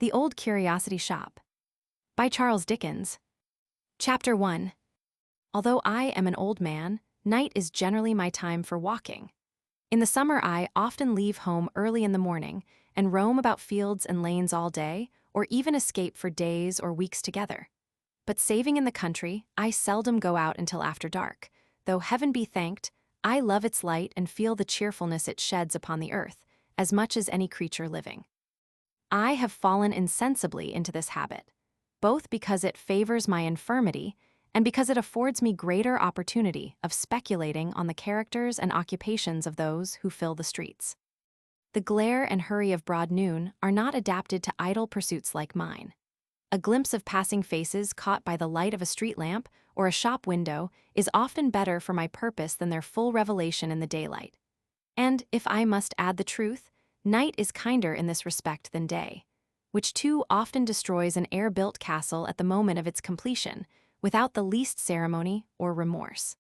The Old Curiosity Shop by Charles Dickens. Chapter 1. Although I am an old man, night is generally my time for walking. In the summer I often leave home early in the morning and roam about fields and lanes all day, or even escape for days or weeks together. But saving in the country, I seldom go out until after dark, though heaven be thanked, I love its light and feel the cheerfulness it sheds upon the earth, as much as any creature living. I have fallen insensibly into this habit, both because it favors my infirmity and because it affords me greater opportunity of speculating on the characters and occupations of those who fill the streets. The glare and hurry of broad noon are not adapted to idle pursuits like mine. A glimpse of passing faces caught by the light of a street lamp or a shop window is often better for my purpose than their full revelation in the daylight. And, if I must add the truth, night is kinder in this respect than day, which too often destroys an air-built castle at the moment of its completion, without the least ceremony or remorse.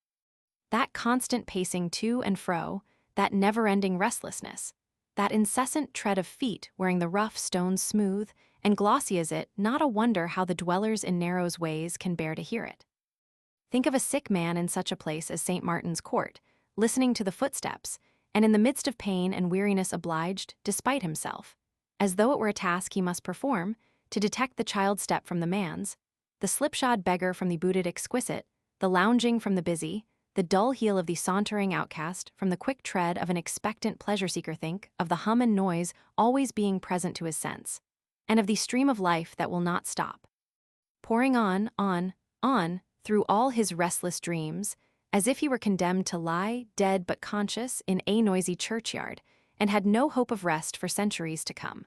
That constant pacing to and fro, that never-ending restlessness, that incessant tread of feet wearing the rough stones smooth and glossy as it, not a wonder how the dwellers in narrow ways can bear to hear it. Think of a sick man in such a place as St. Martin's Court, listening to the footsteps, and in the midst of pain and weariness obliged, despite himself, as though it were a task he must perform, to detect the child's step from the man's, the slipshod beggar from the booted exquisite, the lounging from the busy, the dull heel of the sauntering outcast from the quick tread of an expectant pleasure-seeker. Think of the hum and noise always being present to his sense, and of the stream of life that will not stop, pouring on, through all his restless dreams, as if he were condemned to lie, dead but conscious, in a noisy churchyard, and had no hope of rest for centuries to come.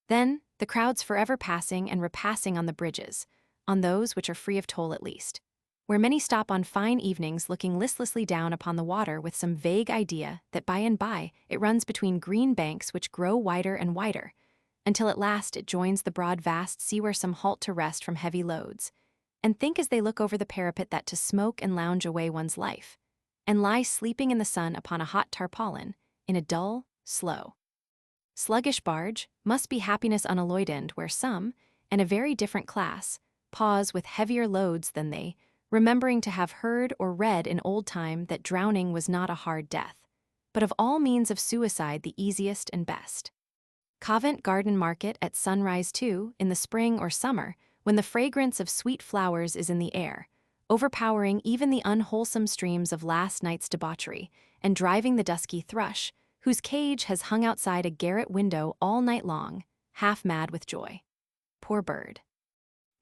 Then, the crowds forever passing and repassing on the bridges, on those which are free of toll at least, where many stop on fine evenings looking listlessly down upon the water with some vague idea that by and by it runs between green banks which grow wider and wider, until at last it joins the broad vast sea where some halt to rest from heavy loads, and think as they look over the parapet that to smoke and lounge away one's life, and lie sleeping in the sun upon a hot tarpaulin, in a dull, slow, sluggish barge, must be happiness unalloyed end where some, and a very different class, pause with heavier loads than they, remembering to have heard or read in old time that drowning was not a hard death, but of all means of suicide the easiest and best. Covent Garden Market at sunrise too, in the spring or summer, when the fragrance of sweet flowers is in the air, overpowering even the unwholesome streams of last night's debauchery, and driving the dusky thrush, whose cage has hung outside a garret window all night long, half mad with joy. Poor bird.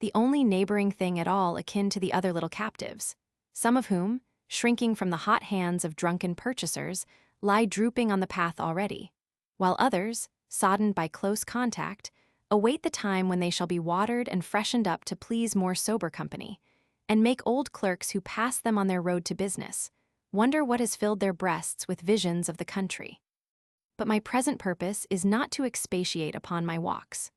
The only neighboring thing at all akin to the other little captives, some of whom, shrinking from the hot hands of drunken purchasers, lie drooping on the path already, while others, soddened by close contact, await the time when they shall be watered and freshened up to please more sober company, and make old clerks who pass them on their road to business wonder what has filled their breasts with visions of the country. But my present purpose is not to expatiate upon my walks.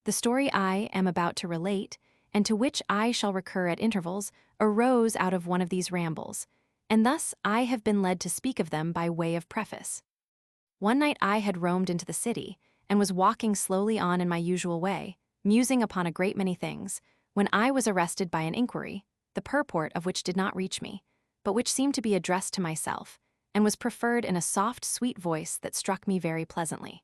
The story I am about to relate, and to which I shall recur at intervals, arose out of one of these rambles, and thus I have been led to speak of them by way of preface. One night I had roamed into the city, and was walking slowly on in my usual way, musing upon a great many things, when I was arrested by an inquiry, the purport of which did not reach me, but which seemed to be addressed to myself, and was preferred in a soft, sweet voice that struck me very pleasantly.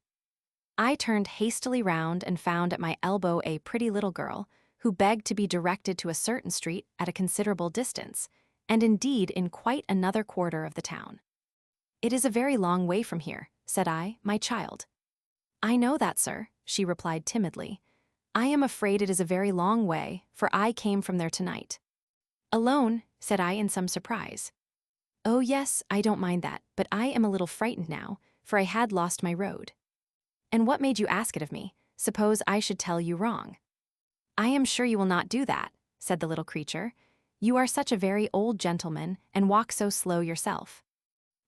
I turned hastily round and found at my elbow a pretty little girl, who begged to be directed to a certain street at a considerable distance, and indeed in quite another quarter of the town. "It is a very long way from here," said I, "my child." "I know that, sir," she replied timidly. "I am afraid it is a very long way, for I came from there tonight." "Alone?" said I in some surprise. "Oh yes, I don't mind that, but I am a little frightened now, for I had lost my road." "And what made you ask it of me? Suppose I should tell you wrong?" "I am sure you will not do that," said the little creature. "You are such a very old gentleman, and walk so slow yourself."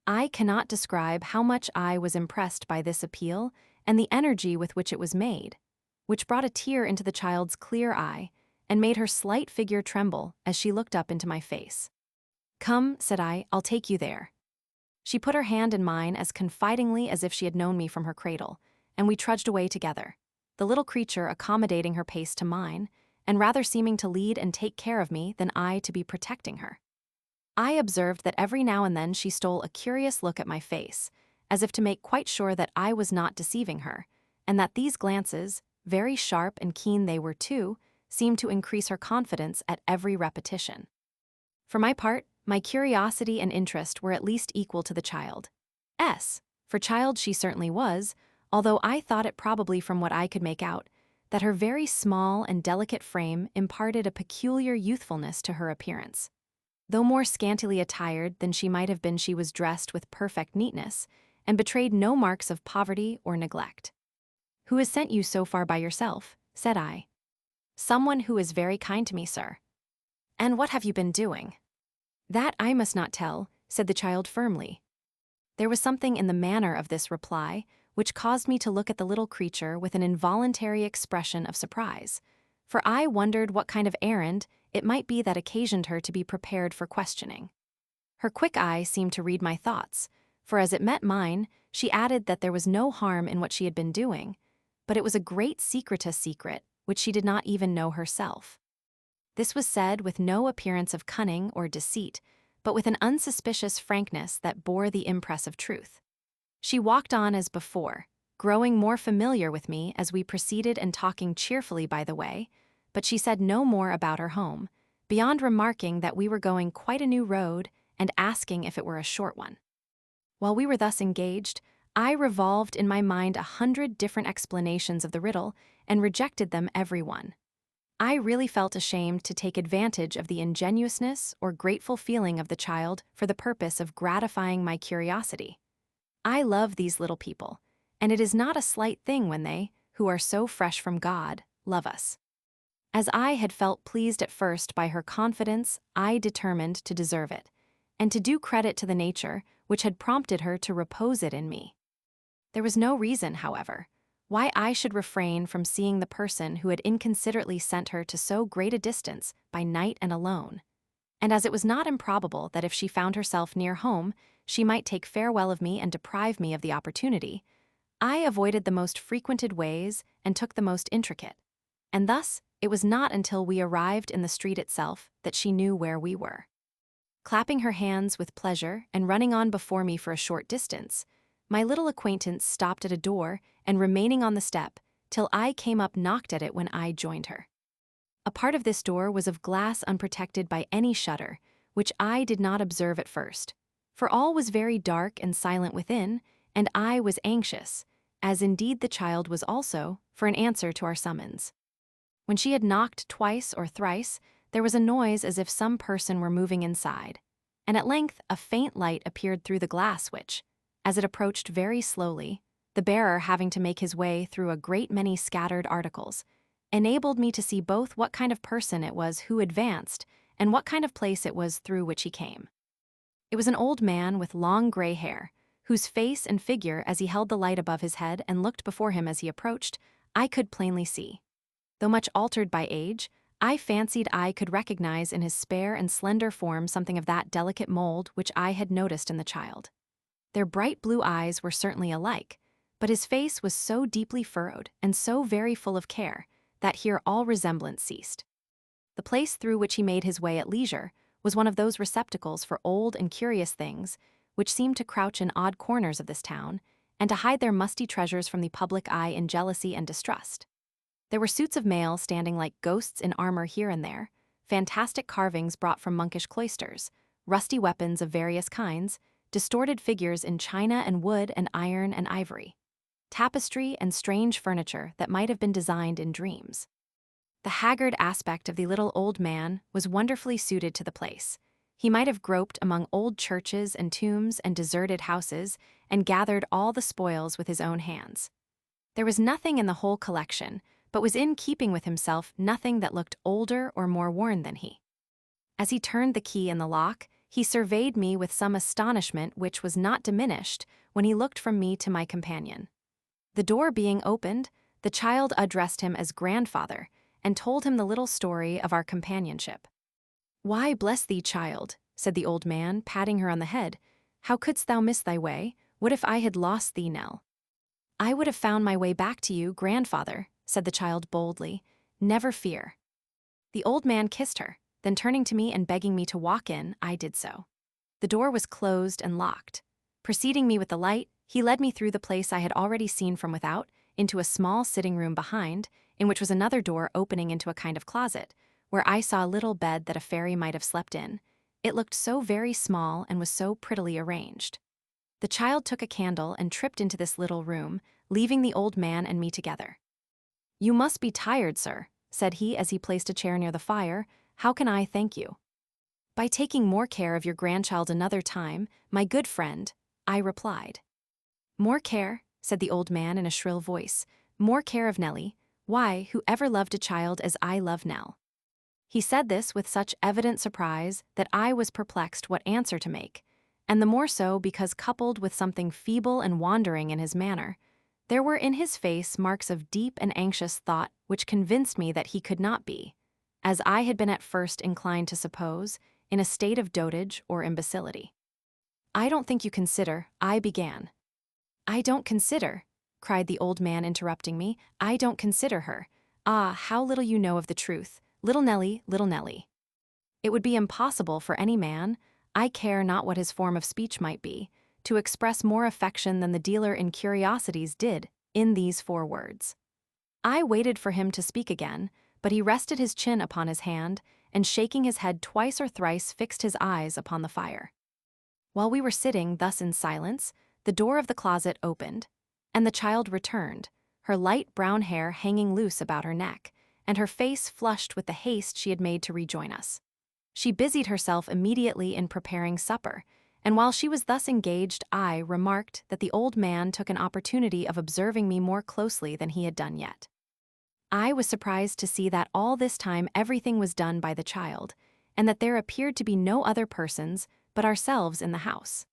I cannot describe how much I was impressed by this appeal and the energy with which it was made, which brought a tear into the child's clear eye and made her slight figure tremble as she looked up into my face. "Come," said I, "I'll take you there." She put her hand in mine as confidingly as if she had known me from her cradle, and we trudged away together. the little creature accommodating her pace to mine, and rather seeming to lead and take care of me than I to be protecting her. I observed that every now and then she stole a curious look at my face, as if to make quite sure that I was not deceiving her, and that these glances, very sharp and keen they were too, seemed to increase her confidence at every repetition. For my part, my curiosity and interest were at least equal to the child's. For child she certainly was, although I thought it probably from what I could make out, that her very small and delicate frame imparted a peculiar youthfulness to her appearance. Though more scantily attired than she might have been, she was dressed with perfect neatness, and betrayed no marks of poverty or neglect. "Who has sent you so far by yourself?" said I. "Someone who is very kind to me, sir." "And what have you been doing?" "That I must not tell," said the child firmly. There was something in the manner of this reply which caused me to look at the little creature with an involuntary expression of surprise, for I wondered what kind of errand it might be that occasioned her to be prepared for questioning. Her quick eye seemed to read my thoughts, for as it met mine, she added that there was no harm in what she had been doing, but it was a great secret which she did not even know herself. This was said with no appearance of cunning or deceit, but with an unsuspicious frankness that bore the impress of truth. She walked on as before, growing more familiar with me as we proceeded and talking cheerfully by the way, but she said no more about her home, beyond remarking that we were going quite a new road and asking if it were a short one. While we were thus engaged, I revolved in my mind 100 different explanations of the riddle and rejected them every one. I really felt ashamed to take advantage of the ingenuousness or grateful feeling of the child for the purpose of gratifying my curiosity. I love these little people, and it is not a slight thing when they, who are so fresh from God, love us. As I had felt pleased at first by her confidence, I determined to deserve it, and to do credit to the nature which had prompted her to repose it in me. There was no reason, however, why I should refrain from seeing the person who had inconsiderately sent her to so great a distance by night and alone, and as it was not improbable that if she found herself near home, she might take farewell of me and deprive me of the opportunity, I avoided the most frequented ways and took the most intricate, and thus it was not until we arrived in the street itself that she knew where we were. Clapping her hands with pleasure and running on before me for a short distance, my little acquaintance stopped at a door and remaining on the step till I came up knocked at it when I joined her. A part of this door was of glass unprotected by any shutter, which I did not observe at first, for all was very dark and silent within, and I was anxious, as indeed the child was also, for an answer to our summons. When she had knocked twice or thrice, there was a noise as if some person were moving inside, and at length a faint light appeared through the glass which, as it approached very slowly, the bearer having to make his way through a great many scattered articles, enabled me to see both what kind of person it was who advanced and what kind of place it was through which he came. It was an old man with long gray hair, whose face and figure as he held the light above his head and looked before him as he approached, I could plainly see. Though much altered by age, I fancied I could recognize in his spare and slender form something of that delicate mold which I had noticed in the child. Their bright blue eyes were certainly alike, but his face was so deeply furrowed and so very full of care that here all resemblance ceased. The place through which he made his way at leisure was one of those receptacles for old and curious things which seem to crouch in odd corners of this town and to hide their musty treasures from the public eye in jealousy and distrust. There were suits of mail standing like ghosts in armor here and there, fantastic carvings brought from monkish cloisters, rusty weapons of various kinds, distorted figures in china and wood and iron and ivory, tapestry and strange furniture that might have been designed in dreams. The haggard aspect of the little old man was wonderfully suited to the place. He might have groped among old churches and tombs and deserted houses and gathered all the spoils with his own hands. There was nothing in the whole collection, but was in keeping with himself nothing that looked older or more worn than he. As he turned the key in the lock, he surveyed me with some astonishment which was not diminished when he looked from me to my companion. The door being opened, the child addressed him as grandfather and told him the little story of our companionship. "Why, bless thee, child," said the old man, patting her on the head. "How couldst thou miss thy way? What if I had lost thee, Nell?" "I would have found my way back to you, grandfather," said the child boldly. "Never fear." The old man kissed her, then turning to me and begging me to walk in, I did so. The door was closed and locked. Preceding me with the light, he led me through the place I had already seen from without, into a small sitting room behind, in which was another door opening into a kind of closet, where I saw a little bed that a fairy might have slept in. It looked so very small and was so prettily arranged. The child took a candle and tripped into this little room, leaving the old man and me together. "You must be tired, sir," said he as he placed a chair near the fire. "How can I thank you?" "By taking more care of your grandchild another time, my good friend," I replied. "More care," said the old man in a shrill voice. "More care of Nellie. Why, who ever loved a child as I love Nell?" He said this with such evident surprise that I was perplexed what answer to make, and the more so because, coupled with something feeble and wandering in his manner, there were in his face marks of deep and anxious thought which convinced me that he could not be, as I had been at first inclined to suppose, in a state of dotage or imbecility. "I don't think you consider," I began. "I don't consider," cried the old man, interrupting me. "I don't consider her. Ah, how little you know of the truth. Little Nellie, little Nellie. It would be impossible for any man, I care not what his form of speech might be, to express more affection than the dealer in curiosities did in these 4 words." I waited for him to speak again, but he rested his chin upon his hand, and shaking his head twice or thrice fixed his eyes upon the fire. While we were sitting thus in silence, the door of the closet opened, and the child returned, her light brown hair hanging loose about her neck, and her face flushed with the haste she had made to rejoin us. She busied herself immediately in preparing supper, and while she was thus engaged, I remarked that the old man took an opportunity of observing me more closely than he had done yet. I was surprised to see that all this time everything was done by the child, and that there appeared to be no other persons but ourselves in the house.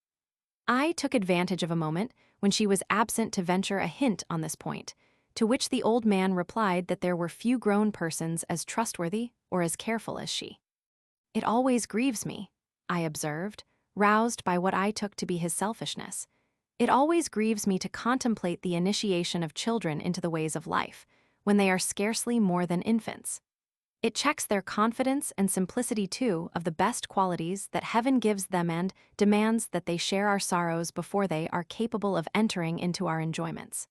I took advantage of a moment when she was absent to venture a hint on this point, to which the old man replied that there were few grown persons as trustworthy or as careful as she. "It always grieves me," I observed, roused by what I took to be his selfishness. "It always grieves me to contemplate the initiation of children into the ways of life, when they are scarcely more than infants. It checks their confidence and simplicity too of the best qualities that heaven gives them and demands that they share our sorrows before they are capable of entering into our enjoyments."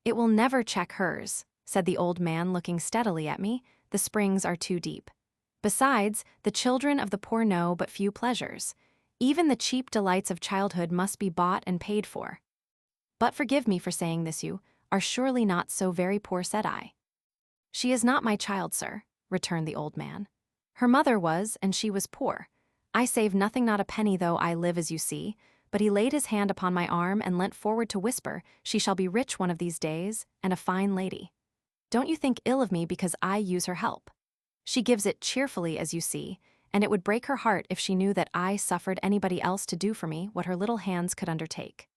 "It will never check hers," said the old man, looking steadily at me. "The springs are too deep. Besides, the children of the poor know but few pleasures. Even the cheap delights of childhood must be bought and paid for." "But forgive me for saying this, you are surely not so very poor," said I. "She is not my child, sir," returned the old man. "Her mother was, and she was poor. I save nothing, not a penny, though I live as you see." But he laid his hand upon my arm and leant forward to whisper, "She shall be rich one of these days, and a fine lady. Don't you think ill of me because I use her help. She gives it cheerfully, as you see, and it would break her heart if she knew that I suffered anybody else to do for me what her little hands could undertake."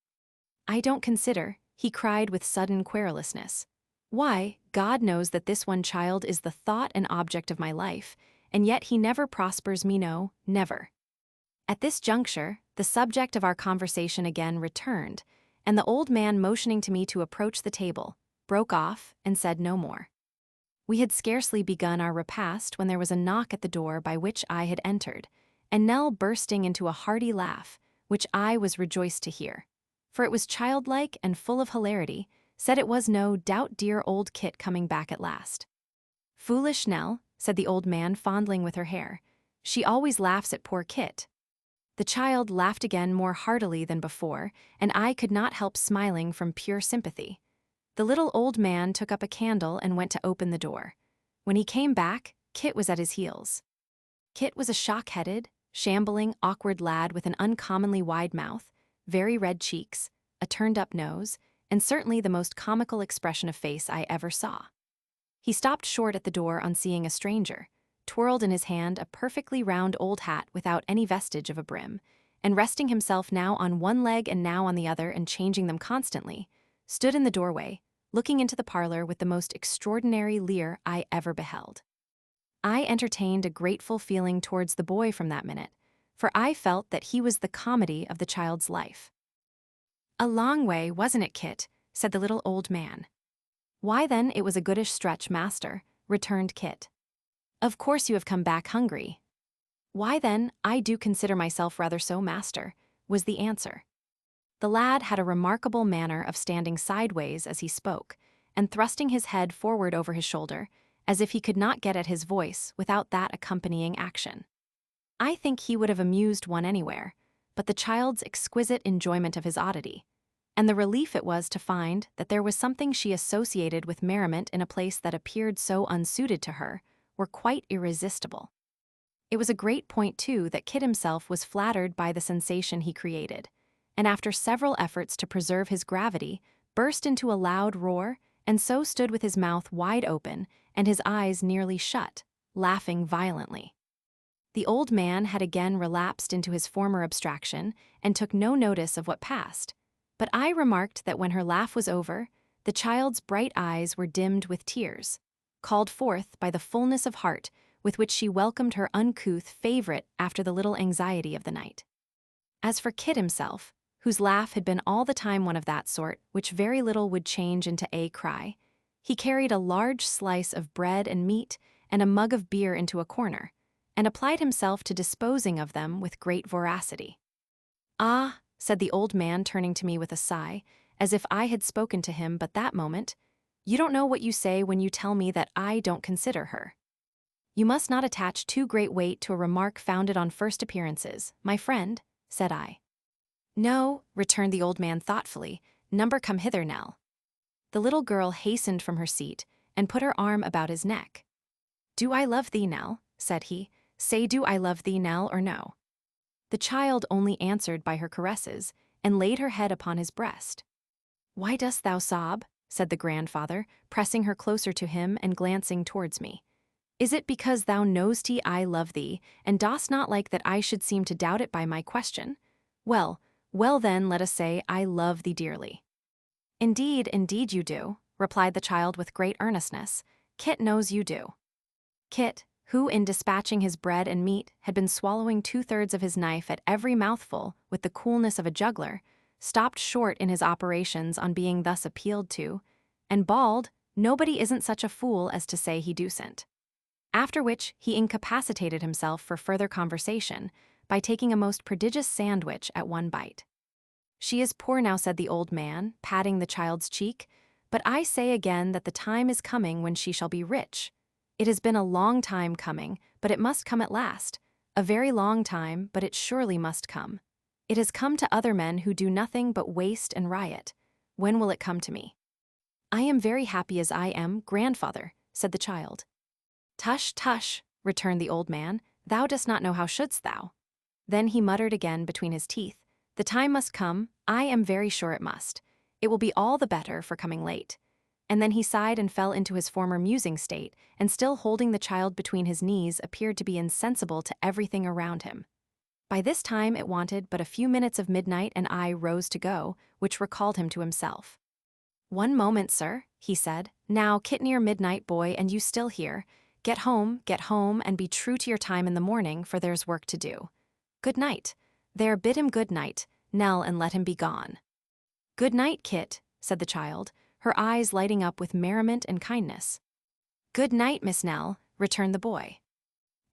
"I don't consider," he cried with sudden querulousness. "Why, God knows that this one child is the thought and object of my life, and yet he never prospers me, no, never." At this juncture, the subject of our conversation again returned, and the old man, motioning to me to approach the table, broke off and said no more. We had scarcely begun our repast when there was a knock at the door by which I had entered, and Nell, bursting into a hearty laugh, which I was rejoiced to hear, for it was childlike and full of hilarity, said it was no doubt dear old Kit coming back at last. "Foolish Nell," said the old man, fondling with her hair. "She always laughs at poor Kit." The child laughed again more heartily than before, and I could not help smiling from pure sympathy. The little old man took up a candle and went to open the door. When he came back, Kit was at his heels. Kit was a shock-headed, shambling, awkward lad with an uncommonly wide mouth, very red cheeks, a turned-up nose, and certainly the most comical expression of face I ever saw. He stopped short at the door on seeing a stranger, twirled in his hand a perfectly round old hat without any vestige of a brim, and resting himself now on one leg and now on the other and changing them constantly, stood in the doorway, looking into the parlor with the most extraordinary leer I ever beheld. I entertained a grateful feeling towards the boy from that minute, for I felt that he was the comedy of the child's life. "A long way, wasn't it, Kit?" said the little old man. Why then, it was a goodish stretch, master, returned Kit. Of course you have come back hungry. Why then, I do consider myself rather so, master, was the answer. The lad had a remarkable manner of standing sideways as he spoke, and thrusting his head forward over his shoulder, as if he could not get at his voice without that accompanying action. I think he would have amused one anywhere, but the child's exquisite enjoyment of his oddity, and the relief it was to find that there was something she associated with merriment in a place that appeared so unsuited to her, were quite irresistible. It was a great point, too, that Kit himself was flattered by the sensation he created, and after several efforts to preserve his gravity, burst into a loud roar, and so stood with his mouth wide open and his eyes nearly shut, laughing violently. The old man had again relapsed into his former abstraction and took no notice of what passed, but I remarked that when her laugh was over, the child's bright eyes were dimmed with tears, called forth by the fullness of heart with which she welcomed her uncouth favorite after the little anxiety of the night. As for Kit himself, whose laugh had been all the time one of that sort which very little would change into a cry, he carried a large slice of bread and meat and a mug of beer into a corner, and applied himself to disposing of them with great voracity. "Ah," said the old man, turning to me with a sigh, as if I had spoken to him but that moment, "you don't know what you say when you tell me that I don't consider her. You must not attach too great weight to a remark founded on first appearances, my friend," said I. "No," returned the old man thoughtfully, "number come hither, Nell." The little girl hastened from her seat and put her arm about his neck. "Do I love thee, Nell?" said he. "Say, do I love thee, Nell, or no?" The child only answered by her caresses, and laid her head upon his breast. "Why dost thou sob?" said the grandfather, pressing her closer to him and glancing towards me. "Is it because thou know'st I love thee, and dost not like that I should seem to doubt it by my question? Well, well then, let us say, I love thee dearly." "Indeed, indeed you do," replied the child with great earnestness. "Kit knows you do." Kit, who in dispatching his bread and meat had been swallowing 2/3 of his knife at every mouthful with the coolness of a juggler, stopped short in his operations on being thus appealed to, and bawled, "Nobody isn't such a fool as to say he doesn't." After which he incapacitated himself for further conversation by taking a most prodigious sandwich at one bite. "She is poor now," said the old man, patting the child's cheek, "but I say again that the time is coming when she shall be rich. It has been a long time coming, but it must come at last. A very long time, but it surely must come. It has come to other men who do nothing but waste and riot. When will it come to me?" "I am very happy as I am, grandfather," said the child. "Tush, tush," returned the old man, "thou dost not know how shouldst thou." Then he muttered again between his teeth, "The time must come, I am very sure it must. It will be all the better for coming late." And then he sighed and fell into his former musing state, and still holding the child between his knees appeared to be insensible to everything around him. By this time it wanted but a few minutes of midnight, and I rose to go, which recalled him to himself. "One moment, sir," he said. "Now, Kit, near midnight, boy, and you still here. Get home, and be true to your time in the morning, for there's work to do. Good night. There, bid him good night, Nell, and let him be gone." "Good night, Kit," said the child, her eyes lighting up with merriment and kindness. "Good night, Miss Nell," returned the boy.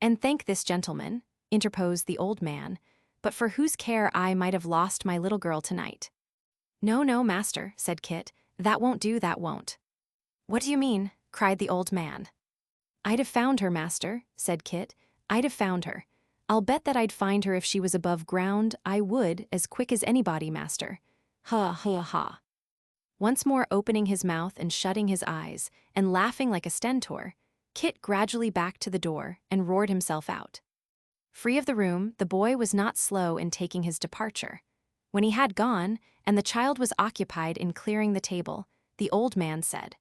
"And thank this gentleman," interposed the old man, "but for whose care I might have lost my little girl tonight." "No, no, master," said Kit, "that won't do, that won't." "What do you mean?" cried the old man. "I'd have found her, master," said Kit. "I'd have found her. I'll bet that I'd find her if she was above ground. I would, as quick as anybody, master. Ha, ha, ha." Once more opening his mouth and shutting his eyes, and laughing like a stentor, Kit gradually backed to the door and roared himself out. Free of the room, the boy was not slow in taking his departure. When he had gone, and the child was occupied in clearing the table, the old man said,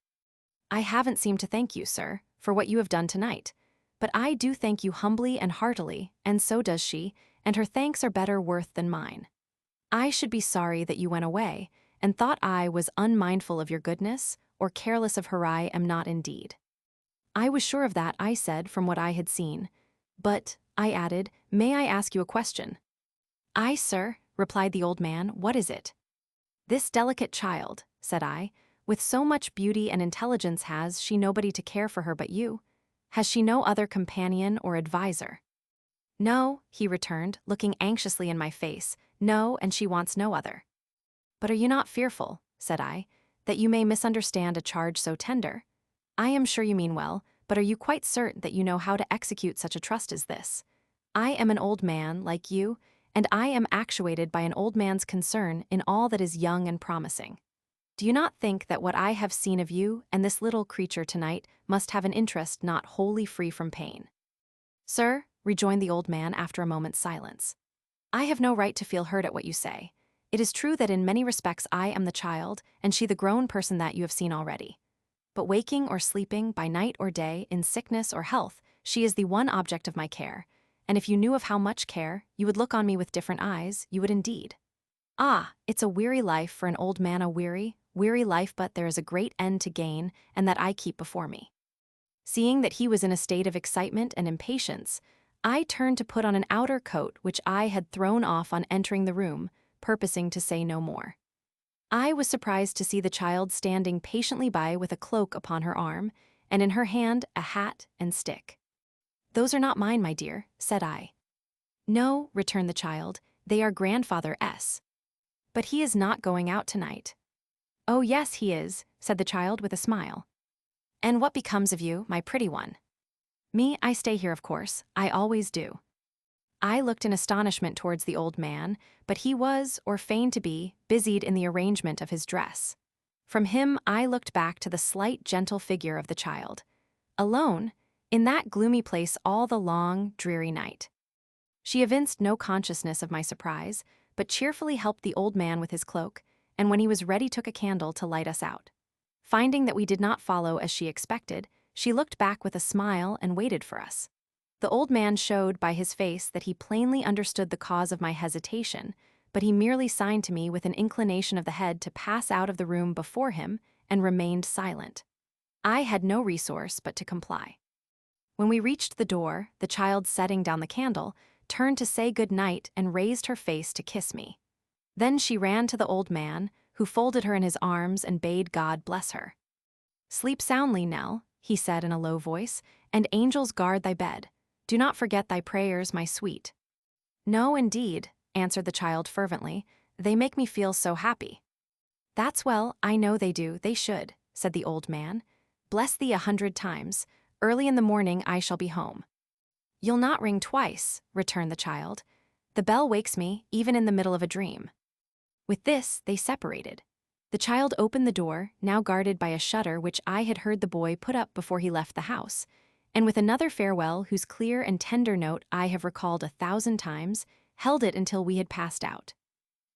"I haven't seemed to thank you, sir, for what you have done tonight, but I do thank you humbly and heartily, and so does she, and her thanks are better worth than mine. I should be sorry that you went away, and thought I was unmindful of your goodness, or careless of her. I am not indeed." "I was sure of that," I said, from what I had seen. "But," I added, "may I ask you a question?" "Aye, sir," replied the old man. "What is it?" "This delicate child," said I, With so much beauty and intelligence, has she nobody to care for her but you? Has she no other companion or adviser? No, he returned, looking anxiously in my face. No, and she wants no other. But are you not fearful, said I, that you may misunderstand a charge so tender? I am sure you mean well, but are you quite certain that you know how to execute such a trust as this? I am an old man, like you, and I am actuated by an old man's concern in all that is young and promising. Do you not think that what I have seen of you and this little creature tonight must have an interest not wholly free from pain? Sir, rejoined the old man after a moment's silence, I have no right to feel hurt at what you say. It is true that in many respects I am the child, and she the grown person that you have seen already. But waking or sleeping, by night or day, in sickness or health, she is the one object of my care, and if you knew of how much care, you would look on me with different eyes, you would indeed. Ah, it's a weary life for an old man, a weary life, but there is a great end to gain, and that I keep before me. Seeing that he was in a state of excitement and impatience, I turned to put on an outer coat which I had thrown off on entering the room, purposing to say no more. I was surprised to see the child standing patiently by with a cloak upon her arm, and in her hand a hat and stick. Those are not mine, my dear, said I. No, returned the child, they are Grandfather S. But he is not going out tonight. Oh yes, he is, said the child with a smile. And what becomes of you, my pretty one? Me, I stay here, of course, I always do. I looked in astonishment towards the old man, but he was, or feigned to be, busied in the arrangement of his dress. From him I looked back to the slight, gentle figure of the child. Alone, in that gloomy place all the long, dreary night. She evinced no consciousness of my surprise, but cheerfully helped the old man with his cloak, and when he was ready took a candle to light us out. Finding that we did not follow as she expected, she looked back with a smile and waited for us. The old man showed by his face that he plainly understood the cause of my hesitation, but he merely signed to me with an inclination of the head to pass out of the room before him and remained silent. I had no resource but to comply. When we reached the door, the child, setting down the candle, turned to say good night and raised her face to kiss me. Then she ran to the old man, who folded her in his arms and bade God bless her. Sleep soundly, Nell, he said in a low voice, and angels guard thy bed. Do not forget thy prayers, my sweet. No, indeed, answered the child fervently, they make me feel so happy. That's well, I know they do, they should, said the old man. Bless thee 100 times, early in the morning I shall be home. You'll not ring twice, returned the child. The bell wakes me, even in the middle of a dream. With this, they separated. The child opened the door, now guarded by a shutter which I had heard the boy put up before he left the house, and with another farewell whose clear and tender note I have recalled 1,000 times, held it until we had passed out.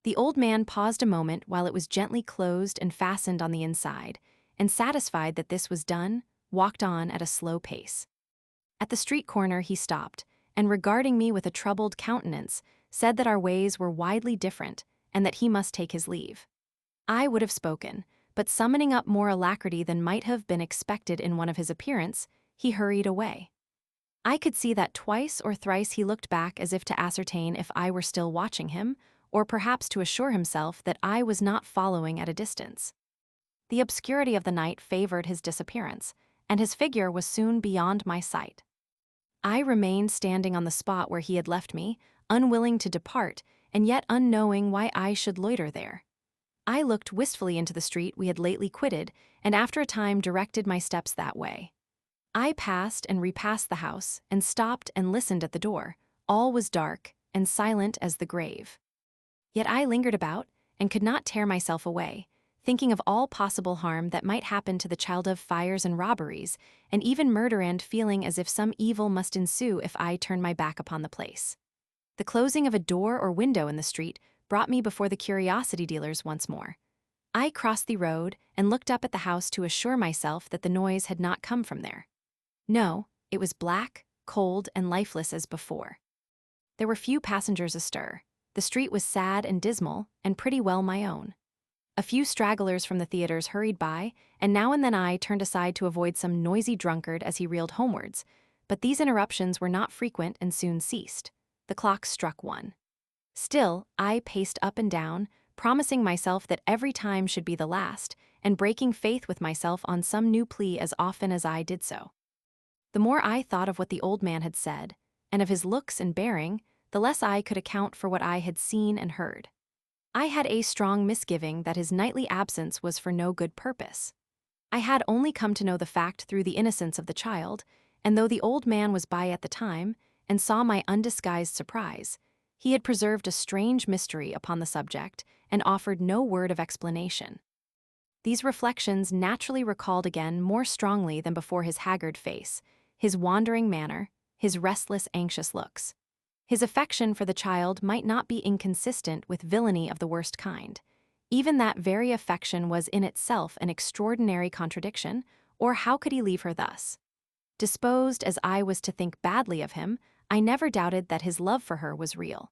The old man paused a moment while it was gently closed and fastened on the inside, and satisfied that this was done, walked on at a slow pace. At the street corner he stopped, and regarding me with a troubled countenance, said that our ways were widely different, and that he must take his leave. I would have spoken, but summoning up more alacrity than might have been expected in one of his appearance, he hurried away. I could see that twice or thrice he looked back as if to ascertain if I were still watching him, or perhaps to assure himself that I was not following at a distance. The obscurity of the night favored his disappearance, and his figure was soon beyond my sight. I remained standing on the spot where he had left me, unwilling to depart, and yet unknowing why I should loiter there. I looked wistfully into the street we had lately quitted, and after a time directed my steps that way. I passed and repassed the house, and stopped and listened at the door. All was dark, and silent as the grave. Yet I lingered about, and could not tear myself away, thinking of all possible harm that might happen to the child, of fires and robberies, and even murder, and feeling as if some evil must ensue if I turned my back upon the place. The closing of a door or window in the street brought me before the curiosity dealers once more. I crossed the road and looked up at the house to assure myself that the noise had not come from there. No, it was black, cold, and lifeless as before. There were few passengers astir. The street was sad and dismal, and pretty well my own. A few stragglers from the theaters hurried by, and now and then I turned aside to avoid some noisy drunkard as he reeled homewards, but these interruptions were not frequent and soon ceased. The clock struck 1. Still, I paced up and down, promising myself that every time should be the last, and breaking faith with myself on some new plea as often as I did so. The more I thought of what the old man had said, and of his looks and bearing, the less I could account for what I had seen and heard. I had a strong misgiving that his nightly absence was for no good purpose. I had only come to know the fact through the innocence of the child, and though the old man was by at the time, and saw my undisguised surprise, he had preserved a strange mystery upon the subject and offered no word of explanation. These reflections naturally recalled again more strongly than before his haggard face, his wandering manner, his restless, anxious looks. His affection for the child might not be inconsistent with villainy of the worst kind. Even that very affection was in itself an extraordinary contradiction, or how could he leave her thus? Disposed as I was to think badly of him, I never doubted that his love for her was real.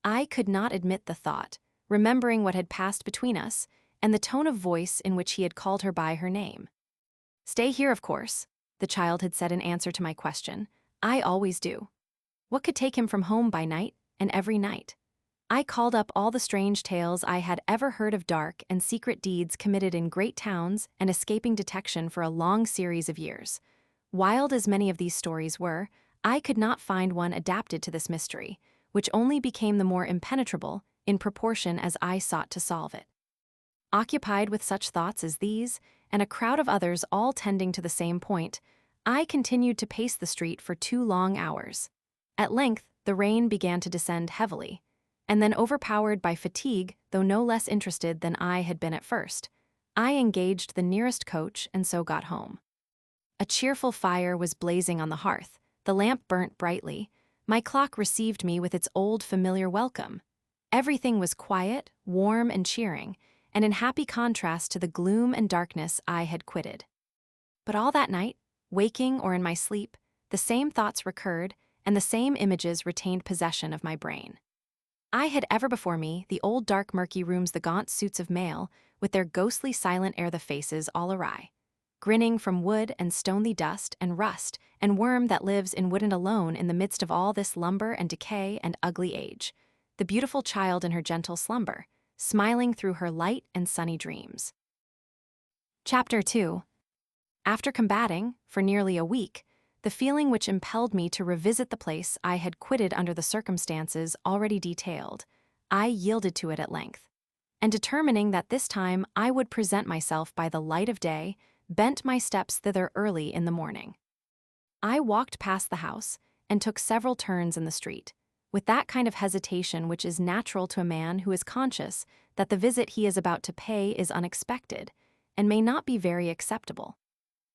I could not admit the thought, remembering what had passed between us, and the tone of voice in which he had called her by her name. "Stay here, of course," the child had said in answer to my question. "I always do." What could take him from home by night, and every night? I called up all the strange tales I had ever heard of dark and secret deeds committed in great towns and escaping detection for a long series of years. Wild as many of these stories were, I could not find one adapted to this mystery, which only became the more impenetrable in proportion as I sought to solve it. Occupied with such thoughts as these, and a crowd of others all tending to the same point, I continued to pace the street for 2 long hours. At length, the rain began to descend heavily, and then, overpowered by fatigue, though no less interested than I had been at first, I engaged the nearest coach and so got home. A cheerful fire was blazing on the hearth, the lamp burnt brightly, my clock received me with its old familiar welcome. Everything was quiet, warm, and cheering, and in happy contrast to the gloom and darkness I had quitted. But all that night, waking or in my sleep, the same thoughts recurred, and the same images retained possession of my brain. I had ever before me the old dark murky rooms, the gaunt suits of mail, with their ghostly silent air, the faces all awry, grinning from wood and stony dust and rust and worm that lives in wood and alone in the midst of all this lumber and decay and ugly age, the beautiful child in her gentle slumber, smiling through her light and sunny dreams. Chapter 2. After combating, for nearly a week, the feeling which impelled me to revisit the place I had quitted under the circumstances already detailed, I yielded to it at length, and determining that this time I would present myself by the light of day, bent my steps thither early in the morning. I walked past the house and took several turns in the street, with that kind of hesitation which is natural to a man who is conscious that the visit he is about to pay is unexpected and may not be very acceptable.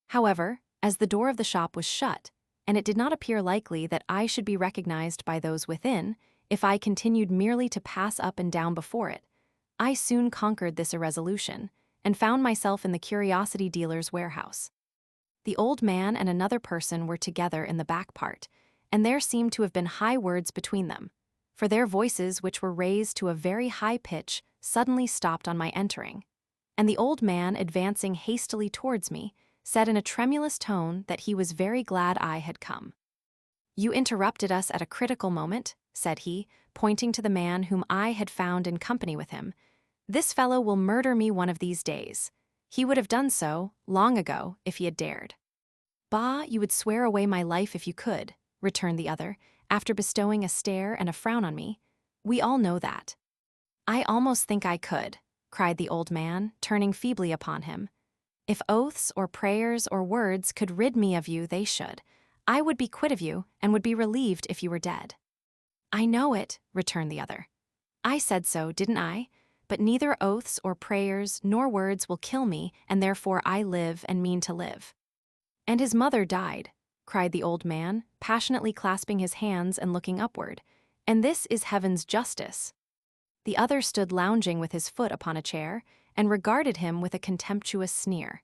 However, as the door of the shop was shut, and it did not appear likely that I should be recognized by those within if I continued merely to pass up and down before it, I soon conquered this irresolution and found myself in the curiosity dealer's warehouse. The old man and another person were together in the back part, and there seemed to have been high words between them, for their voices, which were raised to a very high pitch, suddenly stopped on my entering, and the old man, advancing hastily towards me, said in a tremulous tone that he was very glad I had come. "You interrupted us at a critical moment," said he, pointing to the man whom I had found in company with him. "This fellow will murder me one of these days. He would have done so, long ago, if he had dared." "Bah, you would swear away my life if you could," returned the other, after bestowing a stare and a frown on me. "We all know that." "I almost think I could," cried the old man, turning feebly upon him. "If oaths or prayers or words could rid me of you, they should. I would be quit of you and would be relieved if you were dead." "I know it," returned the other. "I said so, didn't I? But neither oaths or prayers nor words will kill me, and therefore I live and mean to live." "And his mother died," cried the old man, passionately clasping his hands and looking upward, "and this is heaven's justice." The other stood lounging with his foot upon a chair, and regarded him with a contemptuous sneer.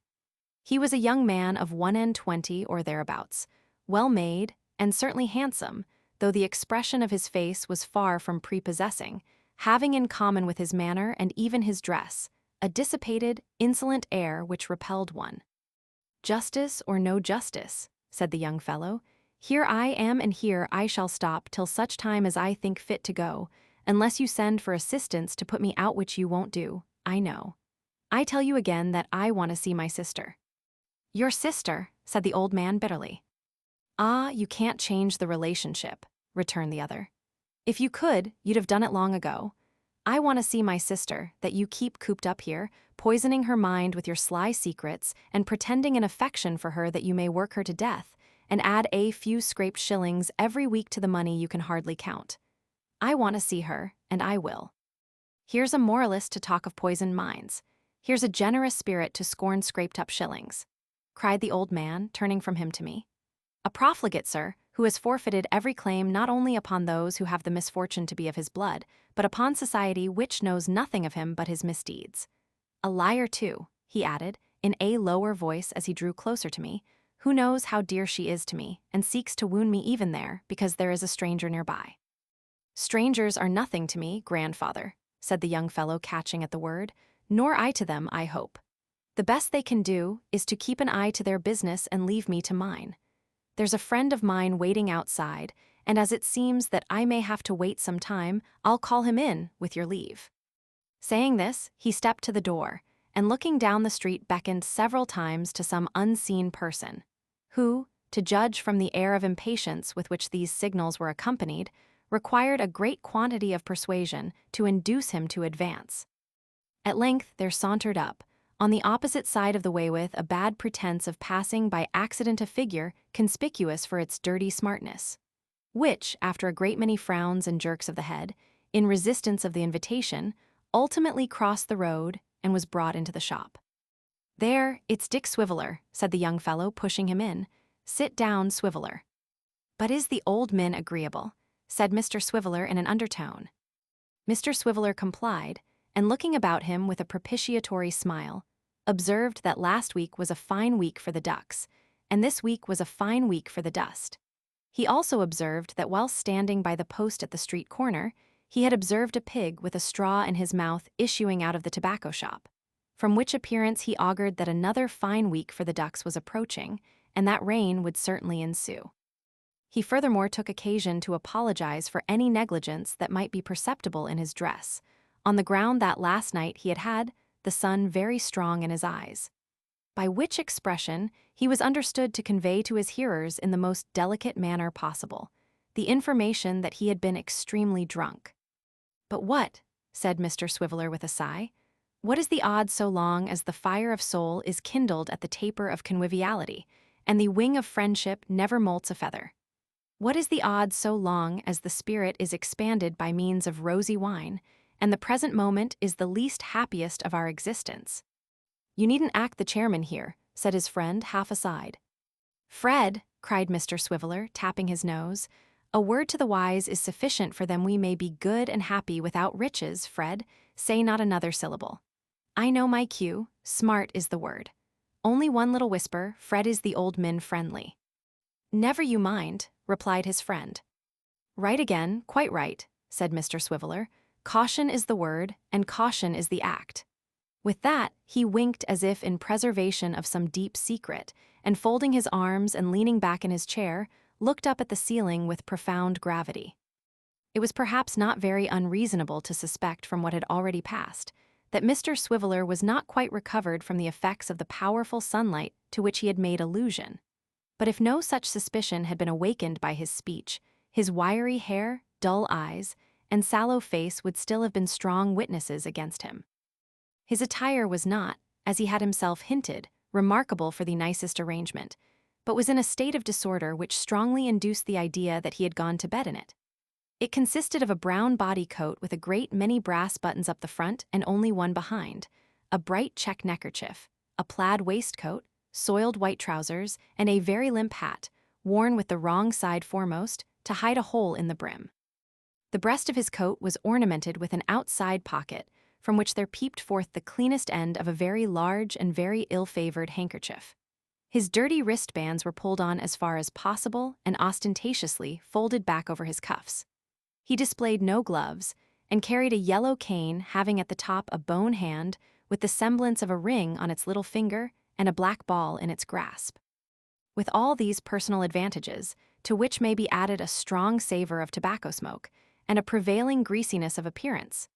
He was a young man of 21 or thereabouts, well made, and certainly handsome, though the expression of his face was far from prepossessing, having in common with his manner and even his dress a dissipated, insolent air which repelled one. "Justice or no justice," said the young fellow, "here I am and here I shall stop till such time as I think fit to go, unless you send for assistance to put me out, which you won't do, I know. I tell you again that I want to see my sister." "Your sister," said the old man bitterly. "Ah, you can't change the relationship," returned the other. "If you could, you'd have done it long ago. I want to see my sister, that you keep cooped up here, poisoning her mind with your sly secrets and pretending an affection for her that you may work her to death, and add a few scraped shillings every week to the money you can hardly count. I want to see her, and I will. Here's a moralist to talk of poisoned minds. Here's a generous spirit to scorn scraped-up shillings," cried the old man, turning from him to me. "A profligate, sir, who has forfeited every claim not only upon those who have the misfortune to be of his blood, but upon society which knows nothing of him but his misdeeds. A liar, too," he added, in a lower voice as he drew closer to me, "who knows how dear she is to me, and seeks to wound me even there, because there is a stranger nearby." "Strangers are nothing to me, grandfather," said the young fellow, catching at the word, "nor I to them, I hope. The best they can do is to keep an eye to their business and leave me to mine. There's a friend of mine waiting outside, and as it seems that I may have to wait some time, I'll call him in, with your leave." Saying this, he stepped to the door, and looking down the street beckoned several times to some unseen person, who, to judge from the air of impatience with which these signals were accompanied, required a great quantity of persuasion to induce him to advance. At length there sauntered up, on the opposite side of the way, with a bad pretense of passing by accident, a figure conspicuous for its dirty smartness, which, after a great many frowns and jerks of the head, in resistance of the invitation, ultimately crossed the road and was brought into the shop. "There, it's Dick Swiveller," said the young fellow, pushing him in. "Sit down, Swiveller." "But is the old min agreeable?" said Mr. Swiveller in an undertone. Mr. Swiveller complied, and looking about him with a propitiatory smile, observed that last week was a fine week for the ducks, and this week was a fine week for the dust. He also observed that while standing by the post at the street corner, he had observed a pig with a straw in his mouth issuing out of the tobacco shop, from which appearance he augured that another fine week for the ducks was approaching, and that rain would certainly ensue. He furthermore took occasion to apologize for any negligence that might be perceptible in his dress, on the ground that last night he had had the sun very strong in his eyes, by which expression he was understood to convey to his hearers in the most delicate manner possible the information that he had been extremely drunk. "But what," said Mr. Swiveller with a sigh, "what is the odds so long as the fire of soul is kindled at the taper of conviviality, and the wing of friendship never molts a feather? What is the odds so long as the spirit is expanded by means of rosy wine, and the present moment is the least happiest of our existence?" "You needn't act the chairman here," said his friend, half aside. "Fred," cried Mr. Swiveller, tapping his nose, "a word to the wise is sufficient for them. We may be good and happy without riches, Fred. Say not another syllable. I know my cue, smart is the word. Only one little whisper, Fred is the old min friendly." "Never you mind," replied his friend. "Right again, quite right," said Mr. Swiveller. "Caution is the word, and caution is the act." With that, he winked as if in preservation of some deep secret, and folding his arms and leaning back in his chair, looked up at the ceiling with profound gravity. It was perhaps not very unreasonable to suspect from what had already passed that Mr. Swiveller was not quite recovered from the effects of the powerful sunlight to which he had made allusion. But if no such suspicion had been awakened by his speech, his wiry hair, dull eyes, and sallow face would still have been strong witnesses against him. His attire was not, as he had himself hinted, remarkable for the nicest arrangement, but was in a state of disorder which strongly induced the idea that he had gone to bed in it. It consisted of a brown body coat with a great many brass buttons up the front and only one behind, a bright check neckerchief, a plaid waistcoat, soiled white trousers, and a very limp hat, worn with the wrong side foremost to hide a hole in the brim. The breast of his coat was ornamented with an outside pocket, from which there peeped forth the cleanest end of a very large and very ill-favored handkerchief. His dirty wristbands were pulled on as far as possible and ostentatiously folded back over his cuffs. He displayed no gloves, and carried a yellow cane having at the top a bone hand with the semblance of a ring on its little finger and a black ball in its grasp. With all these personal advantages, to which may be added a strong savor of tobacco smoke, and a prevailing greasiness of appearance,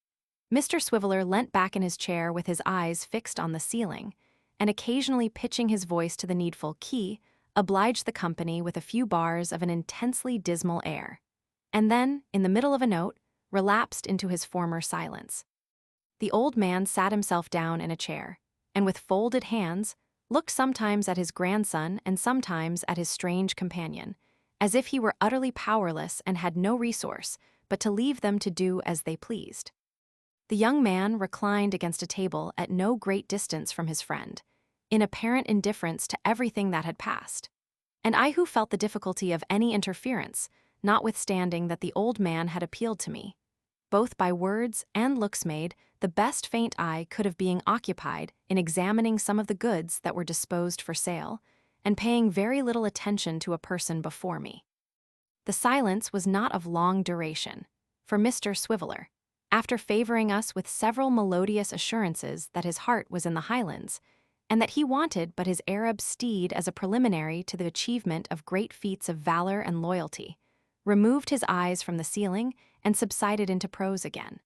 Mr. Swiveller leant back in his chair with his eyes fixed on the ceiling, and occasionally pitching his voice to the needful key, obliged the company with a few bars of an intensely dismal air, and then, in the middle of a note, relapsed into his former silence. The old man sat himself down in a chair, and with folded hands, looked sometimes at his grandson and sometimes at his strange companion, as if he were utterly powerless and had no resource but to leave them to do as they pleased. The young man reclined against a table at no great distance from his friend, in apparent indifference to everything that had passed, and I who felt the difficulty of any interference, notwithstanding that the old man had appealed to me, both by words and looks made the best feint I could of being occupied in examining some of the goods that were disposed for sale, and paying very little attention to a person before me. The silence was not of long duration, for Mr. Swiveller, after favoring us with several melodious assurances that his heart was in the Highlands, and that he wanted but his Arab steed as a preliminary to the achievement of great feats of valor and loyalty, removed his eyes from the ceiling and subsided into prose again.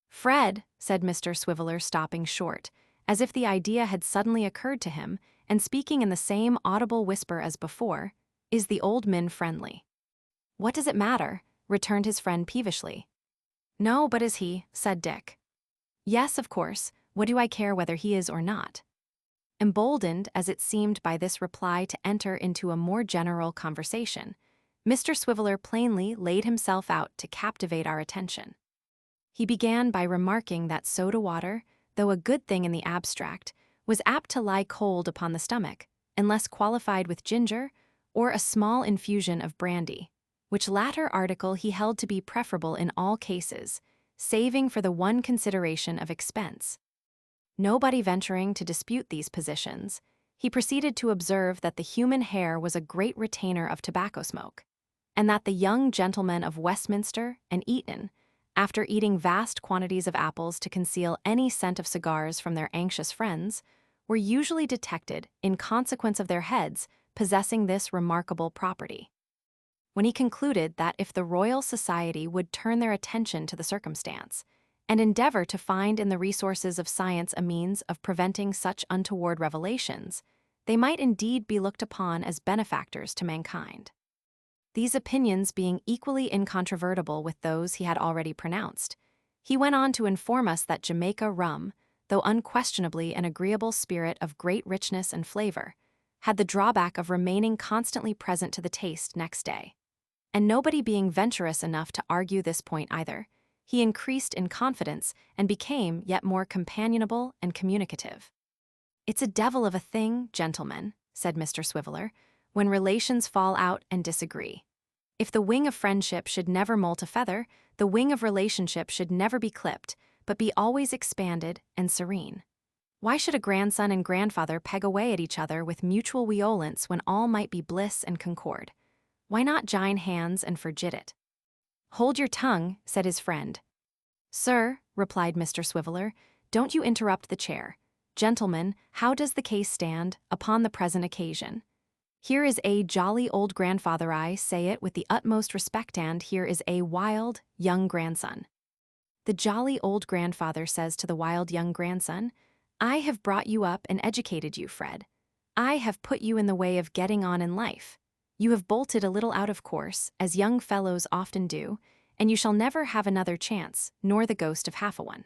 "Fred," said Mr. Swiveller, stopping short, as if the idea had suddenly occurred to him, and speaking in the same audible whisper as before, "is the old man friendly?" "What does it matter?" returned his friend peevishly. "No, but is he?" said Dick. "Yes, of course. What do I care whether he is or not?" Emboldened, as it seemed by this reply to enter into a more general conversation, Mr. Swiveller plainly laid himself out to captivate our attention. He began by remarking that soda water, though a good thing in the abstract, was apt to lie cold upon the stomach, unless qualified with ginger or a small infusion of brandy, which latter article he held to be preferable in all cases, saving for the one consideration of expense. Nobody venturing to dispute these positions, he proceeded to observe that the human hair was a great retainer of tobacco smoke, and that the young gentlemen of Westminster and Eton, after eating vast quantities of apples to conceal any scent of cigars from their anxious friends, were usually detected in consequence of their heads possessing this remarkable property. When he concluded that if the Royal Society would turn their attention to the circumstance, and endeavor to find in the resources of science a means of preventing such untoward revelations, they might indeed be looked upon as benefactors to mankind. These opinions being equally incontrovertible with those he had already pronounced, he went on to inform us that Jamaica rum, though unquestionably an agreeable spirit of great richness and flavor, had the drawback of remaining constantly present to the taste next day. And nobody being venturous enough to argue this point either, he increased in confidence and became yet more companionable and communicative. "It's a devil of a thing, gentlemen," said Mr. Swiveller, "when relations fall out and disagree. If the wing of friendship should never molt a feather, the wing of relationship should never be clipped, but be always expanded and serene. Why should a grandson and grandfather peg away at each other with mutual violence when all might be bliss and concord? Why not join hands and forget it?" "Hold your tongue," said his friend. "Sir," replied Mr. Swiveller, "don't you interrupt the chair. Gentlemen, how does the case stand upon the present occasion? Here is a jolly old grandfather, I say it with the utmost respect, and here is a wild young grandson. The jolly old grandfather says to the wild young grandson, 'I have brought you up and educated you, Fred. I have put you in the way of getting on in life. You have bolted a little out of course, as young fellows often do, and you shall never have another chance, nor the ghost of half a one.'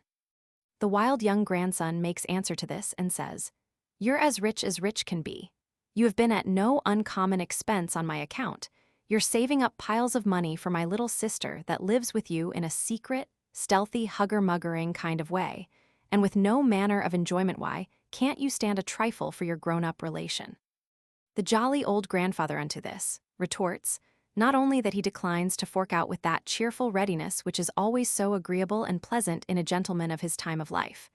The wild young grandson makes answer to this and says, 'You're as rich can be. You have been at no uncommon expense on my account. You're saving up piles of money for my little sister that lives with you in a secret, stealthy, hugger-muggering kind of way, and with no manner of enjoyment. Why can't you stand a trifle for your grown-up relation?' The jolly old grandfather unto this retorts, not only that he declines to fork out with that cheerful readiness which is always so agreeable and pleasant in a gentleman of his time of life,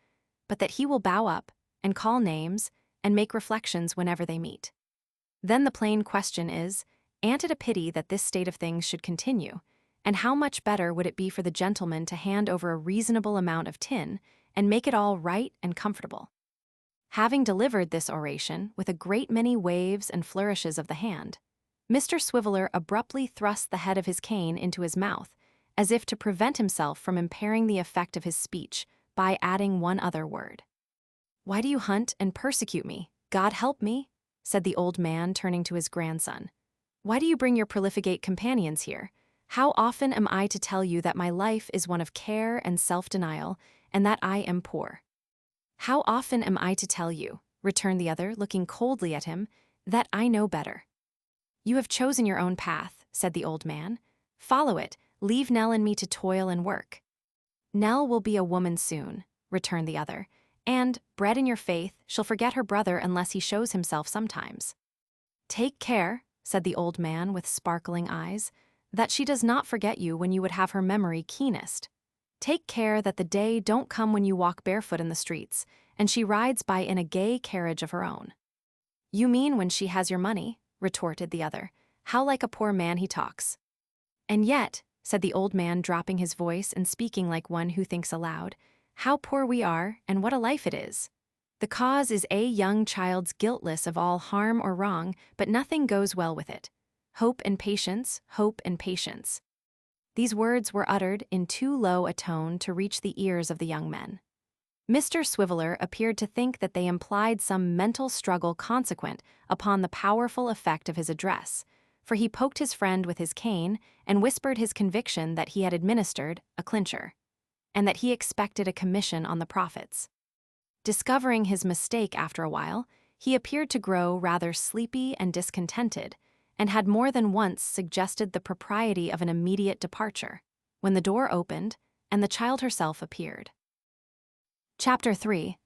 but that he will bow up, and call names, and make reflections whenever they meet. Then the plain question is, an't it a pity that this state of things should continue, and how much better would it be for the gentleman to hand over a reasonable amount of tin, and make it all right and comfortable?" Having delivered this oration with a great many waves and flourishes of the hand, Mr. Swiveller abruptly thrust the head of his cane into his mouth, as if to prevent himself from impairing the effect of his speech by adding one other word. "Why do you hunt and persecute me? God help me," said the old man, turning to his grandson. "Why do you bring your profligate companions here? How often am I to tell you that my life is one of care and self-denial, and that I am poor?" "How often am I to tell you," returned the other, looking coldly at him, "that I know better?" "You have chosen your own path," said the old man. "Follow it. Leave Nell and me to toil and work." "Nell will be a woman soon," returned the other, "and, bred in your faith, she'll forget her brother unless he shows himself sometimes." "Take care," said the old man with sparkling eyes, "that she does not forget you when you would have her memory keenest. Take care that the day don't come when you walk barefoot in the streets, and she rides by in a gay carriage of her own." "You mean when she has your money," retorted the other. "How like a poor man he talks." "And yet," said the old man, dropping his voice and speaking like one who thinks aloud, "how poor we are, and what a life it is. The cause is a young child's guiltless of all harm or wrong, but nothing goes well with it. Hope and patience, hope and patience." These words were uttered in too low a tone to reach the ears of the young men. Mr. Swiveller appeared to think that they implied some mental struggle consequent upon the powerful effect of his address, for he poked his friend with his cane and whispered his conviction that he had administered a clincher, and that he expected a commission on the profits. Discovering his mistake after a while, he appeared to grow rather sleepy and discontented, and had more than once suggested the propriety of an immediate departure, when the door opened and the child herself appeared. Chapter 3.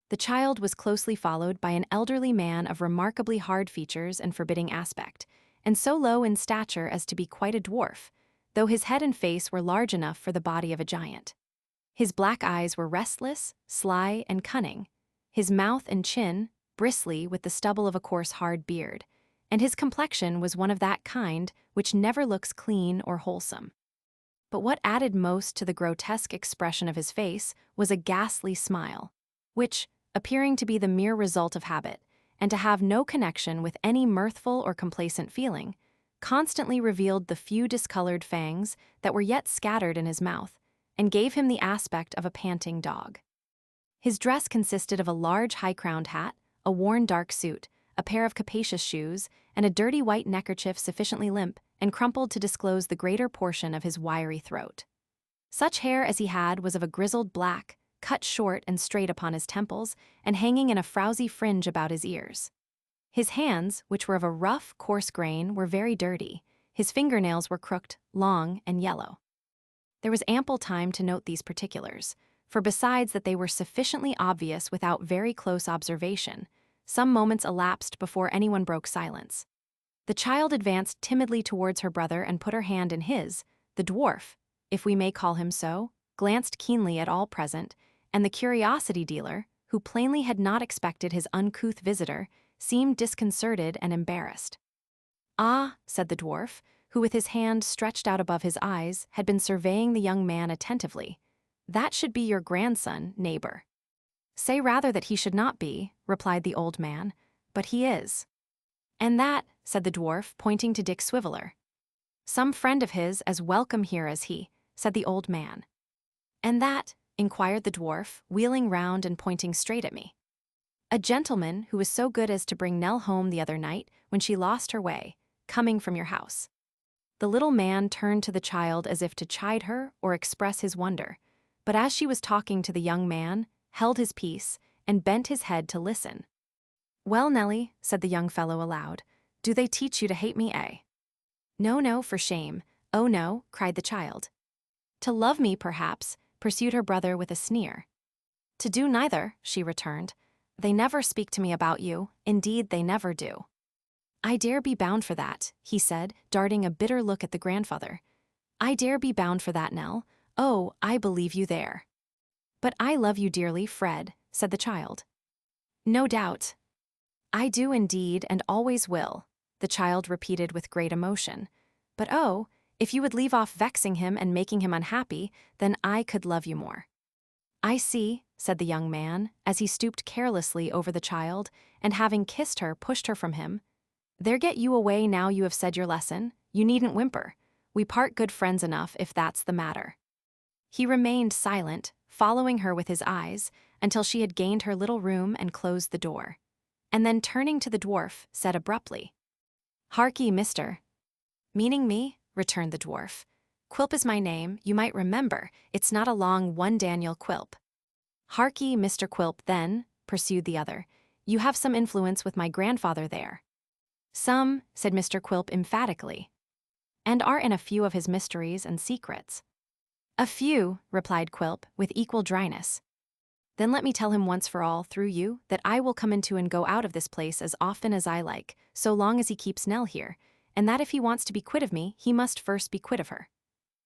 The child was closely followed by an elderly man of remarkably hard features and forbidding aspect, and so low in stature as to be quite a dwarf, though his head and face were large enough for the body of a giant. His black eyes were restless, sly, and cunning, his mouth and chin bristly with the stubble of a coarse hard beard, and his complexion was one of that kind which never looks clean or wholesome. But what added most to the grotesque expression of his face was a ghastly smile, which, appearing to be the mere result of habit, and to have no connection with any mirthful or complacent feeling, constantly revealed the few discolored fangs that were yet scattered in his mouth, and gave him the aspect of a panting dog. His dress consisted of a large high-crowned hat, a worn dark suit, a pair of capacious shoes, and a dirty white neckerchief sufficiently limp and crumpled to disclose the greater portion of his wiry throat. Such hair as he had was of a grizzled black, cut short and straight upon his temples, and hanging in a frowsy fringe about his ears. His hands, which were of a rough, coarse grain, were very dirty. His fingernails were crooked, long, and yellow. There was ample time to note these particulars, for besides that they were sufficiently obvious without very close observation, some moments elapsed before anyone broke silence. The child advanced timidly towards her brother and put her hand in his. The dwarf, if we may call him so, glanced keenly at all present, and the curiosity dealer, who plainly had not expected his uncouth visitor, seemed disconcerted and embarrassed. "Ah," said the dwarf, who with his hand stretched out above his eyes had been surveying the young man attentively, "that should be your grandson, neighbor." "Say rather that he should not be," replied the old man, "but he is." "And that," said the dwarf, pointing to Dick Swiveller. "Some friend of his as welcome here as he," said the old man. "And that," inquired the dwarf, wheeling round and pointing straight at me. "A gentleman who was so good as to bring Nell home the other night when she lost her way, coming from your house." The little man turned to the child as if to chide her or express his wonder, but as she was talking to the young man, held his peace, and bent his head to listen. "Well, Nellie," said the young fellow aloud, "do they teach you to hate me, eh?" "No, no, for shame. Oh, no," cried the child. "To love me, perhaps," pursued her brother with a sneer. "To do neither," she returned. "They never speak to me about you, indeed they never do." "I dare be bound for that," he said, darting a bitter look at the grandfather. "I dare be bound for that, Nell. Oh, I believe you there." "But I love you dearly, Fred," said the child. "No doubt." "I do indeed, and always will," the child repeated with great emotion. "But oh, if you would leave off vexing him and making him unhappy, then I could love you more." "I see," said the young man, as he stooped carelessly over the child, and having kissed her, pushed her from him. "There, get you away now you have said your lesson. You needn't whimper. We part good friends enough if that's the matter." He remained silent, following her with his eyes, until she had gained her little room and closed the door. And then turning to the dwarf, said abruptly, "Harkee, mister." "Meaning me?" returned the dwarf. "Quilp is my name, you might remember. It's not a long one, Daniel Quilp." "Harkee, Mr. Quilp, then," pursued the other. "You have some influence with my grandfather there." "Some," said Mr. Quilp emphatically. "And are in a few of his mysteries and secrets." "A few," replied Quilp, with equal dryness. "Then let me tell him once for all, through you, that I will come into and go out of this place as often as I like, so long as he keeps Nell here, and that if he wants to be quit of me, he must first be quit of her.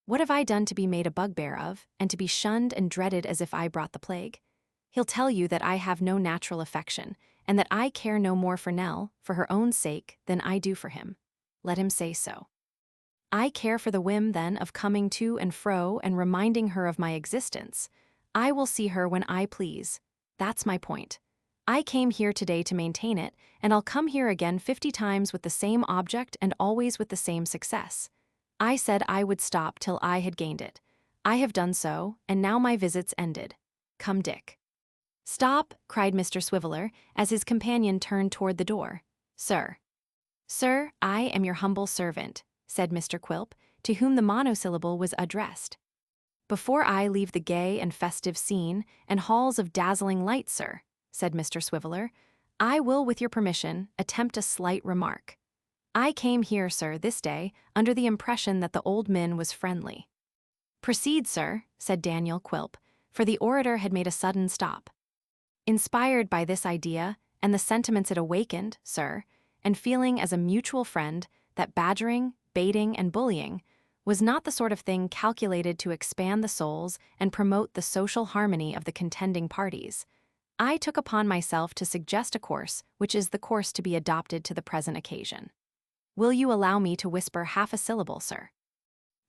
What have I done to be made a bugbear of, and to be shunned and dreaded as if I brought the plague? He'll tell you that I have no natural affection, and that I care no more for Nell, for her own sake, than I do for him. Let him say so. I care for the whim, then, of coming to and fro and reminding her of my existence. I will see her when I please. That's my point. I came here today to maintain it, and I'll come here again 50 times with the same object and always with the same success. I said I would stop till I had gained it. I have done so, and now my visit's ended. Come, Dick." "Stop," cried Mr. Swiveller, as his companion turned toward the door. "Sir." "Sir, I am your humble servant," said Mr. Quilp, to whom the monosyllable was addressed. "Before I leave the gay and festive scene and halls of dazzling light, sir," said Mr. Swiveller, "I will, with your permission, attempt a slight remark. I came here, sir, this day, under the impression that the old min was friendly." "Proceed, sir," said Daniel Quilp, for the orator had made a sudden stop. "Inspired by this idea, and the sentiments it awakened, sir, and feeling as a mutual friend that badgering, baiting, and bullying was not the sort of thing calculated to expand the souls and promote the social harmony of the contending parties, I took upon myself to suggest a course which is the course to be adopted to the present occasion. Will you allow me to whisper half a syllable, sir?"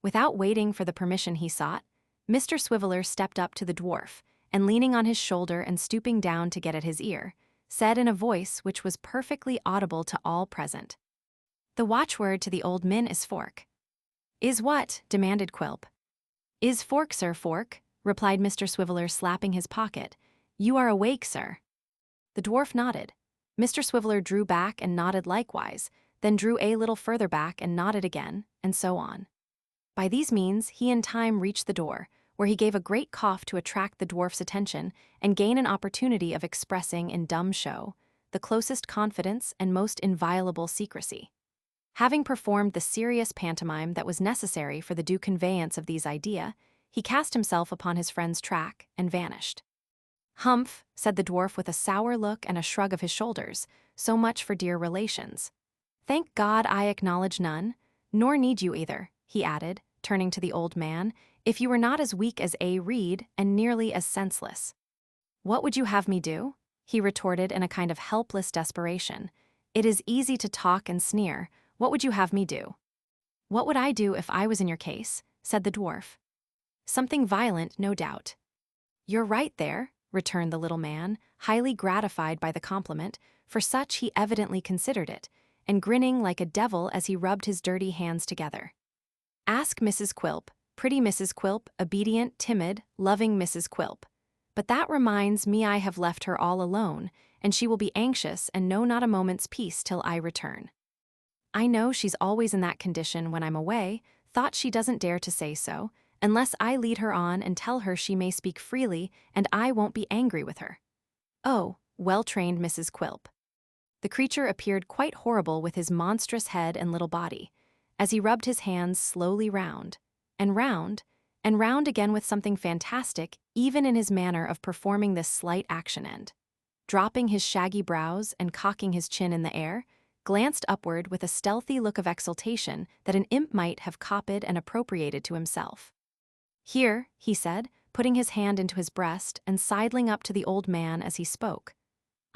Without waiting for the permission he sought, Mr. Swiveller stepped up to the dwarf, and leaning on his shoulder and stooping down to get at his ear, said in a voice which was perfectly audible to all present, "The watchword to the old min is fork." "Is what?" demanded Quilp. "Is fork, sir, fork," replied Mr. Swiveller, slapping his pocket. "You are awake, sir." The dwarf nodded. Mr. Swiveller drew back and nodded likewise, then drew a little further back and nodded again, and so on. By these means he in time reached the door, where he gave a great cough to attract the dwarf's attention and gain an opportunity of expressing in dumb show the closest confidence and most inviolable secrecy. Having performed the serious pantomime that was necessary for the due conveyance of these idea, he cast himself upon his friend's track and vanished. "Humph," said the dwarf with a sour look and a shrug of his shoulders, "so much for dear relations. Thank God I acknowledge none, nor need you either," he added, turning to the old man, "if you were not as weak as A. Reed and nearly as senseless." "What would you have me do?" he retorted in a kind of helpless desperation. "It is easy to talk and sneer. What would you have me do?" "What would I do if I was in your case?" said the dwarf. "Something violent, no doubt." "You're right there," returned the little man, highly gratified by the compliment, for such he evidently considered it, and grinning like a devil as he rubbed his dirty hands together. "Ask Mrs. Quilp, pretty Mrs. Quilp, obedient, timid, loving Mrs. Quilp. But that reminds me I have left her all alone, and she will be anxious and know not a moment's peace till I return. I know she's always in that condition when I'm away, thought she doesn't dare to say so, unless I lead her on and tell her she may speak freely and I won't be angry with her. Oh, well-trained Mrs. Quilp." The creature appeared quite horrible with his monstrous head and little body, as he rubbed his hands slowly round, and round, and round again with something fantastic even in his manner of performing this slight action and, dropping his shaggy brows and cocking his chin in the air, glanced upward with a stealthy look of exultation that an imp might have copied and appropriated to himself. "Here," he said, putting his hand into his breast and sidling up to the old man as he spoke.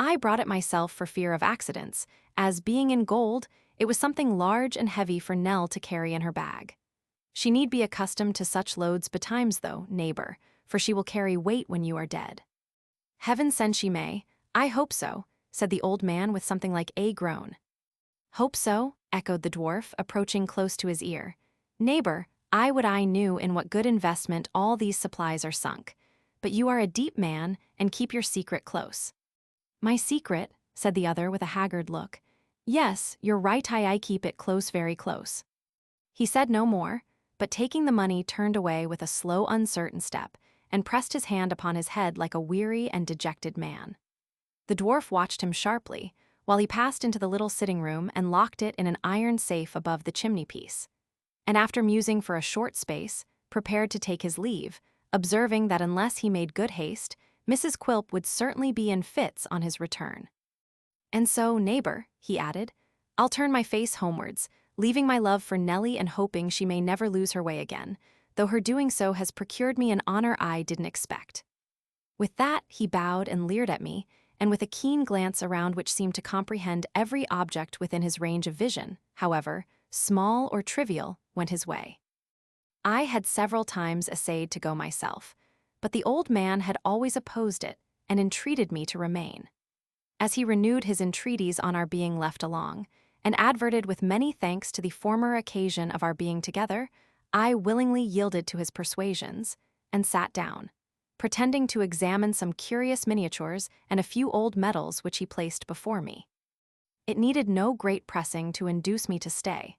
"I brought it myself for fear of accidents, as, being in gold, it was something large and heavy for Nell to carry in her bag. She need be accustomed to such loads betimes, though, neighbor, for she will carry weight when you are dead." "Heaven send she may. I hope so," said the old man with something like a groan. "Hope so?" echoed the dwarf, approaching close to his ear. Neighbor, I knew in what good investment all these supplies are sunk. But you are a deep man, and keep your secret close. My secret, said the other with a haggard look. Yes, you're right, I keep it close, very close. He said no more, but taking the money turned away with a slow, uncertain step, and pressed his hand upon his head like a weary and dejected man. The dwarf watched him sharply, while he passed into the little sitting room and locked it in an iron safe above the chimney-piece. And after musing for a short space, prepared to take his leave, observing that unless he made good haste, Mrs. Quilp would certainly be in fits on his return. And so, neighbor, he added, I'll turn my face homewards, leaving my love for Nellie and hoping she may never lose her way again, though her doing so has procured me an honor I didn't expect. With that, he bowed and leered at me, and with a keen glance around which seemed to comprehend every object within his range of vision, however, small or trivial, went his way. I had several times essayed to go myself, but the old man had always opposed it and entreated me to remain. As he renewed his entreaties on our being left along, and adverted with many thanks to the former occasion of our being together, I willingly yielded to his persuasions, and sat down, pretending to examine some curious miniatures and a few old medals which he placed before me. It needed no great pressing to induce me to stay,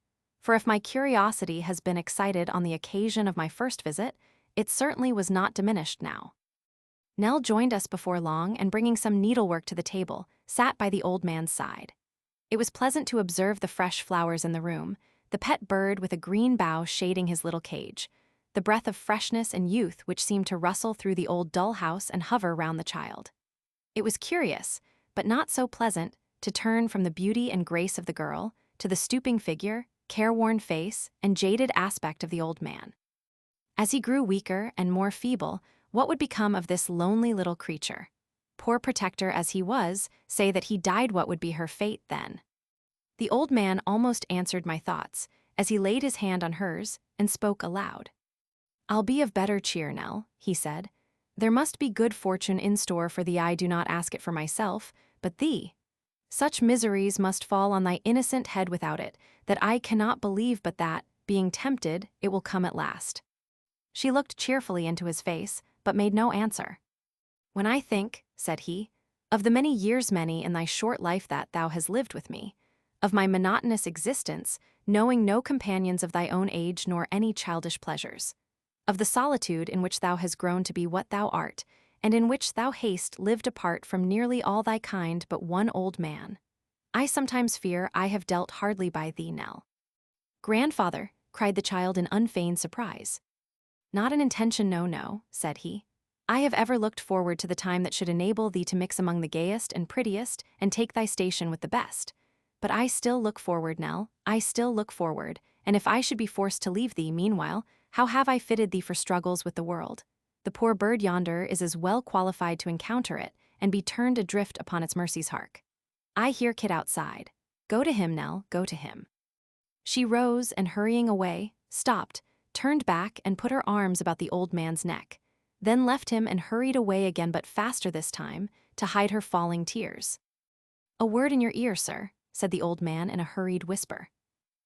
for if my curiosity has been excited on the occasion of my first visit, it certainly was not diminished now. Nell joined us before long, and bringing some needlework to the table, sat by the old man's side. It was pleasant to observe the fresh flowers in the room, the pet bird with a green bough shading his little cage, the breath of freshness and youth which seemed to rustle through the old dull house and hover round the child. It was curious, but not so pleasant, to turn from the beauty and grace of the girl to the stooping figure, careworn face, and jaded aspect of the old man. As he grew weaker and more feeble, what would become of this lonely little creature? Poor protector as he was, say that he died, what would be her fate then? The old man almost answered my thoughts, as he laid his hand on hers and spoke aloud. I'll be of better cheer, Nell, he said. There must be good fortune in store for thee. I do not ask it for myself, but thee. Such miseries must fall on thy innocent head without it, that I cannot believe but that, being tempted, it will come at last. She looked cheerfully into his face, but made no answer. When I think, said he, of the many years in thy short life that thou hast lived with me, of my monotonous existence, knowing no companions of thy own age nor any childish pleasures, of the solitude in which thou hast grown to be what thou art, and in which thou hast lived apart from nearly all thy kind but one old man, I sometimes fear I have dealt hardly by thee, Nell. Grandfather, cried the child in unfeigned surprise. Not an intention, no, said he. I have ever looked forward to the time that should enable thee to mix among the gayest and prettiest and take thy station with the best. But I still look forward, Nell, I still look forward, and if I should be forced to leave thee meanwhile, how have I fitted thee for struggles with the world? The poor bird yonder is as well qualified to encounter it and be turned adrift upon its mercies. Hark! I hear Kit outside. Go to him, Nell, go to him. She rose and, hurrying away, stopped, turned back and put her arms about the old man's neck, then left him and hurried away again, but faster this time, to hide her falling tears. A word in your ear, sir, said the old man in a hurried whisper.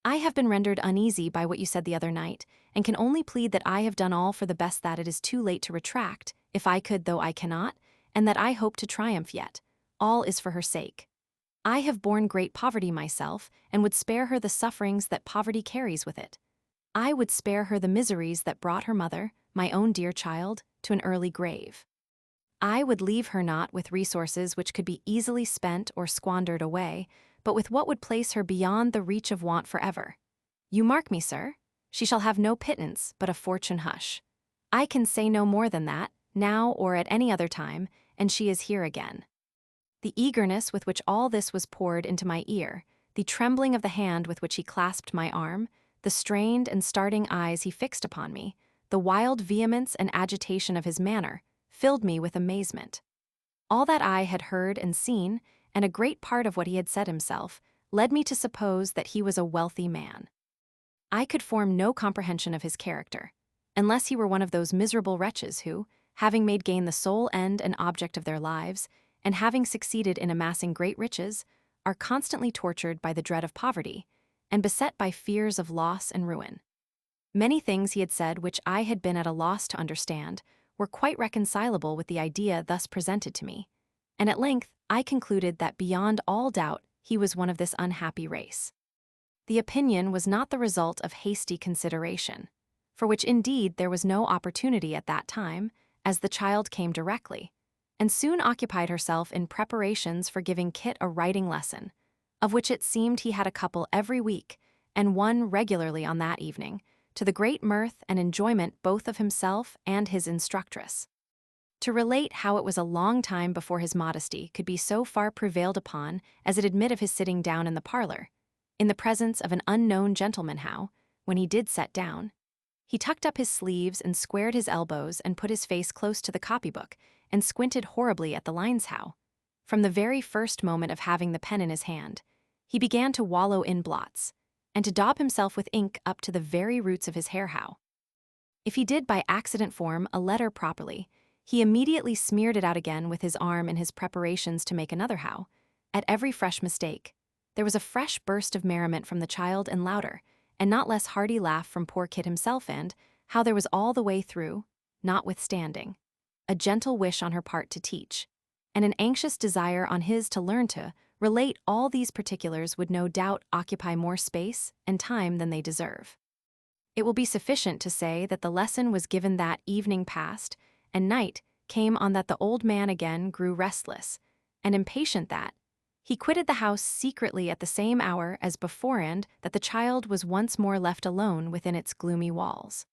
I have been rendered uneasy by what you said the other night, and can only plead that I have done all for the best, that it is too late to retract, if I could, though I cannot, and that I hope to triumph yet. All is for her sake. I have borne great poverty myself, and would spare her the sufferings that poverty carries with it. I would spare her the miseries that brought her mother, my own dear child, to an early grave. I would leave her not with resources which could be easily spent or squandered away, but with what would place her beyond the reach of want forever. You mark me, sir? She shall have no pittance, but a fortune hush. I can say no more than that, now or at any other time, and she is here again. The eagerness with which all this was poured into my ear, the trembling of the hand with which he clasped my arm, the strained and starting eyes he fixed upon me, the wild vehemence and agitation of his manner, filled me with amazement. All that I had heard and seen, and a great part of what he had said himself, led me to suppose that he was a wealthy man. I could form no comprehension of his character, unless he were one of those miserable wretches who, having made gain the sole end and object of their lives, and having succeeded in amassing great riches, are constantly tortured by the dread of poverty, and beset by fears of loss and ruin. Many things he had said which I had been at a loss to understand were quite reconcilable with the idea thus presented to me, and at length I concluded that beyond all doubt he was one of this unhappy race. The opinion was not the result of hasty consideration, for which indeed there was no opportunity at that time, as the child came directly, and soon occupied herself in preparations for giving Kit a writing lesson, of which it seemed he had a couple every week, and one regularly on that evening, to the great mirth and enjoyment both of himself and his instructress. To relate how it was a long time before his modesty could be so far prevailed upon as it admit of his sitting down in the parlor, in the presence of an unknown gentleman, how, when he did set down, he tucked up his sleeves and squared his elbows and put his face close to the copybook and squinted horribly at the lines, how, from the very first moment of having the pen in his hand, he began to wallow in blots, and to daub himself with ink up to the very roots of his hair, how, if he did by accident form a letter properly, he immediately smeared it out again with his arm in his preparations to make another, how, at every fresh mistake, there was a fresh burst of merriment from the child and louder, and not less hearty laugh from poor Kit himself, and how there was all the way through, notwithstanding, a gentle wish on her part to teach, and an anxious desire on his to learn to relate all these particulars would no doubt occupy more space and time than they deserve. It will be sufficient to say that the lesson was given that evening past, and night came on that the old man again grew restless, and impatient that he quitted the house secretly at the same hour as before, and that the child was once more left alone within its gloomy walls.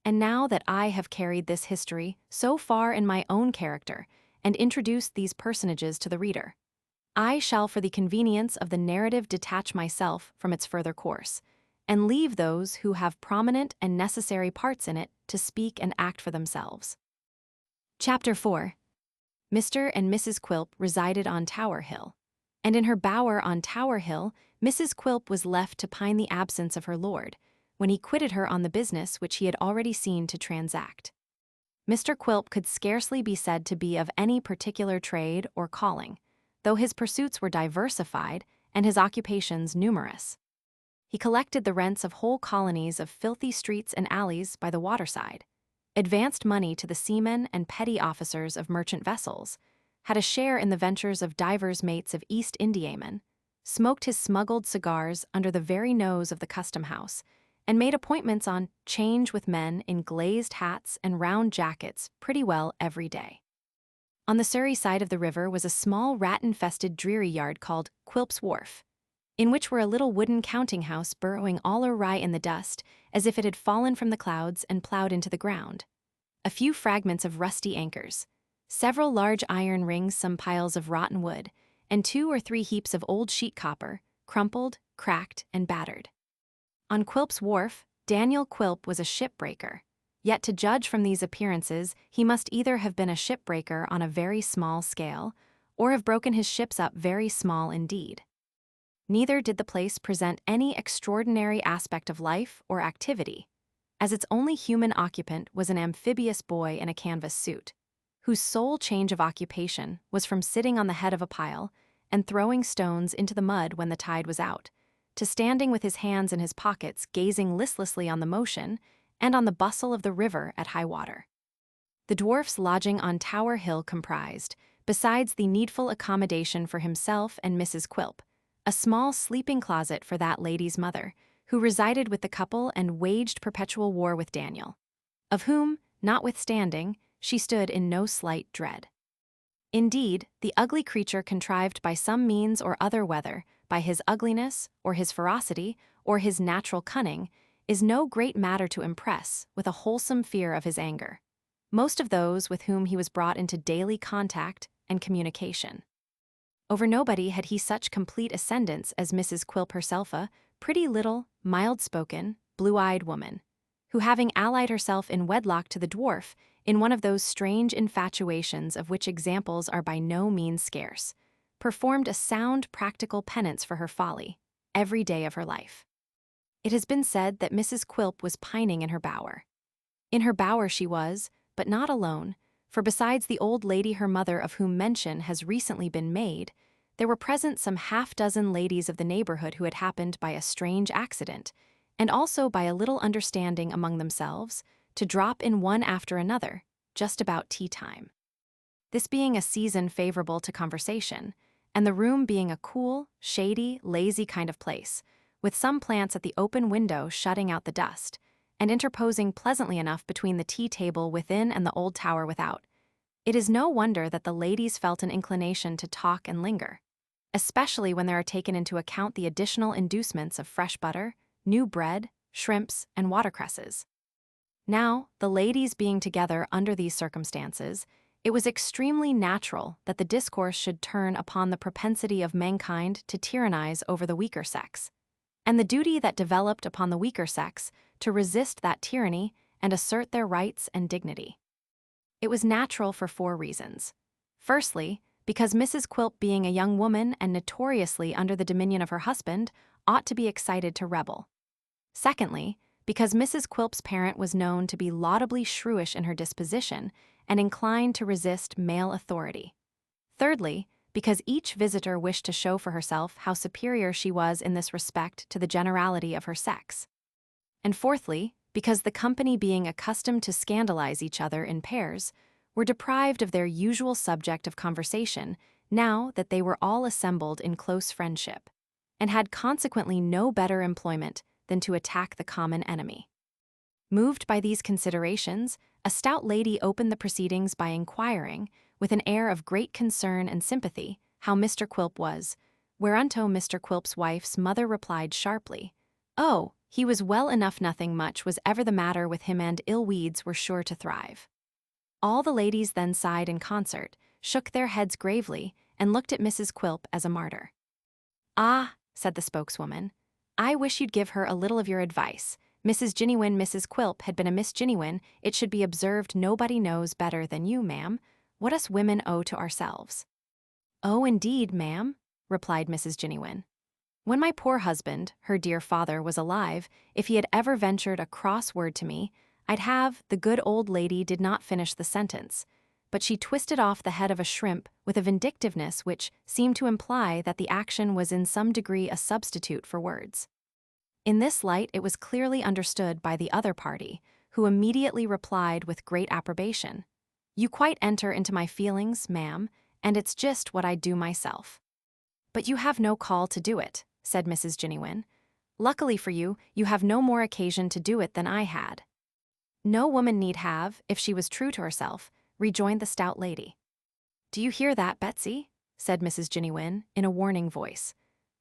And now that I have carried this history so far in my own character, and introduced these personages to the reader, I shall for the convenience of the narrative detach myself from its further course, and leave those who have prominent and necessary parts in it to speak and act for themselves. Chapter 4. Mr. and Mrs. Quilp resided on Tower Hill, and in her bower on Tower Hill, Mrs. Quilp was left to pine the absence of her lord, when he quitted her on the business which he had already seen to transact. Mr. Quilp could scarcely be said to be of any particular trade or calling, though his pursuits were diversified and his occupations numerous. He collected the rents of whole colonies of filthy streets and alleys by the waterside, advanced money to the seamen and petty officers of merchant vessels, had a share in the ventures of divers mates of East Indiamen, smoked his smuggled cigars under the very nose of the custom-house, and made appointments on 'change with men in glazed hats and round jackets pretty well every day. On the Surrey side of the river was a small rat-infested dreary yard called Quilp's Wharf, in which were a little wooden counting-house burrowing all awry in the dust as if it had fallen from the clouds and ploughed into the ground, a few fragments of rusty anchors, several large iron rings, some piles of rotten wood, and 2 or 3 heaps of old sheet copper, crumpled, cracked, and battered. On Quilp's Wharf, Daniel Quilp was a shipbreaker, yet to judge from these appearances he must either have been a shipbreaker on a very small scale, or have broken his ships up very small indeed. Neither did the place present any extraordinary aspect of life or activity, as its only human occupant was an amphibious boy in a canvas suit, whose sole change of occupation was from sitting on the head of a pile and throwing stones into the mud when the tide was out, to standing with his hands in his pockets gazing listlessly on the motion and on the bustle of the river at high water. The dwarf's lodging on Tower Hill comprised, besides the needful accommodation for himself and Mrs. Quilp, a small sleeping closet for that lady's mother, who resided with the couple and waged perpetual war with Daniel, of whom, notwithstanding, she stood in no slight dread. Indeed, the ugly creature contrived by some means or other, whether by his ugliness, or his ferocity, or his natural cunning, is no great matter to impress with a wholesome fear of his anger most of those with whom he was brought into daily contact and communication. Over nobody had he such complete ascendance as Mrs. Quilp herself, a pretty little, mild-spoken, blue-eyed woman, who, having allied herself in wedlock to the dwarf in one of those strange infatuations of which examples are by no means scarce, performed a sound practical penance for her folly every day of her life. It has been said that Mrs. Quilp was pining in her bower. In her bower she was, but not alone, for besides the old lady her mother of whom mention has recently been made, there were present some half-dozen ladies of the neighborhood who had happened by a strange accident, and also by a little understanding among themselves, to drop in one after another, just about tea time. This being a season favorable to conversation, and the room being a cool, shady, lazy kind of place, with some plants at the open window shutting out the dust, and interposing pleasantly enough between the tea table within and the old tower without, it is no wonder that the ladies felt an inclination to talk and linger, especially when there are taken into account the additional inducements of fresh butter, new bread, shrimps, and watercresses. Now, the ladies being together under these circumstances, it was extremely natural that the discourse should turn upon the propensity of mankind to tyrannize over the weaker sex, and the duty that developed upon the weaker sex to resist that tyranny and assert their rights and dignity. It was natural for 4 reasons. Firstly, because Mrs. Quilp, being a young woman and notoriously under the dominion of her husband, ought to be excited to rebel. Secondly, because Mrs. Quilp's parent was known to be laudably shrewish in her disposition and inclined to resist male authority. Thirdly, because each visitor wished to show for herself how superior she was in this respect to the generality of her sex. And fourthly, because the company, being accustomed to scandalize each other in pairs, were deprived of their usual subject of conversation now that they were all assembled in close friendship, and had consequently no better employment than to attack the common enemy. Moved by these considerations, a stout lady opened the proceedings by inquiring, with an air of great concern and sympathy, how Mr. Quilp was, whereunto Mr. Quilp's wife's mother replied sharply, "Oh, he was well enough, nothing much was ever the matter with him, and ill weeds were sure to thrive." All the ladies then sighed in concert, shook their heads gravely, and looked at Mrs. Quilp as a martyr. "Ah," said the spokeswoman, "I wish you'd give her a little of your advice. Mrs. Quilp had been a Miss Ginniewin. It should be observed nobody knows better than you, ma'am, what us women owe to ourselves." "Oh, indeed, ma'am," replied Mrs. Ginniewin. "When my poor husband, her dear father, was alive, if he had ever ventured a cross word to me, I'd have—" The good old lady did not finish the sentence, but she twisted off the head of a shrimp with a vindictiveness which seemed to imply that the action was in some degree a substitute for words. In this light it was clearly understood by the other party, who immediately replied with great approbation, "You quite enter into my feelings, ma'am, and it's just what I do myself." "But you have no call to do it," said Mrs. Ginniewin. "Luckily for you, you have no more occasion to do it than I had." "No woman need have, if she was true to herself," rejoined the stout lady. "Do you hear that, Betsy?" said Mrs. Ginniewin, in a warning voice.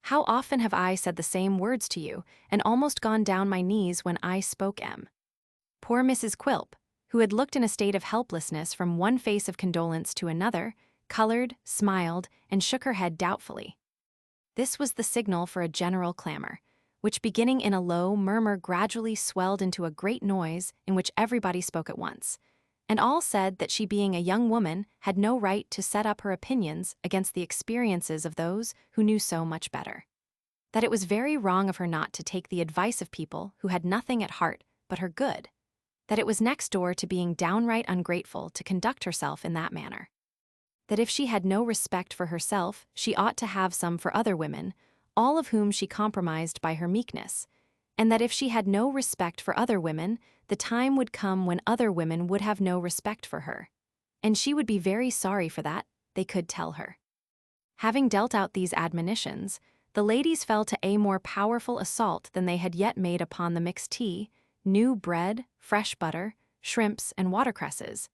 "How often have I said the same words to you, and almost gone down my knees when I spoke 'em?" Poor Mrs. Quilp, who had looked in a state of helplessness from one face of condolence to another, colored, smiled, and shook her head doubtfully. This was the signal for a general clamor, which, beginning in a low murmur, gradually swelled into a great noise in which everybody spoke at once, and all said that she, being a young woman, had no right to set up her opinions against the experiences of those who knew so much better. That it was very wrong of her not to take the advice of people who had nothing at heart but her good. That it was next door to being downright ungrateful to conduct herself in that manner. That if she had no respect for herself, she ought to have some for other women, all of whom she compromised by her meekness, and that if she had no respect for other women, the time would come when other women would have no respect for her, and she would be very sorry for that, they could tell her. Having dealt out these admonitions, the ladies fell to a more powerful assault than they had yet made upon the mixed tea, new bread, fresh butter, shrimps, and watercresses,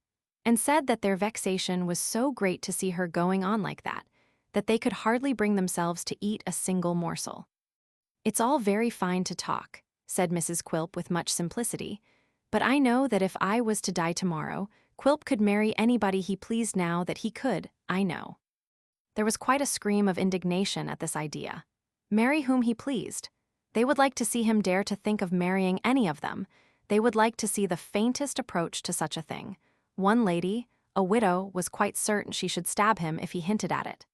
and said that their vexation was so great to see her going on like that they could hardly bring themselves to eat a single morsel. "It's all very fine to talk," said Mrs. Quilp with much simplicity, "but I know that if I was to die tomorrow, Quilp could marry anybody he pleased now that he could, I know." There was quite a scream of indignation at this idea. Marry whom he pleased. They would like to see him dare to think of marrying any of them. They would like to see the faintest approach to such a thing. One lady, a widow, was quite certain she should stab him if he hinted at it.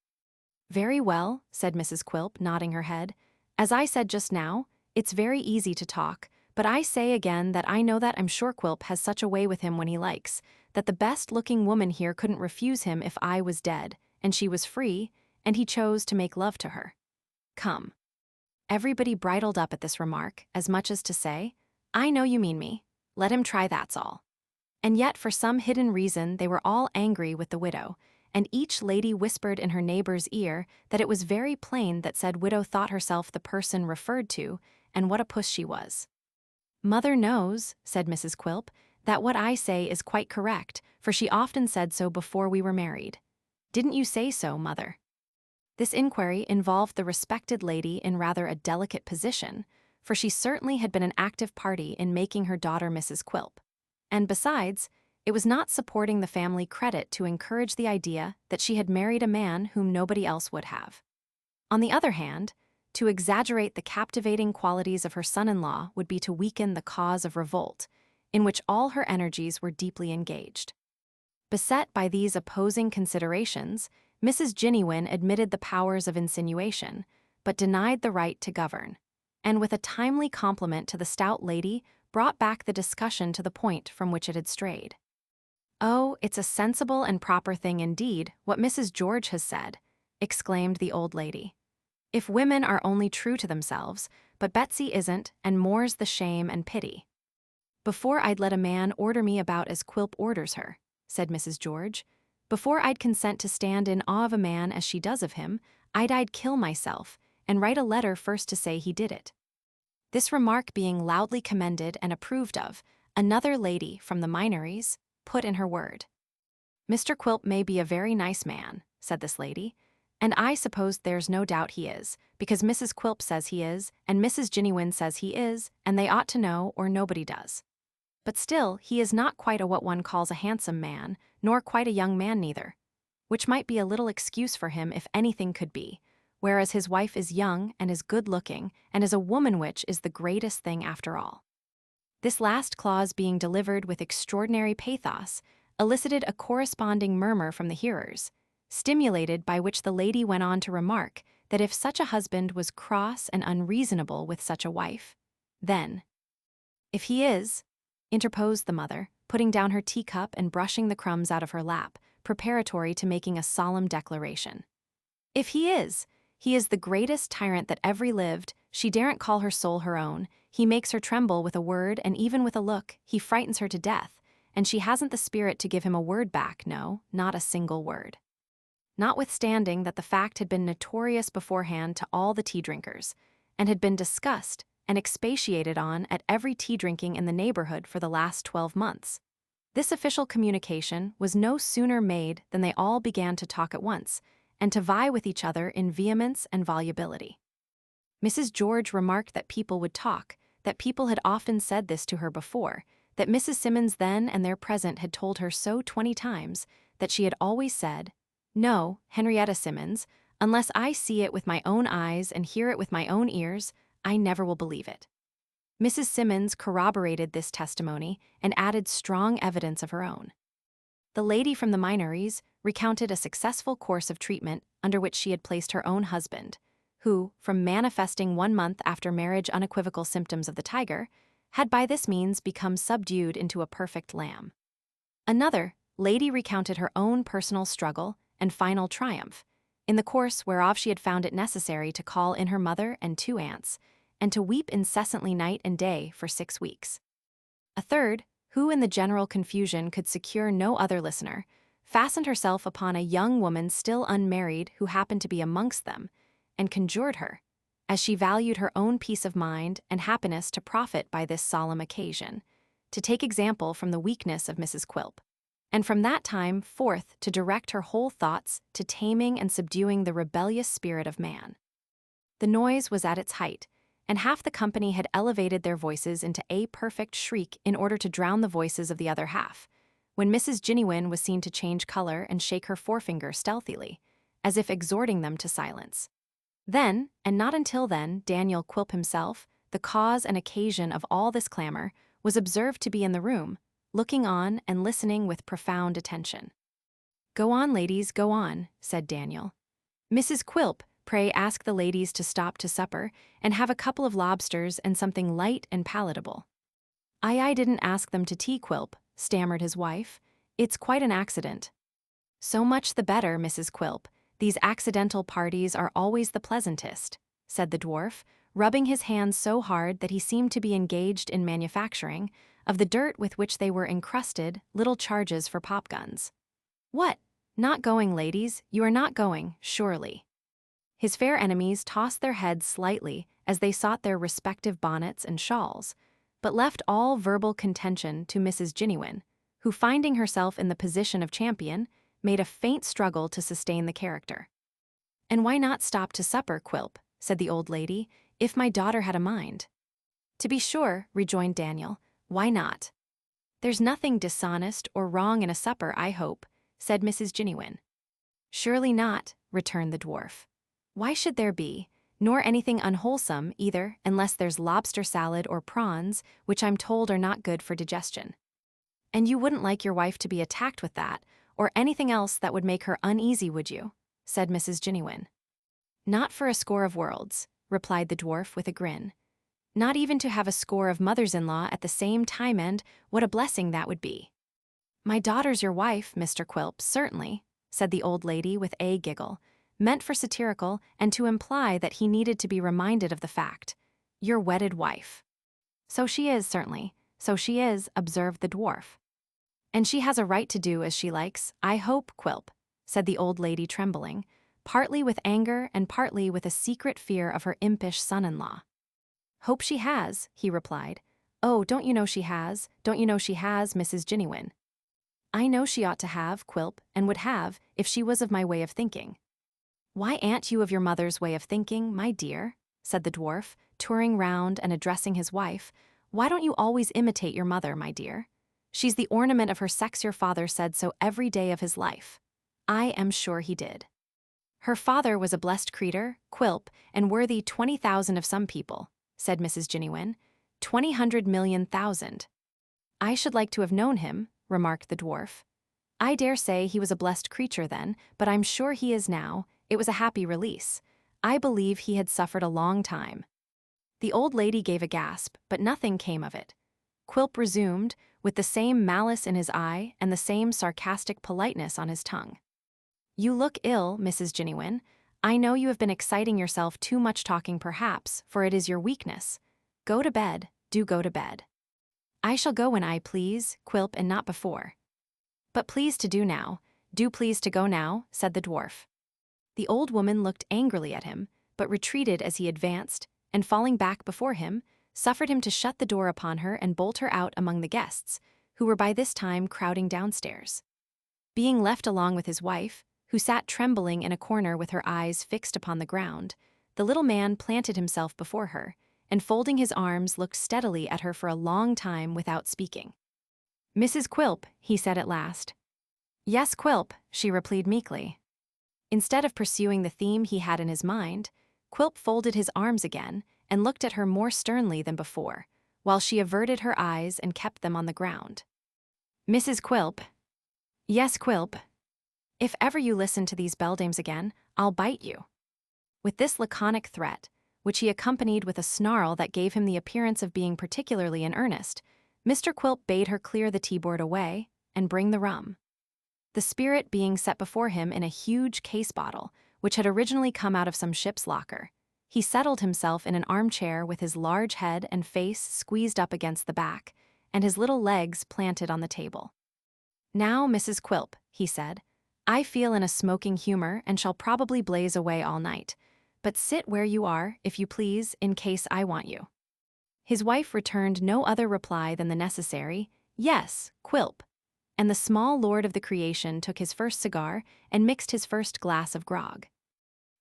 "Very well," said Mrs. Quilp, nodding her head. "As I said just now, it's very easy to talk, but I say again that I know that I'm sure Quilp has such a way with him when he likes, that the best-looking woman here couldn't refuse him if I was dead, and she was free, and he chose to make love to her. Come." Everybody bridled up at this remark, as much as to say, "I know you mean me. Let him try, that's all." And yet for some hidden reason they were all angry with the widow, and each lady whispered in her neighbor's ear that it was very plain that said widow thought herself the person referred to, and what a puss she was. "Mother knows," said Mrs. Quilp, "that what I say is quite correct, for she often said so before we were married. Didn't you say so, Mother?" This inquiry involved the respected lady in rather a delicate position, for she certainly had been an active party in making her daughter Mrs. Quilp. And besides, it was not supporting the family credit to encourage the idea that she had married a man whom nobody else would have. On the other hand, to exaggerate the captivating qualities of her son-in-law would be to weaken the cause of revolt, in which all her energies were deeply engaged. Beset by these opposing considerations, Mrs. Ginnywin admitted the powers of insinuation, but denied the right to govern, and with a timely compliment to the stout lady, brought back the discussion to the point from which it had strayed. "Oh, it's a sensible and proper thing indeed, what Mrs. George has said," exclaimed the old lady. "If women are only true to themselves, but Betsy isn't, and more's the shame and pity." "Before I'd let a man order me about as Quilp orders her," said Mrs. George, "before I'd consent to stand in awe of a man as she does of him, I'd kill myself, and write a letter first to say he did it." This remark being loudly commended and approved of, another lady from the Minories put in her word. "Mr. Quilp may be a very nice man," said this lady, "and I suppose there's no doubt he is, because Mrs. Quilp says he is, and Mrs. Ginnywin says he is, and they ought to know or nobody does. But still, he is not quite a what one calls a handsome man, nor quite a young man neither, which might be a little excuse for him if anything could be, whereas his wife is young and is good-looking, and is a woman, which is the greatest thing after all." This last clause being delivered with extraordinary pathos, elicited a corresponding murmur from the hearers, stimulated by which the lady went on to remark that if such a husband was cross and unreasonable with such a wife, then— "If he is," interposed the mother, putting down her teacup and brushing the crumbs out of her lap, preparatory to making a solemn declaration. "If he is the greatest tyrant that ever lived, she daren't call her soul her own, he makes her tremble with a word and even with a look, he frightens her to death, and she hasn't the spirit to give him a word back, no, not a single word." Notwithstanding that the fact had been notorious beforehand to all the tea-drinkers, and had been discussed and expatiated on at every tea-drinking in the neighborhood for the last 12 months. This official communication was no sooner made than they all began to talk at once, and to vie with each other in vehemence and volubility. Mrs. George remarked that people would talk, that people had often said this to her before, that Mrs. Simmons then and there present had told her so 20 times, that she had always said, "No, Henrietta Simmons, unless I see it with my own eyes and hear it with my own ears, I never will believe it." Mrs. Simmons corroborated this testimony and added strong evidence of her own. The lady from the Minories recounted a successful course of treatment under which she had placed her own husband, who, from manifesting 1 month after marriage unequivocal symptoms of the tiger, had by this means become subdued into a perfect lamb. Another lady recounted her own personal struggle and final triumph, in the course whereof she had found it necessary to call in her mother and 2 aunts, and to weep incessantly night and day for 6 weeks. A third, who in the general confusion could secure no other listener, fastened herself upon a young woman still unmarried who happened to be amongst them, and conjured her, as she valued her own peace of mind and happiness to profit by this solemn occasion, to take example from the weakness of Mrs. Quilp, and from that time forth to direct her whole thoughts to taming and subduing the rebellious spirit of man. The noise was at its height, and half the company had elevated their voices into a perfect shriek in order to drown the voices of the other half, when Mrs. Ginnywin was seen to change color and shake her forefinger stealthily, as if exhorting them to silence. Then, and not until then, Daniel Quilp himself, the cause and occasion of all this clamor, was observed to be in the room, looking on and listening with profound attention. "Go on, ladies, go on," said Daniel. "Mrs. Quilp, pray ask the ladies to stop to supper, and have a couple of lobsters and something light and palatable." I didn't ask them to tea, Quilp," stammered his wife. "It's quite an accident." "So much the better, Mrs. Quilp. These accidental parties are always the pleasantest," said the dwarf, rubbing his hands so hard that he seemed to be engaged in manufacturing, of the dirt with which they were encrusted, little charges for pop guns. "What? Not going, ladies? You are not going, surely." His fair enemies tossed their heads slightly as they sought their respective bonnets and shawls, but left all verbal contention to Mrs. Genuine, who, finding herself in the position of champion, made a faint struggle to sustain the character. "And why not stop to supper, Quilp?" said the old lady, "if my daughter had a mind." "To be sure," rejoined Daniel, "why not?" "There's nothing dishonest or wrong in a supper, I hope," said Mrs. Genuine. "Surely not," returned the dwarf. "Why should there be? Nor anything unwholesome, either, unless there's lobster salad or prawns, which I'm told are not good for digestion." "And you wouldn't like your wife to be attacked with that, or anything else that would make her uneasy, would you?" said Mrs. Genuine. "Not for a score of worlds," replied the dwarf with a grin. "Not even to have a score of mothers-in-law at the same time, and what a blessing that would be." "My daughter's your wife, Mr. Quilp, certainly," said the old lady with a giggle, meant for satirical and to imply that he needed to be reminded of the fact. "Your wedded wife." "So she is, certainly, so she is," observed the dwarf. "And she has a right to do as she likes, I hope, Quilp," said the old lady, trembling, partly with anger and partly with a secret fear of her impish son-in-law. "Hope she has," he replied. "Oh, don't you know she has? Don't you know she has, Mrs. Genuine?" "I know she ought to have, Quilp, and would have, if she was of my way of thinking." "Why aren't you of your mother's way of thinking, my dear?" said the dwarf, touring round and addressing his wife. "Why don't you always imitate your mother, my dear? She's the ornament of her sex. Your father said so every day of his life." "I am sure he did." "Her father was a blessed creature, Quilp, and worthy 20,000 of some people," said Mrs. Genuine. 20,000,000,000. "I should like to have known him," remarked the dwarf. "I dare say he was a blessed creature then, but I'm sure he is now. It was a happy release. I believe he had suffered a long time." The old lady gave a gasp, but nothing came of it. Quilp resumed, with the same malice in his eye and the same sarcastic politeness on his tongue. "You look ill, Mrs. Genuine. I know you have been exciting yourself too much talking perhaps, for it is your weakness. Go to bed, do go to bed." "I shall go when I please, Quilp, and not before." "But please to do now, do please to go now," said the dwarf. The old woman looked angrily at him, but retreated as he advanced, and falling back before him, suffered him to shut the door upon her and bolt her out among the guests, who were by this time crowding downstairs. Being left along with his wife, who sat trembling in a corner with her eyes fixed upon the ground, the little man planted himself before her, and folding his arms looked steadily at her for a long time without speaking. "Mrs. Quilp," he said at last. "Yes, Quilp," she replied meekly. Instead of pursuing the theme he had in his mind, Quilp folded his arms again and looked at her more sternly than before, while she averted her eyes and kept them on the ground. "Mrs. Quilp." "Yes, Quilp." "If ever you listen to these beldames again, I'll bite you." With this laconic threat, which he accompanied with a snarl that gave him the appearance of being particularly in earnest, Mr. Quilp bade her clear the tea-board away and bring the rum. The spirit being set before him in a huge case bottle, which had originally come out of some ship's locker, he settled himself in an armchair with his large head and face squeezed up against the back, and his little legs planted on the table. "Now, Mrs. Quilp," he said, "I feel in a smoking humor and shall probably blaze away all night, but sit where you are, if you please, in case I want you." His wife returned no other reply than the necessary, "Yes, Quilp," and the small lord of the creation took his first cigar and mixed his first glass of grog.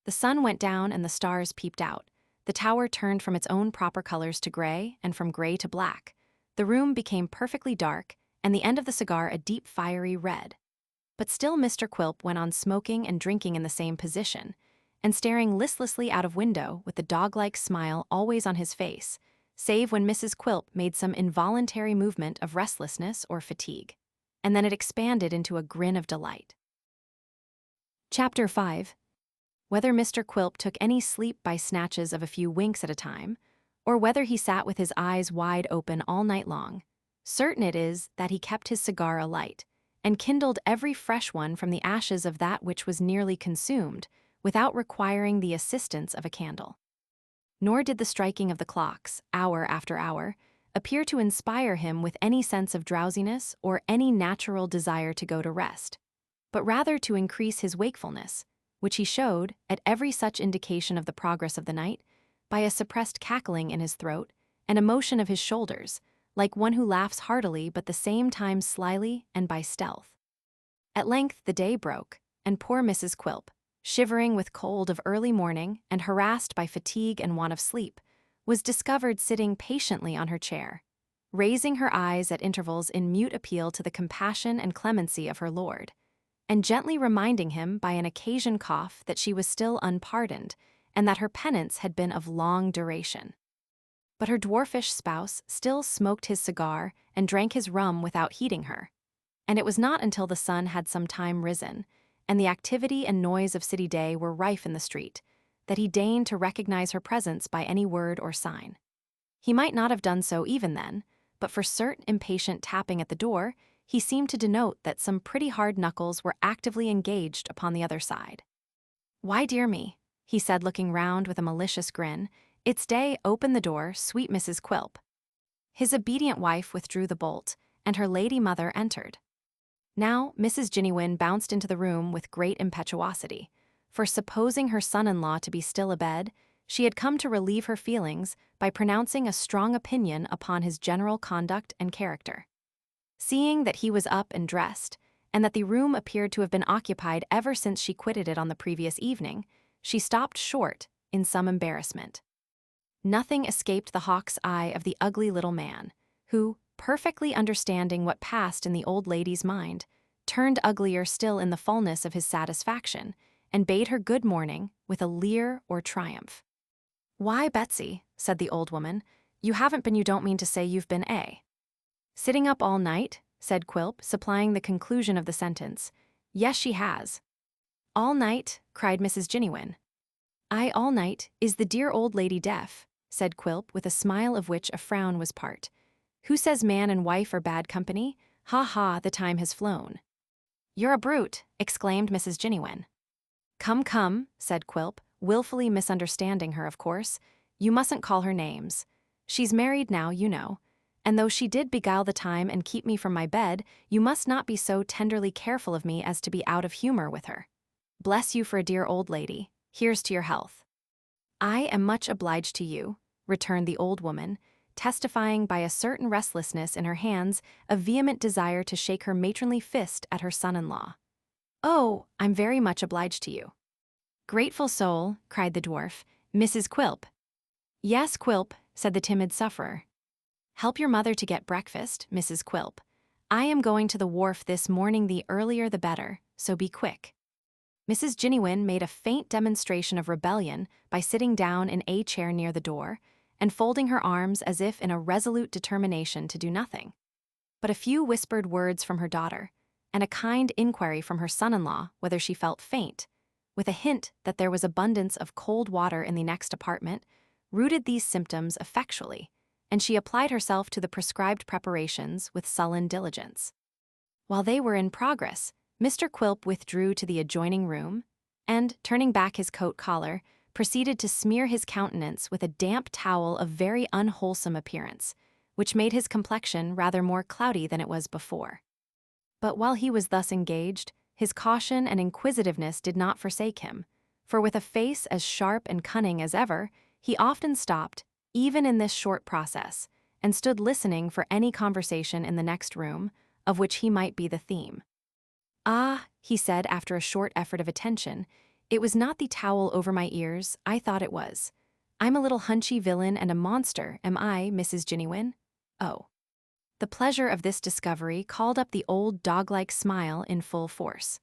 The sun went down and the stars peeped out. The tower turned from its own proper colors to gray and from gray to black. The room became perfectly dark, and the end of the cigar a deep fiery red. But still Mr. Quilp went on smoking and drinking in the same position, and staring listlessly out of window with the dog-like smile always on his face, save when Mrs. Quilp made some involuntary movement of restlessness or fatigue, and then it expanded into a grin of delight. Chapter 5. Whether Mr. Quilp took any sleep by snatches of a few winks at a time, or whether he sat with his eyes wide open all night long, certain it is that he kept his cigar alight, and kindled every fresh one from the ashes of that which was nearly consumed, without requiring the assistance of a candle. nor did the striking of the clocks, hour after hour, appear to inspire him with any sense of drowsiness or any natural desire to go to rest, but rather to increase his wakefulness, which he showed, at every such indication of the progress of the night, by a suppressed cackling in his throat and a motion of his shoulders, like one who laughs heartily but the same time slyly and by stealth. At length the day broke, and poor Mrs. Quilp, shivering with cold of early morning and harassed by fatigue and want of sleep, was discovered sitting patiently on her chair, raising her eyes at intervals in mute appeal to the compassion and clemency of her lord, and gently reminding him by an occasion cough that she was still unpardoned, and that her penance had been of long duration. But her dwarfish spouse still smoked his cigar and drank his rum without heeding her, and it was not until the sun had some time risen, and the activity and noise of city day were rife in the street, that he deigned to recognize her presence by any word or sign. He might not have done so even then, but for certain impatient tapping at the door, he seemed to denote that some pretty hard knuckles were actively engaged upon the other side. "Why, dear me," he said, looking round with a malicious grin, "it's day, open the door, sweet Mrs. Quilp." His obedient wife withdrew the bolt, and her lady mother entered. Now Mrs. Ginnywin bounced into the room with great impetuosity, for supposing her son-in-law to be still abed, she had come to relieve her feelings by pronouncing a strong opinion upon his general conduct and character. Seeing that he was up and dressed, and that the room appeared to have been occupied ever since she quitted it on the previous evening, she stopped short in some embarrassment. Nothing escaped the hawk's eye of the ugly little man, who, perfectly understanding what passed in the old lady's mind, turned uglier still in the fullness of his satisfaction, and bade her good morning with a leer or triumph. "Why, Betsy," said the old woman, "you haven't been, you don't mean to say you've been, eh?" "Sitting up all night," said Quilp, supplying the conclusion of the sentence. "Yes, she has." "All night?" cried Mrs. Ginnywin. "Aye, all night. Is the dear old lady deaf?" said Quilp, with a smile of which a frown was part. "Who says man and wife are bad company? Ha ha, the time has flown." "You're a brute," exclaimed Mrs. Ginnywin. "Come, come," said Quilp, wilfully misunderstanding her, of course. "You mustn't call her names. She's married now, you know, and though she did beguile the time and keep me from my bed, you must not be so tenderly careful of me as to be out of humor with her. Bless you for a dear old lady. Here's to your health." "I am much obliged to you," returned the old woman, testifying by a certain restlessness in her hands a vehement desire to shake her matronly fist at her son-in-law. "Oh, I'm very much obliged to you." "Grateful soul," cried the dwarf. "Mrs. Quilp." "Yes, Quilp," said the timid sufferer. "Help your mother to get breakfast, Mrs. Quilp. I am going to the wharf this morning, the earlier the better, so be quick." Mrs. Ginnywin made a faint demonstration of rebellion by sitting down in a chair near the door and folding her arms as if in a resolute determination to do nothing. But a few whispered words from her daughter, and a kind inquiry from her son-in-law whether she felt faint, with a hint that there was abundance of cold water in the next apartment, rooted these symptoms effectually, and she applied herself to the prescribed preparations with sullen diligence. While they were in progress, Mr. Quilp withdrew to the adjoining room, and, turning back his coat collar, proceeded to smear his countenance with a damp towel of very unwholesome appearance, which made his complexion rather more cloudy than it was before. But while he was thus engaged, his caution and inquisitiveness did not forsake him, for with a face as sharp and cunning as ever, he often stopped, even in this short process, and stood listening for any conversation in the next room, of which he might be the theme. "Ah," he said after a short effort of attention, "it was not the towel over my ears, I thought it was. I'm a little hunchy villain and a monster, am I, Mrs. Ginnywin? Oh." The pleasure of this discovery called up the old dog-like smile in full force.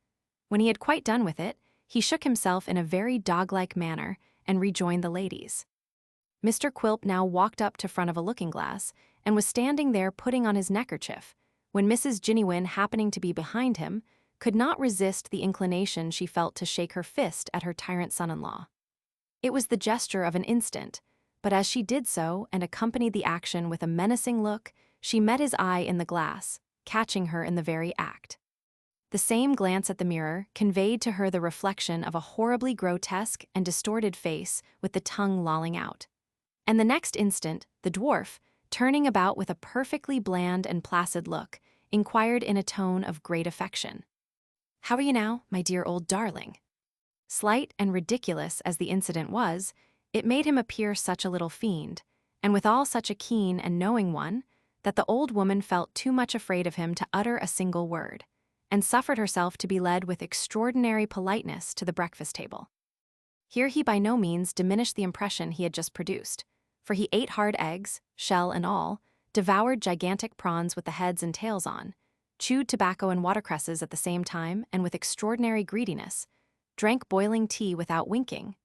When he had quite done with it, he shook himself in a very dog-like manner and rejoined the ladies. Mr. Quilp now walked up to front of a looking-glass and was standing there putting on his neckerchief, when Mrs. Ginnywin, happening to be behind him, could not resist the inclination she felt to shake her fist at her tyrant son-in-law. It was the gesture of an instant, but as she did so and accompanied the action with a menacing look, she met his eye in the glass, catching her in the very act. The same glance at the mirror conveyed to her the reflection of a horribly grotesque and distorted face with the tongue lolling out. And the next instant, the dwarf, turning about with a perfectly bland and placid look, inquired in a tone of great affection, "How are you now, my dear old darling?" Slight and ridiculous as the incident was, it made him appear such a little fiend, and withal such a keen and knowing one, that the old woman felt too much afraid of him to utter a single word, and suffered herself to be led with extraordinary politeness to the breakfast table. Here he by no means diminished the impression he had just produced, for he ate hard eggs, shell and all, devoured gigantic prawns with the heads and tails on, chewed tobacco and watercresses at the same time and with extraordinary greediness, drank boiling tea without winking,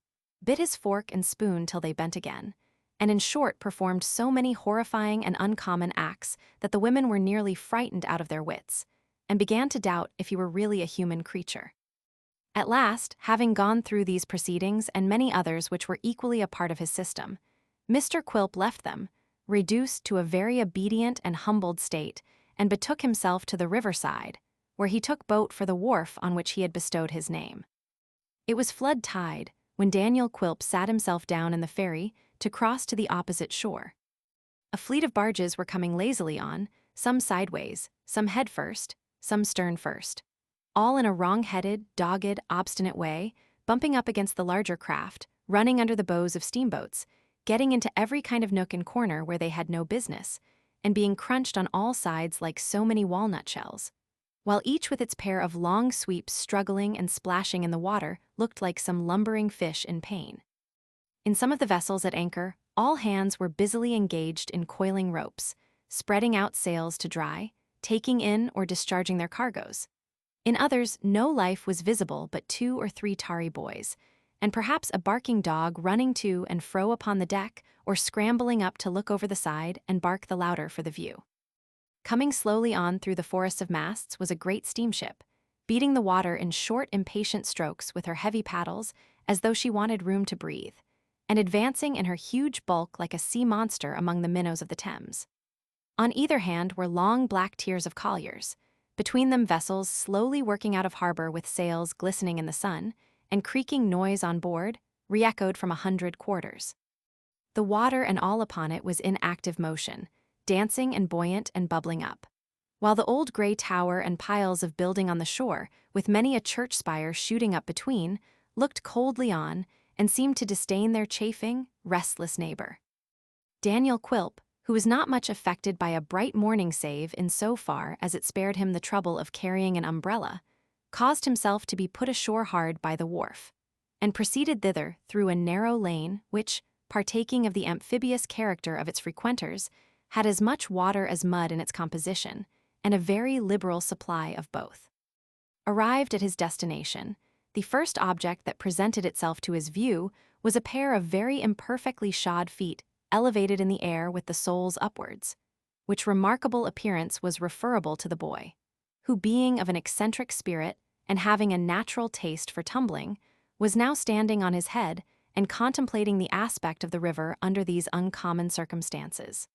bit his fork and spoon till they bent again, and in short performed so many horrifying and uncommon acts that the women were nearly frightened out of their wits, and began to doubt if he were really a human creature. At last, having gone through these proceedings and many others which were equally a part of his system, Mr. Quilp left them, reduced to a very obedient and humbled state, and betook himself to the riverside, where he took boat for the wharf on which he had bestowed his name. It was flood tide when Daniel Quilp sat himself down in the ferry to cross to the opposite shore. A fleet of barges were coming lazily on, some sideways, some head first, some stern first, all in a wrong-headed, dogged, obstinate way, bumping up against the larger craft, running under the bows of steamboats, getting into every kind of nook and corner where they had no business, and being crunched on all sides like so many walnut shells, while each with its pair of long sweeps struggling and splashing in the water looked like some lumbering fish in pain. In some of the vessels at anchor, all hands were busily engaged in coiling ropes, spreading out sails to dry, taking in or discharging their cargoes. In others, no life was visible but 2 or 3 tarry boys, and perhaps a barking dog running to and fro upon the deck or scrambling up to look over the side and bark the louder for the view. Coming slowly on through the forest of masts was a great steamship, beating the water in short, impatient strokes with her heavy paddles as though she wanted room to breathe, and advancing in her huge bulk like a sea monster among the minnows of the Thames. On either hand were long black tiers of colliers, between them vessels slowly working out of harbor with sails glistening in the sun, and creaking noise on board, re-echoed from 100 quarters. The water and all upon it was in active motion, dancing and buoyant and bubbling up, while the old grey tower and piles of building on the shore, with many a church spire shooting up between, looked coldly on and seemed to disdain their chafing, restless neighbor. Daniel Quilp, who was not much affected by a bright morning save in so far as it spared him the trouble of carrying an umbrella, caused himself to be put ashore hard by the wharf, and proceeded thither through a narrow lane which, partaking of the amphibious character of its frequenters, had as much water as mud in its composition, and a very liberal supply of both. Arrived at his destination, the first object that presented itself to his view was a pair of very imperfectly shod feet elevated in the air with the soles upwards, which remarkable appearance was referable to the boy, who, being of an eccentric spirit and having a natural taste for tumbling, was now standing on his head and contemplating the aspect of the river under these uncommon circumstances.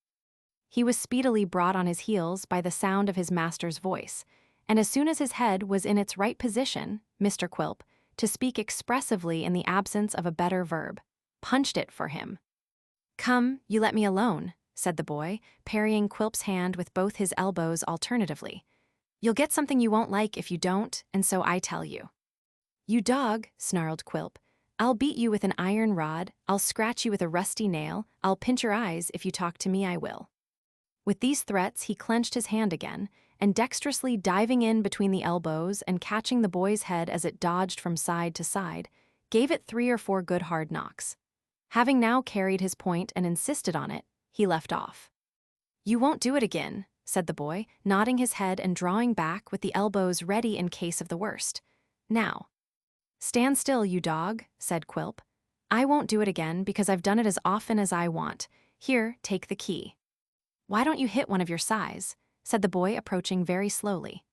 He was speedily brought on his heels by the sound of his master's voice, and as soon as his head was in its right position, Mr. Quilp, to speak expressively in the absence of a better verb, punched it for him. "Come, you let me alone," said the boy, parrying Quilp's hand with both his elbows alternatively. "You'll get something you won't like if you don't, and so I tell you." "You dog," snarled Quilp, "I'll beat you with an iron rod, I'll scratch you with a rusty nail, I'll pinch your eyes if you talk to me, I will." With these threats he clenched his hand again, and dexterously diving in between the elbows and catching the boy's head as it dodged from side to side, gave it 3 or 4 good hard knocks. Having now carried his point and insisted on it, he left off. "You won't do it again," said the boy, nodding his head and drawing back with the elbows ready in case of the worst. "Now." "Stand still, you dog," said Quilp. "I won't do it again because I've done it as often as I want. Here, take the key." "Why don't you hit one of your size?" said the boy, approaching very slowly.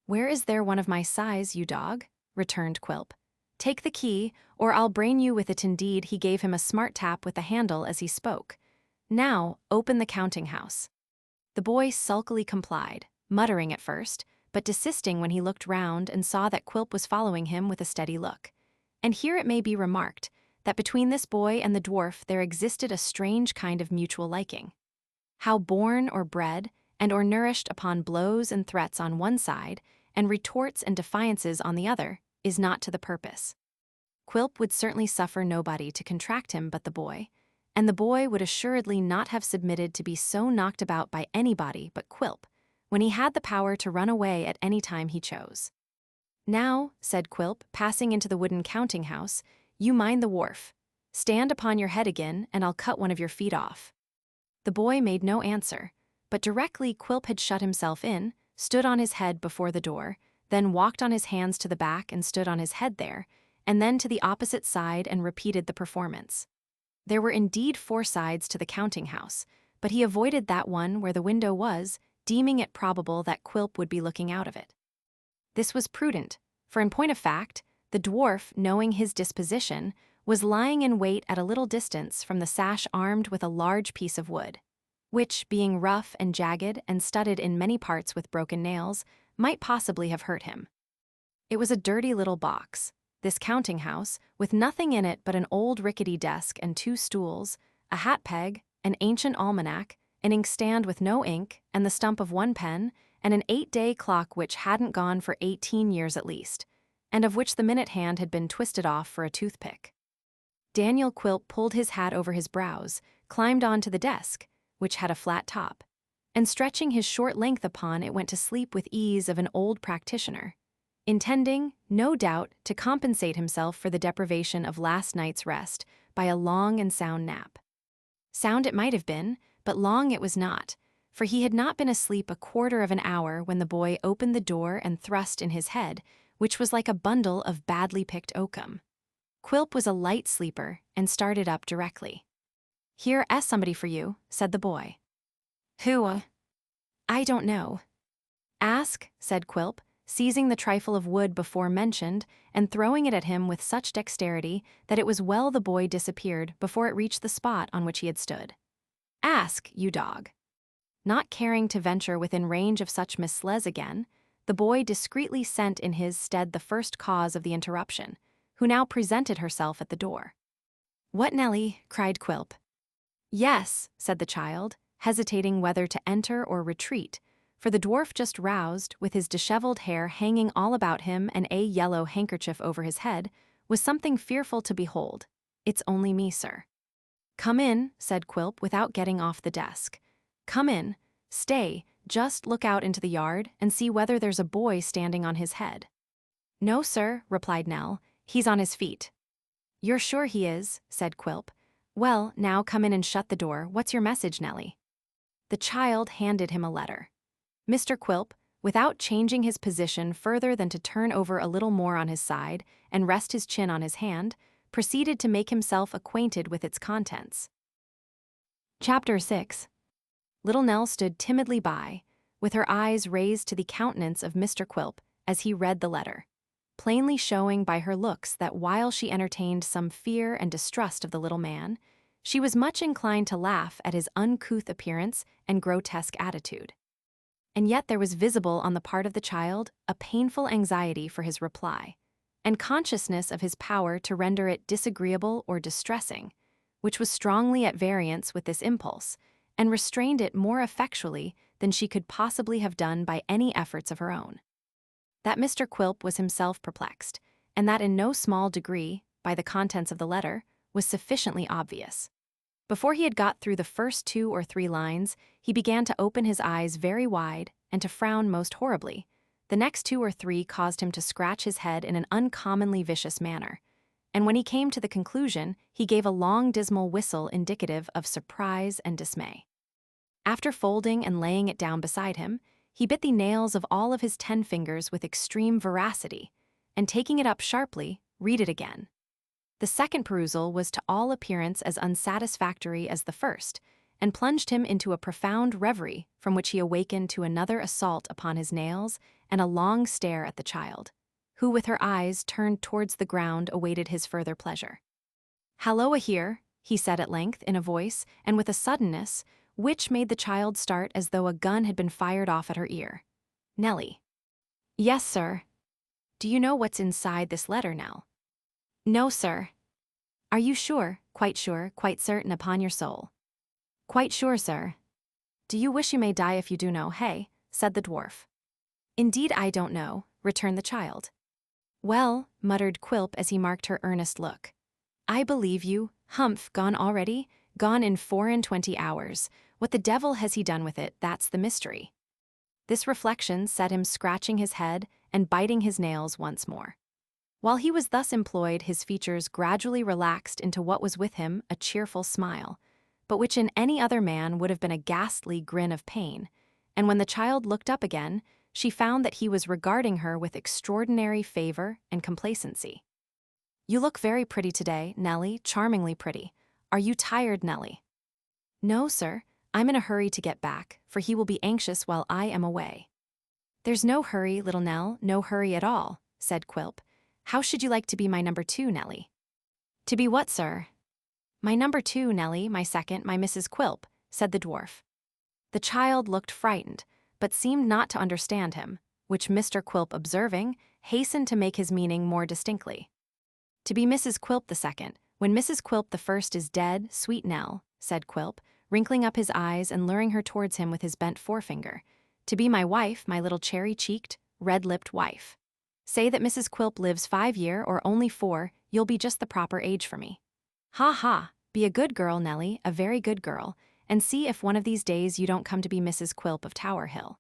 "Where is there one of my size, you dog?" returned Quilp. "Take the key, or I'll brain you with it." Indeed, he gave him a smart tap with the handle as he spoke. "Now, open the counting-house." The boy sulkily complied, muttering at first, but desisting when he looked round and saw that Quilp was following him with a steady look. And here it may be remarked that between this boy and the dwarf there existed a strange kind of mutual liking. How born or bred, and or nourished upon blows and threats on one side, and retorts and defiances on the other, is not to the purpose. Quilp would certainly suffer nobody to contract him but the boy, and the boy would assuredly not have submitted to be so knocked about by anybody but Quilp, when he had the power to run away at any time he chose. "Now," said Quilp, passing into the wooden counting-house, "you mind the wharf. Stand upon your head again, and I'll cut one of your feet off." The boy made no answer, but directly Quilp had shut himself in, stood on his head before the door, then walked on his hands to the back and stood on his head there, and then to the opposite side and repeated the performance. There were indeed 4 sides to the counting-house, but he avoided that one where the window was, deeming it probable that Quilp would be looking out of it. This was prudent, for in point of fact, the dwarf, knowing his disposition, was lying in wait at a little distance from the sash armed with a large piece of wood, which, being rough and jagged and studded in many parts with broken nails, might possibly have hurt him. It was a dirty little box, this counting-house, with nothing in it but an old rickety desk and 2 stools, a hat-peg, an ancient almanac, an inkstand with no ink, and the stump of 1 pen, and an 8-day clock which hadn't gone for 18 years at least, and of which the minute hand had been twisted off for a toothpick. Daniel Quilp pulled his hat over his brows, climbed onto the desk, which had a flat top, and stretching his short length upon it went to sleep with ease of an old practitioner, intending, no doubt, to compensate himself for the deprivation of last night's rest by a long and sound nap. Sound it might have been, but long it was not, for he had not been asleep a quarter of an hour when the boy opened the door and thrust in his head, which was like a bundle of badly picked oakum. Quilp was a light sleeper and started up directly. "Here is somebody for you," said the boy. "Who?" "I don't know." "Ask," said Quilp, seizing the trifle of wood before mentioned and throwing it at him with such dexterity that it was well the boy disappeared before it reached the spot on which he had stood. "Ask, you dog." Not caring to venture within range of such Miss Sles again, the boy discreetly sent in his stead the first cause of the interruption, who now presented herself at the door. "What, Nellie?" cried Quilp. "Yes," said the child, hesitating whether to enter or retreat, for the dwarf just roused, with his disheveled hair hanging all about him and a yellow handkerchief over his head, was something fearful to behold. "It's only me, sir." "Come in," said Quilp without getting off the desk. "Come in. Stay, just look out into the yard and see whether there's a boy standing on his head." "No, sir," replied Nell, "he's on his feet." "You're sure he is?" said Quilp. "Well, now come in and shut the door. What's your message, Nellie?" The child handed him a letter. Mr. Quilp, without changing his position further than to turn over a little more on his side and rest his chin on his hand, proceeded to make himself acquainted with its contents. Chapter 6. Little Nell stood timidly by, with her eyes raised to the countenance of Mr. Quilp as he read the letter, plainly showing by her looks that while she entertained some fear and distrust of the little man, she was much inclined to laugh at his uncouth appearance and grotesque attitude. And yet there was visible on the part of the child a painful anxiety for his reply, and consciousness of his power to render it disagreeable or distressing, which was strongly at variance with this impulse, and restrained it more effectually than she could possibly have done by any efforts of her own. That Mr. Quilp was himself perplexed, and that in no small degree, by the contents of the letter, was sufficiently obvious. Before he had got through the first 2 or 3 lines, he began to open his eyes very wide and to frown most horribly. The next 2 or 3 caused him to scratch his head in an uncommonly vicious manner, and when he came to the conclusion, he gave a long dismal whistle indicative of surprise and dismay. After folding and laying it down beside him, he bit the nails of all of his 10 fingers with extreme voracity, and taking it up sharply, read it again. The second perusal was to all appearance as unsatisfactory as the first, and plunged him into a profound reverie from which he awakened to another assault upon his nails and a long stare at the child, who with her eyes turned towards the ground awaited his further pleasure. "Halloa here," he said at length in a voice and with a suddenness which made the child start as though a gun had been fired off at her ear. "Nellie." "Yes, sir." "Do you know what's inside this letter, Nell?" "No, sir." Are you sure, quite certain upon your soul? Quite sure, sir. Do you wish you may die if you do know, hey? Said the dwarf. Indeed I don't know, returned the child. Well, muttered Quilp as he marked her earnest look. I believe you, humph, gone already, gone in 24 hours. What the devil has he done with it, that's the mystery. This reflection set him scratching his head and biting his nails once more. While he was thus employed, his features gradually relaxed into what was with him a cheerful smile, but which in any other man would have been a ghastly grin of pain, and when the child looked up again, she found that he was regarding her with extraordinary favor and complacency. You look very pretty today, Nellie, charmingly pretty. Are you tired, Nellie? No, sir, I'm in a hurry to get back, for he will be anxious while I am away. There's no hurry, little Nell, no hurry at all, said Quilp. How should you like to be my number 2, Nellie? To be what, sir? My number 2, Nellie, my second, my Mrs. Quilp, said the dwarf. The child looked frightened, but seemed not to understand him, which Mr. Quilp, observing, hastened to make his meaning more distinctly. To be Mrs. Quilp the second, when Mrs. Quilp the first is dead, sweet Nell, said Quilp, wrinkling up his eyes and luring her towards him with his bent forefinger. To be my wife, my little cherry-cheeked, red-lipped wife. Say that Mrs. Quilp lives 5 years or only 4, you'll be just the proper age for me. Ha ha, be a good girl, Nellie, a very good girl, and see if one of these days you don't come to be Mrs. Quilp of Tower Hill.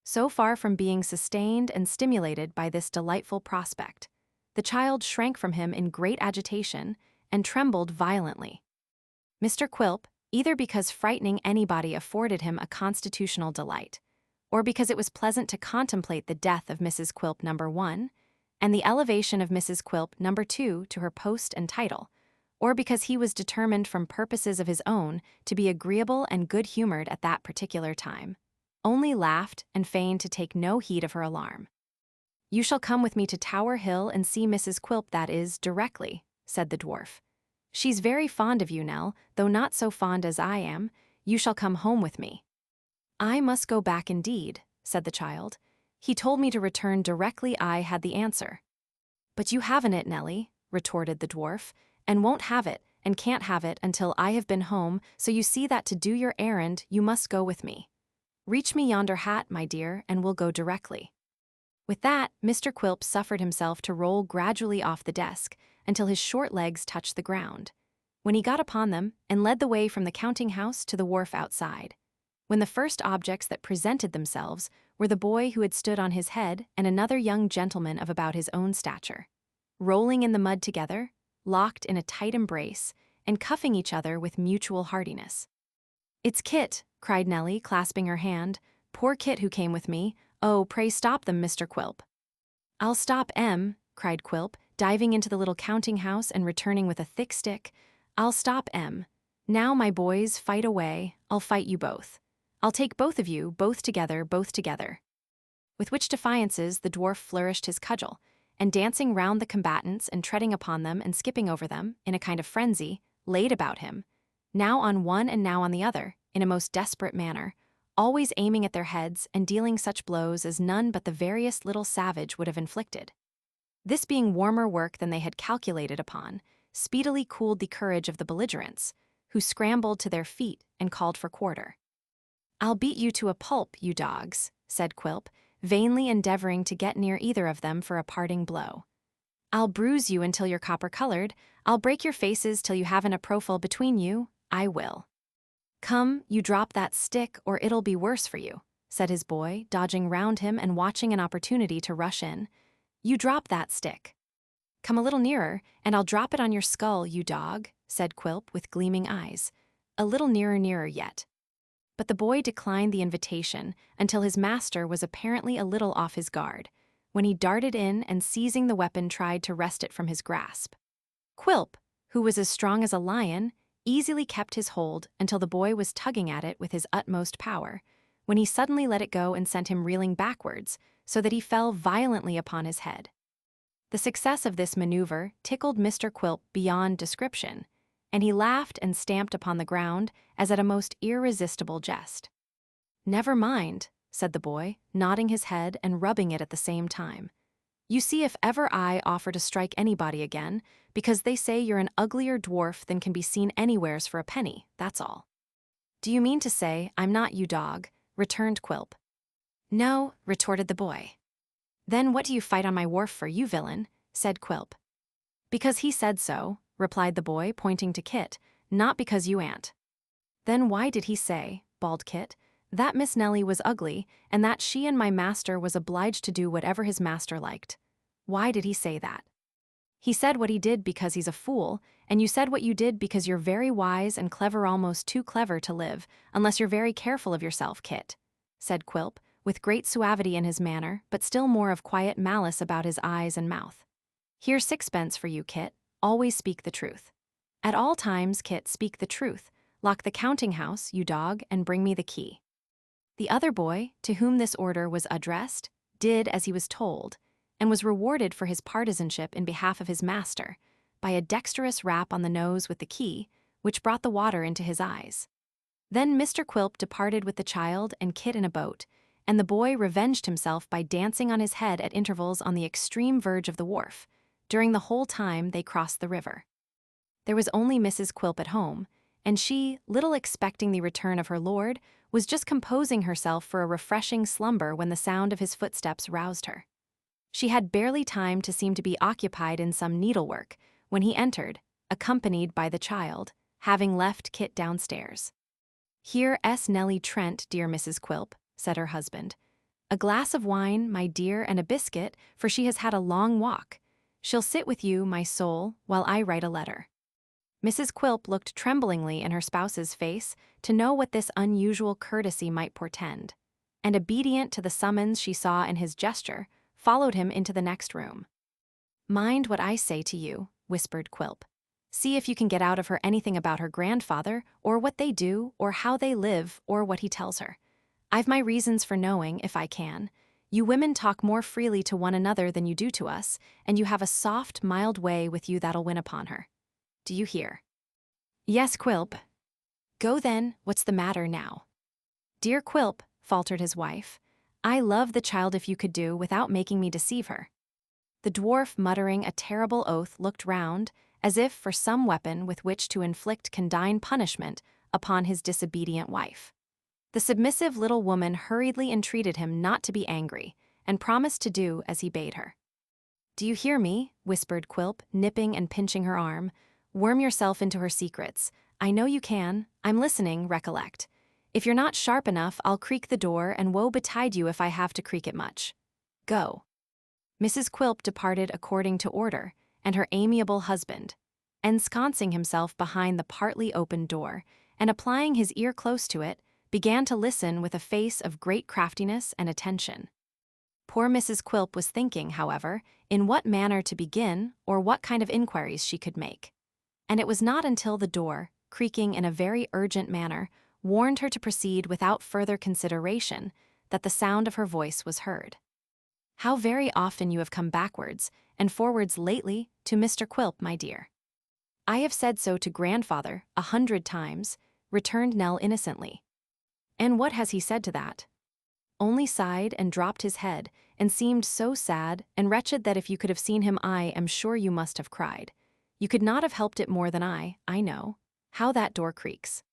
So far from being sustained and stimulated by this delightful prospect, the child shrank from him in great agitation and trembled violently. Mr. Quilp, either because frightening anybody afforded him a constitutional delight, or because it was pleasant to contemplate the death of Mrs. Quilp No. 1, and the elevation of Mrs. Quilp No. 2 to her post and title, or because he was determined from purposes of his own to be agreeable and good-humored at that particular time, only laughed and feigned to take no heed of her alarm. You shall come with me to Tower Hill and see Mrs. Quilp, that is, directly, said the dwarf. She's very fond of you, Nell, though not so fond as I am. You shall come home with me. I must go back indeed, said the child. He told me to return directly I had the answer. But you haven't it, Nellie, retorted the dwarf, and won't have it, and can't have it until I have been home, so you see that to do your errand you must go with me. Reach me yonder hat, my dear, and we'll go directly. With that, Mr. Quilp suffered himself to roll gradually off the desk until his short legs touched the ground, when he got upon them and led the way from the counting-house to the wharf outside, when the first objects that presented themselves were the boy who had stood on his head and another young gentleman of about his own stature, rolling in the mud together, locked in a tight embrace, and cuffing each other with mutual heartiness. It's Kit, cried Nellie, clasping her hand. Poor Kit who came with me. Oh, pray stop them, Mr. Quilp. I'll stop, Em, cried Quilp, diving into the little counting-house and returning with a thick stick. I'll stop, Em. Now, my boys, fight away. I'll fight you both. I'll take both of you, both together, both together. With which defiances the dwarf flourished his cudgel, and dancing round the combatants and treading upon them and skipping over them, in a kind of frenzy, laid about him, now on one and now on the other, in a most desperate manner, always aiming at their heads and dealing such blows as none but the veriest little savage would have inflicted. This being warmer work than they had calculated upon, speedily cooled the courage of the belligerents, who scrambled to their feet and called for quarter. I'll beat you to a pulp, you dogs, said Quilp, vainly endeavoring to get near either of them for a parting blow. I'll bruise you until you're copper-colored. I'll break your faces till you haven't a profile between you. I will. Come, you drop that stick, or it'll be worse for you, said his boy, dodging round him and watching an opportunity to rush in. You drop that stick. Come a little nearer, and I'll drop it on your skull, you dog, said Quilp with gleaming eyes. A little nearer yet. But the boy declined the invitation until his master was apparently a little off his guard, when he darted in and seizing the weapon tried to wrest it from his grasp. Quilp, who was as strong as a lion, easily kept his hold until the boy was tugging at it with his utmost power, when he suddenly let it go and sent him reeling backwards, so that he fell violently upon his head. The success of this maneuver tickled Mr. Quilp beyond description, and he laughed and stamped upon the ground as at a most irresistible jest. Never mind, said the boy, nodding his head and rubbing it at the same time. You see, if ever I offer to strike anybody again, because they say you're an uglier dwarf than can be seen anywheres for a penny, that's all." "Do you mean to say I'm not you dog?" returned Quilp. "No," retorted the boy. "Then what do you fight on my wharf for, you villain?" said Quilp. "Because he said so," replied the boy, pointing to Kit, "not because you ain't." "Then why did he say," bawled Kit, "that Miss Nellie was ugly, and that she and my master was obliged to do whatever his master liked? Why did he say that?" "He said what he did because he's a fool, and you said what you did because you're very wise and clever, almost too clever to live, unless you're very careful of yourself, Kit," said Quilp, with great suavity in his manner, but still more of quiet malice about his eyes and mouth. "Here's sixpence for you, Kit. Always speak the truth. At all times, Kit, speak the truth. Lock the counting-house, you dog, and bring me the key." The other boy, to whom this order was addressed, did as he was told, and was rewarded for his partisanship in behalf of his master by a dexterous rap on the nose with the key, which brought the water into his eyes. Then Mr. Quilp departed with the child and Kit in a boat, and the boy revenged himself by dancing on his head at intervals on the extreme verge of the wharf, during the whole time they crossed the river. There was only Mrs. Quilp at home, and she, little expecting the return of her lord, was just composing herself for a refreshing slumber when the sound of his footsteps roused her. She had barely time to seem to be occupied in some needlework when he entered, accompanied by the child, having left Kit downstairs. "Here's Nellie Trent, dear Mrs. Quilp," said her husband. "A glass of wine, my dear, and a biscuit, for she has had a long walk. She'll sit with you, my soul, while I write a letter." Mrs. Quilp looked tremblingly in her spouse's face to know what this unusual courtesy might portend, and obedient to the summons she saw in his gesture, followed him into the next room. "Mind what I say to you," whispered Quilp. "See if you can get out of her anything about her grandfather, or what they do, or how they live, or what he tells her. I've my reasons for knowing, if I can. You women talk more freely to one another than you do to us, and you have a soft, mild way with you that'll win upon her. Do you hear?" "Yes, Quilp." "Go then, what's the matter now?" "Dear Quilp," faltered his wife, "I love the child if you could do without making me deceive her." The dwarf, muttering a terrible oath, looked round, as if for some weapon with which to inflict condign punishment upon his disobedient wife. The submissive little woman hurriedly entreated him not to be angry, and promised to do as he bade her. "Do you hear me?" whispered Quilp, nipping and pinching her arm. "Worm yourself into her secrets. I know you can. I'm listening, recollect. If you're not sharp enough, I'll creak the door, and woe betide you if I have to creak it much. Go." Mrs. Quilp departed according to order, and her amiable husband, ensconcing himself behind the partly opened door, and applying his ear close to it, began to listen with a face of great craftiness and attention. Poor Mrs. Quilp was thinking, however, in what manner to begin or what kind of inquiries she could make. And it was not until the door, creaking in a very urgent manner, warned her to proceed without further consideration, that the sound of her voice was heard. "How very often you have come backwards and forwards lately to Mr. Quilp, my dear." "I have said so to grandfather 100 times," returned Nell innocently. "And what has he said to that?" "Only sighed and dropped his head, and seemed so sad and wretched that if you could have seen him, I am sure you must have cried. You could not have helped it more than I know. How that door creaks."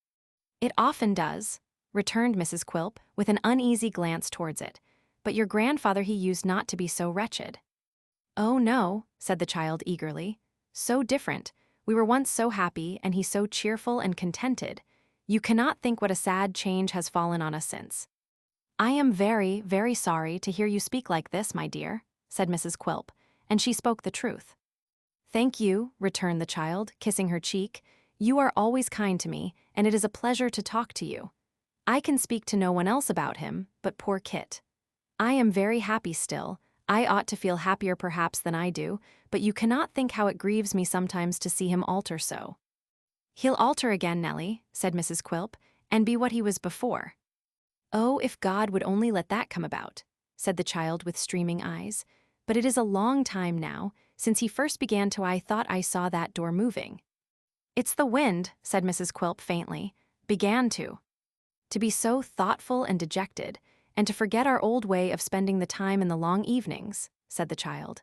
"It often does," returned Mrs. Quilp, with an uneasy glance towards it. "But your grandfather, he used not to be so wretched." "Oh, no," said the child eagerly. "So different. We were once so happy, and he so cheerful and contented. You cannot think what a sad change has fallen on us since." "I am very, very sorry to hear you speak like this, my dear," said Mrs. Quilp, and she spoke the truth. "Thank you," returned the child, kissing her cheek. "You are always kind to me, and it is a pleasure to talk to you. I can speak to no one else about him, but poor Kit. I am very happy still. I ought to feel happier perhaps than I do, but you cannot think how it grieves me sometimes to see him alter so." "He'll alter again, Nellie," said Mrs. Quilp, "and be what he was before." "Oh, if God would only let that come about," said the child with streaming eyes. "But it is a long time now, since he first began to. I thought I saw that door moving." "It's the wind," said Mrs. Quilp faintly. "Began to be so thoughtful and dejected, and to forget our old way of spending the time in the long evenings," said the child.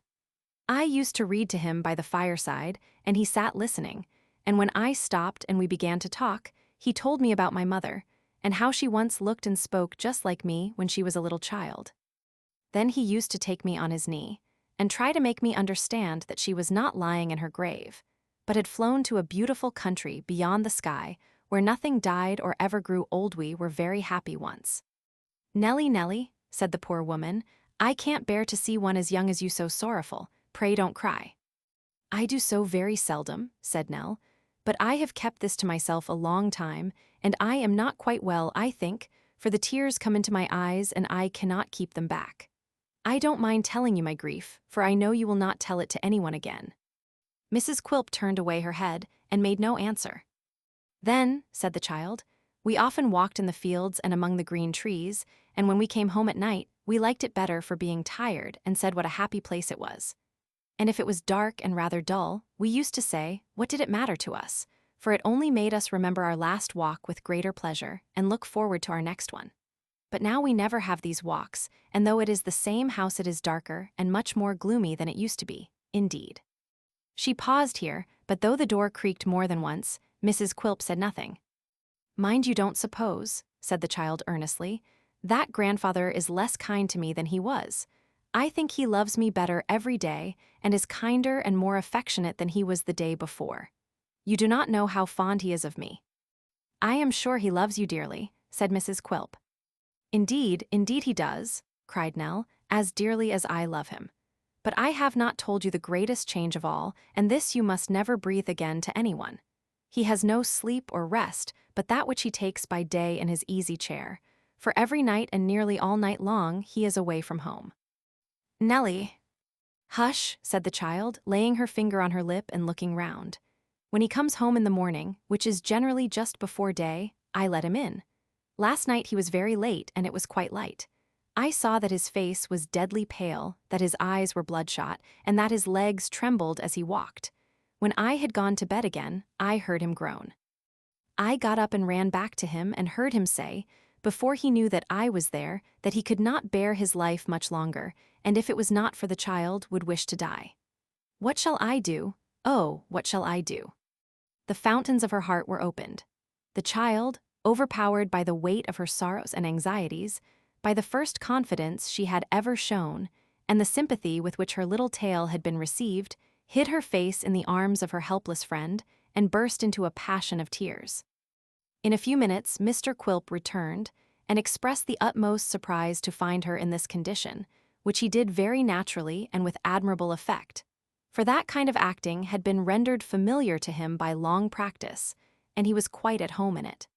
I used to read to him by the fireside, and he sat listening, and when I stopped and we began to talk, he told me about my mother, and how she once looked and spoke just like me when she was a little child. Then he used to take me on his knee, and try to make me understand that she was not lying in her grave, but had flown to a beautiful country beyond the sky, where nothing died or ever grew old. We were very happy once. "Nelly, Nelly," said the poor woman, "I can't bear to see one as young as you so sorrowful. Pray don't cry." "I do so very seldom," said Nell, "but I have kept this to myself a long time, and I am not quite well, I think, for the tears come into my eyes and I cannot keep them back. I don't mind telling you my grief, for I know you will not tell it to anyone again." Mrs. Quilp turned away her head and made no answer. "Then," said the child, "we often walked in the fields and among the green trees, and when we came home at night, we liked it better for being tired and said what a happy place it was. And if it was dark and rather dull, we used to say, what did it matter to us, for it only made us remember our last walk with greater pleasure and look forward to our next one. But now we never have these walks, and though it is the same house, it is darker and much more gloomy than it used to be, indeed." She paused here, but though the door creaked more than once, Mrs. Quilp said nothing. "Mind you don't suppose," said the child earnestly, "that grandfather is less kind to me than he was. I think he loves me better every day and is kinder and more affectionate than he was the day before. You do not know how fond he is of me." "I am sure he loves you dearly," said Mrs. Quilp. "Indeed, indeed he does," cried Nell, "as dearly as I love him. But I have not told you the greatest change of all, and this you must never breathe again to anyone. He has no sleep or rest but that which he takes by day in his easy chair, for every night and nearly all night long he is away from home." "Nelly." "Hush," said the child, laying her finger on her lip and looking round. "When he comes home in the morning, which is generally just before day, I let him in. Last night he was very late and it was quite light. I saw that his face was deadly pale, that his eyes were bloodshot, and that his legs trembled as he walked. When I had gone to bed again, I heard him groan. I got up and ran back to him and heard him say, before he knew that I was there, that he could not bear his life much longer, and if it was not for the child, would wish to die. What shall I do? Oh, what shall I do?" The fountains of her heart were opened. The child, overpowered by the weight of her sorrows and anxieties, by the first confidence she had ever shown, and the sympathy with which her little tale had been received, hid her face in the arms of her helpless friend and burst into a passion of tears. In a few minutes Mr. Quilp returned and expressed the utmost surprise to find her in this condition, which he did very naturally and with admirable effect, for that kind of acting had been rendered familiar to him by long practice, and he was quite at home in it.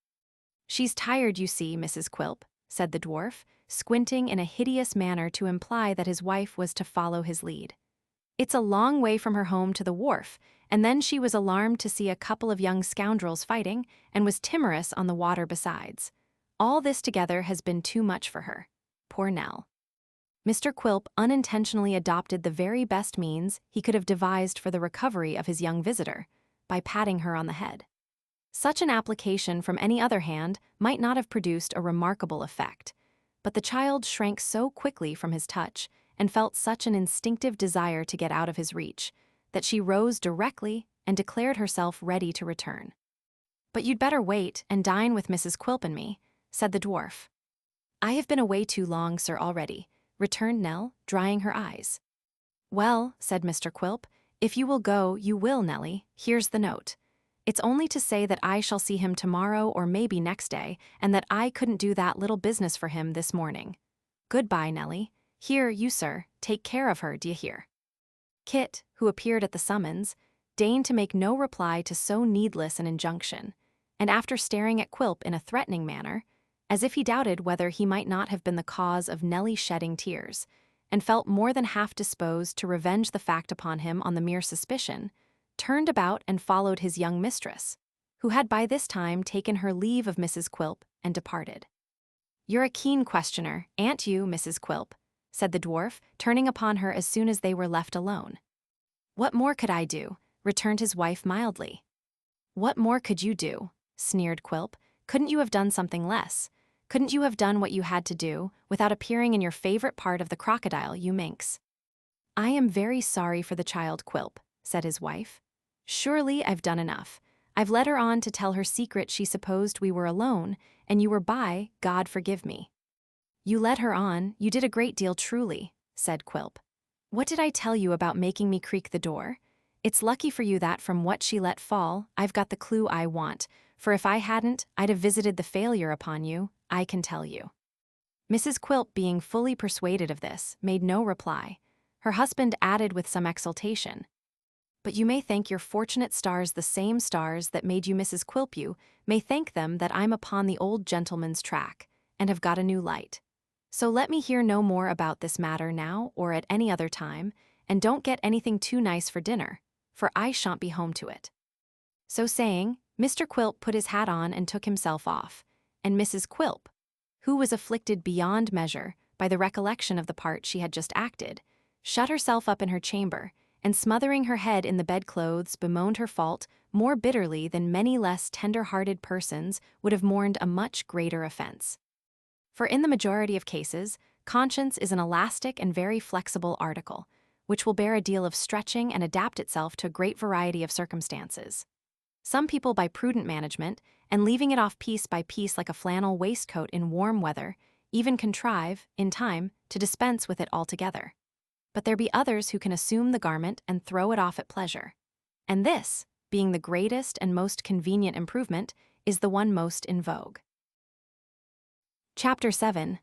"She's tired, you see, Mrs. Quilp," said the dwarf, squinting in a hideous manner to imply that his wife was to follow his lead. "It's a long way from her home to the wharf, and then she was alarmed to see a couple of young scoundrels fighting, and was timorous on the water besides. All this together has been too much for her. Poor Nell." Mr. Quilp unintentionally adopted the very best means he could have devised for the recovery of his young visitor, by patting her on the head. Such an application from any other hand might not have produced a remarkable effect, but the child shrank so quickly from his touch and felt such an instinctive desire to get out of his reach, that she rose directly and declared herself ready to return. "But you'd better wait and dine with Mrs. Quilp and me," said the dwarf. "I have been away too long, sir, already," returned Nell, drying her eyes. "Well," said Mr. Quilp, "if you will go, you will, Nelly. Here's the note. It's only to say that I shall see him tomorrow or maybe next day, and that I couldn't do that little business for him this morning. Goodbye, Nelly. Here, you, sir, take care of her, d'ye hear?" Kit, who appeared at the summons, deigned to make no reply to so needless an injunction, and after staring at Quilp in a threatening manner, as if he doubted whether he might not have been the cause of Nelly shedding tears, and felt more than half disposed to revenge the fact upon him on the mere suspicion, turned about and followed his young mistress, who had by this time taken her leave of Mrs. Quilp and departed. "You're a keen questioner, ain't you, Mrs. Quilp?" said the dwarf, turning upon her as soon as they were left alone. "What more could I do?" returned his wife mildly. "What more could you do?" sneered Quilp. "Couldn't you have done something less? Couldn't you have done what you had to do, without appearing in your favorite part of the crocodile, you minx?" "I am very sorry for the child, Quilp," said his wife. "Surely I've done enough. I've led her on to tell her secret she supposed we were alone, and you were by, God forgive me." "You led her on, you did a great deal truly," said Quilp. "What did I tell you about making me creak the door? It's lucky for you that from what she let fall, I've got the clue I want, for if I hadn't, I'd have visited the failure upon you, I can tell you." Mrs. Quilp, being fully persuaded of this, made no reply. Her husband added with some exultation, "But you may thank your fortunate stars, the same stars that made you Mrs. Quilp, you may thank them that I'm upon the old gentleman's track, and have got a new light. So let me hear no more about this matter now or at any other time, and don't get anything too nice for dinner, for I shan't be home to it." So saying, Mr. Quilp put his hat on and took himself off, and Mrs. Quilp, who was afflicted beyond measure by the recollection of the part she had just acted, shut herself up in her chamber, and smothering her head in the bedclothes bemoaned her fault more bitterly than many less tender-hearted persons would have mourned a much greater offense. For in the majority of cases, conscience is an elastic and very flexible article, which will bear a deal of stretching and adapt itself to a great variety of circumstances. Some people, by prudent management, and leaving it off piece by piece like a flannel waistcoat in warm weather, even contrive, in time, to dispense with it altogether. But there be others who can assume the garment and throw it off at pleasure. And this, being the greatest and most convenient improvement, is the one most in vogue. Chapter 7.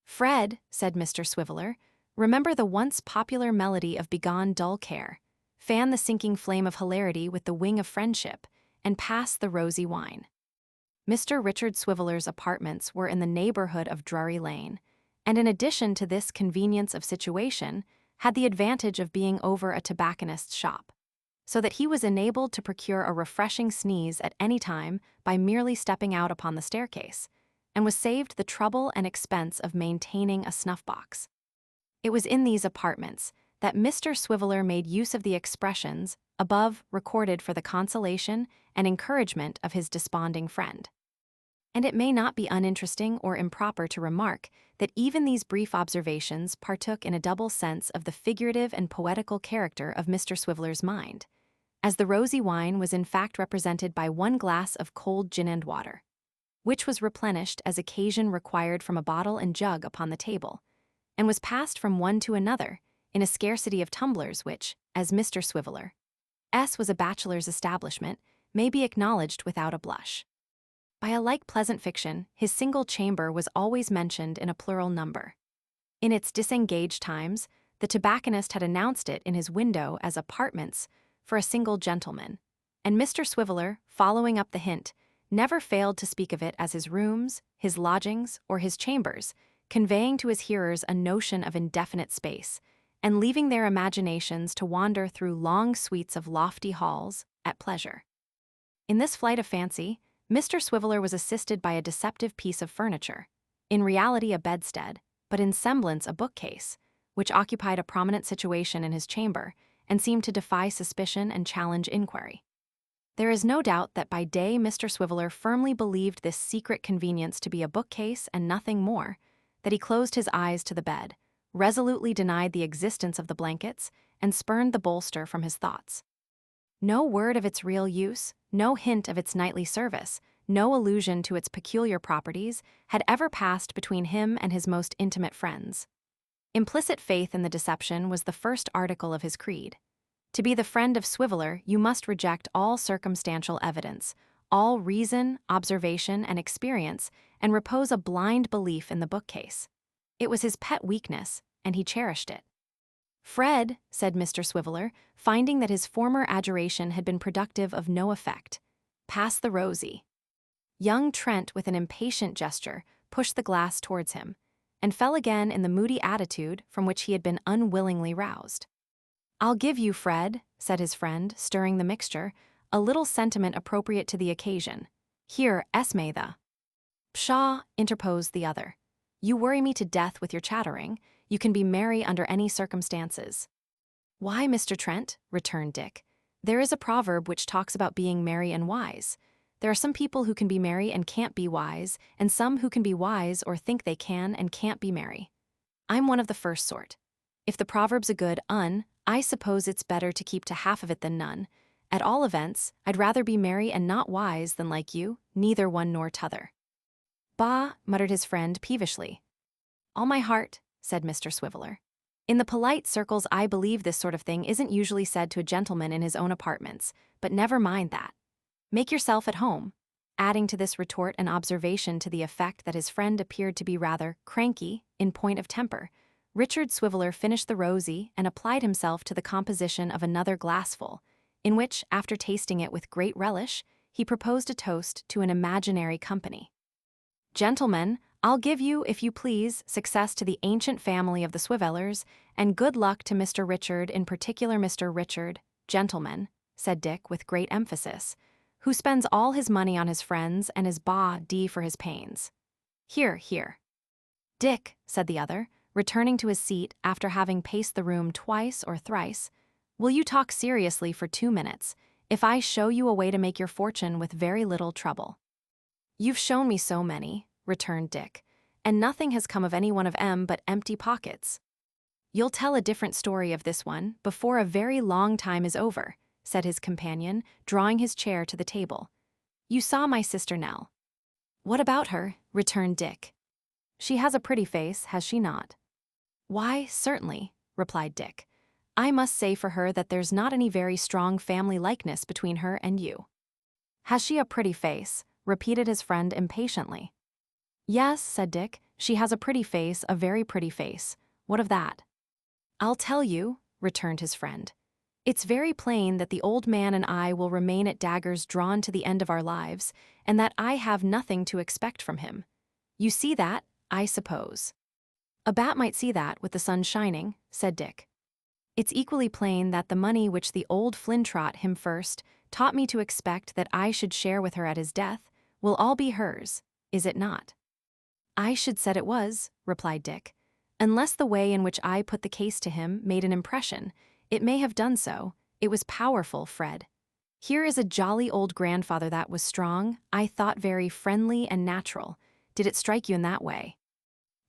"Fred," said Mr. Swiveller, "remember the once popular melody of Begone Dull Care, fan the sinking flame of hilarity with the wing of friendship, and pass the rosy wine." Mr. Richard Swiveller's apartments were in the neighborhood of Drury Lane, and in addition to this convenience of situation, had the advantage of being over a tobacconist's shop, so that he was enabled to procure a refreshing sneeze at any time by merely stepping out upon the staircase, and was saved the trouble and expense of maintaining a snuff-box. It was in these apartments that Mr. Swiveller made use of the expressions above recorded for the consolation and encouragement of his desponding friend. And it may not be uninteresting or improper to remark that even these brief observations partook in a double sense of the figurative and poetical character of Mr. Swiveller's mind, as the rosy wine was in fact represented by one glass of cold gin and water, which was replenished as occasion required from a bottle and jug upon the table, and was passed from one to another in a scarcity of tumblers which, as Mr. Swiveller's was a bachelor's establishment, may be acknowledged without a blush. By a like pleasant fiction, his single chamber was always mentioned in a plural number. In its disengaged times, the tobacconist had announced it in his window as apartments for a single gentleman, and Mr. Swiveller, following up the hint, never failed to speak of it as his rooms, his lodgings, or his chambers, conveying to his hearers a notion of indefinite space, and leaving their imaginations to wander through long suites of lofty halls at pleasure. In this flight of fancy, Mr. Swiveller was assisted by a deceptive piece of furniture, in reality a bedstead, but in semblance a bookcase, which occupied a prominent situation in his chamber, and seemed to defy suspicion and challenge inquiry. There is no doubt that by day Mr. Swiveller firmly believed this secret convenience to be a bookcase and nothing more, that he closed his eyes to the bed, resolutely denied the existence of the blankets, and spurned the bolster from his thoughts. No word of its real use, no hint of its nightly service, no allusion to its peculiar properties had ever passed between him and his most intimate friends. Implicit faith in the deception was the first article of his creed. To be the friend of Swiveller, you must reject all circumstantial evidence, all reason, observation, and experience, and repose a blind belief in the bookcase. It was his pet weakness, and he cherished it. "Fred," said Mr. Swiveller, finding that his former adjuration had been productive of no effect, "pass the rosy." Young Trent, with an impatient gesture, pushed the glass towards him, and fell again in the moody attitude from which he had been unwillingly roused. "I'll give you, Fred," said his friend, stirring the mixture, "a little sentiment appropriate to the occasion. Here, Esme the—" "Pshaw," interposed the other. "You worry me to death with your chattering. You can be merry under any circumstances." "Why, Mr. Trent," returned Dick, "there is a proverb which talks about being merry and wise. There are some people who can be merry and can't be wise, and some who can be wise or think they can and can't be merry. I'm one of the first sort. If the proverb's a good I suppose it's better to keep to half of it than none. At all events, I'd rather be merry and not wise than like you, neither one nor t'other. Bah, muttered his friend peevishly. All my heart, said Mr. Swiveller. In the polite circles I believe this sort of thing isn't usually said to a gentleman in his own apartments, but never mind that. Make yourself at home. Adding to this retort an observation to the effect that his friend appeared to be rather cranky in point of temper, Richard Swiveller finished the rosy and applied himself to the composition of another glassful, in which, after tasting it with great relish, he proposed a toast to an imaginary company. Gentlemen, I'll give you, if you please, success to the ancient family of the Swivellers, and good luck to Mr. Richard, in particular Mr. Richard, gentlemen, said Dick with great emphasis, who spends all his money on his friends and is bas-d for his pains. Here, here. Dick, said the other, returning to his seat after having paced the room twice or thrice, will you talk seriously for 2 minutes, if I show you a way to make your fortune with very little trouble? You've shown me so many, returned Dick, and nothing has come of any one of 'em but empty pockets. You'll tell a different story of this one before a very long time is over, said his companion, drawing his chair to the table. You saw my sister Nell. What about her? Returned Dick. She has a pretty face, has she not? Why, certainly, replied Dick. I must say for her that there's not any very strong family likeness between her and you. Has she a pretty face? Repeated his friend impatiently. Yes, said Dick, she has a pretty face, a very pretty face. What of that? I'll tell you, returned his friend. It's very plain that the old man and I will remain at daggers drawn to the end of our lives, and that I have nothing to expect from him. You see that, I suppose. A bat might see that with the sun shining, said Dick. It's equally plain that the money which the old Flintrot him first taught me to expect that I should share with her at his death will all be hers, is it not? I should said it was, replied Dick. Unless the way in which I put the case to him made an impression, it may have done so. It was powerful, Fred. Here is a jolly old grandfather that was strong, I thought very friendly and natural. Did it strike you in that way?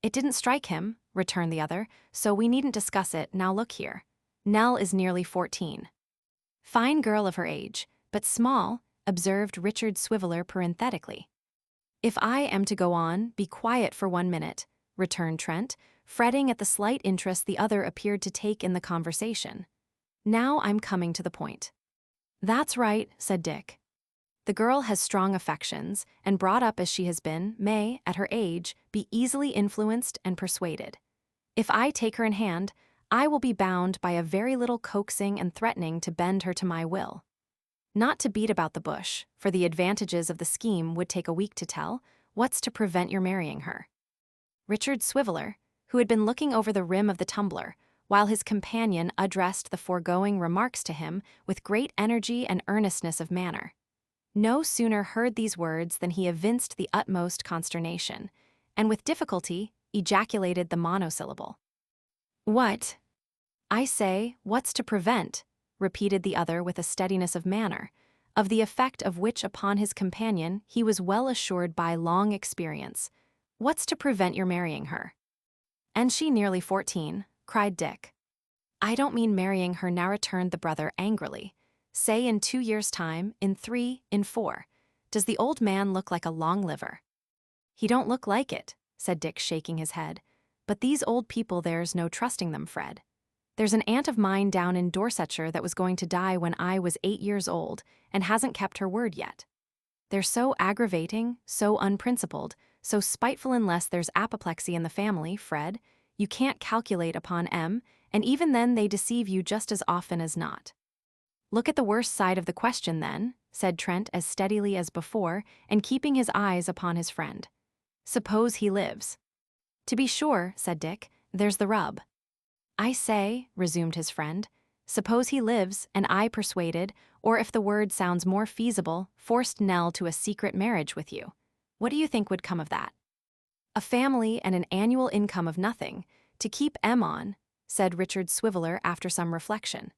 It didn't strike him, returned the other, so we needn't discuss it. Now look here. Nell is nearly 14. Fine girl of her age, but small, observed Richard Swiveller parenthetically. If I am to go on, be quiet for 1 minute, returned Trent, fretting at the slight interest the other appeared to take in the conversation. Now I'm coming to the point. That's right, said Dick. The girl has strong affections, and brought up as she has been, may, at her age, be easily influenced and persuaded. If I take her in hand, I will be bound by a very little coaxing and threatening to bend her to my will. Not to beat about the bush, for the advantages of the scheme would take a week to tell, what's to prevent your marrying her? Richard Swiveller, who had been looking over the rim of the tumbler, while his companion addressed the foregoing remarks to him with great energy and earnestness of manner, no sooner heard these words than he evinced the utmost consternation, and with difficulty ejaculated the monosyllable. What? I say, what's to prevent, repeated the other with a steadiness of manner, of the effect of which upon his companion he was well assured by long experience. What's to prevent your marrying her? And she nearly 14, cried Dick. I don't mean marrying her now, returned the brother angrily. Say in 2 years' time, in 3, in 4. Does the old man look like a long liver? He don't look like it, said Dick, shaking his head. But these old people, there's no trusting them, Fred. There's an aunt of mine down in Dorsetshire that was going to die when I was 8 years old, and hasn't kept her word yet. They're so aggravating, so unprincipled, so spiteful unless there's apoplexy in the family, Fred. You can't calculate upon 'em, and even then they deceive you just as often as not. Look at the worst side of the question then, said Trent as steadily as before, and keeping his eyes upon his friend. Suppose he lives. To be sure, said Dick, there's the rub. I say, resumed his friend, suppose he lives, and I persuaded, or if the word sounds more feasible, forced Nell to a secret marriage with you. What do you think would come of that? A family and an annual income of nothing, to keep Em on, said Richard Swiveller after some reflection.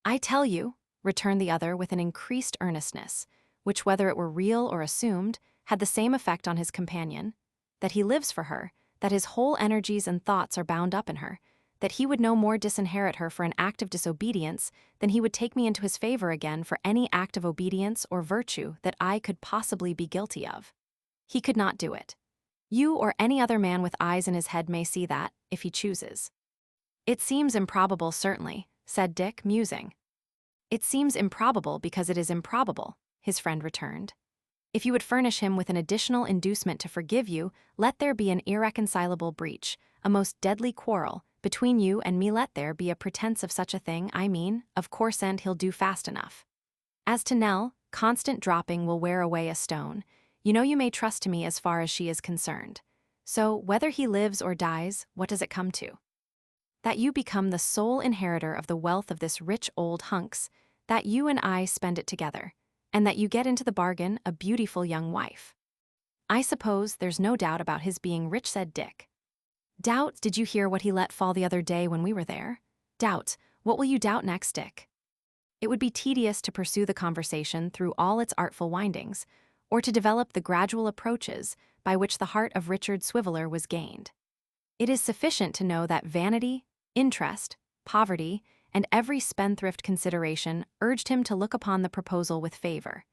I tell you, returned the other with an increased earnestness, which whether it were real or assumed, had the same effect on his companion, that he lives for her, that his whole energies and thoughts are bound up in her, that he would no more disinherit her for an act of disobedience than he would take me into his favor again for any act of obedience or virtue that I could possibly be guilty of. He could not do it. You or any other man with eyes in his head may see that, if he chooses. It seems improbable, certainly, said Dick, musing. It seems improbable because it is improbable, his friend returned. If you would furnish him with an additional inducement to forgive you, let there be an irreconcilable breach, a most deadly quarrel, between you and me. Let there be a pretense of such a thing, I mean, of course, and he'll do fast enough. As to Nell, constant dropping will wear away a stone. You know you may trust to me as far as she is concerned. So, whether he lives or dies, what does it come to? That you become the sole inheritor of the wealth of this rich old hunks, that you and I spend it together, and that you get into the bargain a beautiful young wife. I suppose there's no doubt about his being rich, said Dick. Doubt? Did you hear what he let fall the other day when we were there? Doubt? What will you doubt next, Dick? It would be tedious to pursue the conversation through all its artful windings, or to develop the gradual approaches by which the heart of Richard Swiveller was gained. It is sufficient to know that vanity, interest, poverty, and every spendthrift consideration urged him to look upon the proposal with favor,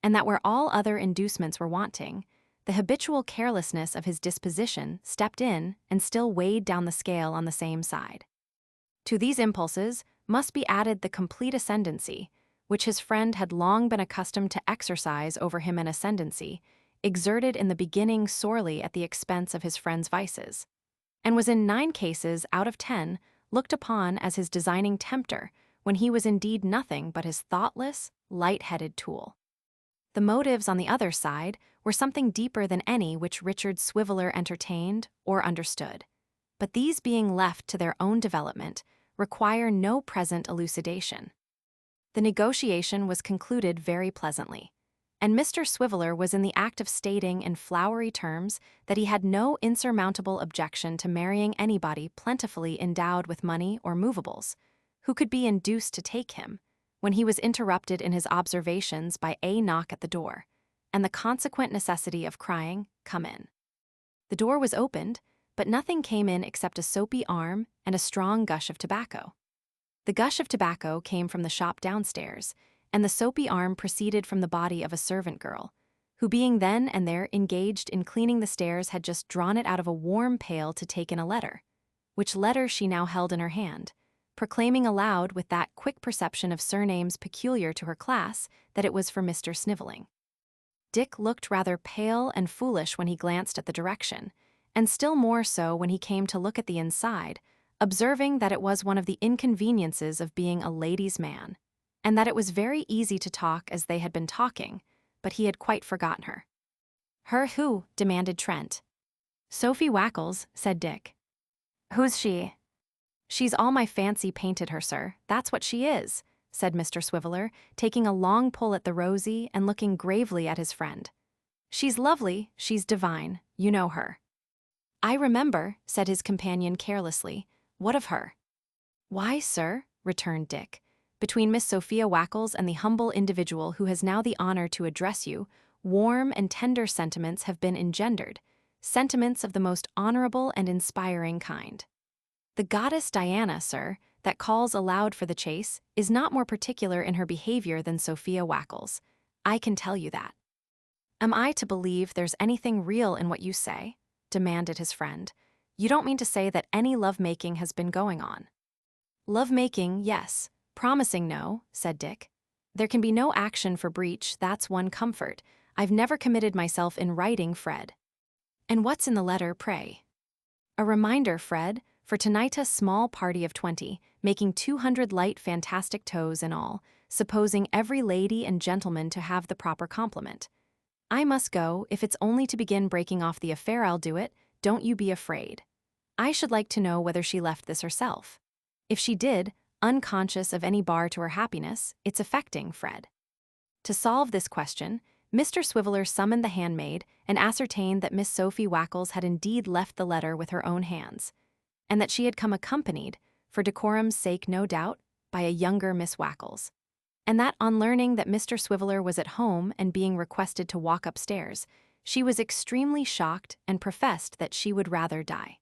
and that where all other inducements were wanting, the habitual carelessness of his disposition stepped in and still weighed down the scale on the same side. To these impulses must be added the complete ascendancy, which his friend had long been accustomed to exercise over him, an ascendancy exerted in the beginning sorely at the expense of his friend's vices, and was in 9 cases out of 10 looked upon as his designing tempter when he was indeed nothing but his thoughtless, light-headed tool. The motives on the other side were something deeper than any which Richard Swiveller entertained or understood, but these being left to their own development require no present elucidation. The negotiation was concluded very pleasantly, and Mr. Swiveller was in the act of stating in flowery terms that he had no insurmountable objection to marrying anybody plentifully endowed with money or movables, who could be induced to take him, when he was interrupted in his observations by a knock at the door, and the consequent necessity of crying, "Come in." The door was opened, but nothing came in except a soapy arm and a strong gush of tobacco. The gush of tobacco came from the shop downstairs, and the soapy arm proceeded from the body of a servant girl, who being then and there engaged in cleaning the stairs had just drawn it out of a warm pail to take in a letter, which letter she now held in her hand, proclaiming aloud with that quick perception of surnames peculiar to her class that it was for Mr. Snivelling. Dick looked rather pale and foolish when he glanced at the direction, and still more so when he came to look at the inside, observing that it was one of the inconveniences of being a ladies' man, and that it was very easy to talk as they had been talking, but he had quite forgotten her. "Her who?" demanded Trent. "Sophie Wackles," said Dick. "Who's she?" "She's all my fancy painted her, sir, that's what she is," said Mr. Swiveller, taking a long pull at the rosy and looking gravely at his friend. "She's lovely, she's divine, you know her." "I remember," said his companion carelessly. "What of her?" "Why, sir," returned Dick, "between Miss Sophia Wackles and the humble individual who has now the honor to address you, warm and tender sentiments have been engendered, sentiments of the most honorable and inspiring kind. The goddess Diana, sir, that calls aloud for the chase, is not more particular in her behavior than Sophia Wackles. I can tell you that." "Am I to believe there's anything real in what you say?" demanded his friend. "You don't mean to say that any love-making has been going on?" "Love-making, yes. Promising, no," said Dick. "There can be no action for breach, that's one comfort. I've never committed myself in writing, Fred." "And what's in the letter, pray?" "A reminder, Fred, for tonight a small party of 20, making 200 light fantastic toes in all, supposing every lady and gentleman to have the proper complement. I must go, if it's only to begin breaking off the affair I'll do it, don't you be afraid. I should like to know whether she left this herself. If she did, unconscious of any bar to her happiness, it's affecting, Fred." To solve this question, Mr. Swiveller summoned the handmaid and ascertained that Miss Sophie Wackles had indeed left the letter with her own hands, and that she had come accompanied, for decorum's sake no doubt, by a younger Miss Wackles, and that on learning that Mr. Swiveller was at home and being requested to walk upstairs, she was extremely shocked and professed that she would rather die.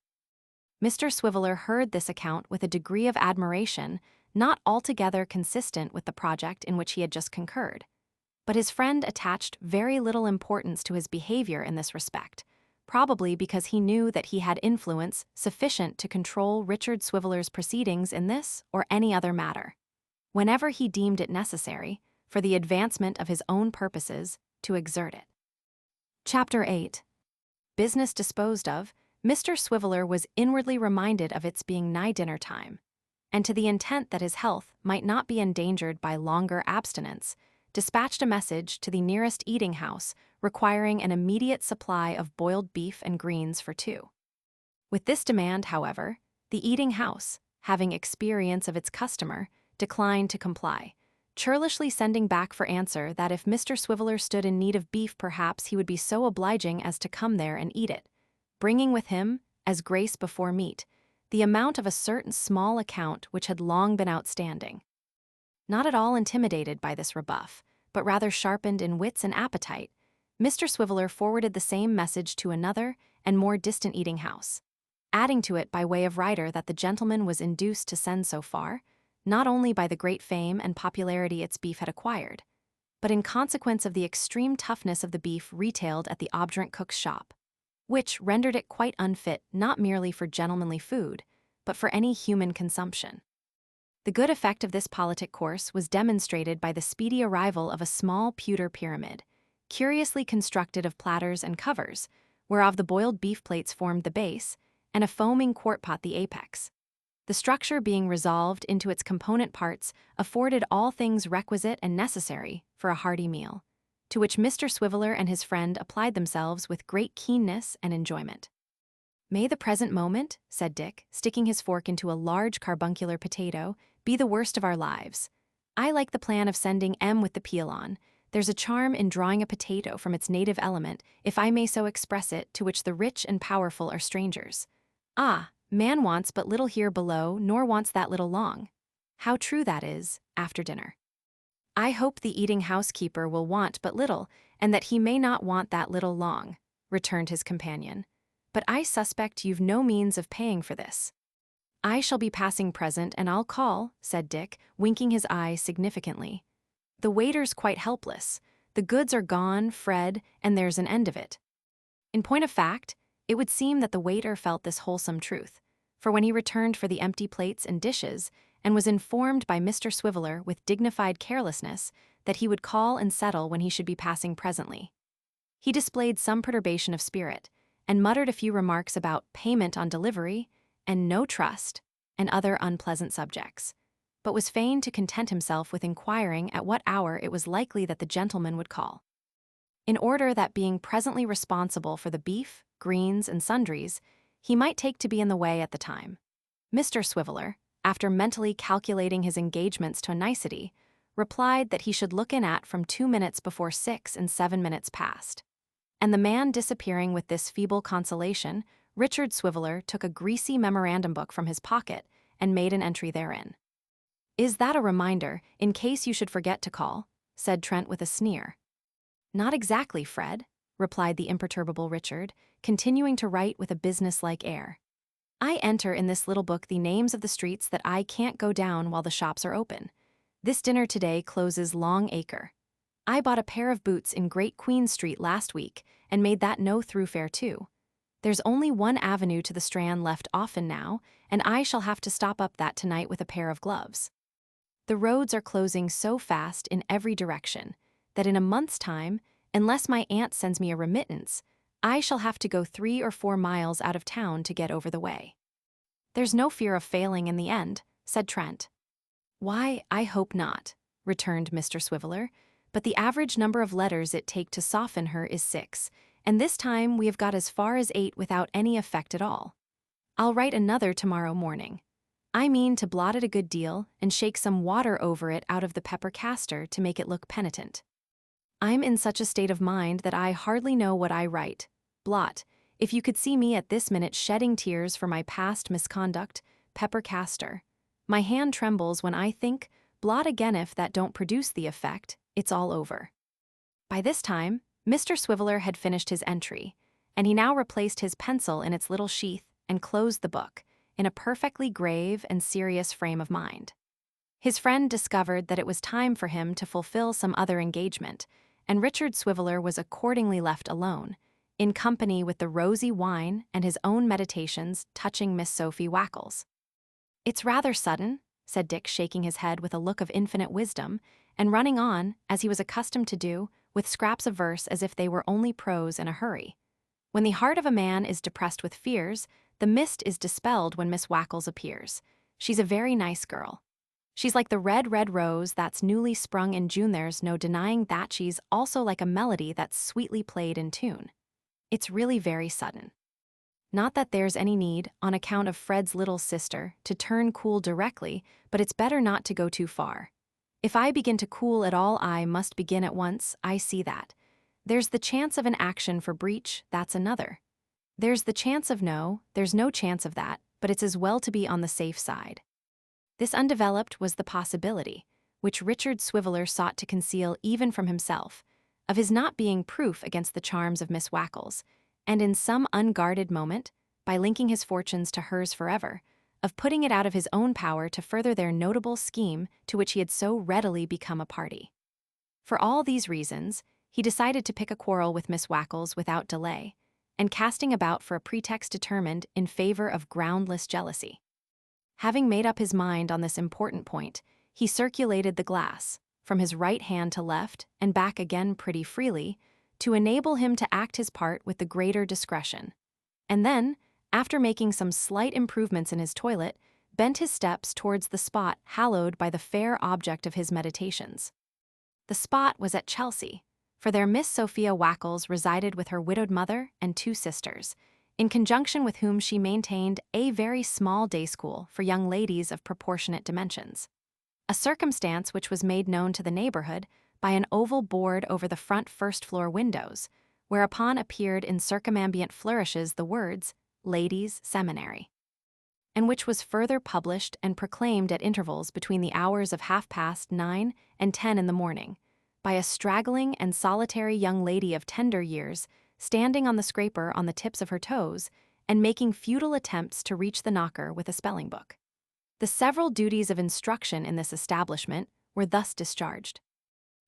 Mr. Swiveller heard this account with a degree of admiration not altogether consistent with the project in which he had just concurred. But his friend attached very little importance to his behavior in this respect, probably because he knew that he had influence sufficient to control Richard Swiveller's proceedings in this or any other matter, whenever he deemed it necessary, for the advancement of his own purposes, to exert it. Chapter 8. Business disposed of, Mr. Swiveller was inwardly reminded of its being nigh dinner time, and to the intent that his health might not be endangered by longer abstinence, dispatched a message to the nearest eating-house requiring an immediate supply of boiled beef and greens for two. With this demand, however, the eating-house, having experience of its customer, declined to comply, churlishly sending back for answer that if Mr. Swiveller stood in need of beef perhaps he would be so obliging as to come there and eat it, bringing with him, as grace before meat, the amount of a certain small account which had long been outstanding. Not at all intimidated by this rebuff, but rather sharpened in wits and appetite, Mr. Swiveller forwarded the same message to another and more distant eating-house, adding to it by way of rider that the gentleman was induced to send so far, not only by the great fame and popularity its beef had acquired, but in consequence of the extreme toughness of the beef retailed at the obdurate cook's shop, which rendered it quite unfit not merely for gentlemanly food, but for any human consumption. The good effect of this politic course was demonstrated by the speedy arrival of a small pewter pyramid, curiously constructed of platters and covers, whereof the boiled beef plates formed the base, and a foaming quart-pot the apex. The structure being resolved into its component parts afforded all things requisite and necessary for a hearty meal, to which Mr. Swiveller and his friend applied themselves with great keenness and enjoyment. "May the present moment," said Dick, sticking his fork into a large carbuncular potato, "be the worst of our lives. I like the plan of sending M with the peel on. There's a charm in drawing a potato from its native element, if I may so express it, to which the rich and powerful are strangers. Ah, man wants but little here below, nor wants that little long. How true that is, after dinner. I hope the eating housekeeper will want but little, and that he may not want that little long," returned his companion. "But I suspect you've no means of paying for this." "I shall be passing present, and I'll call," said Dick, winking his eye significantly. "The waiter's quite helpless. The goods are gone, Fred, and there's an end of it." In point of fact, it would seem that the waiter felt this wholesome truth, for when he returned for the empty plates and dishes, and was informed by Mr. Swiveller with dignified carelessness that he would call and settle when he should be passing presently, he displayed some perturbation of spirit, and muttered a few remarks about payment on delivery, and no trust, and other unpleasant subjects, but was fain to content himself with inquiring at what hour it was likely that the gentleman would call, in order that being presently responsible for the beef, greens, and sundries, he might take to be in the way at the time. Mr. Swiveller, after mentally calculating his engagements to a nicety, replied that he should look in at from 2 minutes before 6 and 7 minutes past. And the man disappearing with this feeble consolation, Richard Swiveller took a greasy memorandum book from his pocket and made an entry therein. "Is that a reminder, in case you should forget to call?" said Trent with a sneer. "Not exactly, Fred," replied the imperturbable Richard, continuing to write with a business-like air. "I enter in this little book the names of the streets that I can't go down while the shops are open. This dinner today closes Long Acre. I bought a pair of boots in Great Queen Street last week and made that no thoroughfare too. There's only one avenue to the Strand left often now, and I shall have to stop up that tonight with a pair of gloves. The roads are closing so fast in every direction that in a month's time, unless my aunt sends me a remittance, I shall have to go 3 or 4 miles out of town to get over the way." "There's no fear of failing in the end," said Trent. "Why, I hope not," returned Mr. Swiveller, "but the average number of letters it take to soften her is 6, and this time we have got as far as 8 without any effect at all. I'll write another tomorrow morning. I mean to blot it a good deal and shake some water over it out of the pepper castor to make it look penitent. I'm in such a state of mind that I hardly know what I write. Blot, if you could see me at this minute shedding tears for my past misconduct, pepper castor. My hand trembles when I think, blot again if that don't produce the effect, it's all over." By this time, Mr. Swiveller had finished his entry, and he now replaced his pencil in its little sheath and closed the book, in a perfectly grave and serious frame of mind. His friend discovered that it was time for him to fulfill some other engagement, and Richard Swiveller was accordingly left alone, in company with the rosy wine and his own meditations touching Miss Sophie Wackles. "It's rather sudden," said Dick, shaking his head with a look of infinite wisdom, and running on, as he was accustomed to do, with scraps of verse as if they were only prose in a hurry. "When the heart of a man is depressed with fears, the mist is dispelled when Miss Wackles appears. She's a very nice girl. She's like the red, red rose that's newly sprung in June. There's no denying that she's also like a melody that's sweetly played in tune. It's really very sudden. Not that there's any need, on account of Fred's little sister, to turn cool directly, but it's better not to go too far. If I begin to cool at all, I must begin at once, I see that. There's the chance of an action for breach, that's another. There's the chance of there's no chance of that, but it's as well to be on the safe side." This undeveloped was the possibility, which Richard Swiveller sought to conceal even from himself, of his not being proof against the charms of Miss Wackles, and in some unguarded moment, by linking his fortunes to hers forever, of putting it out of his own power to further their notable scheme to which he had so readily become a party. For all these reasons, he decided to pick a quarrel with Miss Wackles without delay, and casting about for a pretext determined in favor of groundless jealousy. Having made up his mind on this important point, he circulated the glass, from his right hand to left and back again pretty freely, to enable him to act his part with the greater discretion. And then, after making some slight improvements in his toilet, bent his steps towards the spot hallowed by the fair object of his meditations. The spot was at Chelsea, for there Miss Sophia Wackles resided with her widowed mother and 2 sisters, in conjunction with whom she maintained a very small day school for young ladies of proportionate dimensions. A circumstance which was made known to the neighborhood by an oval board over the front first-floor windows, whereupon appeared in circumambient flourishes the words, "Ladies' Seminary," and which was further published and proclaimed at intervals between the hours of 9:30 and 10 in the morning, by a straggling and solitary young lady of tender years, standing on the scraper on the tips of her toes, and making futile attempts to reach the knocker with a spelling book. The several duties of instruction in this establishment were thus discharged: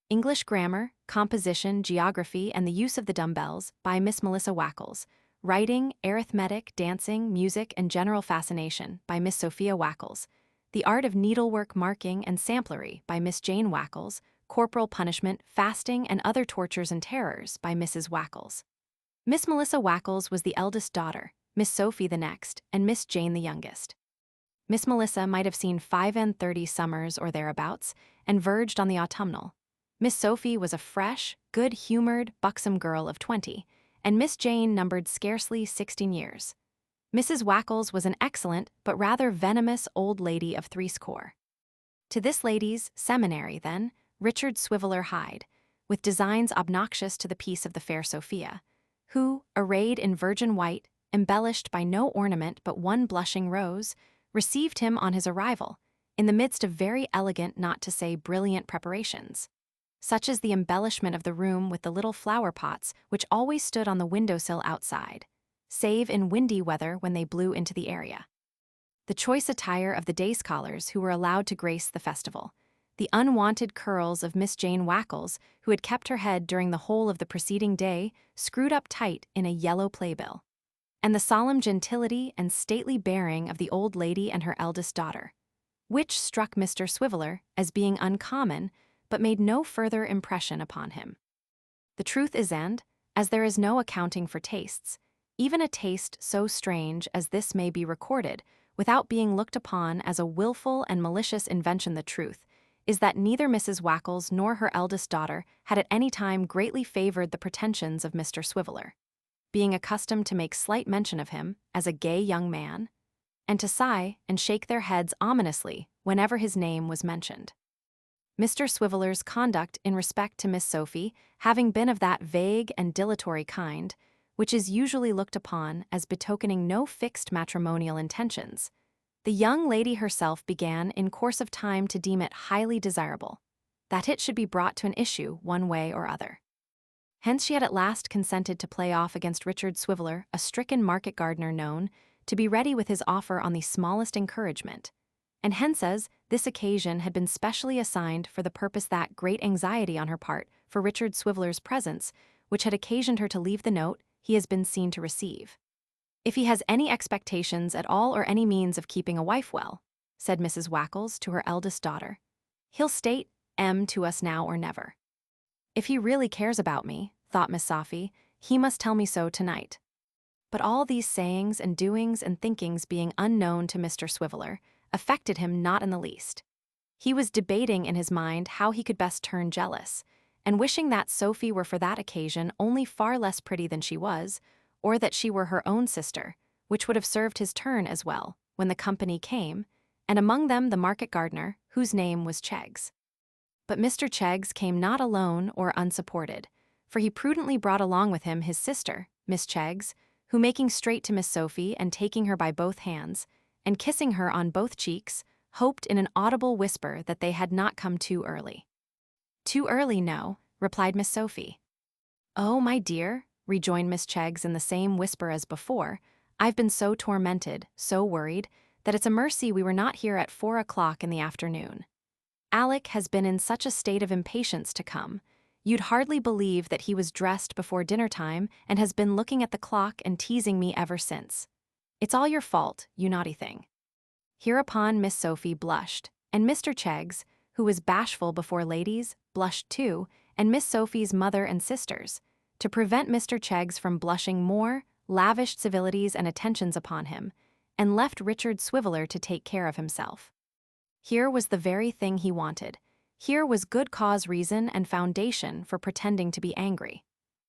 English grammar, composition, geography, and the use of the dumbbells, by Miss Melissa Wackles; writing, arithmetic, dancing, music, and general fascination, by Miss Sophia Wackles; the art of needlework, marking, and samplery, by Miss Jane Wackles; corporal punishment, fasting, and other tortures and terrors, by Mrs. Wackles. Miss Melissa Wackles was the eldest daughter, Miss Sophie the next, and Miss Jane the youngest. Miss Melissa might have seen 35 summers or thereabouts, and verged on the autumnal. Miss Sophie was a fresh, good-humored, buxom girl of 20, and Miss Jane numbered scarcely 16 years. Mrs. Wackles was an excellent but rather venomous old lady of 80. To this lady's seminary, then, Richard Swiveller hied, with designs obnoxious to the peace of the fair Sophia, who, arrayed in virgin white, embellished by no ornament but one blushing rose, received him on his arrival, in the midst of very elegant, not to say brilliant preparations, such as the embellishment of the room with the little flower pots which always stood on the window-sill outside, save in windy weather when they blew into the area, the choice attire of the day scholars who were allowed to grace the festival, the unwonted curls of Miss Jane Wackles, who had kept her head during the whole of the preceding day screwed up tight in a yellow playbill, and the solemn gentility and stately bearing of the old lady and her eldest daughter, which struck Mr. Swiveller as being uncommon, but made no further impression upon him. The truth is, and, as there is no accounting for tastes, even a taste so strange as this may be recorded without being looked upon as a willful and malicious invention. The truth is that neither Mrs. Wackles nor her eldest daughter had at any time greatly favored the pretensions of Mr. Swiveller, being accustomed to make slight mention of him as a gay young man, and to sigh and shake their heads ominously whenever his name was mentioned. Mr. Swiveller's conduct in respect to Miss Sophie having been of that vague and dilatory kind, which is usually looked upon as betokening no fixed matrimonial intentions, the young lady herself began in course of time to deem it highly desirable that it should be brought to an issue one way or other. Hence she had at last consented to play off against Richard Swiveller a stricken market gardener known to be ready with his offer on the smallest encouragement. And Hen says this occasion had been specially assigned for the purpose that great anxiety on her part for Richard Swiveler's presence, which had occasioned her to leave the note he has been seen to receive. "If he has any expectations at all or any means of keeping a wife well," said Mrs. Wackles to her eldest daughter, "he'll state to us now or never." "If he really cares about me," thought Miss Sophy, "he must tell me so tonight." But all these sayings and doings and thinkings being unknown to Mr. Swiveller, affected him not in the least. He was debating in his mind how he could best turn jealous, and wishing that Sophie were for that occasion only far less pretty than she was, or that she were her own sister, which would have served his turn as well, when the company came, and among them the market gardener, whose name was Cheggs. But Mr. Cheggs came not alone or unsupported, for he prudently brought along with him his sister, Miss Cheggs, who, making straight to Miss Sophie and taking her by both hands, and kissing her on both cheeks, hoped in an audible whisper that they had not come too early. "Too early, no," replied Miss Sophie. "Oh, my dear," rejoined Miss Cheggs in the same whisper as before, "I've been so tormented, so worried, that it's a mercy we were not here at 4 o'clock in the afternoon. Alec has been in such a state of impatience to come. You'd hardly believe that he was dressed before dinner time and has been looking at the clock and teasing me ever since. It's all your fault, you naughty thing." Hereupon Miss Sophie blushed, and Mr. Cheggs, who was bashful before ladies, blushed too, and Miss Sophie's mother and sisters. To prevent Mr. Cheggs from blushing more, lavished civilities and attentions upon him, and left Richard Swiveller to take care of himself. Here was the very thing he wanted. Here was good cause, reason, and foundation for pretending to be angry.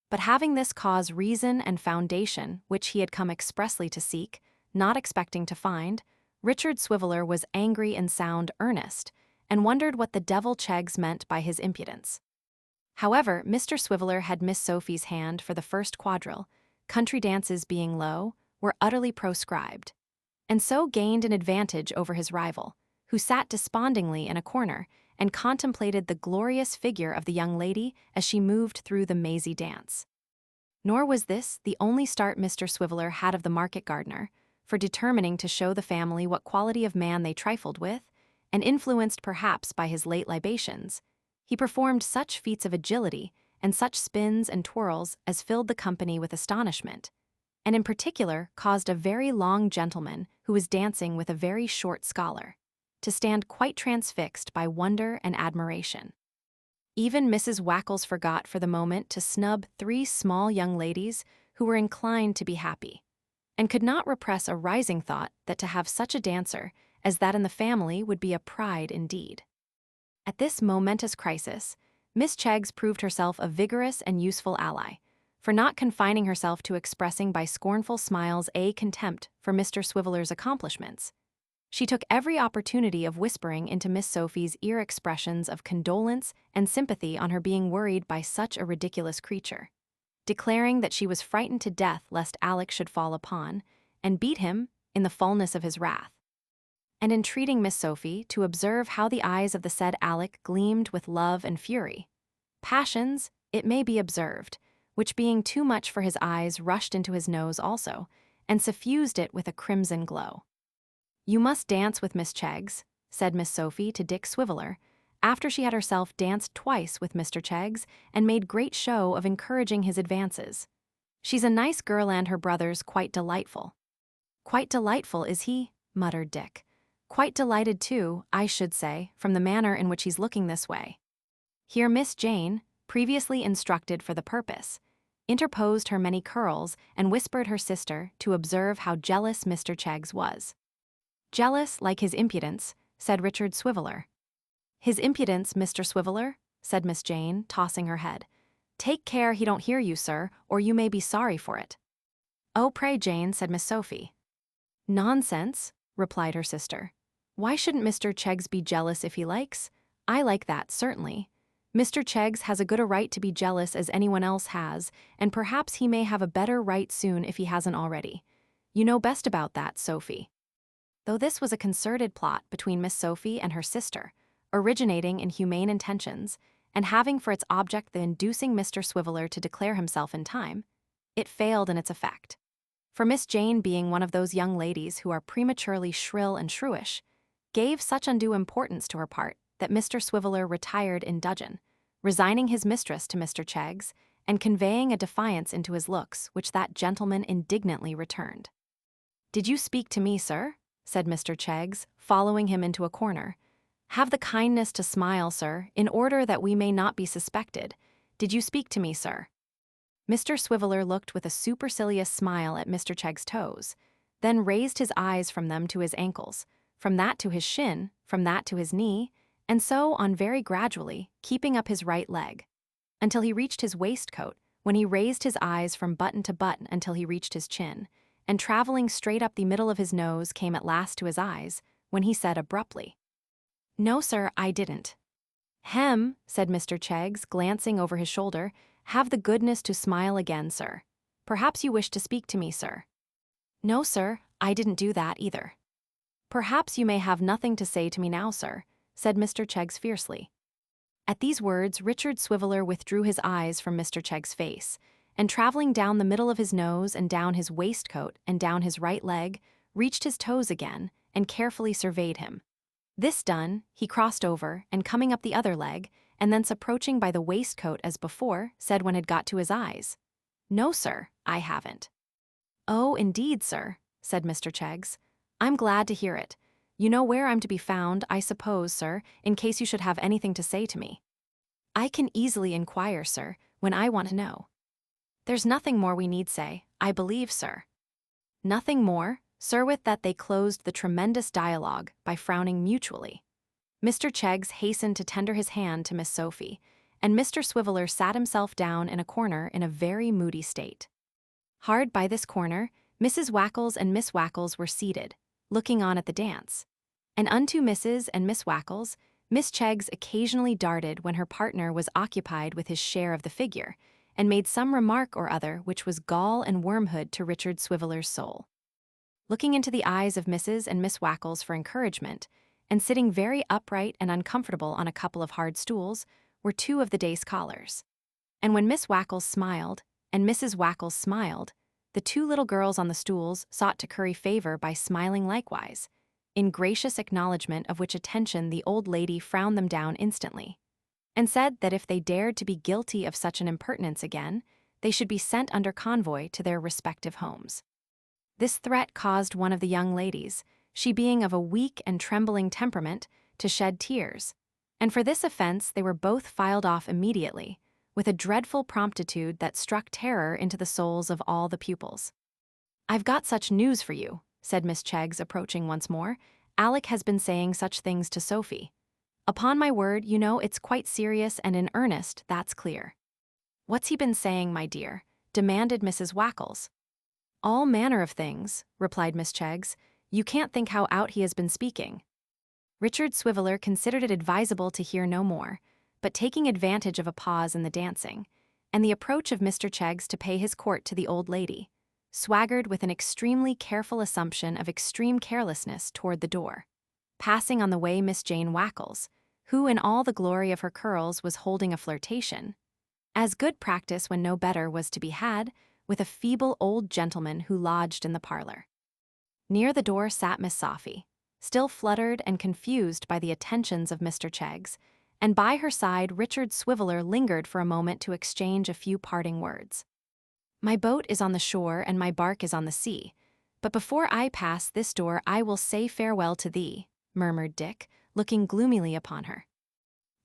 But having this cause, reason, and foundation, which he had come expressly to seek, not expecting to find, Richard Swiveller was angry in sound earnest, and wondered what the devil Cheggs meant by his impudence. However, Mr. Swiveller had Miss Sophie's hand for the first quadrille, country dances being low, were utterly proscribed, and so gained an advantage over his rival, who sat despondingly in a corner and contemplated the glorious figure of the young lady as she moved through the mazy dance. Nor was this the only start Mr. Swiveller had of the market gardener, for determining to show the family what quality of man they trifled with, and influenced perhaps by his late libations, he performed such feats of agility and such spins and twirls as filled the company with astonishment, and in particular caused a very long gentleman who was dancing with a very short scholar to stand quite transfixed by wonder and admiration. Even Mrs. Wackles forgot for the moment to snub 3 small young ladies who were inclined to be happy, and could not repress a rising thought that to have such a dancer as that in the family would be a pride indeed. At this momentous crisis, Miss Cheggs proved herself a vigorous and useful ally, for not confining herself to expressing by scornful smiles a contempt for Mr. Swiveller's accomplishments. She took every opportunity of whispering into Miss Sophie's ear expressions of condolence and sympathy on her being worried by such a ridiculous creature, declaring that she was frightened to death lest Alec should fall upon, and beat him in the fullness of his wrath, and entreating Miss Sophie to observe how the eyes of the said Alec gleamed with love and fury. Passions, it may be observed, which being too much for his eyes rushed into his nose also, and suffused it with a crimson glow. "You must dance with Miss Cheggs," said Miss Sophie to Dick Swiveller, after she had herself danced twice with Mr. Cheggs and made great show of encouraging his advances. "She's a nice girl and her brother's quite delightful." "Quite delightful, is he?" muttered Dick. "Quite delighted too, I should say, from the manner in which he's looking this way." Here Miss Jane, previously instructed for the purpose, interposed her many curls and whispered her sister to observe how jealous Mr. Cheggs was. "Jealous like his impudence," said Richard Swiveller. "His impudence, Mr. Swiveller?" said Miss Jane, tossing her head. "Take care he don't hear you, sir, or you may be sorry for it." "Oh, pray, Jane," said Miss Sophie. "Nonsense," replied her sister. "Why shouldn't Mr. Cheggs be jealous if he likes? I like that, certainly. Mr. Cheggs has as good a right to be jealous as anyone else has, and perhaps he may have a better right soon if he hasn't already. You know best about that, Sophie." Though this was a concerted plot between Miss Sophie and her sister, originating in humane intentions, and having for its object the inducing Mr. Swiveller to declare himself in time, it failed in its effect. for Miss Jane, being one of those young ladies who are prematurely shrill and shrewish, gave such undue importance to her part that Mr. Swiveller retired in dudgeon, resigning his mistress to Mr. Cheggs, and conveying a defiance into his looks which that gentleman indignantly returned. "Did you speak to me, sir?" said Mr. Cheggs, following him into a corner. "Have the kindness to smile, sir, in order that we may not be suspected. Did you speak to me, sir?" Mr. Swiveller looked with a supercilious smile at Mr. Cheggs' toes, then raised his eyes from them to his ankles, from that to his shin, from that to his knee, and so on very gradually, keeping up his right leg, until he reached his waistcoat, when he raised his eyes from button to button until he reached his chin, and traveling straight up the middle of his nose came at last to his eyes, when he said abruptly, "No, sir, I didn't." "Hem," said Mr. Cheggs, glancing over his shoulder, "have the goodness to smile again, sir. Perhaps you wish to speak to me, sir." "No, sir, I didn't do that either." "Perhaps you may have nothing to say to me now, sir," said Mr. Cheggs fiercely. At these words, Richard Swiveller withdrew his eyes from Mr. Cheggs' face, and traveling down the middle of his nose and down his waistcoat and down his right leg, reached his toes again and carefully surveyed him. This done, he crossed over, and coming up the other leg, and thence approaching by the waistcoat as before, said when it got to his eyes, "No, sir, I haven't." "Oh, indeed, sir," said Mr. Cheggs. "I'm glad to hear it. You know where I'm to be found, I suppose, sir, in case you should have anything to say to me." "I can easily inquire, sir, when I want to know." "There's nothing more we need say, I believe, sir." Nothing more, sir. With that they closed the tremendous dialogue by frowning mutually. Mr. Cheggs hastened to tender his hand to Miss Sophie, and Mr. Swiveller sat himself down in a corner in a very moody state. Hard by this corner, Mrs. Wackles and Miss Wackles were seated, looking on at the dance, and unto Mrs. and Miss Wackles, Miss Cheggs occasionally darted when her partner was occupied with his share of the figure, and made some remark or other which was gall and wormwood to Richard Swiveller's soul. Looking into the eyes of Mrs. and Miss Wackles for encouragement, and sitting very upright and uncomfortable on a couple of hard stools, were two of the day scholars. And when Miss Wackles smiled, and Mrs. Wackles smiled, the two little girls on the stools sought to curry favor by smiling likewise, in gracious acknowledgment of which attention the old lady frowned them down instantly, and said that if they dared to be guilty of such an impertinence again, they should be sent under convoy to their respective homes. This threat caused one of the young ladies, she being of a weak and trembling temperament, to shed tears, and for this offense they were both filed off immediately, with a dreadful promptitude that struck terror into the souls of all the pupils. "I've got such news for you," said Miss Cheggs, approaching once more. "Alec has been saying such things to Sophie. Upon my word, you know it's quite serious and in earnest, that's clear." "What's he been saying, my dear?" demanded Mrs. Wackles. "All manner of things," replied Miss Cheggs. "You can't think how out he has been speaking." Richard Swiveller considered it advisable to hear no more, but taking advantage of a pause in the dancing, and the approach of Mr. Cheggs to pay his court to the old lady, swaggered with an extremely careful assumption of extreme carelessness toward the door, passing on the way Miss Jane Wackles, who in all the glory of her curls was holding a flirtation, as good practice when no better was to be had, with a feeble old gentleman who lodged in the parlor. Near the door sat Miss Sophie, still fluttered and confused by the attentions of Mr. Cheggs, and by her side Richard Swiveller lingered for a moment to exchange a few parting words. "My boat is on the shore and my bark is on the sea, but before I pass this door I will say farewell to thee," murmured Dick, looking gloomily upon her.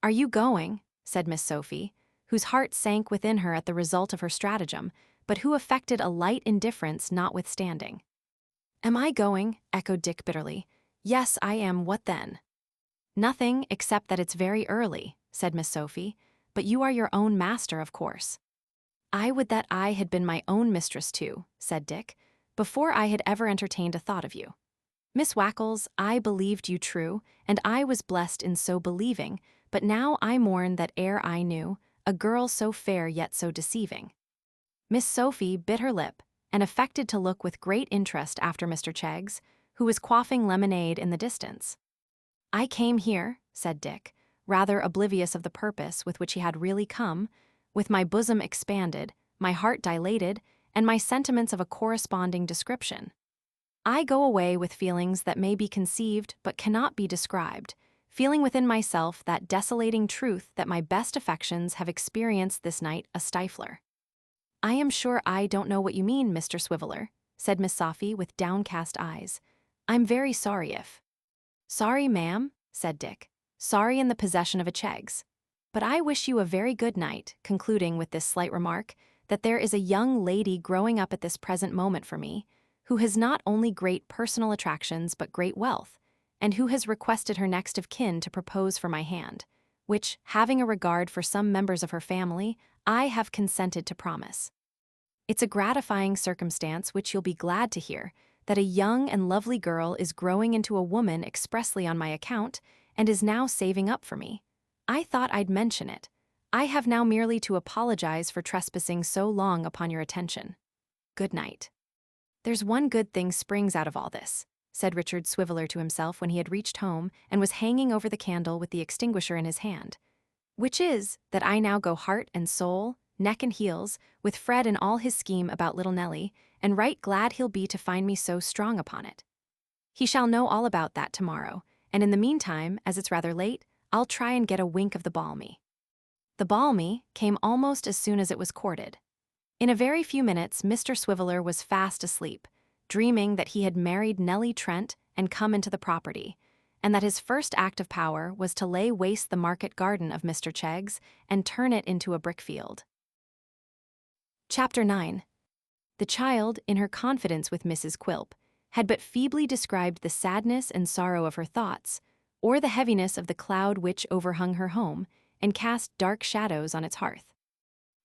"Are you going?" said Miss Sophie, whose heart sank within her at the result of her stratagem, but who affected a light indifference notwithstanding. "Am I going?" echoed Dick bitterly. "Yes, I am. What then?" "Nothing, except that it's very early," said Miss Sophie, "but you are your own master, of course." "I would that I had been my own mistress too," said Dick, "before I had ever entertained a thought of you. Miss Wackles, I believed you true, and I was blessed in so believing, but now I mourn that ere I knew, a girl so fair yet so deceiving." Miss Sophie bit her lip, and affected to look with great interest after Mr. Cheggs, who was quaffing lemonade in the distance. "I came here," said Dick, rather oblivious of the purpose with which he had really come, "with my bosom expanded, my heart dilated, and my sentiments of a corresponding description. I go away with feelings that may be conceived but cannot be described, feeling within myself that desolating truth that my best affections have experienced this night a stifler. I am sure I don't know what you mean, Mr. Swiveller, said Miss Sophie with downcast eyes. I'm very sorry if— Sorry, ma'am, said Dick. Sorry in the possession of a Cheggs. But I wish you a very good night, concluding with this slight remark, that there is a young lady growing up at this present moment for me, who has not only great personal attractions but great wealth, and who has requested her next of kin to propose for my hand, which, having a regard for some members of her family, I have consented to promise. It's a gratifying circumstance which you'll be glad to hear, that a young and lovely girl is growing into a woman expressly on my account, and is now saving up for me. I thought I'd mention it. I have now merely to apologize for trespassing so long upon your attention. Good night. There's one good thing springs out of all this, said Richard Swiveller to himself when he had reached home and was hanging over the candle with the extinguisher in his hand, which is, that I now go heart and soul, neck and heels, with Fred and all his scheme about little Nelly, and right glad he'll be to find me so strong upon it. He shall know all about that tomorrow, and in the meantime, as it's rather late, I'll try and get a wink of the balmy. The balmy came almost as soon as it was courted. In a very few minutes, Mr. Swiveller was fast asleep, dreaming that he had married Nell Trent and come into the property, and that his first act of power was to lay waste the market garden of Mr. Cheggs and turn it into a brick field. Chapter 9. The child, in her confidence with Mrs. Quilp, had but feebly described the sadness and sorrow of her thoughts, or the heaviness of the cloud which overhung her home and cast dark shadows on its hearth.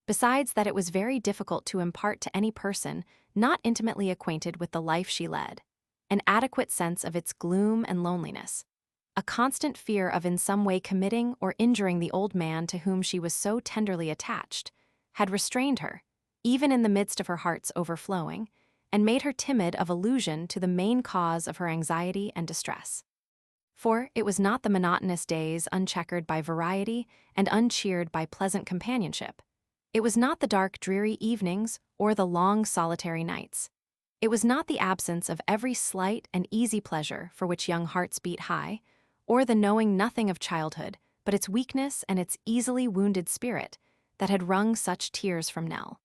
Besides that, it was very difficult to impart to any person not intimately acquainted with the life she led an adequate sense of its gloom and loneliness. A constant fear of in some way committing or injuring the old man to whom she was so tenderly attached had restrained her, even in the midst of her heart's overflowing, and made her timid of allusion to the main cause of her anxiety and distress. For it was not the monotonous days uncheckered by variety and uncheered by pleasant companionship. It was not the dark, dreary evenings or the long, solitary nights. It was not the absence of every slight and easy pleasure for which young hearts beat high, or the knowing nothing of childhood, but its weakness and its easily wounded spirit that had wrung such tears from Nell.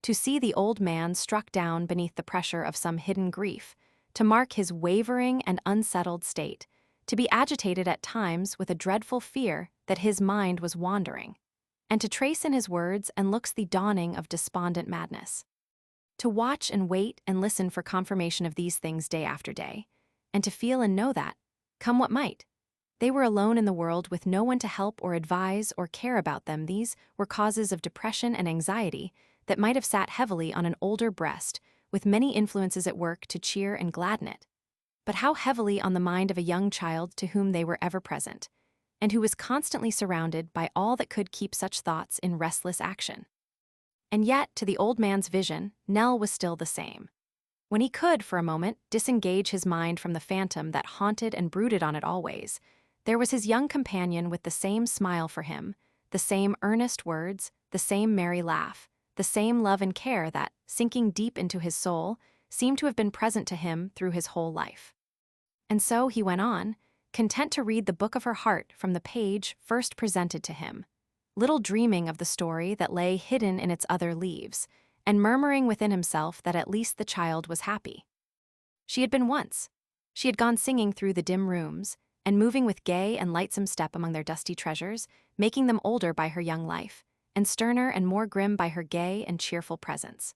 To see the old man struck down beneath the pressure of some hidden grief, to mark his wavering and unsettled state, to be agitated at times with a dreadful fear that his mind was wandering, and to trace in his words and looks the dawning of despondent madness. To watch and wait and listen for confirmation of these things day after day, and to feel and know that, come what might, they were alone in the world with no one to help or advise or care about them. These were causes of depression and anxiety that might have sat heavily on an older breast, with many influences at work to cheer and gladden it. But how heavily on the mind of a young child to whom they were ever present, and who was constantly surrounded by all that could keep such thoughts in restless action. And yet, to the old man's vision, Nell was still the same. When he could, for a moment, disengage his mind from the phantom that haunted and brooded on it always, there was his young companion with the same smile for him, the same earnest words, the same merry laugh, the same love and care that, sinking deep into his soul, seemed to have been present to him through his whole life. And so he went on, content to read the book of her heart from the page first presented to him, little dreaming of the story that lay hidden in its other leaves, and murmuring within himself that at least the child was happy. She had been once. She had gone singing through the dim rooms, and moving with gay and lightsome step among their dusty treasures, making them older by her young life, and sterner and more grim by her gay and cheerful presence.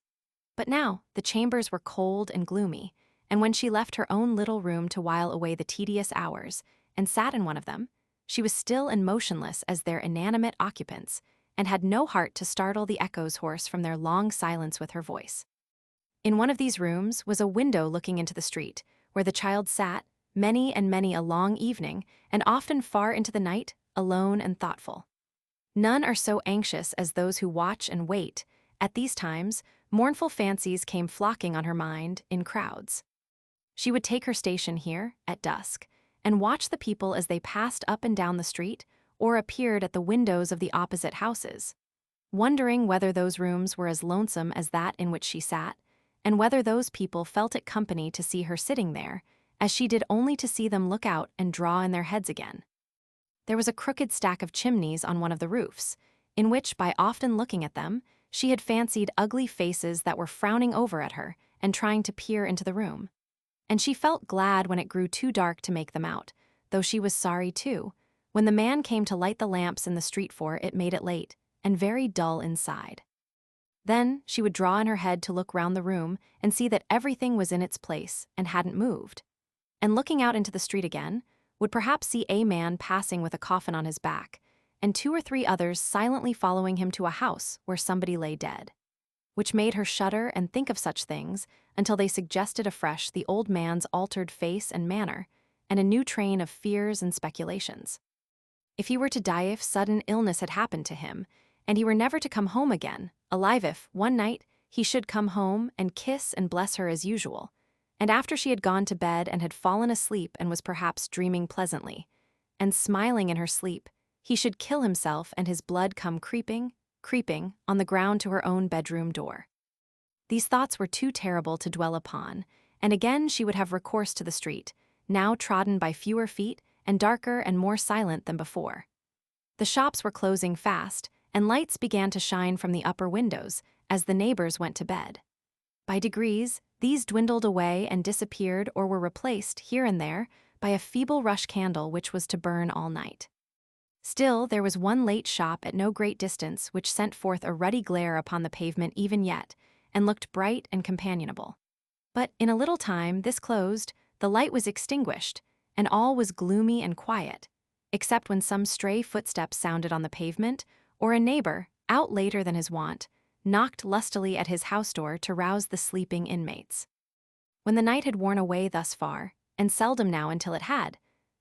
But now the chambers were cold and gloomy, and when she left her own little room to while away the tedious hours, and sat in one of them, she was still and motionless as their inanimate occupants, and had no heart to startle the echoes hoarse from their long silence with her voice. In one of these rooms was a window looking into the street, where the child sat, many and many a long evening, and often far into the night, alone and thoughtful. None are so anxious as those who watch and wait. At these times, mournful fancies came flocking on her mind in crowds. She would take her station here, at dusk, and watch the people as they passed up and down the street, or appeared at the windows of the opposite houses. wondering whether those rooms were as lonesome as that in which she sat, and whether those people felt it company to see her sitting there, as she did only to see them look out and draw in their heads again. There was a crooked stack of chimneys on one of the roofs, in which, by often looking at them, she had fancied ugly faces that were frowning over at her and trying to peer into the room. And she felt glad when it grew too dark to make them out, though she was sorry too, when the man came to light the lamps in the street, for it made it late, and very dull inside. Then she would draw in her head to look round the room and see that everything was in its place and hadn't moved. And looking out into the street again, would perhaps see a man passing with a coffin on his back, and 2 or 3 others silently following him to a house where somebody lay dead, which made her shudder and think of such things until they suggested afresh the old man's altered face and manner, and a new train of fears and speculations. If he were to die, if sudden illness had happened to him, and he were never to come home again, alive, if, one night, he should come home and kiss and bless her as usual, and after she had gone to bed and had fallen asleep and was perhaps dreaming pleasantly, and smiling in her sleep, he should kill himself and his blood come creeping, on the ground to her own bedroom door. These thoughts were too terrible to dwell upon, and again she would have recourse to the street, now trodden by fewer feet and darker and more silent than before. The shops were closing fast, and lights began to shine from the upper windows as the neighbors went to bed. By degrees, these dwindled away and disappeared or were replaced here and there by a feeble rush candle which was to burn all night. Still, there was one late shop at no great distance which sent forth a ruddy glare upon the pavement even yet, and looked bright and companionable. But in a little time this closed, the light was extinguished, and all was gloomy and quiet, except when some stray footsteps sounded on the pavement, or a neighbor, out later than his wont, knocked lustily at his house door to rouse the sleeping inmates. When the night had worn away thus far, and seldom now until it had,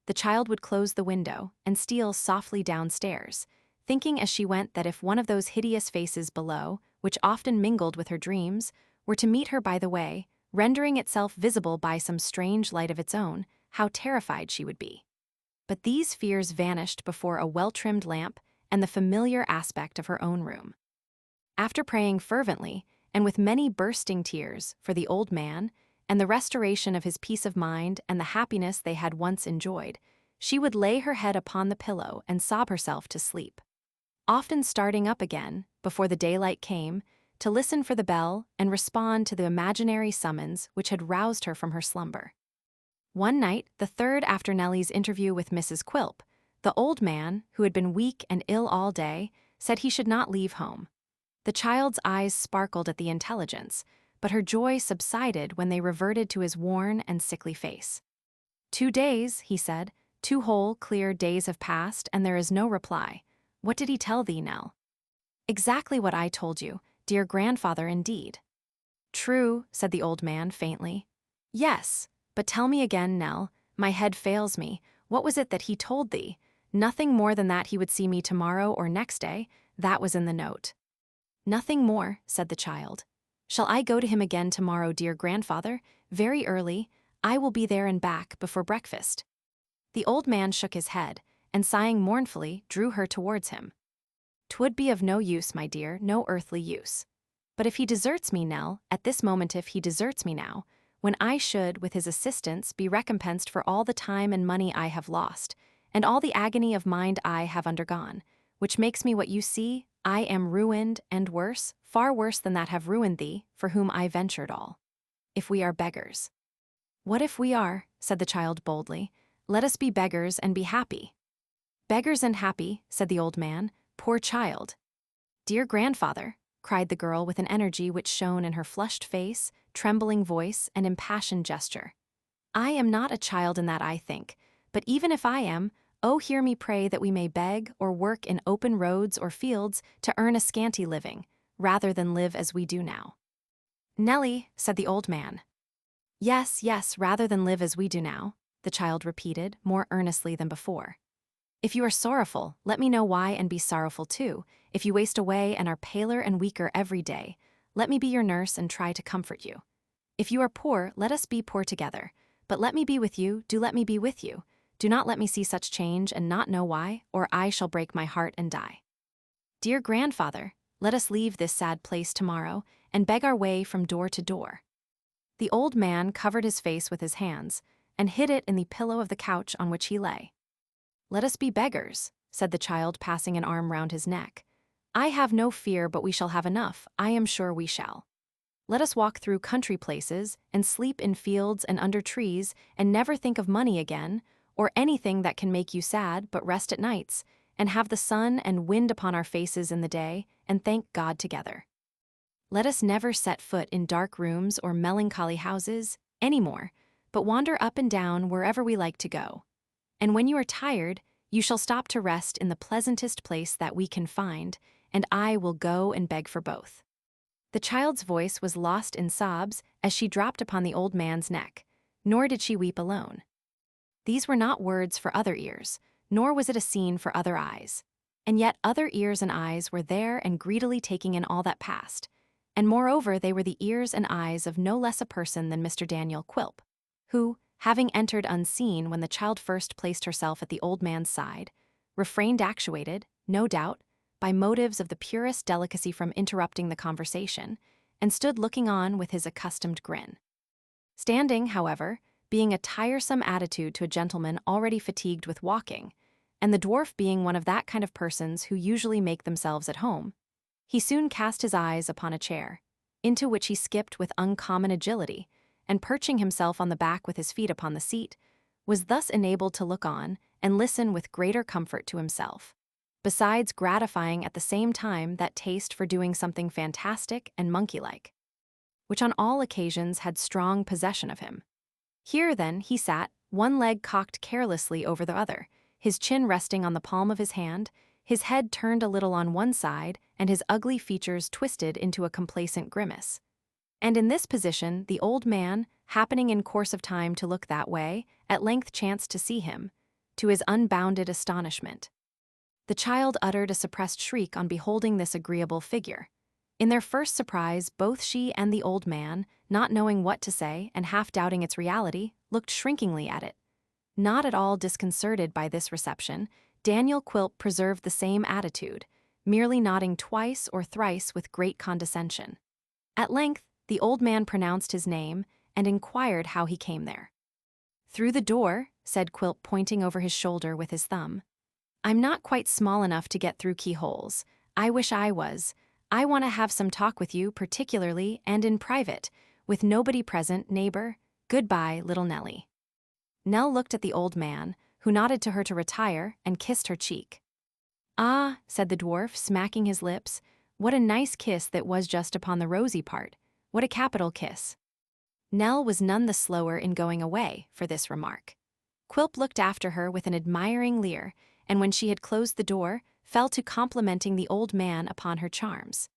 the child would close the window and steal softly downstairs, thinking as she went that if one of those hideous faces below, which often mingled with her dreams, were to meet her by the way, rendering itself visible by some strange light of its own, how terrified she would be. But these fears vanished before a well-trimmed lamp and the familiar aspect of her own room. After praying fervently, and with many bursting tears, for the old man, and the restoration of his peace of mind and the happiness they had once enjoyed, she would lay her head upon the pillow and sob herself to sleep, often starting up again, before the daylight came, to listen for the bell and respond to the imaginary summons which had roused her from her slumber. One night, the third after Nellie's interview with Mrs. Quilp, the old man, who had been weak and ill all day, said he should not leave home. The child's eyes sparkled at the intelligence, but her joy subsided when they reverted to his worn and sickly face. 2 days, he said, 2 whole, clear days have passed, and there is no reply. What did he tell thee, Nell? Exactly what I told you, dear grandfather, indeed. True, said the old man faintly. Yes, but tell me again, Nell, my head fails me. What was it that he told thee? Nothing more than that he would see me tomorrow or next day. That was in the note. Nothing more, said the child. Shall I go to him again tomorrow, dear grandfather? Very early. I will be there and back before breakfast. The old man shook his head, and sighing mournfully, drew her towards him. 'Twould be of no use, my dear, no earthly use. But if he deserts me, Nell, at this moment, if he deserts me now, when I should, with his assistance, be recompensed for all the time and money I have lost, and all the agony of mind I have undergone, which makes me what you see, I am ruined, and worse, far worse than that have ruined thee, for whom I ventured all. If we are beggars. What if we are, said the child boldly, let us be beggars and be happy. Beggars and happy, said the old man, poor child. Dear grandfather, cried the girl with an energy which shone in her flushed face, trembling voice, and impassioned gesture. I am not a child in that, I think, but even if I am, oh, hear me pray that we may beg or work in open roads or fields to earn a scanty living, rather than live as we do now. Nellie, said the old man. Yes, yes, rather than live as we do now, the child repeated, more earnestly than before. If you are sorrowful, let me know why and be sorrowful too. If you waste away and are paler and weaker every day, let me be your nurse and try to comfort you. If you are poor, let us be poor together. But let me be with you, do let me be with you. Do not let me see such change and not know why, or I shall break my heart and die. Dear grandfather, Let us leave this sad place tomorrow, and beg our way from door to door." The old man covered his face with his hands, and hid it in the pillow of the couch on which he lay. "Let us be beggars," said the child, passing an arm round his neck. "I have no fear but we shall have enough, I am sure we shall. Let us walk through country places, and sleep in fields and under trees, and never think of money again, or anything that can make you sad, but rest at nights, and have the sun and wind upon our faces in the day, and thank God together. Let us never set foot in dark rooms or melancholy houses any more, but wander up and down wherever we like to go. And when you are tired, you shall stop to rest in the pleasantest place that we can find, and I will go and beg for both." The child's voice was lost in sobs as she dropped upon the old man's neck, nor did she weep alone. These were not words for other ears, nor was it a scene for other eyes. And yet other ears and eyes were there and greedily taking in all that passed, and moreover they were the ears and eyes of no less a person than Mr. Daniel Quilp, who, having entered unseen when the child first placed herself at the old man's side, refrained actuated, no doubt, by motives of the purest delicacy from interrupting the conversation, and stood looking on with his accustomed grin. Standing, however, being a tiresome attitude to a gentleman already fatigued with walking, and the dwarf being one of that kind of persons who usually make themselves at home, he soon cast his eyes upon a chair, into which he skipped with uncommon agility, and perching himself on the back with his feet upon the seat, was thus enabled to look on and listen with greater comfort to himself, besides gratifying at the same time that taste for doing something fantastic and monkey-like, which on all occasions had strong possession of him. Here, then, he sat, one leg cocked carelessly over the other, his chin resting on the palm of his hand, his head turned a little on one side, and his ugly features twisted into a complacent grimace. And in this position, the old man, happening in course of time to look that way, at length chanced to see him, to his unbounded astonishment. The child uttered a suppressed shriek on beholding this agreeable figure. In their first surprise, both she and the old man, not knowing what to say and half doubting its reality, looked shrinkingly at it. Not at all disconcerted by this reception, Daniel Quilp preserved the same attitude, merely nodding twice or thrice with great condescension. At length, the old man pronounced his name and inquired how he came there. "Through the door," said Quilp, pointing over his shoulder with his thumb. "I'm not quite small enough to get through keyholes. I wish I was. I want to have some talk with you particularly and in private, with nobody present, neighbor. Goodbye, little Nellie." Nell looked at the old man, who nodded to her to retire, and kissed her cheek. "Ah," said the dwarf, smacking his lips, "what a nice kiss that was just upon the rosy part. What a capital kiss." Nell was none the slower in going away for this remark. Quilp looked after her with an admiring leer, and when she had closed the door, fell to complimenting the old man upon her charms.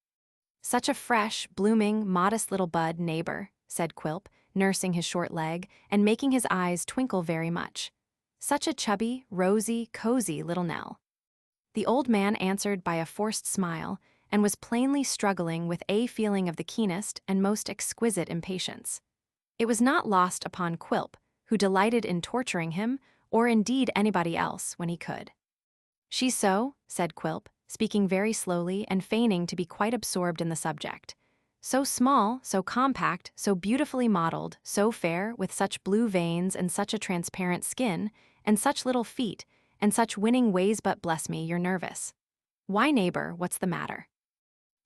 "Such a fresh, blooming, modest little bud, neighbor," said Quilp, nursing his short leg, and making his eyes twinkle very much. "Such a chubby, rosy, cozy little Nell." The old man answered by a forced smile, and was plainly struggling with a feeling of the keenest and most exquisite impatience. It was not lost upon Quilp, who delighted in torturing him, or indeed anybody else, when he could. "She's so," said Quilp, speaking very slowly and feigning to be quite absorbed in the subject. "So small, so compact, so beautifully modeled, so fair, with such blue veins and such a transparent skin, and such little feet, and such winning ways, but bless me, you're nervous. Why, neighbor, what's the matter?"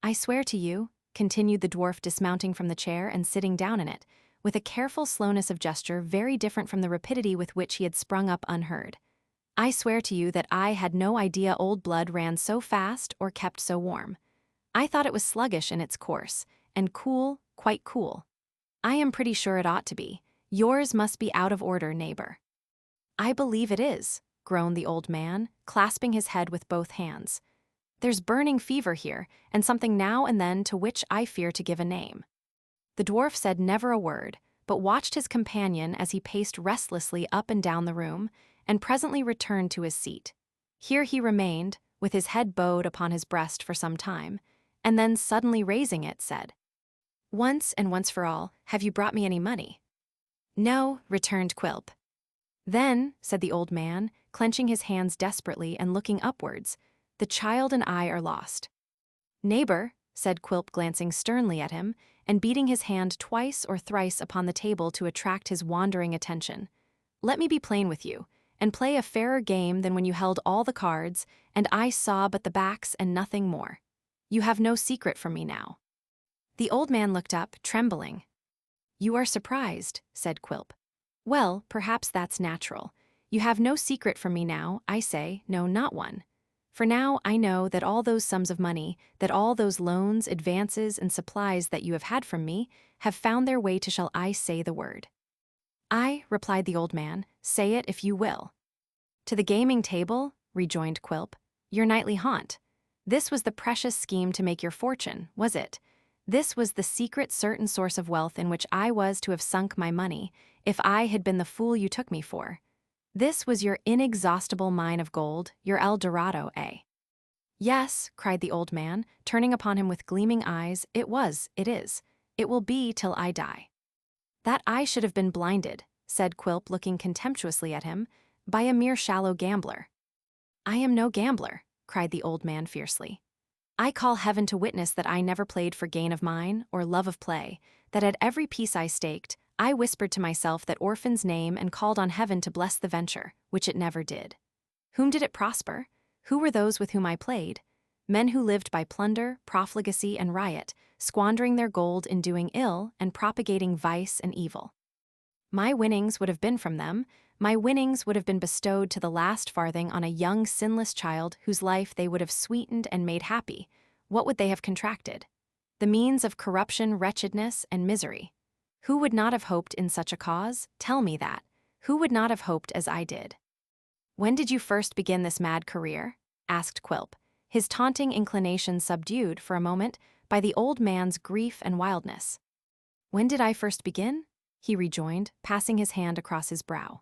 "I swear to you," continued the dwarf, dismounting from the chair and sitting down in it, with a careful slowness of gesture very different from the rapidity with which he had sprung up unheard, "I swear to you that I had no idea old blood ran so fast or kept so warm. I thought it was sluggish in its course, and cool, quite cool. I am pretty sure it ought to be. Yours must be out of order, neighbor." "I believe it is," groaned the old man, clasping his head with both hands. "There's burning fever here, and something now and then to which I fear to give a name." The dwarf said never a word, but watched his companion as he paced restlessly up and down the room, and presently returned to his seat. Here he remained, with his head bowed upon his breast for some time, and then suddenly raising it, said, "Once and once for all, have you brought me any money?" "No," returned Quilp. "Then," said the old man, clenching his hands desperately and looking upwards, "the child and I are lost." "Neighbor," said Quilp, glancing sternly at him, and beating his hand twice or thrice upon the table to attract his wandering attention. "Let me be plain with you, and play a fairer game than when you held all the cards, and I saw but the backs and nothing more. You have no secret from me now." The old man looked up, trembling. "You are surprised," said Quilp. "Well, perhaps that's natural. You have no secret from me now, I say, no, not one. For now I know that all those sums of money, that all those loans, advances, and supplies that you have had from me, have found their way to shall I say the word?" "Aye," replied the old man, "say it if you will." "To the gaming table," rejoined Quilp, "your nightly haunt. This was the precious scheme to make your fortune, was it? This was the secret certain source of wealth in which I was to have sunk my money, if I had been the fool you took me for. This was your inexhaustible mine of gold, your El Dorado, eh?" "Yes," cried the old man, turning upon him with gleaming eyes, "it was, it is. It will be till I die." "That I should have been blinded," said Quilp, looking contemptuously at him, "by a mere shallow gambler." "I am no gambler," cried the old man fiercely. "I call heaven to witness that I never played for gain of mine or love of play, that at every piece I staked, I whispered to myself that orphan's name and called on heaven to bless the venture, which it never did. Whom did it prosper? Who were those with whom I played? Men who lived by plunder, profligacy, and riot, squandering their gold in doing ill and propagating vice and evil. My winnings would have been from them. My winnings would have been bestowed to the last farthing on a young sinless child whose life they would have sweetened and made happy. What would they have contracted? The means of corruption, wretchedness, and misery. Who would not have hoped in such a cause? Tell me that. Who would not have hoped as I did?" "When did you first begin this mad career?" asked Quilp, his taunting inclination subdued for a moment by the old man's grief and wildness. "When did I first begin?" he rejoined, passing his hand across his brow.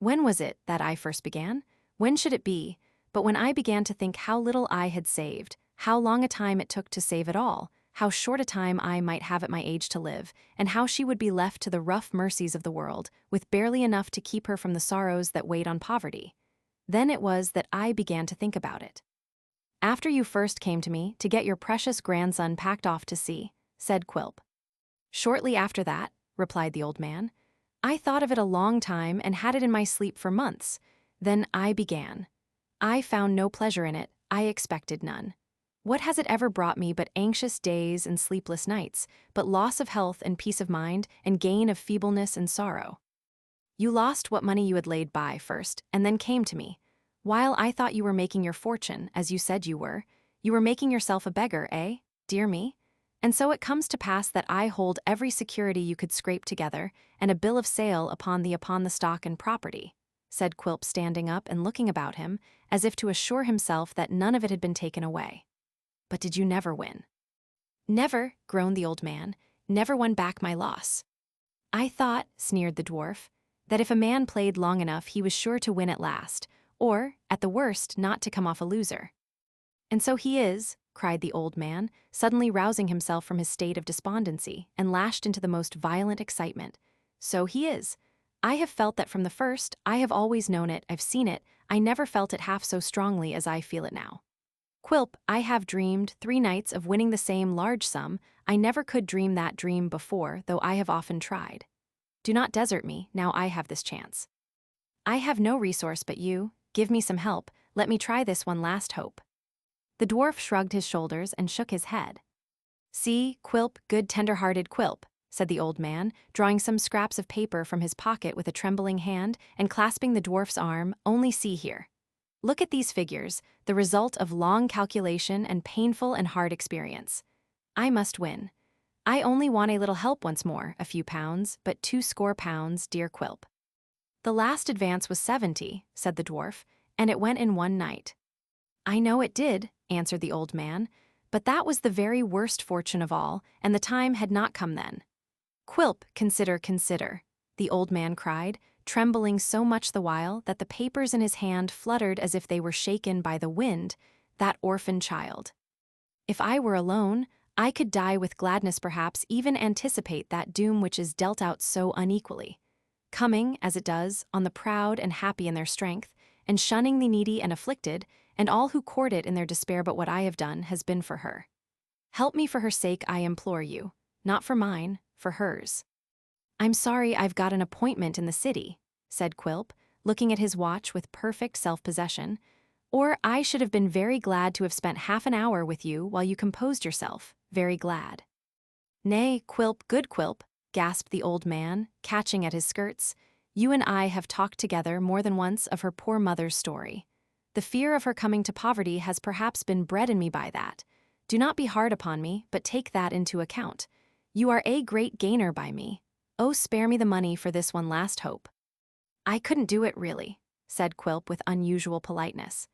"When was it that I first began? When should it be, but when I began to think how little I had saved, how long a time it took to save it all, how short a time I might have at my age to live, and how she would be left to the rough mercies of the world, with barely enough to keep her from the sorrows that weighed on poverty. Then it was that I began to think about it." "After you first came to me to get your precious grandson packed off to sea," said Quilp. "Shortly after that," replied the old man. "I thought of it a long time and had it in my sleep for months. Then I began. I found no pleasure in it, I expected none. What has it ever brought me but anxious days and sleepless nights, but loss of health and peace of mind, and gain of feebleness and sorrow? You lost what money you had laid by first, and then came to me. While I thought you were making your fortune, as you said you were making yourself a beggar, eh, dear me? And so it comes to pass that I hold every security you could scrape together, and a bill of sale upon the stock and property," said Quilp, standing up and looking about him, as if to assure himself that none of it had been taken away. "But did you never win?" "Never," groaned the old man, "never won back my loss." "I thought," sneered the dwarf, "that if a man played long enough he was sure to win at last, or, at the worst, not to come off a loser." "And so he is," cried the old man, suddenly rousing himself from his state of despondency, and lashed into the most violent excitement. "So he is. I have felt that from the first. I have always known it, I've seen it. I never felt it half so strongly as I feel it now. Quilp, I have dreamed 3 nights of winning the same large sum. I never could dream that dream before, though I have often tried. Do not desert me, now I have this chance. I have no resource but you. Give me some help. Let me try this one last hope." The dwarf shrugged his shoulders and shook his head. "See, Quilp, good tender-hearted Quilp," said the old man, drawing some scraps of paper from his pocket with a trembling hand and clasping the dwarf's arm. "Only see here. Look at these figures, the result of long calculation and painful and hard experience. I must win. I only want a little help once more, a few pounds, but 20 pounds, dear Quilp." "The last advance was 70, said the dwarf, "and it went in one night." "I know it did," answered the old man, "but that was the very worst fortune of all, and the time had not come then." "Quilp, consider, consider," the old man cried, trembling so much the while that the papers in his hand fluttered as if they were shaken by the wind. "That orphan child. If I were alone, I could die with gladness, perhaps even anticipate that doom which is dealt out so unequally, coming, as it does, on the proud and happy in their strength, and shunning the needy and afflicted, and all who court it in their despair. But what I have done has been for her. Help me for her sake, I implore you. Not for mine, for hers. I'm sorry, I've got an appointment in the city, said Quilp, looking at his watch with perfect self-possession. Or I should have been very glad to have spent half an hour with you while you composed yourself, very glad. Nay, Quilp, good Quilp, gasped the old man, catching at his skirts. You and I have talked together more than once of her poor mother's story. The fear of her coming to poverty has perhaps been bred in me by that. Do not be hard upon me, but take that into account. You are a great gainer by me. Oh, spare me the money for this one last hope. I couldn't do it really, said Quilp with unusual politeness.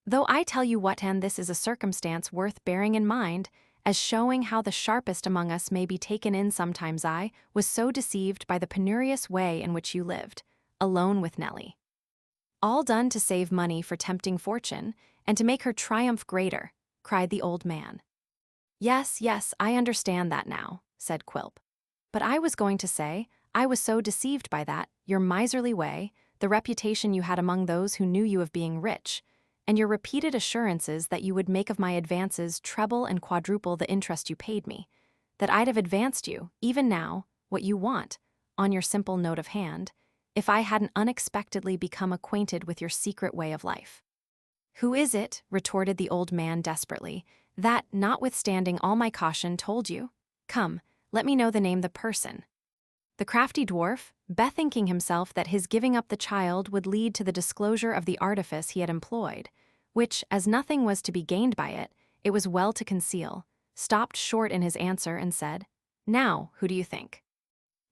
Though I tell you what, and this is a circumstance worth bearing in mind, as showing how the sharpest among us may be taken in sometimes. I was so deceived by the penurious way in which you lived, alone with Nellie. All done to save money for tempting fortune, and to make her triumph greater, cried the old man. Yes, yes, I understand that now, said Quilp. But I was going to say, I was so deceived by that, your miserly way, the reputation you had among those who knew you of being rich, and your repeated assurances that you would make of my advances treble and quadruple the interest you paid me, that I'd have advanced you, even now, what you want, on your simple note of hand, if I hadn't unexpectedly become acquainted with your secret way of life. Who is it, retorted the old man desperately, that, notwithstanding all my caution, told you? Come, let me know the name, the person. The crafty dwarf, bethinking himself that his giving up the child would lead to the disclosure of the artifice he had employed, which, as nothing was to be gained by it, it was well to conceal, stopped short in his answer and said, Now, who do you think?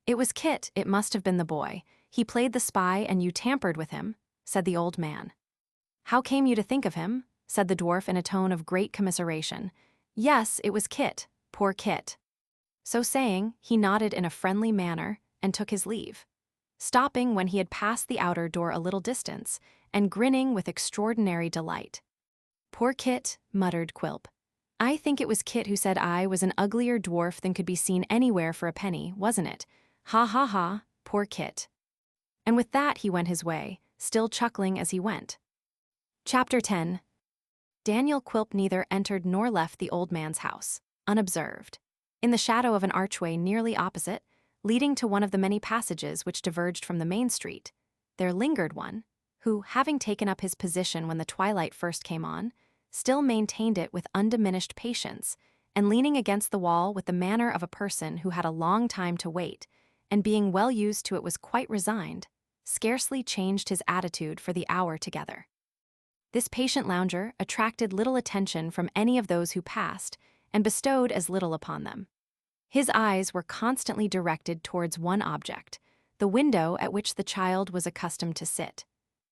It was Kit, it must have been the boy. He played the spy and you tampered with him, said the old man. How came you to think of him? Said the dwarf in a tone of great commiseration. Yes, it was Kit, poor Kit. So saying, he nodded in a friendly manner and took his leave, stopping when he had passed the outer door a little distance and grinning with extraordinary delight. Poor Kit, muttered Quilp. I think it was Kit who said I was an uglier dwarf than could be seen anywhere for a penny, wasn't it? Ha ha ha, poor Kit. And with that he went his way, still chuckling as he went. Chapter 10. Daniel Quilp neither entered nor left the old man's house, unobserved. In the shadow of an archway nearly opposite, leading to one of the many passages which diverged from the main street, there lingered one, who, having taken up his position when the twilight first came on, still maintained it with undiminished patience, and leaning against the wall with the manner of a person who had a long time to wait, and being well used to it was quite resigned, scarcely changed his attitude for the hour together. This patient lounger attracted little attention from any of those who passed, and bestowed as little upon them. His eyes were constantly directed towards one object, the window at which the child was accustomed to sit.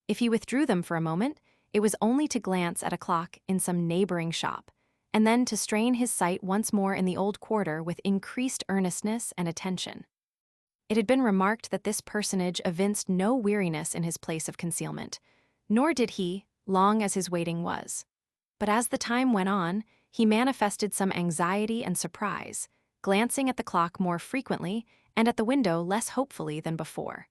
If he withdrew them for a moment, it was only to glance at a clock in some neighboring shop, and then to strain his sight once more in the old quarter with increased earnestness and attention. It had been remarked that this personage evinced no weariness in his place of concealment, nor did he, long as his waiting was. But as the time went on, he manifested some anxiety and surprise, glancing at the clock more frequently and at the window less hopefully than before.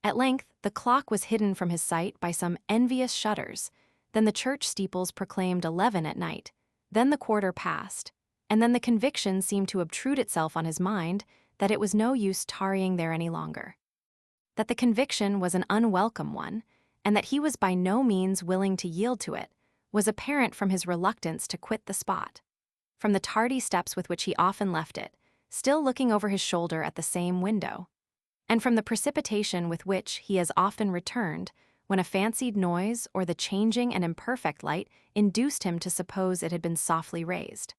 At length, the clock was hidden from his sight by some envious shutters, then the church steeples proclaimed 11 at night, then the quarter past, and then the conviction seemed to obtrude itself on his mind that it was no use tarrying there any longer. That the conviction was an unwelcome one, and that he was by no means willing to yield to it, was apparent from his reluctance to quit the spot, from the tardy steps with which he often left it, still looking over his shoulder at the same window, and from the precipitation with which he as often returned when a fancied noise or the changing and imperfect light induced him to suppose it had been softly raised.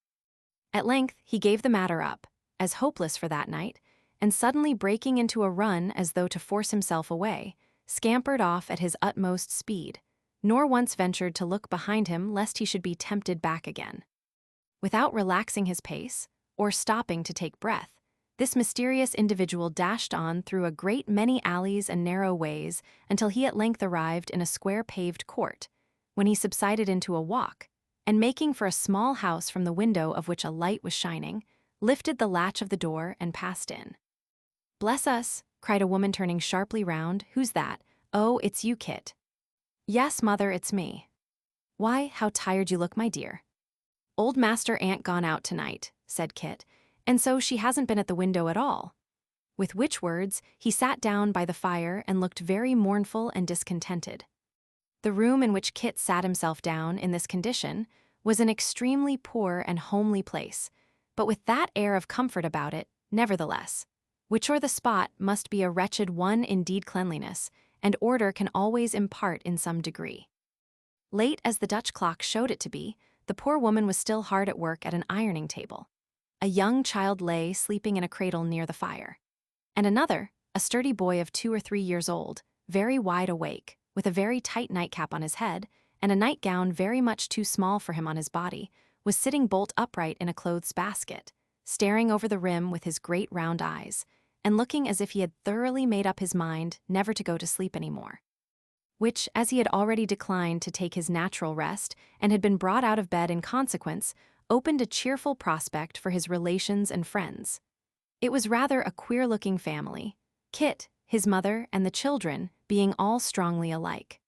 At length he gave the matter up, as hopeless for that night, and suddenly breaking into a run as though to force himself away, scampered off at his utmost speed, nor once ventured to look behind him lest he should be tempted back again. Without relaxing his pace, or stopping to take breath, this mysterious individual dashed on through a great many alleys and narrow ways until he at length arrived in a square paved court, when he subsided into a walk, and making for a small house from the window of which a light was shining, lifted the latch of the door and passed in. "Bless us," cried a woman turning sharply round. "Who's that? Oh, it's you, Kit." "Yes, mother, it's me." "Why, how tired you look, my dear." "Old Master ain't gone out tonight," said Kit, "and so she hasn't been at the window at all." With which words, he sat down by the fire and looked very mournful and discontented. The room in which Kit sat himself down in this condition was an extremely poor and homely place, but with that air of comfort about it, nevertheless, which o'er the spot must be a wretched one indeed. Cleanliness and order can always impart in some degree. Late as the Dutch clock showed it to be, the poor woman was still hard at work at an ironing table. A young child lay sleeping in a cradle near the fire, and another, a sturdy boy of 2 or 3 years old, very wide awake, with a very tight nightcap on his head, and a nightgown very much too small for him on his body, was sitting bolt upright in a clothes basket, staring over the rim with his great round eyes, and looking as if he had thoroughly made up his mind never to go to sleep any more. Which, as he had already declined to take his natural rest, and had been brought out of bed in consequence, opened a cheerful prospect for his relations and friends. It was rather a queer-looking family, Kit, his mother, and the children being all strongly alike.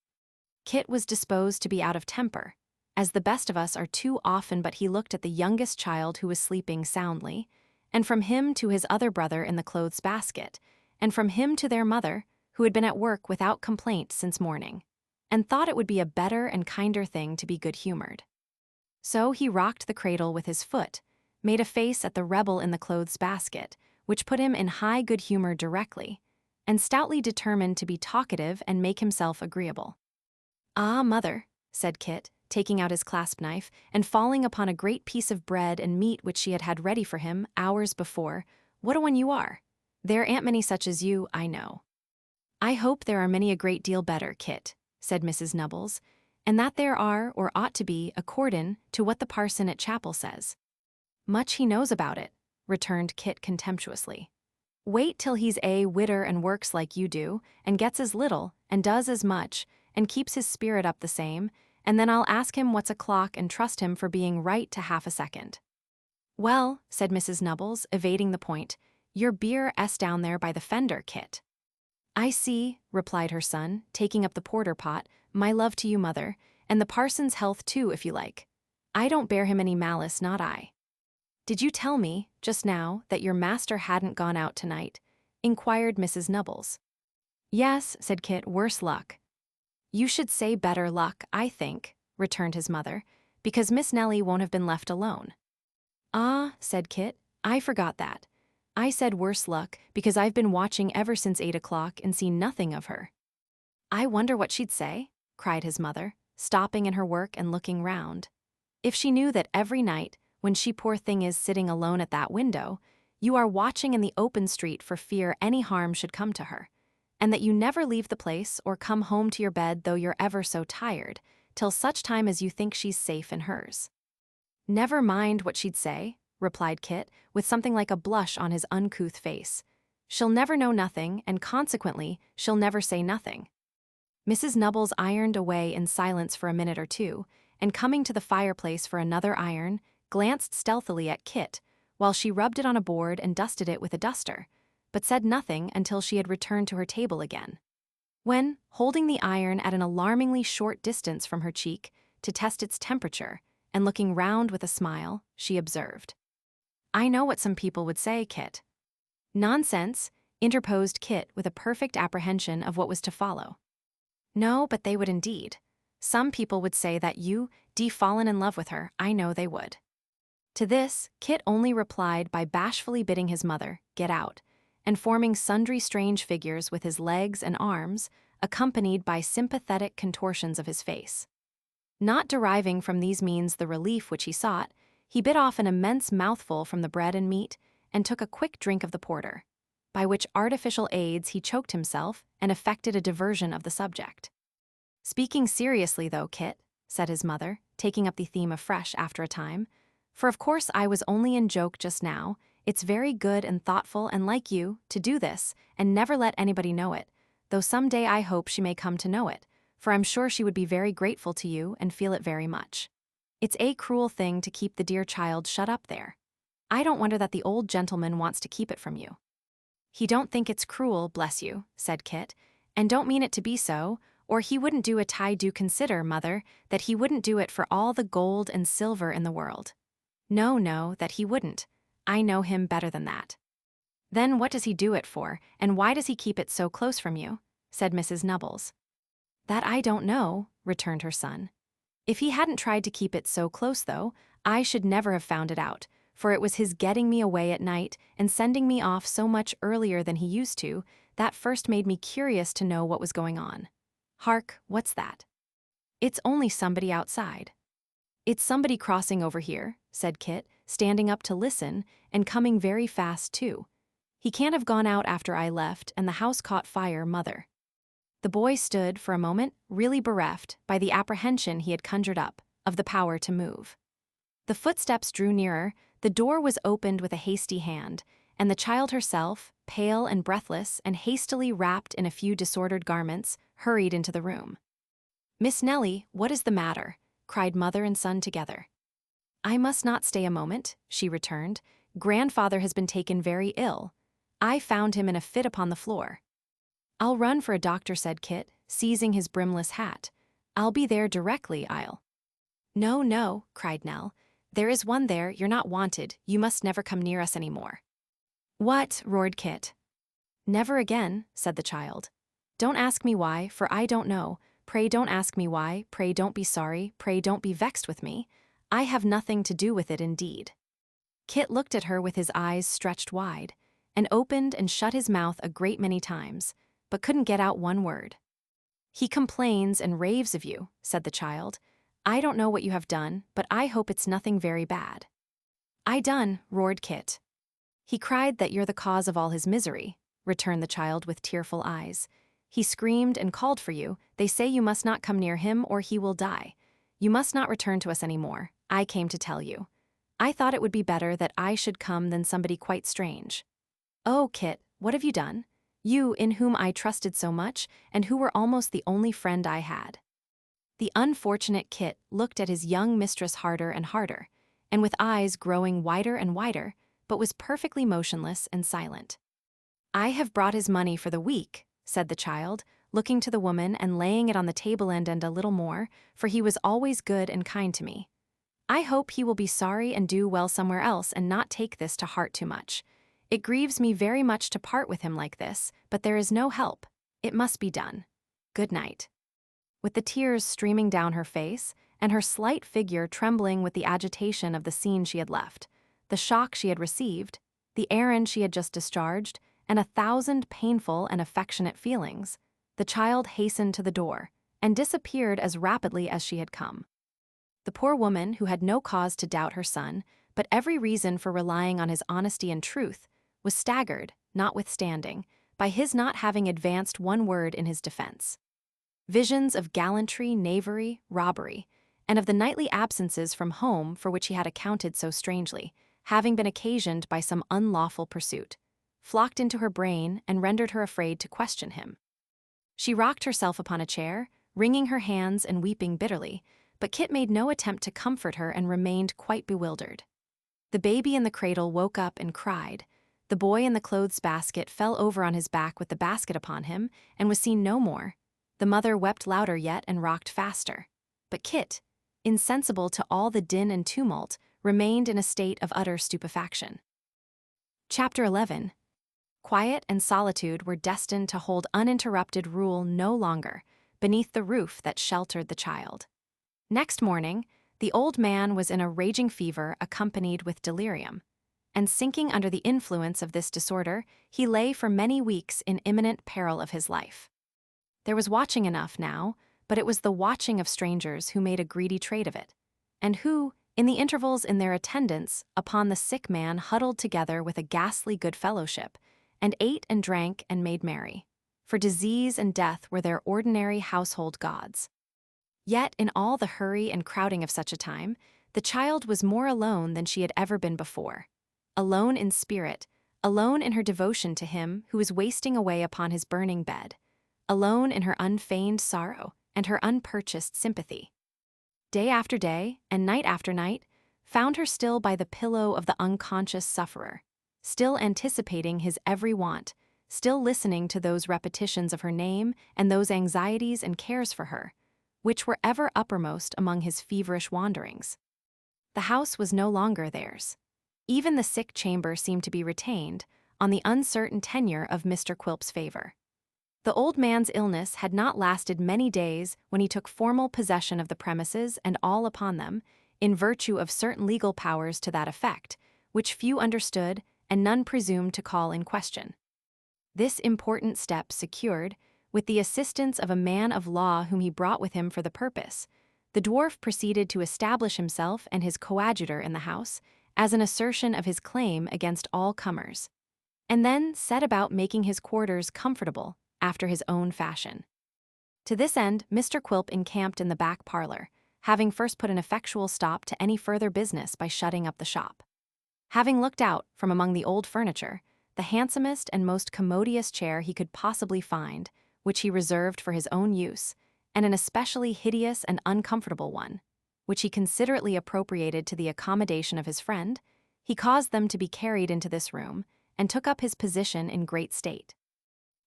Kit was disposed to be out of temper, as the best of us are too often, but he looked at the youngest child who was sleeping soundly, and from him to his other brother in the clothes basket, and from him to their mother, who had been at work without complaint since morning, and thought it would be a better and kinder thing to be good-humored. So he rocked the cradle with his foot, made a face at the rebel in the clothes basket, which put him in high good humor directly, and stoutly determined to be talkative and make himself agreeable. "Ah, mother," said Kit, taking out his clasp-knife and falling upon a great piece of bread and meat which she had had ready for him hours before, "what a one you are! There ain't many such as you, I know." "I hope there are many a great deal better, Kit," said Mrs. Nubbles, "and that there are, or ought to be, accordin' to what the parson at chapel says." "Much he knows about it," returned Kit contemptuously. "Wait till he's a widder and works like you do, and gets as little, and does as much, and keeps his spirit up the same, and then I'll ask him what's a clock and trust him for being right to half a second." "Well," said Mrs. Nubbles, evading the point, "your beer s down there by the fender, Kit." "I see," replied her son, taking up the porter pot, "my love to you, mother, and the parson's health too, if you like. I don't bear him any malice, not I." "Did you tell me, just now, that your master hadn't gone out tonight?" inquired Mrs. Nubbles. "Yes," said Kit, "worse luck." "You should say better luck, I think," returned his mother, "because Miss Nellie won't have been left alone." "Ah," said Kit, "I forgot that. I said worse luck because I've been watching ever since 8 o'clock and seen nothing of her." "I wonder what she'd say," cried his mother, stopping in her work and looking round. "If she knew that every night, when she poor thing is sitting alone at that window, you are watching in the open street for fear any harm should come to her, and that you never leave the place or come home to your bed though you're ever so tired, till such time as you think she's safe in hers." "Never mind what she'd say," replied Kit, with something like a blush on his uncouth face. "She'll never know nothing, and consequently she'll never say nothing." Mrs. Nubbles ironed away in silence for a minute or two, and coming to the fireplace for another iron, glanced stealthily at Kit, while she rubbed it on a board and dusted it with a duster, but said nothing until she had returned to her table again. When, holding the iron at an alarmingly short distance from her cheek to test its temperature, and looking round with a smile, she observed, "I know what some people would say, Kit." "Nonsense," interposed Kit with a perfect apprehension of what was to follow. "No, but they would indeed. Some people would say that you fallen in love with her, I know they would." To this, Kit only replied by bashfully bidding his mother get out, and forming sundry strange figures with his legs and arms, accompanied by sympathetic contortions of his face. Not deriving from these means the relief which he sought, he bit off an immense mouthful from the bread and meat, and took a quick drink of the porter, by which artificial aids he choked himself and effected a diversion of the subject. "Speaking seriously, though, Kit," said his mother, taking up the theme afresh after a time, "for of course I was only in joke just now, it's very good and thoughtful and like you to do this and never let anybody know it, though some day I hope she may come to know it, for I'm sure she would be very grateful to you and feel it very much. It's a cruel thing to keep the dear child shut up there. I don't wonder that the old gentleman wants to keep it from you." "He don't think it's cruel, bless you," said Kit, "and don't mean it to be so, or he wouldn't do it. I do consider, mother, that he wouldn't do it for all the gold and silver in the world. No, no, that he wouldn't. I know him better than that. Then what does he do it for, and why does he keep it so close from you? Said Mrs. Nubbles. That I don't know, returned her son. If he hadn't tried to keep it so close, though, I should never have found it out, for it was his getting me away at night and sending me off so much earlier than he used to that first made me curious to know what was going on. Hark, what's that? It's only somebody outside. It's somebody crossing over here, said Kit, standing up to listen and coming very fast, too. He can't have gone out after I left and the house caught fire, mother. The boy stood for a moment, really bereft by the apprehension he had conjured up of the power to move. The footsteps drew nearer, the door was opened with a hasty hand, and the child herself, pale and breathless and hastily wrapped in a few disordered garments, hurried into the room. Miss Nellie, what is the matter? Cried mother and son together. I must not stay a moment, she returned. Grandfather has been taken very ill. I found him in a fit upon the floor. I'll run for a doctor, said Kit, seizing his brimless hat. I'll be there directly, I'll. No, no, cried Nell. There is one there, you're not wanted, you must never come near us any more. What? Roared Kit. Never again, said the child. Don't ask me why, for I don't know. Pray don't ask me why, pray don't be sorry, pray don't be vexed with me. I have nothing to do with it indeed. Kit looked at her with his eyes stretched wide, and opened and shut his mouth a great many times, but couldn't get out one word. He complains and raves of you, said the child. I don't know what you have done, but I hope it's nothing very bad. I done, roared Kit. He cried that you're the cause of all his misery, returned the child with tearful eyes. He screamed and called for you. They say you must not come near him or he will die. You must not return to us any more. I came to tell you. I thought it would be better that I should come than somebody quite strange. Oh, Kit, what have you done? You, in whom I trusted so much, and who were almost the only friend I had. The unfortunate Kit looked at his young mistress harder and harder, and with eyes growing wider and wider, but was perfectly motionless and silent. I have brought his money for the week, said the child, looking to the woman and laying it on the table and a little more, for he was always good and kind to me. I hope he will be sorry and do well somewhere else and not take this to heart too much. It grieves me very much to part with him like this, but there is no help. It must be done. Good night. With the tears streaming down her face, and her slight figure trembling with the agitation of the scene she had left, the shock she had received, the errand she had just discharged, and 1,000 painful and affectionate feelings, the child hastened to the door, and disappeared as rapidly as she had come. The poor woman, who had no cause to doubt her son, but every reason for relying on his honesty and truth, was staggered, notwithstanding, by his not having advanced one word in his defense. Visions of gallantry, knavery, robbery, and of the nightly absences from home for which he had accounted so strangely, having been occasioned by some unlawful pursuit, flocked into her brain and rendered her afraid to question him. She rocked herself upon a chair, wringing her hands and weeping bitterly, but Kit made no attempt to comfort her and remained quite bewildered. The baby in the cradle woke up and cried. The boy in the clothes basket fell over on his back with the basket upon him and was seen no more. The mother wept louder yet and rocked faster. But Kit, insensible to all the din and tumult, remained in a state of utter stupefaction. Chapter 11. Quiet and solitude were destined to hold uninterrupted rule no longer, beneath the roof that sheltered the child. Next morning, the old man was in a raging fever accompanied with delirium, and sinking under the influence of this disorder, he lay for many weeks in imminent peril of his life. There was watching enough now, but it was the watching of strangers who made a greedy trade of it, and who, in the intervals in their attendance upon the sick man, huddled together with a ghastly good fellowship, and ate and drank and made merry, for disease and death were their ordinary household gods. Yet, in all the hurry and crowding of such a time, the child was more alone than she had ever been before. Alone in spirit, alone in her devotion to him who was wasting away upon his burning bed, alone in her unfeigned sorrow and her unpurchased sympathy. Day after day, and night after night, found her still by the pillow of the unconscious sufferer, still anticipating his every want, still listening to those repetitions of her name and those anxieties and cares for her, which were ever uppermost among his feverish wanderings. The house was no longer theirs. Even the sick chamber seemed to be retained, on the uncertain tenure of Mr. Quilp's favor. The old man's illness had not lasted many days when he took formal possession of the premises and all upon them, in virtue of certain legal powers to that effect, which few understood and none presumed to call in question. This important step secured, with the assistance of a man of law whom he brought with him for the purpose, the dwarf proceeded to establish himself and his coadjutor in the house as an assertion of his claim against all comers, and then set about making his quarters comfortable after his own fashion. To this end, Mr. Quilp encamped in the back parlor, having first put an effectual stop to any further business by shutting up the shop. Having looked out, from among the old furniture, the handsomest and most commodious chair he could possibly find, which he reserved for his own use, and an especially hideous and uncomfortable one, which he considerately appropriated to the accommodation of his friend, he caused them to be carried into this room, and took up his position in great state.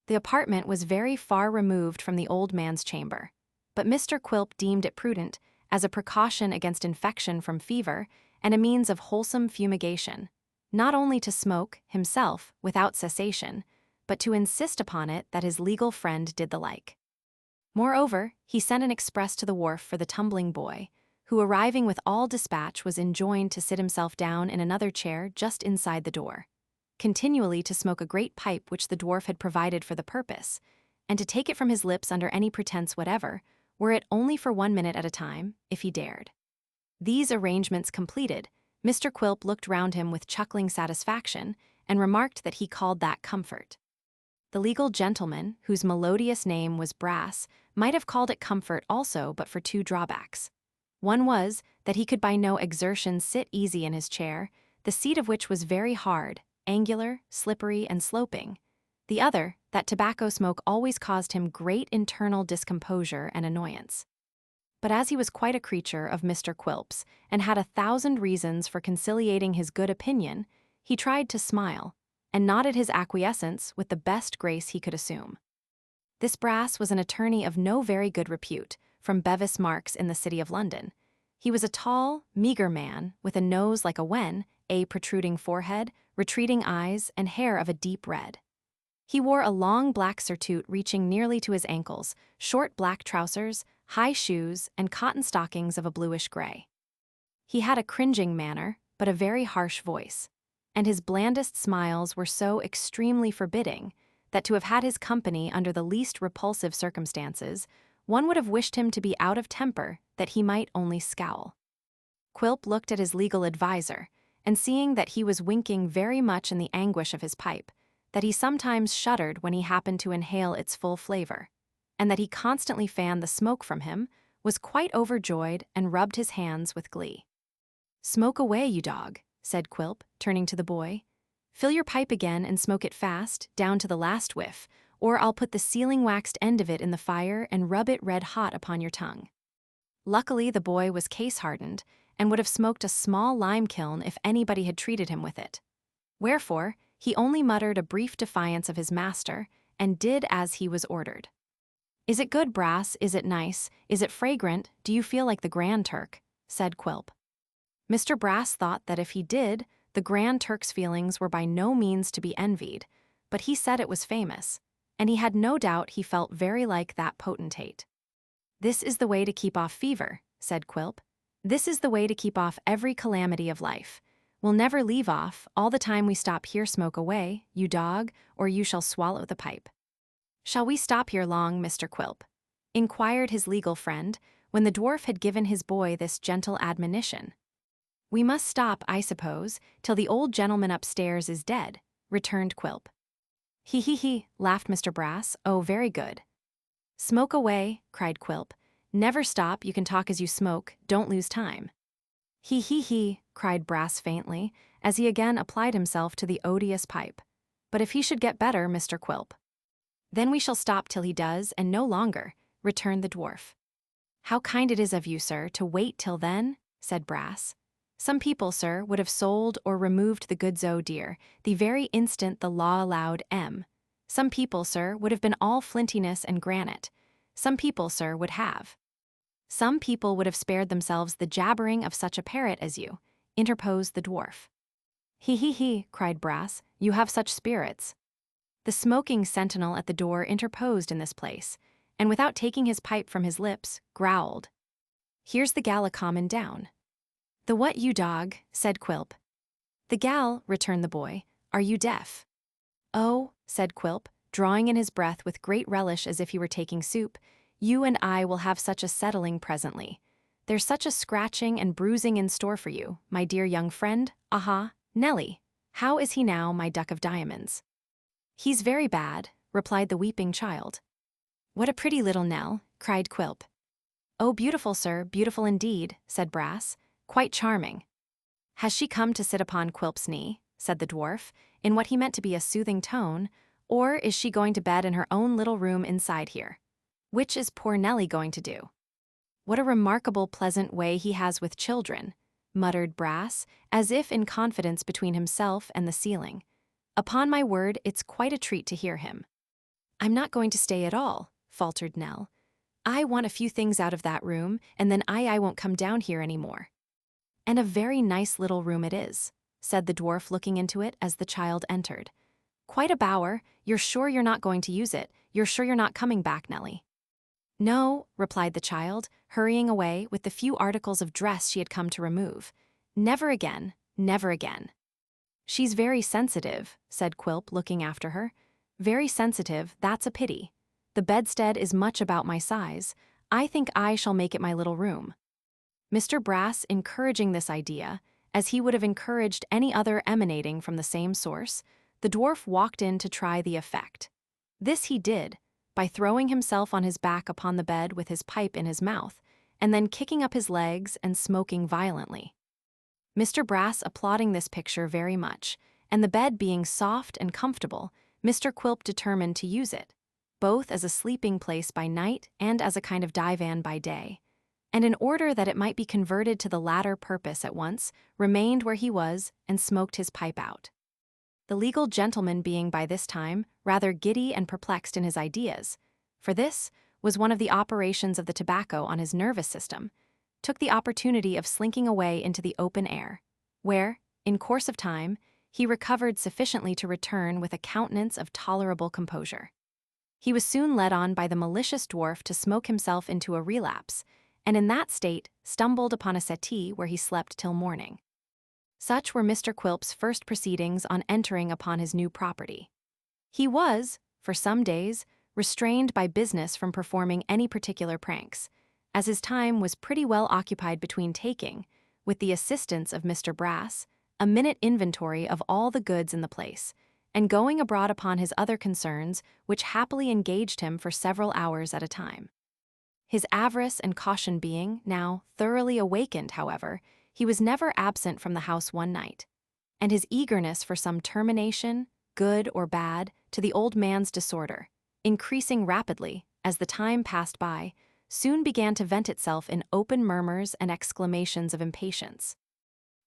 The apartment was very far removed from the old man's chamber, but Mr. Quilp deemed it prudent, as a precaution against infection from fever and a means of wholesome fumigation, not only to smoke, himself, without cessation, but to insist upon it that his legal friend did the like. Moreover, he sent an express to the wharf for the tumbling boy, who, arriving with all dispatch, was enjoined to sit himself down in another chair just inside the door, continually to smoke a great pipe which the dwarf had provided for the purpose, and to take it from his lips under any pretense whatever, were it only for 1 minute at a time, if he dared. These arrangements completed, Mr. Quilp looked round him with chuckling satisfaction, and remarked that he called that comfort. The legal gentleman, whose melodious name was Brass, might have called it comfort also, but for 2 drawbacks. One was, that he could by no exertion sit easy in his chair, the seat of which was very hard, angular, slippery, and sloping. The other, that tobacco smoke always caused him great internal discomposure and annoyance. But as he was quite a creature of Mr. Quilp's, and had 1,000 reasons for conciliating his good opinion, he tried to smile, and nodded his acquiescence with the best grace he could assume. This Brass was an attorney of no very good repute, from Bevis Marks in the city of London. He was a tall, meagre man, with a nose like a wen, a protruding forehead, retreating eyes, and hair of a deep red. He wore a long black surtout reaching nearly to his ankles, short black trousers, high shoes, and cotton stockings of a bluish gray. He had a cringing manner, but a very harsh voice, and his blandest smiles were so extremely forbidding that to have had his company under the least repulsive circumstances, one would have wished him to be out of temper that he might only scowl. Quilp looked at his legal adviser, and seeing that he was winking very much in the anguish of his pipe, that he sometimes shuddered when he happened to inhale its full flavor, and that he constantly fanned the smoke from him, was quite overjoyed and rubbed his hands with glee. "Smoke away, you dog," said Quilp, turning to the boy. "Fill your pipe again and smoke it fast, down to the last whiff, or I'll put the sealing-waxed end of it in the fire and rub it red-hot upon your tongue." Luckily, the boy was case-hardened, and would have smoked a small lime-kiln if anybody had treated him with it. Wherefore, he only muttered a brief defiance of his master, and did as he was ordered. "Is it good, Brass? Is it nice? Is it fragrant? Do you feel like the Grand Turk?" said Quilp. Mr. Brass thought that if he did, the Grand Turk's feelings were by no means to be envied, but he said it was famous, and he had no doubt he felt very like that potentate. "This is the way to keep off fever," said Quilp. "This is the way to keep off every calamity of life. We'll never leave off, all the time we stop here. Smoke away, you dog, or you shall swallow the pipe." "Shall we stop here long, Mr. Quilp?" inquired his legal friend, when the dwarf had given his boy this gentle admonition. "We must stop, I suppose, till the old gentleman upstairs is dead," returned Quilp. "He he he," laughed Mr. Brass. "Oh, very good." "Smoke away," cried Quilp. "Never stop, you can talk as you smoke, don't lose time." "He he he," cried Brass faintly, as he again applied himself to the odious pipe. "But if he should get better, Mr. Quilp—" "Then we shall stop till he does, and no longer," returned the dwarf. "How kind it is of you, sir, to wait till then," said Brass. "Some people, sir, would have sold or removed the goods, oh dear, the very instant the law allowed M. Some people, sir, would have been all flintiness and granite. Some people, sir, would have." Some people would have spared themselves the jabbering of such a parrot as you, interposed the dwarf. He he he, cried Brass, you have such spirits. The smoking sentinel at the door interposed in this place, and without taking his pipe from his lips, growled. Here's the gal a comin' down. The what, you dog, said Quilp. The gal, returned the boy, are you deaf? Oh, said Quilp, drawing in his breath with great relish as if he were taking soup, you and I will have such a settling presently. There's such a scratching and bruising in store for you, my dear young friend, aha, Nelly. How is he now, my duck of diamonds? He's very bad, replied the weeping child. What a pretty little Nell, cried Quilp. Oh, beautiful, sir, beautiful indeed, said Brass, quite charming. Has she come to sit upon Quilp's knee, said the dwarf, in what he meant to be a soothing tone, or is she going to bed in her own little room inside here? Which is poor Nelly going to do? What a remarkable pleasant way he has with children, muttered Brass, as if in confidence between himself and the ceiling. Upon my word, it's quite a treat to hear him. I'm not going to stay at all, faltered Nell. I want a few things out of that room, and then I won't come down here any more. And a very nice little room it is, said the dwarf, looking into it as the child entered. Quite a bower. You're sure you're not going to use it? You're sure you're not coming back, Nelly? No, replied the child, hurrying away with the few articles of dress she had come to remove. Never again, never again. She's very sensitive, said Quilp, looking after her. Very sensitive, that's a pity. The bedstead is much about my size. I think I shall make it my little room. Mr. Brass encouraging this idea, as he would have encouraged any other emanating from the same source, the dwarf walked in to try the effect. This he did, by throwing himself on his back upon the bed with his pipe in his mouth, and then kicking up his legs and smoking violently. Mr. Brass applauding this picture very much, and the bed being soft and comfortable, Mr. Quilp determined to use it, both as a sleeping place by night and as a kind of divan by day, and in order that it might be converted to the latter purpose at once, remained where he was and smoked his pipe out. The legal gentleman being by this time rather giddy and perplexed in his ideas, for this was one of the operations of the tobacco on his nervous system, took the opportunity of slinking away into the open air, where, in course of time, he recovered sufficiently to return with a countenance of tolerable composure. He was soon led on by the malicious dwarf to smoke himself into a relapse, and in that state stumbled upon a settee where he slept till morning. Such were Mr. Quilp's first proceedings on entering upon his new property. He was, for some days, restrained by business from performing any particular pranks, as his time was pretty well occupied between taking, with the assistance of Mr. Brass, a minute inventory of all the goods in the place, and going abroad upon his other concerns, which happily engaged him for several hours at a time. His avarice and caution being now thoroughly awakened, however, he was never absent from the house one night, and his eagerness for some termination, good or bad, to the old man's disorder, increasing rapidly as the time passed by, soon began to vent itself in open murmurs and exclamations of impatience.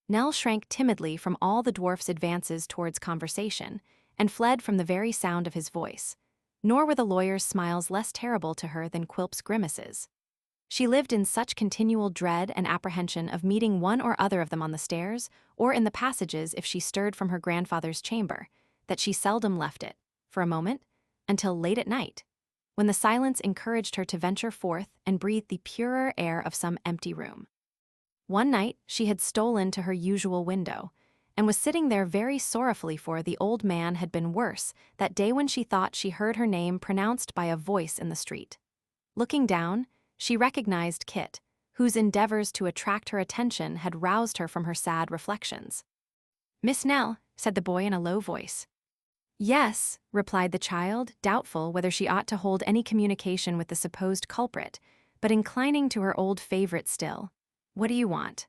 Nell shrank timidly from all the dwarf's advances towards conversation, and fled from the very sound of his voice, nor were the lawyer's smiles less terrible to her than Quilp's grimaces. She lived in such continual dread and apprehension of meeting one or other of them on the stairs, or in the passages if she stirred from her grandfather's chamber, that she seldom left it, for a moment, until late at night, when the silence encouraged her to venture forth and breathe the purer air of some empty room. One night she had stolen to her usual window, and was sitting there very sorrowfully, for the old man had been worse that day when she thought she heard her name pronounced by a voice in the street. Looking down, she recognized Kit, whose endeavors to attract her attention had roused her from her sad reflections. "Miss Nell," said the boy in a low voice. "Yes," replied the child, doubtful whether she ought to hold any communication with the supposed culprit, but inclining to her old favorite still. "What do you want?"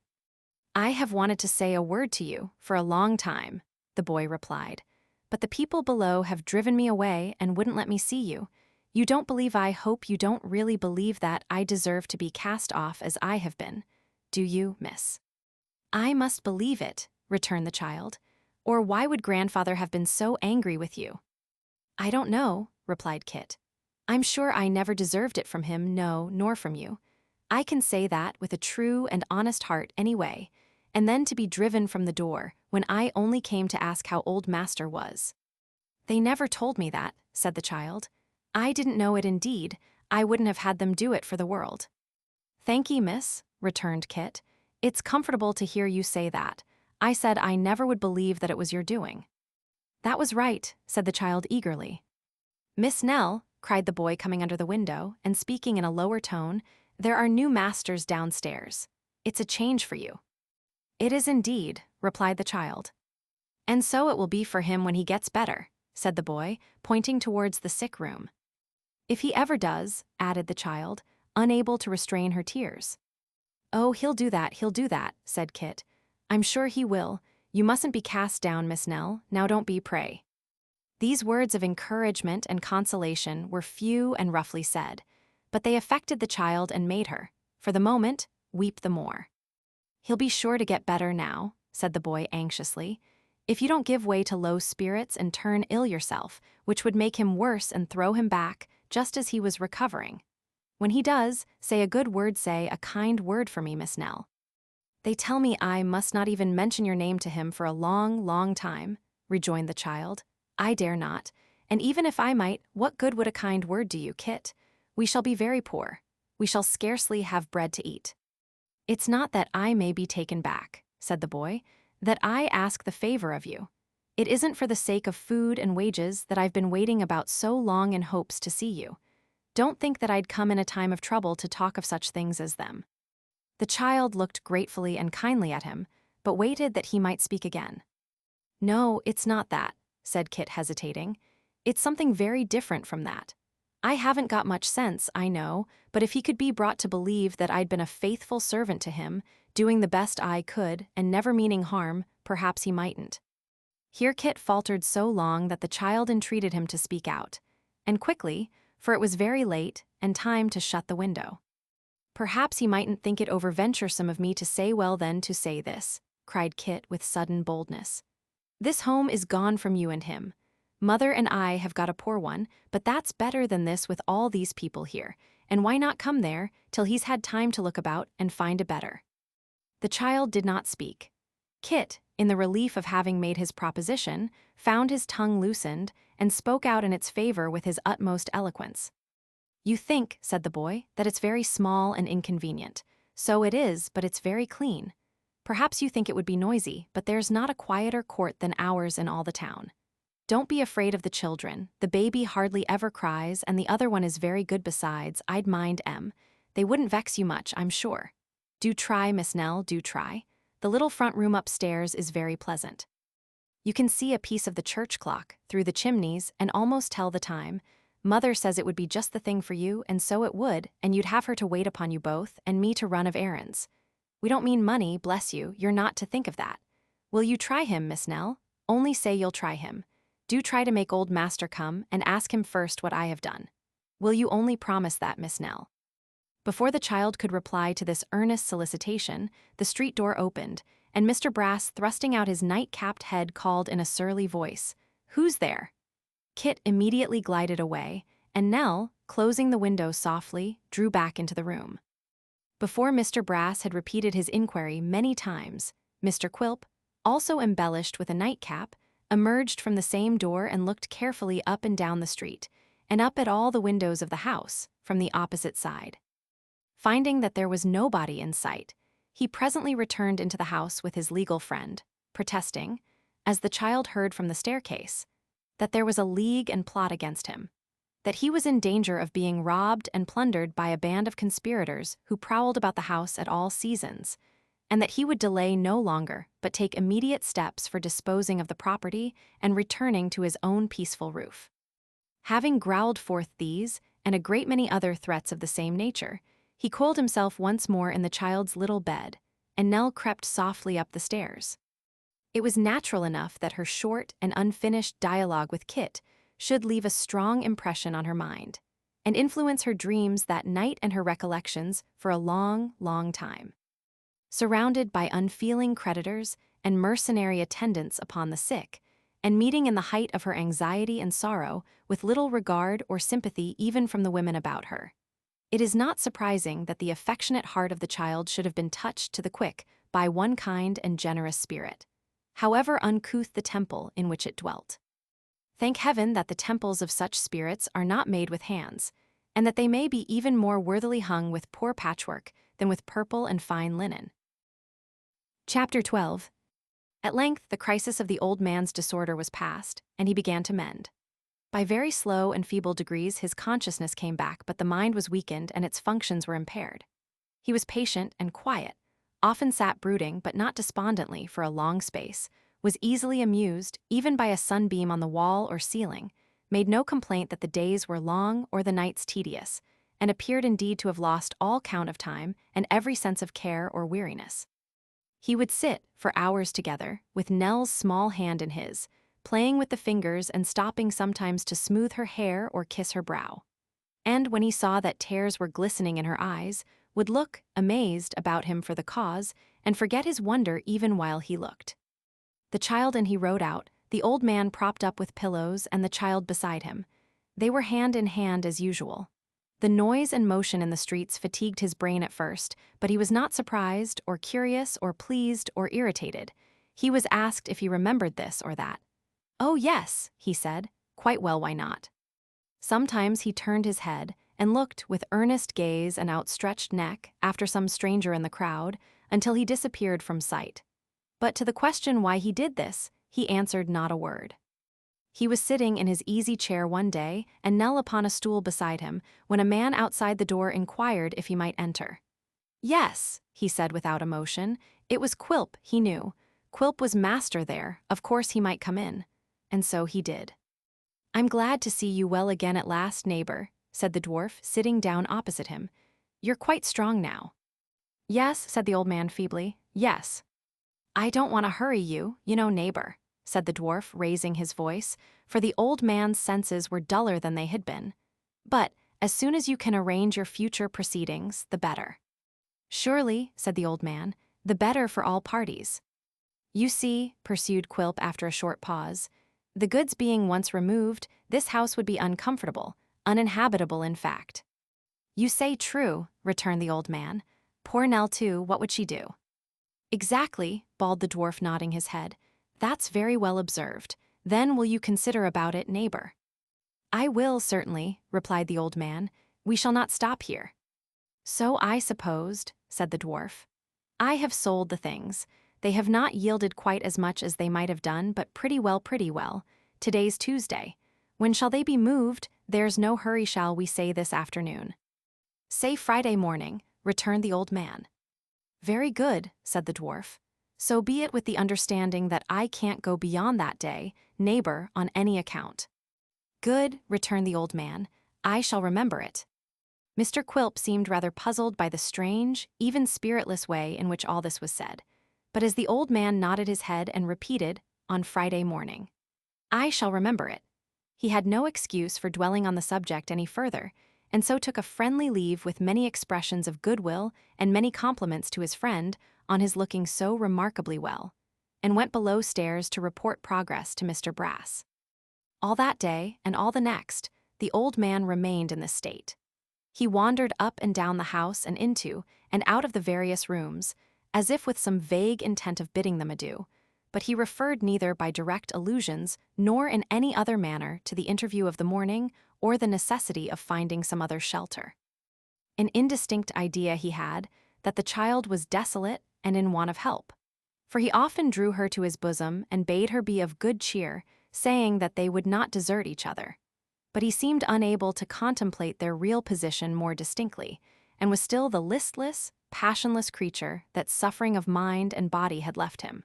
"I have wanted to say a word to you for a long time," the boy replied, "but the people below have driven me away and wouldn't let me see you. You don't believe, I hope you don't really believe, that I deserve to be cast off as I have been, do you, miss?" "I must believe it," returned the child, "or why would grandfather have been so angry with you?" "I don't know," replied Kit. "I'm sure I never deserved it from him, no, nor from you. I can say that with a true and honest heart anyway, and then to be driven from the door when I only came to ask how old master was." "They never told me that," said the child. "I didn't know it indeed. I wouldn't have had them do it for the world." "Thank ye, miss," returned Kit. "It's comfortable to hear you say that. I said I never would believe that it was your doing." "That was right," said the child eagerly. "Miss Nell," cried the boy coming under the window, and speaking in a lower tone, "there are new masters downstairs. It's a change for you." "It is indeed," replied the child. "And so it will be for him when he gets better," said the boy, pointing towards the sick room. "If he ever does," added the child, unable to restrain her tears. "Oh, he'll do that," said Kit. "I'm sure he will. You mustn't be cast down, Miss Nell. Now don't be, pray." These words of encouragement and consolation were few and roughly said, but they affected the child and made her, for the moment, weep the more. "He'll be sure to get better now," said the boy anxiously, "if you don't give way to low spirits and turn ill yourself, which would make him worse and throw him back, just as he was recovering. When he does, say a kind word for me, Miss Nell." "They tell me I must not even mention your name to him for a long, long time," rejoined the child. "I dare not, and even if I might, what good would a kind word do you, Kit? We shall be very poor. We shall scarcely have bread to eat." "It's not that I may be taken back," said the boy, "that I ask the favor of you. It isn't for the sake of food and wages that I've been waiting about so long in hopes to see you. Don't think that I'd come in a time of trouble to talk of such things as them." The child looked gratefully and kindly at him, but waited that he might speak again. "No, it's not that," said Kit, hesitating. "It's something very different from that. I haven't got much sense, I know, but if he could be brought to believe that I'd been a faithful servant to him, doing the best I could and never meaning harm, perhaps he mightn't." Here Kit faltered so long that the child entreated him to speak out, and quickly, for it was very late and time to shut the window. "Perhaps he mightn't think it over-venturesome of me to say well then to say this," cried Kit with sudden boldness. "This home is gone from you and him. Mother and I have got a poor one, but that's better than this with all these people here, and why not come there till he's had time to look about and find a better?" The child did not speak. Kit, in the relief of having made his proposition, found his tongue loosened and spoke out in its favor with his utmost eloquence. "You think," said the boy, "that it's very small and inconvenient. So it is, but it's very clean. Perhaps you think it would be noisy, but there's not a quieter court than ours in all the town. Don't be afraid of the children. The baby hardly ever cries, and the other one is very good besides. I'd mind Em. They wouldn't vex you much, I'm sure. Do try, Miss Nell, do try. The little front room upstairs is very pleasant. You can see a piece of the church clock through the chimneys and almost tell the time. Mother says it would be just the thing for you, and so it would, and you'd have her to wait upon you both, and me to run of errands. We don't mean money, bless you, you're not to think of that. Will you try him, Miss Nell? Only say you'll try him. Do try to make old master come, and ask him first what I have done. Will you only promise that, Miss Nell?" Before the child could reply to this earnest solicitation, the street door opened, and Mr. Brass, thrusting out his night-capped head, called in a surly voice, "Who's there?" Kit immediately glided away, and Nell, closing the window softly, drew back into the room. Before Mr. Brass had repeated his inquiry many times, Mr. Quilp, also embellished with a nightcap, emerged from the same door and looked carefully up and down the street, and up at all the windows of the house from the opposite side. Finding that there was nobody in sight, he presently returned into the house with his legal friend, protesting, as the child heard from the staircase, that there was a league and plot against him, that he was in danger of being robbed and plundered by a band of conspirators who prowled about the house at all seasons, and that he would delay no longer but take immediate steps for disposing of the property and returning to his own peaceful roof. Having growled forth these and a great many other threats of the same nature, he coiled himself once more in the child's little bed, and Nell crept softly up the stairs. It was natural enough that her short and unfinished dialogue with Kit should leave a strong impression on her mind, and influence her dreams that night and her recollections for a long, long time. Surrounded by unfeeling creditors and mercenary attendants upon the sick, and meeting in the height of her anxiety and sorrow with little regard or sympathy even from the women about her, It is not surprising that the affectionate heart of the child should have been touched to the quick by one kind and generous spirit, however uncouth the temple in which it dwelt. Thank heaven that the temples of such spirits are not made with hands, and that they may be even more worthily hung with poor patchwork than with purple and fine linen. Chapter 12. At length the crisis of the old man's disorder was past, and he began to mend. By very slow and feeble degrees his consciousness came back, but the mind was weakened and its functions were impaired. He was patient and quiet, often sat brooding but not despondently for a long space, was easily amused even by a sunbeam on the wall or ceiling, made no complaint that the days were long or the nights tedious, and appeared indeed to have lost all count of time and every sense of care or weariness. He would sit, for hours together, with Nell's small hand in his, playing with the fingers and stopping sometimes to smooth her hair or kiss her brow. And when he saw that tears were glistening in her eyes, would look, amazed, about him for the cause, and forget his wonder even while he looked. The child and he rode out, the old man propped up with pillows and the child beside him. They were hand in hand as usual. The noise and motion in the streets fatigued his brain at first, but he was not surprised or curious or pleased or irritated. He was asked if he remembered this or that. "Oh yes," he said, "quite well, why not?" Sometimes he turned his head and looked with earnest gaze and outstretched neck after some stranger in the crowd until he disappeared from sight. But to the question why he did this, he answered not a word. He was sitting in his easy chair one day, and Nell upon a stool beside him, when a man outside the door inquired if he might enter. Yes, he said without emotion, it was Quilp, he knew. Quilp was master there, of course he might come in. And so he did. "I'm glad to see you well again at last, neighbor," said the dwarf, sitting down opposite him. "You're quite strong now." "Yes," said the old man feebly, "yes." "I don't want to hurry you, neighbor," said the dwarf, raising his voice, for the old man's senses were duller than they had been. "But, as soon as you can arrange your future proceedings, the better." "Surely," said the old man, "the better for all parties." "You see," pursued Quilp after a short pause, "the goods being once removed, this house would be uncomfortable, uninhabitable in fact." "You say true," returned the old man. "Poor Nell too, what would she do?" "Exactly," bawled the dwarf, nodding his head. "That's very well observed. Then will you consider about it, neighbor?" "I will, certainly," replied the old man. "We shall not stop here." "So I supposed," said the dwarf. "I have sold the things. They have not yielded quite as much as they might have done, but pretty well. Today's Tuesday. When shall they be moved? There's no hurry, shall we say this afternoon?" "Say Friday morning," returned the old man. "Very good," said the dwarf. "So be it, with the understanding that I can't go beyond that day, neighbor, on any account." "Good," returned the old man. "I shall remember it." Mr. Quilp seemed rather puzzled by the strange, even spiritless way in which all this was said. But as the old man nodded his head and repeated, "On Friday morning," "I shall remember it," he had no excuse for dwelling on the subject any further, and so took a friendly leave with many expressions of goodwill and many compliments to his friend on his looking so remarkably well, and went below stairs to report progress to Mr. Brass. All that day, and all the next, the old man remained in this state. He wandered up and down the house and into and out of the various rooms, as if with some vague intent of bidding them adieu, but he referred neither by direct allusions nor in any other manner to the interview of the morning or the necessity of finding some other shelter. An indistinct idea he had that the child was desolate and in want of help, for he often drew her to his bosom and bade her be of good cheer, saying that they would not desert each other. But he seemed unable to contemplate their real position more distinctly, and was still the listless, passionless creature that suffering of mind and body had left him.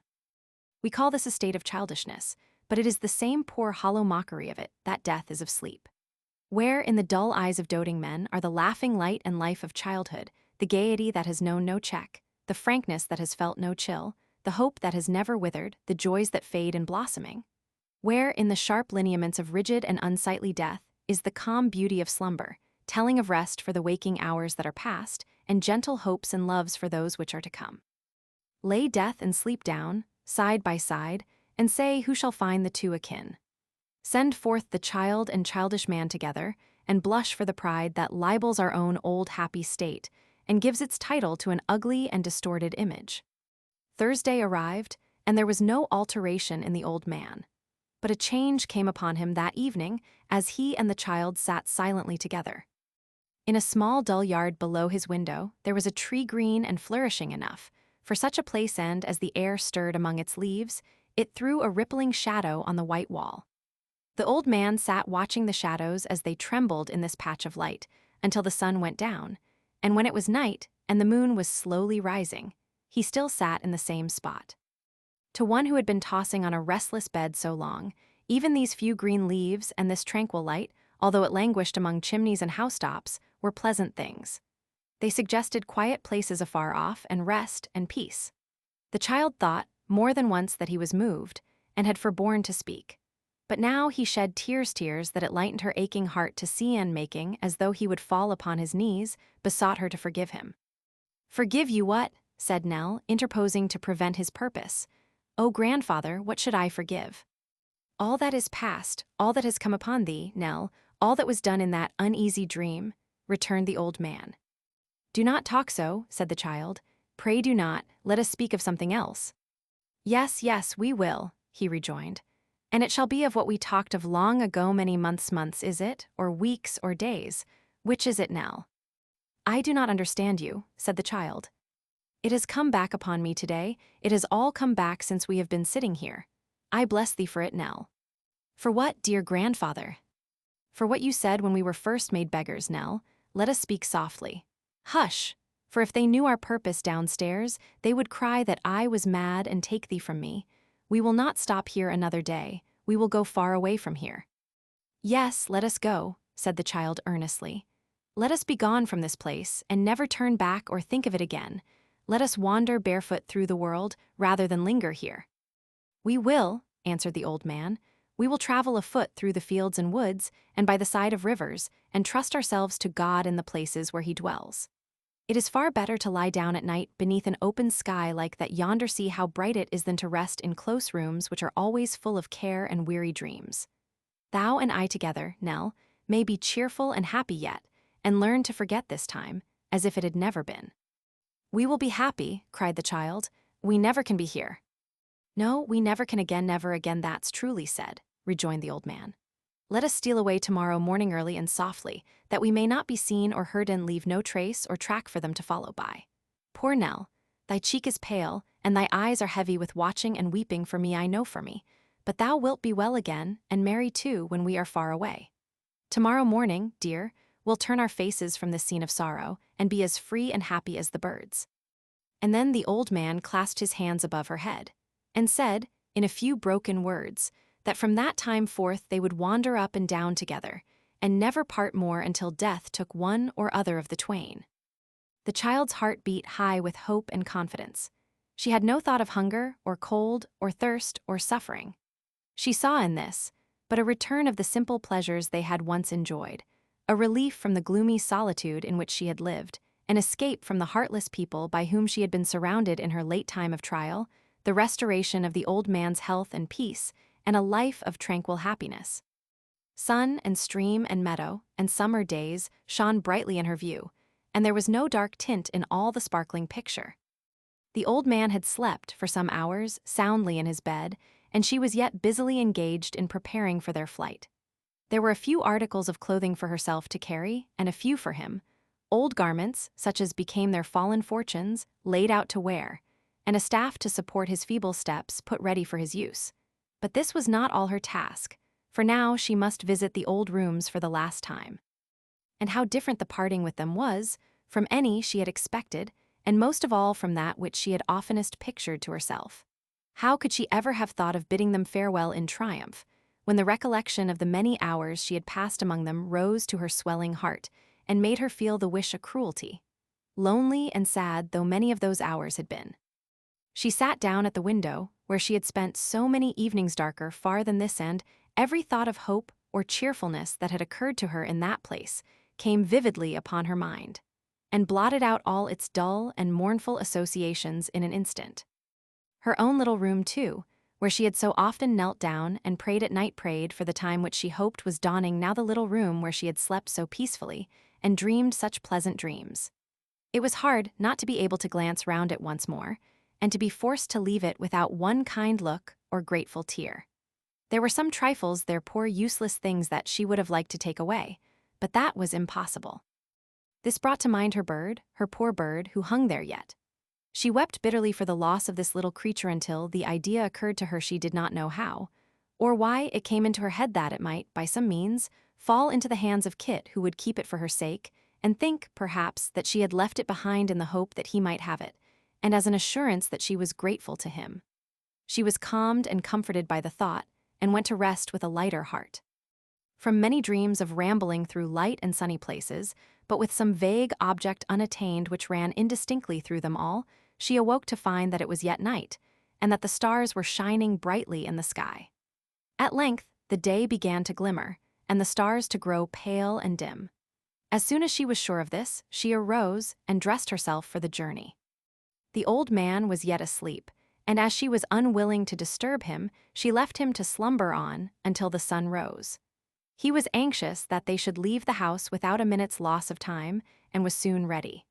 We call this a state of childishness, but it is the same poor hollow mockery of it that death is of sleep. Where in the dull eyes of doting men are the laughing light and life of childhood, the gaiety that has known no check, the frankness that has felt no chill, the hope that has never withered, the joys that fade in blossoming? Where in the sharp lineaments of rigid and unsightly death is the calm beauty of slumber, telling of rest for the waking hours that are past, and gentle hopes and loves for those which are to come? Lay death and sleep down, side by side, and say who shall find the two akin. Send forth the child and childish man together, and blush for the pride that libels our own old happy state and gives its title to an ugly and distorted image. Thursday arrived, and there was no alteration in the old man. But a change came upon him that evening as he and the child sat silently together. In a small dull yard below his window, there was a tree green and flourishing enough. For such a place, and as the air stirred among its leaves, it threw a rippling shadow on the white wall. The old man sat watching the shadows as they trembled in this patch of light until the sun went down, and when it was night and the moon was slowly rising, he still sat in the same spot. To one who had been tossing on a restless bed so long, even these few green leaves and this tranquil light, although it languished among chimneys and housetops, were pleasant things. They suggested quiet places afar off and rest and peace. The child thought more than once that he was moved and had forborne to speak. But now he shed tears that it lightened her aching heart to see, and making as though he would fall upon his knees, besought her to forgive him. "Forgive you what?" said Nell, interposing to prevent his purpose. "Oh, grandfather, what should I forgive?" "All that is past, all that has come upon thee, Nell, all that was done in that uneasy dream," returned the old man. "Do not talk so," said the child. "Pray do not, let us speak of something else." "Yes, yes, we will," he rejoined. "And it shall be of what we talked of long ago, many months, is it, or weeks, or days? Which is it, Nell?" "I do not understand you," said the child. "It has come back upon me today, it has all come back since we have been sitting here. I bless thee for it, Nell." "For what, dear grandfather?" "For what you said when we were first made beggars, Nell. Let us speak softly." "Hush! For if they knew our purpose downstairs, they would cry that I was mad and take thee from me. We will not stop here another day, we will go far away from here." "Yes, let us go," said the child earnestly. "Let us be gone from this place, and never turn back or think of it again. Let us wander barefoot through the world, rather than linger here." "We will," answered the old man. "We will travel afoot through the fields and woods, and by the side of rivers, and trust ourselves to God in the places where he dwells. It is far better to lie down at night beneath an open sky like that yonder, see how bright it is, than to rest in close rooms which are always full of care and weary dreams. Thou and I together, Nell, may be cheerful and happy yet, and learn to forget this time, as if it had never been." "We will be happy," cried the child. "We never can be here." "No, we never can again, never again, that's truly said," rejoined the old man. "Let us steal away tomorrow morning early and softly, that we may not be seen or heard and leave no trace or track for them to follow by. Poor Nell, thy cheek is pale, and thy eyes are heavy with watching and weeping for me, I know for me, but thou wilt be well again, and merry too, when we are far away. Tomorrow morning, dear, we'll turn our faces from this scene of sorrow, and be as free and happy as the birds." And then the old man clasped his hands above her head, and said, in a few broken words, that from that time forth they would wander up and down together, and never part more until death took one or other of the twain. The child's heart beat high with hope and confidence. She had no thought of hunger, or cold, or thirst, or suffering. She saw in this but a return of the simple pleasures they had once enjoyed, a relief from the gloomy solitude in which she had lived, an escape from the heartless people by whom she had been surrounded in her late time of trial, the restoration of the old man's health and peace, and a life of tranquil happiness. Sun and stream and meadow and summer days shone brightly in her view, and there was no dark tint in all the sparkling picture. The old man had slept for some hours soundly in his bed, and she was yet busily engaged in preparing for their flight. There were a few articles of clothing for herself to carry, and a few for him, old garments, such as became their fallen fortunes, laid out to wear, and a staff to support his feeble steps put ready for his use. But this was not all her task, for now she must visit the old rooms for the last time. And how different the parting with them was from any she had expected, and most of all from that which she had oftenest pictured to herself. How could she ever have thought of bidding them farewell in triumph, when the recollection of the many hours she had passed among them rose to her swelling heart, and made her feel the wish a cruelty, lonely and sad though many of those hours had been. She sat down at the window, where she had spent so many evenings darker far than this, and every thought of hope or cheerfulness that had occurred to her in that place came vividly upon her mind, and blotted out all its dull and mournful associations in an instant. Her own little room, too, where she had so often knelt down and prayed at night, prayed for the time which she hoped was dawning, now the little room where she had slept so peacefully and dreamed such pleasant dreams. It was hard not to be able to glance round it once more, and to be forced to leave it without one kind look or grateful tear. There were some trifles there, poor useless things that she would have liked to take away, but that was impossible. This brought to mind her poor bird, who hung there yet. She wept bitterly for the loss of this little creature until the idea occurred to her, she did not know how, or why it came into her head, that it might, by some means, fall into the hands of Kit, who would keep it for her sake, and think, perhaps, that she had left it behind in the hope that he might have it, and as an assurance that she was grateful to him. She was calmed and comforted by the thought, and went to rest with a lighter heart. From many dreams of rambling through light and sunny places, but with some vague object unattained which ran indistinctly through them all, she awoke to find that it was yet night, and that the stars were shining brightly in the sky. At length, the day began to glimmer, and the stars to grow pale and dim. As soon as she was sure of this, she arose and dressed herself for the journey. The old man was yet asleep, and as she was unwilling to disturb him, she left him to slumber on until the sun rose. He was anxious that they should leave the house without a minute's loss of time, and was soon ready.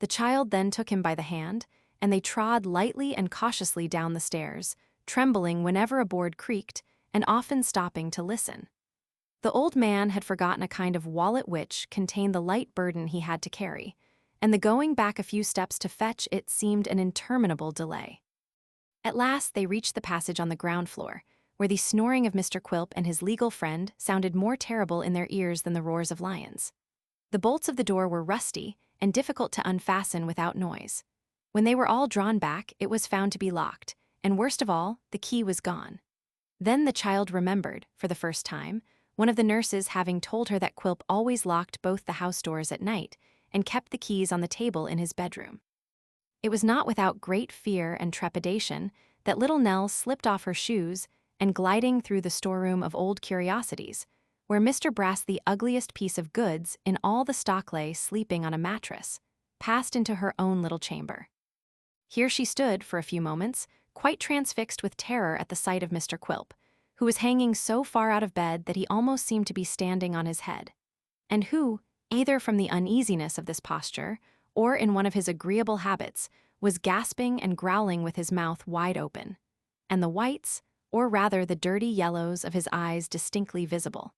The child then took him by the hand, and they trod lightly and cautiously down the stairs, trembling whenever a board creaked, and often stopping to listen. The old man had forgotten a kind of wallet which contained the light burden he had to carry, and the going back a few steps to fetch it seemed an interminable delay. At last they reached the passage on the ground floor, where the snoring of Mr. Quilp and his legal friend sounded more terrible in their ears than the roars of lions. The bolts of the door were rusty and difficult to unfasten without noise. When they were all drawn back, it was found to be locked, and worst of all, the key was gone. Then the child remembered, for the first time, one of the nurses having told her that Quilp always locked both the house doors at night and kept the keys on the table in his bedroom. It was not without great fear and trepidation that little Nell slipped off her shoes and, gliding through the storeroom of old curiosities, where Mr. Brass, the ugliest piece of goods in all the stock, lay sleeping on a mattress, passed into her own little chamber. Here she stood for a few moments, quite transfixed with terror at the sight of Mr. Quilp, who was hanging so far out of bed that he almost seemed to be standing on his head, and who, either from the uneasiness of this posture or in one of his agreeable habits, was gasping and growling with his mouth wide open, and the whites, or rather the dirty yellows, of his eyes distinctly visible.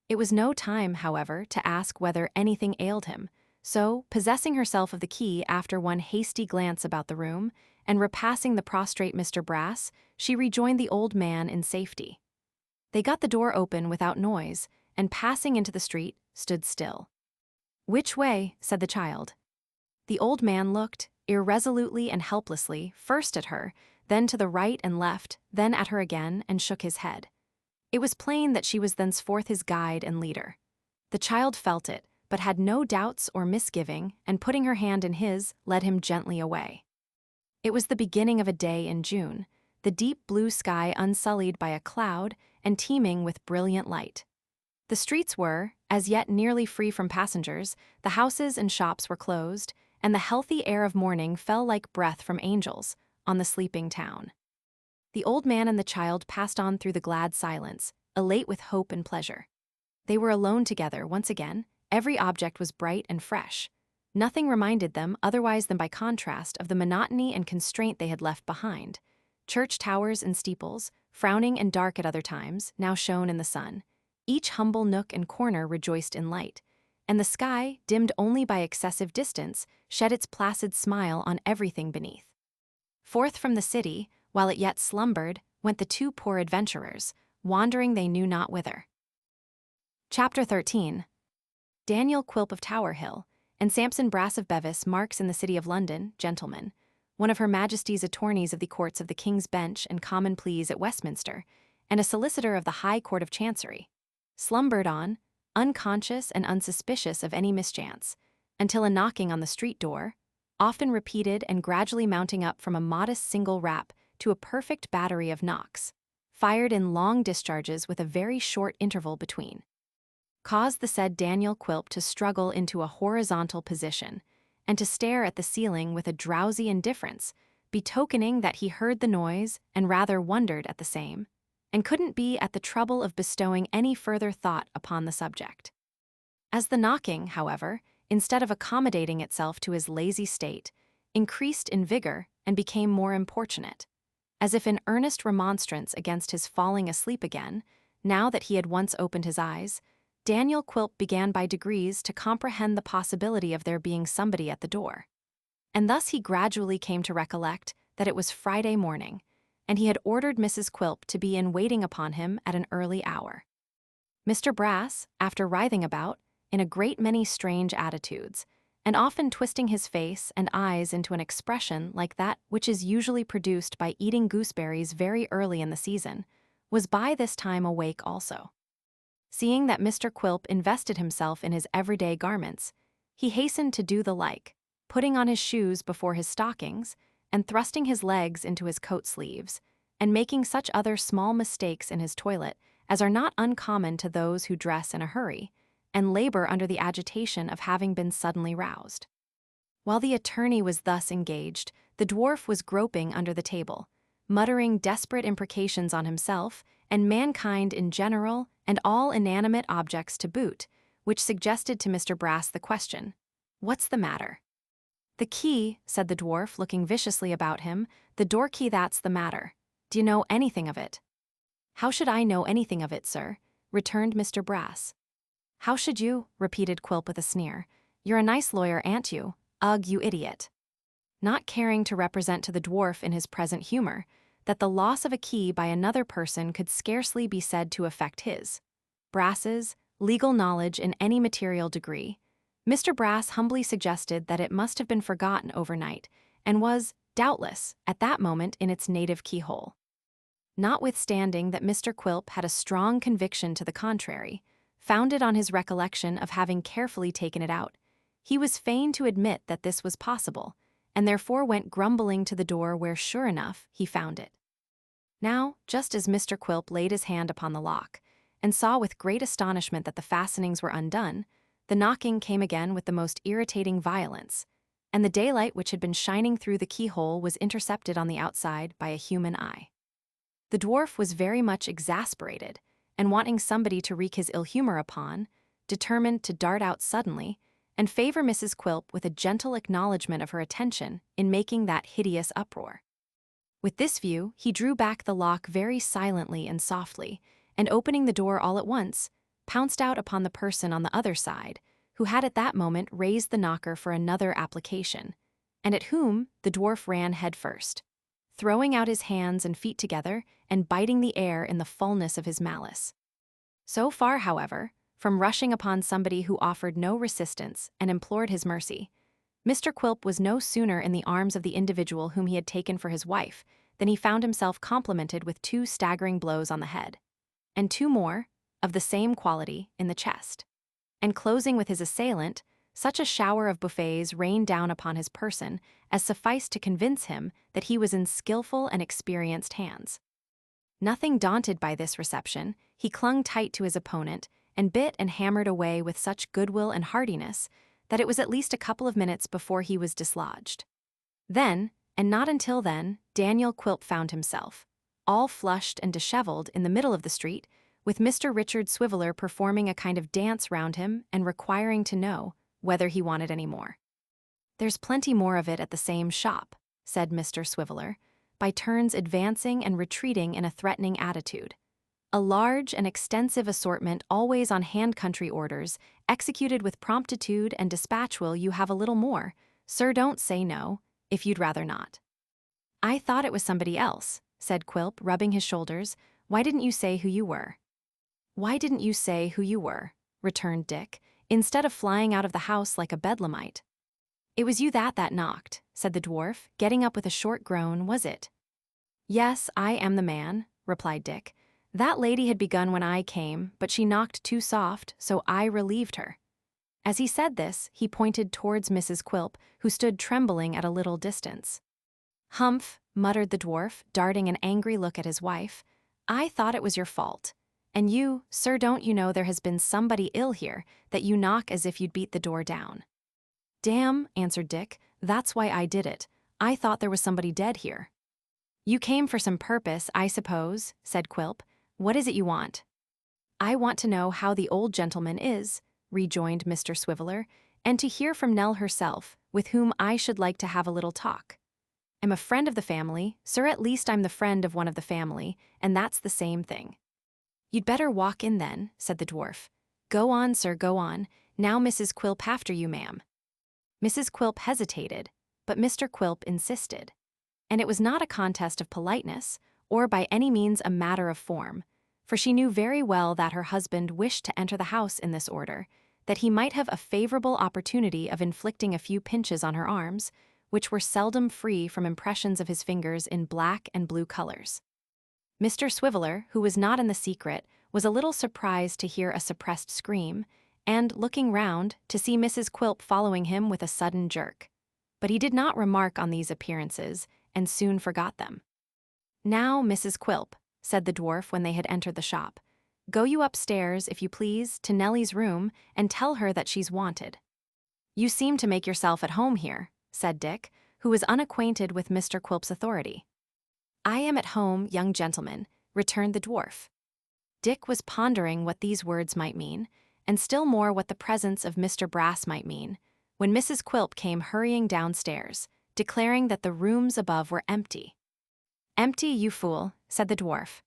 It was no time, however, to ask whether anything ailed him, so, possessing herself of the key after one hasty glance about the room, and repassing the prostrate Mr. Brass, she rejoined the old man in safety. They got the door open without noise, and passing into the street, stood still. "Which way?" said the child. The old man looked, irresolutely and helplessly, first at her, then to the right and left, then at her again, and shook his head. It was plain that she was thenceforth his guide and leader. The child felt it, but had no doubts or misgiving, and putting her hand in his, led him gently away. It was the beginning of a day in June, the deep blue sky unsullied by a cloud and teeming with brilliant light. The streets were, as yet, nearly free from passengers, the houses and shops were closed, and the healthy air of morning fell like breath from angels on the sleeping town. The old man and the child passed on through the glad silence, elate with hope and pleasure. They were alone together once again. Every object was bright and fresh. Nothing reminded them, otherwise than by contrast, of the monotony and constraint they had left behind. Church towers and steeples, frowning and dark at other times, now shone in the sun. Each humble nook and corner rejoiced in light, and the sky, dimmed only by excessive distance, shed its placid smile on everything beneath. Forth from the city, while it yet slumbered, went the two poor adventurers, wandering they knew not whither. Chapter 13. Daniel Quilp of Tower Hill, and Sampson Brass of Bevis, marks in the city of London, gentlemen, one of Her Majesty's attorneys of the courts of the King's Bench and Common Pleas at Westminster, and a solicitor of the High Court of Chancery, slumbered on, unconscious and unsuspicious of any mischance, until a knocking on the street door, often repeated and gradually mounting up from a modest single rap to a perfect battery of knocks, fired in long discharges with a very short interval between, caused the said Daniel Quilp to struggle into a horizontal position, and to stare at the ceiling with a drowsy indifference, betokening that he heard the noise and rather wondered at the same, and couldn't be at the trouble of bestowing any further thought upon the subject. As the knocking, however, instead of accommodating itself to his lazy state, increased in vigor and became more importunate, as if in earnest remonstrance against his falling asleep again, now that he had once opened his eyes, Daniel Quilp began by degrees to comprehend the possibility of there being somebody at the door. And thus he gradually came to recollect that it was Friday morning, and he had ordered Mrs. Quilp to be in waiting upon him at an early hour. Mr. Brass, after writhing about, in a great many strange attitudes, and often twisting his face and eyes into an expression like that which is usually produced by eating gooseberries very early in the season, was by this time awake also. Seeing that Mr. Quilp invested himself in his everyday garments, he hastened to do the like, putting on his shoes before his stockings, and thrusting his legs into his coat sleeves, and making such other small mistakes in his toilet as are not uncommon to those who dress in a hurry, and labor under the agitation of having been suddenly roused. While the attorney was thus engaged, the dwarf was groping under the table, muttering desperate imprecations on himself and mankind in general and all inanimate objects to boot, which suggested to Mr. Brass the question, "What's the matter?" "The key," said the dwarf, looking viciously about him, "the door key, that's the matter. Do you know anything of it?" "How should I know anything of it, sir?" returned Mr. Brass. "How should you?" repeated Quilp with a sneer. "You're a nice lawyer, ain't you? Ugh, you idiot." Not caring to represent to the dwarf in his present humor that the loss of a key by another person could scarcely be said to affect his, Brass's, legal knowledge in any material degree, Mr. Brass humbly suggested that it must have been forgotten overnight, and was, doubtless, at that moment in its native keyhole. Notwithstanding that Mr. Quilp had a strong conviction to the contrary, founded on his recollection of having carefully taken it out, he was fain to admit that this was possible, and therefore went grumbling to the door where, sure enough, he found it. Now, just as Mr. Quilp laid his hand upon the lock, and saw with great astonishment that the fastenings were undone, the knocking came again with the most irritating violence, and the daylight which had been shining through the keyhole was intercepted on the outside by a human eye. The dwarf was very much exasperated, and wanting somebody to wreak his ill humor upon, determined to dart out suddenly and favor Mrs. Quilp with a gentle acknowledgment of her attention in making that hideous uproar. With this view, he drew back the lock very silently and softly, and opening the door all at once, pounced out upon the person on the other side, who had at that moment raised the knocker for another application, and at whom the dwarf ran head first, throwing out his hands and feet together and biting the air in the fullness of his malice. So far, however, from rushing upon somebody who offered no resistance and implored his mercy, Mr. Quilp was no sooner in the arms of the individual whom he had taken for his wife than he found himself complimented with 2 staggering blows on the head, and 2 more, of the same quality, in the chest, and closing with his assailant, such a shower of buffets rained down upon his person as sufficed to convince him that he was in skillful and experienced hands. Nothing daunted by this reception, he clung tight to his opponent and bit and hammered away with such goodwill and heartiness that it was at least a couple of minutes before he was dislodged. Then, and not until then, Daniel Quilp found himself, all flushed and disheveled, in the middle of the street, with Mr. Richard Swiveller performing a kind of dance round him and requiring to know whether he wanted any more. "There's plenty more of it at the same shop," said Mr. Swiveller, by turns advancing and retreating in a threatening attitude. "A large and extensive assortment always on hand country orders, executed with promptitude and dispatch. Will you have a little more? Sir, don't say no, if you'd rather not." "I thought it was somebody else," said Quilp, rubbing his shoulders. "Why didn't you say who you were?" "Why didn't you say who you were?" returned Dick, "instead of flying out of the house like a bedlamite?" "It was you that knocked," said the dwarf, getting up with a short groan, "was it?" "Yes, I am the man," replied Dick. "That lady had begun when I came, but she knocked too soft, so I relieved her." As he said this, he pointed towards Mrs. Quilp, who stood trembling at a little distance. "Humph," muttered the dwarf, darting an angry look at his wife. "I thought it was your fault. And you, sir, don't you know there has been somebody ill here, that you knock as if you'd beat the door down?" "Damn," answered Dick, "that's why I did it. I thought there was somebody dead here." "You came for some purpose, I suppose," said Quilp. "What is it you want?" "I want to know how the old gentleman is," rejoined Mr. Swiveller, "and to hear from Nell herself, with whom I should like to have a little talk. I'm a friend of the family, sir, at least I'm the friend of one of the family, and that's the same thing." "You'd better walk in then," said the dwarf. "Go on, sir, go on. Now Mrs. Quilp after you, ma'am." Mrs. Quilp hesitated, but Mr. Quilp insisted. And it was not a contest of politeness, or by any means a matter of form, for she knew very well that her husband wished to enter the house in this order, that he might have a favorable opportunity of inflicting a few pinches on her arms, which were seldom free from impressions of his fingers in black and blue colors. Mr. Swiveller, who was not in the secret, was a little surprised to hear a suppressed scream, and, looking round, to see Mrs. Quilp following him with a sudden jerk. But he did not remark on these appearances, and soon forgot them. "Now, Mrs. Quilp," said the dwarf when they had entered the shop, "go you upstairs, if you please, to Nellie's room, and tell her that she's wanted." "You seem to make yourself at home here," said Dick, who was unacquainted with Mr. Quilp's authority. "I am at home, young gentleman," returned the dwarf. Dick was pondering what these words might mean, and still more what the presence of Mr. Brass might mean, when Mrs. Quilp came hurrying downstairs, declaring that the rooms above were empty. "Empty, you fool," said the dwarf.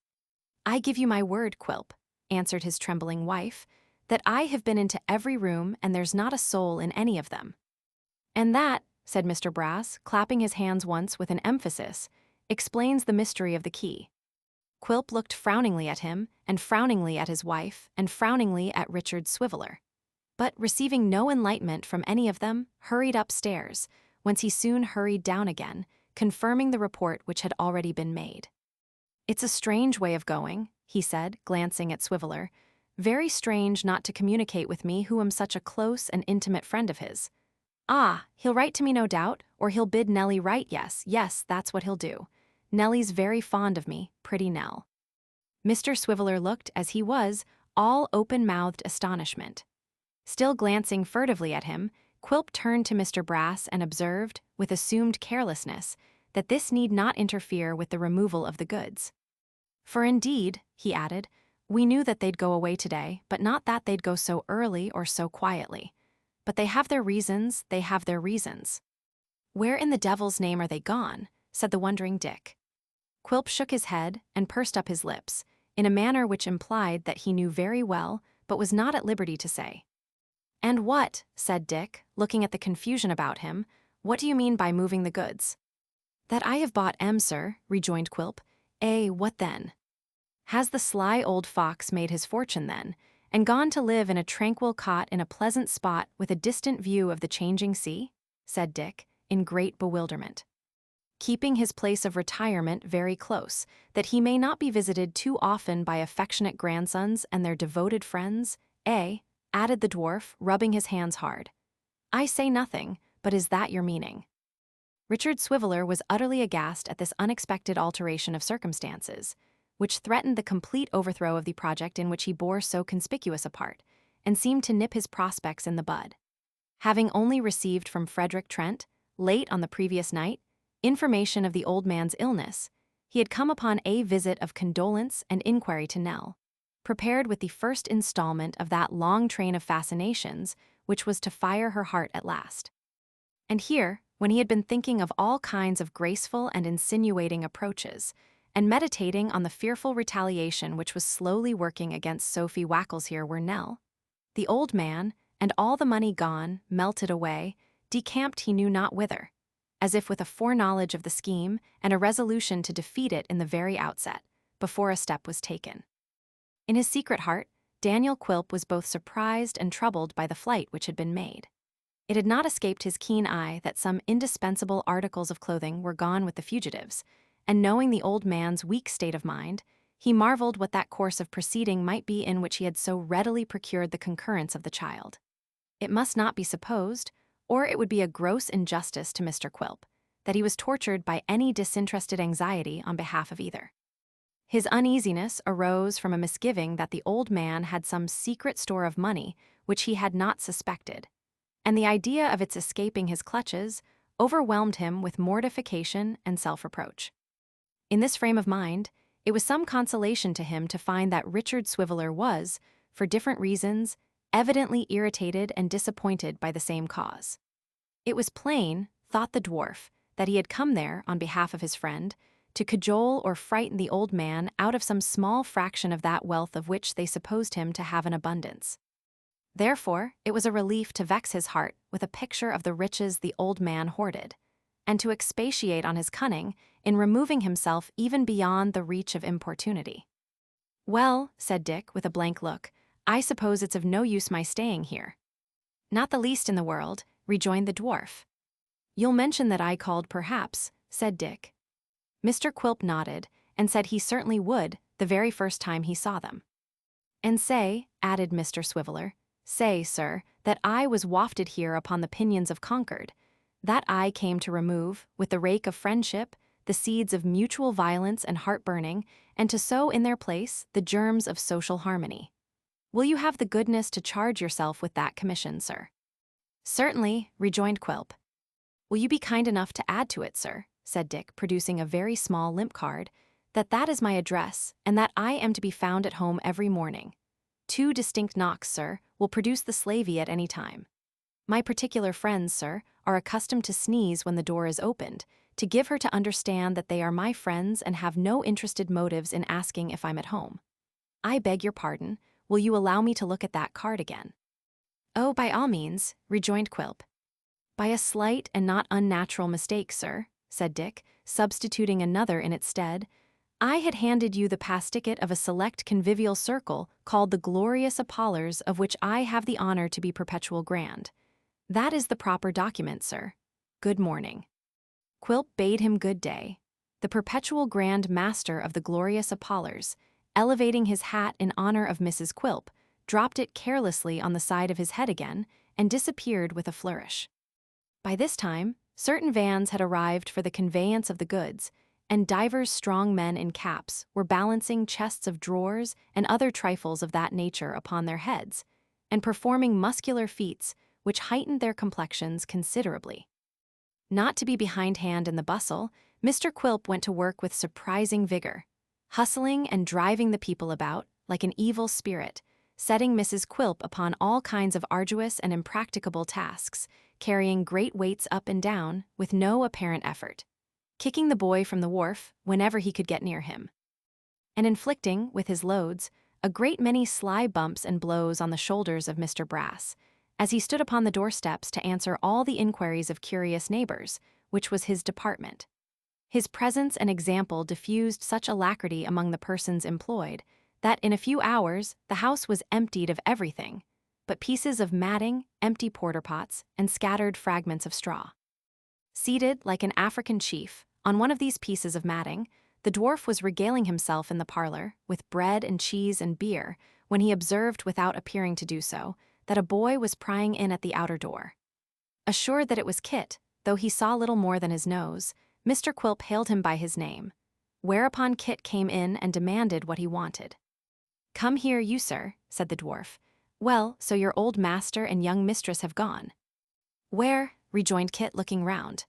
"I give you my word, Quilp," answered his trembling wife, "that I have been into every room and there's not a soul in any of them." "And that," said Mr. Brass, clapping his hands once with an emphasis, "explains the mystery of the key." Quilp looked frowningly at him, and frowningly at his wife, and frowningly at Richard Swiveller, but, receiving no enlightenment from any of them, hurried upstairs, whence he soon hurried down again, confirming the report which had already been made. "It's a strange way of going," he said, glancing at Swiveller. "Very strange not to communicate with me who am such a close and intimate friend of his. Ah, he'll write to me no doubt, or he'll bid Nellie write. Yes, that's what he'll do. Nellie's very fond of me, pretty Nell." Mr. Swiveller looked, as he was, all open-mouthed astonishment. Still glancing furtively at him, Quilp turned to Mr. Brass and observed, with assumed carelessness, that this need not interfere with the removal of the goods. "For indeed," he added, "we knew that they'd go away today, but not that they'd go so early or so quietly. But they have their reasons, they have their reasons." "Where in the devil's name are they gone?" said the wondering Dick. Quilp shook his head and pursed up his lips, in a manner which implied that he knew very well, but was not at liberty to say. "And what," said Dick, looking at the confusion about him, "what do you mean by moving the goods?" "That I have bought 'em, sir," rejoined Quilp. What then?" "Has the sly old fox made his fortune then, and gone to live in a tranquil cot in a pleasant spot with a distant view of the changing sea?" said Dick, in great bewilderment. "Keeping his place of retirement very close, that he may not be visited too often by affectionate grandsons and their devoted friends, added the dwarf, rubbing his hands hard. "I say nothing, but is that your meaning?" Richard Swiveller was utterly aghast at this unexpected alteration of circumstances, which threatened the complete overthrow of the project in which he bore so conspicuous a part, and seemed to nip his prospects in the bud. Having only received from Frederick Trent, late on the previous night, information of the old man's illness, he had come upon a visit of condolence and inquiry to Nell, prepared with the first installment of that long train of fascinations which was to fire her heart at last. And here, when he had been thinking of all kinds of graceful and insinuating approaches, and meditating on the fearful retaliation which was slowly working against Sophie Wackleshere were Nell, the old man, and all the money gone, melted away, decamped he knew not whither, as if with a foreknowledge of the scheme and a resolution to defeat it in the very outset, before a step was taken. In his secret heart, Daniel Quilp was both surprised and troubled by the flight which had been made. It had not escaped his keen eye that some indispensable articles of clothing were gone with the fugitives, and knowing the old man's weak state of mind, he marveled what that course of proceeding might be in which he had so readily procured the concurrence of the child. It must not be supposed, or it would be a gross injustice to Mr. Quilp, that he was tortured by any disinterested anxiety on behalf of either. His uneasiness arose from a misgiving that the old man had some secret store of money which he had not suspected, and the idea of its escaping his clutches overwhelmed him with mortification and self-reproach. In this frame of mind, it was some consolation to him to find that Richard Swiveller was, for different reasons, evidently irritated and disappointed by the same cause. It was plain, thought the dwarf, that he had come there, on behalf of his friend, to cajole or frighten the old man out of some small fraction of that wealth of which they supposed him to have an abundance. Therefore, it was a relief to vex his heart with a picture of the riches the old man hoarded, and to expatiate on his cunning in removing himself even beyond the reach of importunity. "Well," said Dick, with a blank look, "I suppose it's of no use my staying here." "Not the least in the world," rejoined the dwarf. "You'll mention that I called perhaps," said Dick. Mr. Quilp nodded, and said he certainly would, the very first time he saw them. "And say," added Mr. Swiveller, "say, sir, that I was wafted here upon the pinions of Concord, that I came to remove, with the rake of friendship, the seeds of mutual violence and heart-burning, and to sow in their place the germs of social harmony. Will you have the goodness to charge yourself with that commission, sir?" "Certainly," rejoined Quilp. "Will you be kind enough to add to it, sir," said Dick, producing a very small limp card, that is my address, and that I am to be found at home every morning. 2 distinct knocks, sir, will produce the slavey at any time. My particular friends, sir, are accustomed to sneeze when the door is opened, to give her to understand that they are my friends and have no interested motives in asking if I'm at home. I beg your pardon, will you allow me to look at that card again?" "Oh, by all means," rejoined Quilp. "By a slight and not unnatural mistake, sir," said Dick, substituting another in its stead, "I had handed you the pasticket of a select convivial circle called the Glorious Apollers, of which I have the honor to be perpetual grand. That is the proper document, sir. Good morning." Quilp bade him good day. The perpetual grand master of the Glorious Apollers, elevating his hat in honor of Mrs. Quilp, dropped it carelessly on the side of his head again, and disappeared with a flourish. By this time, certain vans had arrived for the conveyance of the goods, and divers strong men in caps were balancing chests of drawers and other trifles of that nature upon their heads, and performing muscular feats which heightened their complexions considerably. Not to be behindhand in the bustle, Mr. Quilp went to work with surprising vigor, hustling and driving the people about like an evil spirit, setting Mrs. Quilp upon all kinds of arduous and impracticable tasks, carrying great weights up and down with no apparent effort, kicking the boy from the wharf whenever he could get near him, and inflicting, with his loads, a great many sly bumps and blows on the shoulders of Mr. Brass, as he stood upon the doorsteps to answer all the inquiries of curious neighbors, which was his department. His presence and example diffused such alacrity among the persons employed that in a few hours the house was emptied of everything but pieces of matting, empty porter-pots, and scattered fragments of straw. Seated like an African chief on one of these pieces of matting, the dwarf was regaling himself in the parlor with bread and cheese and beer when he observed, without appearing to do so, that a boy was prying in at the outer door. Assured that it was Kit, though he saw little more than his nose, Mr. Quilp hailed him by his name, whereupon Kit came in and demanded what he wanted. "Come here, you sir," said the dwarf. "Well, so your old master and young mistress have gone." "Where?" rejoined Kit, looking round.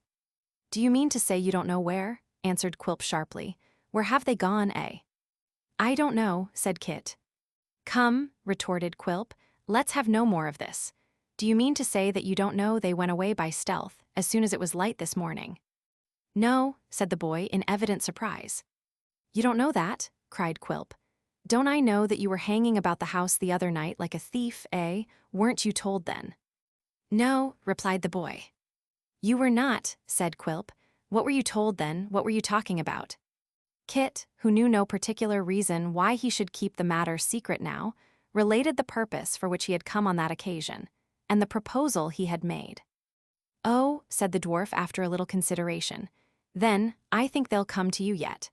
"Do you mean to say you don't know where?" answered Quilp sharply. "Where have they gone, eh?" "I don't know," said Kit. "Come," retorted Quilp, "let's have no more of this. Do you mean to say that you don't know they went away by stealth as soon as it was light this morning?" "No," said the boy in evident surprise. "You don't know that?" cried Quilp. "Don't I know that you were hanging about the house the other night like a thief, eh? Weren't you told then?" "No," replied the boy. "You were not," said Quilp. "What were you told then? What were you talking about?" Kit, who knew no particular reason why he should keep the matter secret now, related the purpose for which he had come on that occasion, and the proposal he had made. "Oh," said the dwarf after a little consideration, "then I think they'll come to you yet."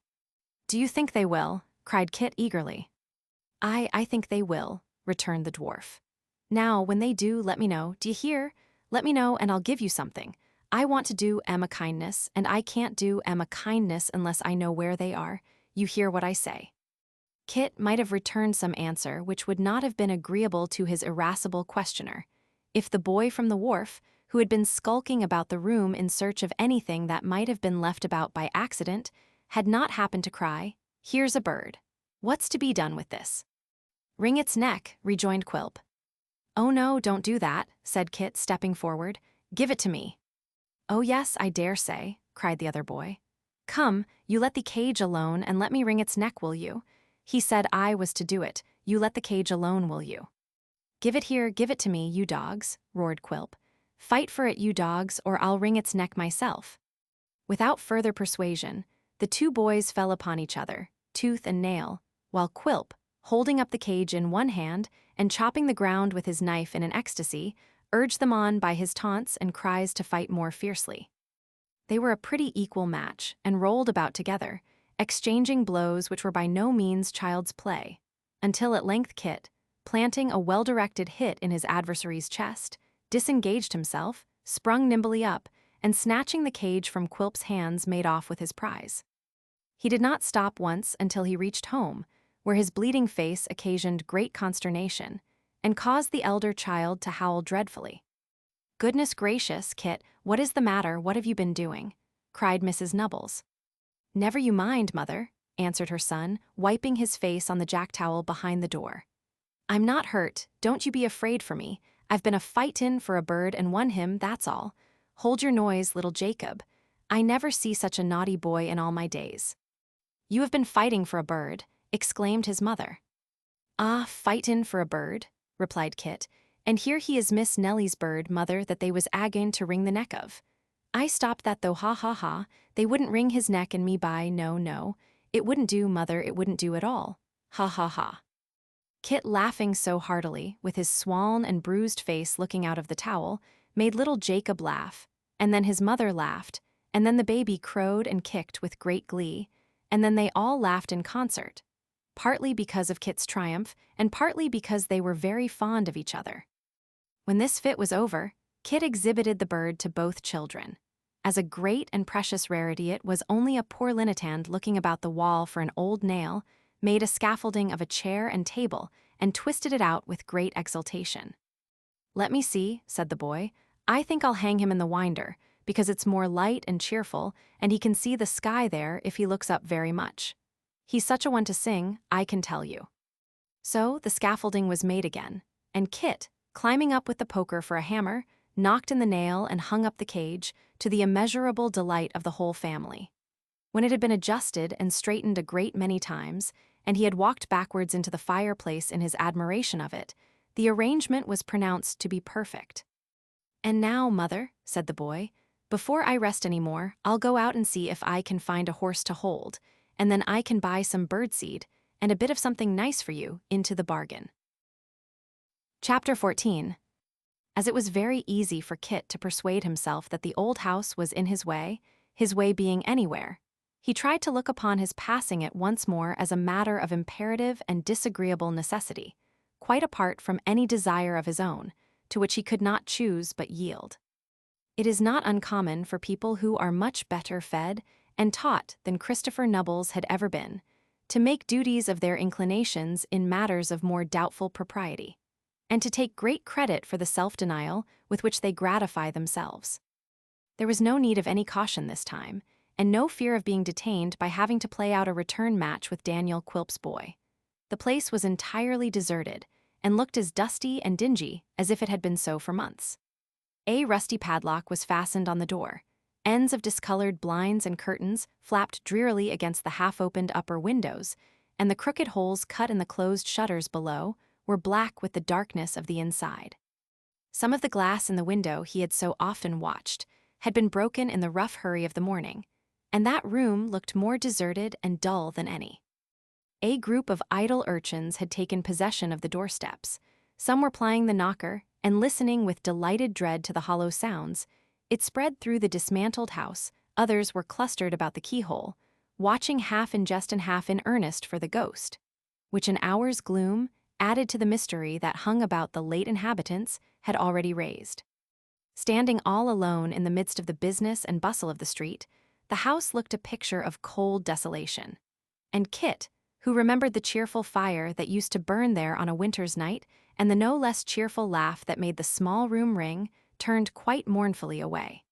"Do you think they will?" cried Kit eagerly. I think they will," returned the dwarf. "Now, when they do, let me know, d'ye hear? Let me know and I'll give you something. I want to do Em a kindness, and I can't do Em a kindness unless I know where they are. You hear what I say." Kit might have returned some answer which would not have been agreeable to his irascible questioner, if the boy from the wharf, who had been skulking about the room in search of anything that might have been left about by accident, had not happened to cry, "Here's a bird. What's to be done with this?" "Wring its neck," rejoined Quilp. "Oh no, don't do that," said Kit, stepping forward. "Give it to me." "Oh yes, I dare say," cried the other boy. "Come, you let the cage alone and let me wring its neck, will you? He said I was to do it. You let the cage alone, will you?" "Give it here, give it to me, you dogs," roared Quilp. "Fight for it, you dogs, or I'll wring its neck myself." Without further persuasion, the two boys fell upon each other, tooth and nail, while Quilp, holding up the cage in one hand and chopping the ground with his knife in an ecstasy, urged them on by his taunts and cries to fight more fiercely. They were a pretty equal match and rolled about together, exchanging blows which were by no means child's play, until at length Kit, planting a well-directed hit in his adversary's chest, disengaged himself, sprung nimbly up, and snatching the cage from Quilp's hands made off with his prize. He did not stop once until he reached home, where his bleeding face occasioned great consternation, and caused the elder child to howl dreadfully. "Goodness gracious, Kit, what is the matter? What have you been doing?" cried Mrs. Nubbles. "Never you mind, mother," answered her son, wiping his face on the jack-towel behind the door. "I'm not hurt, don't you be afraid for me. I've been a fightin' for a bird and won him, that's all. Hold your noise, little Jacob. I never see such a naughty boy in all my days." "You have been fighting for a bird," exclaimed his mother. "Ah, fightin' for a bird," replied Kit, "and here he is Miss Nelly's bird, mother, that they was agoin' to wring the neck of. I stopped that though, ha ha ha, they wouldn't wring his neck and me by, no, no. It wouldn't do, mother, it wouldn't do at all. Ha ha ha." Kit, laughing so heartily, with his swollen and bruised face looking out of the towel, made little Jacob laugh, and then his mother laughed, and then the baby crowed and kicked with great glee, and then they all laughed in concert, partly because of Kit's triumph, and partly because they were very fond of each other. When this fit was over, Kit exhibited the bird to both children. As a great and precious rarity, it was only a poor linnetant looking about the wall for an old nail, made a scaffolding of a chair and table, and twisted it out with great exultation. "Let me see," said the boy. "I think I'll hang him in the winder, because it's more light and cheerful, and he can see the sky there if he looks up very much. He's such a one to sing, I can tell you." So the scaffolding was made again, and Kit, climbing up with the poker for a hammer, knocked in the nail and hung up the cage, to the immeasurable delight of the whole family. When it had been adjusted and straightened a great many times, and he had walked backwards into the fireplace in his admiration of it, the arrangement was pronounced to be perfect. "And now, mother," said the boy, "before I rest any more, I'll go out and see if I can find a horse to hold, and then I can buy some birdseed, and a bit of something nice for you, into the bargain." Chapter 14. As it was very easy for Kit to persuade himself that the old house was in his way being anywhere, he tried to look upon his passing it once more as a matter of imperative and disagreeable necessity, quite apart from any desire of his own, to which he could not choose but yield. It is not uncommon for people who are much better fed and taught than Christopher Nubbles had ever been, to make duties of their inclinations in matters of more doubtful propriety, and to take great credit for the self-denial with which they gratify themselves. There was no need of any caution this time, and no fear of being detained by having to play out a return match with Daniel Quilp's boy. The place was entirely deserted, and looked as dusty and dingy as if it had been so for months. A rusty padlock was fastened on the door. Ends of discolored blinds and curtains flapped drearily against the half-opened upper windows, and the crooked holes cut in the closed shutters below were black with the darkness of the inside. Some of the glass in the window he had so often watched had been broken in the rough hurry of the morning, and that room looked more deserted and dull than any. A group of idle urchins had taken possession of the doorsteps. Some were plying the knocker and listening with delighted dread to the hollow sounds. It spread through the dismantled house. Others were clustered about the keyhole, watching half in jest and half in earnest for the ghost, which an hour's gloom, added to the mystery that hung about the late inhabitants, had already raised. Standing all alone in the midst of the business and bustle of the street, the house looked a picture of cold desolation. And Kit, who remembered the cheerful fire that used to burn there on a winter's night, and the no less cheerful laugh that made the small room ring, turned quite mournfully away.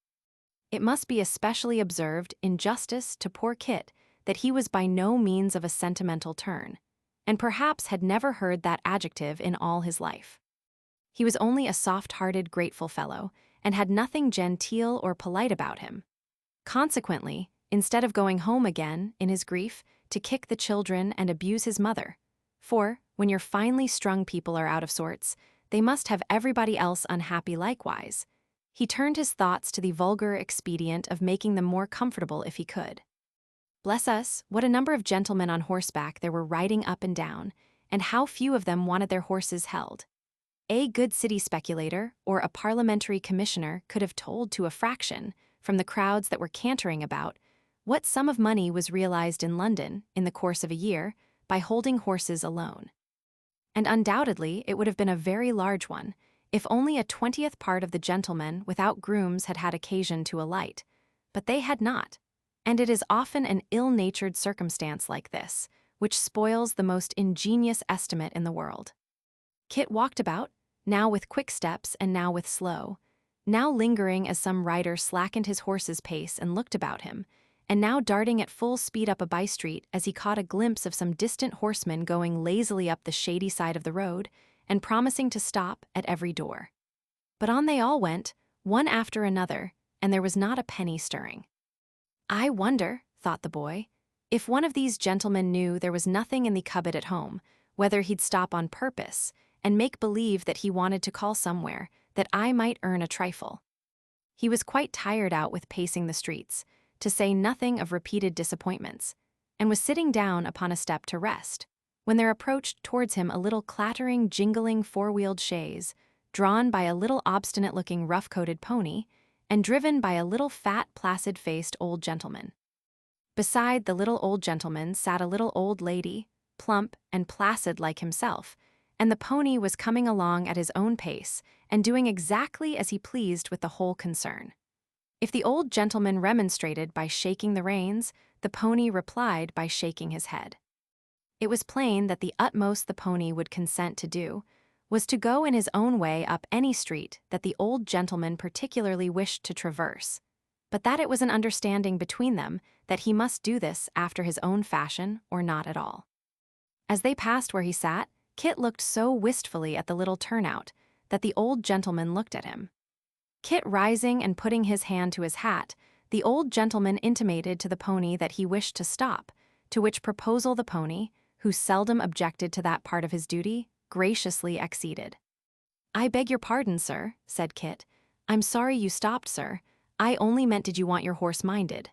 It must be especially observed in justice to poor Kit that he was by no means of a sentimental turn, and perhaps had never heard that adjective in all his life. He was only a soft-hearted, grateful fellow, and had nothing genteel or polite about him. Consequently, instead of going home again, in his grief, to kick the children and abuse his mother, for, when your finely strung people are out of sorts, they must have everybody else unhappy likewise, he turned his thoughts to the vulgar expedient of making them more comfortable if he could. Bless us, what a number of gentlemen on horseback there were riding up and down, and how few of them wanted their horses held. A good city speculator or a parliamentary commissioner could have told to a fraction, from the crowds that were cantering about, what sum of money was realized in London, in the course of a year, by holding horses alone. And undoubtedly it would have been a very large one, if only a 20th part of the gentlemen without grooms had had occasion to alight, but they had not, and it is often an ill-natured circumstance like this, which spoils the most ingenious estimate in the world. Kit walked about, now with quick steps and now with slow, now lingering as some rider slackened his horse's pace and looked about him, and now darting at full speed up a by-street as he caught a glimpse of some distant horseman going lazily up the shady side of the road and promising to stop at every door. But on they all went, one after another, and there was not a penny stirring. I wonder, thought the boy, if one of these gentlemen knew there was nothing in the cupboard at home, whether he'd stop on purpose and make believe that he wanted to call somewhere, that I might earn a trifle. He was quite tired out with pacing the streets, to say nothing of repeated disappointments, and was sitting down upon a step to rest, when there approached towards him a little clattering, jingling four-wheeled chaise, drawn by a little obstinate-looking rough-coated pony, and driven by a little fat, placid-faced old gentleman. Beside the little old gentleman sat a little old lady, plump and placid like himself, and the pony was coming along at his own pace and doing exactly as he pleased with the whole concern. If the old gentleman remonstrated by shaking the reins, the pony replied by shaking his head. It was plain that the utmost the pony would consent to do was to go in his own way up any street that the old gentleman particularly wished to traverse, but that it was an understanding between them that he must do this after his own fashion or not at all. As they passed where he sat, Kit looked so wistfully at the little turnout that the old gentleman looked at him. Kit rising and putting his hand to his hat, the old gentleman intimated to the pony that he wished to stop, to which proposal the pony, who seldom objected to that part of his duty, graciously acceded. "I beg your pardon, sir," said Kit. "I'm sorry you stopped, sir. I only meant did you want your horse minded?"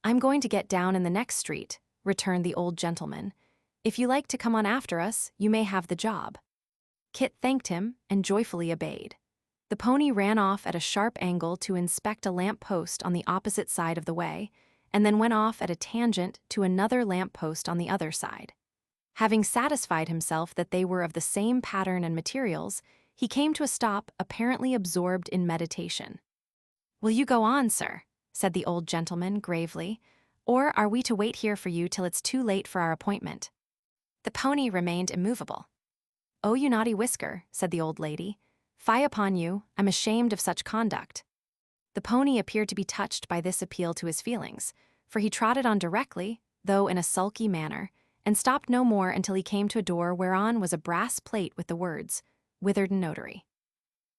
"I'm going to get down in the next street," returned the old gentleman. "If you like to come on after us, you may have the job." Kit thanked him and joyfully obeyed. The pony ran off at a sharp angle to inspect a lamp-post on the opposite side of the way, and then went off at a tangent to another lamp-post on the other side. Having satisfied himself that they were of the same pattern and materials, he came to a stop apparently absorbed in meditation. "Will you go on, sir?" said the old gentleman gravely, "or are we to wait here for you till it's too late for our appointment?" The pony remained immovable. "Oh, you naughty Whisker," said the old lady. "Fie upon you, I'm ashamed of such conduct." The pony appeared to be touched by this appeal to his feelings, for he trotted on directly, though in a sulky manner, and stopped no more until he came to a door whereon was a brass plate with the words, "Witherden Notary."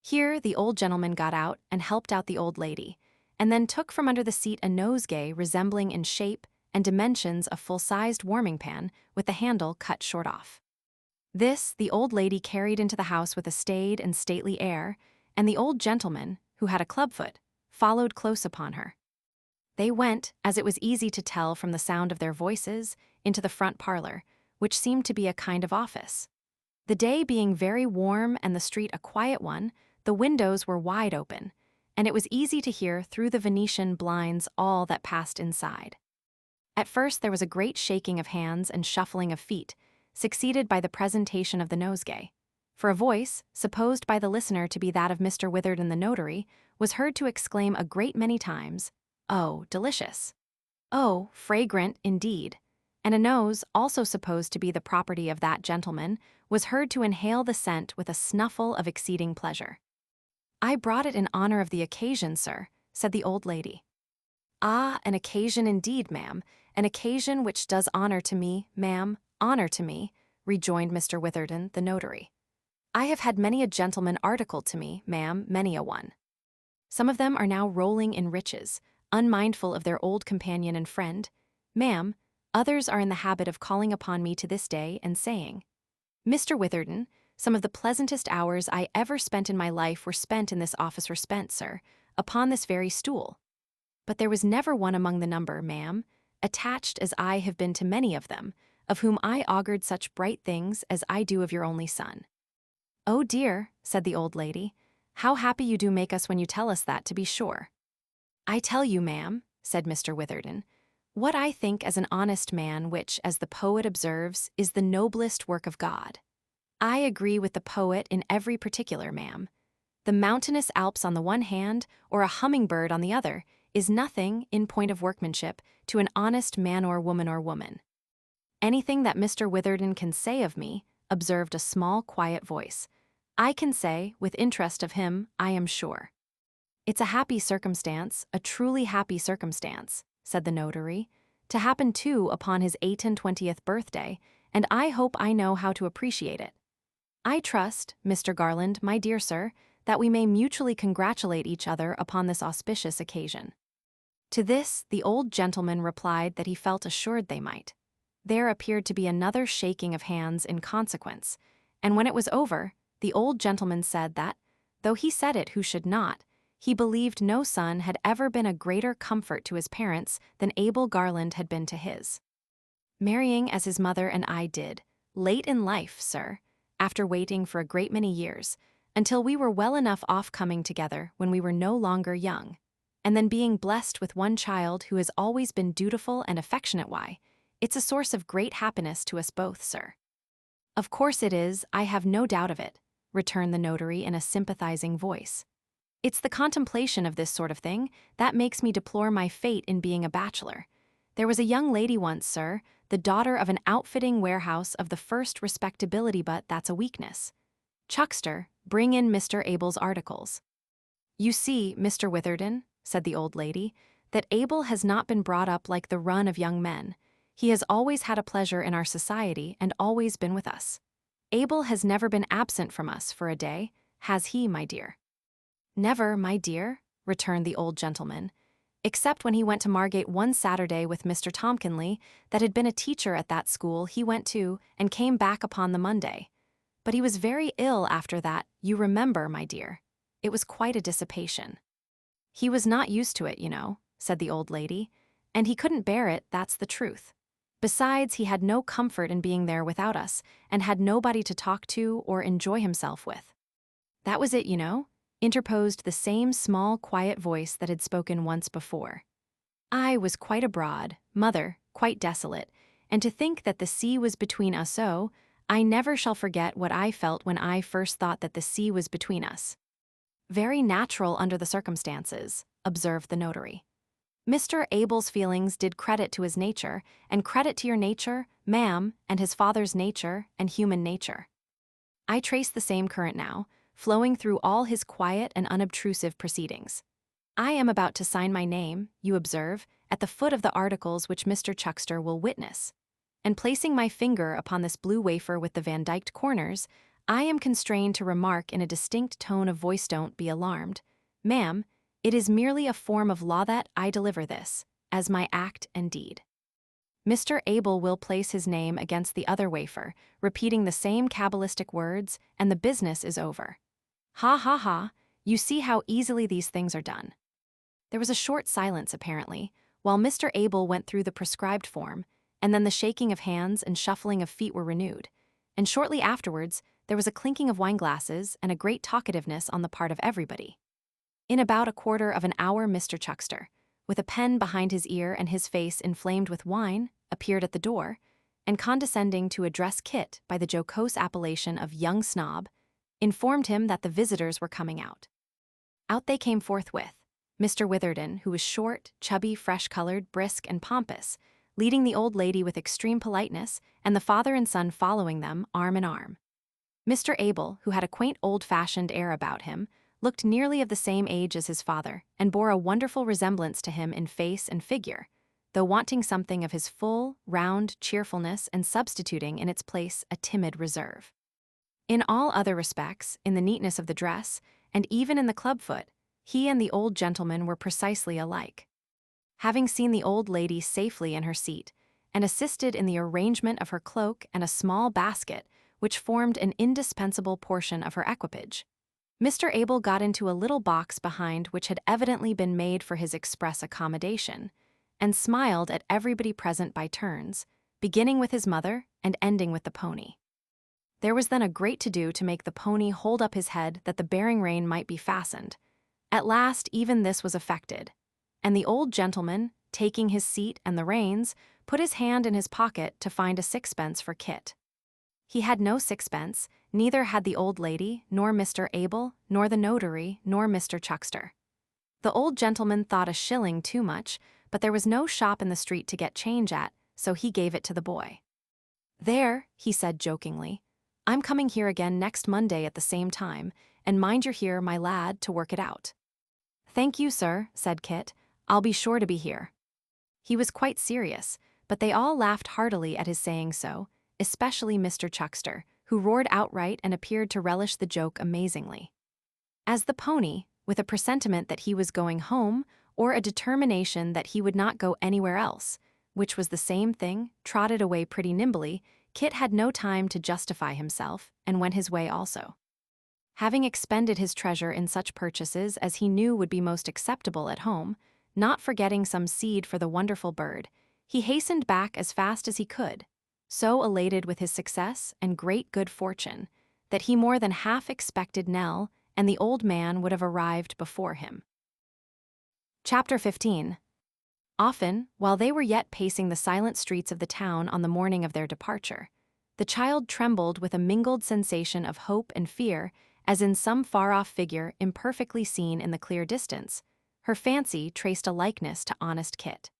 Here the old gentleman got out and helped out the old lady, and then took from under the seat a nosegay resembling in shape and dimensions a full-sized warming pan with the handle cut short off. This the old lady carried into the house with a staid and stately air, and the old gentleman, who had a clubfoot, followed close upon her. They went, as it was easy to tell from the sound of their voices, into the front parlor, which seemed to be a kind of office. The day being very warm and the street a quiet one, the windows were wide open, and it was easy to hear through the Venetian blinds all that passed inside. At first there was a great shaking of hands and shuffling of feet, succeeded by the presentation of the nosegay, for a voice, supposed by the listener to be that of Mr. Witherden the notary, was heard to exclaim a great many times, "Oh, delicious! Oh, fragrant, indeed!" And a nose, also supposed to be the property of that gentleman, was heard to inhale the scent with a snuffle of exceeding pleasure. "I brought it in honor of the occasion, sir," said the old lady. "Ah, an occasion indeed, ma'am, an occasion which does honor to me, ma'am, honor to me," rejoined Mr. Witherden, the notary. "I have had many a gentleman articled to me, ma'am, many a one. Some of them are now rolling in riches, unmindful of their old companion and friend. Ma'am, others are in the habit of calling upon me to this day and saying, 'Mr. Witherden, some of the pleasantest hours I ever spent in my life were spent in this office or spent, sir, upon this very stool.' But there was never one among the number, ma'am, attached as I have been to many of them, of whom I augured such bright things as I do of your only son." "Oh dear," said the old lady, "how happy you do make us when you tell us that, to be sure." "I tell you, ma'am," said Mr. Witherden, "what I think as an honest man, which, as the poet observes, is the noblest work of God. I agree with the poet in every particular, ma'am. The mountainous Alps on the one hand, or a hummingbird on the other, is nothing, in point of workmanship, to an honest man or woman. Anything that Mr. Witherden can say of me," observed a small, quiet voice, "I can say, with interest of him, I am sure." "It's a happy circumstance, a truly happy circumstance," said the notary, "to happen too upon his 28th birthday, and I hope I know how to appreciate it. I trust, Mr. Garland, my dear sir, that we may mutually congratulate each other upon this auspicious occasion." To this, the old gentleman replied that he felt assured they might. There appeared to be another shaking of hands in consequence, and when it was over, the old gentleman said that, though he said it who should not, he believed no son had ever been a greater comfort to his parents than Abel Garland had been to his. Marrying as his mother and I did, late in life, sir, after waiting for a great many years, until we were well enough off coming together when we were no longer young, and then being blessed with one child who has always been dutiful and affectionate, why, it's a source of great happiness to us both, sir." "Of course it is, I have no doubt of it," returned the notary in a sympathizing voice. "It's the contemplation of this sort of thing that makes me deplore my fate in being a bachelor. There was a young lady once, sir, the daughter of an outfitting warehouse of the first respectability, but that's a weakness. Chuckster, bring in Mr. Abel's articles." "You see, Mr. Witherden," said the old lady, "that Abel has not been brought up like the run of young men. He has always had a pleasure in our society and always been with us. Abel has never been absent from us for a day, has he, my dear?" "Never, my dear," returned the old gentleman, "except when he went to Margate one Saturday with Mr. Tompkinley, that had been a teacher at that school he went to, and came back upon the Monday. But he was very ill after that, you remember, my dear. It was quite a dissipation." "He was not used to it, you know," said the old lady, "and he couldn't bear it, that's the truth. Besides, he had no comfort in being there without us, and had nobody to talk to or enjoy himself with." "That was it, you know," interposed the same small, quiet voice that had spoken once before. "I was quite abroad, mother, quite desolate, and to think that the sea was between us, oh, I never shall forget what I felt when I first thought that the sea was between us." "Very natural under the circumstances," observed the notary. "Mr. Abel's feelings did credit to his nature, and credit to your nature, ma'am, and his father's nature, and human nature. I trace the same current now, flowing through all his quiet and unobtrusive proceedings. I am about to sign my name, you observe, at the foot of the articles which Mr. Chuckster will witness, and placing my finger upon this blue wafer with the vandyked corners, I am constrained to remark in a distinct tone of voice, don't be alarmed, ma'am, it is merely a form of law that I deliver this, as my act and deed. Mr. Abel will place his name against the other wafer, repeating the same cabalistic words, and the business is over. Ha ha ha, you see how easily these things are done." There was a short silence, apparently, while Mr. Abel went through the prescribed form, and then the shaking of hands and shuffling of feet were renewed, and shortly afterwards there was a clinking of wineglasses and a great talkativeness on the part of everybody. In about a quarter of an hour Mr. Chuckster, with a pen behind his ear and his face inflamed with wine, appeared at the door, and condescending to address Kit by the jocose appellation of young snob, informed him that the visitors were coming out. Out they came forthwith, Mr. Witherden, who was short, chubby, fresh-colored, brisk, and pompous, leading the old lady with extreme politeness, and the father and son following them, arm in arm. Mr. Abel, who had a quaint old-fashioned air about him, looked nearly of the same age as his father, and bore a wonderful resemblance to him in face and figure, though wanting something of his full, round cheerfulness and substituting in its place a timid reserve. In all other respects, in the neatness of the dress, and even in the clubfoot, he and the old gentleman were precisely alike. Having seen the old lady safely in her seat, and assisted in the arrangement of her cloak and a small basket which formed an indispensable portion of her equipage, Mr. Abel got into a little box behind which had evidently been made for his express accommodation, and smiled at everybody present by turns, beginning with his mother and ending with the pony. There was then a great to-do to make the pony hold up his head that the bearing-rein might be fastened. At last even this was effected, and the old gentleman, taking his seat and the reins, put his hand in his pocket to find a sixpence for Kit. He had no sixpence, neither had the old lady, nor Mr. Abel, nor the notary, nor Mr. Chuckster. The old gentleman thought a shilling too much, but there was no shop in the street to get change at, so he gave it to the boy. "There," he said jokingly, "I'm coming here again next Monday at the same time, and mind you're here, my lad, to work it out." "Thank you, sir," said Kit. "I'll be sure to be here." He was quite serious, but they all laughed heartily at his saying so, especially Mr. Chuckster, who roared outright and appeared to relish the joke amazingly. As the pony, with a presentiment that he was going home, or a determination that he would not go anywhere else, which was the same thing, trotted away pretty nimbly, Kit had no time to justify himself, and went his way also. Having expended his treasure in such purchases as he knew would be most acceptable at home, not forgetting some seed for the wonderful bird, he hastened back as fast as he could, so elated with his success and great good fortune, that he more than half expected Nell and the old man would have arrived before him. Chapter 15. Often, while they were yet pacing the silent streets of the town on the morning of their departure, the child trembled with a mingled sensation of hope and fear, as in some far-off figure imperfectly seen in the clear distance, her fancy traced a likeness to honest Kit.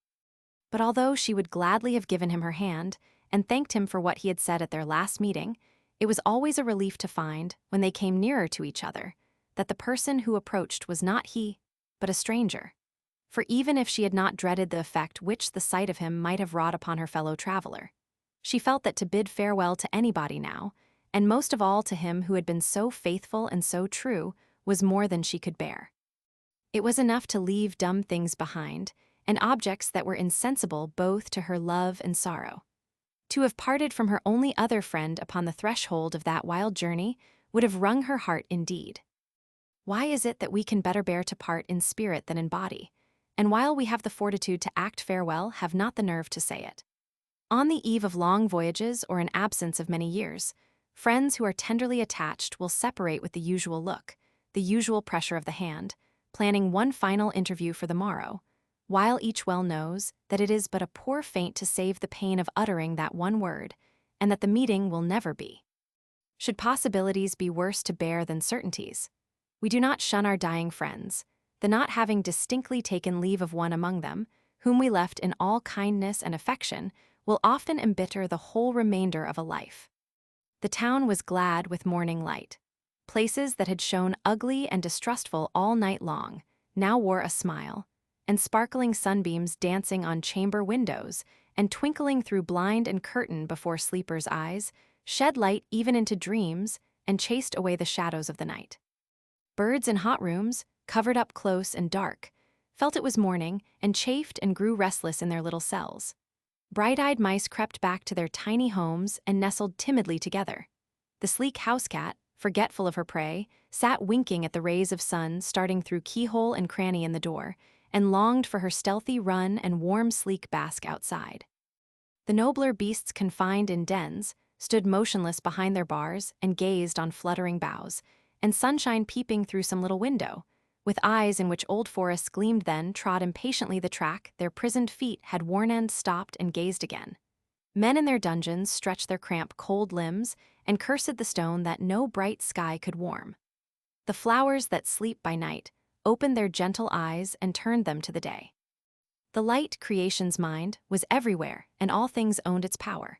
But although she would gladly have given him her hand, and thanked him for what he had said at their last meeting, it was always a relief to find, when they came nearer to each other, that the person who approached was not he, but a stranger. For even if she had not dreaded the effect which the sight of him might have wrought upon her fellow-traveler, she felt that to bid farewell to anybody now, and most of all to him who had been so faithful and so true, was more than she could bear. It was enough to leave dumb things behind, and objects that were insensible both to her love and sorrow. To have parted from her only other friend upon the threshold of that wild journey would have wrung her heart indeed. Why is it that we can better bear to part in spirit than in body, and while we have the fortitude to act farewell, have not the nerve to say it? On the eve of long voyages or an absence of many years, friends who are tenderly attached will separate with the usual look, the usual pressure of the hand, planning one final interview for the morrow, while each well knows that it is but a poor feint to save the pain of uttering that one word, and that the meeting will never be. Should possibilities be worse to bear than certainties, we do not shun our dying friends, the not having distinctly taken leave of one among them, whom we left in all kindness and affection, will often embitter the whole remainder of a life. The town was glad with morning light. Places that had shown ugly and distrustful all night long now wore a smile, and sparkling sunbeams dancing on chamber windows and twinkling through blind and curtain before sleepers' eyes shed light even into dreams and chased away the shadows of the night. Birds in hot rooms, covered up close and dark, felt it was morning and chafed and grew restless in their little cells. Bright-eyed mice crept back to their tiny homes and nestled timidly together. The sleek house-cat, forgetful of her prey, sat winking at the rays of sun starting through keyhole and cranny in the door, and longed for her stealthy run and warm sleek bask outside. The nobler beasts confined in dens stood motionless behind their bars and gazed on fluttering boughs, and sunshine peeping through some little window, with eyes in which old forests gleamed then trod impatiently the track their prisoned feet had worn and stopped and gazed again. Men in their dungeons stretched their cramped cold limbs and cursed the stone that no bright sky could warm. The flowers that sleep by night opened their gentle eyes and turned them to the day. The light creation's mind was everywhere, and all things owned its power.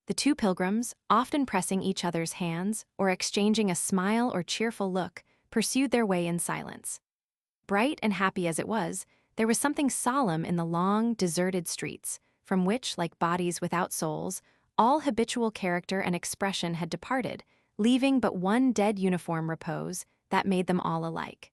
The two pilgrims, often pressing each other's hands or exchanging a smile or cheerful look, pursued their way in silence. Bright and happy as it was, there was something solemn in the long, deserted streets, from which, like bodies without souls, all habitual character and expression had departed, leaving but one dead uniform repose that made them all alike.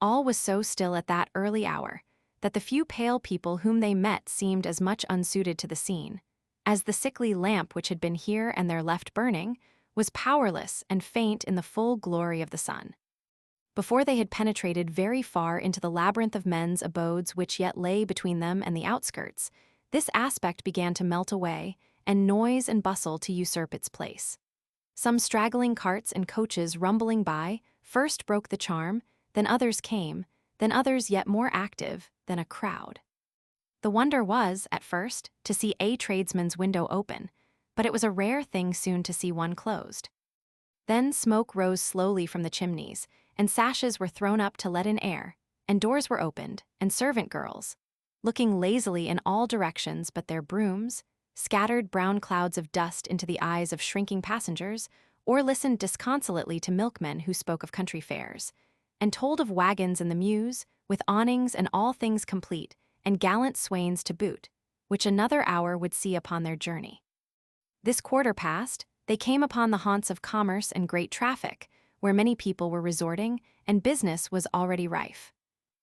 All was so still at that early hour that the few pale people whom they met seemed as much unsuited to the scene, as the sickly lamp which had been here and there left burning was powerless and faint in the full glory of the sun. Before they had penetrated very far into the labyrinth of men's abodes which yet lay between them and the outskirts, this aspect began to melt away, and noise and bustle to usurp its place. Some straggling carts and coaches rumbling by first broke the charm, then others came, then others yet more active than a crowd. The wonder was, at first, to see a tradesman's window open, but it was a rare thing soon to see one closed. Then smoke rose slowly from the chimneys, and sashes were thrown up to let in air, and doors were opened, and servant girls, looking lazily in all directions but their brooms, scattered brown clouds of dust into the eyes of shrinking passengers, or listened disconsolately to milkmen who spoke of country fairs, and told of wagons in the mews, with awnings and all things complete, and gallant swains to boot, which another hour would see upon their journey. This quarter past, they came upon the haunts of commerce and great traffic, where many people were resorting, and business was already rife.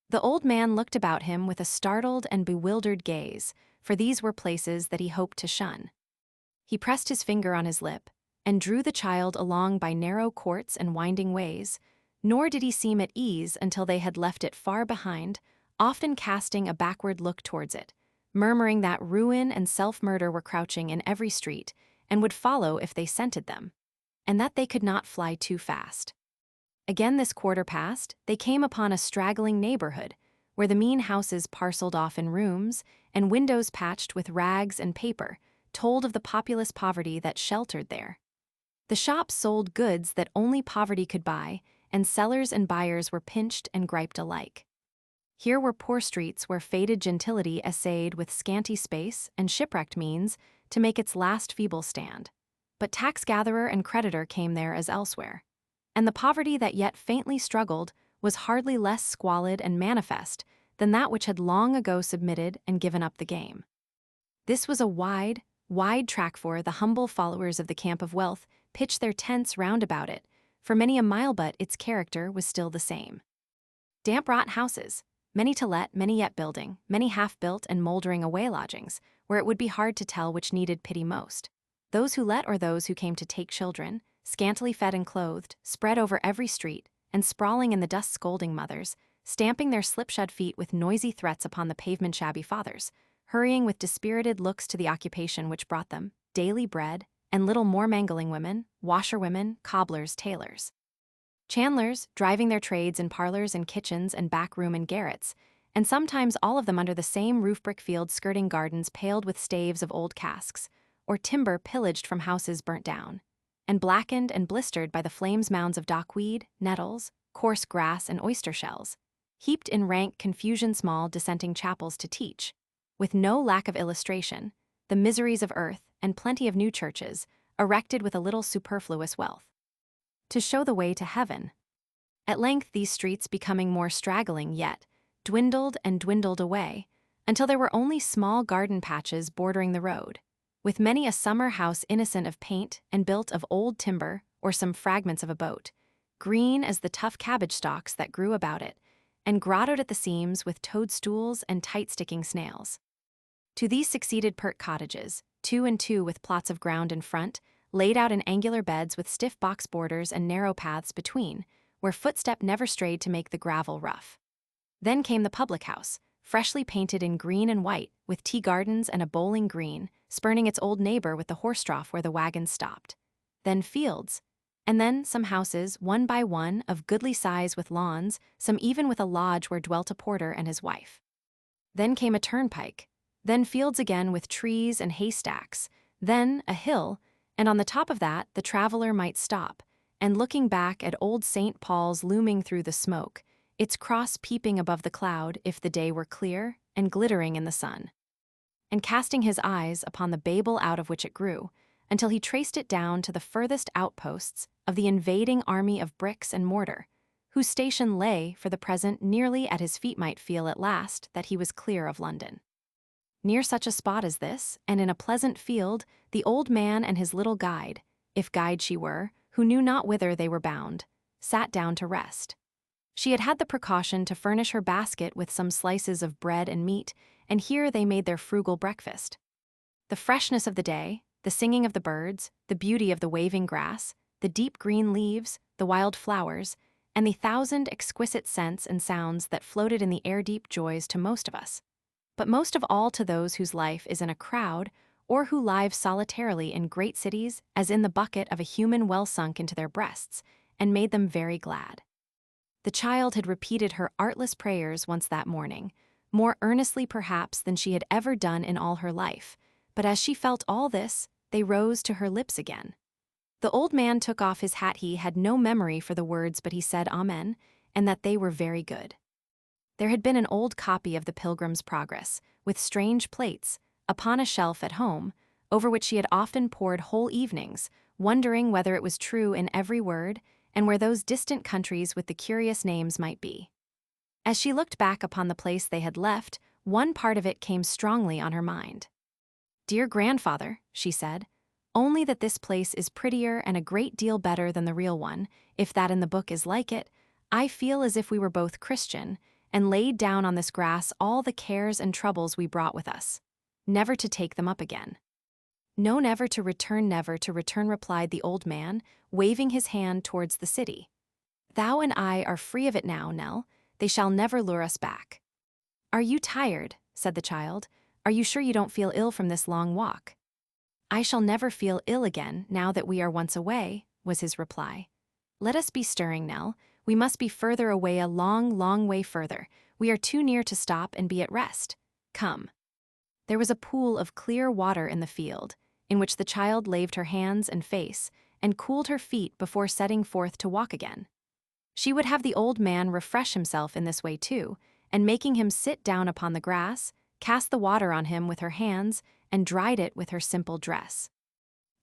The old man looked about him with a startled and bewildered gaze, for these were places that he hoped to shun. He pressed his finger on his lip, and drew the child along by narrow courts and winding ways, nor did he seem at ease until they had left it far behind, often casting a backward look towards it, murmuring that ruin and self-murder were crouching in every street, and would follow if they scented them, and that they could not fly too fast. Again this quarter past, they came upon a straggling neighborhood, where the mean houses parceled off in rooms, and windows patched with rags and paper, told of the populous poverty that sheltered there. The shops sold goods that only poverty could buy, and sellers and buyers were pinched and griped alike. Here were poor streets where faded gentility essayed with scanty space and shipwrecked means to make its last feeble stand. But tax-gatherer and creditor came there as elsewhere, and the poverty that yet faintly struggled was hardly less squalid and manifest than that which had long ago submitted and given up the game. This was a wide track for the humble followers of the camp of wealth pitched their tents round about it, for many a mile but its character was still the same. Damp-rot houses, many to let, many yet building, many half-built and mouldering away lodgings, where it would be hard to tell which needed pity most. Those who let or those who came to take children, scantily fed and clothed, spread over every street, and sprawling in the dust scolding mothers, stamping their slipshod feet with noisy threats upon the pavement shabby fathers, hurrying with dispirited looks to the occupation which brought them daily bread, and little more mangling women, washerwomen, cobblers, tailors. Chandlers, driving their trades in parlors and kitchens and back room and garrets, and sometimes all of them under the same roof-brick fields skirting gardens paled with staves of old casks, or timber pillaged from houses burnt down, and blackened and blistered by the flames mounds of dockweed, nettles, coarse grass, and oyster shells, heaped in rank confusion small dissenting chapels to teach, with no lack of illustration, the miseries of earth and plenty of new churches, erected with a little superfluous wealth, to show the way to heaven. At length these streets, becoming more straggling yet, dwindled and dwindled away, until there were only small garden patches bordering the road, with many a summer house innocent of paint and built of old timber or some fragments of a boat, green as the tough cabbage stalks that grew about it, and grottoed at the seams with toadstools and tight-sticking snails. To these succeeded pert cottages, 2 and 2 with plots of ground in front, laid out in angular beds with stiff box borders and narrow paths between, where footstep never strayed to make the gravel rough. Then came the public house, freshly painted in green and white, with tea gardens and a bowling green, spurning its old neighbor with the horse trough where the wagons stopped. Then fields, and then some houses, one by one, of goodly size with lawns, some even with a lodge where dwelt a porter and his wife. Then came a turnpike, then fields again with trees and haystacks, then a hill, and on the top of that the traveler might stop, and looking back at old St. Paul's looming through the smoke, its cross peeping above the cloud if the day were clear and glittering in the sun, and casting his eyes upon the Babel out of which it grew, until he traced it down to the furthest outposts of the invading army of bricks and mortar, whose station lay, for the present, nearly at his feet, might feel at last that he was clear of London. Near such a spot as this, and in a pleasant field, the old man and his little guide, if guide she were, who knew not whither they were bound, sat down to rest. She had had the precaution to furnish her basket with some slices of bread and meat, and here they made their frugal breakfast. The freshness of the day, the singing of the birds, the beauty of the waving grass, the deep green leaves, the wild flowers, and the thousand exquisite scents and sounds that floated in the air, deep joys to most of us, but most of all to those whose life is in a crowd, or who live solitarily in great cities, as in the bucket of a human well sunk into their breasts, and made them very glad. The child had repeated her artless prayers once that morning, more earnestly perhaps than she had ever done in all her life, but as she felt all this, they rose to her lips again. The old man took off his hat. He had no memory for the words, but he said Amen, and that they were very good. There had been an old copy of the Pilgrim's Progress, with strange plates, upon a shelf at home, over which she had often pored whole evenings, wondering whether it was true in every word, and where those distant countries with the curious names might be. As she looked back upon the place they had left, one part of it came strongly on her mind. "Dear grandfather," she said, "only that this place is prettier and a great deal better than the real one, if that in the book is like it, I feel as if we were both Christian, and laid down on this grass all the cares and troubles we brought with us, never to take them up again." "No, never to return, replied the old man, waving his hand towards the city. "Thou and I are free of it now, Nell. They shall never lure us back." "Are you tired?" said the child. "Are you sure you don't feel ill from this long walk?" "I shall never feel ill again, now that we are once away," was his reply. "Let us be stirring, Nell. We must be further away, a long, long way further. We are too near to stop and be at rest. Come." There was a pool of clear water in the field, in which the child laved her hands and face, and cooled her feet before setting forth to walk again. She would have the old man refresh himself in this way too, and making him sit down upon the grass, cast the water on him with her hands, and dried it with her simple dress.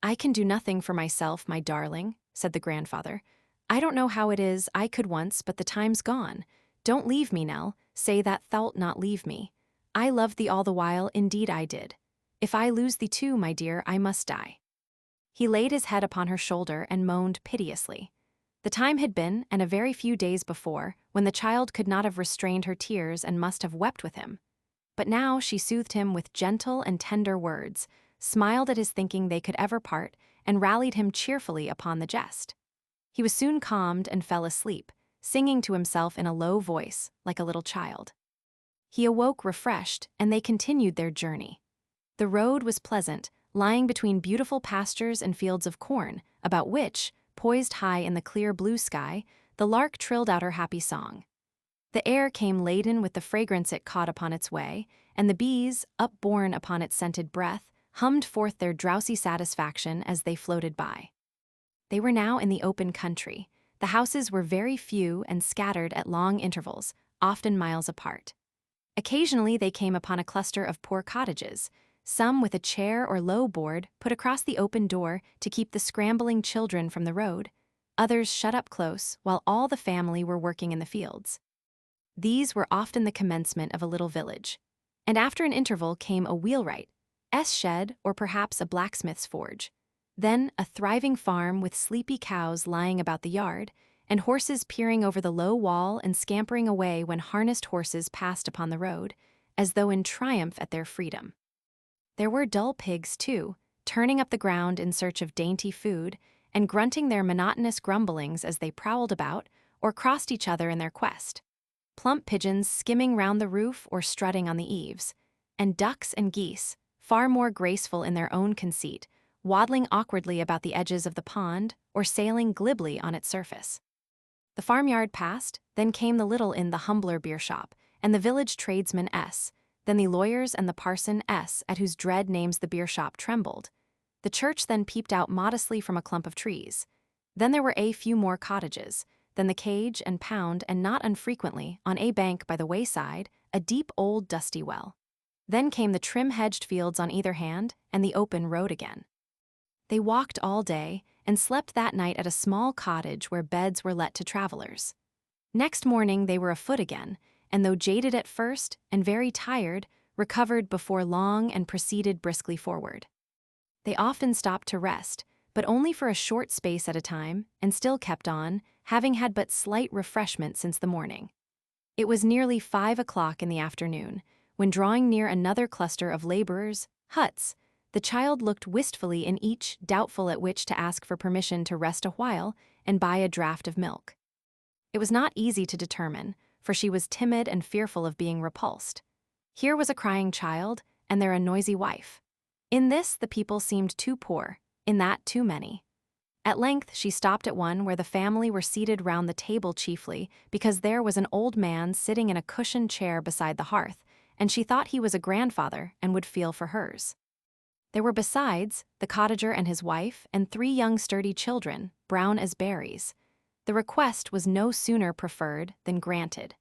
"I can do nothing for myself, my darling," said the grandfather. "I don't know how it is, I could once, but the time's gone. Don't leave me, Nell, say that thou'lt not leave me. I loved thee all the while, indeed I did. If I lose thee too, my dear, I must die." He laid his head upon her shoulder and moaned piteously. The time had been, and a very few days before, when the child could not have restrained her tears and must have wept with him. But now she soothed him with gentle and tender words, smiled at his thinking they could ever part, and rallied him cheerfully upon the jest. He was soon calmed and fell asleep, singing to himself in a low voice, like a little child. He awoke refreshed, and they continued their journey. The road was pleasant, lying between beautiful pastures and fields of corn, about which, poised high in the clear blue sky, the lark trilled out her happy song. The air came laden with the fragrance it caught upon its way, and the bees, upborne upon its scented breath, hummed forth their drowsy satisfaction as they floated by. They were now in the open country. The houses were very few and scattered at long intervals, often miles apart. Occasionally they came upon a cluster of poor cottages, some with a chair or low board put across the open door to keep the scrambling children from the road, others shut up close while all the family were working in the fields. These were often the commencement of a little village, and after an interval came a wheelwright's shed or perhaps a blacksmith's forge, then a thriving farm with sleepy cows lying about the yard, and horses peering over the low wall and scampering away when harnessed horses passed upon the road, as though in triumph at their freedom. There were dull pigs, too, turning up the ground in search of dainty food, and grunting their monotonous grumblings as they prowled about or crossed each other in their quest. Plump pigeons skimming round the roof or strutting on the eaves, and ducks and geese, far more graceful in their own conceit, waddling awkwardly about the edges of the pond or sailing glibly on its surface. The farmyard passed, then came the little inn, the humbler beer shop, and the village tradesman then the lawyers and the parson at whose dread names the beer shop trembled. The church then peeped out modestly from a clump of trees. Then there were a few more cottages, then the cage and pound, and not unfrequently, on a bank by the wayside, a deep old dusty well. Then came the trim-hedged fields on either hand, and the open road again. They walked all day, and slept that night at a small cottage where beds were let to travelers. Next morning they were afoot again, and though jaded at first and very tired, recovered before long and proceeded briskly forward. They often stopped to rest, but only for a short space at a time, and still kept on, having had but slight refreshment since the morning. It was nearly 5 o'clock in the afternoon, when drawing near another cluster of laborers' huts, the child looked wistfully in each, doubtful at which to ask for permission to rest a while and buy a draught of milk. It was not easy to determine, for she was timid and fearful of being repulsed. Here was a crying child, and there a noisy wife. In this the people seemed too poor, in that too many. At length she stopped at one where the family were seated round the table chiefly because there was an old man sitting in a cushioned chair beside the hearth, and she thought he was a grandfather and would feel for hers. There were besides the cottager and his wife and 3 young sturdy children, brown as berries. The request was no sooner preferred than granted.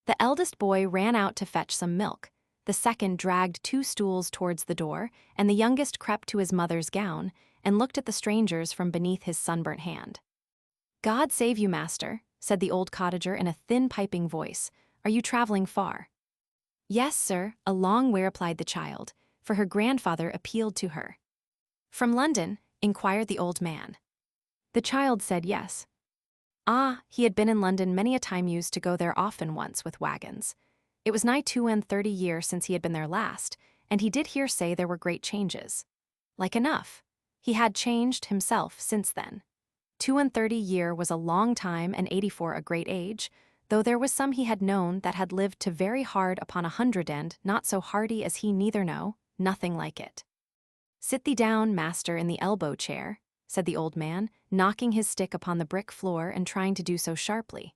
The eldest boy ran out to fetch some milk, the second dragged 2 stools towards the door, and the youngest crept to his mother's gown and looked at the strangers from beneath his sunburnt hand. "God save you, master," said the old cottager in a thin piping voice. "Are you traveling far?" "Yes, sir, a long way," replied the child, for her grandfather appealed to her. "From London?" inquired the old man. The child said yes. Ah, he had been in London many a time, used to go there often once with wagons. It was nigh 32 years since he had been there last, and he did hear say there were great changes. Like enough. He had changed himself since then. 32 was a long time and 84 a great age, though there was some he had known that had lived to very hard upon 100 and not so hardy as he neither know, nothing like it. "Sit thee down, master, in the elbow chair," said the old man, knocking his stick upon the brick floor and trying to do so sharply.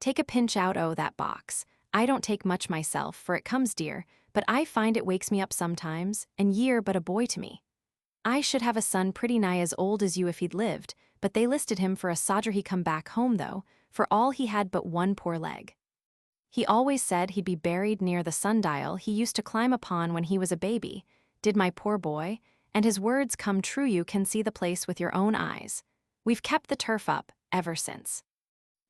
"Take a pinch out o' that box. I don't take much myself, for it comes dear, but I find it wakes me up sometimes, and ye're but a boy to me. I should have a son pretty nigh as old as you if he'd lived, but they listed him for a sodger. He come back home, though, for all he had but one poor leg. He always said he'd be buried near the sundial he used to climb upon when he was a baby, did my poor boy, and his words come true. You can see the place with your own eyes. We've kept the turf up ever since."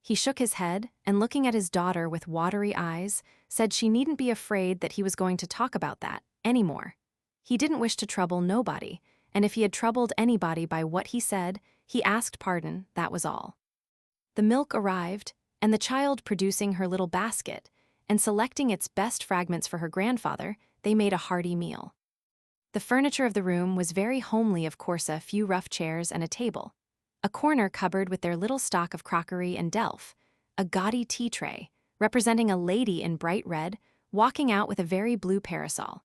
He shook his head, and looking at his daughter with watery eyes, said she needn't be afraid that he was going to talk about that any more. He didn't wish to trouble nobody, and if he had troubled anybody by what he said, he asked pardon, that was all. The milk arrived, and the child producing her little basket, and selecting its best fragments for her grandfather, they made a hearty meal. The furniture of the room was very homely, of course, a few rough chairs and a table, a corner cupboard with their little stock of crockery and delf, a gaudy tea tray, representing a lady in bright red, walking out with a very blue parasol,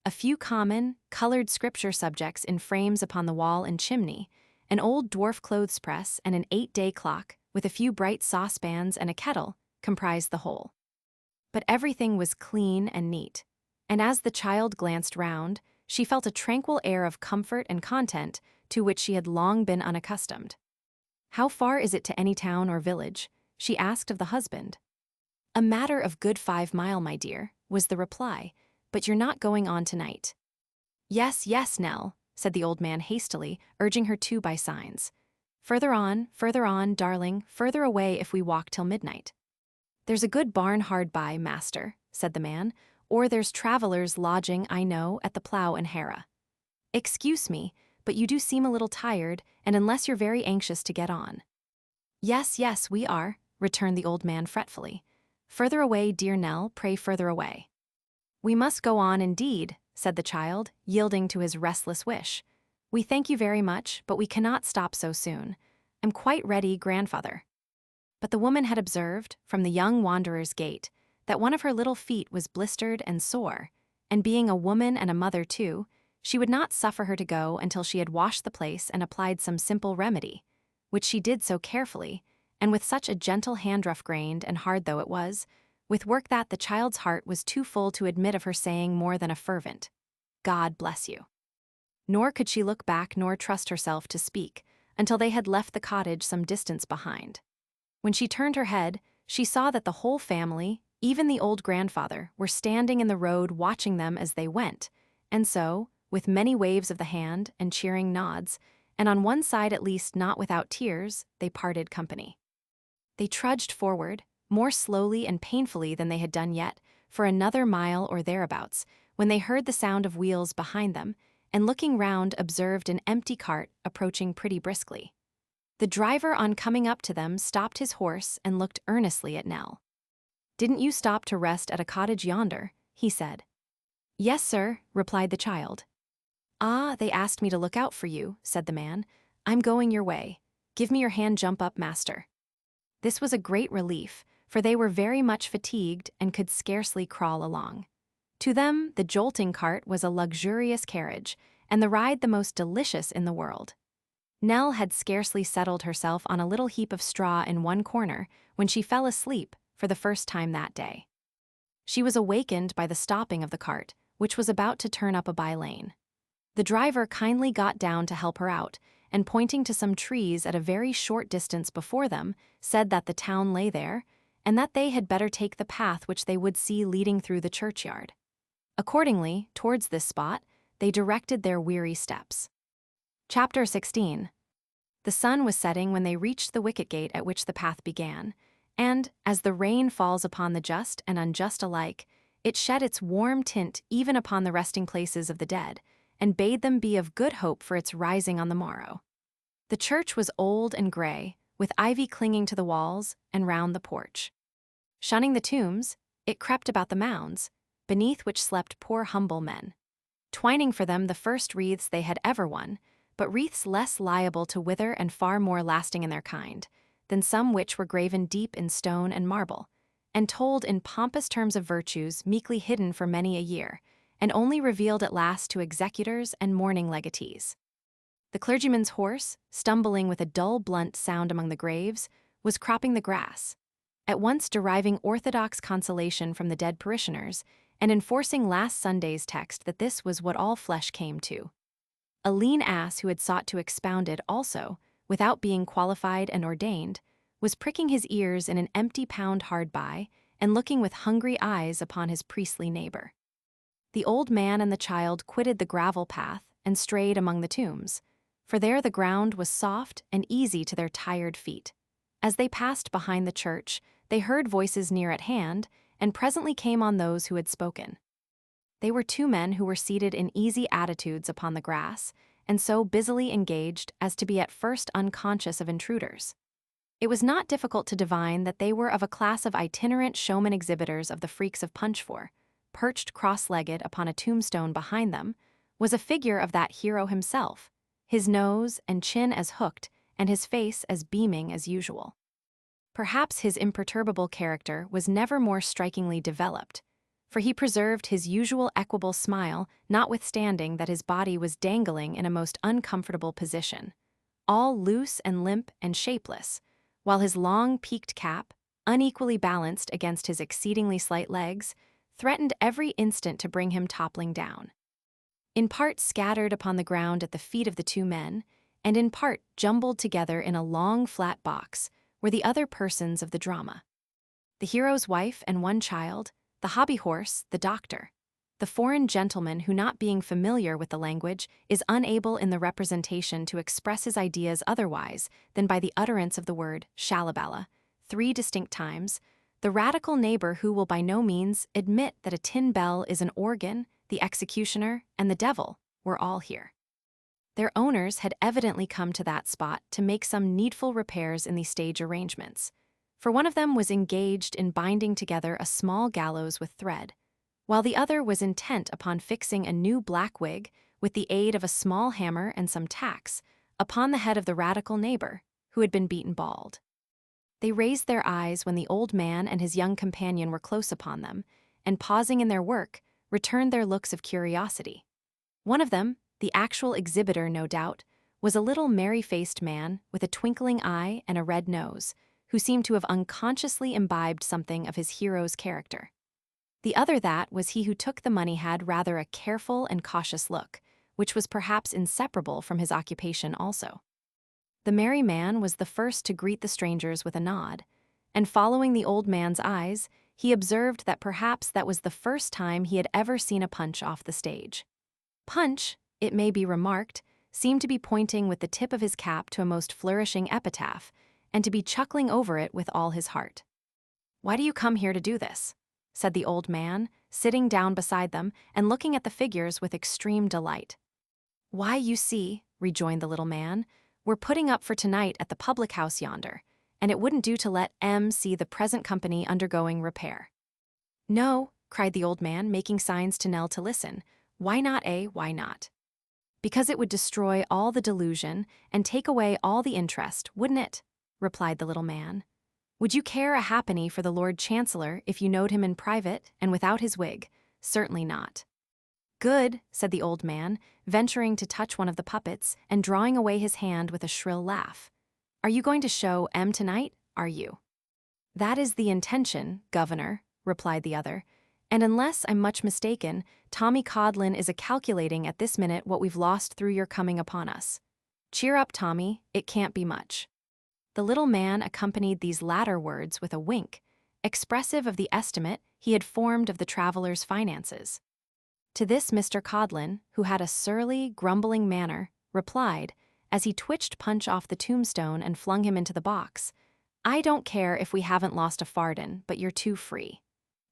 a few common, colored scripture subjects in frames upon the wall and chimney, an old dwarf clothes press and an 8-day clock, with a few bright saucepans and a kettle, comprised the whole. But everything was clean and neat, and as the child glanced round, she felt a tranquil air of comfort and content to which she had long been unaccustomed. "How far is it to any town or village?" she asked of the husband. "A matter of good 5 mile, my dear," was the reply, "but you're not going on tonight." "Yes, yes, Nell," said the old man hastily, urging her to by signs. Further on, darling, further away if we walk till midnight." "There's a good barn hard by, master," said the man, "or there's travellers lodging, I know, at the Plough and Harrow. Excuse me, but you do seem a little tired, and unless you're very anxious to get on." "Yes, yes, we are," returned the old man fretfully. "Further away, dear Nell, pray further away." "We must go on indeed," said the child, yielding to his restless wish. "We thank you very much, but we cannot stop so soon. I'm quite ready, grandfather." But the woman had observed, from the young wanderer's gait, that one of her little feet was blistered and sore, and being a woman and a mother too, she would not suffer her to go until she had washed the place and applied some simple remedy, which she did so carefully, and with such a gentle hand, rough-grained and hard though it was, with work that the child's heart was too full to admit of her saying more than a fervent, "God bless you." Nor could she look back nor trust herself to speak until they had left the cottage some distance behind. When she turned her head, she saw that the whole family, even the old grandfather, were standing in the road watching them as they went, and so, with many waves of the hand and cheering nods, and on one side at least not without tears, they parted company. They trudged forward, more slowly and painfully than they had done yet, for another mile or thereabouts, when they heard the sound of wheels behind them, and looking round observed an empty cart approaching pretty briskly. The driver, on coming up to them, stopped his horse and looked earnestly at Nell. "Didn't you stop to rest at a cottage yonder?" he said. "Yes, sir," replied the child. "Ah, they asked me to look out for you," said the man. "I'm going your way. Give me your hand. Jump up, master." This was a great relief, for they were very much fatigued and could scarcely crawl along. To them, the jolting cart was a luxurious carriage, and the ride the most delicious in the world. Nell had scarcely settled herself on a little heap of straw in one corner when she fell asleep for the first time that day. She was awakened by the stopping of the cart, which was about to turn up a by-lane. The driver kindly got down to help her out, and pointing to some trees at a very short distance before them, said that the town lay there, and that they had better take the path which they would see leading through the churchyard. Accordingly, towards this spot, they directed their weary steps. Chapter 16. The sun was setting when they reached the wicket gate at which the path began, and, as the rain falls upon the just and unjust alike, it shed its warm tint even upon the resting places of the dead, and bade them be of good hope for its rising on the morrow. The church was old and grey, with ivy clinging to the walls and round the porch. Shunning the tombs, it crept about the mounds, beneath which slept poor humble men, twining for them the first wreaths they had ever won, but wreaths less liable to wither and far more lasting in their kind, than some which were graven deep in stone and marble, and told in pompous terms of virtues meekly hidden for many a year, and only revealed at last to executors and mourning legatees. The clergyman's horse, stumbling with a dull blunt sound among the graves, was cropping the grass, at once deriving orthodox consolation from the dead parishioners, and enforcing last Sunday's text that this was what all flesh came to. A lean ass who had sought to expound it also, without being qualified and ordained, was pricking his ears in an empty pound hard by, and looking with hungry eyes upon his priestly neighbor. The old man and the child quitted the gravel path and strayed among the tombs, for there the ground was soft and easy to their tired feet. As they passed behind the church, they heard voices near at hand, and presently came on those who had spoken. They were two men who were seated in easy attitudes upon the grass, and so busily engaged as to be at first unconscious of intruders. It was not difficult to divine that they were of a class of itinerant showman exhibitors of the freaks of punch, for, perched cross-legged upon a tombstone behind them, was a figure of that hero himself, his nose and chin as hooked, and his face as beaming as usual. Perhaps his imperturbable character was never more strikingly developed, for he preserved his usual equable smile notwithstanding that his body was dangling in a most uncomfortable position, all loose and limp and shapeless, while his long peaked cap, unequally balanced against his exceedingly slight legs, threatened every instant to bring him toppling down. In part scattered upon the ground at the feet of the two men, and in part jumbled together in a long flat box, were the other persons of the drama. The hero's wife and one child, the hobby horse, the doctor, the foreign gentleman who, not being familiar with the language, is unable in the representation to express his ideas otherwise than by the utterance of the word shalabala 3 distinct times, the radical neighbor who will by no means admit that a tin bell is an organ, the executioner, and the devil were all here. Their owners had evidently come to that spot to make some needful repairs in the stage arrangements, for one of them was engaged in binding together a small gallows with thread, while the other was intent upon fixing a new black wig, with the aid of a small hammer and some tacks, upon the head of the radical neighbor, who had been beaten bald. They raised their eyes when the old man and his young companion were close upon them, and pausing in their work, returned their looks of curiosity. One of them, the actual exhibitor no doubt, was a little merry-faced man with a twinkling eye and a red nose, who seemed to have unconsciously imbibed something of his hero's character. The other that was he who took the money had rather a careful and cautious look, which was perhaps inseparable from his occupation also. The merry man was the first to greet the strangers with a nod, and following the old man's eyes, he observed that perhaps that was the first time he had ever seen a Punch off the stage. Punch, it may be remarked, seemed to be pointing with the tip of his cap to a most flourishing epitaph, and to be chuckling over it with all his heart. "Why do you come here to do this?" said the old man, sitting down beside them and looking at the figures with extreme delight. "Why, you see," rejoined the little man, "we're putting up for tonight at the public house yonder, and it wouldn't do to let see the present company undergoing repair." "No," cried the old man, making signs to Nell to listen. "Why not, why not?" "Because it would destroy all the delusion and take away all the interest, wouldn't it?" replied the little man. "Would you care a halfpenny for the Lord Chancellor if you knowed him in private and without his wig? Certainly not." "Good," said the old man, venturing to touch one of the puppets and drawing away his hand with a shrill laugh. "Are you going to show tonight, are you?" "That is the intention, governor," replied the other, "and unless I'm much mistaken, Tommy Codlin is calculating at this minute what we've lost through your coming upon us. Cheer up, Tommy, it can't be much." The little man accompanied these latter words with a wink, expressive of the estimate he had formed of the traveler's finances. To this Mr. Codlin, who had a surly, grumbling manner, replied, as he twitched Punch off the tombstone and flung him into the box, "I don't care if we haven't lost a farden, but you're too free.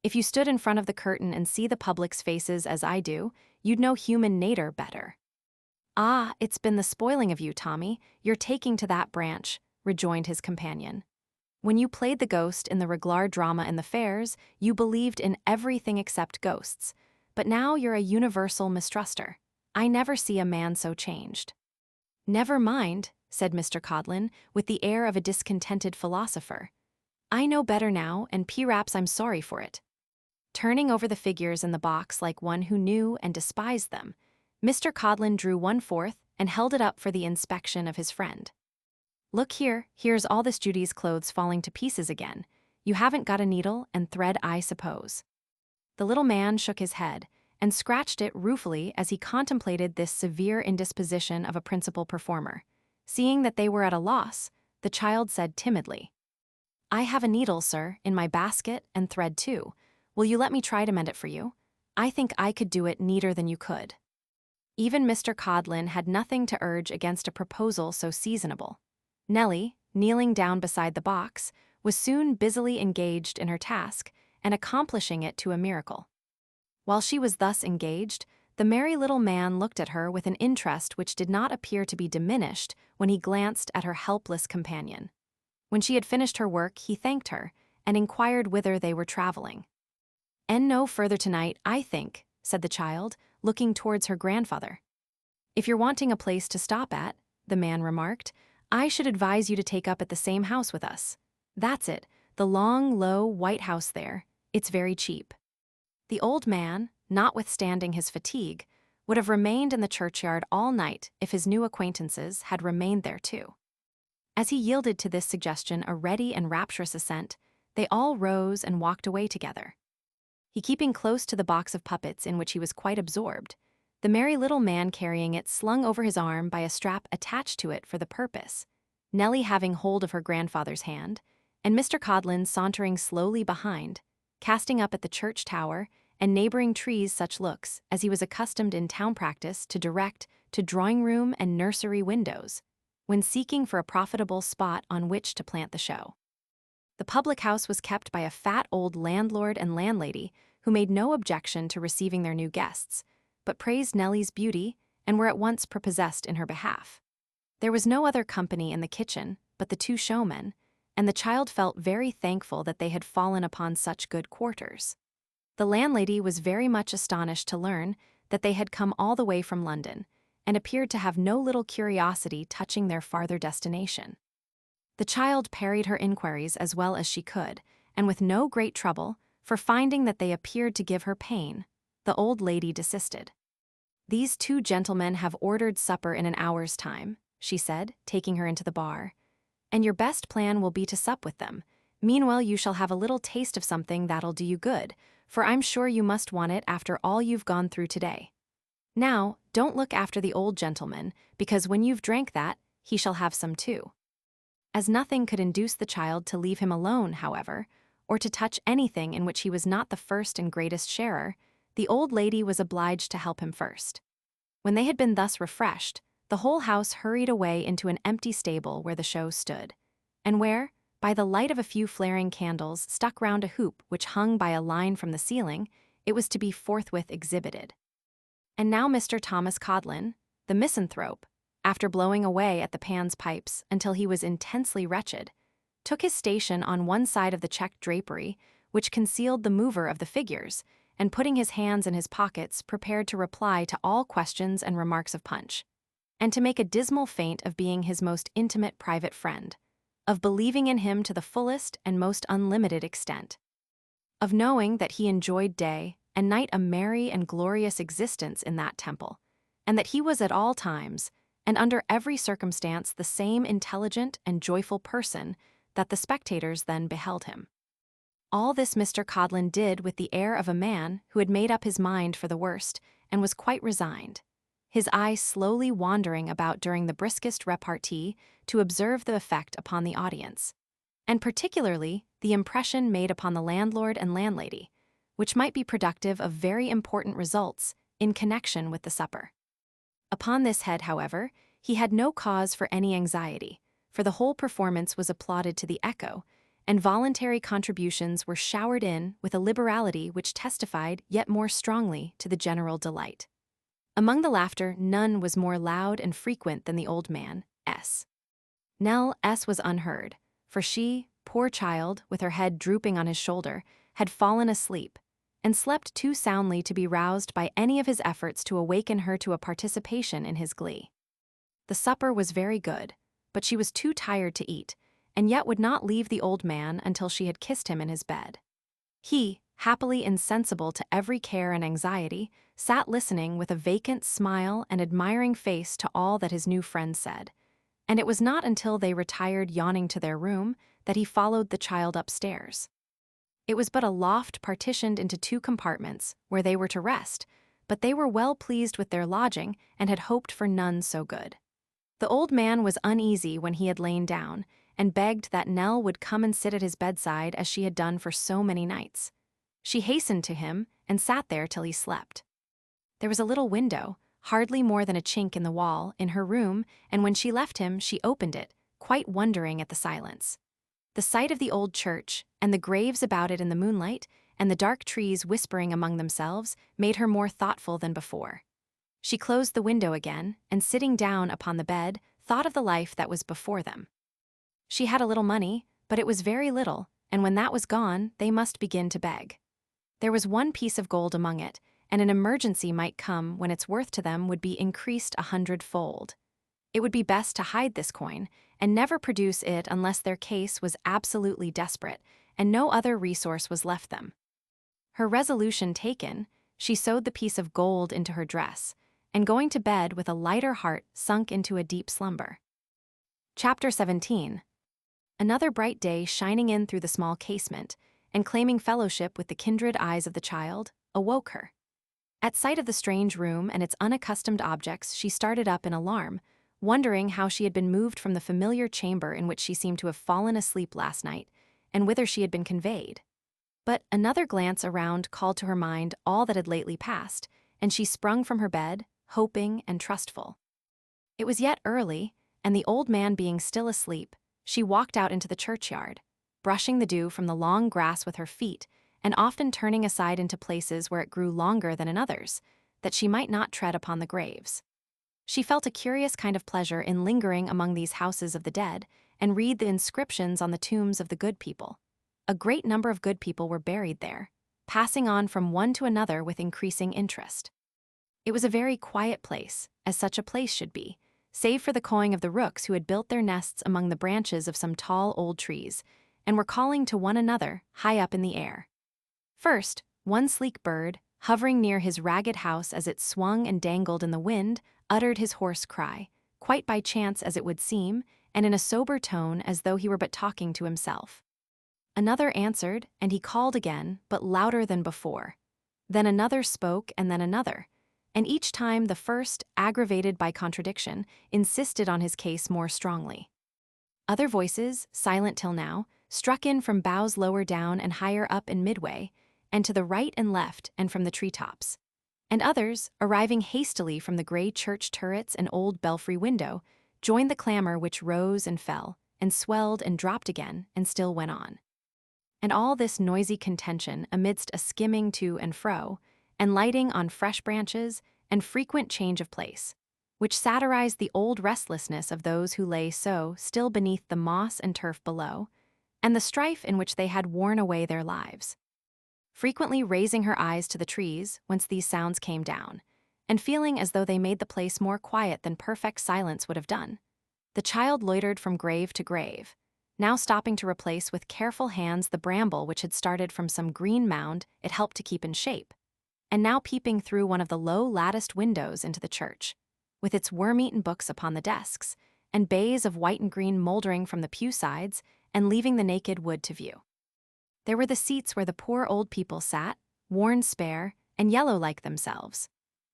If you stood in front of the curtain and see the public's faces as I do, you'd know human natur' better." "Ah, it's been the spoiling of you, Tommy, you're taking to that branch," rejoined his companion. "When you played the ghost in the reglar drama in the fairs, you believed in everything except ghosts, but now you're a universal mistruster. I never see a man so changed." "Never mind," said Mr. Codlin, with the air of a discontented philosopher. "I know better now, and p'raps I'm sorry for it." Turning over the figures in the box like one who knew and despised them, Mr. Codlin drew one forth and held it up for the inspection of his friend. "Look here, here's all this Judy's clothes falling to pieces again. You haven't got a needle and thread, I suppose." The little man shook his head and scratched it ruefully as he contemplated this severe indisposition of a principal performer. Seeing that they were at a loss, the child said timidly, "I have a needle, sir, in my basket, and thread too. Will you let me try to mend it for you? I think I could do it neater than you could." Even Mr. Codlin had nothing to urge against a proposal so seasonable. Nellie, kneeling down beside the box, was soon busily engaged in her task and accomplishing it to a miracle. While she was thus engaged, the merry little man looked at her with an interest which did not appear to be diminished when he glanced at her helpless companion. When she had finished her work, he thanked her and inquired whither they were traveling. "And no further tonight, I think," said the child, looking towards her grandfather. "If you're wanting a place to stop at," the man remarked, "I should advise you to take up at the same house with us. That's it, the long, low, white house there. It's very cheap." The old man, notwithstanding his fatigue, would have remained in the churchyard all night if his new acquaintances had remained there too. As he yielded to this suggestion a ready and rapturous assent, they all rose and walked away together. He keeping close to the box of puppets in which he was quite absorbed, the merry little man carrying it slung over his arm by a strap attached to it for the purpose, Nellie having hold of her grandfather's hand, and Mr. Codlin sauntering slowly behind, casting up at the church tower and neighboring trees such looks as he was accustomed in town practice to direct to drawing-room and nursery windows, when seeking for a profitable spot on which to plant the show. The public house was kept by a fat old landlord and landlady who made no objection to receiving their new guests, but praised Nellie's beauty and were at once prepossessed in her behalf. There was no other company in the kitchen but the two showmen, and the child felt very thankful that they had fallen upon such good quarters. The landlady was very much astonished to learn that they had come all the way from London, and appeared to have no little curiosity touching their farther destination. The child parried her inquiries as well as she could, and with no great trouble, for finding that they appeared to give her pain, the old lady desisted. "These two gentlemen have ordered supper in an hour's time," she said, taking her into the bar, "and your best plan will be to sup with them. Meanwhile you shall have a little taste of something that'll do you good, for I'm sure you must want it after all you've gone through today. Now, don't look after the old gentleman, because when you've drank that, he shall have some too." As nothing could induce the child to leave him alone, however, or to touch anything in which he was not the first and greatest sharer, the old lady was obliged to help him first. When they had been thus refreshed, the whole house hurried away into an empty stable where the show stood, and where, By the light of a few flaring candles stuck round a hoop which hung by a line from the ceiling, it was to be forthwith exhibited. And now Mr. Thomas Codlin, the misanthrope, after blowing away at the Pan's pipes until he was intensely wretched, took his station on one side of the checked drapery, which concealed the mover of the figures, and putting his hands in his pockets prepared to reply to all questions and remarks of Punch, and to make a dismal feint of being his most intimate private friend, of believing in him to the fullest and most unlimited extent, of knowing that he enjoyed day and night a merry and glorious existence in that temple, and that he was at all times, and under every circumstance, the same intelligent and joyful person that the spectators then beheld him. All this Mr. Codlin did with the air of a man who had made up his mind for the worst and was quite resigned, his eye slowly wandering about during the briskest repartee to observe the effect upon the audience, and particularly the impression made upon the landlord and landlady, which might be productive of very important results in connection with the supper. Upon this head, however, he had no cause for any anxiety, for the whole performance was applauded to the echo, and voluntary contributions were showered in with a liberality which testified yet more strongly to the general delight. Among the laughter, none was more loud and frequent than the old man, S. Nell S. was unheard, for she, poor child, with her head drooping on his shoulder, had fallen asleep, and slept too soundly to be roused by any of his efforts to awaken her to a participation in his glee. The supper was very good, but she was too tired to eat, and yet would not leave the old man until she had kissed him in his bed. He, happily insensible to every care and anxiety, sat listening with a vacant smile and admiring face to all that his new friend said, and it was not until they retired yawning to their room that he followed the child upstairs. It was but a loft partitioned into two compartments where they were to rest, but they were well pleased with their lodging and had hoped for none so good. The old man was uneasy when he had lain down, and begged that Nell would come and sit at his bedside as she had done for so many nights. She hastened to him and sat there till he slept. There was a little window, hardly more than a chink in the wall, in her room, and when she left him she opened it, quite wondering at the silence. The sight of the old church, and the graves about it in the moonlight, and the dark trees whispering among themselves, made her more thoughtful than before. She closed the window again, and sitting down upon the bed, thought of the life that was before them. She had a little money, but it was very little, and when that was gone, they must begin to beg. There was one piece of gold among it, and an emergency might come when its worth to them would be increased 100-fold. It would be best to hide this coin, and never produce it unless their case was absolutely desperate, and no other resource was left them. Her resolution taken, she sewed the piece of gold into her dress, and going to bed with a lighter heart sunk into a deep slumber. Chapter 17. Another bright day shining in through the small casement, and claiming fellowship with the kindred eyes of the child, awoke her. At sight of the strange room and its unaccustomed objects, she started up in alarm, wondering how she had been moved from the familiar chamber in which she seemed to have fallen asleep last night, and whither she had been conveyed. But another glance around called to her mind all that had lately passed, and she sprung from her bed, hoping and trustful. It was yet early, and the old man being still asleep, she walked out into the churchyard, brushing the dew from the long grass with her feet, and often turning aside into places where it grew longer than in others, that she might not tread upon the graves. She felt a curious kind of pleasure in lingering among these houses of the dead, and read the inscriptions on the tombs of the good people. A great number of good people were buried there, passing on from one to another with increasing interest. It was a very quiet place, as such a place should be, save for the cawing of the rooks who had built their nests among the branches of some tall old trees, and were calling to one another high up in the air. First, one sleek bird, hovering near his ragged house as it swung and dangled in the wind, uttered his hoarse cry, quite by chance as it would seem, and in a sober tone as though he were but talking to himself. Another answered, and he called again, but louder than before. Then another spoke, and then another, and each time the first, aggravated by contradiction, insisted on his case more strongly. Other voices, silent till now, struck in from boughs lower down and higher up in midway, and to the right and left and from the treetops. And others, arriving hastily from the gray church turrets and old belfry window, joined the clamor which rose and fell, and swelled and dropped again, and still went on. And all this noisy contention amidst a skimming to and fro, and lighting on fresh branches, and frequent change of place, which satirized the old restlessness of those who lay so still beneath the moss and turf below, and the strife in which they had worn away their lives. Frequently raising her eyes to the trees whence these sounds came down, and feeling as though they made the place more quiet than perfect silence would have done, the child loitered from grave to grave, now stopping to replace with careful hands the bramble which had started from some green mound it helped to keep in shape, and now peeping through one of the low latticed windows into the church, with its worm-eaten books upon the desks, and bays of white and green mouldering from the pew sides and leaving the naked wood to view. There were the seats where the poor old people sat, worn spare and yellow like themselves,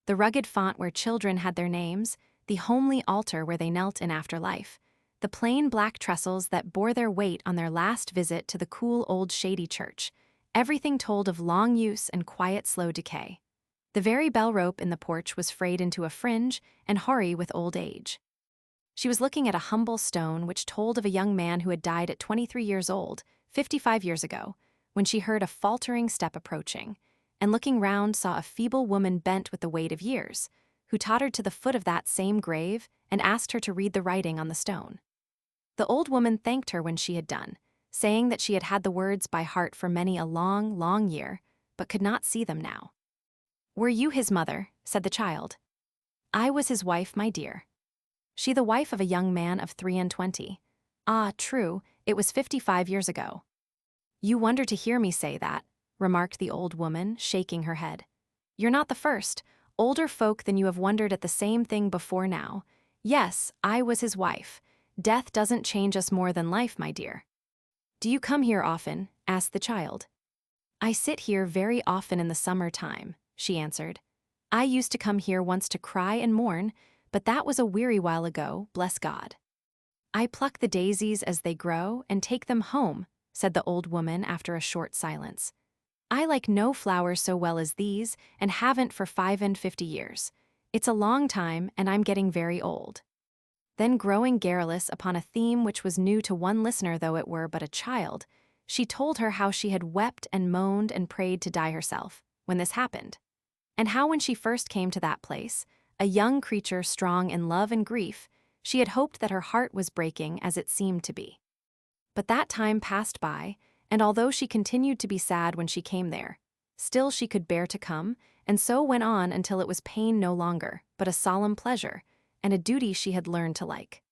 the rugged font where children had their names, the homely altar where they knelt in after life, the plain black trestles that bore their weight on their last visit to the cool old shady church, everything told of long use and quiet slow decay. The very bell rope in the porch was frayed into a fringe and hoary with old age. She was looking at a humble stone which told of a young man who had died at 23 years old, 55 years ago, when she heard a faltering step approaching, and looking round saw a feeble woman bent with the weight of years, who tottered to the foot of that same grave and asked her to read the writing on the stone. The old woman thanked her when she had done, saying that she had had the words by heart for many a long, long year, but could not see them now. "Were you his mother?" said the child. "I was his wife, my dear." "She the wife of a young man of 23? Ah, true, it was 55 years ago." "You wonder to hear me say that," remarked the old woman, shaking her head. "You're not the first. Older folk than you have wondered at the same thing before now. Yes, I was his wife. Death doesn't change us more than life, my dear." "Do you come here often?" asked the child. "I sit here very often in the summer time," she answered. "I used to come here once to cry and mourn, but that was a weary while ago, bless God. I pluck the daisies as they grow and take them home," said the old woman after a short silence. "I like no flowers so well as these, and haven't for 55 years. It's a long time, and I'm getting very old." Then growing garrulous upon a theme which was new to one listener though it were but a child, she told her how she had wept and moaned and prayed to die herself, when this happened, and how when she first came to that place, a young creature strong in love and grief, she had hoped that her heart was breaking as it seemed to be. But that time passed by, and although she continued to be sad when she came there, still she could bear to come, and so went on until it was pain no longer, but a solemn pleasure, and a duty she had learned to like.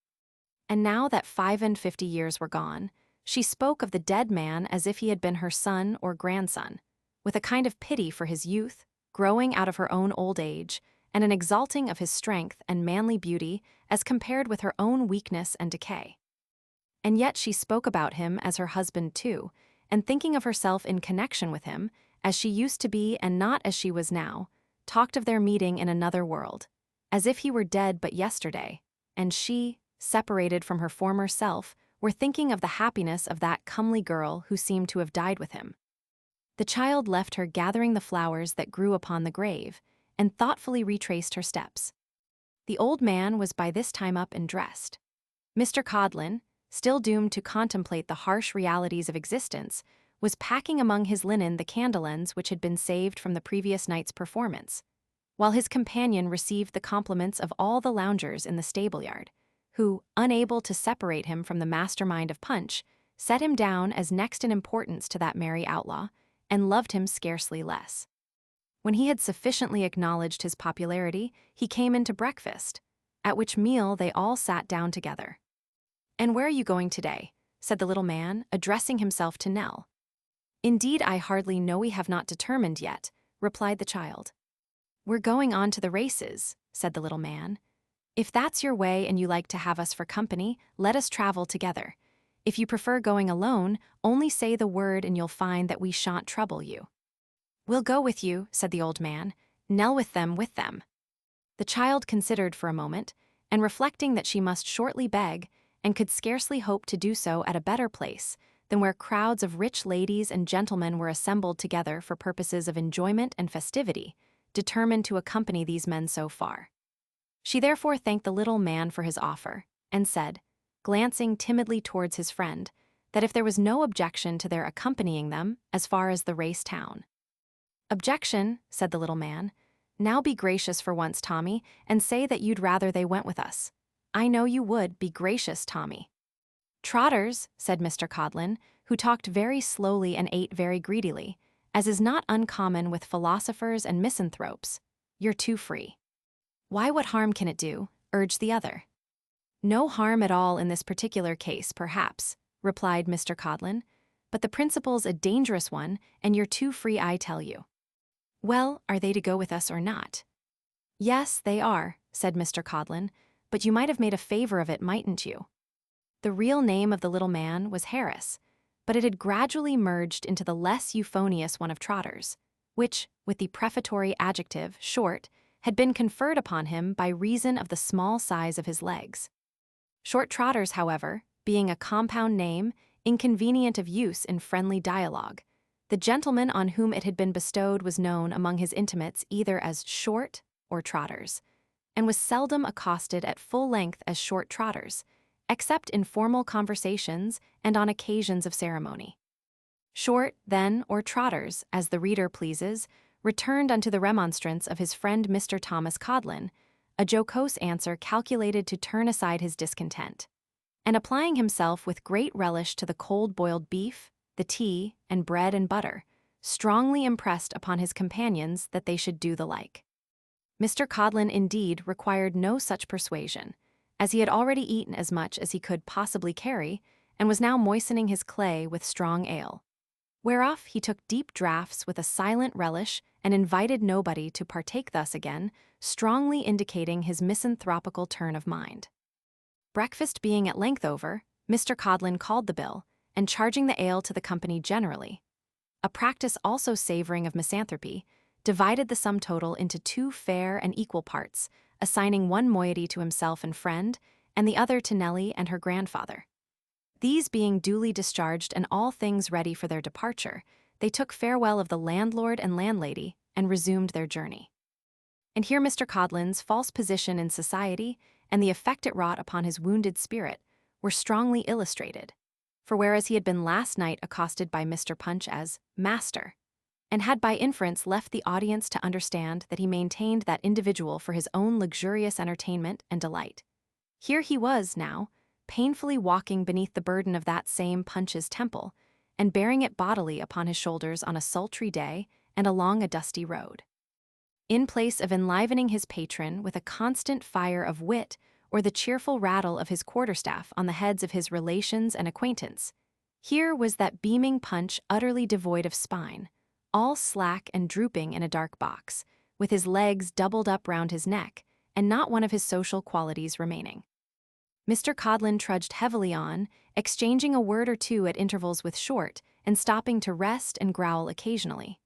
And now that 55 years were gone, she spoke of the dead man as if he had been her son or grandson, with a kind of pity for his youth, growing out of her own old age, and an exalting of his strength and manly beauty as compared with her own weakness and decay. And yet she spoke about him as her husband too, and thinking of herself in connection with him, as she used to be and not as she was now, talked of their meeting in another world, as if he were dead but yesterday, and she, separated from her former self, were thinking of the happiness of that comely girl who seemed to have died with him. The child left her gathering the flowers that grew upon the grave, and thoughtfully retraced her steps. The old man was by this time up and dressed. Mr. Codlin, still doomed to contemplate the harsh realities of existence, was packing among his linen the candle ends which had been saved from the previous night's performance, while his companion received the compliments of all the loungers in the stable-yard, who, unable to separate him from the mastermind of Punch, set him down as next in importance to that merry outlaw, and loved him scarcely less. When he had sufficiently acknowledged his popularity, he came in to breakfast, at which meal they all sat down together. "And where are you going today?" said the little man, addressing himself to Nell. "Indeed, I hardly know, we have not determined yet," replied the child. "We're going on to the races," said the little man. "If that's your way and you like to have us for company, let us travel together. If you prefer going alone, only say the word and you'll find that we shan't trouble you." "We'll go with you," said the old man. "Nell with them, with them." The child considered for a moment, and reflecting that she must shortly beg, and could scarcely hope to do so at a better place than where crowds of rich ladies and gentlemen were assembled together for purposes of enjoyment and festivity, determined to accompany these men so far. She therefore thanked the little man for his offer, and said, glancing timidly towards his friend, that if there was no objection to their accompanying them as far as the race town. "Objection," said the little man. "Now be gracious for once, Tommy, and say that you'd rather they went with us. I know you would be gracious, Tommy." "Trotters," said Mr. Codlin, who talked very slowly and ate very greedily, as is not uncommon with philosophers and misanthropes, "you're too free." "Why, what harm can it do?" urged the other. "No harm at all in this particular case, perhaps," replied Mr. Codlin, "but the principle's a dangerous one, and you're too free, I tell you." "Well, are they to go with us or not?" "Yes, they are," said Mr. Codlin, "but you might have made a favor of it, mightn't you?" The real name of the little man was Harris, but it had gradually merged into the less euphonious one of Trotters, which, with the prefatory adjective short, had been conferred upon him by reason of the small size of his legs. Short Trotters, however, being a compound name, inconvenient of use in friendly dialogue, the gentleman on whom it had been bestowed was known among his intimates either as Short or Trotters, and was seldom accosted at full length as Short Trotters, except in formal conversations and on occasions of ceremony. Short, then, or Trotters, as the reader pleases, returned unto the remonstrance of his friend Mr. Thomas Codlin, a jocose answer calculated to turn aside his discontent, and applying himself with great relish to the cold-boiled beef, the tea, and bread and butter, strongly impressed upon his companions that they should do the like. Mr. Codlin, indeed, required no such persuasion, as he had already eaten as much as he could possibly carry, and was now moistening his clay with strong ale, whereof he took deep draughts with a silent relish and invited nobody to partake thus again, strongly indicating his misanthropical turn of mind. Breakfast being at length over, Mr. Codlin called the bill, and charging the ale to the company generally, a practice also savoring of misanthropy, divided the sum total into 2 fair and equal parts, assigning one moiety to himself and friend, and the other to Nellie and her grandfather. These being duly discharged and all things ready for their departure, they took farewell of the landlord and landlady and resumed their journey. And here Mr. Codlin's false position in society and the effect it wrought upon his wounded spirit were strongly illustrated, for whereas he had been last night accosted by Mr. Punch as "master," and had by inference left the audience to understand that he maintained that individual for his own luxurious entertainment and delight, here he was, now, painfully walking beneath the burden of that same Punch's temple, and bearing it bodily upon his shoulders on a sultry day and along a dusty road. In place of enlivening his patron with a constant fire of wit or the cheerful rattle of his quarterstaff on the heads of his relations and acquaintance, here was that beaming Punch utterly devoid of spine, all slack and drooping in a dark box, with his legs doubled up round his neck, and not one of his social qualities remaining. Mr. Codlin trudged heavily on, exchanging a word or two at intervals with Short, and stopping to rest and growl occasionally.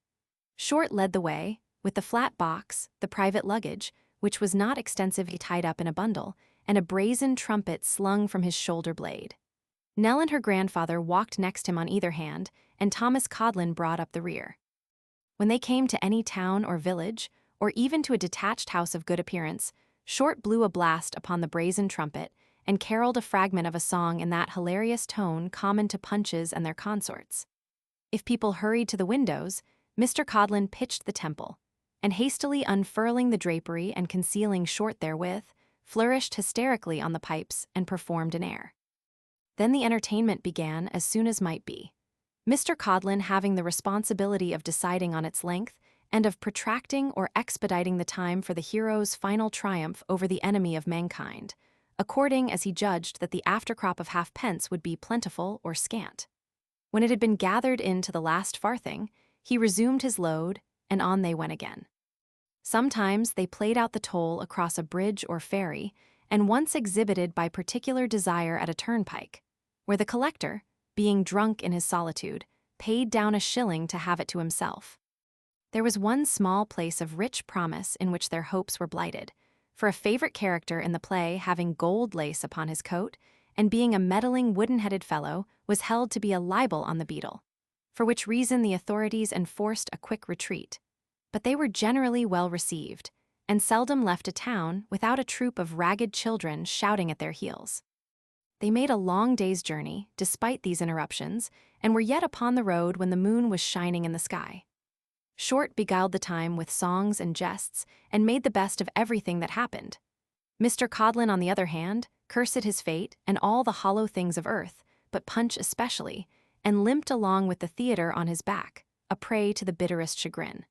Short led the way, with the flat box, the private luggage, which was not extensively tied up in a bundle, and a brazen trumpet slung from his shoulder blade. Nell and her grandfather walked next him on either hand, and Thomas Codlin brought up the rear. When they came to any town or village, or even to a detached house of good appearance, Short blew a blast upon the brazen trumpet, and caroled a fragment of a song in that hilarious tone common to Punches and their consorts. If people hurried to the windows, Mr. Codlin pitched the temple, and hastily unfurling the drapery and concealing Short therewith, flourished hysterically on the pipes and performed an air. Then the entertainment began as soon as might be, Mr. Codlin having the responsibility of deciding on its length and of protracting or expediting the time for the hero's final triumph over the enemy of mankind, according as he judged that the aftercrop of halfpence would be plentiful or scant. When it had been gathered in to the last farthing, he resumed his load, and on they went again. Sometimes they played out the toll across a bridge or ferry, and once exhibited by particular desire at a turnpike, where the collector, being drunk in his solitude, paid down a shilling to have it to himself. There was one small place of rich promise in which their hopes were blighted, for a favorite character in the play having gold lace upon his coat, and being a meddling wooden-headed fellow, was held to be a libel on the beadle, for which reason the authorities enforced a quick retreat. But they were generally well received, and seldom left a town without a troop of ragged children shouting at their heels. They made a long day's journey, despite these interruptions, and were yet upon the road when the moon was shining in the sky. Short beguiled the time with songs and jests, and made the best of everything that happened. Mr. Codlin, on the other hand, cursed his fate and all the hollow things of earth, but Punch especially, and limped along with the theatre on his back, a prey to the bitterest chagrin.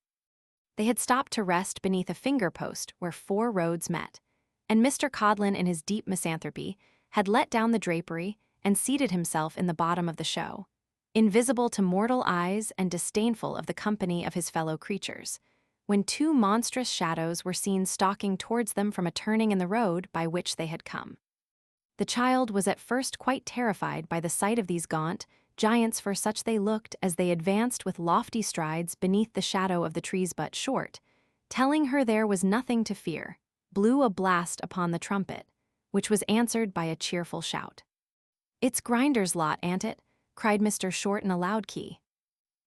They had stopped to rest beneath a finger-post where 4 roads met, and Mr. Codlin, in his deep misanthropy, had let down the drapery and seated himself in the bottom of the show, invisible to mortal eyes and disdainful of the company of his fellow creatures, when 2 monstrous shadows were seen stalking towards them from a turning in the road by which they had come. The child was at first quite terrified by the sight of these gaunt giants, for such they looked as they advanced with lofty strides beneath the shadow of the trees, but Short, telling her there was nothing to fear, blew a blast upon the trumpet, which was answered by a cheerful shout. "It's Grinder's lot, ain't it?" cried Mr. Short in a loud key.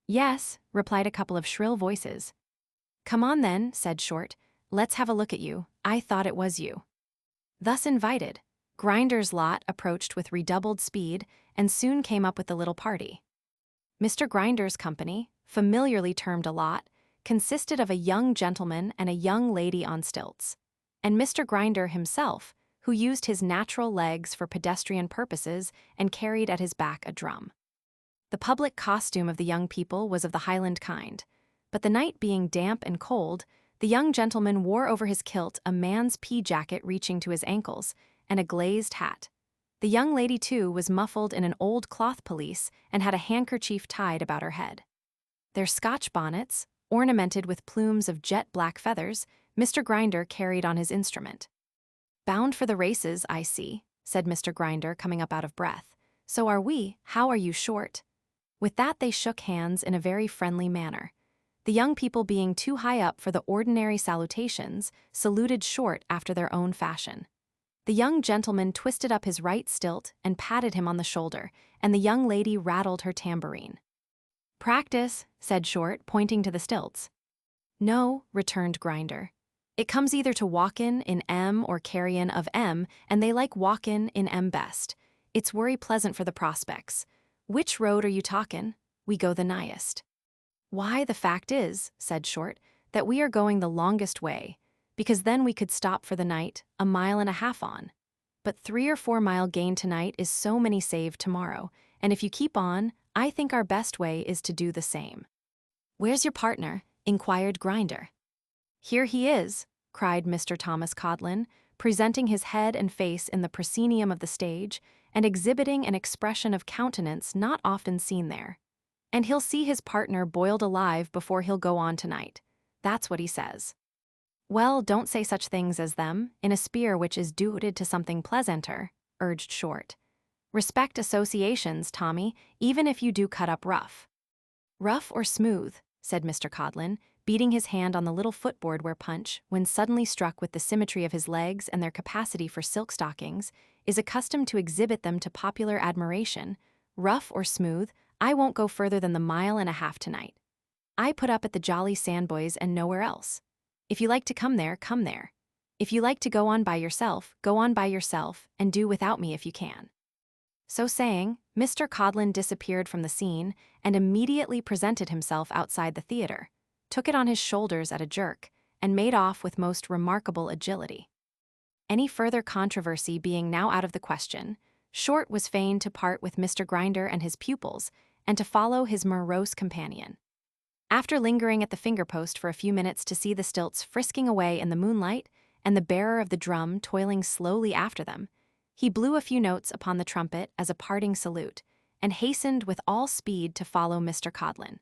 "Yes," replied a couple of shrill voices. "Come on then," said Short, "let's have a look at you. I thought it was you." Thus invited, Grinder's lot approached with redoubled speed and soon came up with the little party. Mr. Grinder's company, familiarly termed a lot, consisted of a young gentleman and a young lady on stilts, and Mr. Grinder himself, who used his natural legs for pedestrian purposes and carried at his back a drum. The public costume of the young people was of the Highland kind, but the night being damp and cold, the young gentleman wore over his kilt a man's pea jacket reaching to his ankles and a glazed hat. The young lady, too, was muffled in an old cloth pelisse and had a handkerchief tied about her head. Their Scotch bonnets, ornamented with plumes of jet-black feathers, Mr. Grinder carried on his instrument. "Bound for the races, I see," said Mr. Grinder, coming up out of breath. "So are we. How are you, Short?" With that they shook hands in a very friendly manner. The young people, being too high up for the ordinary salutations, saluted Short after their own fashion. The young gentleman twisted up his right stilt and patted him on the shoulder, and the young lady rattled her tambourine. "Practice," said Short, pointing to the stilts. "No," returned Grinder. "It comes either to walkin' in M or carryin' of M, and they like walkin' in M best. It's worry pleasant for the prospects. Which road are you talkin'? We go the nighest." "Why, the fact is," said Short, "that we are going the longest way, because then we could stop for the night 1.5 miles on. But 3 or 4 mile gain tonight is so many saved tomorrow, and if you keep on, I think our best way is to do the same." "Where's your partner?" inquired Grinder. "Here he is," cried Mr. Thomas Codlin, presenting his head and face in the proscenium of the stage, and exhibiting an expression of countenance not often seen there. "And he'll see his partner boiled alive before he'll go on tonight. That's what he says." "Well, don't say such things as them, in a spear which is dooted to something pleasanter," urged Short. "Respect associations, Tommy, even if you do cut up rough." "Rough or smooth," said Mr. Codlin, beating his hand on the little footboard where Punch, when suddenly struck with the symmetry of his legs and their capacity for silk stockings, is accustomed to exhibit them to popular admiration. "Rough or smooth, I won't go further than the 1.5 miles tonight. I put up at the Jolly Sandboys and nowhere else. If you like to come there, come there. If you like to go on by yourself, go on by yourself, and do without me if you can." So saying, Mr. Codlin disappeared from the scene and immediately presented himself outside the theatre, took it on his shoulders at a jerk, and made off with most remarkable agility. Any further controversy being now out of the question, Short was fain to part with Mr. Grinder and his pupils, and to follow his morose companion. After lingering at the finger-post for a few minutes to see the stilts frisking away in the moonlight and the bearer of the drum toiling slowly after them, he blew a few notes upon the trumpet as a parting salute, and hastened with all speed to follow Mr. Codlin.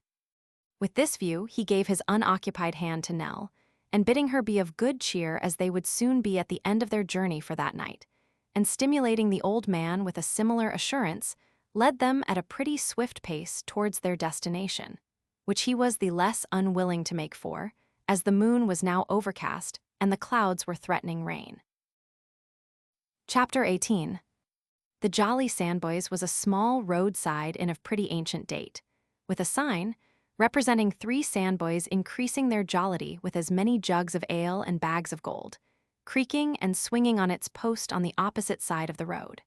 With this view, he gave his unoccupied hand to Nell, and bidding her be of good cheer as they would soon be at the end of their journey for that night, and stimulating the old man with a similar assurance, led them at a pretty swift pace towards their destination, which he was the less unwilling to make for, as the moon was now overcast and the clouds were threatening rain. Chapter 18. The Jolly Sandboys was a small roadside inn of pretty ancient date, with a sign representing 3 sandboys increasing their jollity with as many jugs of ale and bags of gold, creaking and swinging on its post on the opposite side of the road.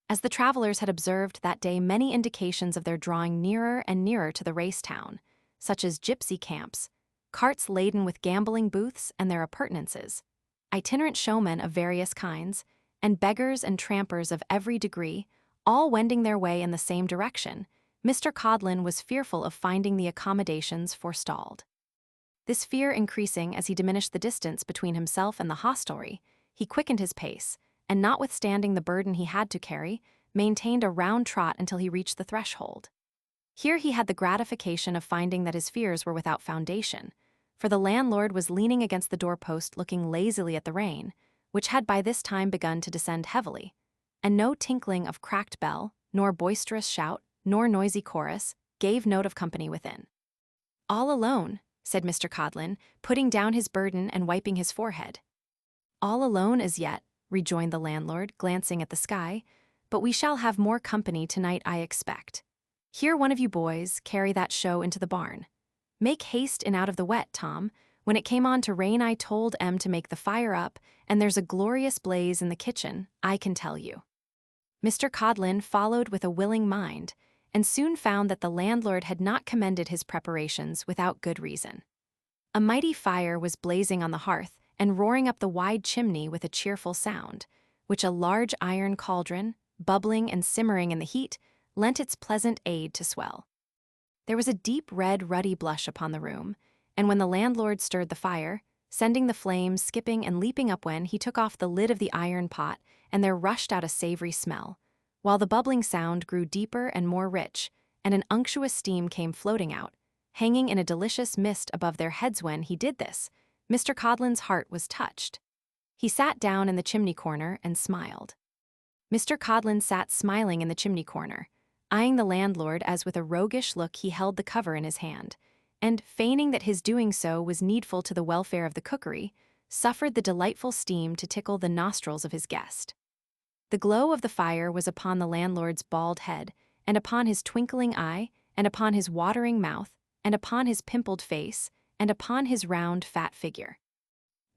as the travelers had observed that day many indications of their drawing nearer and nearer to the race town, such as gypsy camps, carts laden with gambling booths and their appurtenances, itinerant showmen of various kinds, and beggars and trampers of every degree, all wending their way in the same direction, Mr. Codlin was fearful of finding the accommodations forestalled. This fear increasing as he diminished the distance between himself and the hostelry, he quickened his pace, and notwithstanding the burden he had to carry, maintained a round trot until he reached the threshold. Here he had the gratification of finding that his fears were without foundation, for the landlord was leaning against the doorpost looking lazily at the rain, which had by this time begun to descend heavily, and no tinkling of cracked bell, nor boisterous shout, nor noisy chorus, gave note of company within. "All alone," said Mr. Codlin, putting down his burden and wiping his forehead. "All alone as yet," rejoined the landlord, glancing at the sky, "but we shall have more company tonight, I expect. Here, one of you boys, carry that show into the barn. Make haste in out of the wet, Tom. When it came on to rain I told Em to make the fire up, and there's a glorious blaze in the kitchen, I can tell you." Mr. Codlin followed with a willing mind, and soon found that the landlord had not commended his preparations without good reason. A mighty fire was blazing on the hearth and roaring up the wide chimney with a cheerful sound, which a large iron cauldron, bubbling and simmering in the heat, lent its pleasant aid to swell. There was a deep red ruddy blush upon the room, and when the landlord stirred the fire, sending the flames skipping and leaping up when he took off the lid of the iron pot, and there rushed out a savory smell, while the bubbling sound grew deeper and more rich, and an unctuous steam came floating out, hanging in a delicious mist above their heads. When he did this, Mr. Codlin's heart was touched. He sat down in the chimney corner and smiled. Mr. Codlin sat smiling in the chimney corner, eyeing the landlord as with a roguish look he held the cover in his hand, and, feigning that his doing so was needful to the welfare of the cookery, suffered the delightful steam to tickle the nostrils of his guest. The glow of the fire was upon the landlord's bald head, and upon his twinkling eye, and upon his watering mouth, and upon his pimpled face, and upon his round, fat figure.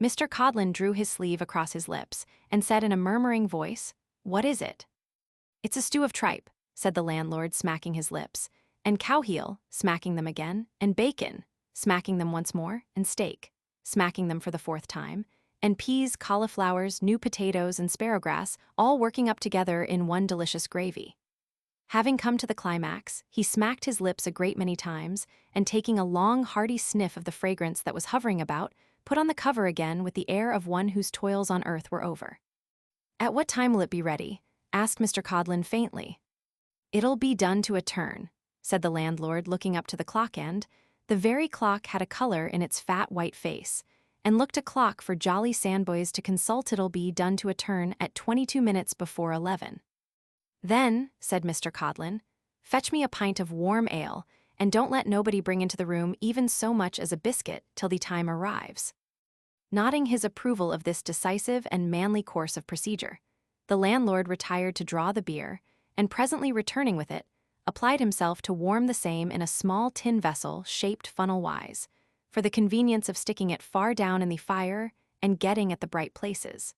Mr. Codlin drew his sleeve across his lips, and said in a murmuring voice, "What is it?" "It's a stew of tripe," said the landlord, smacking his lips, "and cowheel," smacking them again, "and bacon," smacking them once more, "and steak," smacking them for the fourth time, and peas, cauliflowers, new potatoes, and sparrowgrass, all working up together in one delicious gravy. Having come to the climax, he smacked his lips a great many times, and taking a long, hearty sniff of the fragrance that was hovering about, put on the cover again with the air of one whose toils on earth were over. "At what time will it be ready?" asked Mr. Codlin faintly. "It'll be done to a turn," said the landlord, looking up to the clock end. The very clock had a color in its fat white face, and looked a clock for jolly sandboys to consult. "It'll be done to a turn at 22 minutes before 11. "Then," said Mr. Codlin, "fetch me a pint of warm ale, and don't let nobody bring into the room even so much as a biscuit till the time arrives." Nodding his approval of this decisive and manly course of procedure, the landlord retired to draw the beer, and presently returning with it, applied himself to warm the same in a small tin vessel shaped funnel-wise, for the convenience of sticking it far down in the fire and getting at the bright places.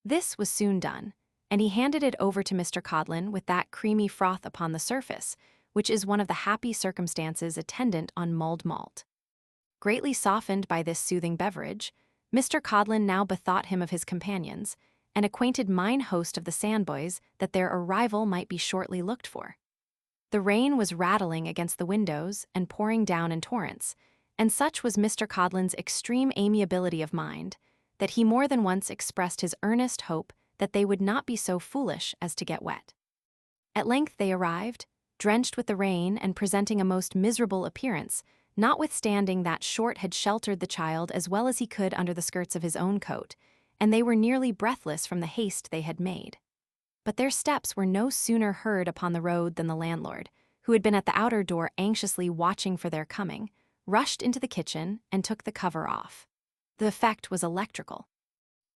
This was soon done, and he handed it over to Mr. Codlin with that creamy froth upon the surface, which is one of the happy circumstances attendant on mulled malt. Greatly softened by this soothing beverage, Mr. Codlin now bethought him of his companions, and acquainted mine host of the Sandboys that their arrival might be shortly looked for. The rain was rattling against the windows and pouring down in torrents, and such was Mr. Codlin's extreme amiability of mind, that he more than once expressed his earnest hope that they would not be so foolish as to get wet. At length they arrived, drenched with the rain and presenting a most miserable appearance, notwithstanding that Short had sheltered the child as well as he could under the skirts of his own coat, and they were nearly breathless from the haste they had made. But their steps were no sooner heard upon the road than the landlord, who had been at the outer door anxiously watching for their coming, rushed into the kitchen and took the cover off. The effect was electrical.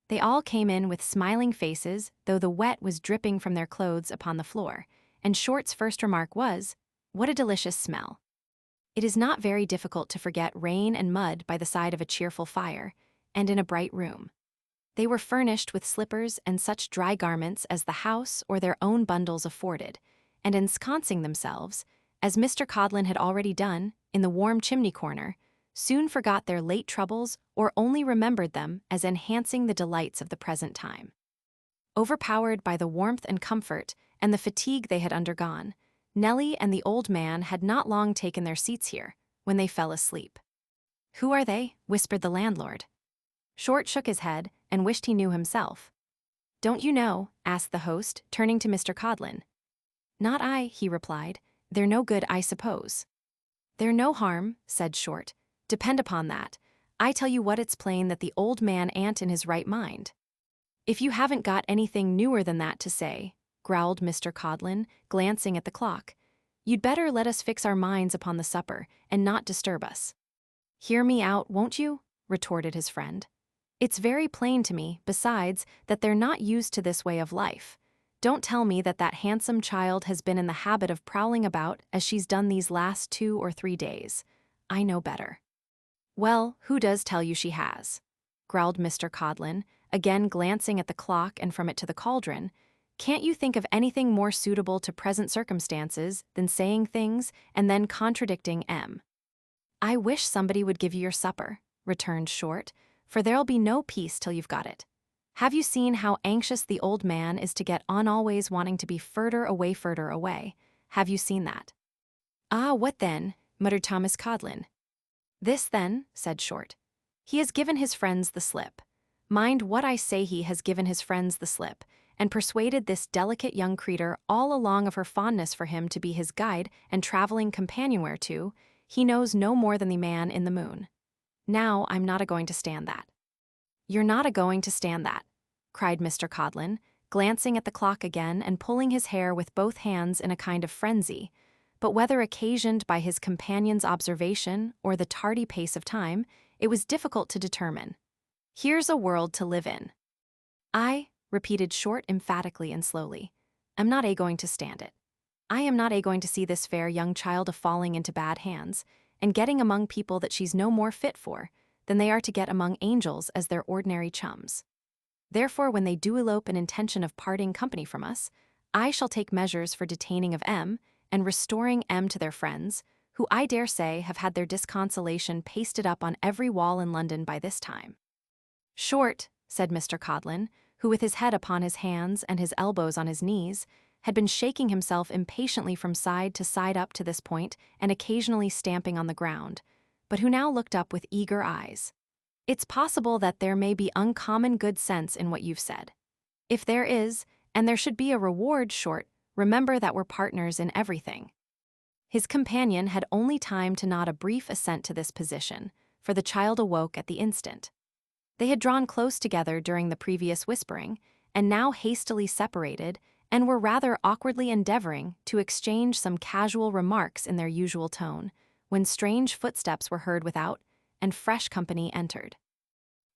They all came in with smiling faces, though the wet was dripping from their clothes upon the floor, and Short's first remark was, "What a delicious smell." It is not very difficult to forget rain and mud by the side of a cheerful fire, and in a bright room. They were furnished with slippers and such dry garments as the house or their own bundles afforded, and ensconcing themselves, as Mr. Codlin had already done, in the warm chimney corner, soon forgot their late troubles or only remembered them as enhancing the delights of the present time. Overpowered by the warmth and comfort and the fatigue they had undergone, Nellie and the old man had not long taken their seats here, when they fell asleep. "Who are they?" whispered the landlord. Short shook his head and wished he knew himself. "Don't you know?" asked the host, turning to Mr. Codlin. "Not I," he replied. "They're no good, I suppose." "They're no harm," said Short. "Depend upon that. I tell you what, it's plain that the old man ain't in his right mind." "If you haven't got anything newer than that to say," growled Mr. Codlin, glancing at the clock, "you'd better let us fix our minds upon the supper and not disturb us." "Hear me out, won't you?" retorted his friend. "It's very plain to me, besides, that they're not used to this way of life. Don't tell me that that handsome child has been in the habit of prowling about as she's done these last 2 or 3 days. I know better." "Well, who does tell you she has?" growled Mr. Codlin, again glancing at the clock and from it to the cauldron. "Can't you think of anything more suitable to present circumstances than saying things and then contradicting em?" "I wish somebody would give you your supper," returned Short, "for there'll be no peace till you've got it. Have you seen how anxious the old man is to get on, always wanting to be furder away? Have you seen that?" "Ah, what then?" muttered Thomas Codlin. "This, then," said Short. "He has given his friends the slip. Mind what I say, he has given his friends the slip, and persuaded this delicate young creature all along of her fondness for him to be his guide and traveling companion whereto he knows no more than the man in the moon. Now I'm not a-going to stand that." "You're not a-going to stand that," cried Mr. Codlin, glancing at the clock again and pulling his hair with both hands in a kind of frenzy, but whether occasioned by his companion's observation or the tardy pace of time, it was difficult to determine. "Here's a world to live in." "I," repeated Short emphatically and slowly, "am not a-going to stand it. I am not a-going to see this fair young child a-falling into bad hands, and getting among people that she's no more fit for than they are to get among angels as their ordinary chums. Therefore, when they do elope in intention of parting company from us, I shall take measures for detaining of M, and restoring M to their friends, who I dare say have had their disconsolation pasted up on every wall in London by this time." "Short," said Mr. Codlin, who with his head upon his hands and his elbows on his knees, had been shaking himself impatiently from side to side up to this point and occasionally stamping on the ground, but who now looked up with eager eyes. "It's possible that there may be uncommon good sense in what you've said. If there is, and there should be a reward, Short, remember that we're partners in everything." His companion had only time to nod a brief assent to this position, for the child awoke at the instant. They had drawn close together during the previous whispering, and now hastily separated, and were rather awkwardly endeavoring to exchange some casual remarks in their usual tone, when strange footsteps were heard without, and fresh company entered.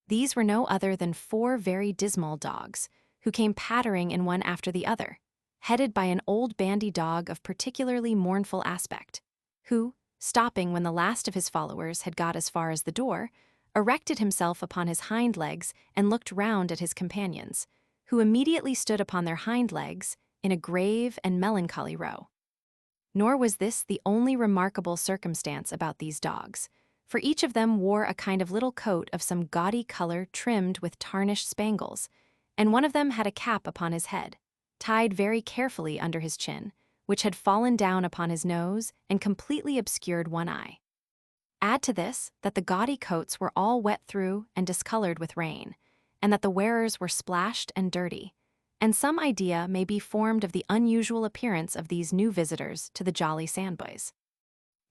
These were no other than 4 very dismal dogs, who came pattering in one after the other, headed by an old bandy dog of particularly mournful aspect, who, stopping when the last of his followers had got as far as the door, erected himself upon his hind legs and looked round at his companions, who immediately stood upon their hind legs in a grave and melancholy row. Nor was this the only remarkable circumstance about these dogs, for each of them wore a kind of little coat of some gaudy color trimmed with tarnished spangles, and one of them had a cap upon his head, tied very carefully under his chin, which had fallen down upon his nose and completely obscured one eye. Add to this that the gaudy coats were all wet through and discolored with rain, and that the wearers were splashed and dirty, and some idea may be formed of the unusual appearance of these new visitors to the Jolly Sandboys.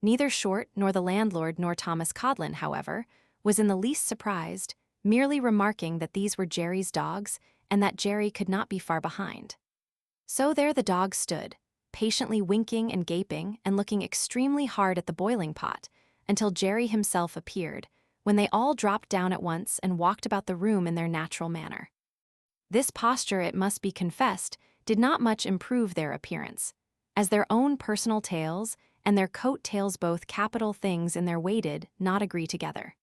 Neither Short nor the landlord nor Thomas Codlin, however, was in the least surprised, merely remarking that these were Jerry's dogs and that Jerry could not be far behind. So there the dogs stood, patiently winking and gaping and looking extremely hard at the boiling pot, until Jerry himself appeared, when they all dropped down at once and walked about the room in their natural manner. This posture, it must be confessed, did not much improve their appearance, as their own personal tails and their coat tails, both capital things in their way, did not agree together.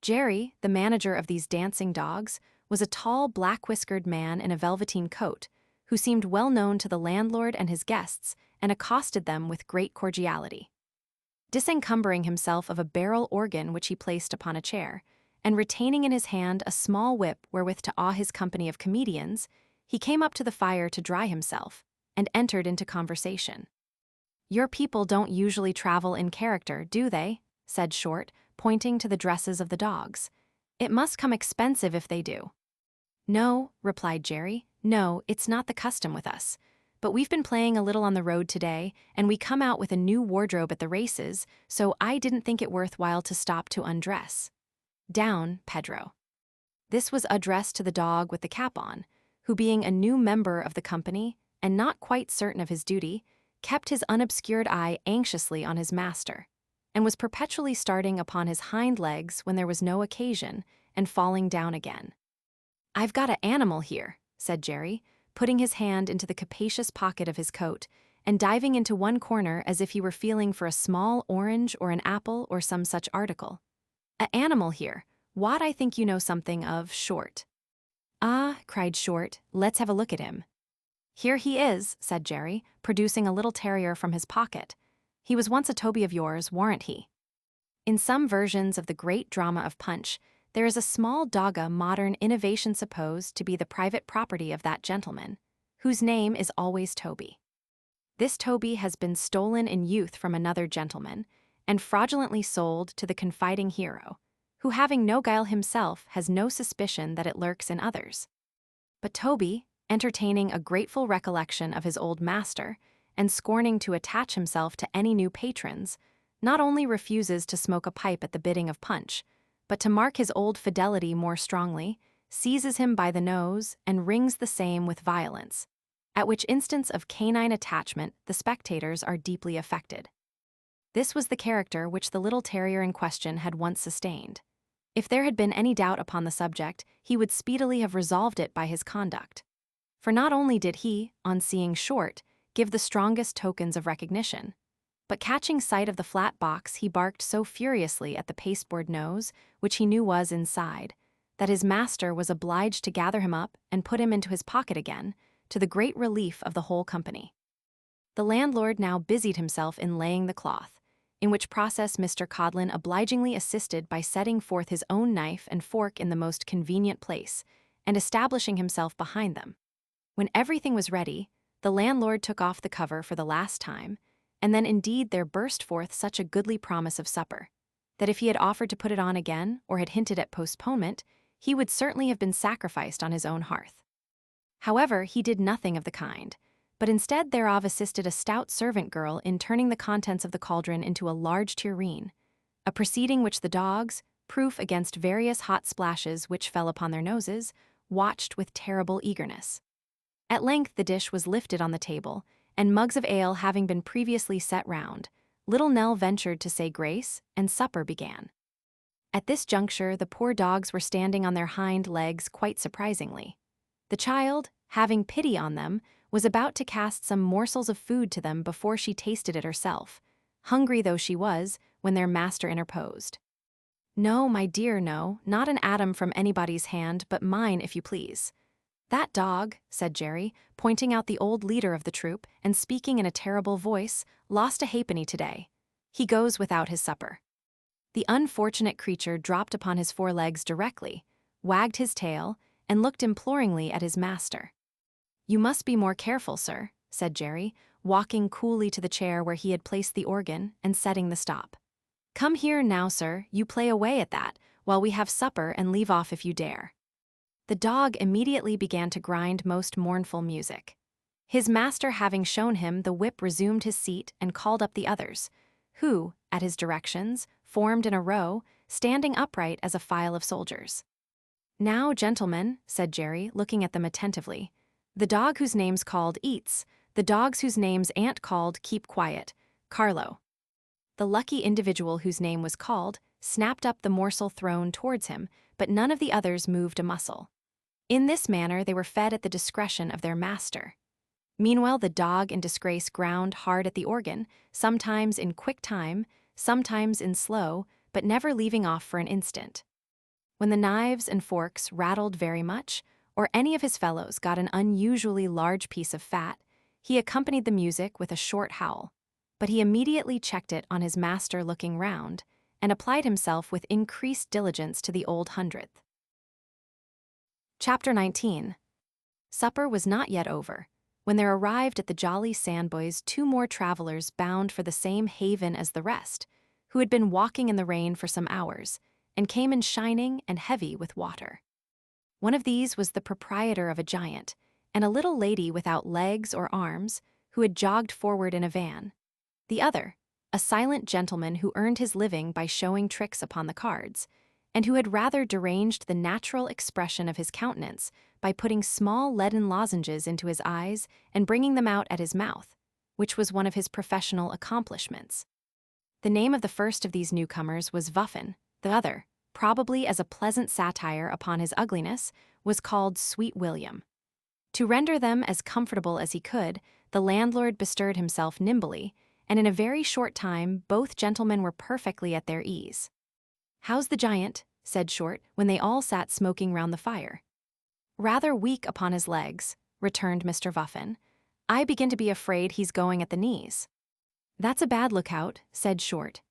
Jerry, the manager of these dancing dogs, was a tall, black-whiskered man in a velveteen coat, who seemed well known to the landlord and his guests and accosted them with great cordiality. Disencumbering himself of a barrel organ which he placed upon a chair, and retaining in his hand a small whip wherewith to awe his company of comedians, he came up to the fire to dry himself, and entered into conversation. "Your people don't usually travel in character, do they?" said Short, pointing to the dresses of the dogs. "It must come expensive if they do." "No," replied Jerry, "no, it's not the custom with us. But we've been playing a little on the road today, and we come out with a new wardrobe at the races, so I didn't think it worthwhile to stop to undress. Down, Pedro." This was addressed to the dog with the cap on, who, being a new member of the company and not quite certain of his duty, kept his unobscured eye anxiously on his master, and was perpetually starting upon his hind legs when there was no occasion, and falling down again. "I've got an animal here," said Jerry, putting his hand into the capacious pocket of his coat, and diving into one corner as if he were feeling for a small orange or an apple or some such article. "A animal here, what I think you know something of, Short." "Ah," cried Short, "let's have a look at him." "Here he is," said Jerry, producing a little terrier from his pocket. "He was once a Toby of yours, warn't he?" In some versions of the great drama of Punch, there is a small dogga modern innovation supposed to be the private property of that gentleman, whose name is always Toby. This Toby has been stolen in youth from another gentleman, and fraudulently sold to the confiding hero, who, having no guile himself, has no suspicion that it lurks in others. But Toby, entertaining a grateful recollection of his old master, and scorning to attach himself to any new patrons, not only refuses to smoke a pipe at the bidding of Punch, but to mark his old fidelity more strongly, seizes him by the nose and wrings the same with violence, at which instance of canine attachment the spectators are deeply affected. This was the character which the little terrier in question had once sustained. If there had been any doubt upon the subject, he would speedily have resolved it by his conduct. For not only did he, on seeing Short, give the strongest tokens of recognition, but catching sight of the flat box he barked so furiously at the pasteboard nose, which he knew was inside, that his master was obliged to gather him up and put him into his pocket again, to the great relief of the whole company. The landlord now busied himself in laying the cloth, in which process Mr. Codlin obligingly assisted by setting forth his own knife and fork in the most convenient place, and establishing himself behind them. When everything was ready, the landlord took off the cover for the last time, and then indeed there burst forth such a goodly promise of supper, that if he had offered to put it on again, or had hinted at postponement, he would certainly have been sacrificed on his own hearth. However, he did nothing of the kind, but instead thereof assisted a stout servant girl in turning the contents of the cauldron into a large tureen, a proceeding which the dogs, proof against various hot splashes which fell upon their noses, watched with terrible eagerness. At length the dish was lifted on the table, and mugs of ale having been previously set round, little Nell ventured to say grace, and supper began. At this juncture the poor dogs were standing on their hind legs quite surprisingly. The child, having pity on them, was about to cast some morsels of food to them before she tasted it herself, hungry though she was, when their master interposed. "No, my dear, no, not an atom from anybody's hand but mine, if you please. That dog," said Jerry, pointing out the old leader of the troop, and speaking in a terrible voice, "lost a halfpenny today. He goes without his supper." The unfortunate creature dropped upon his forelegs directly, wagged his tail, and looked imploringly at his master. "You must be more careful, sir," said Jerry, walking coolly to the chair where he had placed the organ and setting the stop. "Come here now, sir, you play away at that, while we have supper, and leave off if you dare." The dog immediately began to grind most mournful music. His master having shown him the whip, resumed his seat and called up the others, who, at his directions, formed in a row, standing upright as a file of soldiers. "Now, gentlemen," said Jerry, looking at them attentively, "the dog whose name's called eats, the dogs whose names ain't called keep quiet. Carlo." The lucky individual whose name was called snapped up the morsel thrown towards him, but none of the others moved a muscle. In this manner they were fed at the discretion of their master. Meanwhile the dog in disgrace ground hard at the organ, sometimes in quick time, sometimes in slow, but never leaving off for an instant. When the knives and forks rattled very much, or any of his fellows got an unusually large piece of fat, he accompanied the music with a short howl. But he immediately checked it on his master looking round, and applied himself with increased diligence to the old hundredth. Chapter 19. Supper was not yet over, when there arrived at the jolly Sandboys 2 more travelers bound for the same haven as the rest, who had been walking in the rain for some hours, and came in shining and heavy with water. One of these was the proprietor of a giant, and a little lady without legs or arms, who had jogged forward in a van. The other, a silent gentleman who earned his living by showing tricks upon the cards, and who had rather deranged the natural expression of his countenance by putting small leaden lozenges into his eyes and bringing them out at his mouth, which was one of his professional accomplishments. The name of the first of these newcomers was Vuffin. The other, probably as a pleasant satire upon his ugliness, was called Sweet William. To render them as comfortable as he could, the landlord bestirred himself nimbly, and in a very short time both gentlemen were perfectly at their ease. "How's the giant?" said Short, when they all sat smoking round the fire. "Rather weak upon his legs," returned Mr. Vuffin. "I begin to be afraid he's going at the knees." "That's a bad lookout," said Short.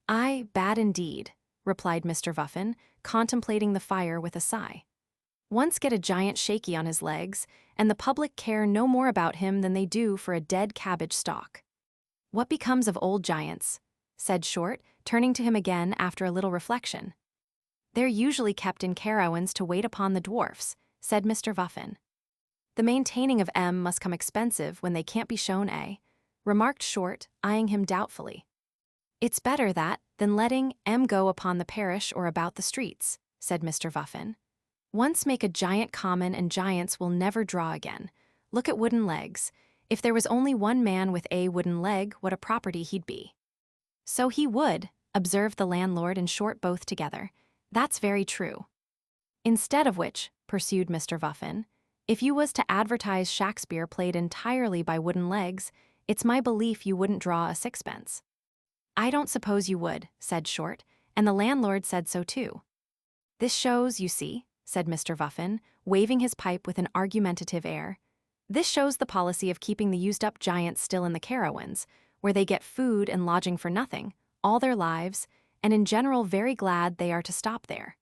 "Aye, bad indeed," replied Mr. Vuffin, contemplating the fire with a sigh. "Once get a giant shaky on his legs, and the public care no more about him than they do for a dead cabbage stalk." "What becomes of old giants?" said Short, turning to him again after a little reflection. "They're usually kept in carawans to wait upon the dwarfs," said Mr. Vuffin. "The maintaining of 'em must come expensive when they can't be shown, remarked Short, eyeing him doubtfully. "It's better that than letting 'em go upon the parish or about the streets," said Mr. Vuffin. "Once make a giant common and giants will never draw again. Look at wooden legs. If there was only one man with a wooden leg, what a property he'd be." "So he would," observed the landlord and Short both together. "That's very true." "Instead of which," pursued Mr. Vuffin, "if you was to advertise Shakespeare played entirely by wooden legs, it's my belief you wouldn't draw a sixpence." "I don't suppose you would," said Short, and the landlord said so too. "This shows, you see," said Mr. Vuffin, waving his pipe with an argumentative air, "this shows the policy of keeping the used-up giants still in the carawans, where they get food and lodging for nothing, all their lives, and in general very glad they are to stop there.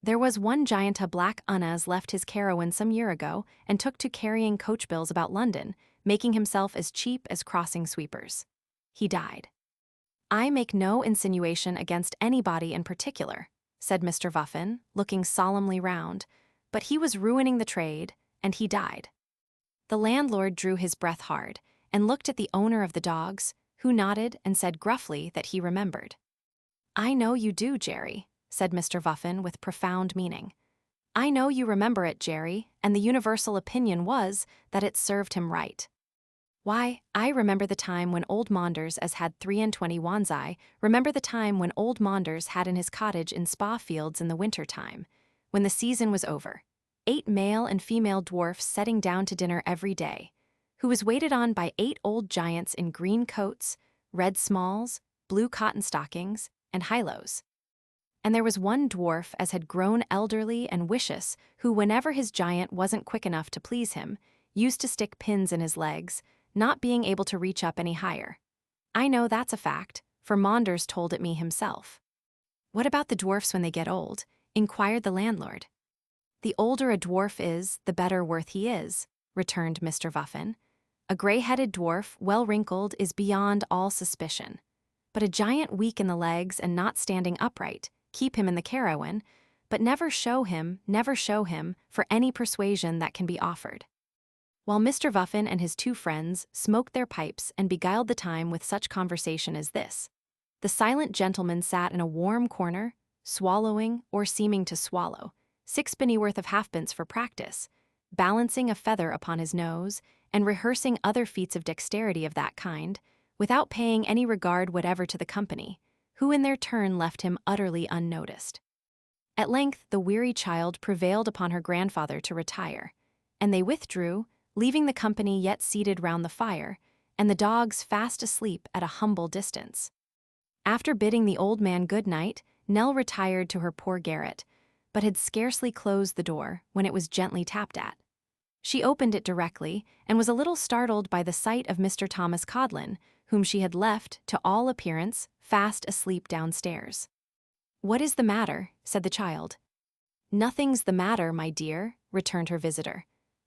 There was one giant a black Unas left his carawan some year ago and took to carrying coach bills about London, making himself as cheap as crossing sweepers. He died." "I make no insinuation against anybody in particular," said Mr. Vuffin, looking solemnly round, "but he was ruining the trade, and he died." The landlord drew his breath hard, and looked at the owner of the dogs, who nodded and said gruffly that he remembered. "I know you do, Jerry," said Mr. Vuffin with profound meaning. "I know you remember it, Jerry, and the universal opinion was that it served him right. Why, I remember the time when old Maunders as had 23 wands. I remember the time when old Maunders had in his cottage in Spa Fields in the winter time, when the season was over, 8 male and female dwarfs setting down to dinner every day, who was waited on by 8 old giants in green coats, red smalls, blue cotton stockings, and highlows. And there was one dwarf as had grown elderly and wicious, who whenever his giant wasn't quick enough to please him, used to stick pins in his legs, not being able to reach up any higher. I know that's a fact, for Maunders told it me himself." "What about the dwarfs when they get old?" inquired the landlord. "The older a dwarf is, the better worth he is," returned Mr. Vuffin. "A gray-headed dwarf, well wrinkled, is beyond all suspicion. But a giant weak in the legs and not standing upright, keep him in the carawan, but never show him, for any persuasion that can be offered." While Mr. Vuffin and his 2 friends smoked their pipes and beguiled the time with such conversation as this, the silent gentleman sat in a warm corner, swallowing, or seeming to swallow, 6 of halfpence for practice, balancing a feather upon his nose, and rehearsing other feats of dexterity of that kind, without paying any regard whatever to the company, who in their turn left him utterly unnoticed. At length the weary child prevailed upon her grandfather to retire, and they withdrew, leaving the company yet seated round the fire, and the dogs fast asleep at a humble distance. After bidding the old man good night, Nell retired to her poor garret, but had scarcely closed the door when it was gently tapped at. She opened it directly and was a little startled by the sight of Mr. Thomas Codlin, whom she had left, to all appearance, fast asleep downstairs. "What is the matter?" said the child. "Nothing's the matter, my dear," returned her visitor.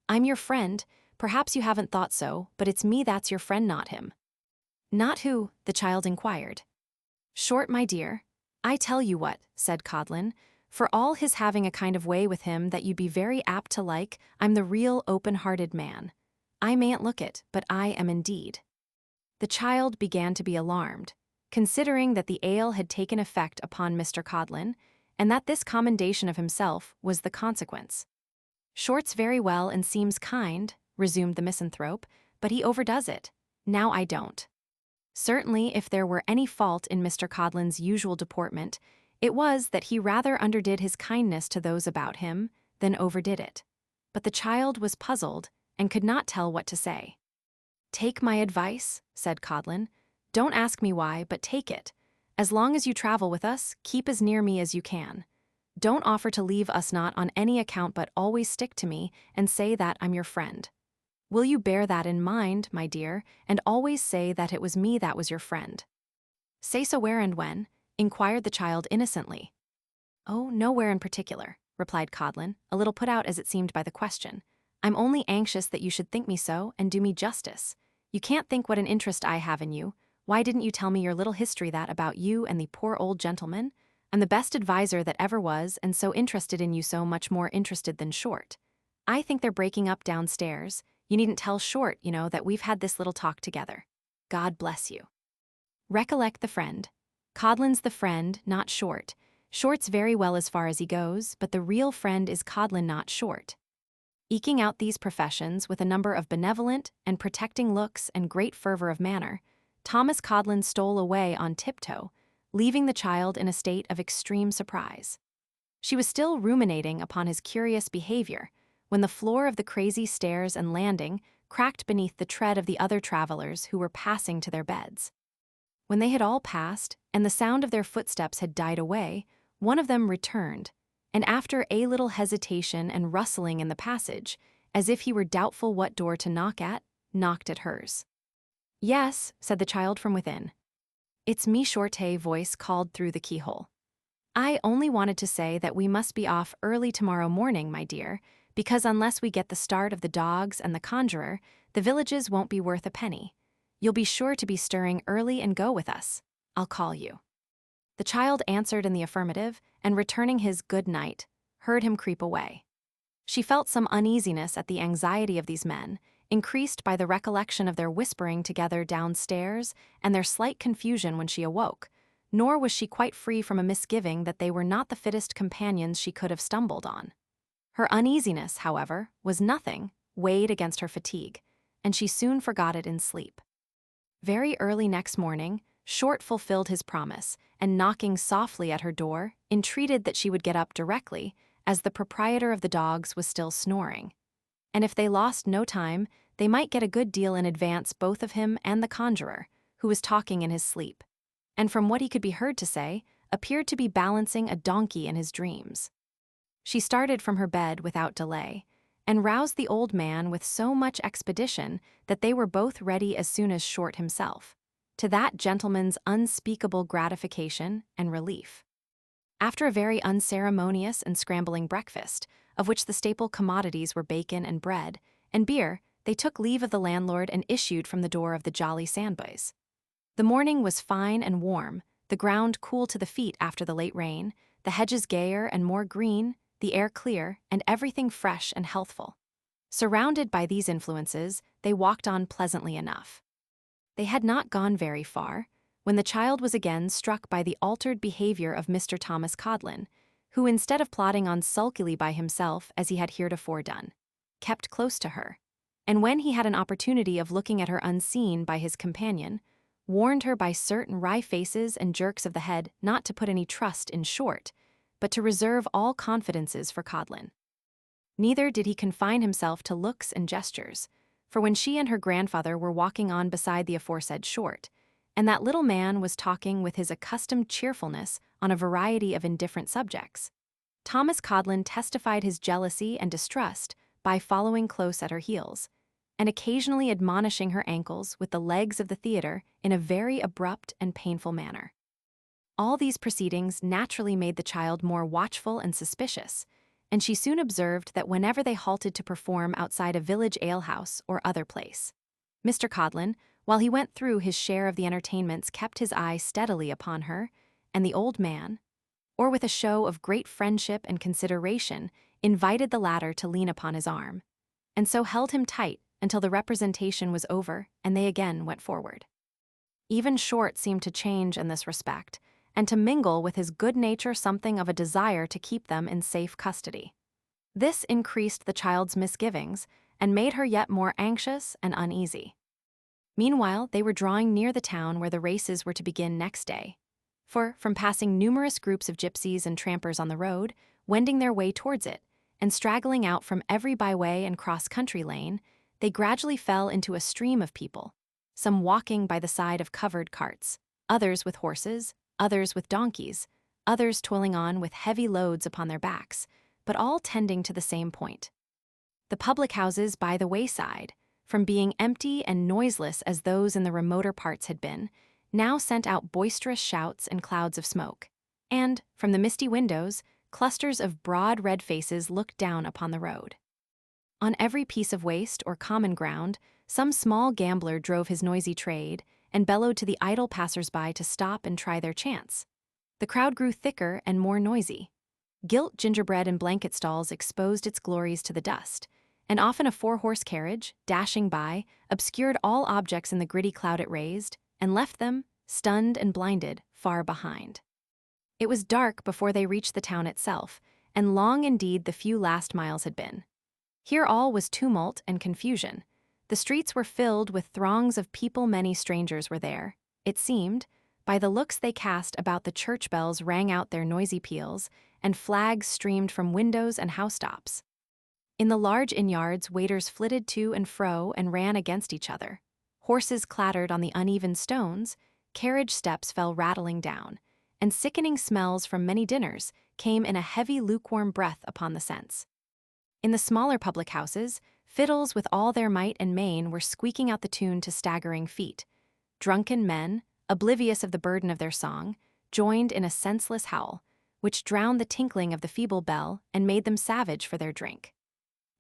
"I'm your friend. Perhaps you haven't thought so, but it's me that's your friend, not him." "Not who?" the child inquired. "Short, my dear. I tell you what," said Codlin, "for all his having a kind of way with him that you'd be very apt to like, I'm the real open-hearted man. I mayn't look it, but I am indeed." The child began to be alarmed, considering that the ale had taken effect upon Mr. Codlin, and that this commendation of himself was the consequence. "Short's very well and seems kind," resumed the misanthrope, "but he overdoes it. Now I don't. Certainly, if there were any fault in Mr. Codlin's usual deportment, it was that he rather underdid his kindness to those about him than overdid it." But the child was puzzled and could not tell what to say. "Take my advice," said Codlin. "Don't ask me why, but take it. As long as you travel with us, keep as near me as you can. Don't offer to leave us not on any account, but always stick to me and say that I'm your friend. Will you bear that in mind, my dear, and always say that it was me that was your friend?" "Say so where and when?" inquired the child innocently. "Oh, nowhere in particular," replied Codlin, a little put out as it seemed by the question. "I'm only anxious that you should think me so and do me justice. You can't think what an interest I have in you. Why didn't you tell me your little history that about you and the poor old gentleman? I'm the best adviser that ever was, and so interested in you, so much more interested than Short. I think they're breaking up downstairs. You needn't tell Short, you know, that we've had this little talk together. God bless you. Recollect the friend. Codlin's the friend, not Short. Short's very well as far as he goes, but the real friend is Codlin, not Short." Eking out these professions with a number of benevolent and protecting looks and great fervor of manner, Thomas Codlin stole away on tiptoe, leaving the child in a state of extreme surprise. She was still ruminating upon his curious behavior when the floor of the crazy stairs and landing cracked beneath the tread of the other travelers who were passing to their beds. When they had all passed, and the sound of their footsteps had died away, one of them returned, and after a little hesitation and rustling in the passage, as if he were doubtful what door to knock at, knocked at hers. "Yes," said the child from within. "It's me," Short's voice called through the keyhole. "I only wanted to say that we must be off early tomorrow morning, my dear, because unless we get the start of the dogs and the conjurer, the villages won't be worth a penny. You'll be sure to be stirring early and go with us. I'll call you." The child answered in the affirmative, and returning his good night, heard him creep away. She felt some uneasiness at the anxiety of these men, increased by the recollection of their whispering together downstairs and their slight confusion when she awoke, nor was she quite free from a misgiving that they were not the fittest companions she could have stumbled on. Her uneasiness, however, was nothing, weighed against her fatigue, and she soon forgot it in sleep. Very early next morning, Short fulfilled his promise, and knocking softly at her door, entreated that she would get up directly, as the proprietor of the dogs was still snoring. And if they lost no time, they might get a good deal in advance both of him and the conjurer, who was talking in his sleep, and from what he could be heard to say, appeared to be balancing a donkey in his dreams. She started from her bed without delay, and roused the old man with so much expedition that they were both ready as soon as Short himself, to that gentleman's unspeakable gratification and relief. After a very unceremonious and scrambling breakfast, of which the staple commodities were bacon and bread, and beer, they took leave of the landlord and issued from the door of the Jolly Sandboys. The morning was fine and warm, the ground cool to the feet after the late rain, the hedges gayer and more green, the air clear, and everything fresh and healthful. Surrounded by these influences, they walked on pleasantly enough. They had not gone very far, when the child was again struck by the altered behavior of Mr. Thomas Codlin, who, instead of plodding on sulkily by himself as he had heretofore done, kept close to her, and when he had an opportunity of looking at her unseen by his companion, warned her by certain wry faces and jerks of the head not to put any trust in Short, but to reserve all confidences for Codlin. Neither did he confine himself to looks and gestures, for when she and her grandfather were walking on beside the aforesaid Short, and that little man was talking with his accustomed cheerfulness on a variety of indifferent subjects, Thomas Codlin testified his jealousy and distrust by following close at her heels, and occasionally admonishing her ankles with the legs of the theater in a very abrupt and painful manner. All these proceedings naturally made the child more watchful and suspicious, and she soon observed that whenever they halted to perform outside a village alehouse or other place, Mr. Codlin, while he went through his share of the entertainments, kept his eye steadily upon her, and the old man, or with a show of great friendship and consideration, invited the latter to lean upon his arm, and so held him tight until the representation was over and they again went forward. Even Short seemed to change in this respect, and to mingle with his good nature something of a desire to keep them in safe custody. This increased the child's misgivings and made her yet more anxious and uneasy. Meanwhile, they were drawing near the town where the races were to begin next day, for, from passing numerous groups of gypsies and trampers on the road, wending their way towards it, and straggling out from every byway and cross-country lane, they gradually fell into a stream of people, some walking by the side of covered carts, others with horses, others with donkeys, others toiling on with heavy loads upon their backs, but all tending to the same point. The public houses by the wayside, from being empty and noiseless as those in the remoter parts had been, now sent out boisterous shouts and clouds of smoke, and, from the misty windows, clusters of broad red faces looked down upon the road. On every piece of waste or common ground, some small gambler drove his noisy trade and bellowed to the idle passers-by to stop and try their chance. The crowd grew thicker and more noisy. Gilt gingerbread and blanket stalls exposed its glories to the dust, and often a four-horse carriage, dashing by, obscured all objects in the gritty cloud it raised, and left them, stunned and blinded, far behind. It was dark before they reached the town itself, and long indeed the few last miles had been. Here all was tumult and confusion. The streets were filled with throngs of people. Many strangers were there, it seemed. By the looks they cast about, the church bells rang out their noisy peals, and flags streamed from windows and housetops. In the large inn-yards, waiters flitted to and fro and ran against each other. Horses clattered on the uneven stones, carriage steps fell rattling down, and sickening smells from many dinners came in a heavy lukewarm breath upon the sense. In the smaller public houses, fiddles with all their might and main were squeaking out the tune to staggering feet. Drunken men, oblivious of the burden of their song, joined in a senseless howl, which drowned the tinkling of the feeble bell and made them savage for their drink.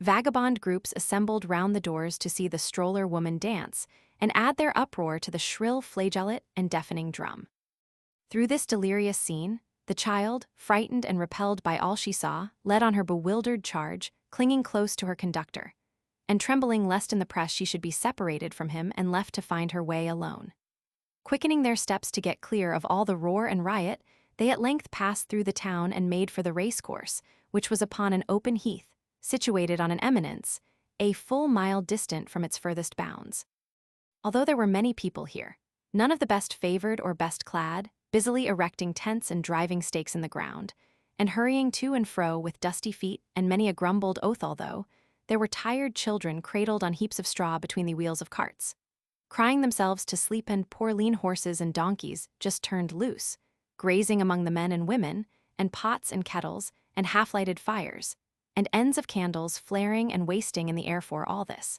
Vagabond groups assembled round the doors to see the stroller woman dance and add their uproar to the shrill flageolet and deafening drum. Through this delirious scene, the child, frightened and repelled by all she saw, led on her bewildered charge, clinging close to her conductor, and trembling lest in the press she should be separated from him and left to find her way alone. Quickening their steps to get clear of all the roar and riot, they at length passed through the town and made for the racecourse, which was upon an open heath, situated on an eminence, a full mile distant from its furthest bounds. Although there were many people here, none of the best favored or best clad, busily erecting tents and driving stakes in the ground, and hurrying to and fro with dusty feet and many a grumbled oath, although there were tired children cradled on heaps of straw between the wheels of carts, crying themselves to sleep, and poor lean horses and donkeys just turned loose, grazing among the men and women, and pots and kettles, and half-lighted fires, and ends of candles flaring and wasting in the air. For all this,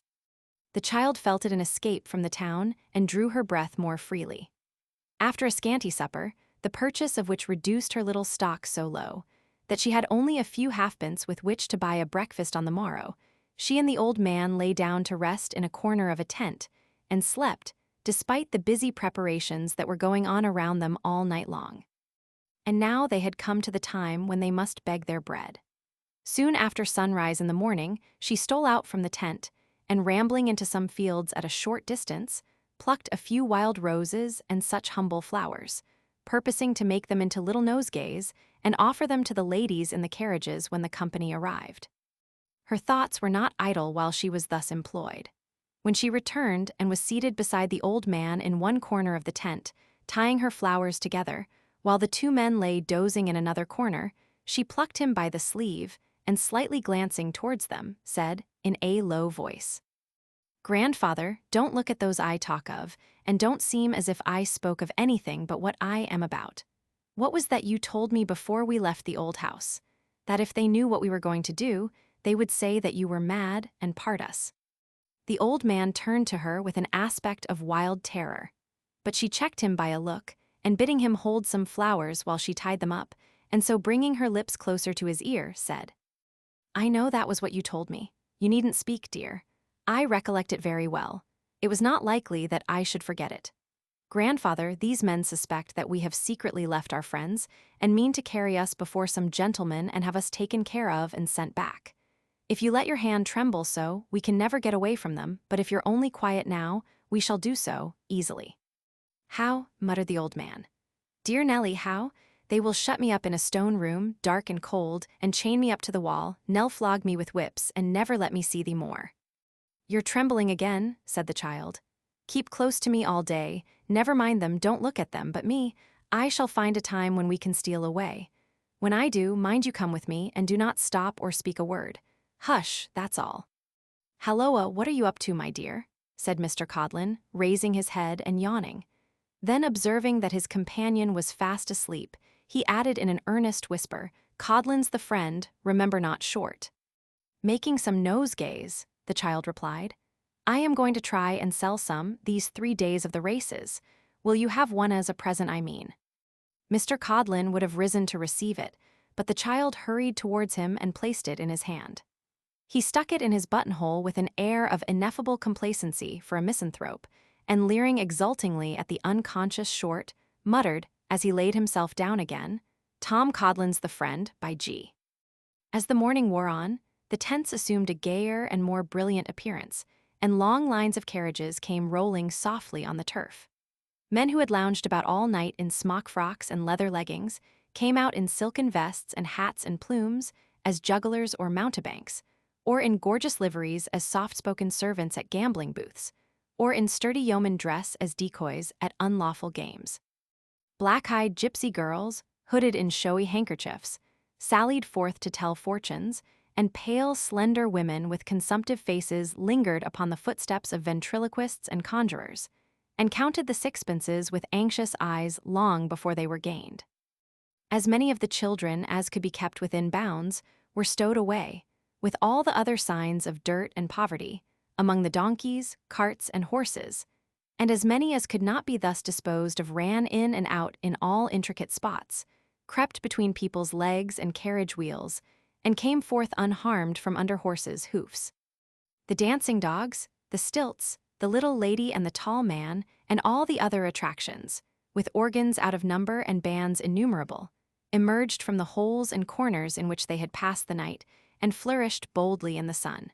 the child felt it an escape from the town and drew her breath more freely. After a scanty supper, the purchase of which reduced her little stock so low that she had only a few halfpence with which to buy a breakfast on the morrow, she and the old man lay down to rest in a corner of a tent, and slept, despite the busy preparations that were going on around them all night long. And now they had come to the time when they must beg their bread. Soon after sunrise in the morning, she stole out from the tent, and rambling into some fields at a short distance, plucked a few wild roses and such humble flowers, purposing to make them into little nosegays and offer them to the ladies in the carriages when the company arrived. Her thoughts were not idle while she was thus employed. When she returned and was seated beside the old man in one corner of the tent, tying her flowers together, while the two men lay dozing in another corner, she plucked him by the sleeve, and slightly glancing towards them, said, in a low voice, "Grandfather, don't look at those I talk of, and don't seem as if I spoke of anything but what I am about. What was that you told me before we left the old house? that if they knew what we were going to do, they would say that you were mad and part us." The old man turned to her with an aspect of wild terror. But she checked him by a look, and bidding him hold some flowers while she tied them up, and so bringing her lips closer to his ear, said, "I know that was what you told me. You needn't speak, dear. I recollect it very well. It was not likely that I should forget it. Grandfather, these men suspect that we have secretly left our friends, and mean to carry us before some gentleman and have us taken care of and sent back. If you let your hand tremble so, we can never get away from them, but if you're only quiet now, we shall do so, easily." "How?" muttered the old man. "Dear Nellie, how? They will shut me up in a stone room, dark and cold, and chain me up to the wall, Nell flog me with whips, and never let me see thee more." "You're trembling again," said the child. "Keep close to me all day, never mind them, don't look at them, but me. I shall find a time when we can steal away. When I do, mind you come with me, and do not stop or speak a word. Hush, that's all." "Halloa, what are you up to, my dear?" said Mr. Codlin, raising his head and yawning. Then observing that his companion was fast asleep, he added in an earnest whisper, "Codlin's the friend, remember not short." "Making some nosegays," the child replied. "I am going to try and sell some these 3 days of the races. Will you have one as a present, I mean?" Mr. Codlin would have risen to receive it, but the child hurried towards him and placed it in his hand. He stuck it in his buttonhole with an air of ineffable complacency for a misanthrope, and leering exultingly at the unconscious Short, muttered, as he laid himself down again, "Tom Codlin's the friend, by G." As the morning wore on, the tents assumed a gayer and more brilliant appearance, and long lines of carriages came rolling softly on the turf. Men who had lounged about all night in smock frocks and leather leggings came out in silken vests and hats and plumes as jugglers or mountebanks, or in gorgeous liveries as soft-spoken servants at gambling booths, or in sturdy yeoman dress as decoys at unlawful games. Black-eyed gypsy girls, hooded in showy handkerchiefs, sallied forth to tell fortunes, and pale, slender women with consumptive faces lingered upon the footsteps of ventriloquists and conjurers, and counted the sixpences with anxious eyes long before they were gained. As many of the children as could be kept within bounds were stowed away, with all the other signs of dirt and poverty, among the donkeys, carts, and horses, and as many as could not be thus disposed of ran in and out in all intricate spots, crept between people's legs and carriage wheels, and came forth unharmed from under horses' hoofs. The dancing dogs, the stilts, the little lady and the tall man, and all the other attractions, with organs out of number and bands innumerable, emerged from the holes and corners in which they had passed the night, and flourished boldly in the sun.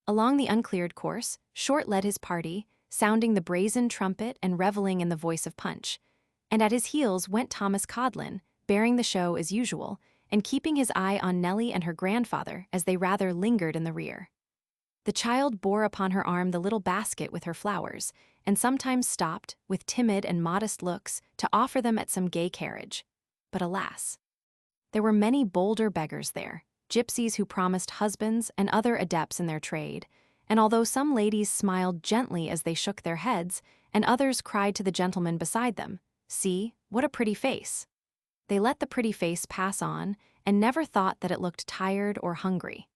Along the uncleared course, Short led his party, sounding the brazen trumpet and reveling in the voice of Punch, and at his heels went Thomas Codlin, bearing the show as usual, and keeping his eye on Nellie and her grandfather as they rather lingered in the rear. The child bore upon her arm the little basket with her flowers, and sometimes stopped, with timid and modest looks, to offer them at some gay carriage. But alas! There were many bolder beggars there, gypsies who promised husbands and other adepts in their trade, and although some ladies smiled gently as they shook their heads, and others cried to the gentleman beside them, "See, what a pretty face!" they let the pretty face pass on, and never thought that it looked tired or hungry.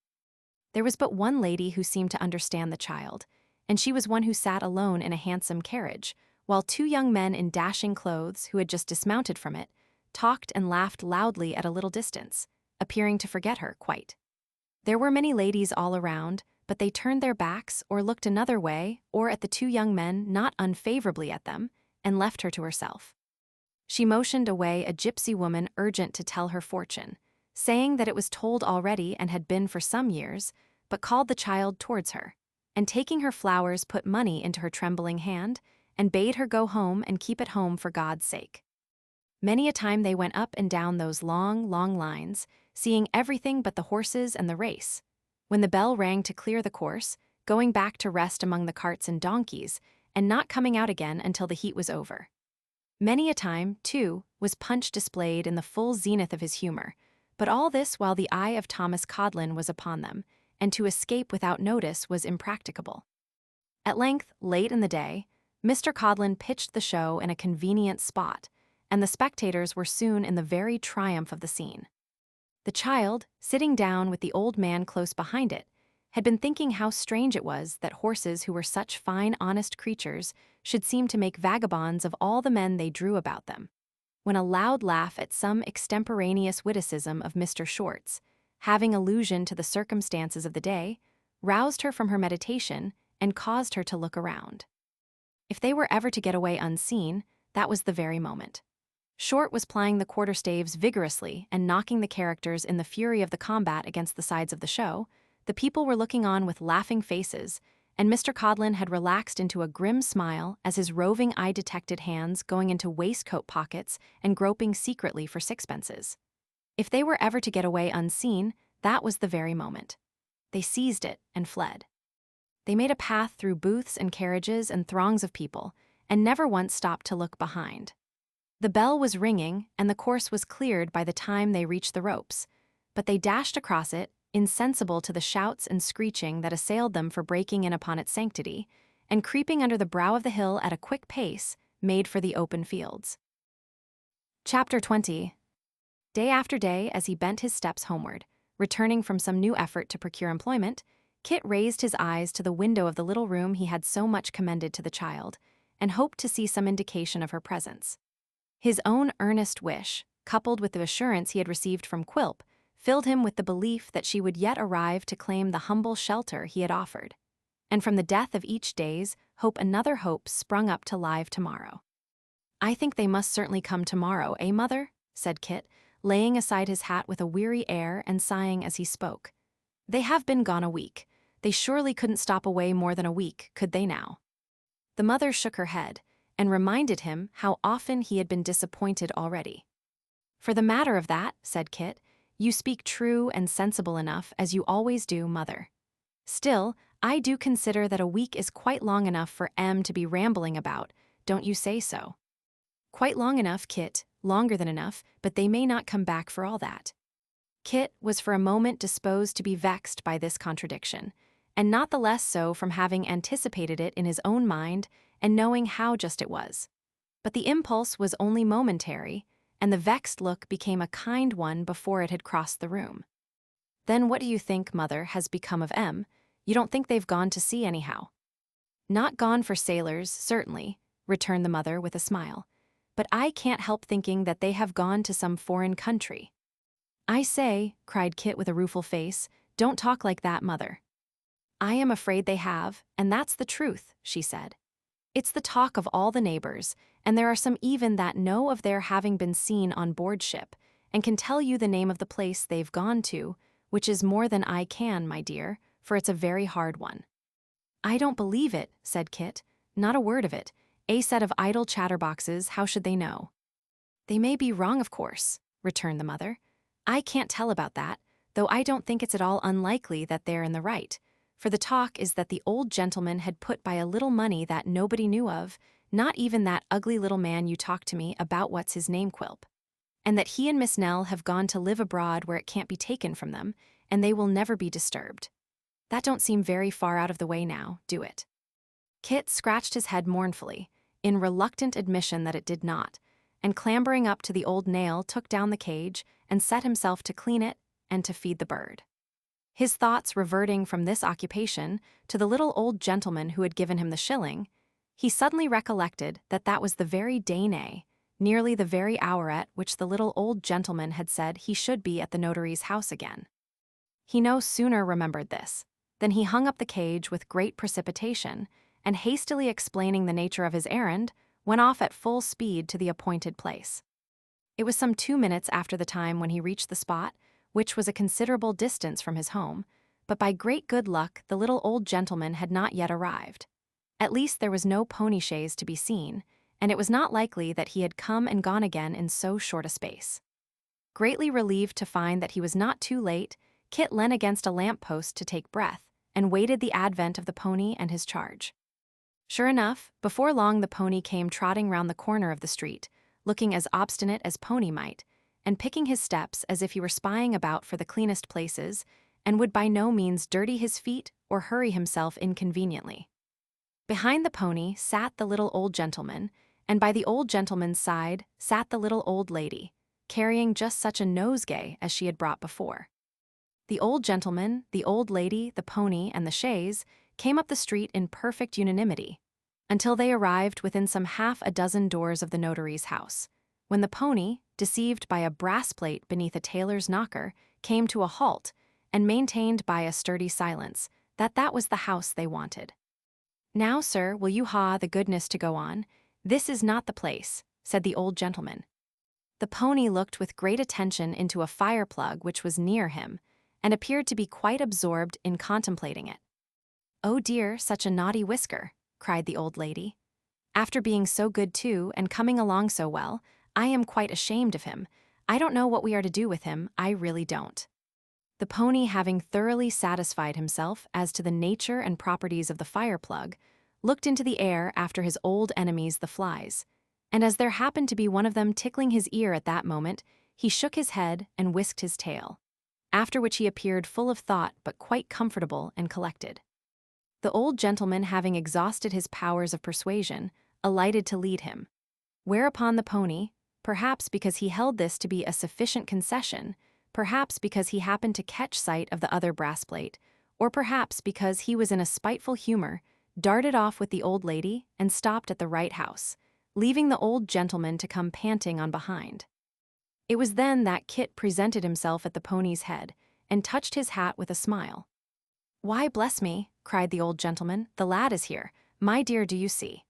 There was but one lady who seemed to understand the child, and she was one who sat alone in a handsome carriage, while 2 young men in dashing clothes, who had just dismounted from it, talked and laughed loudly at a little distance, appearing to forget her quite. There were many ladies all around, but they turned their backs or looked another way or at the 2 young men not unfavorably at them, and left her to herself. She motioned away a gypsy woman urgent to tell her fortune, saying that it was told already and had been for some years, but called the child towards her, and taking her flowers put money into her trembling hand, and bade her go home and keep at home for God's sake. Many a time they went up and down those long, long lines, seeing everything but the horses and the race. When the bell rang to clear the course, going back to rest among the carts and donkeys, and not coming out again until the heat was over. Many a time, too, was Punch displayed in the full zenith of his humor, but all this while the eye of Thomas Codlin was upon them, and to escape without notice was impracticable. At length, late in the day, Mr. Codlin pitched the show in a convenient spot, and the spectators were soon in the very triumph of the scene. The child, sitting down with the old man close behind it, had been thinking how strange it was that horses who were such fine, honest creatures should seem to make vagabonds of all the men they drew about them, when a loud laugh at some extemporaneous witticism of Mr. Short's, having allusion to the circumstances of the day, roused her from her meditation and caused her to look around. If they were ever to get away unseen, that was the very moment. Short was plying the quarterstaves vigorously and knocking the characters in the fury of the combat against the sides of the show. The people were looking on with laughing faces, and Mr. Codlin had relaxed into a grim smile as his roving eye detected hands going into waistcoat pockets and groping secretly for sixpences. If they were ever to get away unseen, that was the very moment. They seized it and fled. They made a path through booths and carriages and throngs of people, and never once stopped to look behind. The bell was ringing, and the course was cleared by the time they reached the ropes, but they dashed across it, insensible to the shouts and screeching that assailed them for breaking in upon its sanctity, and creeping under the brow of the hill at a quick pace, made for the open fields. Chapter 20. Day after day, as he bent his steps homeward, returning from some new effort to procure employment, Kit raised his eyes to the window of the little room he had so much commended to the child, and hoped to see some indication of her presence. His own earnest wish, coupled with the assurance he had received from Quilp, filled him with the belief that she would yet arrive to claim the humble shelter he had offered. And from the death of each day's hope another hope sprung up to live tomorrow. "I think they must certainly come tomorrow, eh, Mother?" said Kit, laying aside his hat with a weary air and sighing as he spoke. "They have been gone a week. They surely couldn't stop away more than a week, could they now?" The mother shook her head, and reminded him how often he had been disappointed already. "For the matter of that," said Kit, "you speak true and sensible enough, as you always do, Mother. Still, I do consider that a week is quite long enough for Em to be rambling about, don't you say so?" "Quite long enough, Kit, longer than enough, but they may not come back for all that." Kit was for a moment disposed to be vexed by this contradiction, and not the less so from having anticipated it in his own mind and knowing how just it was. But the impulse was only momentary, and the vexed look became a kind one before it had crossed the room. "Then what do you think, Mother, has become of Em? You don't think they've gone to sea anyhow?" "Not gone for sailors, certainly," returned the mother with a smile. "But I can't help thinking that they have gone to some foreign country." "I say," cried Kit with a rueful face, "don't talk like that, Mother." "I am afraid they have, and that's the truth," she said. "It's the talk of all the neighbors, and there are some even that know of their having been seen on board ship, and can tell you the name of the place they've gone to, which is more than I can, my dear, for it's a very hard one." "I don't believe it," said Kit. "Not a word of it. A set of idle chatterboxes, how should they know?" "They may be wrong, of course," returned the mother. "I can't tell about that, though I don't think it's at all unlikely that they're in the right, for the talk is that the old gentleman had put by a little money that nobody knew of, not even that ugly little man you talked to me about what's his name, Quilp, and that he and Miss Nell have gone to live abroad where it can't be taken from them, and they will never be disturbed. That don't seem very far out of the way now, do it?" Kit scratched his head mournfully, in reluctant admission that it did not, and clambering up to the old nail took down the cage and set himself to clean it and to feed the bird. His thoughts reverting from this occupation to the little old gentleman who had given him the shilling, he suddenly recollected that that was the very day, nearly the very hour at which the little old gentleman had said he should be at the notary's house again. He no sooner remembered this than he hung up the cage with great precipitation, and hastily explaining the nature of his errand, went off at full speed to the appointed place. It was some 2 minutes after the time when he reached the spot, which was a considerable distance from his home, but by great good luck the little old gentleman had not yet arrived. At least there was no pony chaise to be seen, and it was not likely that he had come and gone again in so short a space. Greatly relieved to find that he was not too late, Kit leant against a lamp-post to take breath, and waited the advent of the pony and his charge. Sure enough, before long the pony came trotting round the corner of the street, looking as obstinate as pony might, and picking his steps as if he were spying about for the cleanest places, and would by no means dirty his feet or hurry himself inconveniently. Behind the pony sat the little old gentleman, and by the old gentleman's side sat the little old lady, carrying just such a nosegay as she had brought before. The old gentleman, the old lady, the pony, and the chaise came up the street in perfect unanimity, until they arrived within some half a dozen doors of the notary's house, when the pony, deceived by a brass plate beneath a tailor's knocker, came to a halt, and maintained by a sturdy silence that was the house they wanted. "Now, sir, will you ha the goodness to go on? This is not the place," said the old gentleman. The pony looked with great attention into a fire-plug which was near him, and appeared to be quite absorbed in contemplating it. "Oh dear, such a naughty Whisker," cried the old lady. "After being so good too, and coming along so well, I am quite ashamed of him. I don't know what we are to do with him, I really don't." The pony, having thoroughly satisfied himself as to the nature and properties of the fire-plug, looked into the air after his old enemies the flies, and as there happened to be one of them tickling his ear at that moment, he shook his head and whisked his tail, after which he appeared full of thought but quite comfortable and collected. The old gentleman, having exhausted his powers of persuasion, alighted to lead him, whereupon the pony, perhaps because he held this to be a sufficient concession, perhaps because he happened to catch sight of the other brass plate, or perhaps because he was in a spiteful humor, darted off with the old lady and stopped at the right house, leaving the old gentleman to come panting on behind. It was then that Kit presented himself at the pony's head and touched his hat with a smile. "Why, bless me," cried the old gentleman, "the lad is here. My dear, do you see?"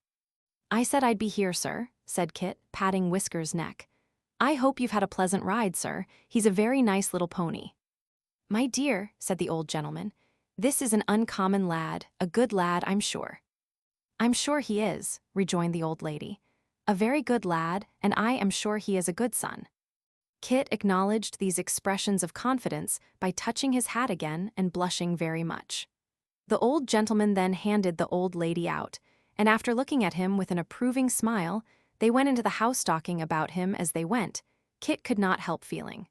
"I said I'd be here, sir," said Kit, patting Whisker's neck. "I hope you've had a pleasant ride, sir. He's a very nice little pony." "My dear," said the old gentleman, "this is an uncommon lad, a good lad, I'm sure." "I'm sure he is," rejoined the old lady. "A very good lad, and I am sure he is a good son." Kit acknowledged these expressions of confidence by touching his hat again and blushing very much. The old gentleman then handed the old lady out, and after looking at him with an approving smile, they went into the house, talking about him as they went. Kit could not help feeling.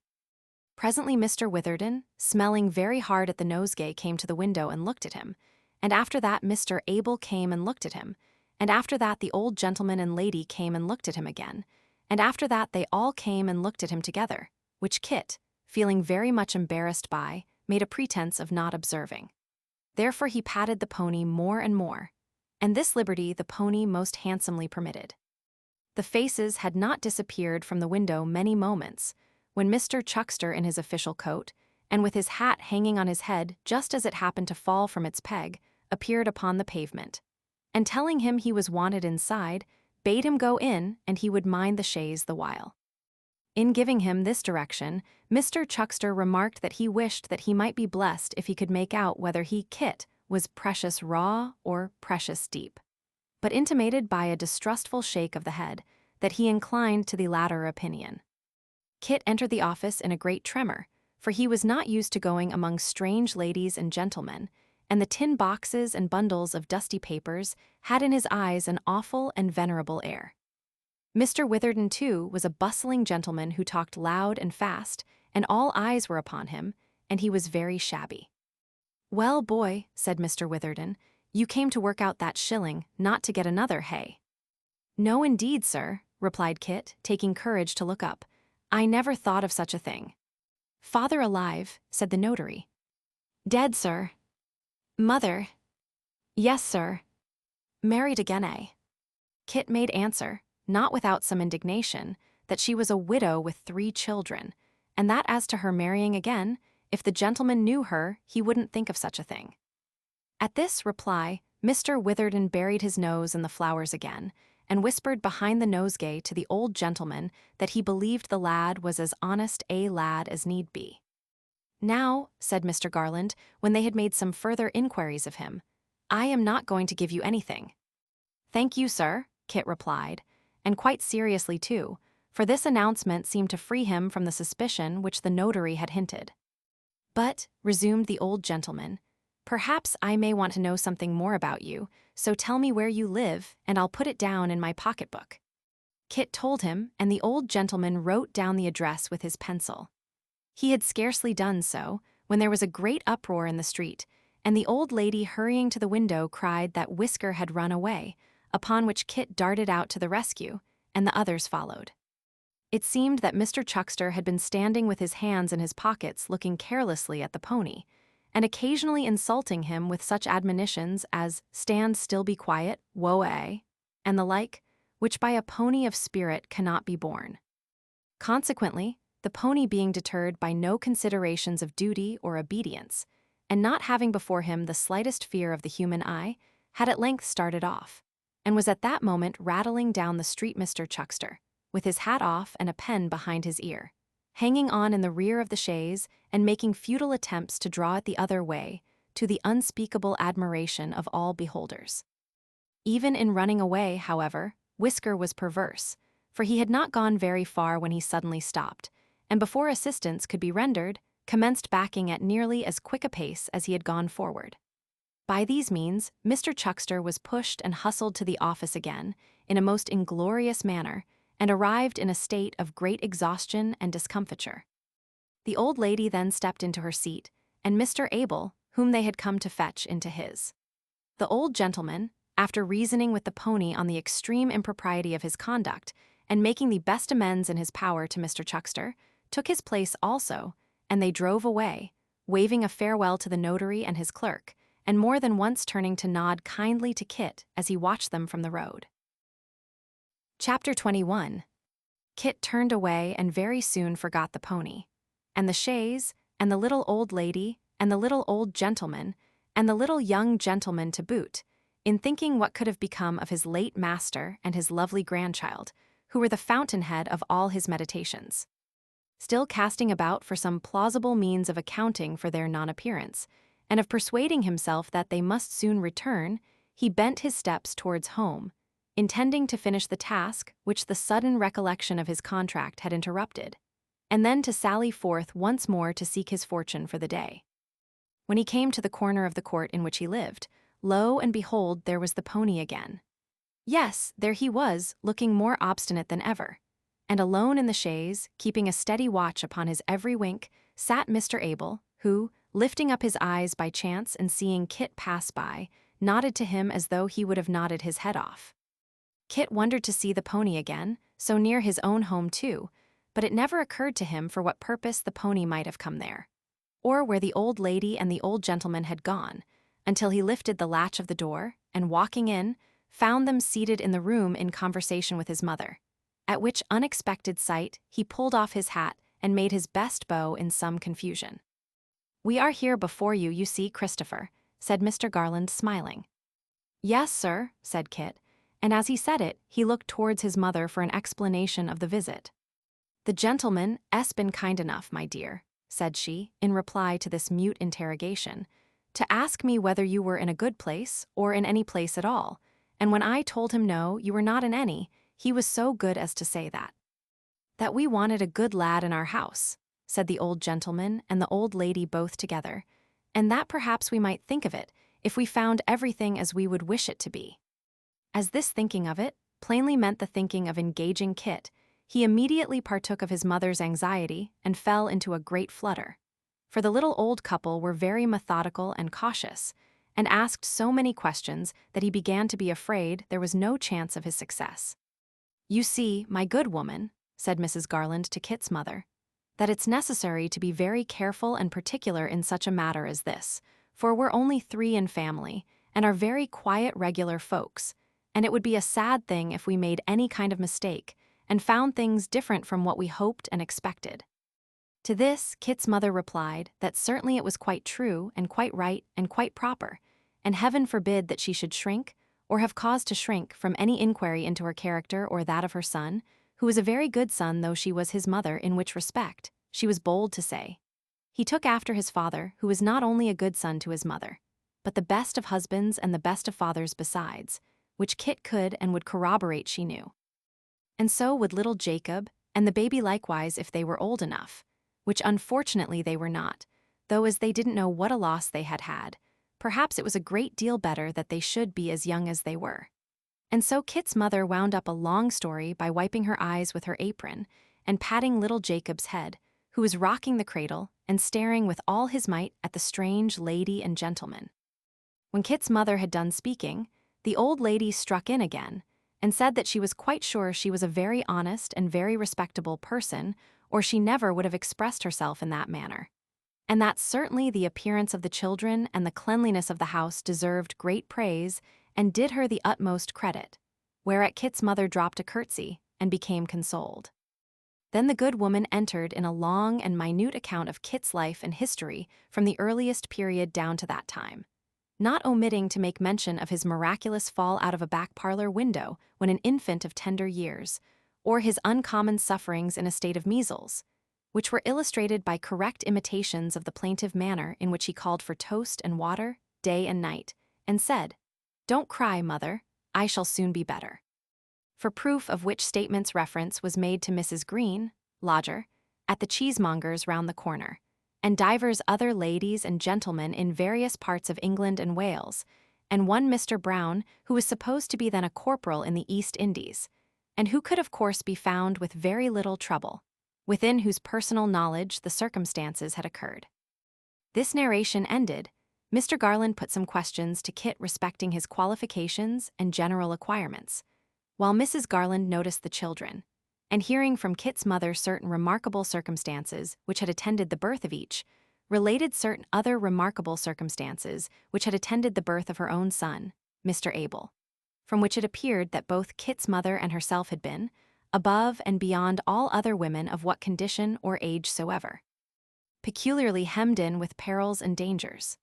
Presently Mr. Witherden, smelling very hard at the nosegay, came to the window and looked at him, and after that Mr. Abel came and looked at him, and after that the old gentleman and lady came and looked at him again, and after that they all came and looked at him together, which Kit, feeling very much embarrassed by, made a pretense of not observing. Therefore he patted the pony more and more, and this liberty the pony most handsomely permitted. The faces had not disappeared from the window many moments, when Mr. Chuckster, in his official coat, and with his hat hanging on his head just as it happened to fall from its peg, appeared upon the pavement, and telling him he was wanted inside, bade him go in and he would mind the chaise the while. In giving him this direction, Mr. Chuckster remarked that he wished that he might be blessed if he could make out whether he, Kit, was precious raw or precious deep, but intimated by a distrustful shake of the head that he inclined to the latter opinion. Kit entered the office in a great tremor, for he was not used to going among strange ladies and gentlemen, and the tin boxes and bundles of dusty papers had in his eyes an awful and venerable air. Mr. Witherden, too, was a bustling gentleman who talked loud and fast, and all eyes were upon him, and he was very shabby. "Well, boy," said Mr. Witherden, "you came to work out that shilling, not to get another, hey?" "No, indeed, sir," replied Kit, taking courage to look up. "I never thought of such a thing." "Father alive?" said the notary. "Dead, sir." "Mother?" "Yes, sir." "Married again, eh?" Kit made answer, not without some indignation, that she was a widow with 3 children, and that as to her marrying again, if the gentleman knew her, he wouldn't think of such a thing. At this reply, Mr. Witherden buried his nose in the flowers again, and whispered behind the nosegay to the old gentleman that he believed the lad was as honest a lad as need be. "Now," said Mr. Garland, when they had made some further inquiries of him, "I am not going to give you anything." "Thank you, sir," Kit replied, and quite seriously too, for this announcement seemed to free him from the suspicion which the notary had hinted. "But," resumed the old gentleman, "perhaps I may want to know something more about you, so tell me where you live, and I'll put it down in my pocketbook." Kit told him, and the old gentleman wrote down the address with his pencil. He had scarcely done so, when there was a great uproar in the street, and the old lady, hurrying to the window, cried that Whisker had run away, upon which Kit darted out to the rescue, and the others followed. It seemed that Mr. Chuckster had been standing with his hands in his pockets looking carelessly at the pony, and occasionally insulting him with such admonitions as "stand still, be quiet, woe-ay," and the like, which by a pony of spirit cannot be borne. Consequently, the pony being deterred by no considerations of duty or obedience, and not having before him the slightest fear of the human eye, had at length started off, and was at that moment rattling down the street Mr. Chuckster, with his hat off and a pen behind his ear, hanging on in the rear of the chaise and making futile attempts to draw it the other way, to the unspeakable admiration of all beholders. Even in running away, however, Whisker was perverse, for he had not gone very far when he suddenly stopped, and before assistance could be rendered, commenced backing at nearly as quick a pace as he had gone forward. By these means, Mr. Chuckster was pushed and hustled to the office again, in a most inglorious manner, and arrived in a state of great exhaustion and discomfiture. The old lady then stepped into her seat, and Mr. Abel, whom they had come to fetch, into his. The old gentleman, after reasoning with the pony on the extreme impropriety of his conduct, and making the best amends in his power to Mr. Chuckster, took his place also, and they drove away, waving a farewell to the notary and his clerk, and more than once turning to nod kindly to Kit as he watched them from the road. Chapter 21. Kit turned away and very soon forgot the pony, and the chaise, and the little old lady, and the little old gentleman, and the little young gentleman to boot, in thinking what could have become of his late master and his lovely grandchild, who were the fountainhead of all his meditations. Still casting about for some plausible means of accounting for their non-appearance, and of persuading himself that they must soon return, he bent his steps towards home, intending to finish the task which the sudden recollection of his contract had interrupted, and then to sally forth once more to seek his fortune for the day. When he came to the corner of the court in which he lived, lo and behold, there was the pony again. Yes, there he was, looking more obstinate than ever. And alone in the chaise, keeping a steady watch upon his every wink, sat Mr. Abel, who, lifting up his eyes by chance and seeing Kit pass by, nodded to him as though he would have nodded his head off. Kit wondered to see the pony again, so near his own home too, but it never occurred to him for what purpose the pony might have come there, or where the old lady and the old gentleman had gone, until he lifted the latch of the door, and walking in, found them seated in the room in conversation with his mother, at which unexpected sight he pulled off his hat and made his best bow in some confusion. "We are here before you, you see, Christopher," said Mr. Garland, smiling. "Yes, sir," said Kit, and as he said it, he looked towards his mother for an explanation of the visit. "The gentleman 'es been kind enough, my dear," said she, in reply to this mute interrogation, "to ask me whether you were in a good place, or in any place at all, and when I told him no, you were not in any, he was so good as to say that we wanted a good lad in our house," said the old gentleman and the old lady both together, "and that perhaps we might think of it, if we found everything as we would wish it to be." As this thinking of it plainly meant the thinking of engaging Kit, he immediately partook of his mother's anxiety and fell into a great flutter. For the little old couple were very methodical and cautious, and asked so many questions that he began to be afraid there was no chance of his success. "You see, my good woman," said Mrs. Garland to Kit's mother, "that it's necessary to be very careful and particular in such a matter as this, for we're only 3 in family, and are very quiet, regular folks, and it would be a sad thing if we made any kind of mistake, and found things different from what we hoped and expected." To this, Kit's mother replied that certainly it was quite true and quite right and quite proper, and heaven forbid that she should shrink, or have cause to shrink, from any inquiry into her character or that of her son, who was a very good son though she was his mother, in which respect, she was bold to say, he took after his father, who was not only a good son to his mother, but the best of husbands and the best of fathers besides, which Kit could and would corroborate she knew. And so would little Jacob, and the baby likewise if they were old enough, which unfortunately they were not, though as they didn't know what a loss they had had, perhaps it was a great deal better that they should be as young as they were. And so Kit's mother wound up a long story by wiping her eyes with her apron and patting little Jacob's head, who was rocking the cradle and staring with all his might at the strange lady and gentleman. When Kit's mother had done speaking, the old lady struck in again, and said that she was quite sure she was a very honest and very respectable person, or she never would have expressed herself in that manner. And that certainly the appearance of the children and the cleanliness of the house deserved great praise and did her the utmost credit, whereat Kit's mother dropped a curtsy and became consoled. Then the good woman entered in a long and minute account of Kit's life and history from the earliest period down to that time, not omitting to make mention of his miraculous fall out of a back parlor window when an infant of tender years, or his uncommon sufferings in a state of measles, which were illustrated by correct imitations of the plaintive manner in which he called for toast and water, day and night, and said, "Don't cry, mother, I shall soon be better." For proof of which statements reference was made to Mrs. Green, lodger, at the cheesemonger's round the corner, and divers other ladies and gentlemen in various parts of England and Wales, and one Mr. Brown, who was supposed to be then a corporal in the East Indies, and who could of course be found with very little trouble, within whose personal knowledge the circumstances had occurred. This narration ended, Mr. Garland put some questions to Kit respecting his qualifications and general acquirements, while Mrs. Garland noticed the children, and hearing from Kit's mother certain remarkable circumstances which had attended the birth of each, related certain other remarkable circumstances which had attended the birth of her own son, Mr. Abel, from which it appeared that both Kit's mother and herself had been, above and beyond all other women of what condition or age soever, peculiarly hemmed in with perils and dangers.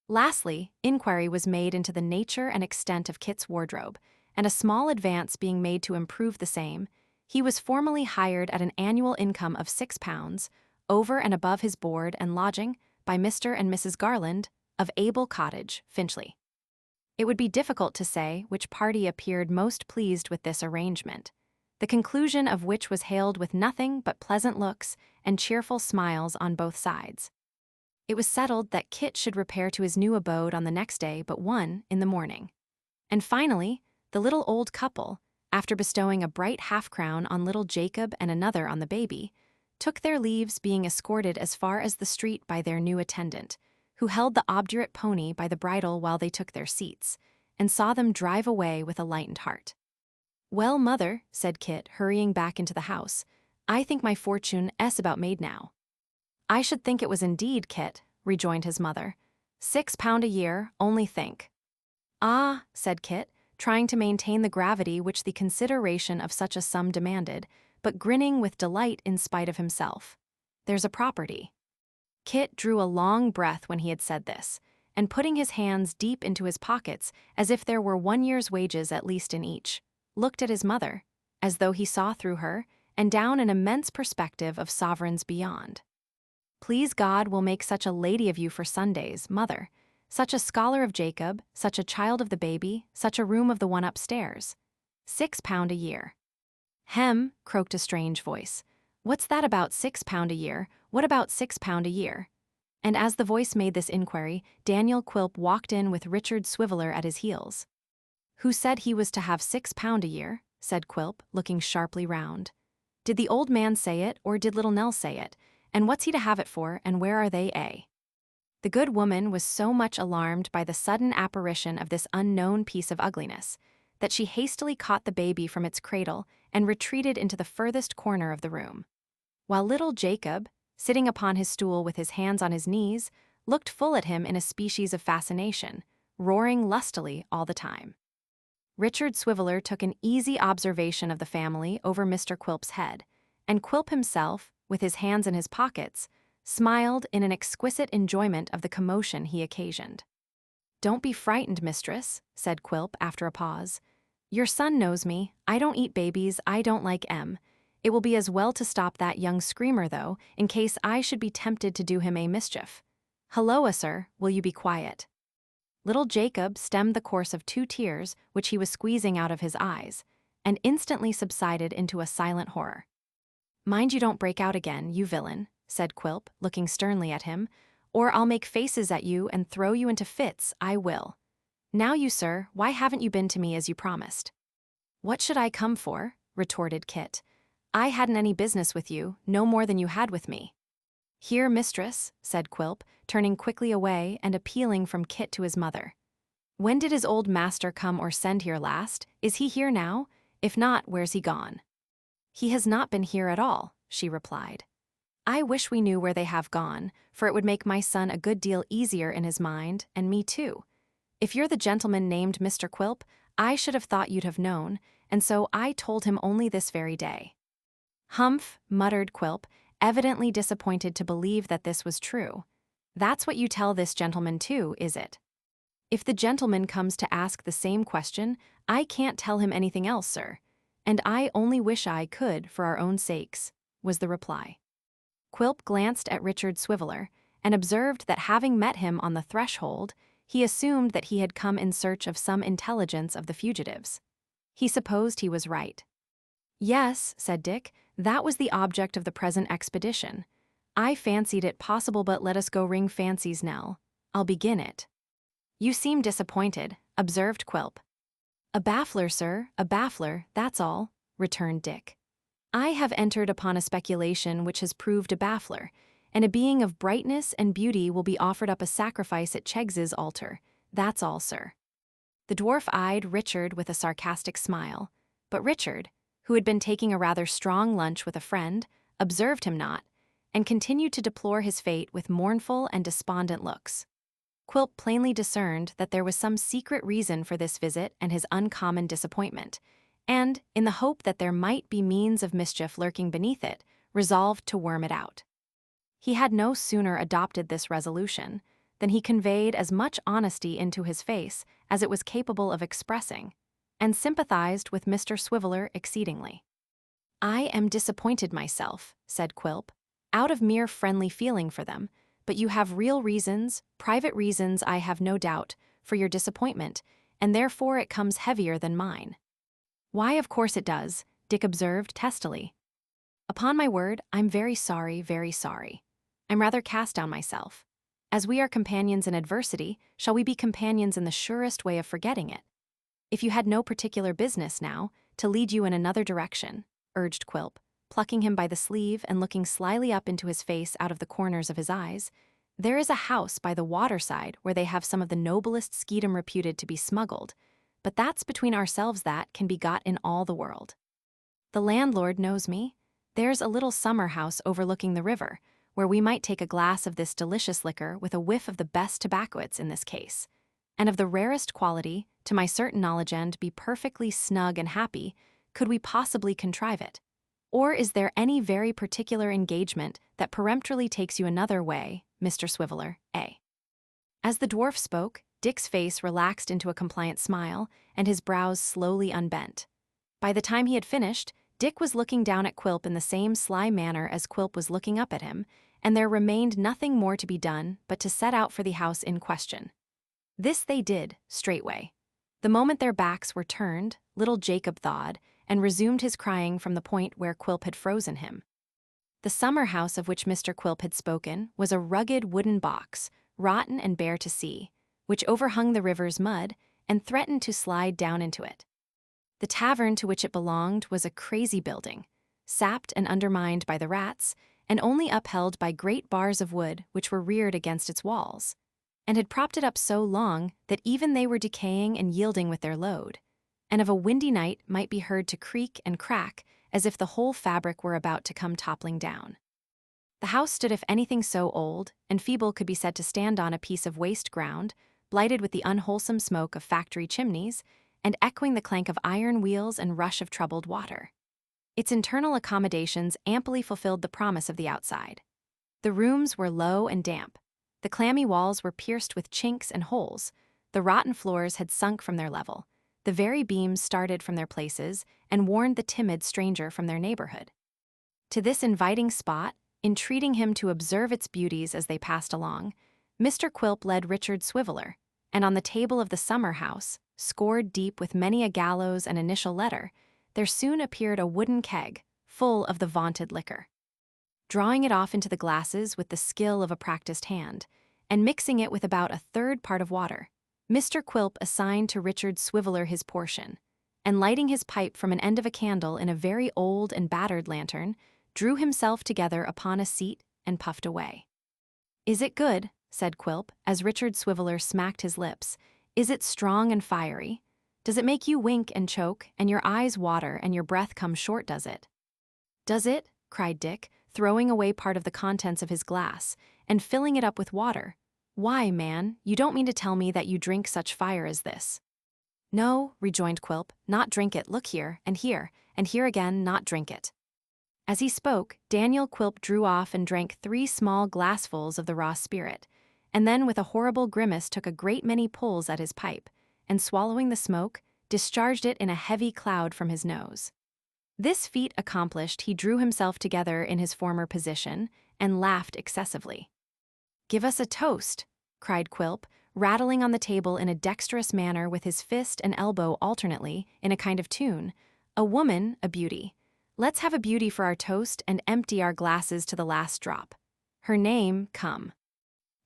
Lastly, inquiry was made into the nature and extent of Kit's wardrobe, and a small advance being made to improve the same, he was formally hired at an annual income of £6, over and above his board and lodging, by Mr. and Mrs. Garland, of Abel Cottage, Finchley. It would be difficult to say which party appeared most pleased with this arrangement, the conclusion of which was hailed with nothing but pleasant looks and cheerful smiles on both sides. It was settled that Kit should repair to his new abode on the next day but one in the morning. And finally, the little old couple, after bestowing a bright half-crown on little Jacob and another on the baby, took their leaves, being escorted as far as the street by their new attendant, who held the obdurate pony by the bridle while they took their seats, and saw them drive away with a lightened heart. "Well, mother," said Kit, hurrying back into the house, "I think my fortune is about made now." "I should think it was indeed, Kit," rejoined his mother. £6 a year, only think." "Ah," said Kit, trying to maintain the gravity which the consideration of such a sum demanded, but grinning with delight in spite of himself. "There's a property." Kit drew a long breath when he had said this, and putting his hands deep into his pockets as if there were 1 year's wages at least in each, looked at his mother, as though he saw through her, and down an immense perspective of sovereigns beyond. "Please God will make such a lady of you for Sundays, mother, such a scholar of Jacob, such a child of the baby, such a room of the one upstairs. £6 a year." "Hem," croaked a strange voice. "What's that about £6 a year? What about £6 a year?" And as the voice made this inquiry, Daniel Quilp walked in with Richard Swiveller at his heels. "Who said he was to have £6 a year?" said Quilp, looking sharply round. "Did the old man say it, or did little Nell say it? And what's he to have it for, and where are they, eh?" The good woman was so much alarmed by the sudden apparition of this unknown piece of ugliness, that she hastily caught the baby from its cradle and retreated into the furthest corner of the room, while little Jacob, sitting upon his stool with his hands on his knees, looked full at him in a species of fascination, roaring lustily all the time. Richard Swiveller took an easy observation of the family over Mr. Quilp's head, and Quilp himself, with his hands in his pockets, smiled in an exquisite enjoyment of the commotion he occasioned. "Don't be frightened, mistress," said Quilp after a pause. "Your son knows me. I don't eat babies. I don't like 'em. It will be as well to stop that young screamer, though, in case I should be tempted to do him a mischief. Halloa, sir, will you be quiet?" Little Jacob stemmed the course of 2 tears which he was squeezing out of his eyes, and instantly subsided into a silent horror. "Mind you don't break out again, you villain," said Quilp, looking sternly at him, "or I'll make faces at you and throw you into fits, I will. Now you, sir, why haven't you been to me as you promised?" "What should I come for?" retorted Kit. "I hadn't any business with you, no more than you had with me." "Here, mistress," said Quilp, turning quickly away and appealing from Kit to his mother. "When did his old master come or send here last? Is he here now? If not, where's he gone?" "He has not been here at all," she replied. "I wish we knew where they have gone, for it would make my son a good deal easier in his mind, and me too. If you're the gentleman named Mr. Quilp, I should have thought you'd have known, and so I told him only this very day." "Humph," muttered Quilp, evidently disappointed to believe that this was true. "That's what you tell this gentleman too, is it?" "If the gentleman comes to ask the same question, I can't tell him anything else, sir. And I only wish I could, for our own sakes," was the reply. Quilp glanced at Richard Swiveller, and observed that having met him on the threshold, he assumed that he had come in search of some intelligence of the fugitives. He supposed he was right. "Yes," said Dick, "that was the object of the present expedition. I fancied it possible, but let us go ring fancies, Nell. I'll begin it." "You seem disappointed," observed Quilp. "A baffler, sir, a baffler, that's all," returned Dick. "I have entered upon a speculation which has proved a baffler, and a being of brightness and beauty will be offered up a sacrifice at Cheggs's altar. That's all, sir." The dwarf eyed Richard with a sarcastic smile, but Richard, who had been taking a rather strong lunch with a friend, observed him not, and continued to deplore his fate with mournful and despondent looks. Quilp plainly discerned that there was some secret reason for this visit and his uncommon disappointment, and, in the hope that there might be means of mischief lurking beneath it, resolved to worm it out. He had no sooner adopted this resolution than he conveyed as much honesty into his face as it was capable of expressing, and sympathized with Mr. Swiveller exceedingly. "I am disappointed myself," said Quilp, "out of mere friendly feeling for them, but you have real reasons, private reasons I have no doubt, for your disappointment, and therefore it comes heavier than mine." "Why, of course it does," Dick observed testily. "Upon my word, I'm very sorry, very sorry. I'm rather cast down myself. As we are companions in adversity, shall we be companions in the surest way of forgetting it? If you had no particular business, now, to lead you in another direction," urged Quilp, plucking him by the sleeve and looking slyly up into his face out of the corners of his eyes, "there is a house by the waterside where they have some of the noblest skeedam reputed to be smuggled, but that's between ourselves that can be got in all the world. The landlord knows me. There's a little summer house overlooking the river, where we might take a glass of this delicious liquor with a whiff of the best tobacco it's in this case, and of the rarest quality, to my certain knowledge, and be perfectly snug and happy, could we possibly contrive it. Or is there any very particular engagement that peremptorily takes you another way, Mr. Swiveller, eh?" As the dwarf spoke, Dick's face relaxed into a compliant smile, and his brows slowly unbent. By the time he had finished, Dick was looking down at Quilp in the same sly manner as Quilp was looking up at him, and there remained nothing more to be done but to set out for the house in question. This they did, straightway. The moment their backs were turned, little Jacob thawed, and resumed his crying from the point where Quilp had frozen him. The summer house of which Mr. Quilp had spoken was a rugged wooden box, rotten and bare to see, which overhung the river's mud and threatened to slide down into it. The tavern to which it belonged was a crazy building, sapped and undermined by the rats, and only upheld by great bars of wood which were reared against its walls, and had propped it up so long that even they were decaying and yielding with their load, and of a windy night might be heard to creak and crack as if the whole fabric were about to come toppling down. The house stood, if anything so old and feeble could be said to stand, on a piece of waste ground, blighted with the unwholesome smoke of factory chimneys, and echoing the clank of iron wheels and rush of troubled water. Its internal accommodations amply fulfilled the promise of the outside. The rooms were low and damp. The clammy walls were pierced with chinks and holes. The rotten floors had sunk from their level. The very beams started from their places and warned the timid stranger from their neighborhood. To this inviting spot, entreating him to observe its beauties as they passed along, Mr. Quilp led Richard Swiveller, and on the table of the summer house, scored deep with many a gallows and initial letter, there soon appeared a wooden keg, full of the vaunted liquor. Drawing it off into the glasses with the skill of a practiced hand, and mixing it with about a third part of water, Mr. Quilp assigned to Richard Swiveller his portion, and lighting his pipe from an end of a candle in a very old and battered lantern, drew himself together upon a seat and puffed away. "Is it good?" said Quilp, as Richard Swiveller smacked his lips. "Is it strong and fiery? Does it make you wink and choke, and your eyes water and your breath come short, does it? Does it? Cried Dick, throwing away part of the contents of his glass, and filling it up with water. Why, man, you don't mean to tell me that you drink such fire as this? No, rejoined Quilp, not drink it, look here, and here again, not drink it. As he spoke, Daniel Quilp drew off and drank 3 small glassfuls of the raw spirit, and then with a horrible grimace took a great many pulls at his pipe, and swallowing the smoke, discharged it in a heavy cloud from his nose. This feat accomplished, he drew himself together in his former position, and laughed excessively. Give us a toast, cried Quilp, rattling on the table in a dexterous manner with his fist and elbow alternately, in a kind of tune. A woman, a beauty. Let's have a beauty for our toast and empty our glasses to the last drop. Her name, come.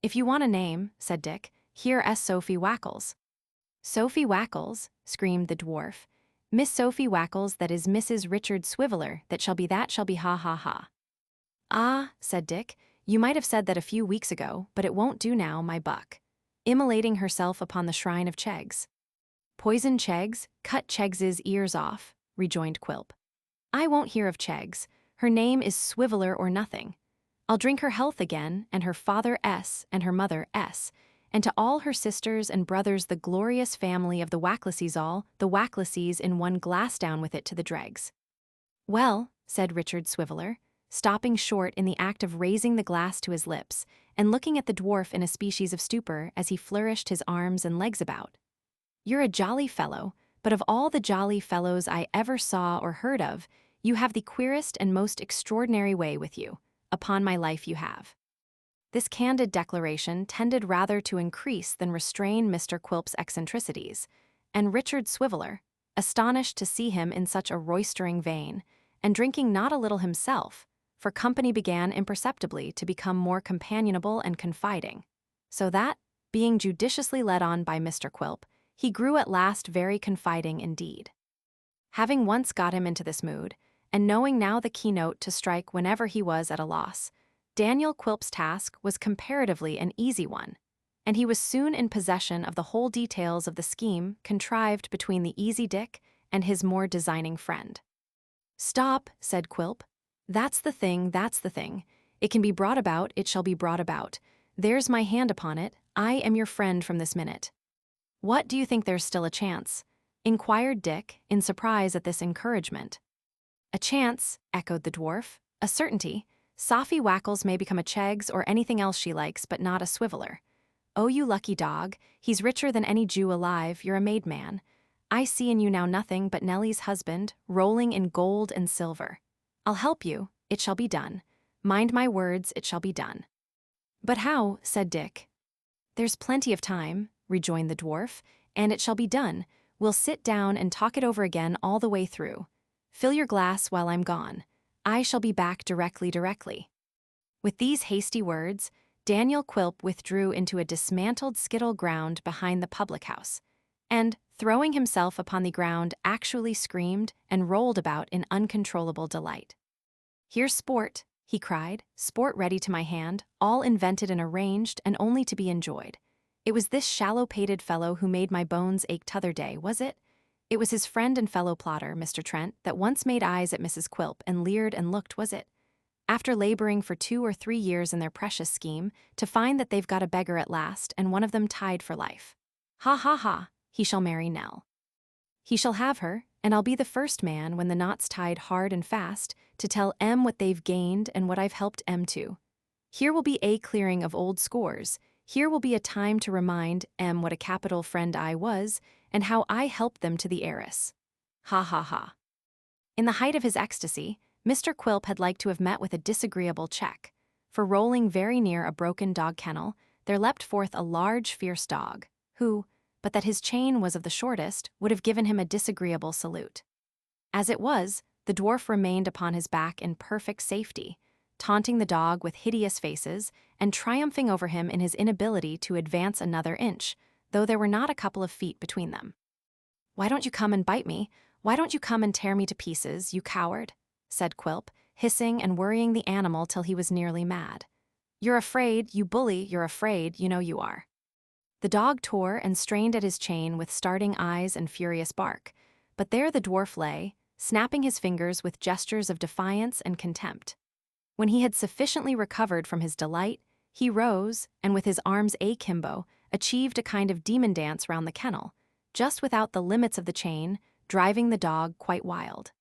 If you want a name, said Dick, here is Sophie Wackles. Sophie Wackles, screamed the dwarf. Miss Sophie Wackles, that is Mrs. Richard Swiveller, that shall be ha ha ha. Ah, said Dick, you might have said that a few weeks ago, but it won't do now, my buck. Immolating herself upon the shrine of Cheggs. Poison Cheggs, cut Cheggs's ears off, rejoined Quilp. I won't hear of Cheggs. Her name is Swiveller or nothing. I'll drink her health again, and her father S, and her mother S, and to all her sisters and brothers the glorious family of the Wacklaseys, all the Wacklaseys in one glass down with it to the dregs. Well, said Richard Swiveller, stopping short in the act of raising the glass to his lips, and looking at the dwarf in a species of stupor as he flourished his arms and legs about. You're a jolly fellow, but of all the jolly fellows I ever saw or heard of, you have the queerest and most extraordinary way with you. Upon my life you have. This candid declaration tended rather to increase than restrain Mr. Quilp's eccentricities, and Richard Swiveller, astonished to see him in such a roistering vein, and drinking not a little himself, for company began imperceptibly to become more companionable and confiding, so that, being judiciously led on by Mr. Quilp, he grew at last very confiding indeed. Having once got him into this mood, and knowing now the keynote to strike whenever he was at a loss, Daniel Quilp's task was comparatively an easy one, and he was soon in possession of the whole details of the scheme contrived between the easy Dick and his more designing friend. Stop, said Quilp. That's the thing, that's the thing. It can be brought about, it shall be brought about. There's my hand upon it, I am your friend from this minute. What, do you think there's still a chance? Inquired Dick, in surprise at this encouragement. A chance, echoed the dwarf, a certainty. Sophie Wackles may become a Cheggs or anything else she likes, but not a Swiveller. Oh, you lucky dog, he's richer than any Jew alive, you're a made man. I see in you now nothing but Nellie's husband, rolling in gold and silver. I'll help you, it shall be done. Mind my words, it shall be done. But how, said Dick. There's plenty of time, rejoined the dwarf, and it shall be done. We'll sit down and talk it over again all the way through. Fill your glass while I'm gone. I shall be back directly. With these hasty words, Daniel Quilp withdrew into a dismantled skittle ground behind the public house, and, throwing himself upon the ground, actually screamed and rolled about in uncontrollable delight. Here's sport, he cried, sport ready to my hand, all invented and arranged and only to be enjoyed. It was this shallow-pated fellow who made my bones ache t'other day, was it? It was his friend and fellow plotter, Mr. Trent, that once made eyes at Mrs. Quilp and leered and looked, was it? After laboring for 2 or 3 years in their precious scheme, to find that they've got a beggar at last and one of them tied for life. Ha ha ha, he shall marry Nell. He shall have her, and I'll be the first man, when the knot's tied hard and fast, to tell M what they've gained and what I've helped M to. Here will be a clearing of old scores. Here will be a time to remind M what a capital friend I was, and how I helped them to the heiress. Ha ha ha. In the height of his ecstasy, Mr. Quilp had like to have met with a disagreeable check, for rolling very near a broken dog kennel, there leapt forth a large fierce dog, who, but that his chain was of the shortest, would have given him a disagreeable salute. As it was, the dwarf remained upon his back in perfect safety, taunting the dog with hideous faces, and triumphing over him in his inability to advance another inch, though there were not a couple of feet between them. Why don't you come and bite me? Why don't you come and tear me to pieces, you coward? Said Quilp, hissing and worrying the animal till he was nearly mad. You're afraid, you bully, you're afraid, you know you are. The dog tore and strained at his chain with starting eyes and furious bark, but there the dwarf lay, snapping his fingers with gestures of defiance and contempt. When he had sufficiently recovered from his delight, he rose, and with his arms akimbo, achieved a kind of demon dance round the kennel, just without the limits of the chain, driving the dog quite wild.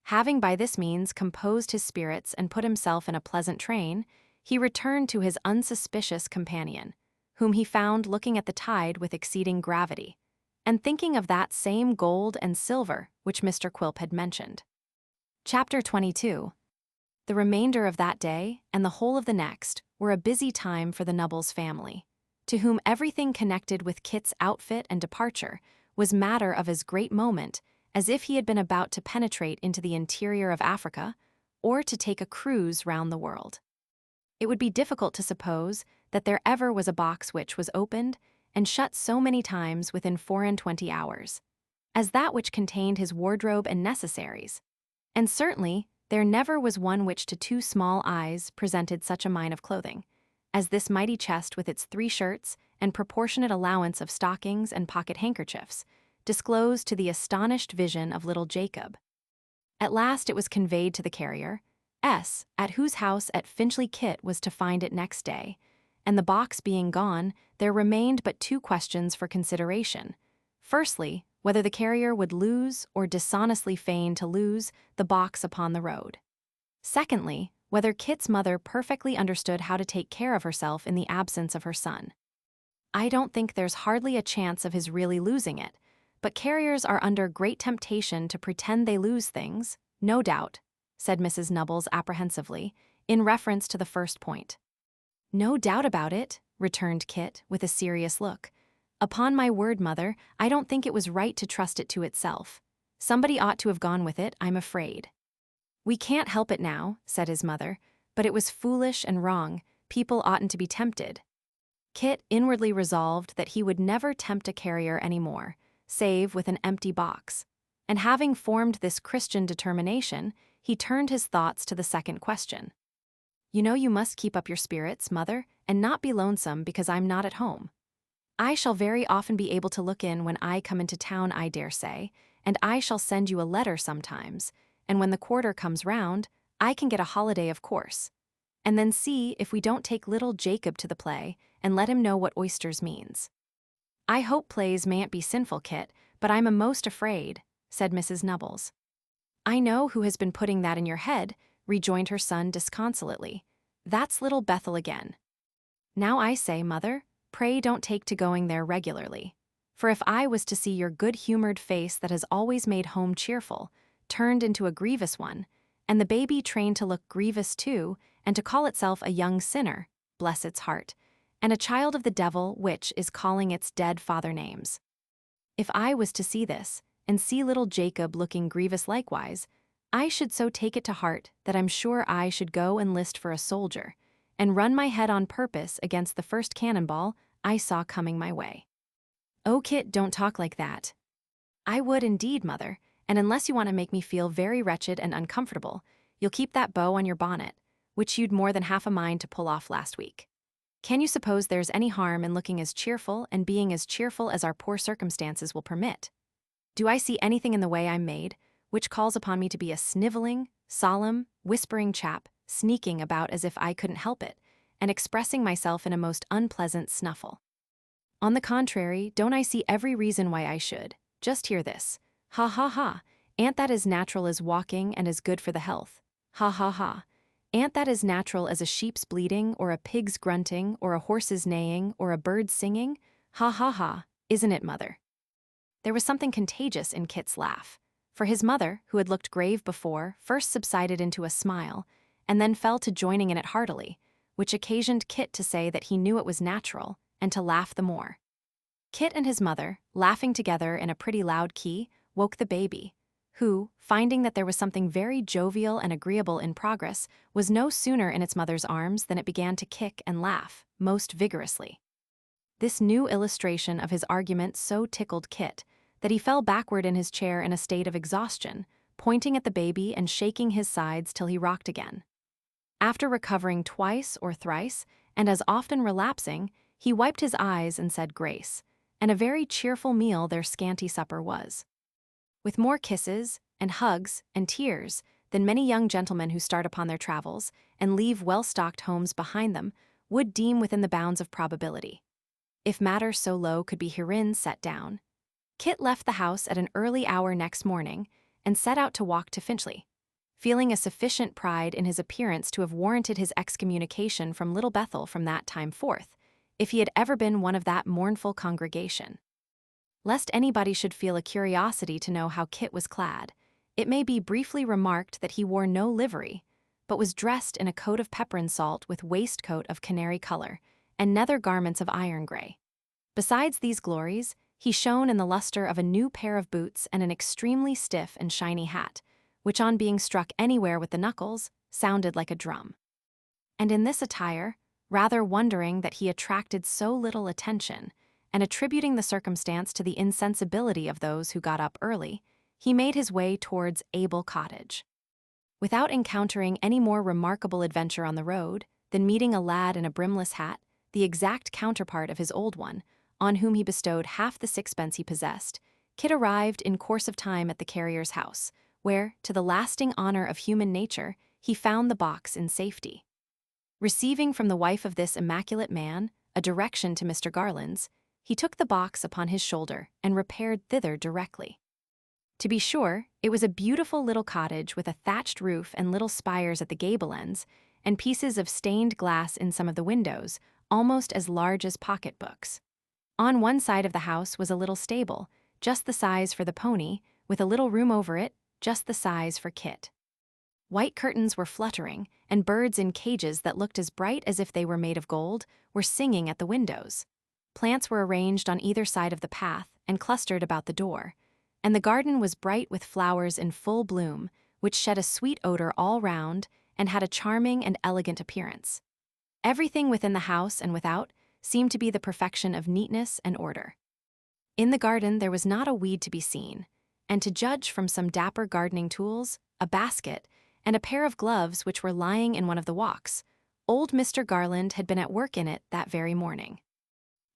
Having by this means composed his spirits and put himself in a pleasant train, he returned to his unsuspicious companion, whom he found looking at the tide with exceeding gravity, and thinking of that same gold and silver which Mr. Quilp had mentioned. Chapter 22. The remainder of that day, and the whole of the next, were a busy time for the Nubbles family, to whom everything connected with Kit's outfit and departure was matter of as great moment as if he had been about to penetrate into the interior of Africa or to take a cruise round the world. It would be difficult to suppose that there ever was a box which was opened and shut so many times within 24 hours, as that which contained his wardrobe and necessaries, and certainly there never was one which to two small eyes presented such a mine of clothing, as this mighty chest with its 3 shirts and proportionate allowance of stockings and pocket handkerchiefs, disclosed to the astonished vision of little Jacob. At last it was conveyed to the carrier, at whose house at Finchley Kit was to find it next day, and the box being gone, there remained but 2 questions for consideration. Firstly, whether the carrier would lose or dishonestly feign to lose the box upon the road. Secondly, whether Kit's mother perfectly understood how to take care of herself in the absence of her son. "I don't think there's hardly a chance of his really losing it, but carriers are under great temptation to pretend they lose things, no doubt," said Mrs. Nubbles apprehensively, in reference to the first point. "No doubt about it," returned Kit, with a serious look. "Upon my word, mother, I don't think it was right to trust it to itself. Somebody ought to have gone with it, I'm afraid." "We can't help it now," said his mother, "but it was foolish and wrong. People oughtn't to be tempted." Kit inwardly resolved that he would never tempt a carrier any more, save with an empty box, and having formed this Christian determination, he turned his thoughts to the second question. "You know you must keep up your spirits, mother, and not be lonesome because I'm not at home. I shall very often be able to look in when I come into town, I dare say, and I shall send you a letter sometimes, and when the quarter comes round, I can get a holiday of course. And then see if we don't take little Jacob to the play and let him know what oysters means." "I hope plays mayn't be sinful, Kit, but I'm a'most afraid," said Mrs. Nubbles. "I know who has been putting that in your head," rejoined her son disconsolately. "That's little Bethel again. Now I say, mother, pray don't take to going there regularly. For if I was to see your good-humored face that has always made home cheerful, turned into a grievous one, and the baby trained to look grievous too, and to call itself a young sinner, bless its heart, and a child of the devil which is calling its dead father names. If I was to see this, and see little Jacob looking grievous likewise, I should so take it to heart that I'm sure I should go enlist for a soldier, and run my head on purpose against the first cannonball I saw coming my way." "Oh, Kit, don't talk like that." "I would indeed, mother, and unless you want to make me feel very wretched and uncomfortable, you'll keep that bow on your bonnet, which you'd more than half a mind to pull off last week. Can you suppose there's any harm in looking as cheerful and being as cheerful as our poor circumstances will permit? Do I see anything in the way I'm made which calls upon me to be a sniveling, solemn, whispering chap, sneaking about as if I couldn't help it, and expressing myself in a most unpleasant snuffle? On the contrary, don't I see every reason why I should? Just hear this. Ha ha ha. Ain't that as natural as walking and as good for the health? Ha ha ha. Ain't that as natural as a sheep's bleating, or a pig's grunting, or a horse's neighing, or a bird's singing? Ha ha ha. Isn't it, mother?" There was something contagious in Kit's laugh, for his mother, who had looked grave before, first subsided into a smile, and then fell to joining in it heartily, which occasioned Kit to say that he knew it was natural, and to laugh the more. Kit and his mother, laughing together in a pretty loud key, woke the baby, who, finding that there was something very jovial and agreeable in progress, was no sooner in its mother's arms than it began to kick and laugh, most vigorously. This new illustration of his argument so tickled Kit that he fell backward in his chair in a state of exhaustion, pointing at the baby and shaking his sides till he rocked again. After recovering twice or thrice, and as often relapsing, he wiped his eyes and said grace, and a very cheerful meal their scanty supper was. With more kisses and hugs and tears than many young gentlemen who start upon their travels and leave well-stocked homes behind them would deem within the bounds of probability, if matter so low could be herein set down. Kit left the house at an early hour next morning and set out to walk to Finchley, feeling a sufficient pride in his appearance to have warranted his excommunication from Little Bethel from that time forth, if he had ever been one of that mournful congregation. Lest anybody should feel a curiosity to know how Kit was clad, it may be briefly remarked that he wore no livery, but was dressed in a coat of pepper and salt with waistcoat of canary color, and nether garments of iron gray. Besides these glories, he shone in the luster of a new pair of boots and an extremely stiff and shiny hat, which on being struck anywhere with the knuckles, sounded like a drum. And in this attire, rather wondering that he attracted so little attention, and attributing the circumstance to the insensibility of those who got up early, he made his way towards Abel Cottage. Without encountering any more remarkable adventure on the road than meeting a lad in a brimless hat, the exact counterpart of his old one, on whom he bestowed half the sixpence he possessed, Kit arrived in course of time at the carrier's house, where, to the lasting honor of human nature, he found the box in safety. Receiving from the wife of this immaculate man a direction to Mr. Garland's, he took the box upon his shoulder and repaired thither directly. To be sure, it was a beautiful little cottage with a thatched roof and little spires at the gable ends, and pieces of stained glass in some of the windows, almost as large as pocketbooks. On one side of the house was a little stable, just the size for the pony, with a little room over it, just the size for Kit. White curtains were fluttering, and birds in cages that looked as bright as if they were made of gold were singing at the windows. Plants were arranged on either side of the path and clustered about the door, and the garden was bright with flowers in full bloom, which shed a sweet odor all round and had a charming and elegant appearance. Everything within the house and without seemed to be the perfection of neatness and order. In the garden there was not a weed to be seen, and to judge from some dapper gardening tools, a basket, and a pair of gloves which were lying in one of the walks, old Mr. Garland had been at work in it that very morning.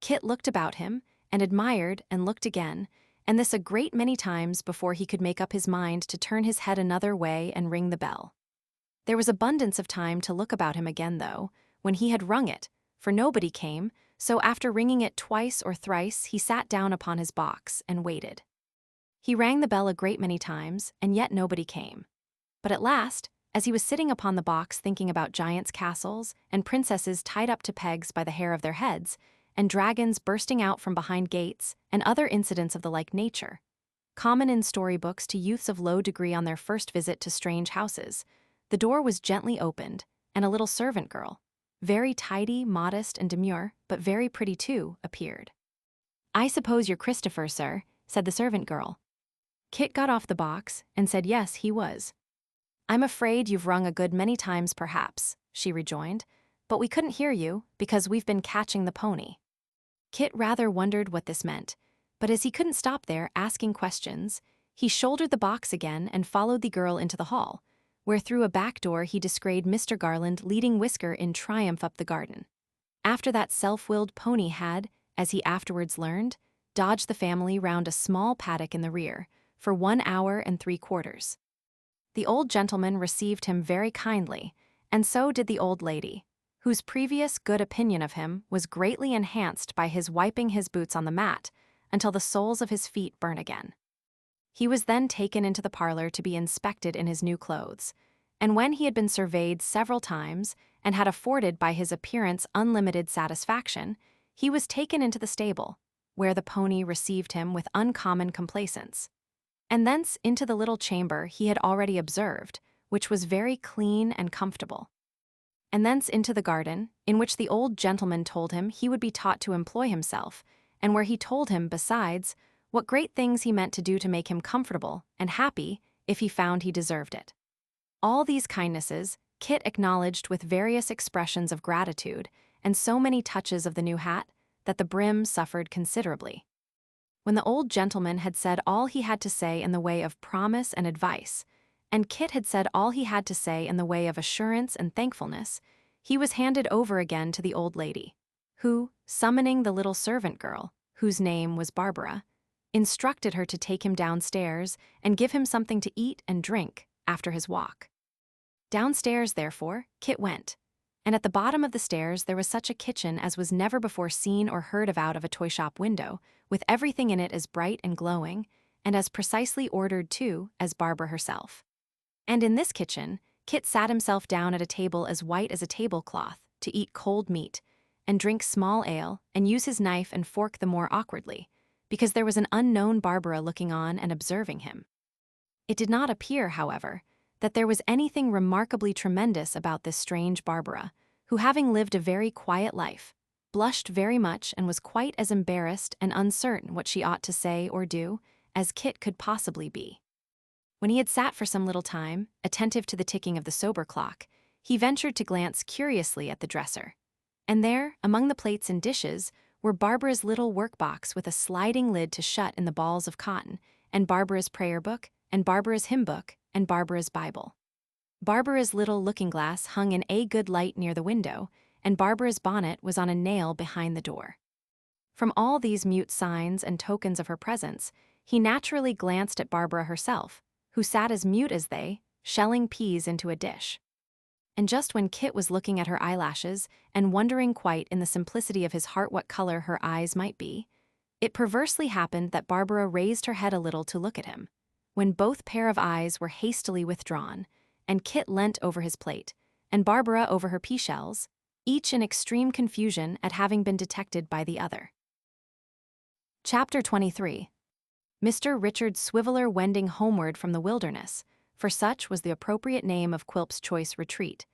Kit looked about him, and admired and looked again, and this a great many times before he could make up his mind to turn his head another way and ring the bell. There was abundance of time to look about him again, though, when he had rung it, for nobody came, so after ringing it twice or thrice he sat down upon his box and waited. He rang the bell a great many times, and yet nobody came. But at last, as he was sitting upon the box thinking about giants' castles and princesses tied up to pegs by the hair of their heads, and dragons bursting out from behind gates, and other incidents of the like nature, common in storybooks to youths of low degree on their first visit to strange houses, the door was gently opened, and a little servant girl, very tidy, modest, and demure, but very pretty too, appeared. "I suppose you're Christopher, sir," said the servant girl. Kit got off the box and said yes, he was. "I'm afraid you've rung a good many times perhaps," she rejoined, "but we couldn't hear you because we've been catching the pony." Kit rather wondered what this meant, but as he couldn't stop there asking questions, he shouldered the box again and followed the girl into the hall, where through a back door he descried Mr. Garland leading Whisker in triumph up the garden. After that self-willed pony had, as he afterwards learned, dodged the family round a small paddock in the rear, for 1 hour and 3/4. The old gentleman received him very kindly, and so did the old lady, whose previous good opinion of him was greatly enhanced by his wiping his boots on the mat until the soles of his feet burnt again. He was then taken into the parlor to be inspected in his new clothes, and when he had been surveyed several times and had afforded by his appearance unlimited satisfaction, he was taken into the stable, where the pony received him with uncommon complaisance, and thence into the little chamber he had already observed, which was very clean and comfortable, and thence into the garden, in which the old gentleman told him he would be taught to employ himself, and where he told him, besides, what great things he meant to do to make him comfortable and happy if he found he deserved it. All these kindnesses Kit acknowledged with various expressions of gratitude and so many touches of the new hat that the brim suffered considerably. When the old gentleman had said all he had to say in the way of promise and advice, and Kit had said all he had to say in the way of assurance and thankfulness, he was handed over again to the old lady, who, summoning the little servant girl, whose name was Barbara, instructed her to take him downstairs and give him something to eat and drink after his walk. Downstairs, therefore, Kit went, and at the bottom of the stairs there was such a kitchen as was never before seen or heard of out of a toy shop window, with everything in it as bright and glowing, and as precisely ordered too as Barbara herself. And in this kitchen, Kit sat himself down at a table as white as a tablecloth, to eat cold meat, and drink small ale, and use his knife and fork the more awkwardly, because there was an unknown Barbara looking on and observing him. It did not appear, however, that there was anything remarkably tremendous about this strange Barbara, who, having lived a very quiet life, blushed very much and was quite as embarrassed and uncertain what she ought to say or do as Kit could possibly be. When he had sat for some little time, attentive to the ticking of the sober clock, he ventured to glance curiously at the dresser. And there, among the plates and dishes, were Barbara's little workbox with a sliding lid to shut in the balls of cotton, and Barbara's prayer book, and Barbara's hymn book, and Barbara's Bible. Barbara's little looking-glass hung in a good light near the window, and Barbara's bonnet was on a nail behind the door. From all these mute signs and tokens of her presence, he naturally glanced at Barbara herself, who sat as mute as they, shelling peas into a dish. And just when Kit was looking at her eyelashes and wondering quite in the simplicity of his heart what color her eyes might be, it perversely happened that Barbara raised her head a little to look at him, when both pair of eyes were hastily withdrawn, and Kit leant over his plate, and Barbara over her pea-shells, each in extreme confusion at having been detected by the other. Chapter 23. Mr. Richard Swiveller wending homeward from the wilderness, for such was the appropriate name of Quilp's choice retreat,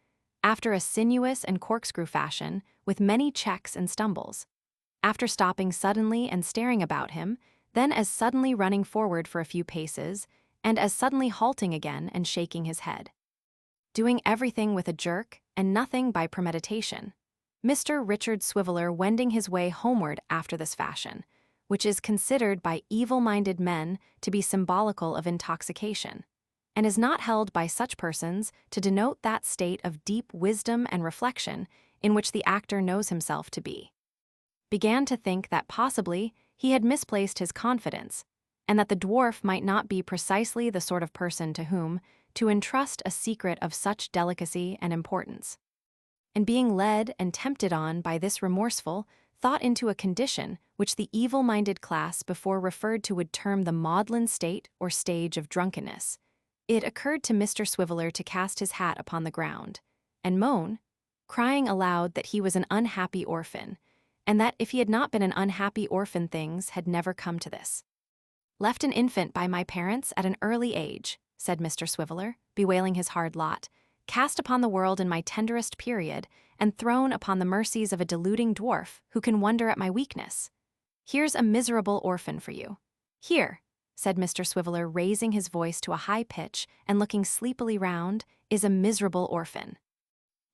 after a sinuous and corkscrew fashion, with many checks and stumbles, after stopping suddenly and staring about him, then as suddenly running forward for a few paces, and as suddenly halting again and shaking his head. Doing everything with a jerk, and nothing by premeditation, Mr. Richard Swiveller wending his way homeward after this fashion, which is considered by evil-minded men to be symbolical of intoxication, and is not held by such persons to denote that state of deep wisdom and reflection in which the actor knows himself to be, began to think that possibly he had misplaced his confidence, and that the dwarf might not be precisely the sort of person to whom to entrust a secret of such delicacy and importance. And being led and tempted on by this remorseful thought into a condition which the evil-minded class before referred to would term the maudlin state or stage of drunkenness, it occurred to Mr. Swiveller to cast his hat upon the ground, and moan, crying aloud that he was an unhappy orphan, and that if he had not been an unhappy orphan things had never come to this. "Left an infant by my parents at an early age," said Mr. Swiveller, bewailing his hard lot, "cast upon the world in my tenderest period, and thrown upon the mercies of a deluding dwarf who can wonder at my weakness. Here's a miserable orphan for you. Here," said Mr. Swiveller, raising his voice to a high pitch and looking sleepily round, "is a miserable orphan."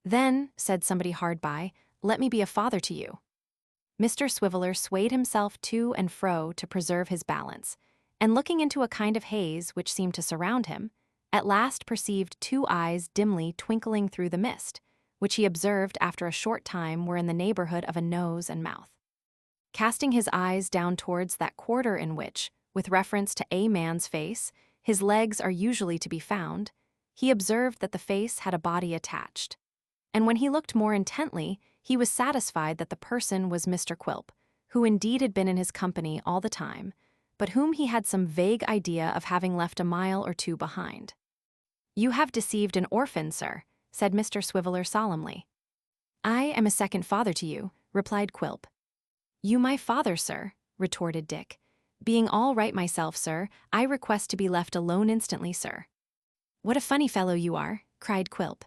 "Then," said somebody hard by, "let me be a father to you." Mr. Swiveller swayed himself to and fro to preserve his balance, and looking into a kind of haze which seemed to surround him, at last perceived two eyes dimly twinkling through the mist, which he observed after a short time were in the neighborhood of a nose and mouth. Casting his eyes down towards that quarter in which, with reference to a man's face, his legs are usually to be found, he observed that the face had a body attached. And when he looked more intently, he was satisfied that the person was Mr. Quilp, who indeed had been in his company all the time, but whom he had some vague idea of having left a mile or two behind. "You have deceived an orphan, sir," said Mr. Swiveller solemnly. "I am a second father to you," replied Quilp. "You my father, sir," retorted Dick. "Being all right myself, sir, I request to be left alone instantly, sir." "What a funny fellow you are," cried Quilp.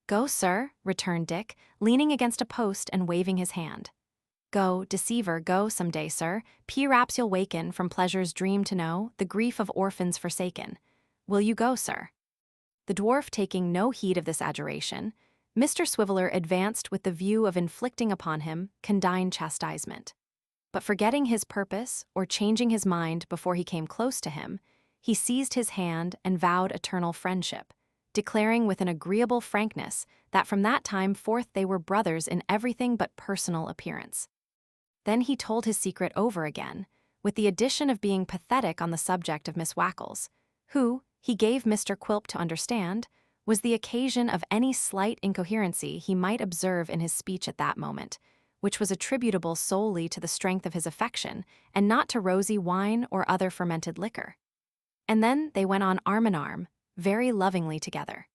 "Go, sir," returned Dick, leaning against a post and waving his hand. "Go, deceiver, go some day, sir. P'raps you'll waken from pleasure's dream to know the grief of orphans forsaken. Will you go, sir?" The dwarf taking no heed of this adjuration, Mr. Swiveller advanced with the view of inflicting upon him condign chastisement. But forgetting his purpose or changing his mind before he came close to him, he seized his hand and vowed eternal friendship, declaring with an agreeable frankness that from that time forth they were brothers in everything but personal appearance. Then he told his secret over again, with the addition of being pathetic on the subject of Miss Wackles, who, he gave Mr. Quilp to understand, was the occasion of any slight incoherency he might observe in his speech at that moment, which was attributable solely to the strength of his affection and not to rosy wine or other fermented liquor. And then they went on arm in arm, very lovingly together.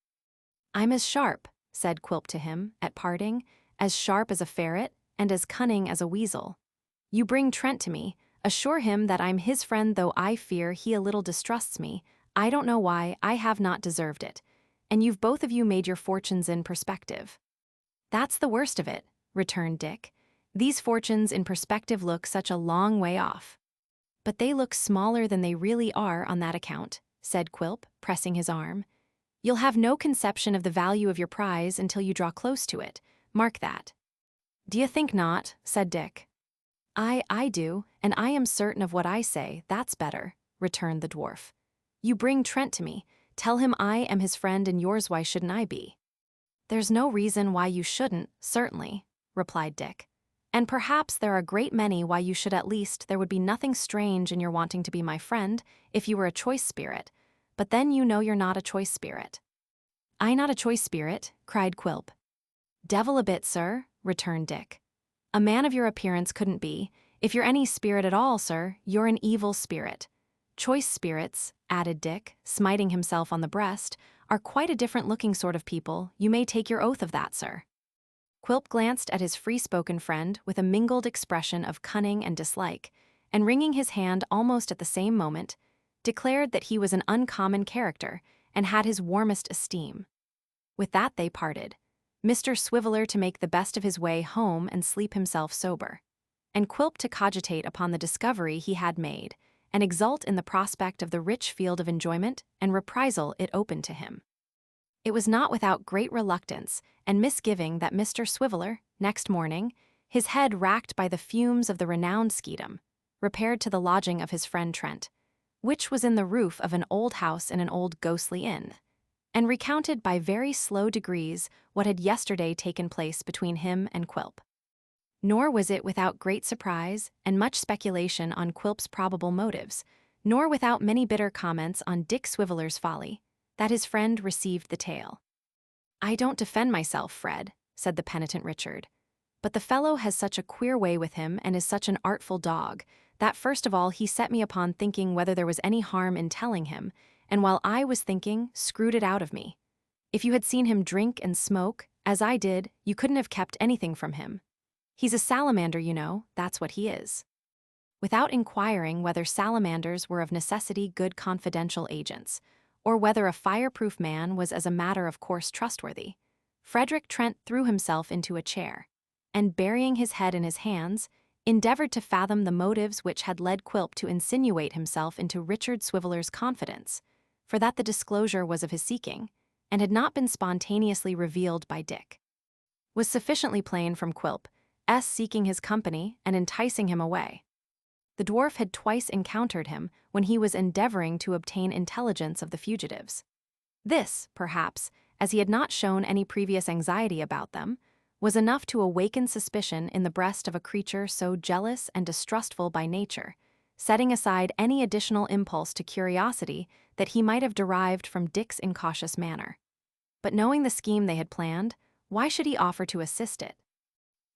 "I'm as sharp," said Quilp to him, at parting, "as sharp as a ferret and as cunning as a weasel. You bring Trent to me, assure him that I'm his friend, though I fear he a little distrusts me. I don't know why, I have not deserved it. And you've both of you made your fortunes in perspective." "That's the worst of it," returned Dick. "These fortunes in perspective look such a long way off." "But they look smaller than they really are on that account," said Quilp, pressing his arm. "You'll have no conception of the value of your prize until you draw close to it. Mark that." "D'ye think not?" said Dick. I do, and I am certain of what I say, that's better," returned the dwarf. "You bring Trent to me, tell him I am his friend and yours, why shouldn't I be?" "There's no reason why you shouldn't, certainly," replied Dick. "And perhaps there are a great many why you should. At least there would be nothing strange in your wanting to be my friend if you were a choice spirit, but then you know you're not a choice spirit." "I not a choice spirit?" cried Quilp. "Devil a bit, sir," returned Dick. "A man of your appearance couldn't be. If you're any spirit at all, sir, you're an evil spirit. Choice spirits," added Dick, smiting himself on the breast, "are quite a different-looking sort of people. You may take your oath of that, sir." Quilp glanced at his free-spoken friend with a mingled expression of cunning and dislike, and wringing his hand almost at the same moment, declared that he was an uncommon character and had his warmest esteem. With that they parted, Mr. Swiveller to make the best of his way home and sleep himself sober, and Quilp to cogitate upon the discovery he had made, and exult in the prospect of the rich field of enjoyment and reprisal it opened to him. It was not without great reluctance and misgiving that Mr. Swiveller, next morning, his head racked by the fumes of the renowned skedum, repaired to the lodging of his friend Trent, which was in the roof of an old house in an old ghostly inn, and recounted by very slow degrees what had yesterday taken place between him and Quilp. Nor was it without great surprise and much speculation on Quilp's probable motives, nor without many bitter comments on Dick Swiveller's folly, that his friend received the tale. "I don't defend myself, Fred," said the penitent Richard, "but the fellow has such a queer way with him and is such an artful dog, that first of all he set me upon thinking whether there was any harm in telling him, and while I was thinking, screwed it out of me. If you had seen him drink and smoke, as I did, you couldn't have kept anything from him. He's a salamander, you know, that's what he is." Without inquiring whether salamanders were of necessity good confidential agents, or whether a fireproof man was as a matter of course trustworthy, Frederick Trent threw himself into a chair, and burying his head in his hands, endeavored to fathom the motives which had led Quilp to insinuate himself into Richard Swiveller's confidence, for that the disclosure was of his seeking, and had not been spontaneously revealed by Dick, was sufficiently plain from Quilp's seeking his company and enticing him away. The dwarf had twice encountered him when he was endeavoring to obtain intelligence of the fugitives. This, perhaps, as he had not shown any previous anxiety about them, was enough to awaken suspicion in the breast of a creature so jealous and distrustful by nature, setting aside any additional impulse to curiosity that he might have derived from Dick's incautious manner. But knowing the scheme they had planned, why should he offer to assist it?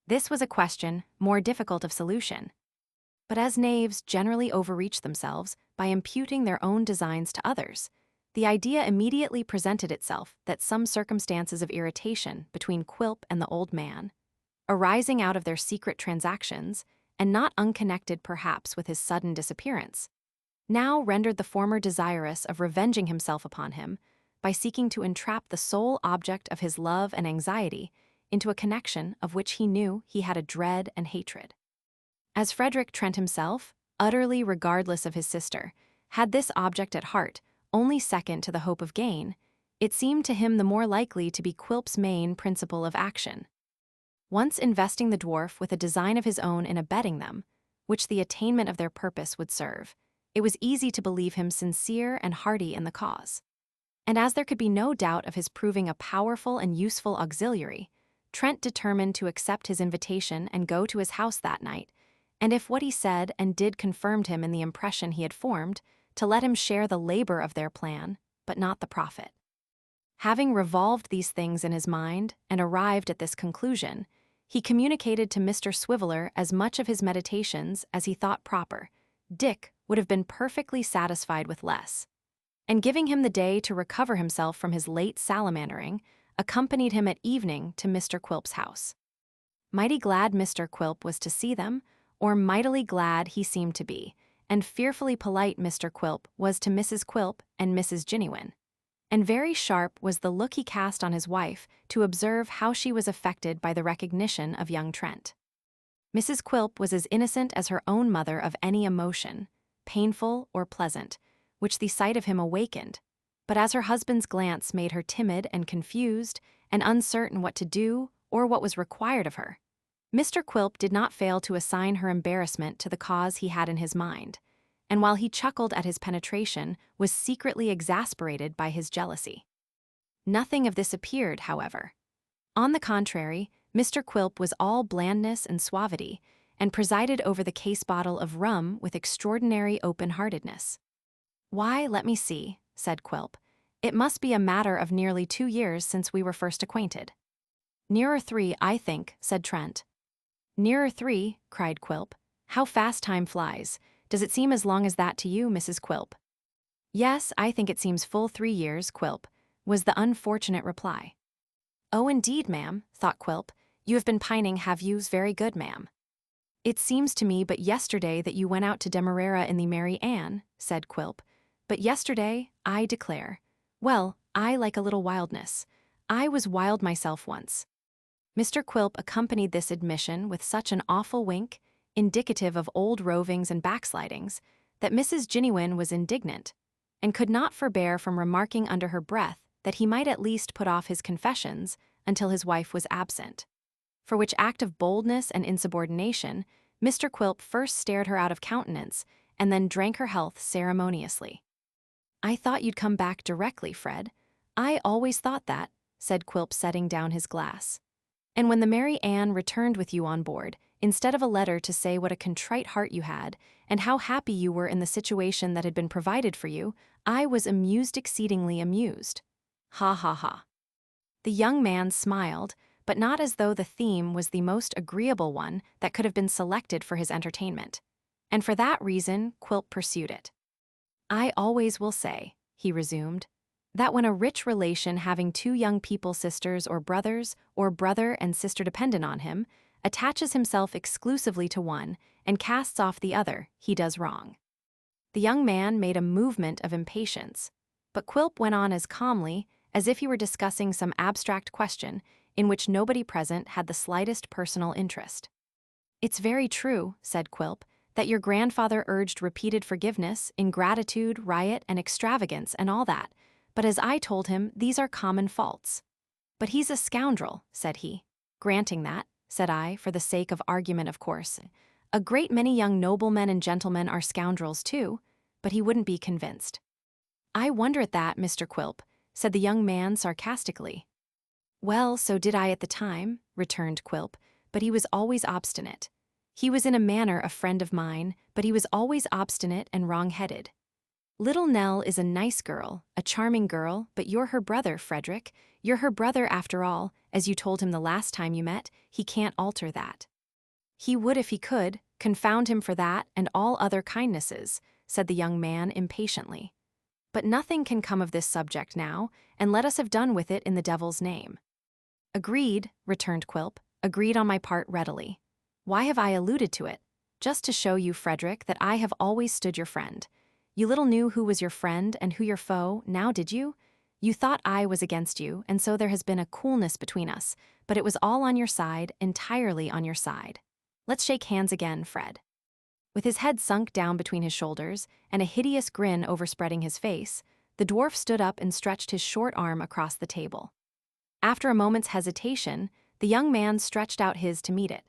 This was a question more difficult of solution. But as knaves generally overreach themselves by imputing their own designs to others, the idea immediately presented itself that some circumstances of irritation between Quilp and the old man, arising out of their secret transactions, and not unconnected perhaps with his sudden disappearance, now rendered the former desirous of revenging himself upon him by seeking to entrap the sole object of his love and anxiety into a connection of which he knew he had a dread and hatred. As Frederick Trent himself, utterly regardless of his sister, had this object at heart, only second to the hope of gain, it seemed to him the more likely to be Quilp's main principle of action. Once investing the dwarf with a design of his own in abetting them, which the attainment of their purpose would serve, it was easy to believe him sincere and hearty in the cause. And as there could be no doubt of his proving a powerful and useful auxiliary, Trent determined to accept his invitation and go to his house that night, and if what he said and did confirmed him in the impression he had formed, to let him share the labor of their plan, but not the profit. Having revolved these things in his mind and arrived at this conclusion, he communicated to Mr. Swiveller as much of his meditations as he thought proper. Dick would have been perfectly satisfied with less, and giving him the day to recover himself from his late salamandering, accompanied him at evening to Mr. Quilp's house. Mighty glad Mr. Quilp was to see them, or mightily glad he seemed to be, and fearfully polite Mr. Quilp was to Mrs. Quilp and Mrs. Ginniwin. And very sharp was the look he cast on his wife to observe how she was affected by the recognition of young Trent. Mrs. Quilp was as innocent as her own mother of any emotion, painful or pleasant, which the sight of him awakened, but as her husband's glance made her timid and confused and uncertain what to do or what was required of her, Mr. Quilp did not fail to assign her embarrassment to the cause he had in his mind, and while he chuckled at his penetration, was secretly exasperated by his jealousy. Nothing of this appeared, however. On the contrary, Mr. Quilp was all blandness and suavity, and presided over the case bottle of rum with extraordinary open-heartedness. "Why, let me see," said Quilp. "It must be a matter of nearly 2 years since we were first acquainted." "Nearer 3, I think," said Trent. "Nearer 3," cried Quilp. "How fast time flies. Does it seem as long as that to you, Mrs. Quilp?" "Yes, I think it seems full 3 years, Quilp," was the unfortunate reply. "Oh, indeed, ma'am," thought Quilp. "You have been pining, have you's very good, ma'am." "It seems to me but yesterday that you went out to Demerara in the Mary Ann," said Quilp. "But yesterday, I declare. Well, I like a little wildness. I was wild myself once." Mr. Quilp accompanied this admission with such an awful wink, indicative of old rovings and backslidings, that Mrs. Ginniwin was indignant, and could not forbear from remarking under her breath that he might at least put off his confessions until his wife was absent. For which act of boldness and insubordination, Mr. Quilp first stared her out of countenance, and then drank her health ceremoniously. "I thought you'd come back directly, Fred. I always thought that," said Quilp, setting down his glass. "And when the Mary Ann returned with you on board, instead of a letter to say what a contrite heart you had, and how happy you were in the situation that had been provided for you, I was amused, exceedingly amused. Ha ha ha." The young man smiled, but not as though the theme was the most agreeable one that could have been selected for his entertainment, and for that reason Quilp pursued it. "I always will say," he resumed, "that when a rich relation having 2 young people, sisters or brother and sister dependent on him, attaches himself exclusively to one and casts off the other, he does wrong." The young man made a movement of impatience, but Quilp went on as calmly as if he were discussing some abstract question in which nobody present had the slightest personal interest. "It's very true," said Quilp, "that your grandfather urged repeated forgiveness, ingratitude, riot, and extravagance, and all that, but as I told him, these are common faults." "But he's a scoundrel," said he. "Granting that," said I, for the sake of argument, of course. "A great many young noblemen and gentlemen are scoundrels too," but he wouldn't be convinced. "I wonder at that, Mr. Quilp," said the young man sarcastically. "Well, so did I at the time," returned Quilp, "but he was always obstinate. He was in a manner a friend of mine, but he was always obstinate and wrong-headed. Little Nell is a nice girl, a charming girl, but you're her brother, Frederick. You're her brother after all, as you told him the last time you met. He can't alter that." "He would if he could, confound him for that and all other kindnesses," said the young man impatiently. "But nothing can come of this subject now, and let us have done with it in the devil's name." "Agreed," returned Quilp, "agreed on my part readily. Why have I alluded to it? Just to show you, Frederick, that I have always stood your friend. You little knew who was your friend and who your foe, now did you? You thought I was against you, and so there has been a coolness between us, but it was all on your side, entirely on your side. Let's shake hands again, Fred." With his head sunk down between his shoulders and a hideous grin overspreading his face, the dwarf stood up and stretched his short arm across the table. After a moment's hesitation, the young man stretched out his to meet it.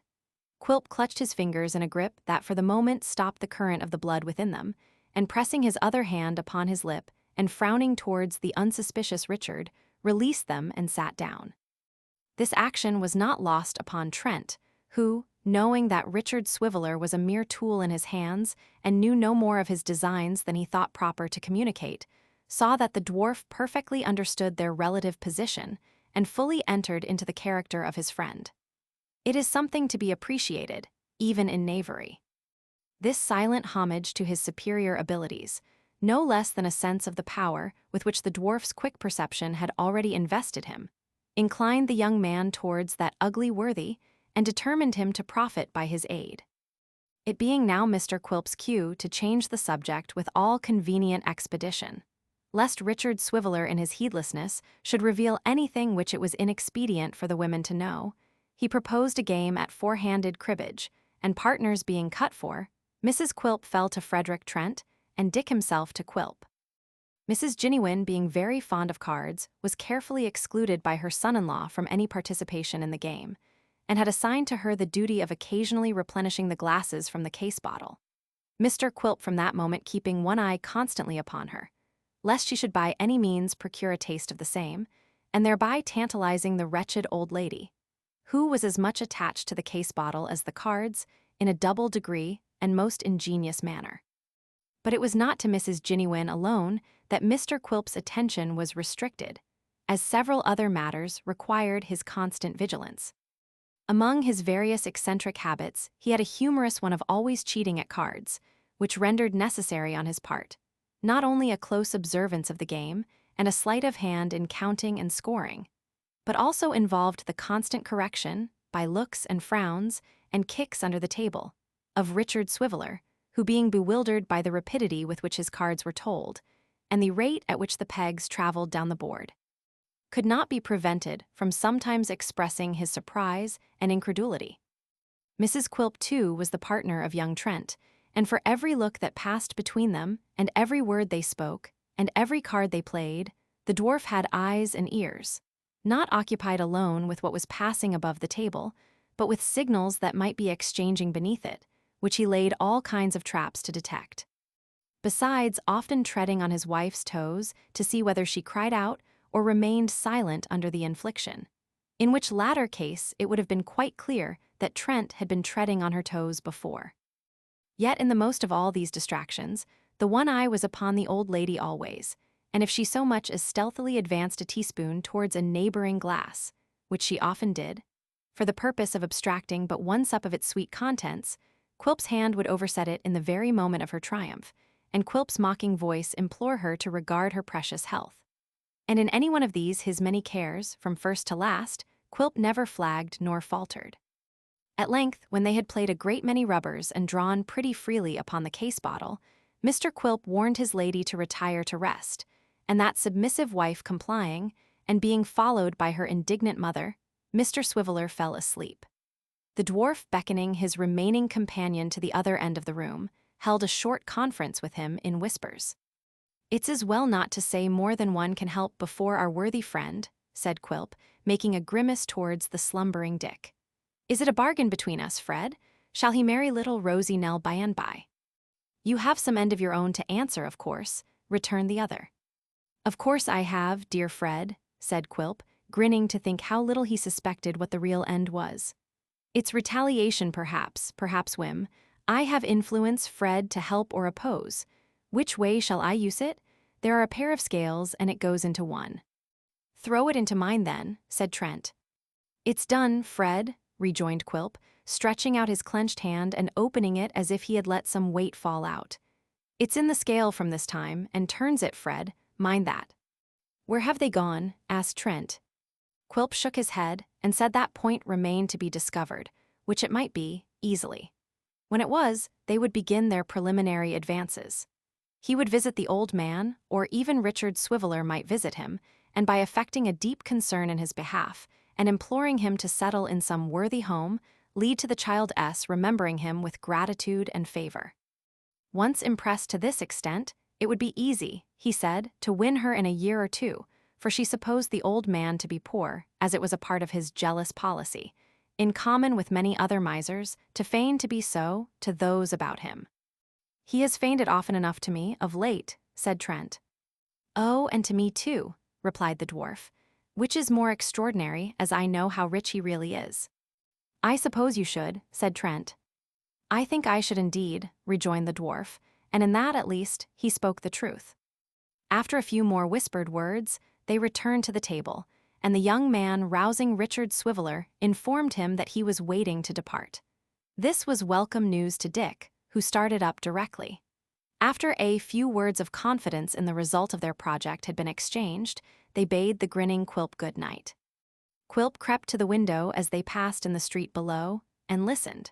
Quilp clutched his fingers in a grip that for the moment stopped the current of the blood within them, and pressing his other hand upon his lip and frowning towards the unsuspicious Richard, released them and sat down. This action was not lost upon Trent, who, knowing that Richard Swiveller was a mere tool in his hands and knew no more of his designs than he thought proper to communicate, saw that the dwarf perfectly understood their relative position and fully entered into the character of his friend. It is something to be appreciated, even in knavery. This silent homage to his superior abilities, no less than a sense of the power with which the dwarf's quick perception had already invested him, inclined the young man towards that ugly worthy and determined him to profit by his aid. It being now Mr. Quilp's cue to change the subject with all convenient expedition, lest Richard Swiveller in his heedlessness should reveal anything which it was inexpedient for the women to know, he proposed a game at four-handed cribbage, and partners being cut for, Mrs. Quilp fell to Frederick Trent, and Dick himself to Quilp. Mrs. Ginnywin, being very fond of cards, was carefully excluded by her son-in-law from any participation in the game, and had assigned to her the duty of occasionally replenishing the glasses from the case bottle, Mr. Quilp from that moment keeping one eye constantly upon her, lest she should by any means procure a taste of the same, and thereby tantalizing the wretched old lady, who was as much attached to the case bottle as the cards, in a double degree and most ingenious manner. But it was not to Mrs. Ginnywin alone that Mr. Quilp's attention was restricted, as several other matters required his constant vigilance. Among his various eccentric habits, he had a humorous one of always cheating at cards, which rendered necessary on his part not only a close observance of the game and a sleight of hand in counting and scoring, but also involved the constant correction, by looks and frowns and kicks under the table, of Richard Swiveller, who, being bewildered by the rapidity with which his cards were told, and the rate at which the pegs travelled down the board, could not be prevented from sometimes expressing his surprise and incredulity. Mrs. Quilp, too, was the partner of young Trent, and for every look that passed between them, and every word they spoke, and every card they played, the dwarf had eyes and ears, not occupied alone with what was passing above the table, but with signals that might be exchanging beneath it, which he laid all kinds of traps to detect. Besides often treading on his wife's toes to see whether she cried out or remained silent under the infliction, in which latter case it would have been quite clear that Trent had been treading on her toes before. Yet in the most of all these distractions, the one eye was upon the old lady always, and if she so much as stealthily advanced a teaspoon towards a neighboring glass, which she often did, for the purpose of abstracting but one sup of its sweet contents, Quilp's hand would overset it in the very moment of her triumph, and Quilp's mocking voice implore her to regard her precious health. And in any one of these his many cares, from first to last, Quilp never flagged nor faltered. At length, when they had played a great many rubbers and drawn pretty freely upon the case bottle, Mr. Quilp warned his lady to retire to rest, and that submissive wife complying, and being followed by her indignant mother, Mr. Swiveller fell asleep. The dwarf, beckoning his remaining companion to the other end of the room, held a short conference with him in whispers. "It's as well not to say more than one can help before our worthy friend," said Quilp, making a grimace towards the slumbering Dick. "Is it a bargain between us, Fred? Shall he marry little rosy Nell by and by?" "You have some end of your own to answer, of course," returned the other. "Of course I have, dear Fred," said Quilp, grinning to think how little he suspected what the real end was. "It's retaliation, perhaps whim. I have influence, Fred, to help or oppose. Which way shall I use it? There are a pair of scales, and it goes into one." "Throw it into mine, then," said Trent. "It's done, Fred," rejoined Quilp, stretching out his clenched hand and opening it as if he had let some weight fall out. "It's in the scale from this time, and turns it, Fred, mind that." "Where have they gone?" asked Trent. Quilp shook his head and said that point remained to be discovered, which it might be, easily. When it was, they would begin their preliminary advances. He would visit the old man, or even Richard Swiveller might visit him, and by affecting a deep concern in his behalf, and imploring him to settle in some worthy home, lead to the child S remembering him with gratitude and favor. Once impressed to this extent, it would be easy, he said, to win her in a year or two, for she supposed the old man to be poor, as it was a part of his jealous policy, in common with many other misers, to feign to be so to those about him. "He has feigned it often enough to me, of late," said Trent. "Oh, and to me too," replied the dwarf, "which is more extraordinary, as I know how rich he really is." "I suppose you should," said Trent. "I think I should indeed," rejoined the dwarf, and in that, at least, he spoke the truth. After a few more whispered words, they returned to the table, and the young man, rousing Richard Swiveller, informed him that he was waiting to depart. This was welcome news to Dick, who started up directly. After a few words of confidence in the result of their project had been exchanged, they bade the grinning Quilp good night. Quilp crept to the window as they passed in the street below, and listened.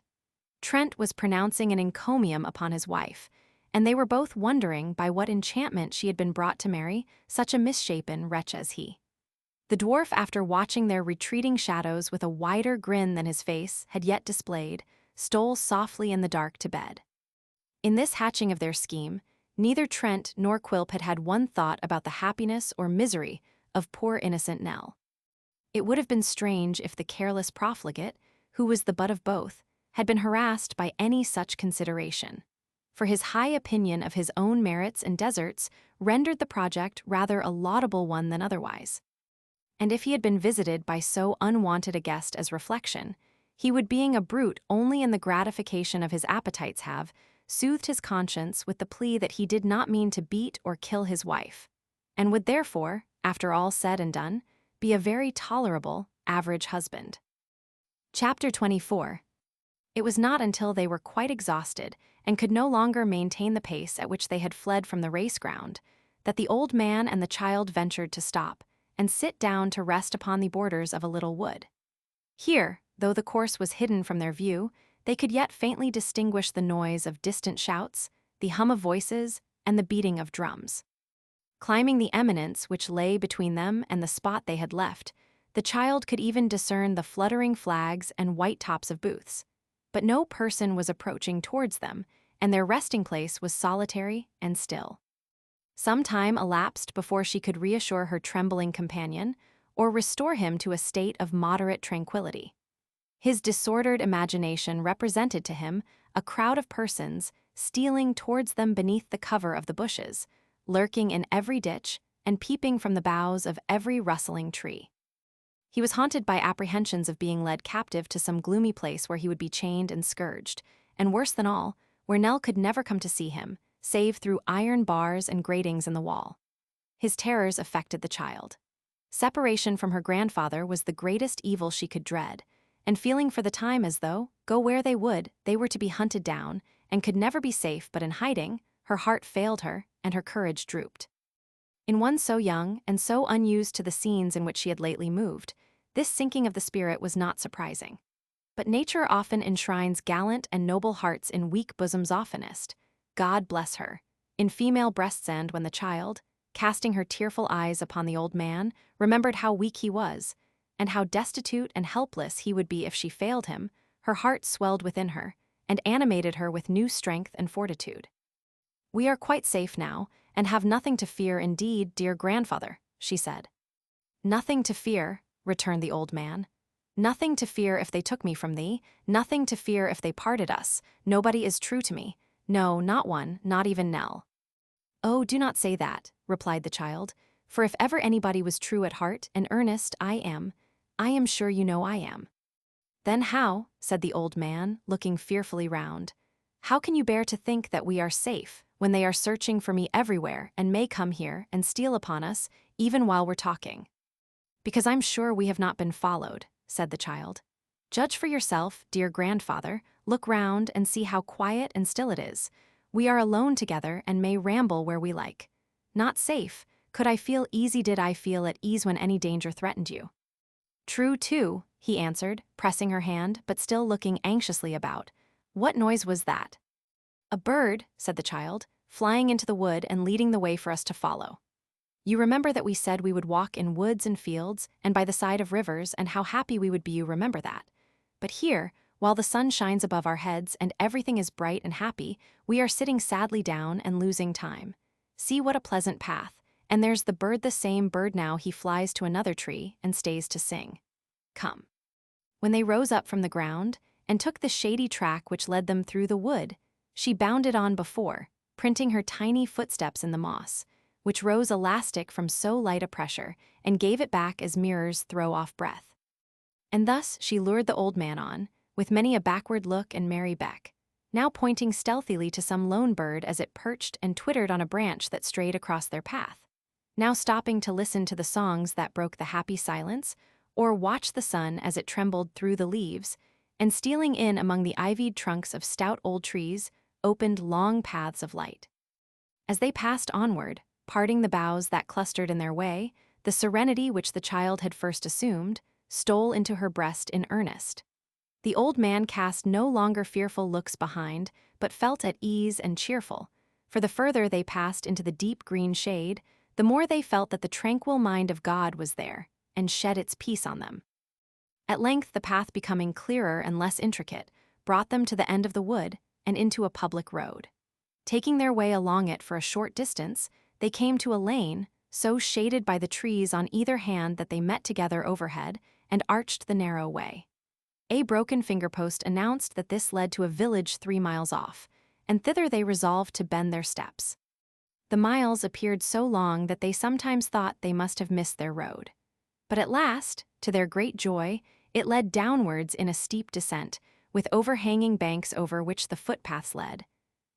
Trent was pronouncing an encomium upon his wife, and they were both wondering by what enchantment she had been brought to marry such a misshapen wretch as he. The dwarf, after watching their retreating shadows with a wider grin than his face had yet displayed, stole softly in the dark to bed. In this hatching of their scheme, neither Trent nor Quilp had had one thought about the happiness or misery of poor innocent Nell. It would have been strange if the careless profligate, who was the butt of both, had been harassed by any such consideration, for his high opinion of his own merits and deserts rendered the project rather a laudable one than otherwise. And if he had been visited by so unwanted a guest as reflection, he would, being a brute only in the gratification of his appetites, have soothed his conscience with the plea that he did not mean to beat or kill his wife, and would therefore, after all said and done, be a very tolerable, average husband. Chapter 24. It was not until they were quite exhausted and could no longer maintain the pace at which they had fled from the race ground that the old man and the child ventured to stop and sit down to rest upon the borders of a little wood. Here, though the course was hidden from their view, they could yet faintly distinguish the noise of distant shouts, the hum of voices, and the beating of drums. Climbing the eminence which lay between them and the spot they had left, the child could even discern the fluttering flags and white tops of booths. But no person was approaching towards them, and their resting place was solitary and still. Some time elapsed before she could reassure her trembling companion, or restore him to a state of moderate tranquility. His disordered imagination represented to him a crowd of persons stealing towards them beneath the cover of the bushes, lurking in every ditch and peeping from the boughs of every rustling tree. He was haunted by apprehensions of being led captive to some gloomy place where he would be chained and scourged, and worse than all, where Nell could never come to see him, save through iron bars and gratings in the wall. His terrors affected the child. Separation from her grandfather was the greatest evil she could dread, and feeling for the time as though, go where they would, they were to be hunted down, and could never be safe but in hiding, her heart failed her, and her courage drooped. In one so young and so unused to the scenes in which she had lately moved, this sinking of the spirit was not surprising. But nature often enshrines gallant and noble hearts in weak bosoms oftenest. God bless her. In female breasts, and when the child, casting her tearful eyes upon the old man, remembered how weak he was, and how destitute and helpless he would be if she failed him, her heart swelled within her, and animated her with new strength and fortitude. "We are quite safe now, and have nothing to fear indeed, dear grandfather," she said. "Nothing to fear," returned the old man. "Nothing to fear if they took me from thee, nothing to fear if they parted us. Nobody is true to me. No, not one, not even Nell." "Oh, do not say that," replied the child, "for if ever anybody was true at heart and earnest, I am sure you know I am." "Then how," said the old man, looking fearfully round, "how can you bear to think that we are safe, when they are searching for me everywhere and may come here and steal upon us, even while we're talking?" "Because I'm sure we have not been followed," said the child. "Judge for yourself, dear grandfather, look round and see how quiet and still it is. We are alone together and may ramble where we like. Not safe, could I feel easy did I feel at ease when any danger threatened you." "True, too," he answered, pressing her hand, but still looking anxiously about. "What noise was that?" "A bird," said the child, "flying into the wood and leading the way for us to follow. You remember that we said we would walk in woods and fields and by the side of rivers, and how happy we would be, you remember that. But here, while the sun shines above our heads and everything is bright and happy, we are sitting sadly down and losing time. See what a pleasant path, and there's the bird, the same bird now he flies to another tree and stays to sing. Come." When they rose up from the ground and took the shady track which led them through the wood, she bounded on before, printing her tiny footsteps in the moss, which rose elastic from so light a pressure, and gave it back as mirrors throw off breath. And thus she lured the old man on, with many a backward look and merry beck, now pointing stealthily to some lone bird as it perched and twittered on a branch that strayed across their path, now stopping to listen to the songs that broke the happy silence, or watch the sun as it trembled through the leaves, and stealing in among the ivied trunks of stout old trees, opened long paths of light. As they passed onward, parting the boughs that clustered in their way, the serenity which the child had first assumed stole into her breast in earnest. The old man cast no longer fearful looks behind, but felt at ease and cheerful, for the further they passed into the deep green shade, the more they felt that the tranquil mind of God was there, and shed its peace on them. At length the path becoming clearer and less intricate, brought them to the end of the wood and into a public road. Taking their way along it for a short distance, they came to a lane, so shaded by the trees on either hand that they met together overhead and arched the narrow way. A broken fingerpost announced that this led to a village 3 miles off, and thither they resolved to bend their steps. The miles appeared so long that they sometimes thought they must have missed their road. But at last, to their great joy, it led downwards in a steep descent, with overhanging banks over which the footpaths led,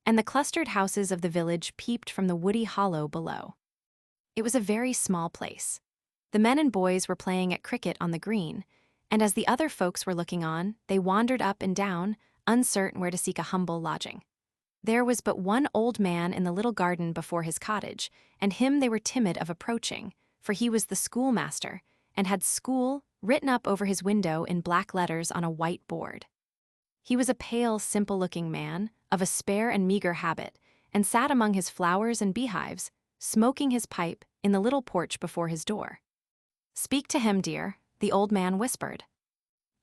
and the clustered houses of the village peeped from the woody hollow below. It was a very small place. The men and boys were playing at cricket on the green, and as the other folks were looking on, they wandered up and down, uncertain where to seek a humble lodging. There was but one old man in the little garden before his cottage, and him they were timid of approaching, for he was the schoolmaster, and had school written up over his window in black letters on a white board. He was a pale, simple-looking man, of a spare and meager habit, and sat among his flowers and beehives, smoking his pipe in the little porch before his door. "Speak to him, dear," the old man whispered.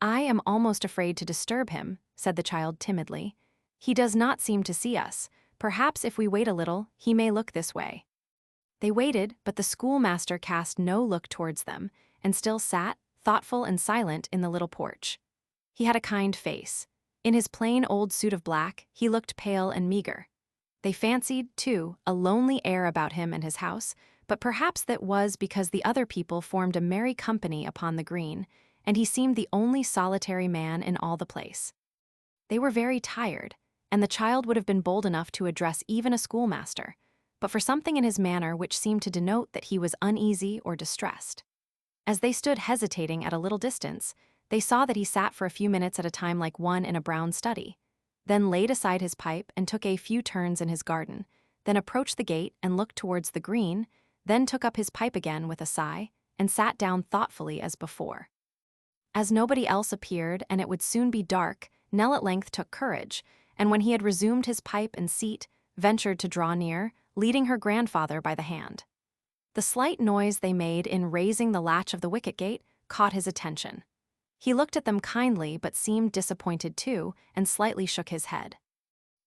"I am almost afraid to disturb him," said the child timidly. "He does not seem to see us. Perhaps if we wait a little, he may look this way." They waited, but the schoolmaster cast no look towards them, and still sat, thoughtful and silent, in the little porch. He had a kind face. In his plain old suit of black, he looked pale and meager. They fancied, too, a lonely air about him and his house, but perhaps that was because the other people formed a merry company upon the green, and he seemed the only solitary man in all the place. They were very tired, and the child would have been bold enough to address even a schoolmaster, but for something in his manner which seemed to denote that he was uneasy or distressed. As they stood hesitating at a little distance, they saw that he sat for a few minutes at a time like one in a brown study, then laid aside his pipe and took a few turns in his garden, then approached the gate and looked towards the green, then took up his pipe again with a sigh, and sat down thoughtfully as before. As nobody else appeared and it would soon be dark, Nell at length took courage, and when he had resumed his pipe and seat, ventured to draw near, leading her grandfather by the hand. The slight noise they made in raising the latch of the wicket-gate caught his attention. He looked at them kindly but seemed disappointed too, and slightly shook his head.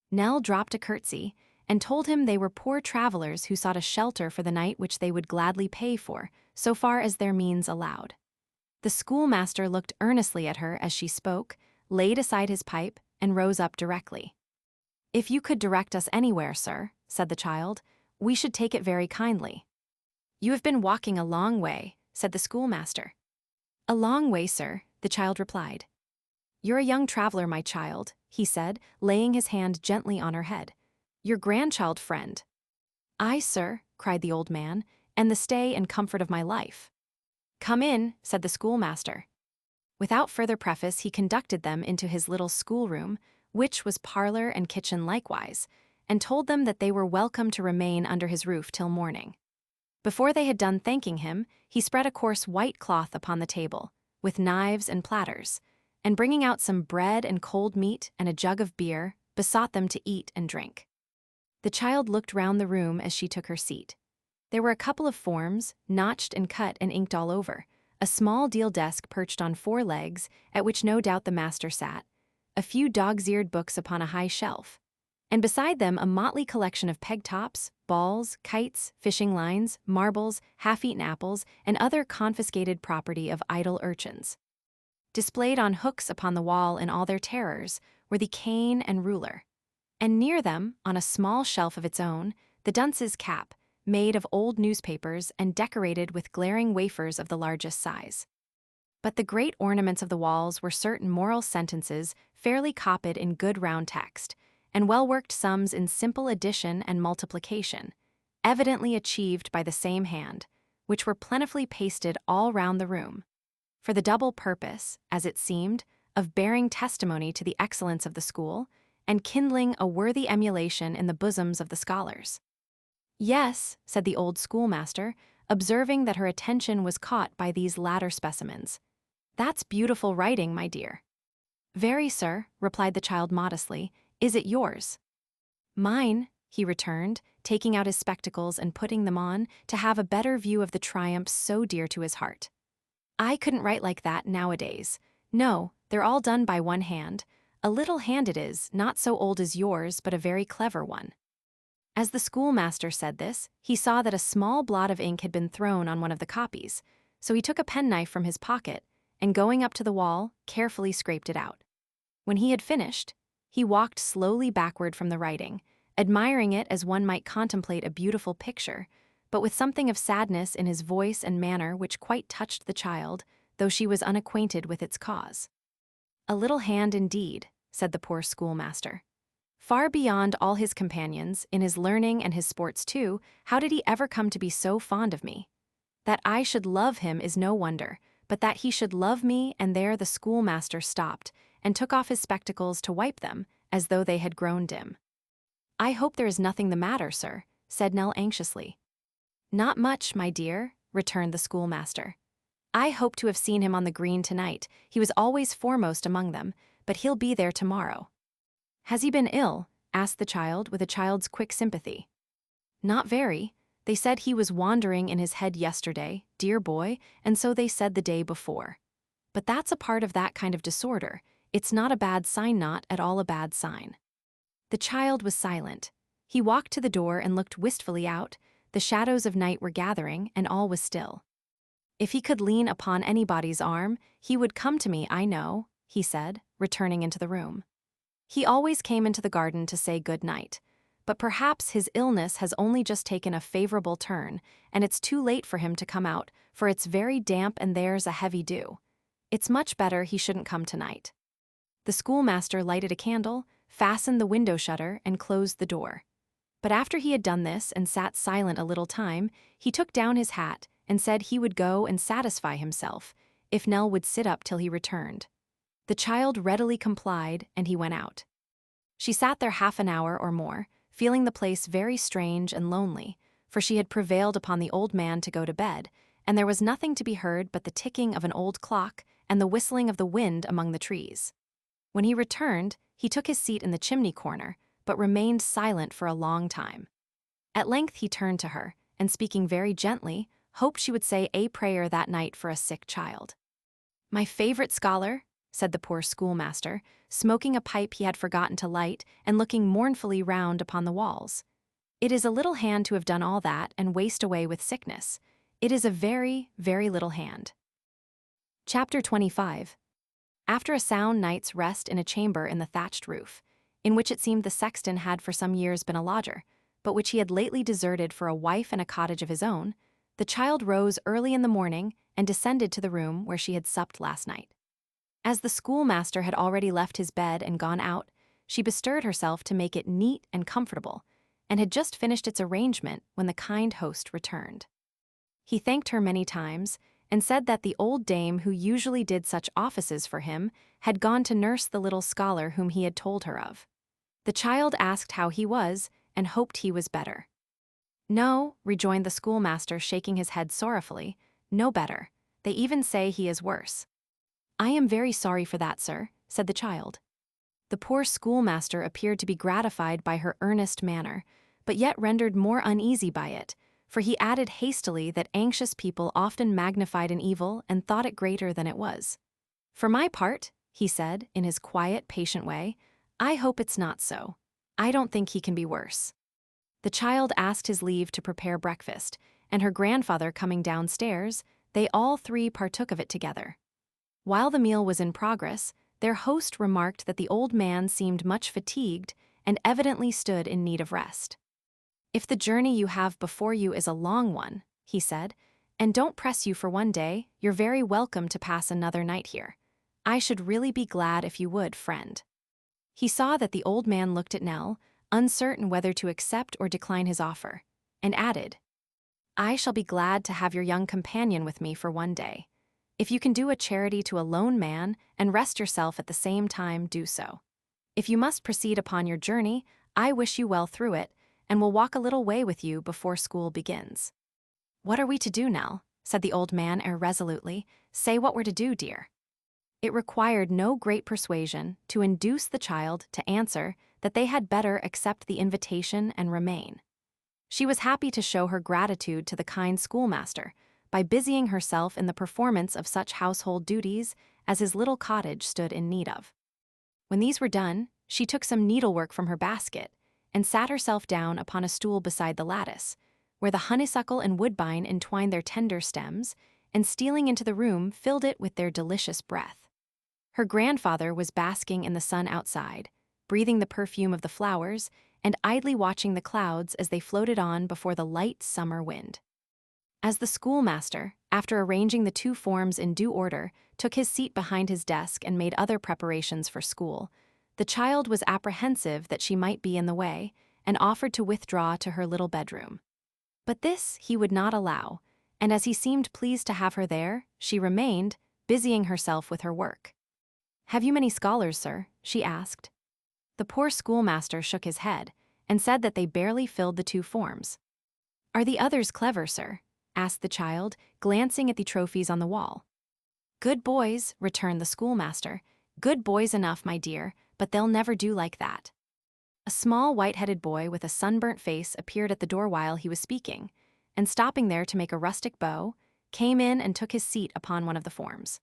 Nell dropped a curtsy, and told him they were poor travelers who sought a shelter for the night which they would gladly pay for, so far as their means allowed. The schoolmaster looked earnestly at her as she spoke, laid aside his pipe, and rose up directly. "If you could direct us anywhere, sir," said the child, "we should take it very kindly." "You have been walking a long way," said the schoolmaster. "A long way, sir," the child replied. "You're a young traveler, my child," he said, laying his hand gently on her head. "Your grandchild friend." "I, sir," cried the old man, "and the stay and comfort of my life." "Come in," said the schoolmaster. Without further preface, he conducted them into his little schoolroom, which was parlor and kitchen likewise, and told them that they were welcome to remain under his roof till morning. Before they had done thanking him, he spread a coarse white cloth upon the table, with knives and platters, and bringing out some bread and cold meat and a jug of beer, besought them to eat and drink. The child looked round the room as she took her seat. There were a couple of forms, notched and cut and inked all over, a small deal desk perched on 4 legs, at which no doubt the master sat, a few dog's-eared books upon a high shelf, and beside them a motley collection of peg-tops, balls, kites, fishing lines, marbles, half-eaten apples, and other confiscated property of idle urchins. Displayed on hooks upon the wall in all their terrors were the cane and ruler, and near them, on a small shelf of its own, the dunce's cap, made of old newspapers and decorated with glaring wafers of the largest size. But the great ornaments of the walls were certain moral sentences fairly copied in good round text, and well-worked sums in simple addition and multiplication, evidently achieved by the same hand, which were plentifully pasted all round the room, for the double purpose, as it seemed, of bearing testimony to the excellence of the school, and kindling a worthy emulation in the bosoms of the scholars. "Yes," said the old schoolmaster, observing that her attention was caught by these latter specimens. "That's beautiful writing, my dear." "Very, sir," replied the child modestly. "Is it yours?" "Mine," he returned, taking out his spectacles and putting them on to have a better view of the triumphs so dear to his heart. "I couldn't write like that nowadays. No, they're all done by one hand. A little hand it is, not so old as yours, but a very clever one." As the schoolmaster said this, he saw that a small blot of ink had been thrown on one of the copies, so he took a penknife from his pocket and, going up to the wall, carefully scraped it out. When he had finished, he walked slowly backward from the writing, admiring it as one might contemplate a beautiful picture, but with something of sadness in his voice and manner which quite touched the child, though she was unacquainted with its cause. "A little hand indeed," said the poor schoolmaster. "Far beyond all his companions, in his learning and his sports too, how did he ever come to be so fond of me? That I should love him is no wonder, but that he should love me," and there the schoolmaster stopped and took off his spectacles to wipe them, as though they had grown dim. "I hope there is nothing the matter, sir," said Nell anxiously. "Not much, my dear," returned the schoolmaster. "I hope to have seen him on the green tonight. He was always foremost among them, but he'll be there tomorrow." "Has he been ill?" asked the child with a child's quick sympathy. "Not very. They said he was wandering in his head yesterday, dear boy, and so they said the day before. But that's a part of that kind of disorder. It's not a bad sign, not at all a bad sign." The child was silent. He walked to the door and looked wistfully out. The shadows of night were gathering, and all was still. "If he could lean upon anybody's arm, he would come to me, I know," he said, returning into the room. "He always came into the garden to say good night. But perhaps his illness has only just taken a favorable turn, and it's too late for him to come out, for it's very damp and there's a heavy dew. It's much better he shouldn't come tonight." The schoolmaster lighted a candle, fastened the window shutter, and closed the door. But after he had done this and sat silent a little time, he took down his hat and said he would go and satisfy himself, if Nell would sit up till he returned. The child readily complied, and he went out. She sat there half an hour or more, feeling the place very strange and lonely, for she had prevailed upon the old man to go to bed, and there was nothing to be heard but the ticking of an old clock and the whistling of the wind among the trees. When he returned, he took his seat in the chimney corner, but remained silent for a long time. At length he turned to her, and speaking very gently, hoped she would say a prayer that night for a sick child. "My favorite scholar," said the poor schoolmaster, smoking a pipe he had forgotten to light and looking mournfully round upon the walls. "It is a little hand to have done all that and waste away with sickness. It is a very, very little hand." Chapter 25. After a sound night's rest in a chamber in the thatched roof, in which it seemed the sexton had for some years been a lodger, but which he had lately deserted for a wife and a cottage of his own, the child rose early in the morning and descended to the room where she had supped last night. As the schoolmaster had already left his bed and gone out, she bestirred herself to make it neat and comfortable, and had just finished its arrangement when the kind host returned. He thanked her many times, and said that the old dame who usually did such offices for him had gone to nurse the little scholar whom he had told her of. The child asked how he was, and hoped he was better. "No," rejoined the schoolmaster, shaking his head sorrowfully, "no better. They even say he is worse." "I am very sorry for that, sir," said the child. The poor schoolmaster appeared to be gratified by her earnest manner, but yet rendered more uneasy by it, for he added hastily that anxious people often magnified an evil and thought it greater than it was. "For my part," he said, in his quiet, patient way, "I hope it's not so. I don't think he can be worse." The child asked his leave to prepare breakfast, and her grandfather coming downstairs, they all three partook of it together. While the meal was in progress, their host remarked that the old man seemed much fatigued and evidently stood in need of rest. "If the journey you have before you is a long one," he said, "and don't press you for one day, you're very welcome to pass another night here. I should really be glad if you would, friend." He saw that the old man looked at Nell, uncertain whether to accept or decline his offer, and added, "I shall be glad to have your young companion with me for one day. If you can do a charity to a lone man and rest yourself at the same time, do so. If you must proceed upon your journey, I wish you well through it, and will walk a little way with you before school begins." "What are we to do, Nell?" said the old man irresolutely. "Say what we're to do, dear." It required no great persuasion to induce the child to answer that they had better accept the invitation and remain. She was happy to show her gratitude to the kind schoolmaster by busying herself in the performance of such household duties as his little cottage stood in need of. When these were done, she took some needlework from her basket and sat herself down upon a stool beside the lattice, where the honeysuckle and woodbine entwined their tender stems, and stealing into the room filled it with their delicious breath. Her grandfather was basking in the sun outside, breathing the perfume of the flowers and idly watching the clouds as they floated on before the light summer wind. As the schoolmaster, after arranging the two forms in due order, took his seat behind his desk and made other preparations for school, the child was apprehensive that she might be in the way, and offered to withdraw to her little bedroom. But this he would not allow, and as he seemed pleased to have her there, she remained, busying herself with her work. "Have you many scholars, sir?" she asked. The poor schoolmaster shook his head, and said that they barely filled the two forms. "Are the others clever, sir?" asked the child, glancing at the trophies on the wall. "Good boys," returned the schoolmaster. "Good boys enough, my dear, but they'll never do like that." A small white-headed boy with a sunburnt face appeared at the door while he was speaking, and stopping there to make a rustic bow, came in and took his seat upon one of the forms.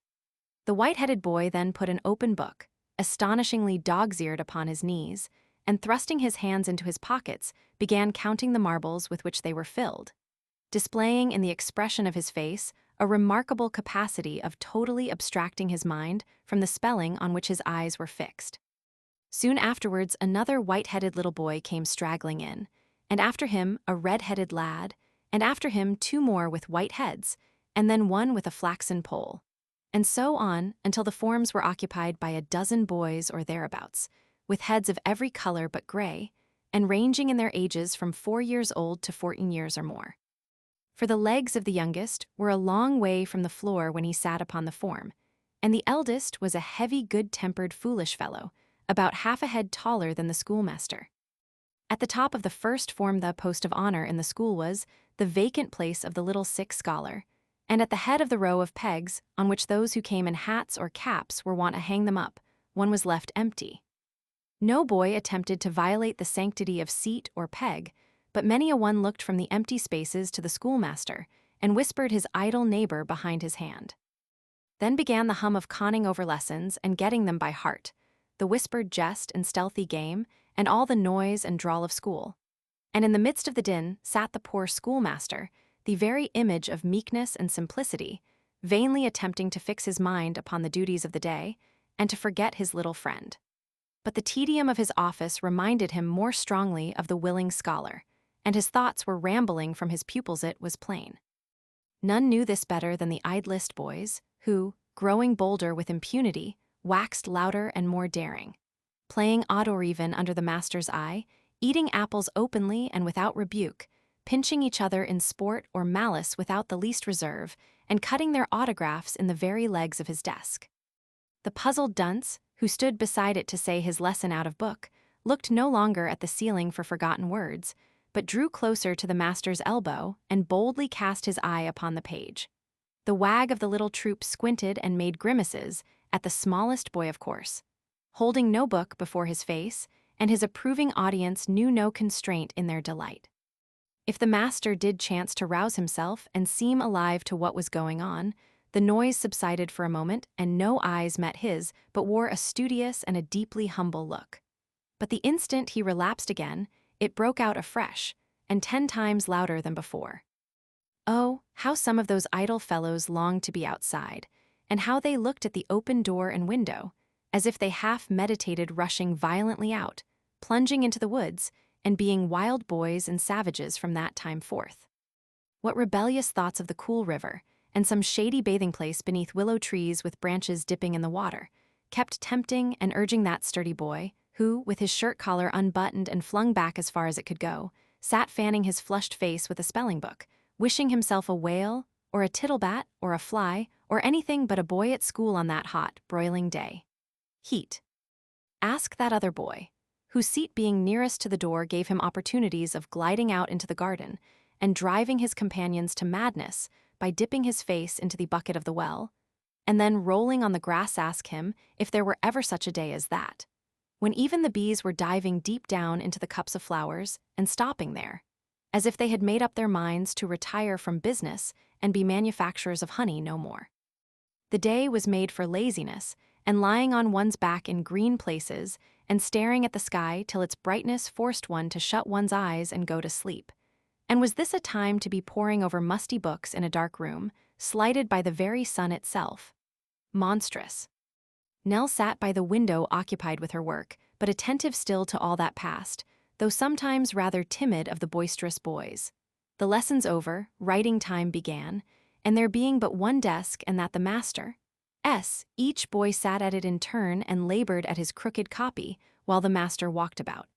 The white-headed boy then put an open book, astonishingly dog's-eared, upon his knees, and thrusting his hands into his pockets, began counting the marbles with which they were filled, displaying in the expression of his face a remarkable capacity of totally abstracting his mind from the spelling on which his eyes were fixed. Soon afterwards another white-headed little boy came straggling in, and after him a red-headed lad, and after him two more with white heads, and then one with a flaxen poll, and so on until the forms were occupied by a dozen boys or thereabouts, with heads of every color but gray, and ranging in their ages from 4 years old to 14 years or more. For the legs of the youngest were a long way from the floor when he sat upon the form, and the eldest was a heavy, good-tempered, foolish fellow, about half a head taller than the schoolmaster. At the top of the first form the post of honor in the school was the vacant place of the little sick scholar, and at the head of the row of pegs on which those who came in hats or caps were wont to hang them up, one was left empty. No boy attempted to violate the sanctity of seat or peg, but many a one looked from the empty spaces to the schoolmaster and whispered his idle neighbor behind his hand. Then began the hum of conning over lessons and getting them by heart, the whispered jest and stealthy game, and all the noise and drawl of school. And in the midst of the din sat the poor schoolmaster, the very image of meekness and simplicity, vainly attempting to fix his mind upon the duties of the day, and to forget his little friend. But the tedium of his office reminded him more strongly of the willing scholar, and his thoughts were rambling from his pupils, it was plain. None knew this better than the idlest boys, who, growing bolder with impunity, waxed louder and more daring, playing odd or even under the master's eye, eating apples openly and without rebuke, pinching each other in sport or malice without the least reserve, and cutting their autographs in the very legs of his desk. The puzzled dunce, who stood beside it to say his lesson out of book, looked no longer at the ceiling for forgotten words, but drew closer to the master's elbow and boldly cast his eye upon the page. The wag of the little troop squinted and made grimaces at the smallest boy, of course, holding no book before his face, and his approving audience knew no constraint in their delight. If the master did chance to rouse himself and seem alive to what was going on, the noise subsided for a moment, and no eyes met his but wore a studious and a deeply humble look. But the instant he relapsed again, it broke out afresh, and 10 times louder than before. Oh, how some of those idle fellows longed to be outside, and how they looked at the open door and window, as if they half meditated rushing violently out, plunging into the woods, and being wild boys and savages from that time forth. What rebellious thoughts of the cool river, and some shady bathing place beneath willow trees with branches dipping in the water, kept tempting and urging that sturdy boy, who, with his shirt collar unbuttoned and flung back as far as it could go, sat fanning his flushed face with a spelling book, wishing himself a whale, or a tittlebat, or a fly, or anything but a boy at school on that hot, broiling day. Heat. Ask that other boy, whose seat being nearest to the door gave him opportunities of gliding out into the garden and driving his companions to madness by dipping his face into the bucket of the well, and then rolling on the grass. Ask him if there were ever such a day as that, when even the bees were diving deep down into the cups of flowers and stopping there, as if they had made up their minds to retire from business and be manufacturers of honey no more. The day was made for laziness and lying on one's back in green places and staring at the sky till its brightness forced one to shut one's eyes and go to sleep. And was this a time to be poring over musty books in a dark room, slighted by the very sun itself? Monstrous. Nell sat by the window occupied with her work, but attentive still to all that passed, though sometimes rather timid of the boisterous boys. The lessons over, writing time began, and there being but one desk and that the master's, each boy sat at it in turn and labored at his crooked copy while the master walked about.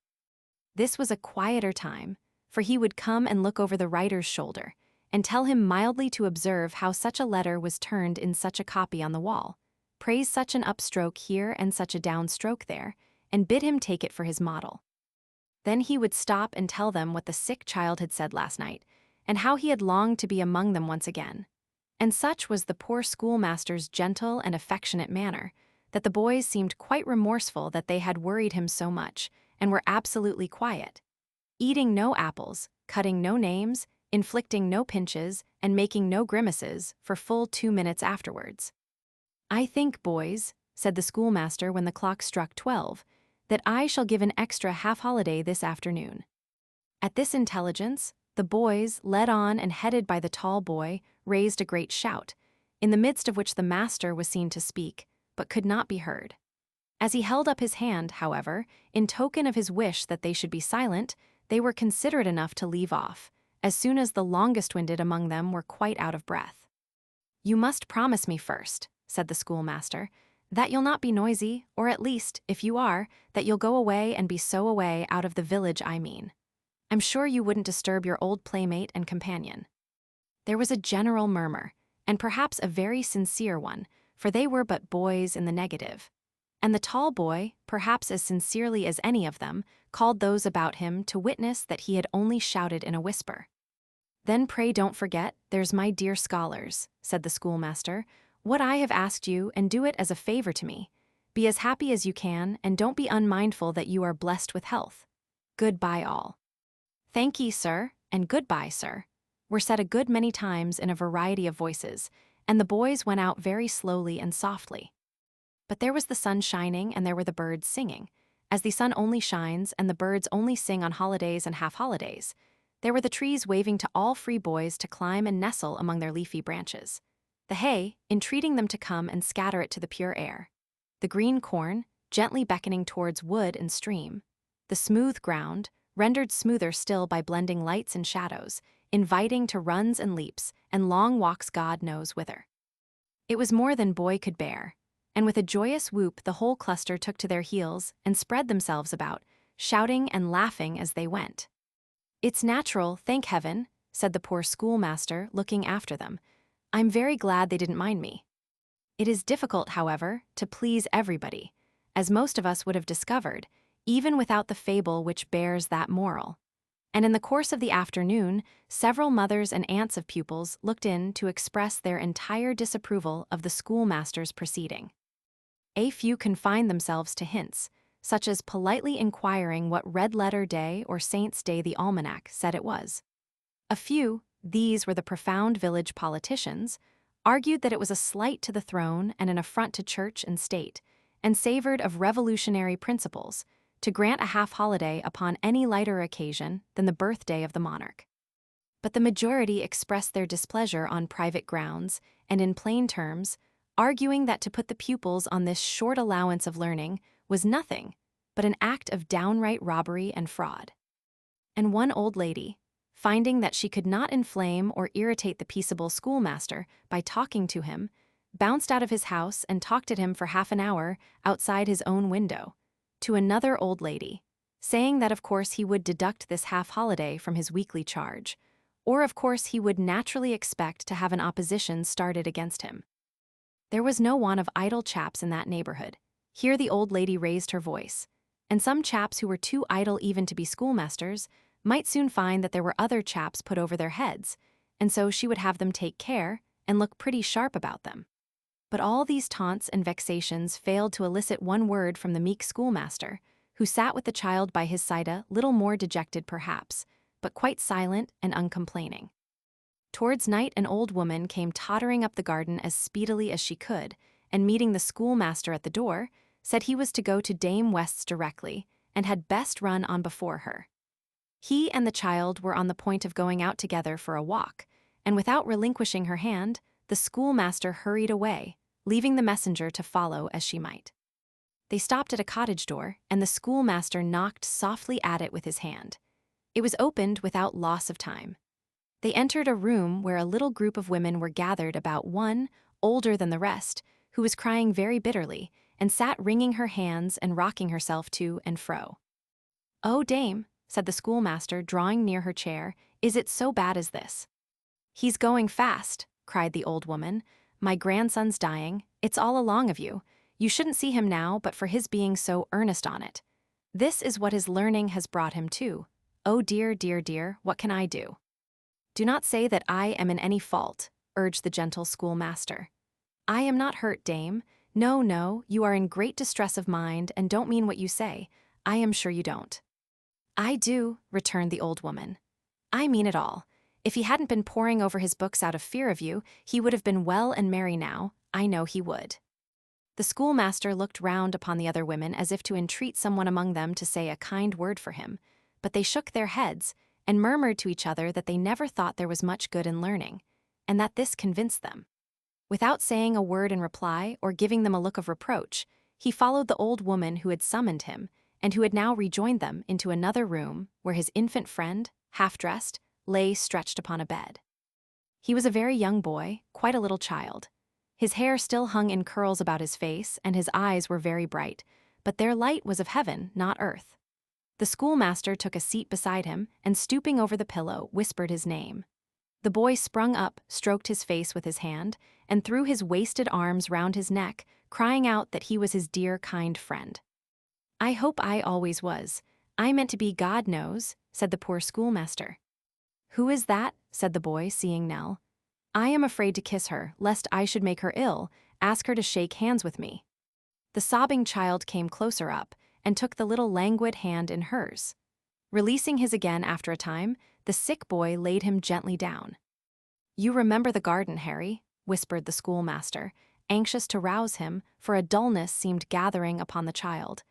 This was a quieter time, for he would come and look over the writer's shoulder, and tell him mildly to observe how such a letter was turned in such a copy on the wall, praise such an upstroke here and such a downstroke there, and bid him take it for his model. Then he would stop and tell them what the sick child had said last night, and how he had longed to be among them once again. And such was the poor schoolmaster's gentle and affectionate manner, that the boys seemed quite remorseful that they had worried him so much, and were absolutely quiet, eating no apples, cutting no names, inflicting no pinches, and making no grimaces for full 2 minutes afterwards. "I think, boys," said the schoolmaster when the clock struck 12, "that I shall give an extra half-holiday this afternoon." At this intelligence, the boys, led on and headed by the tall boy, raised a great shout, in the midst of which the master was seen to speak, but could not be heard. As he held up his hand, however, in token of his wish that they should be silent, they were considerate enough to leave off, as soon as the longest-winded among them were quite out of breath. "You must promise me first," said the schoolmaster, "that you'll not be noisy, or at least, if you are, that you'll go away and be so away out of the village, I mean. I'm sure you wouldn't disturb your old playmate and companion." There was a general murmur, and perhaps a very sincere one, for they were but boys in the negative. And the tall boy, perhaps as sincerely as any of them, called those about him to witness that he had only shouted in a whisper. "Then pray don't forget, there's my dear scholars," said the schoolmaster, "what I have asked you, and do it as a favor to me. Be as happy as you can, and don't be unmindful that you are blessed with health. Good-bye all." "Thank ye, sir," and "Good-bye, sir," were said a good many times in a variety of voices, and the boys went out very slowly and softly. But there was the sun shining, and there were the birds singing, as the sun only shines and the birds only sing on holidays and half-holidays. There were the trees waving to all free boys to climb and nestle among their leafy branches, the hay entreating them to come and scatter it to the pure air, the green corn gently beckoning towards wood and stream, the smooth ground, rendered smoother still by blending lights and shadows, inviting to runs and leaps and long walks God knows whither. It was more than boy could bear, and with a joyous whoop the whole cluster took to their heels and spread themselves about, shouting and laughing as they went. "It's natural, thank heaven," said the poor schoolmaster, looking after them. "I'm very glad they didn't mind me." It is difficult, however, to please everybody, as most of us would have discovered, even without the fable which bears that moral. And in the course of the afternoon, several mothers and aunts of pupils looked in to express their entire disapproval of the schoolmaster's proceeding. A few confined themselves to hints, such as politely inquiring what red-letter day or saint's day the almanac said it was. A few, these were the profound village politicians, argued that it was a slight to the throne and an affront to church and state, and savored of revolutionary principles, to grant a half-holiday upon any lighter occasion than the birthday of the monarch. But the majority expressed their displeasure on private grounds, and in plain terms, arguing that to put the pupils on this short allowance of learning was nothing but an act of downright robbery and fraud. And one old lady, finding that she could not inflame or irritate the peaceable schoolmaster by talking to him, bounced out of his house and talked at him for half an hour outside his own window, to another old lady, saying that of course he would deduct this half-holiday from his weekly charge, or of course he would naturally expect to have an opposition started against him. There was no want of idle chaps in that neighborhood. Here the old lady raised her voice, and some chaps who were too idle even to be schoolmasters might soon find that there were other chaps put over their heads, and so she would have them take care and look pretty sharp about them. But all these taunts and vexations failed to elicit one word from the meek schoolmaster, who sat with the child by his side, a little more dejected perhaps, but quite silent and uncomplaining. Towards night an old woman came tottering up the garden as speedily as she could, and meeting the schoolmaster at the door, said he was to go to Dame West's directly, and had best run on before her. He and the child were on the point of going out together for a walk, and without relinquishing her hand, the schoolmaster hurried away, leaving the messenger to follow as she might. They stopped at a cottage door, and the schoolmaster knocked softly at it with his hand. It was opened without loss of time. They entered a room where a little group of women were gathered about one, older than the rest, who was crying very bitterly, and sat wringing her hands and rocking herself to and fro. "Oh, dame," said the schoolmaster, drawing near her chair, "is it so bad as this?" "He's going fast," cried the old woman. "My grandson's dying. It's all along of you. You shouldn't see him now but for his being so earnest on it. This is what his learning has brought him to. Oh dear, dear, dear, what can I do?" "Do not say that I am in any fault," urged the gentle schoolmaster. "I am not hurt, dame. No, no, you are in great distress of mind and don't mean what you say. I am sure you don't." "I do," returned the old woman. "I mean it all. If he hadn't been poring over his books out of fear of you, he would have been well and merry now. I know he would." The schoolmaster looked round upon the other women as if to entreat someone among them to say a kind word for him, but they shook their heads and murmured to each other that they never thought there was much good in learning, and that this convinced them. Without saying a word in reply or giving them a look of reproach, he followed the old woman who had summoned him, and who had now rejoined them, into another room where his infant friend, half-dressed, lay stretched upon a bed. He was a very young boy, quite a little child. His hair still hung in curls about his face, and his eyes were very bright, but their light was of heaven, not earth. The schoolmaster took a seat beside him, and stooping over the pillow, whispered his name. The boy sprung up, stroked his face with his hand, and threw his wasted arms round his neck, crying out that he was his dear, kind friend. "I hope I always was. I meant to be, God knows," said the poor schoolmaster. "Who is that?" said the boy, seeing Nell. "I am afraid to kiss her, lest I should make her ill. Ask her to shake hands with me." The sobbing child came closer up, and took the little languid hand in hers. Releasing his again after a time, the sick boy laid him gently down. "You remember the garden, Harry," whispered the schoolmaster, anxious to rouse him, for a dullness seemed gathering upon the child.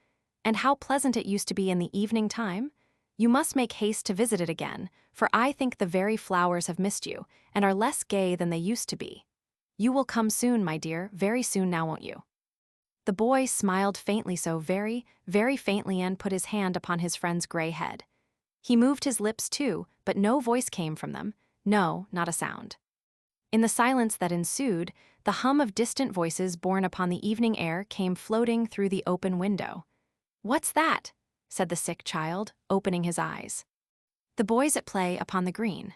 "And how pleasant it used to be in the evening time? You must make haste to visit it again, for I think the very flowers have missed you, and are less gay than they used to be. You will come soon, my dear, very soon now, won't you?" The boy smiled faintly, so very, very faintly, and put his hand upon his friend's gray head. He moved his lips too, but no voice came from them, no, not a sound. In the silence that ensued, the hum of distant voices borne upon the evening air came floating through the open window. "What's that?" said the sick child, opening his eyes. "The boy's at play upon the green."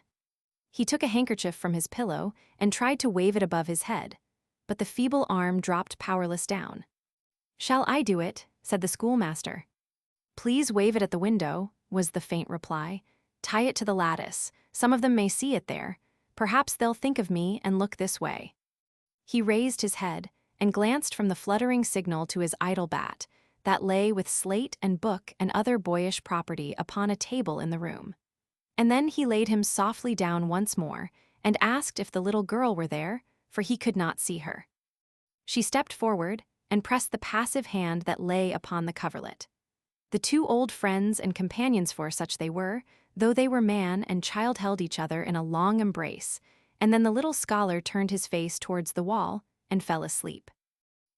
He took a handkerchief from his pillow and tried to wave it above his head, but the feeble arm dropped powerless down. "Shall I do it?" said the schoolmaster. "Please wave it at the window," was the faint reply. "Tie it to the lattice. Some of them may see it there. Perhaps they'll think of me and look this way." He raised his head and glanced from the fluttering signal to his idle bat, that lay with slate and book and other boyish property upon a table in the room. And then he laid him softly down once more, and asked if the little girl were there, for he could not see her. She stepped forward and pressed the passive hand that lay upon the coverlet. The two old friends and companions, for such they were, though they were man and child, held each other in a long embrace, and then the little scholar turned his face towards the wall and fell asleep.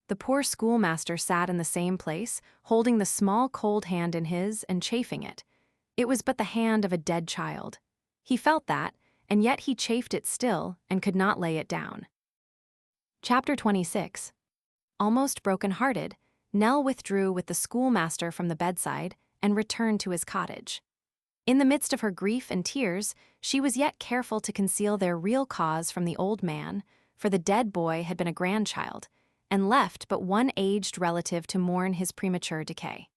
The poor schoolmaster sat in the same place, holding the small cold hand in his and chafing it. It was but the hand of a dead child. He felt that, and yet he chafed it still and could not lay it down. Chapter 26. Almost broken-hearted, Nell withdrew with the schoolmaster from the bedside and returned to his cottage. In the midst of her grief and tears, she was yet careful to conceal their real cause from the old man, for the dead boy had been a grandchild, and left but one aged relative to mourn his premature decay.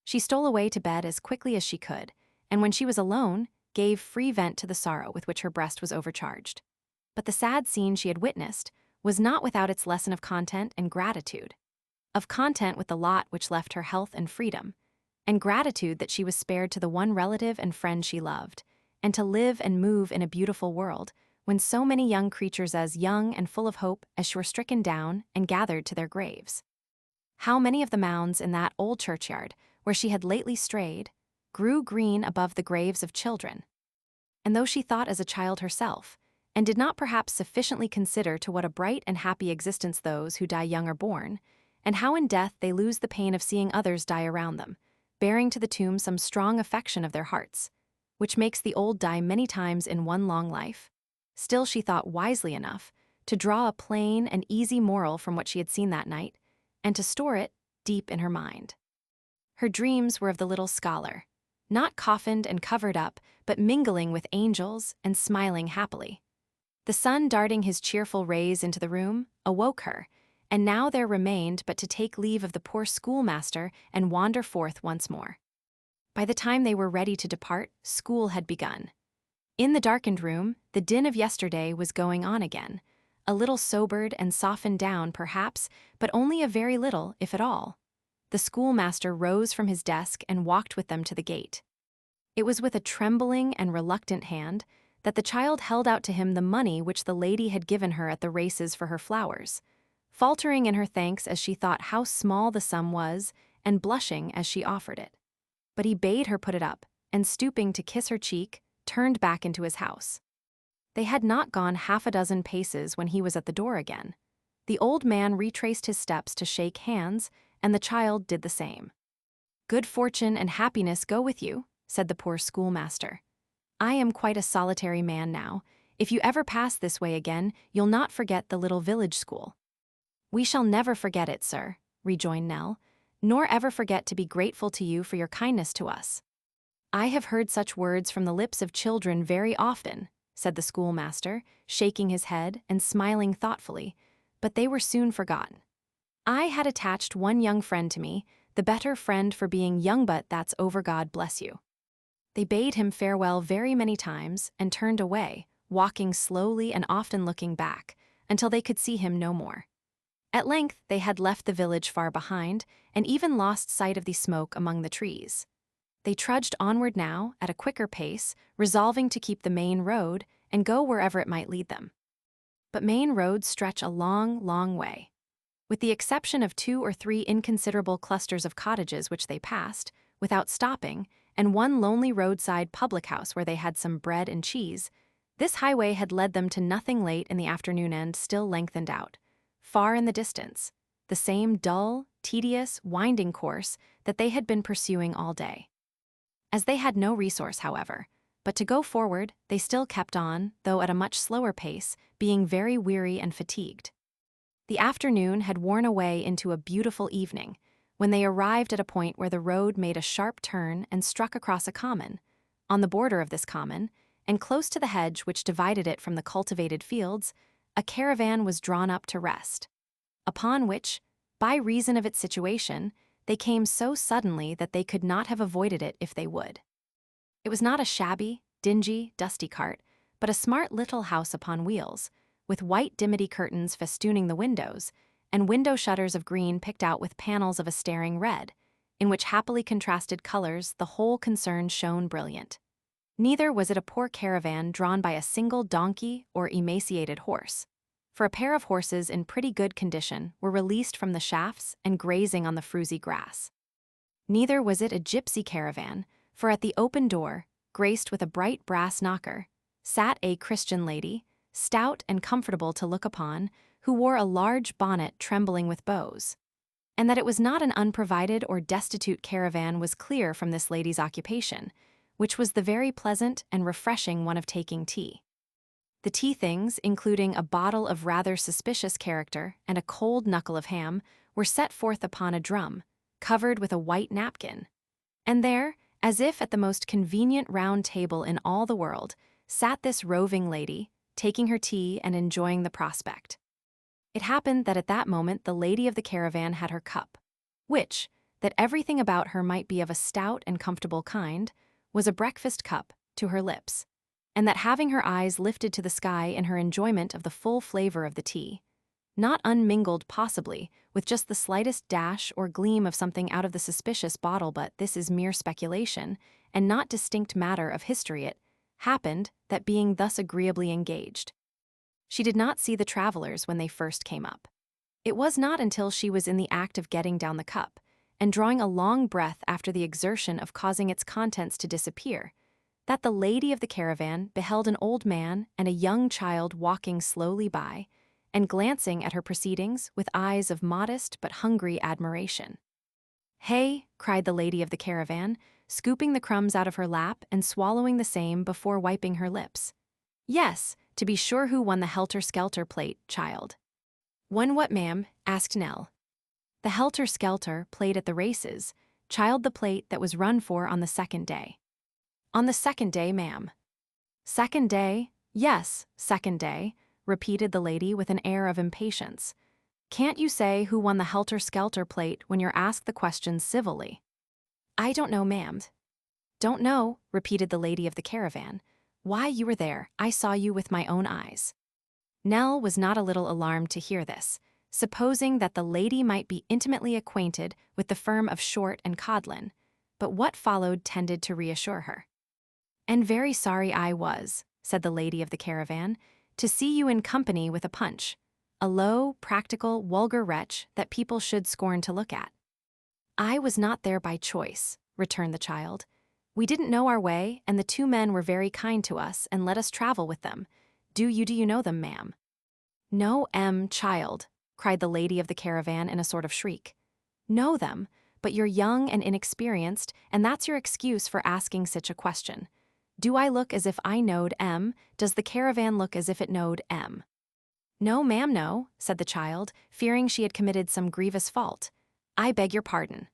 She stole away to bed as quickly as she could, and when she was alone, gave free vent to the sorrow with which her breast was overcharged. But the sad scene she had witnessed was not without its lesson of content and gratitude. Of content with the lot which left her health and freedom, and gratitude that she was spared to the one relative and friend she loved, and to live and move in a beautiful world, when so many young creatures as young and full of hope as she were stricken down and gathered to their graves. How many of the mounds in that old churchyard, where she had lately strayed, grew green above the graves of children. And though she thought as a child herself, and did not perhaps sufficiently consider to what a bright and happy existence those who die young are born, and how in death they lose the pain of seeing others die around them, bearing to the tomb some strong affection of their hearts, which makes the old die many times in one long life, still she thought wisely enough to draw a plain and easy moral from what she had seen that night, and to store it deep in her mind. Her dreams were of the little scholar, not coffined and covered up, but mingling with angels and smiling happily. The sun darting his cheerful rays into the room awoke her, and now there remained but to take leave of the poor schoolmaster and wander forth once more. By the time they were ready to depart, school had begun. In the darkened room, the din of yesterday was going on again, a little sobered and softened down, perhaps, but only a very little, if at all. The schoolmaster rose from his desk and walked with them to the gate. It was with a trembling and reluctant hand that the child held out to him the money which the lady had given her at the races for her flowers, faltering in her thanks as she thought how small the sum was, and blushing as she offered it. But he bade her put it up, and stooping to kiss her cheek, turned back into his house. They had not gone half a dozen paces when he was at the door again. The old man retraced his steps to shake hands, and the child did the same. "Good fortune and happiness go with you," said the poor schoolmaster. "I am quite a solitary man now. If you ever pass this way again, you'll not forget the little village school." "We shall never forget it, sir," rejoined Nell, "nor ever forget to be grateful to you for your kindness to us." "I have heard such words from the lips of children very often," said the schoolmaster, shaking his head and smiling thoughtfully, "but they were soon forgotten. I had attached one young friend to me, the better friend for being young, but that's over, God bless you." They bade him farewell very many times and turned away, walking slowly and often looking back, until they could see him no more. At length they had left the village far behind, and even lost sight of the smoke among the trees. They trudged onward now, at a quicker pace, resolving to keep the main road and go wherever it might lead them. But main roads stretch a long, long way. With the exception of 2 or 3 inconsiderable clusters of cottages which they passed, without stopping, and one lonely roadside public house where they had some bread and cheese, this highway had led them to nothing late in the afternoon and still lengthened out, far in the distance, the same dull, tedious, winding course that they had been pursuing all day. As they had no resource, however, but to go forward, they still kept on, though at a much slower pace, being very weary and fatigued. The afternoon had worn away into a beautiful evening, when they arrived at a point where the road made a sharp turn and struck across a common. On the border of this common, and close to the hedge which divided it from the cultivated fields, a caravan was drawn up to rest, upon which, by reason of its situation, they came so suddenly that they could not have avoided it if they would. It was not a shabby, dingy, dusty cart, but a smart little house upon wheels, with white dimity curtains festooning the windows, and window shutters of green picked out with panels of a staring red, in which happily contrasted colors the whole concern shone brilliant. Neither was it a poor caravan drawn by a single donkey or emaciated horse, for a pair of horses in pretty good condition were released from the shafts and grazing on the fruzy grass. Neither was it a gypsy caravan, for at the open door, graced with a bright brass knocker, sat a Christian lady, stout and comfortable to look upon, who wore a large bonnet trembling with bows. And that it was not an unprovided or destitute caravan was clear from this lady's occupation, which was the very pleasant and refreshing one of taking tea. The tea things, including a bottle of rather suspicious character and a cold knuckle of ham, were set forth upon a drum, covered with a white napkin. And there, as if at the most convenient round table in all the world, sat this roving lady, taking her tea and enjoying the prospect. It happened that at that moment the lady of the caravan had her cup, which, that everything about her might be of a stout and comfortable kind, was a breakfast cup to her lips, and that having her eyes lifted to the sky in her enjoyment of the full flavor of the tea, not unmingled possibly with just the slightest dash or gleam of something out of the suspicious bottle, but this is mere speculation, and not distinct matter of history, it happened that being thus agreeably engaged, she did not see the travelers when they first came up. It was not until she was in the act of getting down the cup, and drawing a long breath after the exertion of causing its contents to disappear, that the lady of the caravan beheld an old man and a young child walking slowly by, and glancing at her proceedings with eyes of modest but hungry admiration. "Hey," cried the lady of the caravan, scooping the crumbs out of her lap and swallowing the same before wiping her lips. "Yes, to be sure, who won the helter-skelter plate, child?" "Won what, ma'am?" asked Nell. "The helter-skelter plate at the races, child, the plate that was run for on the second day." "On the second day, ma'am." "Second day? Yes, second day," repeated the lady with an air of impatience. "Can't you say who won the helter-skelter plate when you're asked the question civilly?" "I don't know, ma'am." "Don't know?" repeated the lady of the caravan. "Why, you were there. I saw you with my own eyes." Nell was not a little alarmed to hear this, supposing that the lady might be intimately acquainted with the firm of Short and Codlin, but what followed tended to reassure her. "And very sorry I was," said the lady of the caravan, "to see you in company with a Punch, a low, practical, vulgar wretch that people should scorn to look at." "I was not there by choice," returned the child. "We didn't know our way, and the two men were very kind to us and let us travel with them. Do you know them, ma'am?" "No, child," cried the lady of the caravan in a sort of shriek. "Know them, but you're young and inexperienced, and that's your excuse for asking such a question. Do I look as if I knowed Does the caravan look as if it knowed "No, ma'am, no," said the child, fearing she had committed some grievous fault. "I beg your pardon."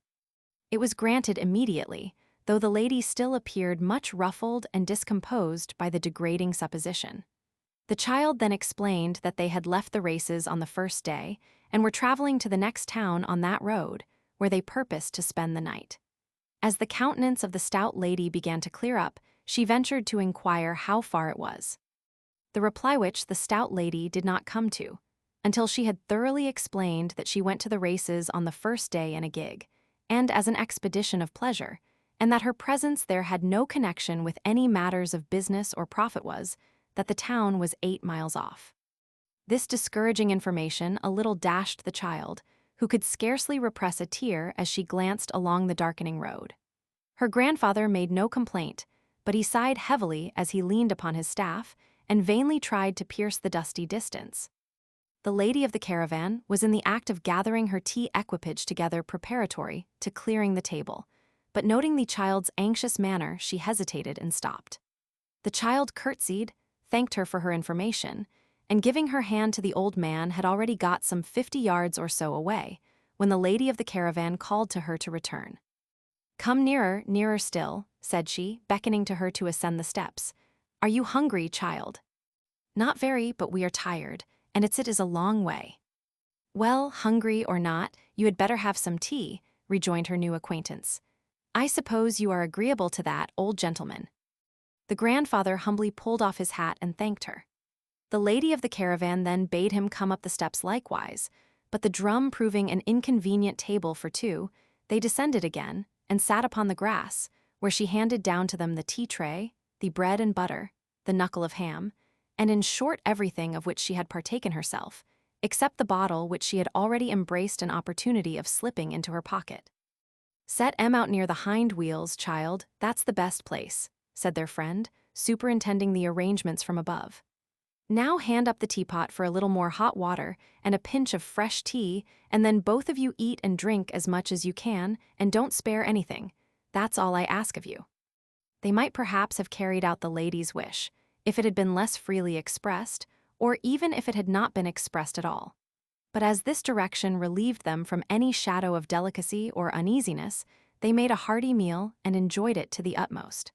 It was granted immediately, though the lady still appeared much ruffled and discomposed by the degrading supposition. The child then explained that they had left the races on the first day and were traveling to the next town on that road, where they purposed to spend the night. As the countenance of the stout lady began to clear up, she ventured to inquire how far it was. The reply which the stout lady did not come to, until she had thoroughly explained that she went to the races on the first day in a gig, and as an expedition of pleasure, and that her presence there had no connection with any matters of business or profit, was that the town was 8 miles off. This discouraging information a little dashed the child, who could scarcely repress a tear as she glanced along the darkening road. Her grandfather made no complaint, but he sighed heavily as he leaned upon his staff and vainly tried to pierce the dusty distance. The lady of the caravan was in the act of gathering her tea equipage together preparatory to clearing the table, but noting the child's anxious manner, she hesitated and stopped. The child curtsied, thanked her for her information, and giving her hand to the old man had already got some 50 yards or so away, when the lady of the caravan called to her to return. "Come nearer, nearer still," said she, beckoning to her to ascend the steps. "Are you hungry, child?" "Not very, but we are tired, and it is a long way." "Well, hungry or not, you had better have some tea," rejoined her new acquaintance. "I suppose you are agreeable to that, old gentleman." The grandfather humbly pulled off his hat and thanked her. The lady of the caravan then bade him come up the steps likewise, but the drum proving an inconvenient table for two, they descended again and sat upon the grass, where she handed down to them the tea tray, the bread and butter, the knuckle of ham, and in short everything of which she had partaken herself, except the bottle which she had already embraced an opportunity of slipping into her pocket. "Set out near the hind wheels, child, that's the best place," said their friend, superintending the arrangements from above. "Now hand up the teapot for a little more hot water and a pinch of fresh tea, and then both of you eat and drink as much as you can, and don't spare anything. That's all I ask of you." They might perhaps have carried out the lady's wish, if it had been less freely expressed, or even if it had not been expressed at all. But as this direction relieved them from any shadow of delicacy or uneasiness, they made a hearty meal and enjoyed it to the utmost.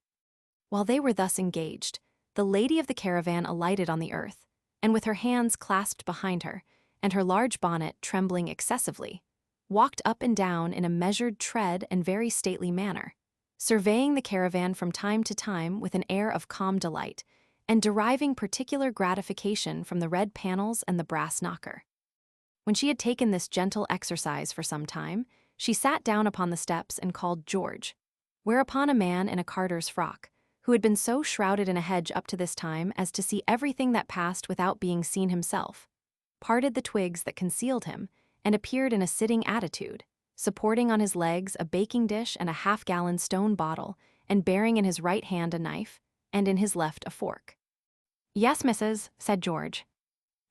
While they were thus engaged, the lady of the caravan alighted on the earth, and with her hands clasped behind her, and her large bonnet trembling excessively, walked up and down in a measured tread and very stately manner, surveying the caravan from time to time with an air of calm delight, and deriving particular gratification from the red panels and the brass knocker. When she had taken this gentle exercise for some time, she sat down upon the steps and called George, whereupon a man in a carter's frock, who had been so shrouded in a hedge up to this time as to see everything that passed without being seen himself, parted the twigs that concealed him, and appeared in a sitting attitude, supporting on his legs a baking dish and a half-gallon stone bottle, and bearing in his right hand a knife, and in his left a fork. "Yes, missus," said George.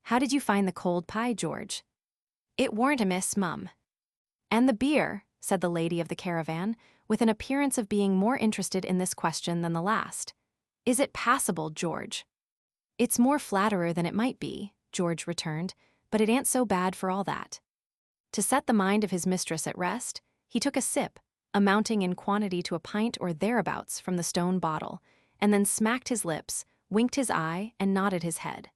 "How did you find the cold pie, George?" "It warn't amiss, mum." "And the beer," said the lady of the caravan, with an appearance of being more interested in this question than the last. "Is it passable, George?" "It's more flatterer than it might be," George returned, "but it ain't so bad for all that." To set the mind of his mistress at rest, he took a sip, amounting in quantity to a pint or thereabouts from the stone bottle, and then smacked his lips, winked his eye, and nodded his head.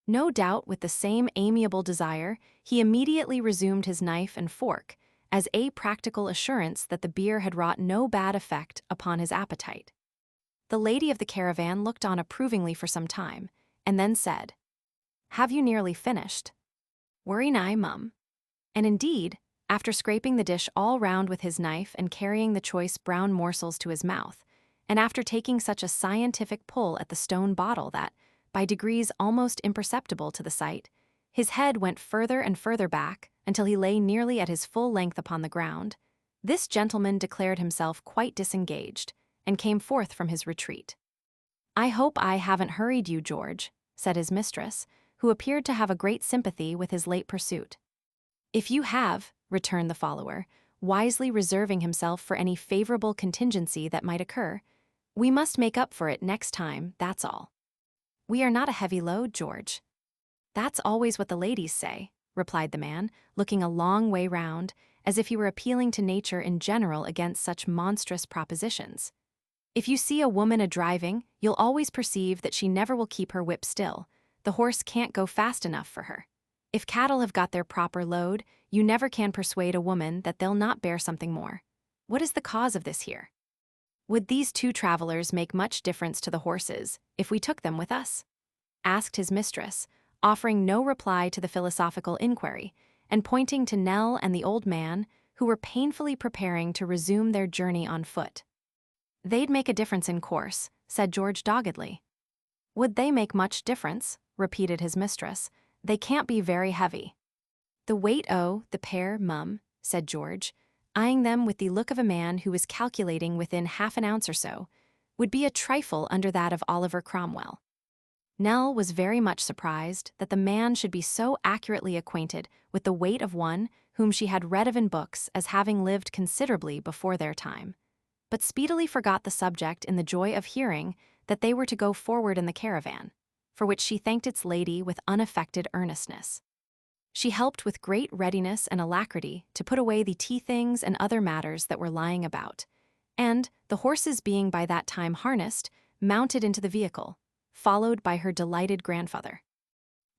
No doubt with the same amiable desire, he immediately resumed his knife and fork, as a practical assurance that the beer had wrought no bad effect upon his appetite. The lady of the caravan looked on approvingly for some time, and then said, "Have you nearly finished?" "Worry nigh, mum." And indeed, after scraping the dish all round with his knife and carrying the choice brown morsels to his mouth, and after taking such a scientific pull at the stone bottle that, by degrees almost imperceptible to the sight, his head went further and further back until he lay nearly at his full length upon the ground, this gentleman declared himself quite disengaged, and came forth from his retreat. "I hope I haven't hurried you, George," said his mistress, who appeared to have a great sympathy with his late pursuit. "If you have," returned the follower, wisely reserving himself for any favorable contingency that might occur, "we must make up for it next time, that's all." "We are not a heavy load, George." "That's always what the ladies say," replied the man, looking a long way round, as if he were appealing to nature in general against such monstrous propositions. "If you see a woman a-driving, you'll always perceive that she never will keep her whip still. The horse can't go fast enough for her. If cattle have got their proper load, you never can persuade a woman that they'll not bear something more. What is the cause of this here? Would these two travelers make much difference to the horses if we took them with us?" asked his mistress, offering no reply to the philosophical inquiry, and pointing to Nell and the old man, who were painfully preparing to resume their journey on foot. "They'd make a difference in course," said George doggedly. "Would they make much difference?" repeated his mistress. "They can't be very heavy." "The weight o' the pair, mum," said George, eyeing them with the look of a man who was calculating within half an ounce or so, "would be a trifle under that of Oliver Cromwell." Nell was very much surprised that the man should be so accurately acquainted with the weight of one whom she had read of in books as having lived considerably before their time, but speedily forgot the subject in the joy of hearing that they were to go forward in the caravan, for which she thanked its lady with unaffected earnestness. She helped with great readiness and alacrity to put away the tea-things and other matters that were lying about, and, the horses being by that time harnessed, mounted into the vehicle, followed by her delighted grandfather.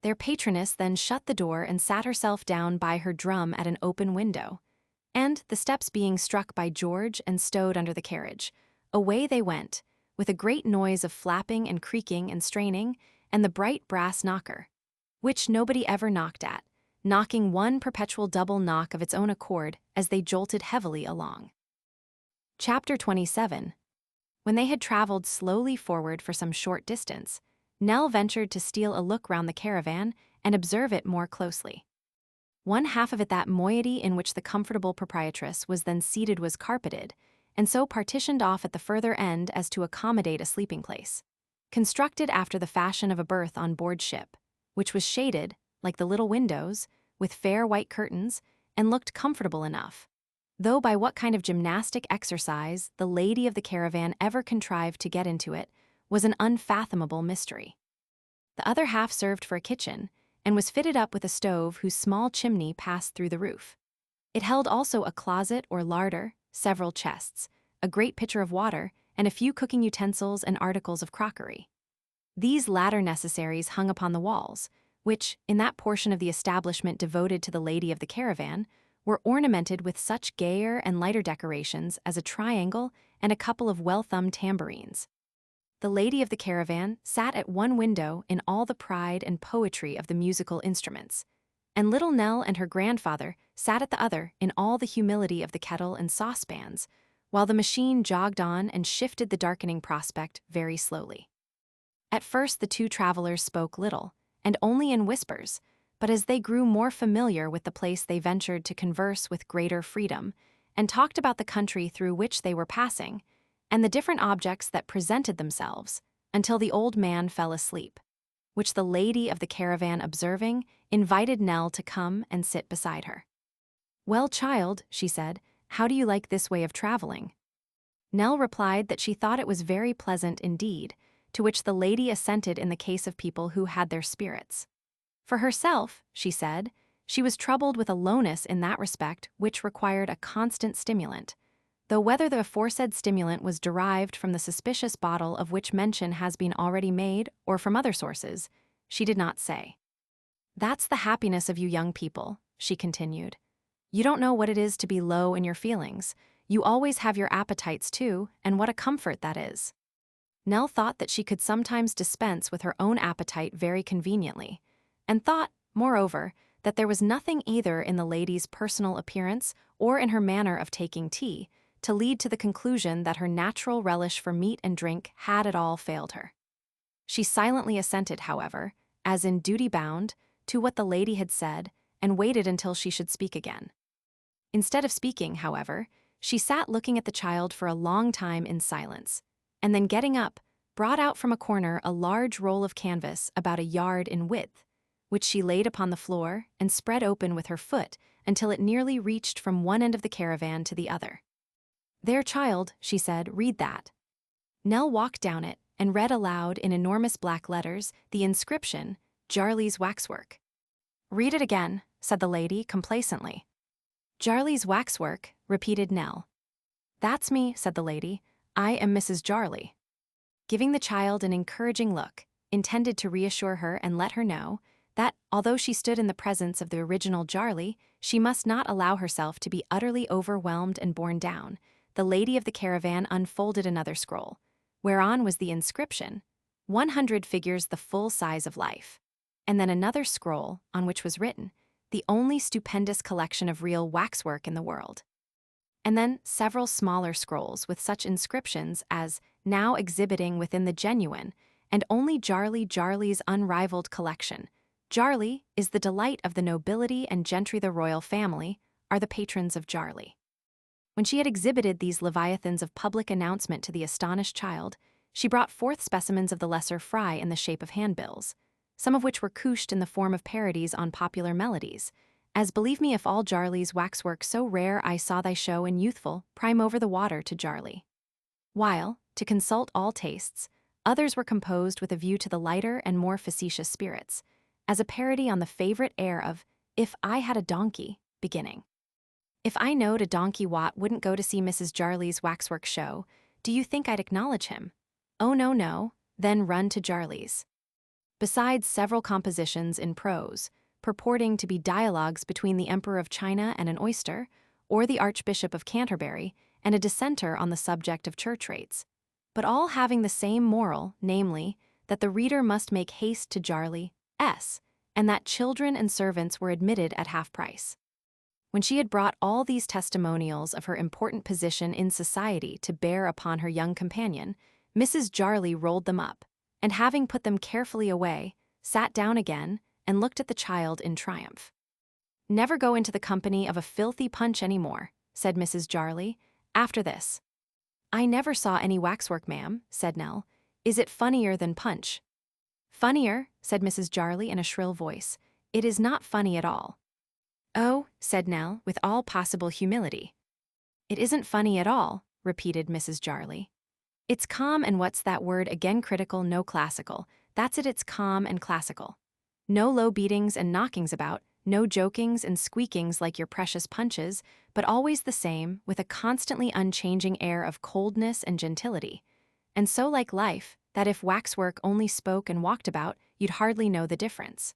Their patroness then shut the door and sat herself down by her drum at an open window, and, the steps being struck by George and stowed under the carriage, away they went, with a great noise of flapping and creaking and straining, and the bright brass knocker, which nobody ever knocked at, knocking one perpetual double knock of its own accord as they jolted heavily along. Chapter 27. When they had traveled slowly forward for some short distance, Nell ventured to steal a look round the caravan and observe it more closely. One half of it, that moiety in which the comfortable proprietress was then seated, was carpeted, and so partitioned off at the further end as to accommodate a sleeping place, constructed after the fashion of a berth on board ship, which was shaded, like the little windows, with fair white curtains, and looked comfortable enough. though by what kind of gymnastic exercise the lady of the caravan ever contrived to get into it was an unfathomable mystery. The other half served for a kitchen, and was fitted up with a stove whose small chimney passed through the roof. It held also a closet or larder, several chests, a great pitcher of water, and a few cooking utensils and articles of crockery. These latter necessaries hung upon the walls, which, in that portion of the establishment devoted to the lady of the caravan, were ornamented with such gayer and lighter decorations as a triangle and a couple of well-thumbed tambourines. The lady of the caravan sat at one window in all the pride and poetry of the musical instruments, and little Nell and her grandfather sat at the other in all the humility of the kettle and saucepans, while the machine jogged on and shifted the darkening prospect very slowly. At first the two travelers spoke little, and only in whispers, but as they grew more familiar with the place they ventured to converse with greater freedom, and talked about the country through which they were passing, and the different objects that presented themselves, until the old man fell asleep, which the lady of the caravan observing, invited Nell to come and sit beside her. "Well, child," she said, "how do you like this way of traveling?" Nell replied that she thought it was very pleasant indeed, to which the lady assented in the case of people who had their spirits. For herself, she said, she was troubled with a lowness in that respect which required a constant stimulant, though whether the aforesaid stimulant was derived from the suspicious bottle of which mention has been already made or from other sources, she did not say. "That's the happiness of you young people," she continued. "You don't know what it is to be low in your feelings. You always have your appetites too, and what a comfort that is." Nell thought that she could sometimes dispense with her own appetite very conveniently, and thought, moreover, that there was nothing either in the lady's personal appearance or in her manner of taking tea to lead to the conclusion that her natural relish for meat and drink had at all failed her. She silently assented, however, as in duty bound, to what the lady had said, and waited until she should speak again. Instead of speaking, however, she sat looking at the child for a long time in silence, and then getting up, brought out from a corner a large roll of canvas about a yard in width, which she laid upon the floor and spread open with her foot until it nearly reached from one end of the caravan to the other. "There, child," she said, "read that." Nell walked down it and read aloud in enormous black letters the inscription, "Jarley's Waxwork." "Read it again," said the lady complacently. "Jarley's Waxwork," repeated Nell. "That's me," said the lady. "I am Mrs. Jarley." Giving the child an encouraging look, intended to reassure her and let her know that, although she stood in the presence of the original Jarley, she must not allow herself to be utterly overwhelmed and borne down, the lady of the caravan unfolded another scroll, whereon was the inscription, 100 figures the full size of life, and then another scroll on which was written, the only stupendous collection of real waxwork in the world. And then several smaller scrolls with such inscriptions as, now exhibiting within the genuine, and only Jarley's unrivaled collection. Jarley is the delight of the nobility and gentry. The royal family are the patrons of Jarley. When she had exhibited these leviathans of public announcement to the astonished child, she brought forth specimens of the lesser fry in the shape of handbills, some of which were couched in the form of parodies on popular melodies, as "Believe me if all Jarley's waxwork so rare I saw thy show and youthful, prime over the water to Jarley." While, to consult all tastes, others were composed with a view to the lighter and more facetious spirits, as a parody on the favorite air of "If I Had a Donkey," beginning, "If I knowed a donkey what wouldn't go to see Mrs. Jarley's waxwork show, do you think I'd acknowledge him? Oh no, no, then run to Jarley's." Besides several compositions in prose, purporting to be dialogues between the Emperor of China and an oyster, or the Archbishop of Canterbury and a dissenter on the subject of church rates, but all having the same moral, namely, that the reader must make haste to Jarley's, and that children and servants were admitted at half price. When she had brought all these testimonials of her important position in society to bear upon her young companion, Mrs. Jarley rolled them up, and having put them carefully away, sat down again and looked at the child in triumph. "Never go into the company of a filthy Punch any more," said Mrs. Jarley, "after this." "I never saw any waxwork, ma'am," said Nell. "Is it funnier than Punch?" "Funnier," said Mrs. Jarley in a shrill voice. "It is not funny at all." "Oh," said Nell, with all possible humility. "It isn't funny at all," repeated Mrs. Jarley. "It's calm and what's that word again critical, no classical. That's it, it's calm and classical. No low beatings and knockings about, no jokings and squeakings like your precious punches, but always the same, with a constantly unchanging air of coldness and gentility. And so like life, that if waxwork only spoke and walked about, you'd hardly know the difference.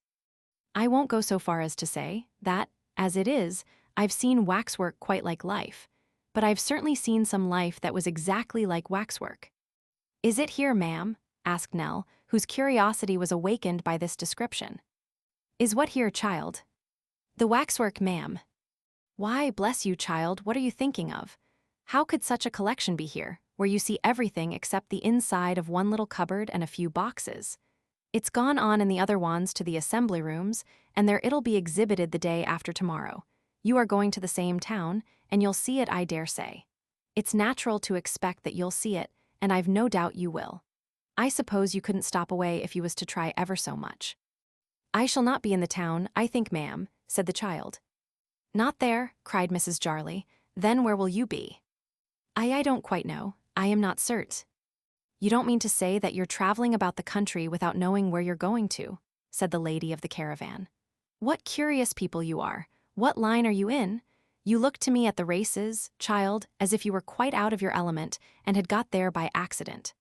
I won't go so far as to say that, as it is, I've seen waxwork quite like life, but I've certainly seen some life that was exactly like waxwork." "Is it here, ma'am?" asked Nell, whose curiosity was awakened by this description. "Is what here, child?" "The waxwork, ma'am." "Why, bless you, child, what are you thinking of? How could such a collection be here, where you see everything except the inside of one little cupboard and a few boxes? It's gone on in the other wands to the assembly rooms, and there it'll be exhibited the day after tomorrow. You are going to the same town, and you'll see it, I dare say. It's natural to expect that you'll see it, and I've no doubt you will. I suppose you couldn't stop away if you was to try ever so much." "I shall not be in the town, I think, ma'am," said the child. "Not there," cried Mrs. Jarley. "Then where will you be?" I don't quite know. I am not cert." "You don't mean to say that you're traveling about the country without knowing where you're going to," said the lady of the caravan. "What curious people you are. What line are you in? You look to me at the races, child, as if you were quite out of your element and had got there by accident."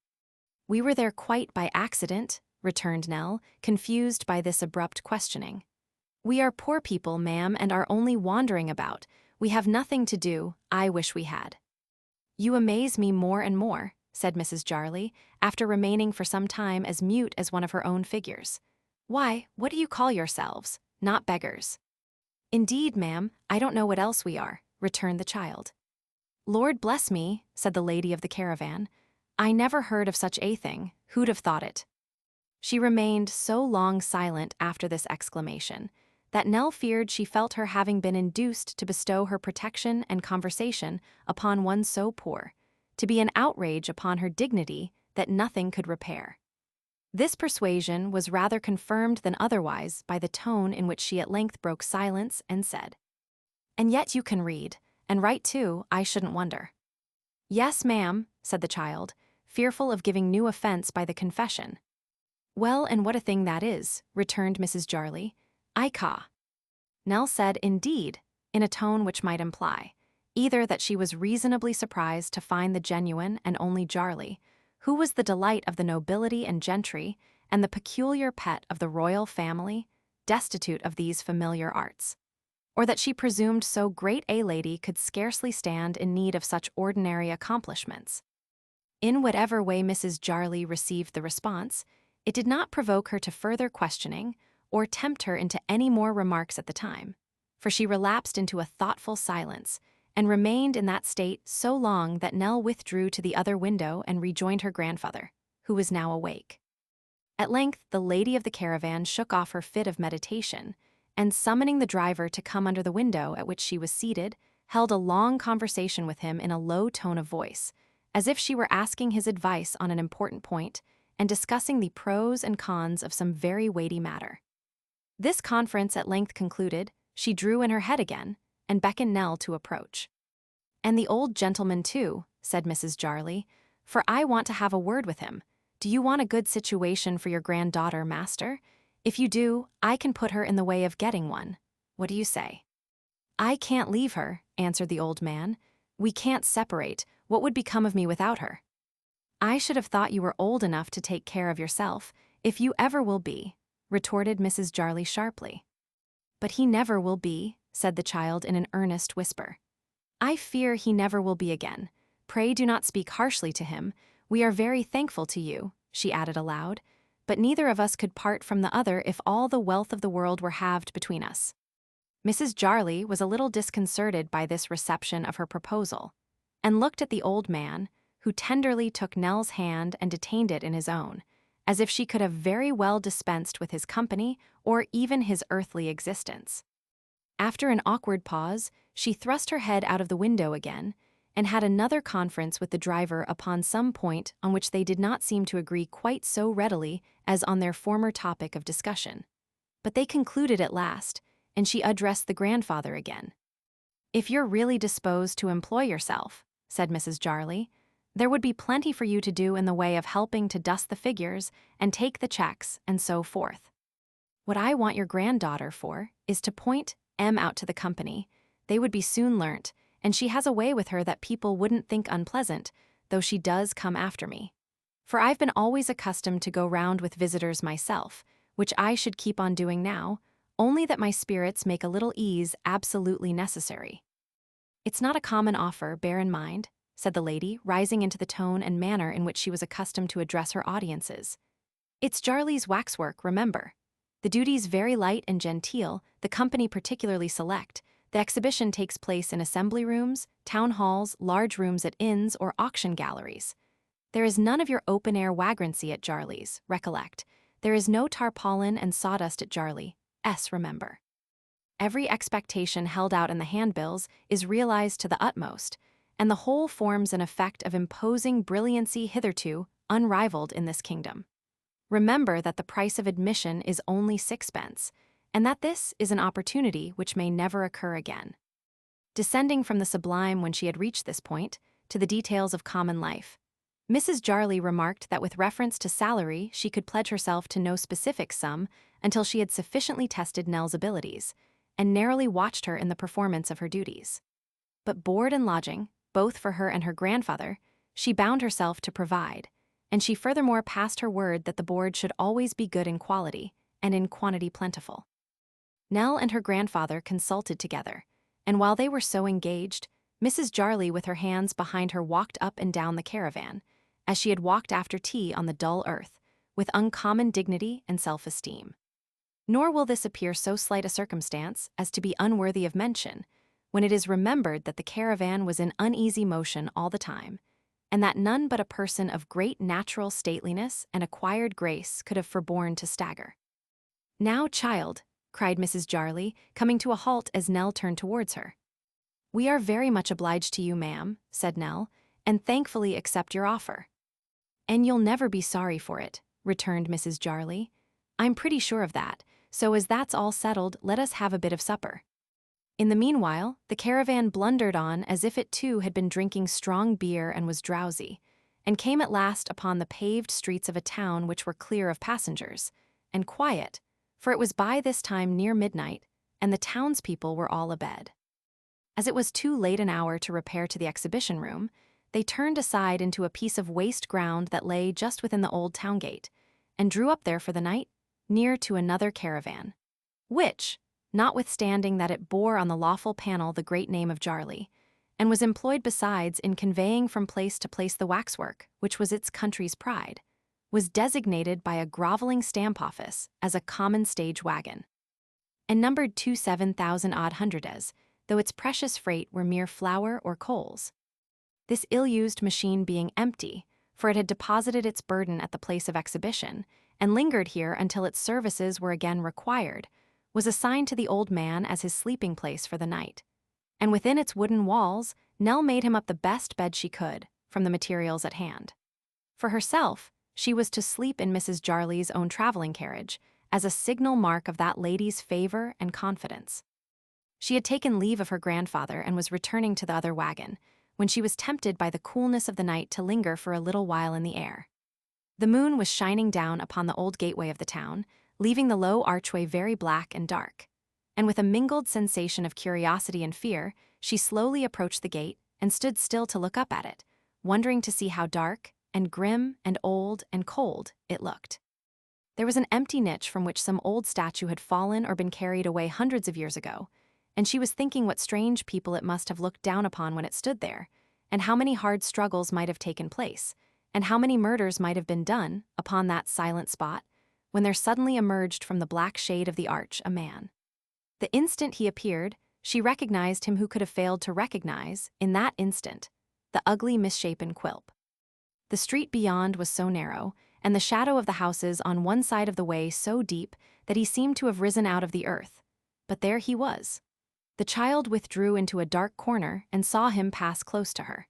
"We were there quite by accident," returned Nell, confused by this abrupt questioning. "We are poor people, ma'am, and are only wandering about. We have nothing to do. I wish we had." "You amaze me more and more," said Mrs. Jarley, after remaining for some time as mute as one of her own figures. "Why, what do you call yourselves? Not beggars?" "Indeed, ma'am, I don't know what else we are," returned the child. "Lord bless me," said the lady of the caravan. "I never heard of such a thing. Who'd have thought it?" She remained so long silent after this exclamation that Nell feared she felt her having been induced to bestow her protection and conversation upon one so poor, to be an outrage upon her dignity that nothing could repair. This persuasion was rather confirmed than otherwise by the tone in which she at length broke silence and said, "And yet you can read, and write too, I shouldn't wonder." "Yes, ma'am," said the child, fearful of giving new offense by the confession. "Well, and what a thing that is," returned Mrs. Jarley. "I ca." Nell said, "Indeed," in a tone which might imply either that she was reasonably surprised to find the genuine and only Jarley, who was the delight of the nobility and gentry, and the peculiar pet of the royal family, destitute of these familiar arts, or that she presumed so great a lady could scarcely stand in need of such ordinary accomplishments. In whatever way Mrs. Jarley received the response, it did not provoke her to further questioning or tempt her into any more remarks at the time, for she relapsed into a thoughtful silence and remained in that state so long that Nell withdrew to the other window and rejoined her grandfather, who was now awake. At length the lady of the caravan shook off her fit of meditation, and summoning the driver to come under the window at which she was seated, held a long conversation with him in a low tone of voice, as if she were asking his advice on an important point and discussing the pros and cons of some very weighty matter. This conference at length concluded, she drew in her head again and beckoned Nell to approach. "And the old gentleman too," said Mrs. Jarley, "for I want to have a word with him. Do you want a good situation for your granddaughter, master? If you do, I can put her in the way of getting one. What do you say?" "I can't leave her," answered the old man. "We can't separate. What would become of me without her?" "I should have thought you were old enough to take care of yourself, if you ever will be," retorted Mrs. Jarley sharply. "But he never will be," said the child in an earnest whisper. "I fear he never will be again. Pray do not speak harshly to him. We are very thankful to you," she added aloud, "but neither of us could part from the other if all the wealth of the world were halved between us." Mrs. Jarley was a little disconcerted by this reception of her proposal, and looked at the old man, who tenderly took Nell's hand and detained it in his own, as if she could have very well dispensed with his company or even his earthly existence. After an awkward pause, she thrust her head out of the window again, and had another conference with the driver upon some point on which they did not seem to agree quite so readily as on their former topic of discussion. But they concluded at last, and she addressed the grandfather again. "If you're really disposed to employ yourself," said Mrs. Jarley, "there would be plenty for you to do in the way of helping to dust the figures and take the checks and so forth. What I want your granddaughter for is to point M out to the company. They would be soon learnt, and she has a way with her that people wouldn't think unpleasant, though she does come after me. For I've been always accustomed to go round with visitors myself, which I should keep on doing now, only that my spirits make a little ease absolutely necessary." "It's not a common offer, bear in mind," said the lady, rising into the tone and manner in which she was accustomed to address her audiences. "It's Jarley's waxwork, remember. The duties very light and genteel, the company particularly select. The exhibition takes place in assembly rooms, town halls, large rooms at inns or auction galleries. There is none of your open-air wagrancy at Jarley's, recollect. There is no tarpaulin and sawdust at Jarley, remember. Every expectation held out in the handbills is realized to the utmost, and the whole forms an effect of imposing brilliancy hitherto unrivaled in this kingdom. Remember that the price of admission is only 6 pence, and that this is an opportunity which may never occur again." Descending from the sublime when she had reached this point, to the details of common life, Mrs. Jarley remarked that with reference to salary she could pledge herself to no specific sum until she had sufficiently tested Nell's abilities, and narrowly watched her in the performance of her duties. But board and lodging, both for her and her grandfather, she bound herself to provide, and she furthermore passed her word that the board should always be good in quality, and in quantity plentiful. Nell and her grandfather consulted together, and while they were so engaged, Mrs. Jarley with her hands behind her walked up and down the caravan, as she had walked after tea on the dull earth, with uncommon dignity and self-esteem. Nor will this appear so slight a circumstance as to be unworthy of mention, when it is remembered that the caravan was in uneasy motion all the time, and that none but a person of great natural stateliness and acquired grace could have forborne to stagger. "Now, child," cried Mrs. Jarley, coming to a halt as Nell turned towards her. "We are very much obliged to you, ma'am," said Nell, "and thankfully accept your offer." "And you'll never be sorry for it," returned Mrs. Jarley. "I'm pretty sure of that, so as that's all settled, let us have a bit of supper." In the meanwhile, the caravan blundered on as if it too had been drinking strong beer and was drowsy, and came at last upon the paved streets of a town which were clear of passengers, and quiet, for it was by this time near midnight, and the townspeople were all abed. As it was too late an hour to repair to the exhibition room, they turned aside into a piece of waste ground that lay just within the old town gate, and drew up there for the night, near to another caravan, which, notwithstanding that it bore on the lawful panel the great name of Jarley, and was employed besides in conveying from place to place the waxwork, which was its country's pride, was designated by a groveling stamp office as a common stage wagon, and numbered 27,000 odd hundreds, though its precious freight were mere flour or coals. This ill-used machine being empty, for it had deposited its burden at the place of exhibition, and lingered here until its services were again required, was assigned to the old man as his sleeping place for the night. And within its wooden walls, Nell made him up the best bed she could, from the materials at hand. For herself, she was to sleep in Mrs. Jarley's own traveling carriage, as a signal mark of that lady's favor and confidence. She had taken leave of her grandfather and was returning to the other wagon, when she was tempted by the coolness of the night to linger for a little while in the air. The moon was shining down upon the old gateway of the town, leaving the low archway very black and dark, and with a mingled sensation of curiosity and fear, she slowly approached the gate and stood still to look up at it, wondering to see how dark and grim and old and cold it looked. There was an empty niche from which some old statue had fallen or been carried away hundreds of years ago, and she was thinking what strange people it must have looked down upon when it stood there, and how many hard struggles might have taken place, and how many murders might have been done upon that silent spot, when there suddenly emerged from the black shade of the arch a man. The instant he appeared, she recognized him who could have failed to recognize, in that instant, the ugly misshapen Quilp. The street beyond was so narrow, and the shadow of the houses on one side of the way so deep that he seemed to have risen out of the earth. But there he was. The child withdrew into a dark corner and saw him pass close to her.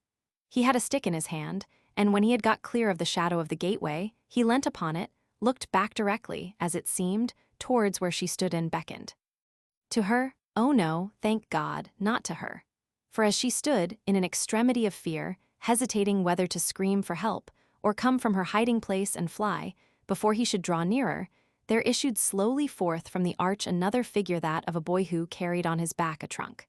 He had a stick in his hand, and when he had got clear of the shadow of the gateway, he leant upon it, looked back directly, as it seemed, towards where she stood and beckoned. To her? Oh no, thank God, not to her. For as she stood, in an extremity of fear, hesitating whether to scream for help, or come from her hiding place and fly, before he should draw nearer, there issued slowly forth from the arch another figure, that of a boy who carried on his back a trunk.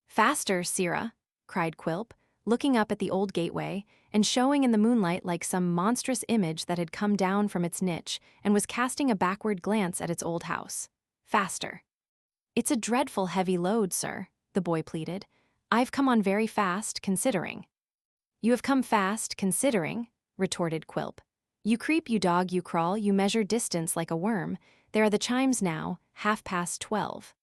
"Faster, sirrah!" cried Quilp, looking up at the old gateway, and showing in the moonlight like some monstrous image that had come down from its niche and was casting a backward glance at its old house. "Faster." "It's a dreadful heavy load, sir," the boy pleaded. "I've come on very fast, considering." "You have come fast, considering," retorted Quilp. "You creep, you dog, you crawl, you measure distance like a worm. There are the chimes now, 12:30.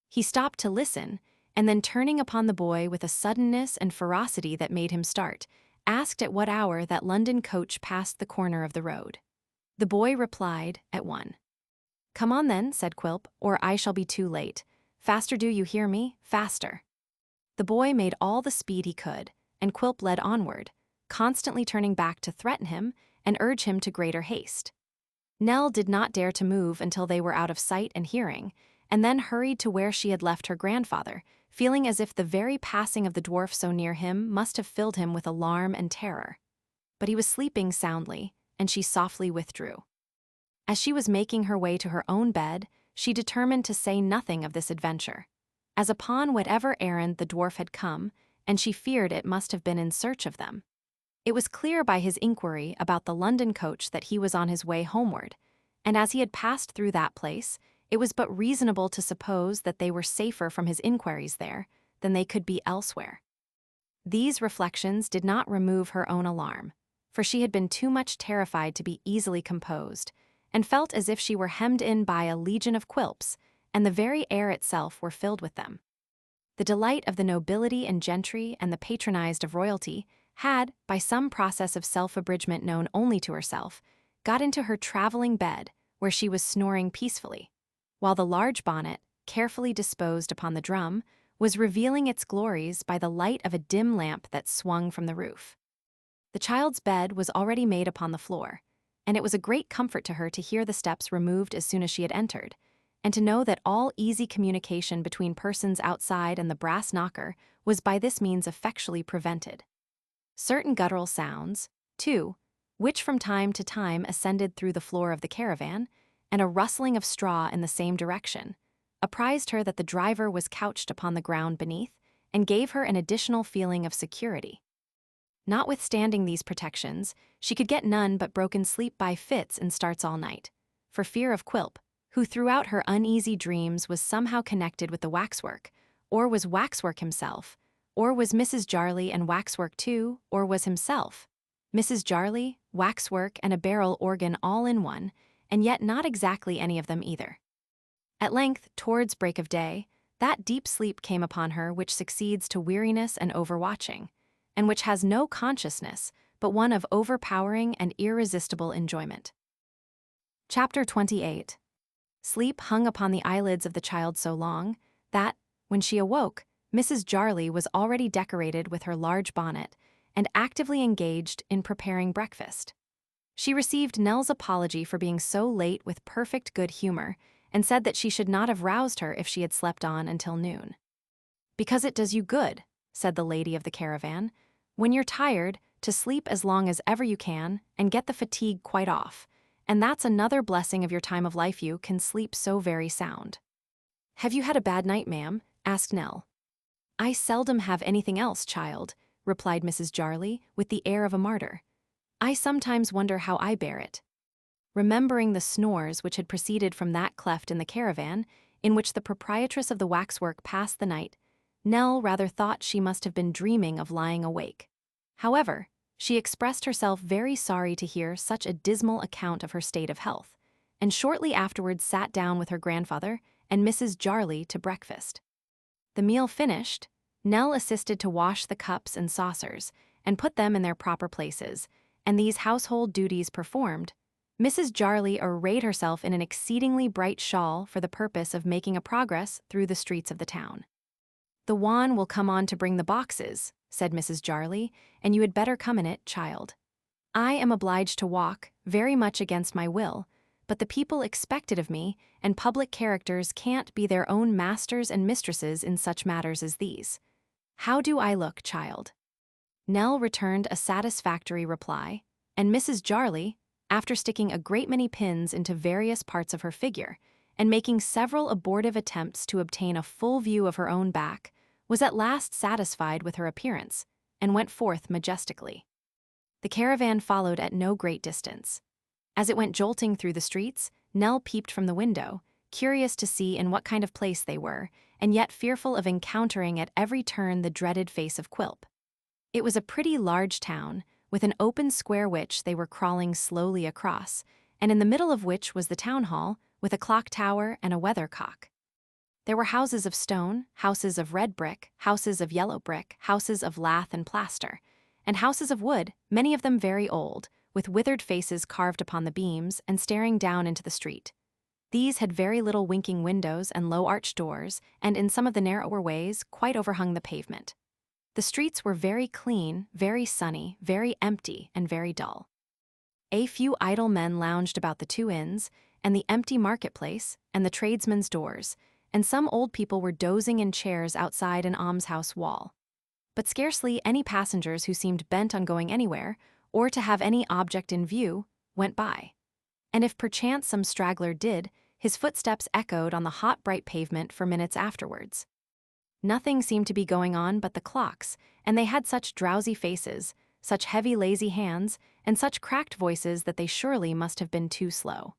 He stopped to listen, and then turning upon the boy with a suddenness and ferocity that made him start, asked at what hour that London coach passed the corner of the road. The boy replied, "At 1. "Come on then," said Quilp, "or I shall be too late. Faster, do you hear me? Faster." The boy made all the speed he could, and Quilp led onward, constantly turning back to threaten him and urge him to greater haste. Nell did not dare to move until they were out of sight and hearing, and then hurried to where she had left her grandfather, feeling as if the very passing of the dwarf so near him must have filled him with alarm and terror. But he was sleeping soundly, and she softly withdrew. As she was making her way to her own bed, she determined to say nothing of this adventure, as upon whatever errand the dwarf had come, and she feared it must have been in search of them. It was clear by his inquiry about the London coach that he was on his way homeward, and as he had passed through that place, it was but reasonable to suppose that they were safer from his inquiries there than they could be elsewhere. These reflections did not remove her own alarm, for she had been too much terrified to be easily composed, and felt as if she were hemmed in by a legion of Quilps, and the very air itself were filled with them. The delight of the nobility and gentry and the patronized of royalty had, by some process of self-abridgment known only to herself, got into her traveling bed, where she was snoring peacefully, while the large bonnet, carefully disposed upon the drum, was revealing its glories by the light of a dim lamp that swung from the roof. The child's bed was already made upon the floor, and it was a great comfort to her to hear the steps removed as soon as she had entered, and to know that all easy communication between persons outside and the brass knocker was by this means effectually prevented. Certain guttural sounds, too, which from time to time ascended through the floor of the caravan, and a rustling of straw in the same direction, apprised her that the driver was couched upon the ground beneath, and gave her an additional feeling of security. Notwithstanding these protections, she could get none but broken sleep by fits and starts all night, for fear of Quilp, who throughout her uneasy dreams was somehow connected with the waxwork, or was waxwork himself, or was Mrs. Jarley and waxwork too, or was himself Mrs. Jarley, waxwork, and a barrel organ all in one, and yet not exactly any of them either. At length, towards break of day, that deep sleep came upon her which succeeds to weariness and overwatching, and which has no consciousness but one of overpowering and irresistible enjoyment. Chapter 28. Sleep hung upon the eyelids of the child so long that, when she awoke, Mrs. Jarley was already decorated with her large bonnet and actively engaged in preparing breakfast. She received Nell's apology for being so late with perfect good humor, and said that she should not have roused her if she had slept on until noon. "Because it does you good," said the lady of the caravan, "when you're tired, to sleep as long as ever you can and get the fatigue quite off, and that's another blessing of your time of life, you can sleep so very sound." "Have you had a bad night, ma'am?" asked Nell. "I seldom have anything else, child," replied Mrs. Jarley with the air of a martyr. "I sometimes wonder how I bear it." Remembering the snores which had proceeded from that cleft in the caravan, in which the proprietress of the waxwork passed the night, Nell rather thought she must have been dreaming of lying awake. However, she expressed herself very sorry to hear such a dismal account of her state of health, and shortly afterwards sat down with her grandfather and Mrs. Jarley to breakfast. The meal finished, Nell assisted to wash the cups and saucers and put them in their proper places, and these household duties performed, Mrs. Jarley arrayed herself in an exceedingly bright shawl for the purpose of making a progress through the streets of the town. "The wan will come on to bring the boxes," said Mrs. Jarley, "and you had better come in it, child. I am obliged to walk, very much against my will, but the people expect it of me, and public characters can't be their own masters and mistresses in such matters as these. "How do I look, child?" Nell returned a satisfactory reply, and Mrs. Jarley, after sticking a great many pins into various parts of her figure, and making several abortive attempts to obtain a full view of her own back, was at last satisfied with her appearance, and went forth majestically. The caravan followed at no great distance. As it went jolting through the streets, Nell peeped from the window, curious to see in what kind of place they were, and yet fearful of encountering at every turn the dreaded face of Quilp. It was a pretty large town, with an open square which they were crawling slowly across, and in the middle of which was the town hall, with a clock tower and a weathercock. There were houses of stone, houses of red brick, houses of yellow brick, houses of lath and plaster, and houses of wood, many of them very old, with withered faces carved upon the beams and staring down into the street. These had very little winking windows and low arched doors, and in some of the narrower ways quite overhung the pavement. The streets were very clean, very sunny, very empty, and very dull. A few idle men lounged about the two inns, and the empty marketplace, and the tradesmen's doors, and some old people were dozing in chairs outside an almshouse wall. But scarcely any passengers who seemed bent on going anywhere, or to have any object in view, went by. And if perchance some straggler did, his footsteps echoed on the hot bright pavement for minutes afterwards. Nothing seemed to be going on but the clocks, and they had such drowsy faces, such heavy lazy hands, and such cracked voices that they surely must have been too slow.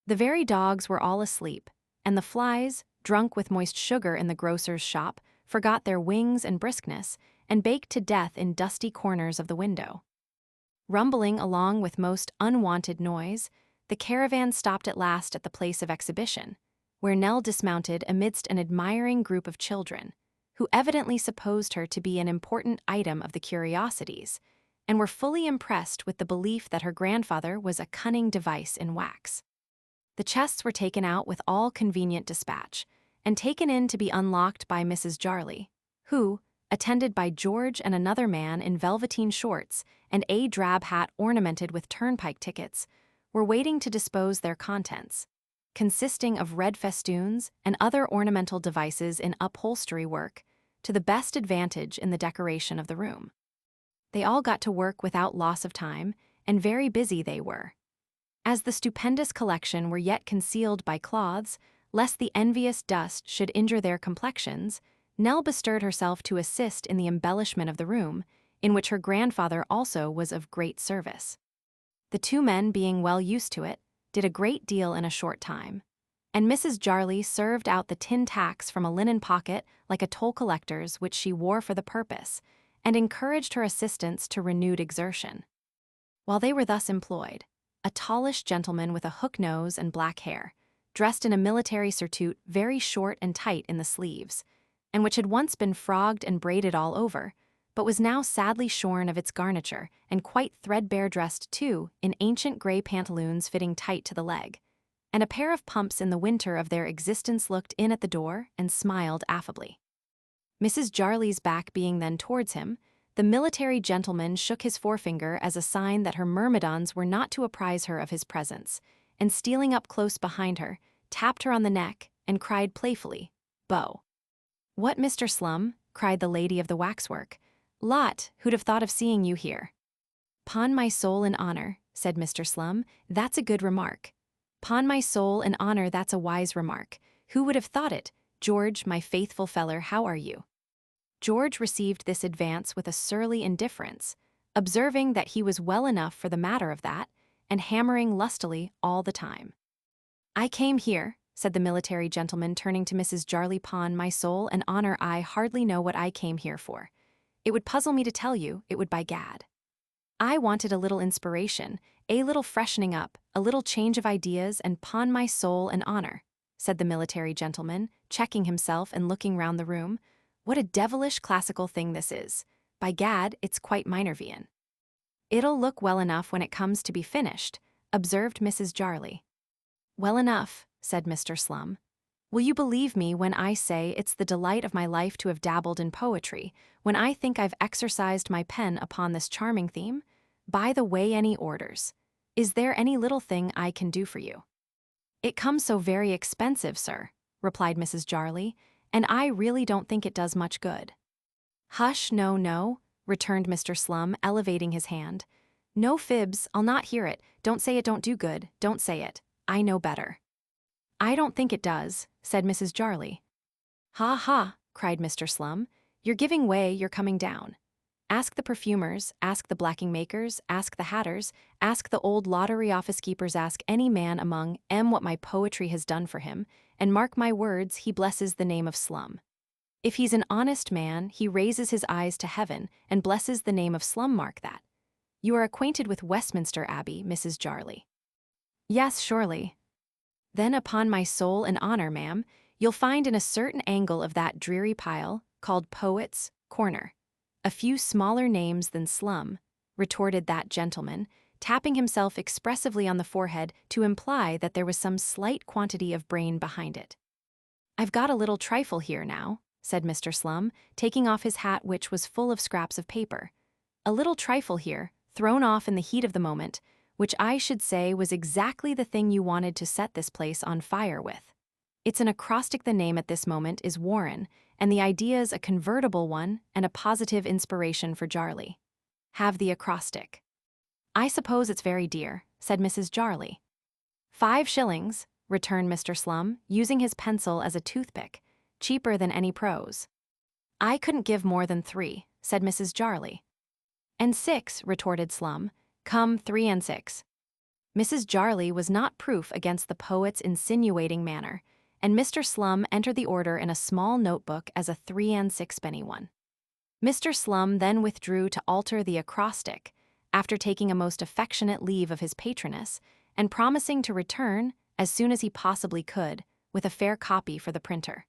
The very dogs were all asleep, and the flies, drunk with moist sugar in the grocer's shop, forgot their wings and briskness, and baked to death in dusty corners of the window. Rumbling along with most unwonted noise, the caravan stopped at last at the place of exhibition, where Nell dismounted amidst an admiring group of children, who evidently supposed her to be an important item of the curiosities, and were fully impressed with the belief that her grandfather was a cunning device in wax. The chests were taken out with all convenient dispatch, and taken in to be unlocked by Mrs. Jarley, who, attended by George and another man in velveteen shorts and a drab hat ornamented with turnpike tickets, were waiting to dispose their contents, consisting of red festoons and other ornamental devices in upholstery work, to the best advantage in the decoration of the room. They all got to work without loss of time, and very busy they were. As the stupendous collection were yet concealed by cloths, lest the envious dust should injure their complexions, Nell bestirred herself to assist in the embellishment of the room, in which her grandfather also was of great service. The two men, being well used to it, did a great deal in a short time, and Mrs. Jarley served out the tin tacks from a linen pocket like a toll collector's which she wore for the purpose, and encouraged her assistants to renewed exertion. While they were thus employed, a tallish gentleman with a hook nose and black hair, dressed in a military surtout very short and tight in the sleeves, and which had once been frogged and braided all over, but was now sadly shorn of its garniture and quite threadbare, dressed too in ancient grey pantaloons fitting tight to the leg, and a pair of pumps in the winter of their existence, looked in at the door and smiled affably. Mrs. Jarley's back being then towards him, the military gentleman shook his forefinger as a sign that her myrmidons were not to apprise her of his presence, and stealing up close behind her, tapped her on the neck and cried playfully, "Beau." "What, Mr. Slum?" cried the lady of the waxwork. "Lot, who'd have thought of seeing you here?" "'Pon my soul and honor," said Mr. Slum, "that's a good remark. 'Pon my soul and honor, that's a wise remark. Who would have thought it? George, my faithful feller, how are you?" George received this advance with a surly indifference, observing that he was well enough for the matter of that, and hammering lustily all the time. "I came here," said the military gentleman, turning to Mrs. Jarley, "'pon my soul and honor, I hardly know what I came here for. It would puzzle me to tell you, it would, by gad. I wanted a little inspiration, a little freshening up, a little change of ideas, and 'pon my soul and honor," said the military gentleman, checking himself and looking round the room, "what a devilish classical thing this is. By gad, it's quite Minervian." "It'll look well enough when it comes to be finished," observed Mrs. Jarley. "Well enough," said Mr. Slum. "Will you believe me when I say it's the delight of my life to have dabbled in poetry, when I think I've exercised my pen upon this charming theme? By the way, any orders? Is there any little thing I can do for you?" "It comes so very expensive, sir," replied Mrs. Jarley, "and I really don't think it does much good." "Hush, no, no," returned Mr. Slum, elevating his hand. "No fibs, I'll not hear it. Don't say it don't do good, don't say it. I know better." "I don't think it does," said Mrs. Jarley. "Ha ha," cried Mr. Slum. "You're giving way, you're coming down. Ask the perfumers, ask the blacking makers, ask the hatters, ask the old lottery office keepers, ask any man among 'em what my poetry has done for him, and mark my words, he blesses the name of Slum. If he's an honest man, he raises his eyes to heaven and blesses the name of Slum, mark that. You are acquainted with Westminster Abbey, Mrs. Jarley?" "Yes, surely." "Then upon my soul and honor, ma'am, you'll find in a certain angle of that dreary pile, called Poets' Corner, a few smaller names than Slum," retorted that gentleman, tapping himself expressively on the forehead to imply that there was some slight quantity of brain behind it. "I've got a little trifle here now," said Mr. Slum, taking off his hat, which was full of scraps of paper. "A little trifle here, thrown off in the heat of the moment, which I should say was exactly the thing you wanted to set this place on fire with. It's an acrostic. The name at this moment is Warren, and the idea's a convertible one and a positive inspiration for Jarley. Have the acrostic." "I suppose it's very dear," said Mrs. Jarley. "5 shillings," returned Mr. Slum, using his pencil as a toothpick, "cheaper than any prose." "I couldn't give more than 3, said Mrs. Jarley. "And 6, retorted Slum. "Come, 3 and 6. Mrs. Jarley was not proof against the poet's insinuating manner, and Mr. Slum entered the order in a small notebook as a 3 and 6-penny one. Mr. Slum then withdrew to alter the acrostic, after taking a most affectionate leave of his patroness, and promising to return, as soon as he possibly could, with a fair copy for the printer.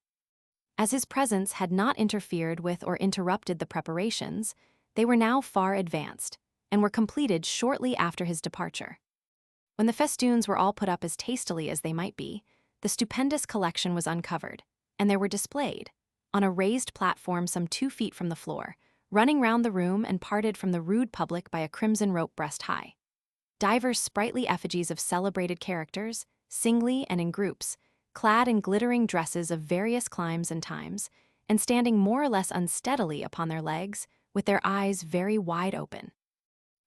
As his presence had not interfered with or interrupted the preparations, they were now far advanced, and were completed shortly after his departure. When the festoons were all put up as tastily as they might be, the stupendous collection was uncovered, and there were displayed, on a raised platform some 2 feet from the floor, running round the room and parted from the rude public by a crimson rope breast high, divers sprightly effigies of celebrated characters, singly and in groups, clad in glittering dresses of various climes and times, and standing more or less unsteadily upon their legs, with their eyes very wide open,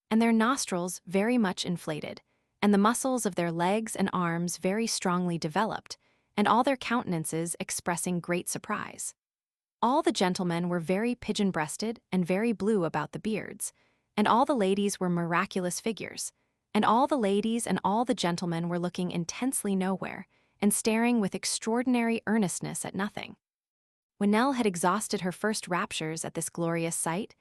and their nostrils very much inflated, and the muscles of their legs and arms very strongly developed, and all their countenances expressing great surprise. All the gentlemen were very pigeon-breasted and very blue about the beards, and all the ladies were miraculous figures, and all the ladies and all the gentlemen were looking intensely nowhere, and staring with extraordinary earnestness at nothing. When Nell had exhausted her first raptures at this glorious sight,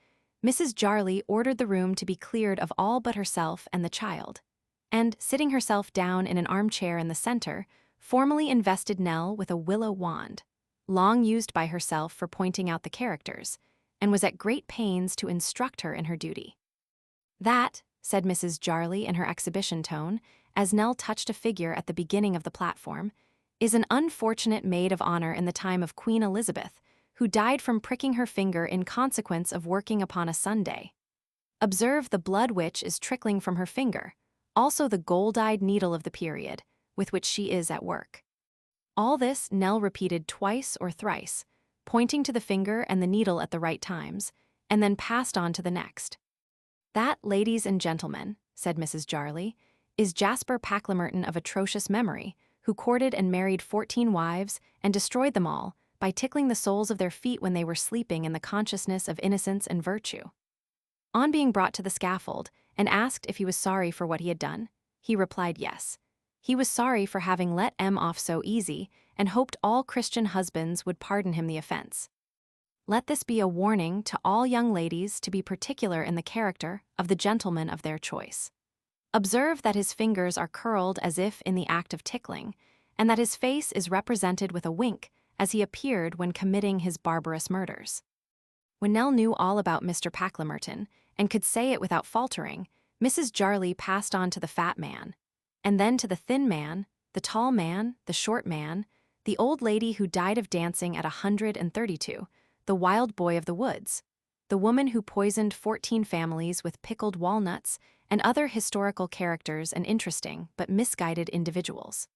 Mrs. Jarley ordered the room to be cleared of all but herself and the child, and, sitting herself down in an armchair in the center, formally invested Nell with a willow wand, long used by herself for pointing out the characters, and was at great pains to instruct her in her duty. "That," said Mrs. Jarley in her exhibition tone, as Nell touched a figure at the beginning of the platform, "is an unfortunate maid of honor in the time of Queen Elizabeth, who died from pricking her finger in consequence of working upon a Sunday. Observe the blood which is trickling from her finger, also the gold-eyed needle of the period, with which she is at work." All this Nell repeated twice or thrice, pointing to the finger and the needle at the right times, and then passed on to the next. "That, ladies and gentlemen," said Mrs. Jarley, "is Jasper Packlemerton of atrocious memory, who courted and married 14 wives and destroyed them all by tickling the soles of their feet when they were sleeping in the consciousness of innocence and virtue. On being brought to the scaffold and asked if he was sorry for what he had done, he replied yes. He was sorry for having let M off so easy, and hoped all Christian husbands would pardon him the offense. Let this be a warning to all young ladies to be particular in the character of the gentleman of their choice. Observe that his fingers are curled as if in the act of tickling, and that his face is represented with a wink as he appeared when committing his barbarous murders." When Nell knew all about Mr. Packlemerton, and could say it without faltering, Mrs. Jarley passed on to the fat man, and then to the thin man, the tall man, the short man, the old lady who died of dancing at 132, the wild boy of the woods, the woman who poisoned 14 families with pickled walnuts, and other historical characters and interesting but misguided individuals.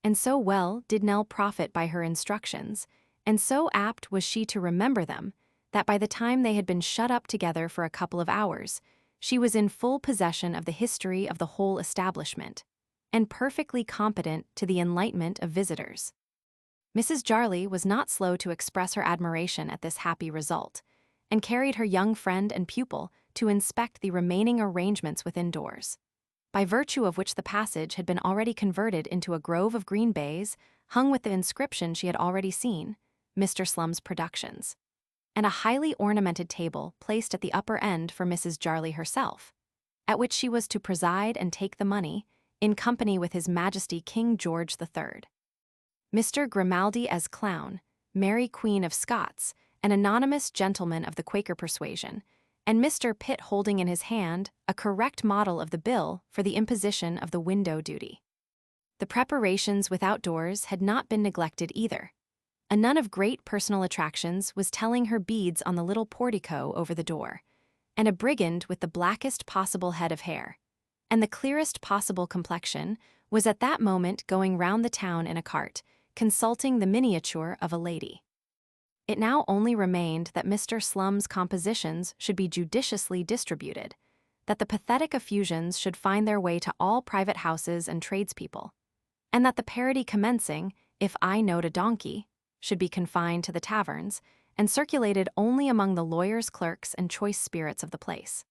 And so well did Nell profit by her instructions, and so apt was she to remember them, that by the time they had been shut up together for a couple of hours, she was in full possession of the history of the whole establishment, and perfectly competent to the enlightenment of visitors. Mrs. Jarley was not slow to express her admiration at this happy result, and carried her young friend and pupil to inspect the remaining arrangements within doors, by virtue of which the passage had been already converted into a grove of green baize, hung with the inscription she had already seen, Mr. Slum's Productions, and a highly ornamented table placed at the upper end for Mrs. Jarley herself, at which she was to preside and take the money, in company with His Majesty King George III. Mr. Grimaldi as clown, Mary Queen of Scots, an anonymous gentleman of the Quaker persuasion, and Mr. Pitt holding in his hand a correct model of the bill for the imposition of the window duty. The preparations without doors had not been neglected either. A nun of great personal attractions was telling her beads on the little portico over the door, and a brigand with the blackest possible head of hair, and the clearest possible complexion, was at that moment going round the town in a cart, consulting the miniature of a lady. It now only remained that Mr. Slum's compositions should be judiciously distributed, that the pathetic effusions should find their way to all private houses and tradespeople, and that the parody commencing, "If I knowed a donkey," should be confined to the taverns, and circulated only among the lawyers' clerks and choice spirits of the place.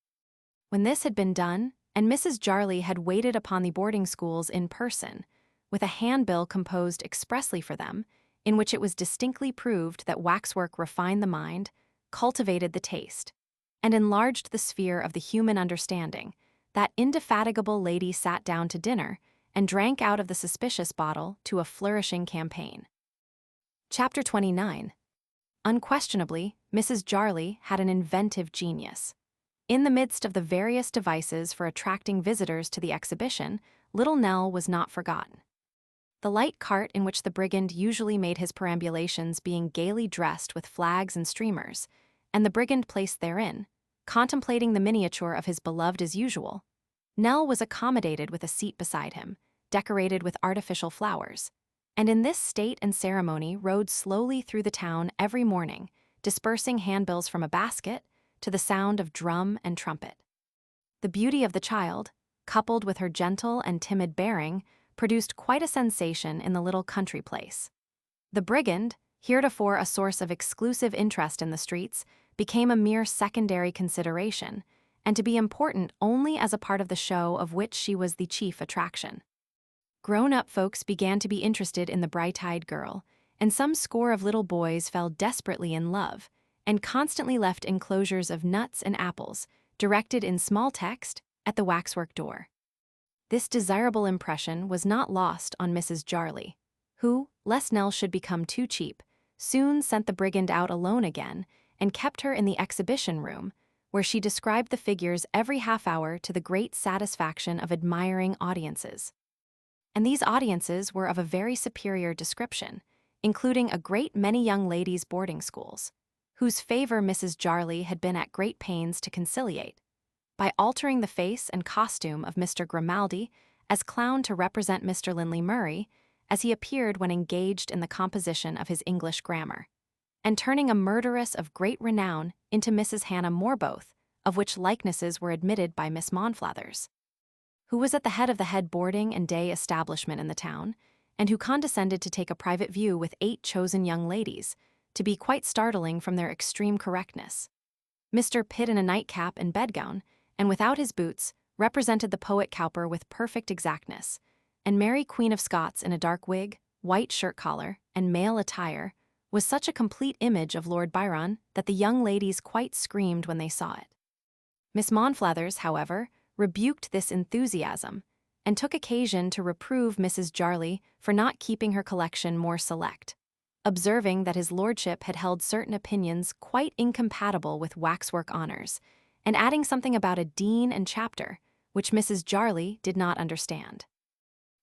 When this had been done, and Mrs. Jarley had waited upon the boarding schools in person, with a handbill composed expressly for them, in which it was distinctly proved that waxwork refined the mind, cultivated the taste, and enlarged the sphere of the human understanding, that indefatigable lady sat down to dinner and drank out of the suspicious bottle to a flourishing campaign. Chapter 29. Unquestionably, Mrs. Jarley had an inventive genius. In the midst of the various devices for attracting visitors to the exhibition, little Nell was not forgotten. The light cart in which the brigand usually made his perambulations being gaily dressed with flags and streamers, and the brigand placed therein, contemplating the miniature of his beloved as usual, Nell was accommodated with a seat beside him, decorated with artificial flowers, and in this state and ceremony rode slowly through the town every morning, dispersing handbills from a basket to the sound of drum and trumpet. The beauty of the child, coupled with her gentle and timid bearing, produced quite a sensation in the little country place. The brigand, heretofore a source of exclusive interest in the streets, became a mere secondary consideration, and to be important only as a part of the show of which she was the chief attraction. Grown-up folks began to be interested in the bright-eyed girl, and some score of little boys fell desperately in love, and constantly left enclosures of nuts and apples, directed in small text, at the waxwork door. This desirable impression was not lost on Mrs. Jarley, who, lest Nell should become too cheap, soon sent the brigand out alone again and kept her in the exhibition room, where she described the figures every half hour to the great satisfaction of admiring audiences. And these audiences were of a very superior description, including a great many young ladies' boarding schools, whose favor Mrs. Jarley had been at great pains to conciliate, by altering the face and costume of Mr. Grimaldi as clown to represent Mr. Linley Murray, as he appeared when engaged in the composition of his English grammar, and turning a murderess of great renown into Mrs. Hannah Morboth, of which likenesses were admitted by Miss Monflathers, who was at the head of the head boarding and day establishment in the town, and who condescended to take a private view with 8 chosen young ladies, to be quite startling from their extreme correctness. Mr. Pitt in a nightcap and bedgown, and without his boots, represented the poet Cowper with perfect exactness, and Mary Queen of Scots in a dark wig, white shirt-collar, and male attire, was such a complete image of Lord Byron that the young ladies quite screamed when they saw it. Miss Monflathers, however, rebuked this enthusiasm, and took occasion to reprove Mrs. Jarley for not keeping her collection more select, observing that his lordship had held certain opinions quite incompatible with waxwork honors, and adding something about a dean and chapter, which Mrs. Jarley did not understand.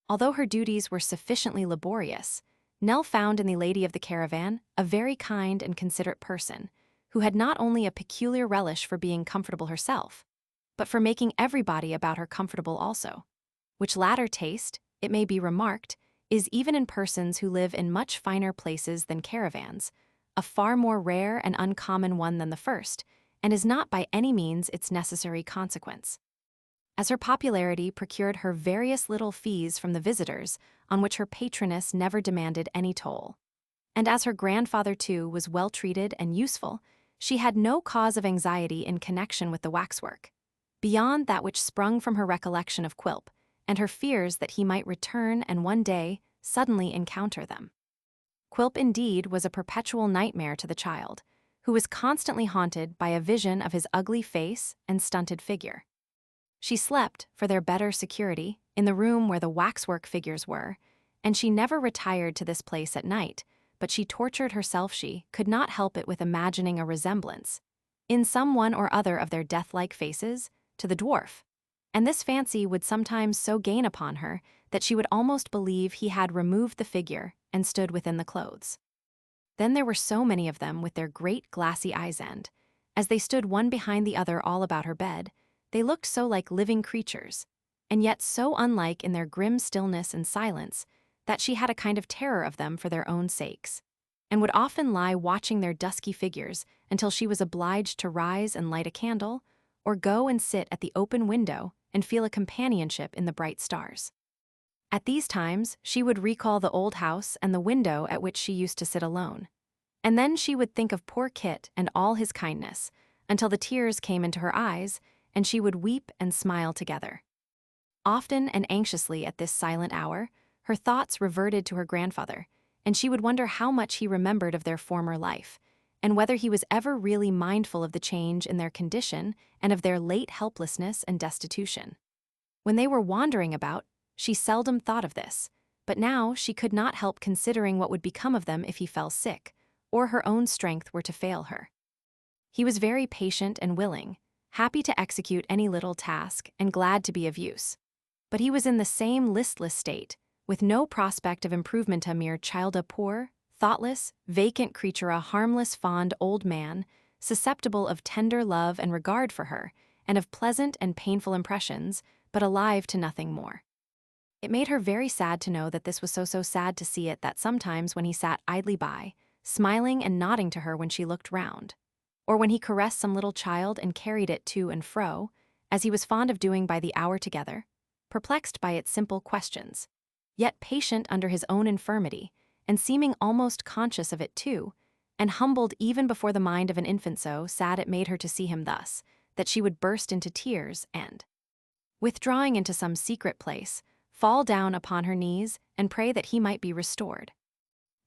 Although her duties were sufficiently laborious, Nell found in the lady of the caravan a very kind and considerate person, who had not only a peculiar relish for being comfortable herself, but for making everybody about her comfortable also, which latter taste, it may be remarked, is even in persons who live in much finer places than caravans, a far more rare and uncommon one than the first, and is not by any means its necessary consequence. As her popularity procured her various little fees from the visitors, on which her patroness never demanded any toll. And as her grandfather, too, was well treated and useful, she had no cause of anxiety in connection with the waxwork, beyond that which sprung from her recollection of Quilp, and her fears that he might return and one day suddenly encounter them. Quilp, indeed, was a perpetual nightmare to the child, who was constantly haunted by a vision of his ugly face and stunted figure. She slept, for their better security, in the room where the waxwork figures were, and she never retired to this place at night, but she tortured herself. She could not help it with imagining a resemblance, in some one or other of their death-like faces, to the dwarf, and this fancy would sometimes so gain upon her that she would almost believe he had removed the figure and stood within the clothes. Then there were so many of them with their great glassy eyes, and, as they stood one behind the other all about her bed, they looked so like living creatures, and yet so unlike in their grim stillness and silence, that she had a kind of terror of them for their own sakes, and would often lie watching their dusky figures until she was obliged to rise and light a candle, or go and sit at the open window and feel a companionship in the bright stars. At these times, she would recall the old house and the window at which she used to sit alone, and then she would think of poor Kit and all his kindness, until the tears came into her eyes, and she would weep and smile together. Often and anxiously at this silent hour, her thoughts reverted to her grandfather, and she would wonder how much he remembered of their former life, and whether he was ever really mindful of the change in their condition and of their late helplessness and destitution. When they were wandering about, she seldom thought of this, but now she could not help considering what would become of them if he fell sick, or her own strength were to fail her. He was very patient and willing, happy to execute any little task and glad to be of use. But he was in the same listless state, with no prospect of improvement, a mere child, a poor, thoughtless, vacant creature, a harmless, fond old man, susceptible of tender love and regard for her, and of pleasant and painful impressions, but alive to nothing more. It made her very sad to know that this was so sad to see it that sometimes when he sat idly by, smiling and nodding to her when she looked round, or when he caressed some little child and carried it to and fro, as he was fond of doing by the hour together, perplexed by its simple questions, yet patient under his own infirmity, and seeming almost conscious of it too, and humbled even before the mind of an infant, so sad it made her to see him thus, that she would burst into tears and, withdrawing into some secret place, fall down upon her knees and pray that he might be restored.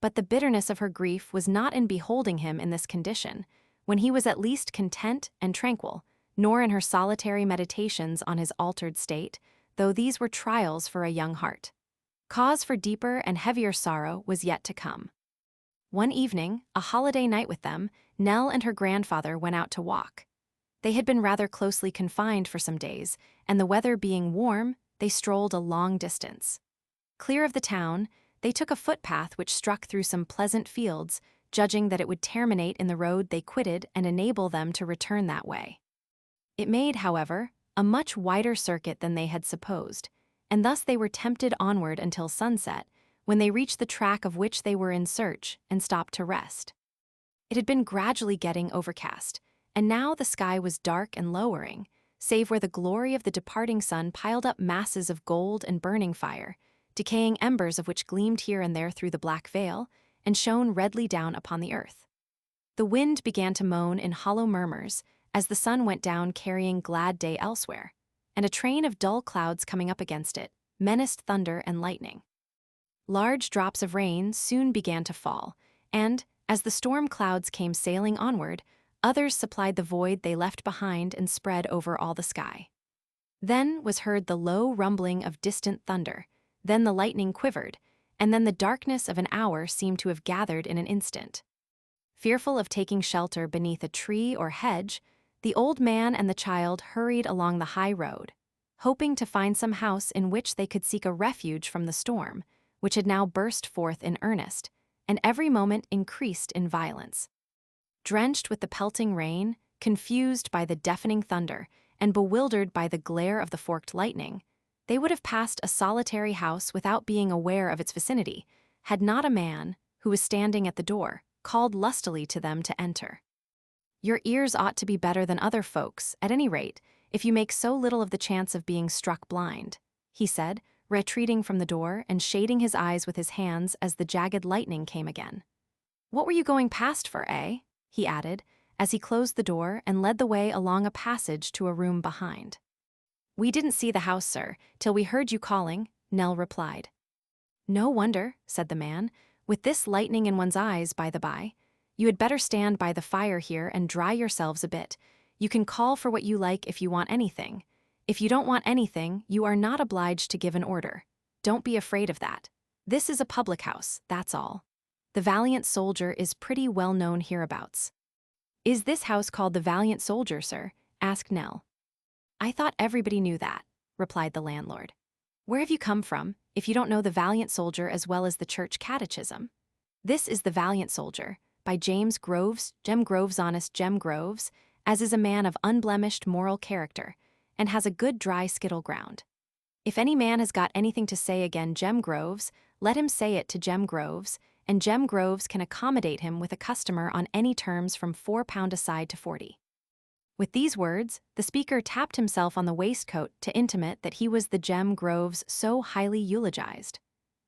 But the bitterness of her grief was not in beholding him in this condition, when he was at least content and tranquil, nor in her solitary meditations on his altered state, though these were trials for a young heart. Cause for deeper and heavier sorrow was yet to come. One evening, a holiday night with them, Nell and her grandfather went out to walk. They had been rather closely confined for some days, and the weather being warm, they strolled a long distance. Clear of the town, they took a footpath which struck through some pleasant fields, judging that it would terminate in the road they quitted and enable them to return that way. It made, however, a much wider circuit than they had supposed, and thus they were tempted onward until sunset, when they reached the track of which they were in search and stopped to rest. It had been gradually getting overcast, and now the sky was dark and lowering, save where the glory of the departing sun piled up masses of gold and burning fire, decaying embers of which gleamed here and there through the black veil, and shone redly down upon the earth. The wind began to moan in hollow murmurs as the sun went down carrying glad day elsewhere, and a train of dull clouds coming up against it menaced thunder and lightning. Large drops of rain soon began to fall, and, as the storm clouds came sailing onward, others supplied the void they left behind and spread over all the sky. Then was heard the low rumbling of distant thunder, then the lightning quivered, and then the darkness of an hour seemed to have gathered in an instant. Fearful of taking shelter beneath a tree or hedge, the old man and the child hurried along the high road, hoping to find some house in which they could seek a refuge from the storm, which had now burst forth in earnest, and every moment increased in violence. Drenched with the pelting rain, confused by the deafening thunder, and bewildered by the glare of the forked lightning, they would have passed a solitary house without being aware of its vicinity, had not a man, who was standing at the door, called lustily to them to enter. "Your ears ought to be better than other folks, at any rate, if you make so little of the chance of being struck blind," he said, retreating from the door and shading his eyes with his hands as the jagged lightning came again. "What were you going past for, eh?" he added, as he closed the door and led the way along a passage to a room behind. "We didn't see the house, sir, till we heard you calling," Nell replied. "No wonder," said the man, "with this lightning in one's eyes, by the by. You had better stand by the fire here and dry yourselves a bit. You can call for what you like if you want anything. If you don't want anything, you are not obliged to give an order. Don't be afraid of that. This is a public house, that's all. The Valiant Soldier is pretty well known hereabouts." "Is this house called the Valiant Soldier, sir?" asked Nell. "I thought everybody knew that," replied the landlord. "Where have you come from, if you don't know the Valiant Soldier as well as the church catechism? This is the Valiant Soldier, by James Groves, Jem Groves, honest Jem Groves, as is a man of unblemished moral character, and has a good dry skittle ground. If any man has got anything to say again Jem Groves, let him say it to Jem Groves, and Jem Groves can accommodate him with a customer on any terms from £4 aside to 40. With these words, the speaker tapped himself on the waistcoat to intimate that he was the Jem Groves so highly eulogized.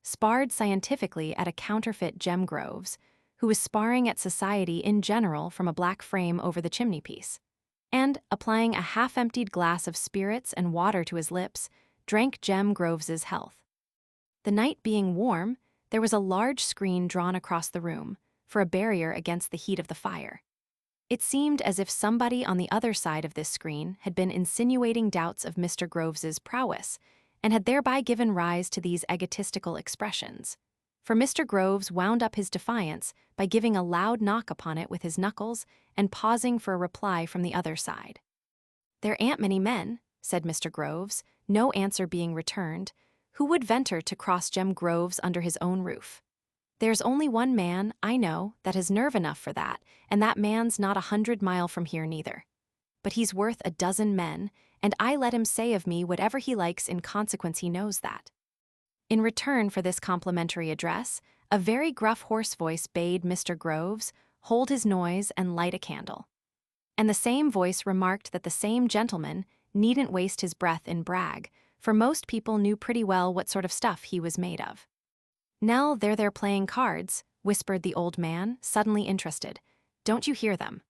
Sparred scientifically at a counterfeit Jem Groves, who was sparring at society in general from a black frame over the chimney-piece, and, applying a half-emptied glass of spirits and water to his lips, drank Jem Groves's health. The night being warm, there was a large screen drawn across the room, for a barrier against the heat of the fire. It seemed as if somebody on the other side of this screen had been insinuating doubts of Mr. Groves's prowess, and had thereby given rise to these egotistical expressions. For Mr. Groves wound up his defiance by giving a loud knock upon it with his knuckles and pausing for a reply from the other side. "There ain't many men," said Mr. Groves, no answer being returned, "who would venture to cross Jem Groves under his own roof. There's only one man, I know, that has nerve enough for that, and that man's not 100 mile from here neither. But he's worth a dozen men, and I let him say of me whatever he likes in consequence he knows that." In return for this complimentary address, a very gruff hoarse voice bade Mr. Groves hold his noise and light a candle. And the same voice remarked that the same gentleman needn't waste his breath in brag, for most people knew pretty well what sort of stuff he was made of. "Nell, they're playing cards," whispered the old man, suddenly interested. "Don't you hear them?"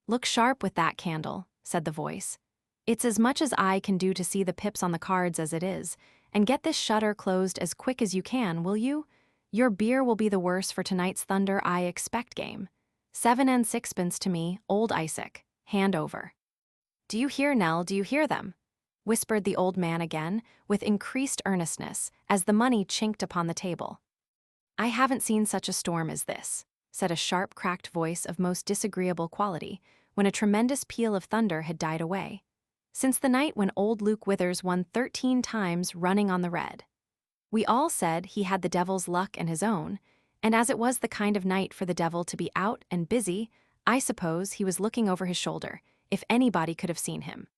"Look sharp with that candle," said the voice. "It's as much as I can do to see the pips on the cards as it is, and get this shutter closed as quick as you can, will you? Your beer will be the worse for tonight's thunder, I expect, game. 7 and 6pence to me, old Isaac, hand over." "Do you hear, Nell, do you hear them?" whispered the old man again, with increased earnestness, as the money chinked upon the table. "I haven't seen such a storm as this," said a sharp, cracked voice of most disagreeable quality, when a tremendous peal of thunder had died away, "since the night when old Luke Withers won 13 times running on the red. We all said he had the devil's luck and his own, and as it was the kind of night for the devil to be out and busy, I suppose he was looking over his shoulder, if anybody could have seen him."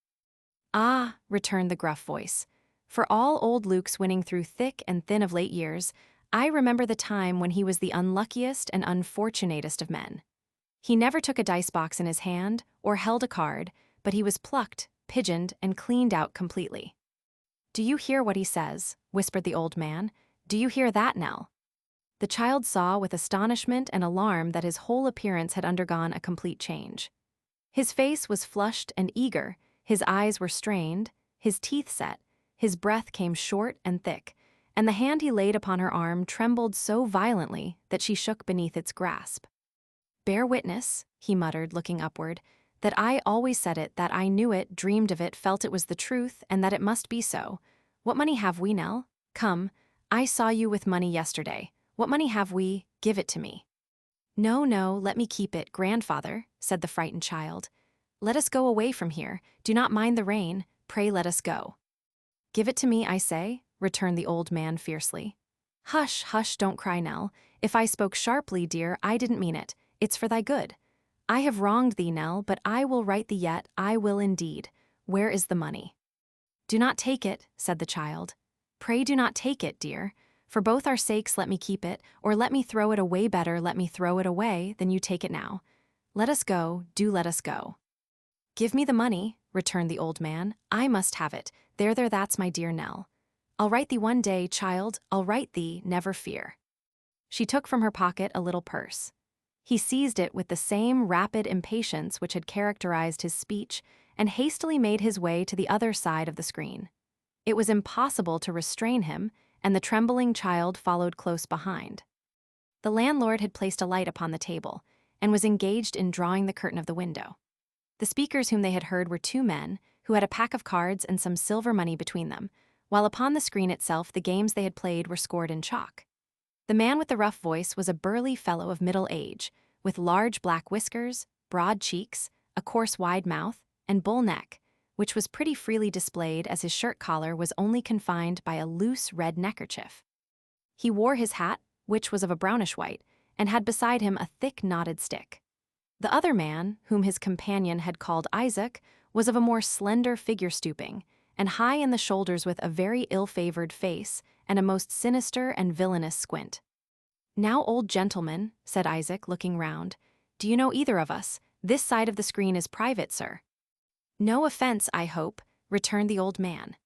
"Ah," returned the gruff voice, "for all old Luke's winning through thick and thin of late years, I remember the time when he was the unluckiest and unfortunatest of men. He never took a dice box in his hand or held a card, but he was plucked, pigeoned, and cleaned out completely." "Do you hear what he says?" whispered the old man. "Do you hear that, Nell?" The child saw with astonishment and alarm that his whole appearance had undergone a complete change. His face was flushed and eager, his eyes were strained, his teeth set, his breath came short and thick, and the hand he laid upon her arm trembled so violently that she shook beneath its grasp. "Bear witness," he muttered, looking upward, "that I always said it, that I knew it, dreamed of it, felt it was the truth, and that it must be so. What money have we, Nell? Come, I saw you with money yesterday. What money have we? Give it to me." "No, no, let me keep it, grandfather," said the frightened child. "Let us go away from here. Do not mind the rain. Pray let us go." "Give it to me, I say," returned the old man fiercely. "Hush, hush, don't cry, Nell. If I spoke sharply, dear, I didn't mean it. It's for thy good. I have wronged thee, Nell, but I will right thee yet, I will indeed. Where is the money?" "Do not take it," said the child. "Pray do not take it, dear, For both our sakes let me keep it, or let me throw it away. Better let me throw it away than you take it now. Let us go, do let us go. Give me the money, returned the old man. I must have it. There, that's my dear Nell. I'll write thee one day, child, I'll write thee, never fear. She took from her pocket a little purse. He seized it with the same rapid impatience which had characterized his speech and hastily made his way to the other side of the screen. It was impossible to restrain him, and the trembling child followed close behind. The landlord had placed a light upon the table and was engaged in drawing the curtain of the window. The speakers whom they had heard were two men who had a pack of cards and some silver money between them, while upon the screen itself the games they had played were scored in chalk. The man with the rough voice was a burly fellow of middle age, with large black whiskers, broad cheeks, a coarse wide mouth, and bull neck, which was pretty freely displayed as his shirt collar was only confined by a loose red neckerchief. He wore his hat, which was of a brownish white, and had beside him a thick knotted stick. The other man, whom his companion had called Isaac, was of a more slender figure, stooping, and high in the shoulders, with a very ill-favored face and a most sinister and villainous squint. "Now, old gentleman," said Isaac, looking round, "do you know either of us? This side of the screen is private, sir." "No offense, I hope," returned the old man.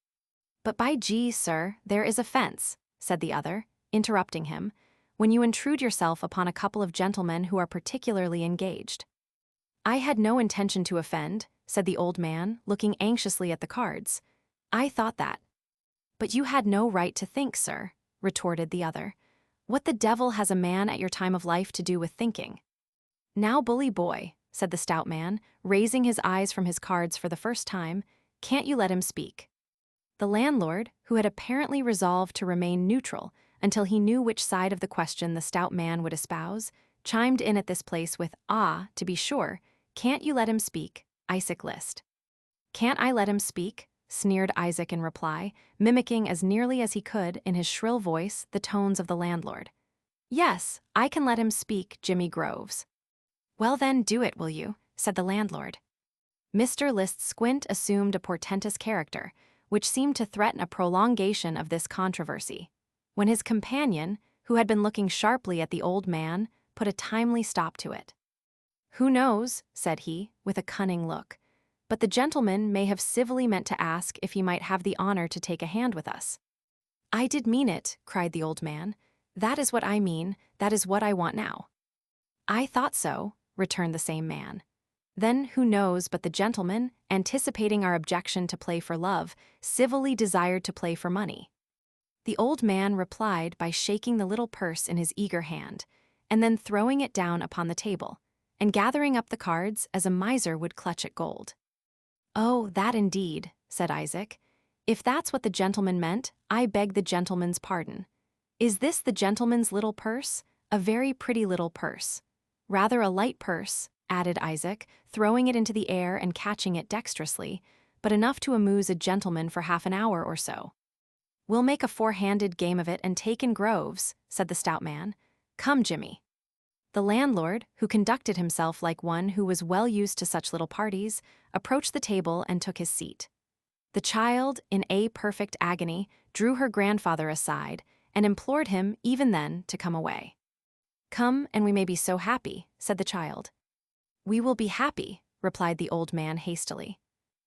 "But by G, sir, there is offense," said the other, interrupting him, "when you intrude yourself upon a couple of gentlemen who are particularly engaged." "I had no intention to offend," said the old man, looking anxiously at the cards. "I thought that." "But you had no right to think, sir," retorted the other. "What the devil has a man at your time of life to do with thinking?" "Now, bully boy," said the stout man, raising his eyes from his cards for the first time, "can't you let him speak?" The landlord, who had apparently resolved to remain neutral until he knew which side of the question the stout man would espouse, chimed in at this place with, "Ah, to be sure, can't you let him speak, Isaac List?" "Can't I let him speak?" sneered Isaac in reply, mimicking as nearly as he could, in his shrill voice, the tones of the landlord. "Yes, I can let him speak, Jimmy Groves." "Well then, do it, will you?" said the landlord. Mr. List's squint assumed a portentous character, which seemed to threaten a prolongation of this controversy, when his companion, who had been looking sharply at the old man, put a timely stop to it. "Who knows," said he, with a cunning look, "but the gentleman may have civilly meant to ask if he might have the honor to take a hand with us." "I did mean it," cried the old man. "That is what I mean, that is what I want now." "I thought so," returned the same man. "Then who knows but the gentleman, anticipating our objection to play for love, civilly desired to play for money?" The old man replied by shaking the little purse in his eager hand, and then throwing it down upon the table, and gathering up the cards as a miser would clutch at gold. "Oh, that indeed," said Isaac. "If that's what the gentleman meant, I beg the gentleman's pardon. Is this the gentleman's little purse? A very pretty little purse. Rather a light purse," added Isaac, throwing it into the air and catching it dexterously, "but enough to amuse a gentleman for half an hour or so." "We'll make a four-handed game of it and take in Groves," said the stout man. "Come, Jimmy." The landlord, who conducted himself like one who was well used to such little parties, approached the table and took his seat. The child, in a perfect agony, drew her grandfather aside and implored him, even then, to come away. "Come, and we may be so happy," said the child. "We will be happy," replied the old man hastily.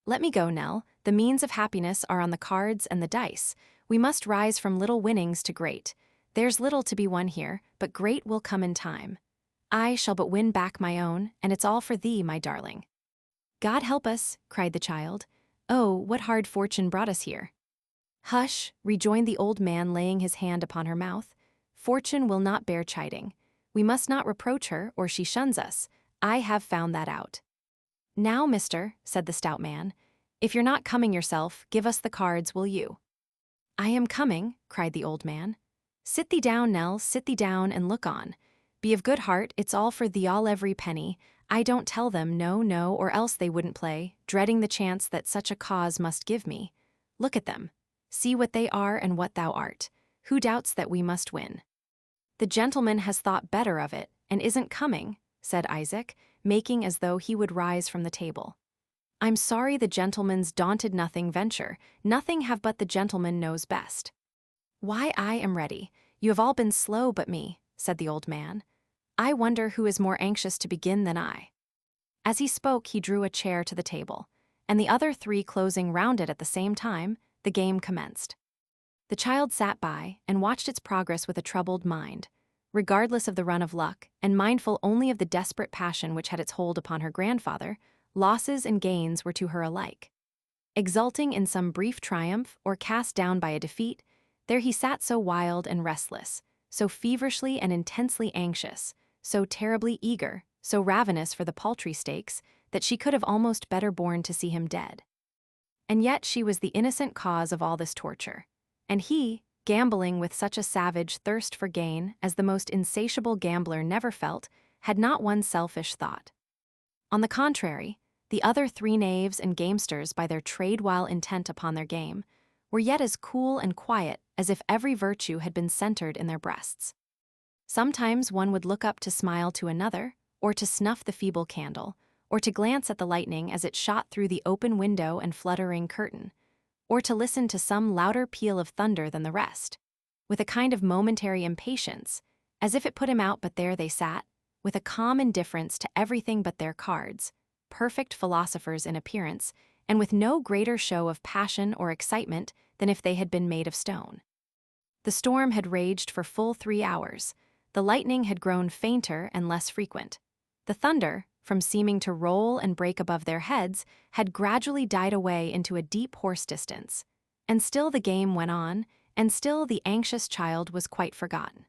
"Let me go, Nell. The means of happiness are on the cards and the dice. We must rise from little winnings to great. There's little to be won here, but great will come in time. I shall but win back my own, and it's all for thee, my darling." "God help us," cried the child. "Oh, what hard fortune brought us here." "Hush," rejoined the old man, laying his hand upon her mouth. "Fortune will not bear chiding. We must not reproach her, or she shuns us. I have found that out." "Now, mister," said the stout man, "if you're not coming yourself, give us the cards, will you?" "I am coming," cried the old man. "Sit thee down, Nell, sit thee down and look on. Be of good heart, it's all for thee, all every penny. I don't tell them no, no, or else they wouldn't play, dreading the chance that such a cause must give me. Look at them. See what they are and what thou art. Who doubts that we must win?" "The gentleman has thought better of it, and isn't coming," said Isaac, making as though he would rise from the table. "I'm sorry the gentleman's daunted nothing venture, nothing have but the gentleman knows best." "Why, I am ready. "You have all been slow but me," said the old man. "I wonder who is more anxious to begin than I." As he spoke, he drew a chair to the table, and the other three closing round it at the same time, the game commenced. The child sat by and watched its progress with a troubled mind, regardless of the run of luck and mindful only of the desperate passion which had its hold upon her grandfather. Losses and gains were to her alike. Exulting in some brief triumph or cast down by a defeat, there he sat so wild and restless, so feverishly and intensely anxious, so terribly eager, so ravenous for the paltry stakes, that she could have almost better borne to see him dead. And yet she was the innocent cause of all this torture, and he, gambling with such a savage thirst for gain as the most insatiable gambler never felt, had not one selfish thought. On the contrary, the other three knaves and gamesters, by their trade while intent upon their game, were yet as cool and quiet as if every virtue had been centered in their breasts. Sometimes one would look up to smile to another, or to snuff the feeble candle, or to glance at the lightning as it shot through the open window and fluttering curtain, or to listen to some louder peal of thunder than the rest, with a kind of momentary impatience, as if it put him out. But there they sat, with a calm indifference to everything but their cards, perfect philosophers in appearance, and with no greater show of passion or excitement than if they had been made of stone. The storm had raged for full 3 hours. The lightning had grown fainter and less frequent. The thunder, from seeming to roll and break above their heads, had gradually died away into a deep hoarse distance. And still the game went on, and still the anxious child was quite forgotten.